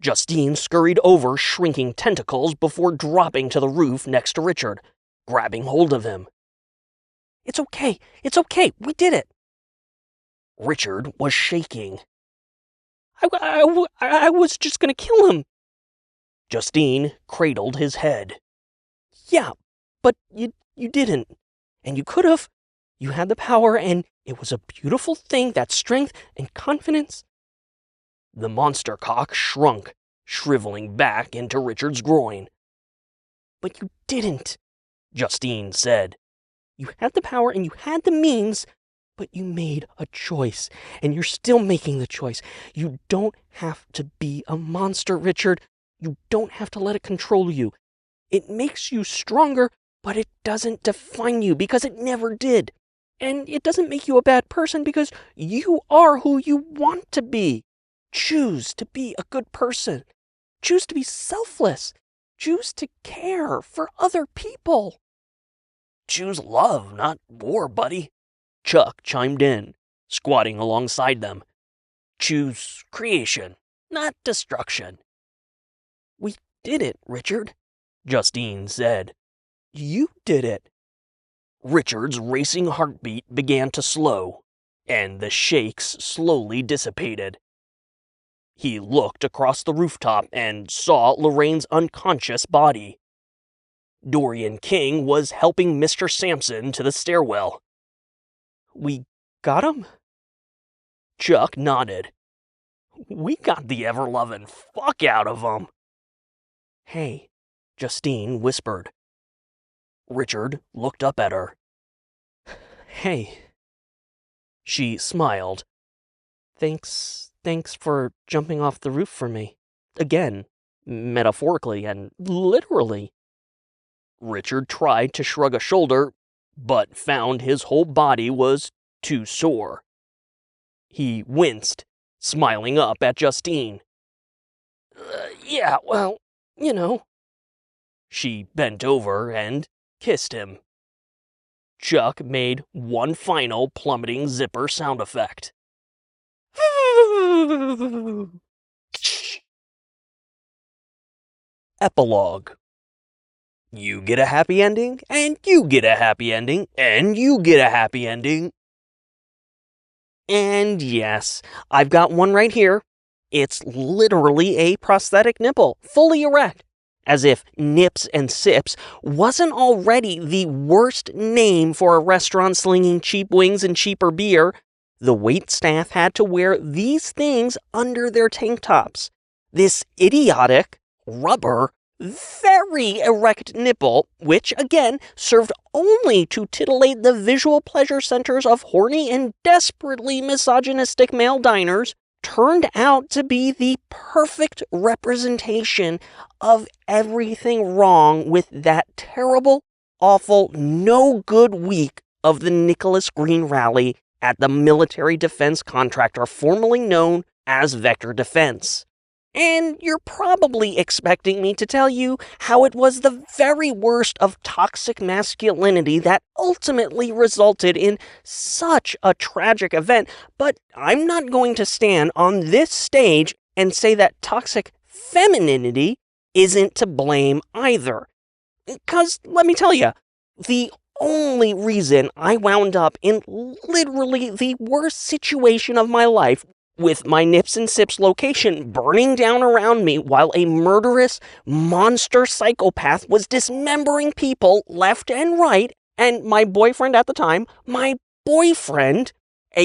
Justine scurried over shrinking tentacles before dropping to the roof next to Richard, grabbing hold of him. It's okay, we did it. Richard was shaking. I was just gonna kill him. Justine cradled his head. Yeah, but you didn't. And you could have. You had the power, and it was a beautiful thing, that strength and confidence. The monster cock shrunk, shriveling back into Richard's groin. But you didn't, Justine said. You had the power and you had the means, but you made a choice, and you're still making the choice. You don't have to be a monster, Richard. You don't have to let it control you. It makes you stronger, but it doesn't define you, because it never did. And it doesn't make you a bad person, because you are who you want to be. Choose to be a good person. Choose to be selfless. Choose to care for other people. Choose love, not war, buddy, Chuck chimed in, squatting alongside them. Choose creation, not destruction. We did it, Richard, Justine said. You did it. Richard's racing heartbeat began to slow, and the shakes slowly dissipated. He looked across the rooftop and saw Lorraine's unconscious body. Dorian King was helping Mr. Sampson to the stairwell. We got him? Chuck nodded. We got the ever-loving fuck out of him. Hey, Justine whispered. Richard looked up at her. Hey. She smiled. Thanks for jumping off the roof for me. Again, metaphorically and literally. Richard tried to shrug a shoulder, but found his whole body was too sore. He winced, smiling up at Justine. Yeah, well, you know. She bent over and kissed him. Chuck made one final plummeting zipper sound effect. Epilogue. You get a happy ending, and you get a happy ending, and you get a happy ending. And yes, I've got one right here. It's literally a prosthetic nipple, fully erect. As if Nips and Sips wasn't already the worst name for a restaurant slinging cheap wings and cheaper beer, the waitstaff had to wear these things under their tank tops. This idiotic, rubber, very erect nipple, which, again, served only to titillate the visual pleasure centers of horny and desperately misogynistic male diners, turned out to be the perfect representation of everything wrong with that terrible, awful, no good week of the Nicholas Green rally at the military defense contractor formerly known as Vector Defense. And you're probably expecting me to tell you how it was the very worst of toxic masculinity that ultimately resulted in such a tragic event, but I'm not going to stand on this stage and say that toxic femininity isn't to blame either. Because, let me tell you, the only reason I wound up in literally the worst situation of my life, with my Nips and Sips location burning down around me while a murderous monster psychopath was dismembering people left and right, and my boyfriend at the time, a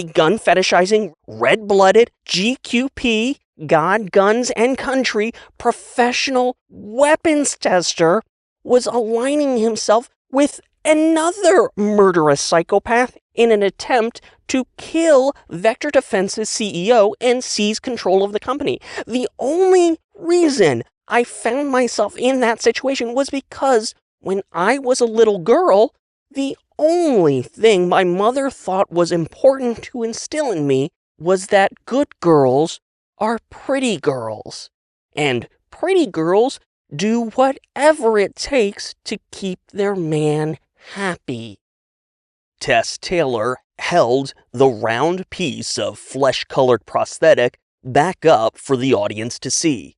gun fetishizing, red-blooded, GQP, God, Guns, and Country professional weapons tester, was aligning himself with another murderous psychopath in an attempt to kill Vector Defense's CEO and seize control of the company. The only reason I found myself in that situation was because when I was a little girl, The only thing my mother thought was important to instill in me was that good girls are pretty girls, and pretty girls do whatever it takes to keep their man happy. Tess Taylor held the round piece of flesh-colored prosthetic back up for the audience to see.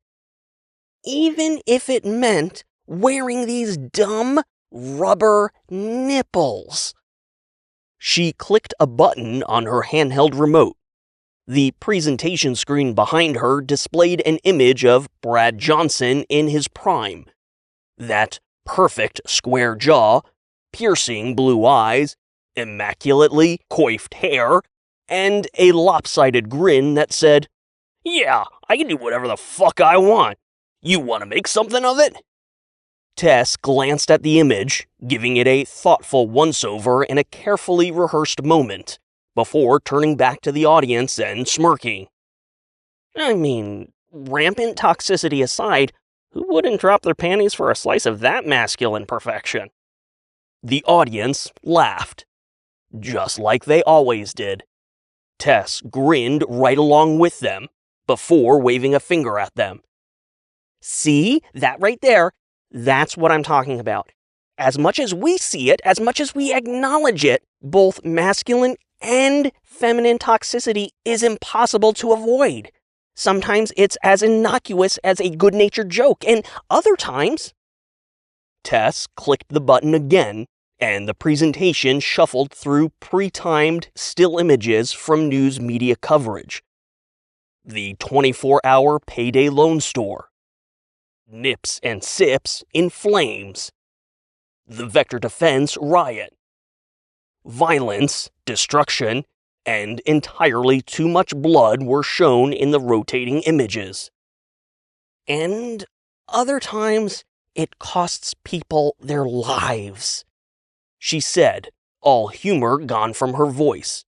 Even if it meant wearing these dumb rubber nipples. She clicked a button on her handheld remote. The presentation screen behind her displayed an image of Brad Johnson in his prime. That perfect square jaw, piercing blue eyes, immaculately coiffed hair, and a lopsided grin that said, "Yeah, I can do whatever the fuck I want. You want to make something of it?" Tess glanced at the image, giving it a thoughtful once-over in a carefully rehearsed moment, before turning back to the audience and smirking. I mean, rampant toxicity aside, who wouldn't drop their panties for a slice of that masculine perfection? The audience laughed, just like they always did. Tess grinned right along with them, before waving a finger at them. See, that right there, that's what I'm talking about. As much as we see it, as much as we acknowledge it, both masculine and feminine toxicity is impossible to avoid. Sometimes it's as innocuous as a good-natured joke, and other times... Tess clicked the button again, and the presentation shuffled through pre-timed still images from news media coverage. The 24-hour payday loan store. Nips and Sips in flames. The Vector Defense riot. Violence, destruction, and entirely too much blood were shown in the rotating images. And other times, it costs people their lives, she said, all humor gone from her voice.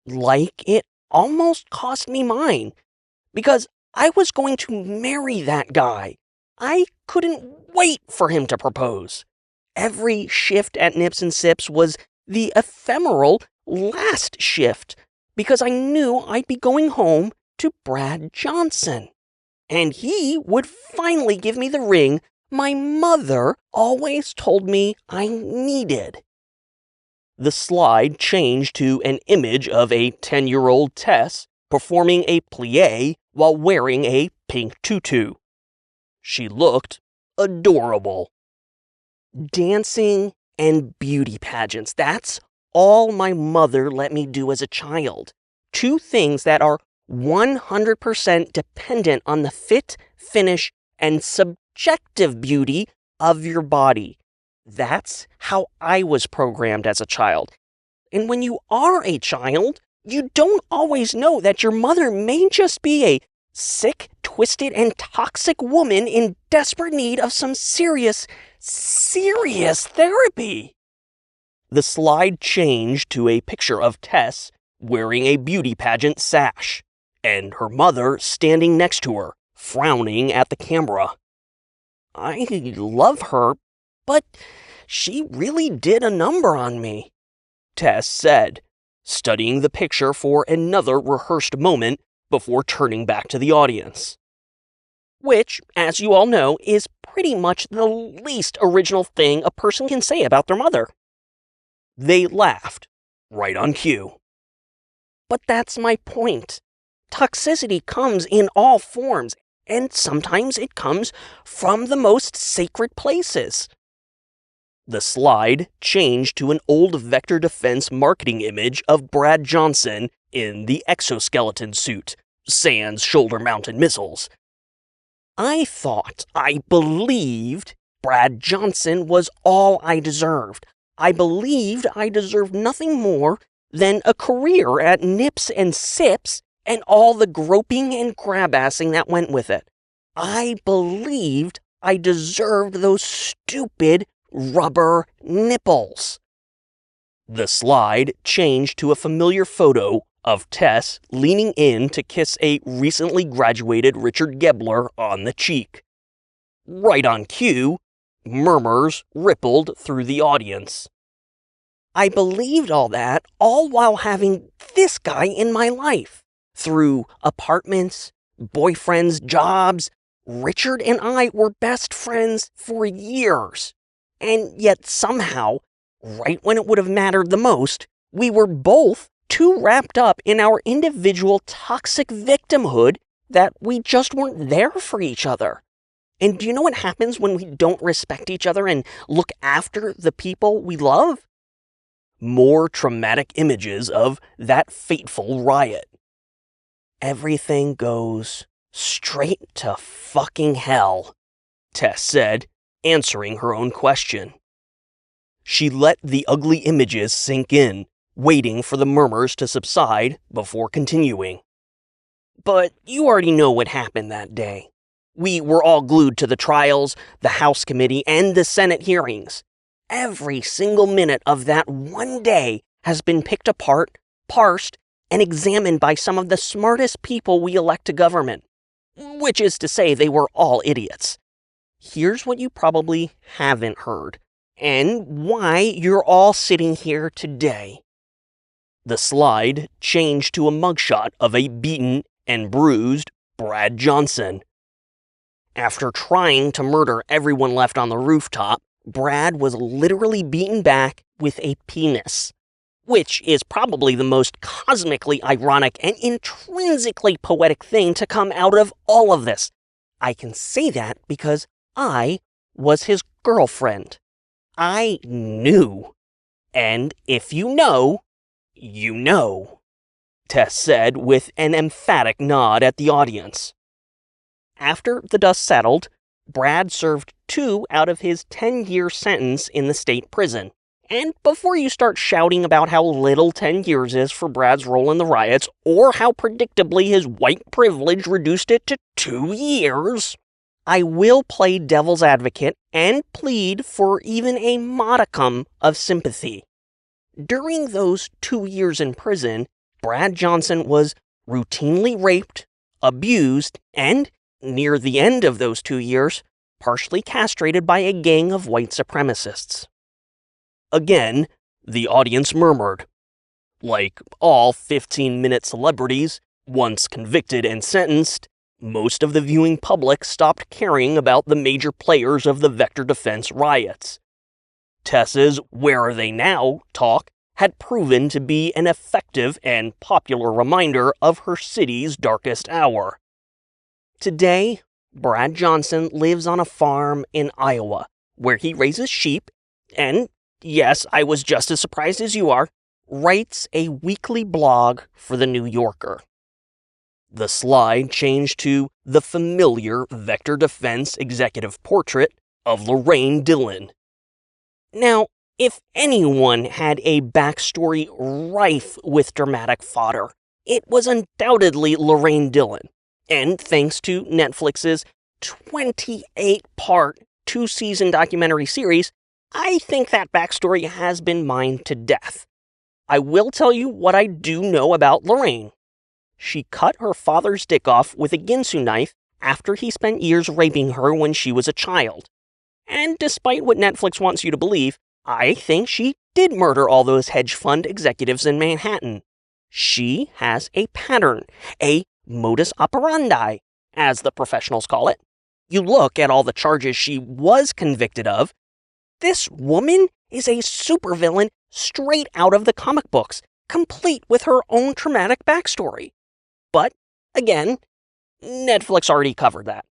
Like it almost cost me mine, because I was going to marry that guy. I couldn't wait for him to propose. Every shift at Nips and Sips was the ephemeral last shift, because I knew I'd be going home to Brad Johnson. And he would finally give me the ring my mother always told me I needed. The slide changed to an image of a 10-year-old Tess performing a plie while wearing a pink tutu. She looked adorable. Dancing and beauty pageants, that's all my mother let me do as a child. Two things that are 100% dependent on the fit, finish, and subjective beauty of your body. That's how I was programmed as a child. And when you are a child, you don't always know that your mother may just be a sick, twisted, and toxic woman in desperate need of some serious therapy. The slide changed to a picture of Tess wearing a beauty pageant sash, and her mother standing next to her, frowning at the camera. I love her, but she really did a number on me, Tess said, studying the picture for another rehearsed moment before turning back to the audience. Which, as you all know, is pretty much the least original thing a person can say about their mother. They laughed, right on cue. But that's my point. Toxicity comes in all forms, and sometimes it comes from the most sacred places. The slide changed to an old Vector Defense marketing image of Brad Johnson in the exoskeleton suit, sans shoulder-mounted missiles. I believed Brad Johnson was all I deserved. I believed I deserved nothing more than a career at Nips and Sips and all the groping and grab-assing that went with it. I believed I deserved those stupid rubber nipples. The slide changed to a familiar photo of Tess leaning in to kiss a recently graduated Richard Gobbler on the cheek. Right on cue, murmurs rippled through the audience. I believed all that, all while having this guy in my life. Through apartments, boyfriends, jobs, Richard and I were best friends for years. And yet somehow, right when it would have mattered the most, we were both too wrapped up in our individual toxic victimhood that we just weren't there for each other. And do you know what happens when we don't respect each other and look after the people we love? More traumatic images of that fateful riot. Everything goes straight to fucking hell, Tess said, answering her own question. She let the ugly images sink in, waiting for the murmurs to subside before continuing. But you already know what happened that day. We were all glued to the trials, the House Committee, and the Senate hearings. Every single minute of that one day has been picked apart, parsed, and examined by some of the smartest people we elect to government. Which is to say they were all idiots. Here's what you probably haven't heard, and why you're all sitting here today. The slide changed to a mugshot of a beaten and bruised Brad Johnson. After trying to murder everyone left on the rooftop, Brad was literally beaten back with a penis, which is probably the most cosmically ironic and intrinsically poetic thing to come out of all of this. I can say that because I was his girlfriend. I knew. And if you know, you know, Tess said with an emphatic nod at the audience. After the dust settled, Brad served 2 out of his 10-year sentence in the state prison. And before you start shouting about how little 10 years is for Brad's role in the riots, or how predictably his white privilege reduced it to 2 years, I will play devil's advocate and plead for even a modicum of sympathy. During those 2 years in prison, Brad Johnson was routinely raped, abused, and, near the end of those 2 years, partially castrated by a gang of white supremacists. Again, the audience murmured. Like all 15-minute celebrities, once convicted and sentenced, most of the viewing public stopped caring about the major players of the vector defense riots. Tess's "Where Are They Now?" talk had proven to be an effective and popular reminder of her city's darkest hour. Today, Brad Johnson lives on a farm in Iowa, where he raises sheep and, yes, I was just as surprised as you are, writes a weekly blog for The New Yorker. The slide changed to the familiar vector defense executive portrait of Lorraine Dillon. Now, if anyone had a backstory rife with dramatic fodder, it was undoubtedly Lorraine Dillon. And thanks to Netflix's 28-part, 2-season documentary series, I think that backstory has been mined to death. I will tell you what I do know about Lorraine. She cut her father's dick off with a Ginsu knife after he spent years raping her when she was a child. And despite what Netflix wants you to believe, I think she did murder all those hedge fund executives in Manhattan. She has a pattern, a modus operandi, as the professionals call it. You look at all the charges she was convicted of. This woman is a supervillain straight out of the comic books, complete with her own traumatic backstory. But, again, Netflix already covered that.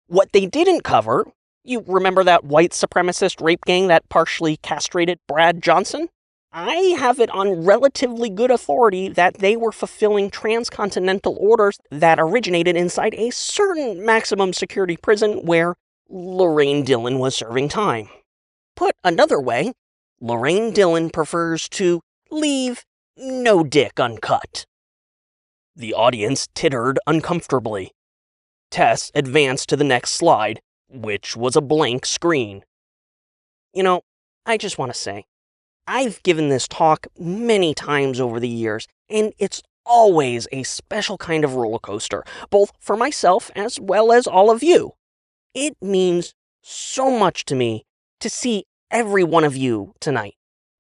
What they didn't cover, you remember that white supremacist rape gang that partially castrated Brad Johnson? I have it on relatively good authority that they were fulfilling transcontinental orders that originated inside a certain maximum security prison where Lorraine Dillon was serving time. Put another way, Lorraine Dillon prefers to leave no dick uncut. The audience tittered uncomfortably. Tess advanced to the next slide, which was a blank screen. You know, I just want to say, I've given this talk many times over the years, and it's always a special kind of roller coaster, both for myself as well as all of you. It means so much to me to see every one of you tonight.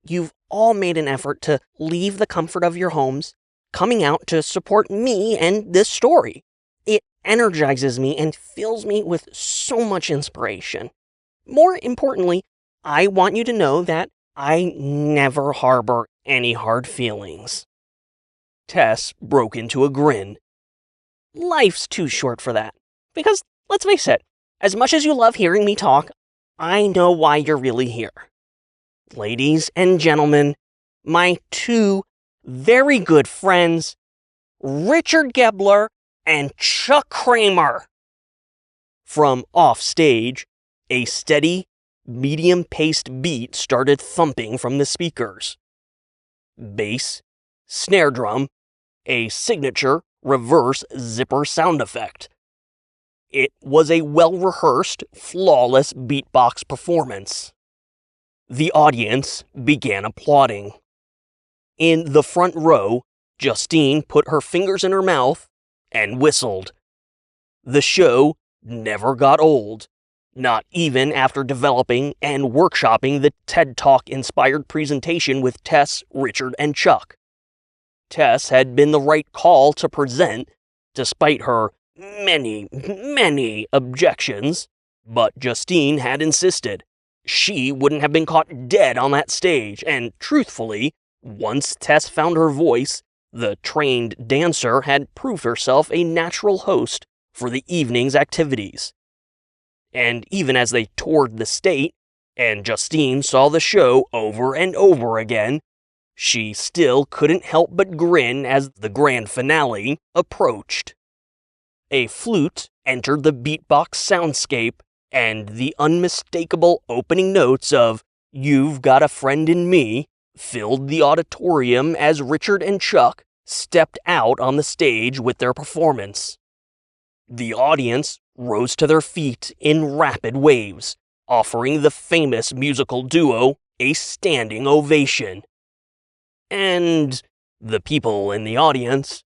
You've all made an effort to leave the comfort of your homes, coming out to support me and this story. It energizes me and fills me with so much inspiration. More importantly, I want you to know that I never harbor any hard feelings." Tess broke into a grin. "Life's too short for that. Because, let's face it, as much as you love hearing me talk, I know why you're really here. Ladies and gentlemen, my two very good friends, Richard Gobbler and Chuck Kramer." From offstage, a steady, medium-paced beat started thumping from the speakers. Bass, snare drum, a signature reverse zipper sound effect. It was a well-rehearsed, flawless beatbox performance. The audience began applauding. In the front row, Justine put her fingers in her mouth and whistled. The show never got old, not even after developing and workshopping the TED Talk-inspired presentation with Tess, Richard, and Chuck. Tess had been the right call to present, despite her many objections, but Justine had insisted. She wouldn't have been caught dead on that stage, and truthfully, once Tess found her voice, the trained dancer had proved herself a natural host for the evening's activities. And even as they toured the state, and Justine saw the show over and over again, she still couldn't help but grin as the grand finale approached. A flute entered the beatbox soundscape, and the unmistakable opening notes of "You've Got a Friend in Me" filled the auditorium as Richard and Chuck stepped out on the stage with their performance. The audience rose to their feet in rapid waves, offering the famous musical duo a standing ovation. And the people in the audience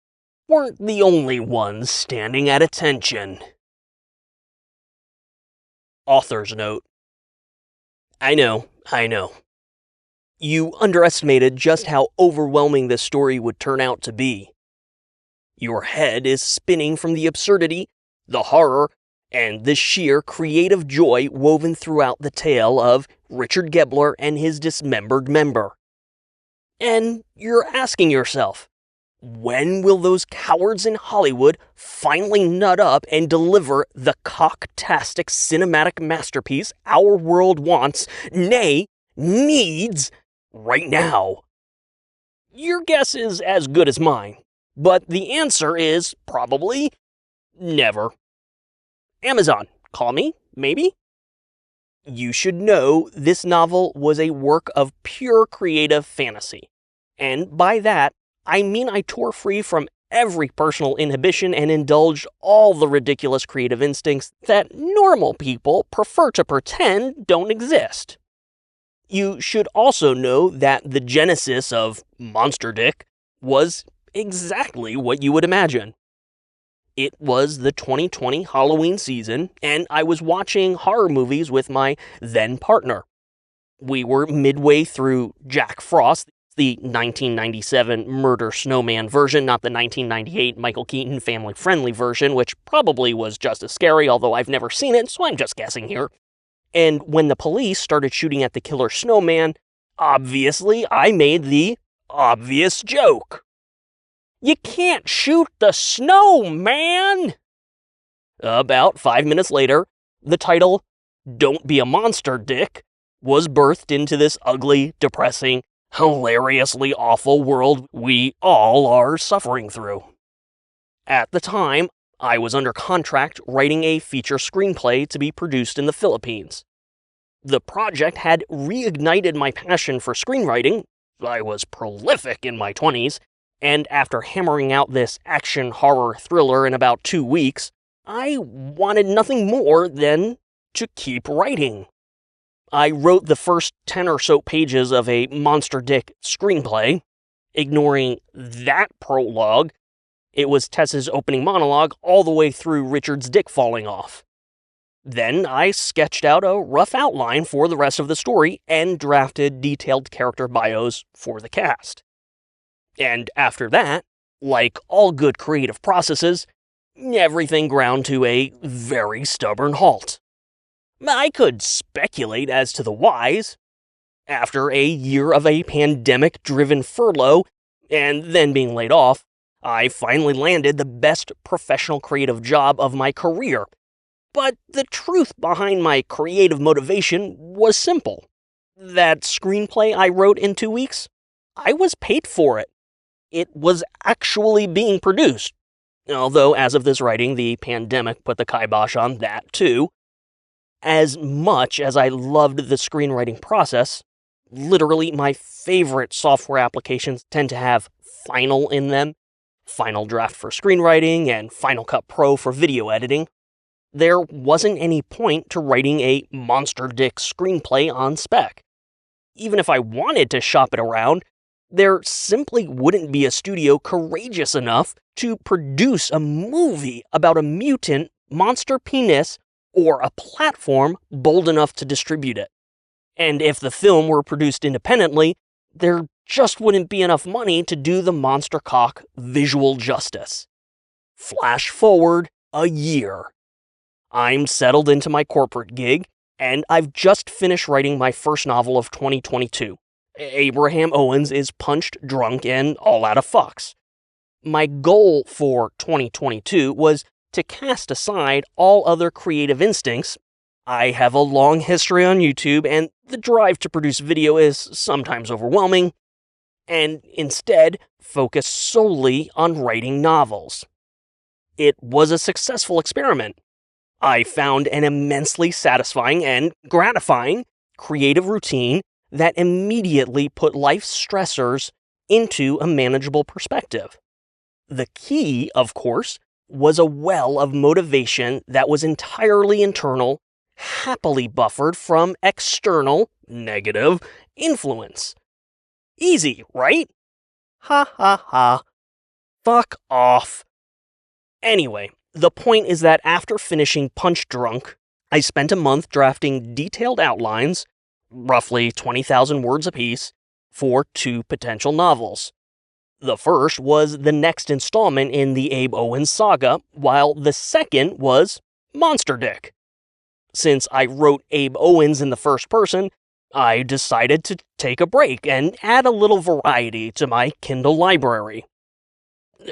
weren't the only ones standing at attention. Author's note. I know. You underestimated just how overwhelming this story would turn out to be. Your head is spinning from the absurdity, the horror, and the sheer creative joy woven throughout the tale of Richard Gobbler and his dismembered member. And you're asking yourself, when will those cowards in Hollywood finally nut up and deliver the cocktastic cinematic masterpiece our world wants, nay, needs, right now? Your guess is as good as mine, but the answer is probably never. Amazon, call me, maybe? You should know this novel was a work of pure creative fantasy. And by that, I mean I tore free from every personal inhibition and indulged all the ridiculous creative instincts that normal people prefer to pretend don't exist. You should also know that the genesis of Monsterdick was exactly what you would imagine. It was the 2020 Halloween season, and I was watching horror movies with my then partner. We were midway through Jack Frost, the 1997 Murder Snowman version, not the 1998 Michael Keaton family-friendly version, which probably was just as scary, although I've never seen it, so I'm just guessing here. And when the police started shooting at the killer snowman, obviously I made the obvious joke. You can't shoot the snowman! About 5 minutes later, the title, "Don't Be a Monster, Dick," was birthed into this ugly, depressing, hilariously awful world we all are suffering through. At the time, I was under contract writing a feature screenplay to be produced in the Philippines. The project had reignited my passion for screenwriting. I was prolific in my 20s, and after hammering out this action horror thriller in about 2 weeks, I wanted nothing more than to keep writing. I wrote the first 10 or so pages of a Monsterdick screenplay. Ignoring that prologue, it was Tess's opening monologue all the way through Richard's dick falling off. Then I sketched out a rough outline for the rest of the story and drafted detailed character bios for the cast. And after that, like all good creative processes, everything ground to a very stubborn halt. I could speculate as to the whys. After a year of a pandemic-driven furlough, and then being laid off, I finally landed the best professional creative job of my career. But the truth behind my creative motivation was simple. That screenplay I wrote in 2 weeks, I was paid for it. It was actually being produced. Although, as of this writing, the pandemic put the kibosh on that too. As much as I loved the screenwriting process, literally my favorite software applications tend to have Final in them, Final Draft for screenwriting, and Final Cut Pro for video editing. There wasn't any point to writing a Monster Dick screenplay on spec. Even if I wanted to shop it around, there simply wouldn't be a studio courageous enough to produce a movie about a mutant monster penis or a platform bold enough to distribute it. And if the film were produced independently, there just wouldn't be enough money to do the monster cock visual justice. Flash forward a year. I'm settled into my corporate gig, and I've just finished writing my first novel of 2022. Abraham Owens is punched, drunk, and all out of fucks. My goal for 2022 was to cast aside all other creative instincts. I have a long history on YouTube, and the drive to produce video is sometimes overwhelming, and instead focus solely on writing novels. It was a successful experiment. I found an immensely satisfying and gratifying creative routine that immediately put life's stressors into a manageable perspective. The key, of course, was a well of motivation that was entirely internal, happily buffered from external, negative influence. Easy, right? Ha ha ha. Fuck off. Anyway, the point is that after finishing Punch Drunk, I spent a month drafting detailed outlines, roughly 20,000 words apiece, for 2 potential novels. The first was the next installment in the Abe Owens saga, while the second was Monster Dick. Since I wrote Abe Owens in the first person, I decided to take a break and add a little variety to my Kindle library.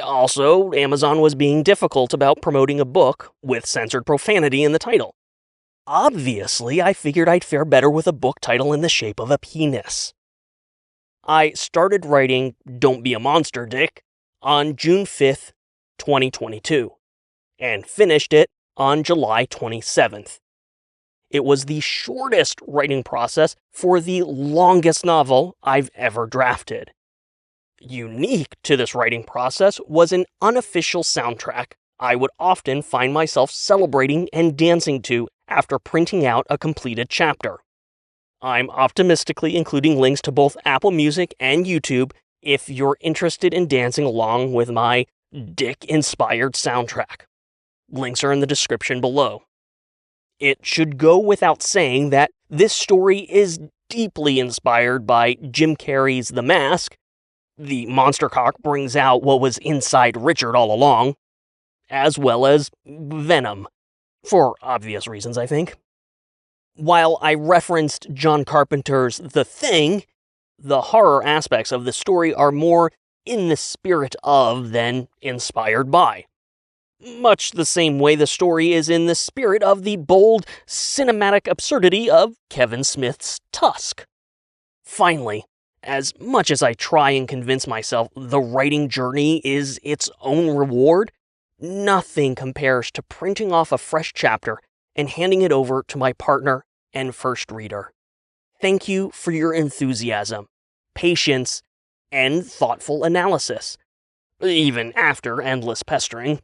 Also, Amazon was being difficult about promoting a book with censored profanity in the title. Obviously, I figured I'd fare better with a book title in the shape of a penis. I started writing Don't Be a Monster Dick on June 5th, 2022, and finished it on July 27th. It was the shortest writing process for the longest novel I've ever drafted. Unique to this writing process was an unofficial soundtrack I would often find myself celebrating and dancing to after printing out a completed chapter. I'm optimistically including links to both Apple Music and YouTube if you're interested in dancing along with my dick-inspired soundtrack. Links are in the description below. It should go without saying that this story is deeply inspired by Jim Carrey's The Mask. The monster cock brings out what was inside Richard all along, as well as Venom, for obvious reasons, I think. While I referenced John Carpenter's The Thing, the horror aspects of the story are more in the spirit of than inspired by. Much the same way the story is in the spirit of the bold, cinematic absurdity of Kevin Smith's Tusk. Finally, as much as I try and convince myself the writing journey is its own reward, nothing compares to printing off a fresh chapter and handing it over to my partner and first reader. Thank you for your enthusiasm, patience, and thoughtful analysis, even after endless pestering.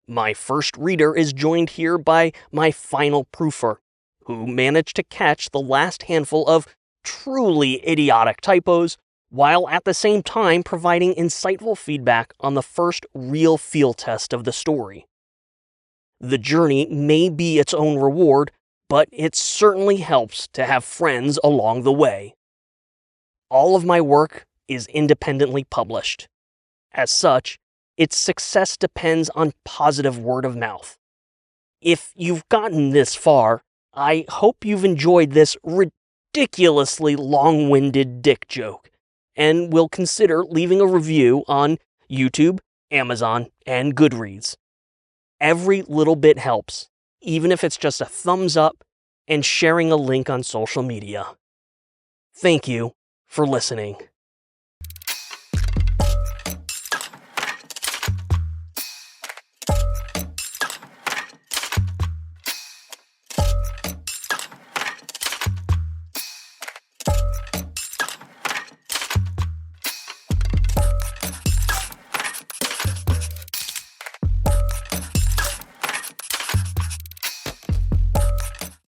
My first reader is joined here by my final proofer, who managed to catch the last handful of truly idiotic typos, while at the same time providing insightful feedback on the first real field test of the story. The journey may be its own reward, but it certainly helps to have friends along the way. All of my work is independently published. As such, its success depends on positive word of mouth. If you've gotten this far, I hope you've enjoyed this ridiculously long-winded dick joke, and will consider leaving a review on YouTube, Amazon, and Goodreads. Every little bit helps, even if it's just a thumbs up and sharing a link on social media. Thank you for listening.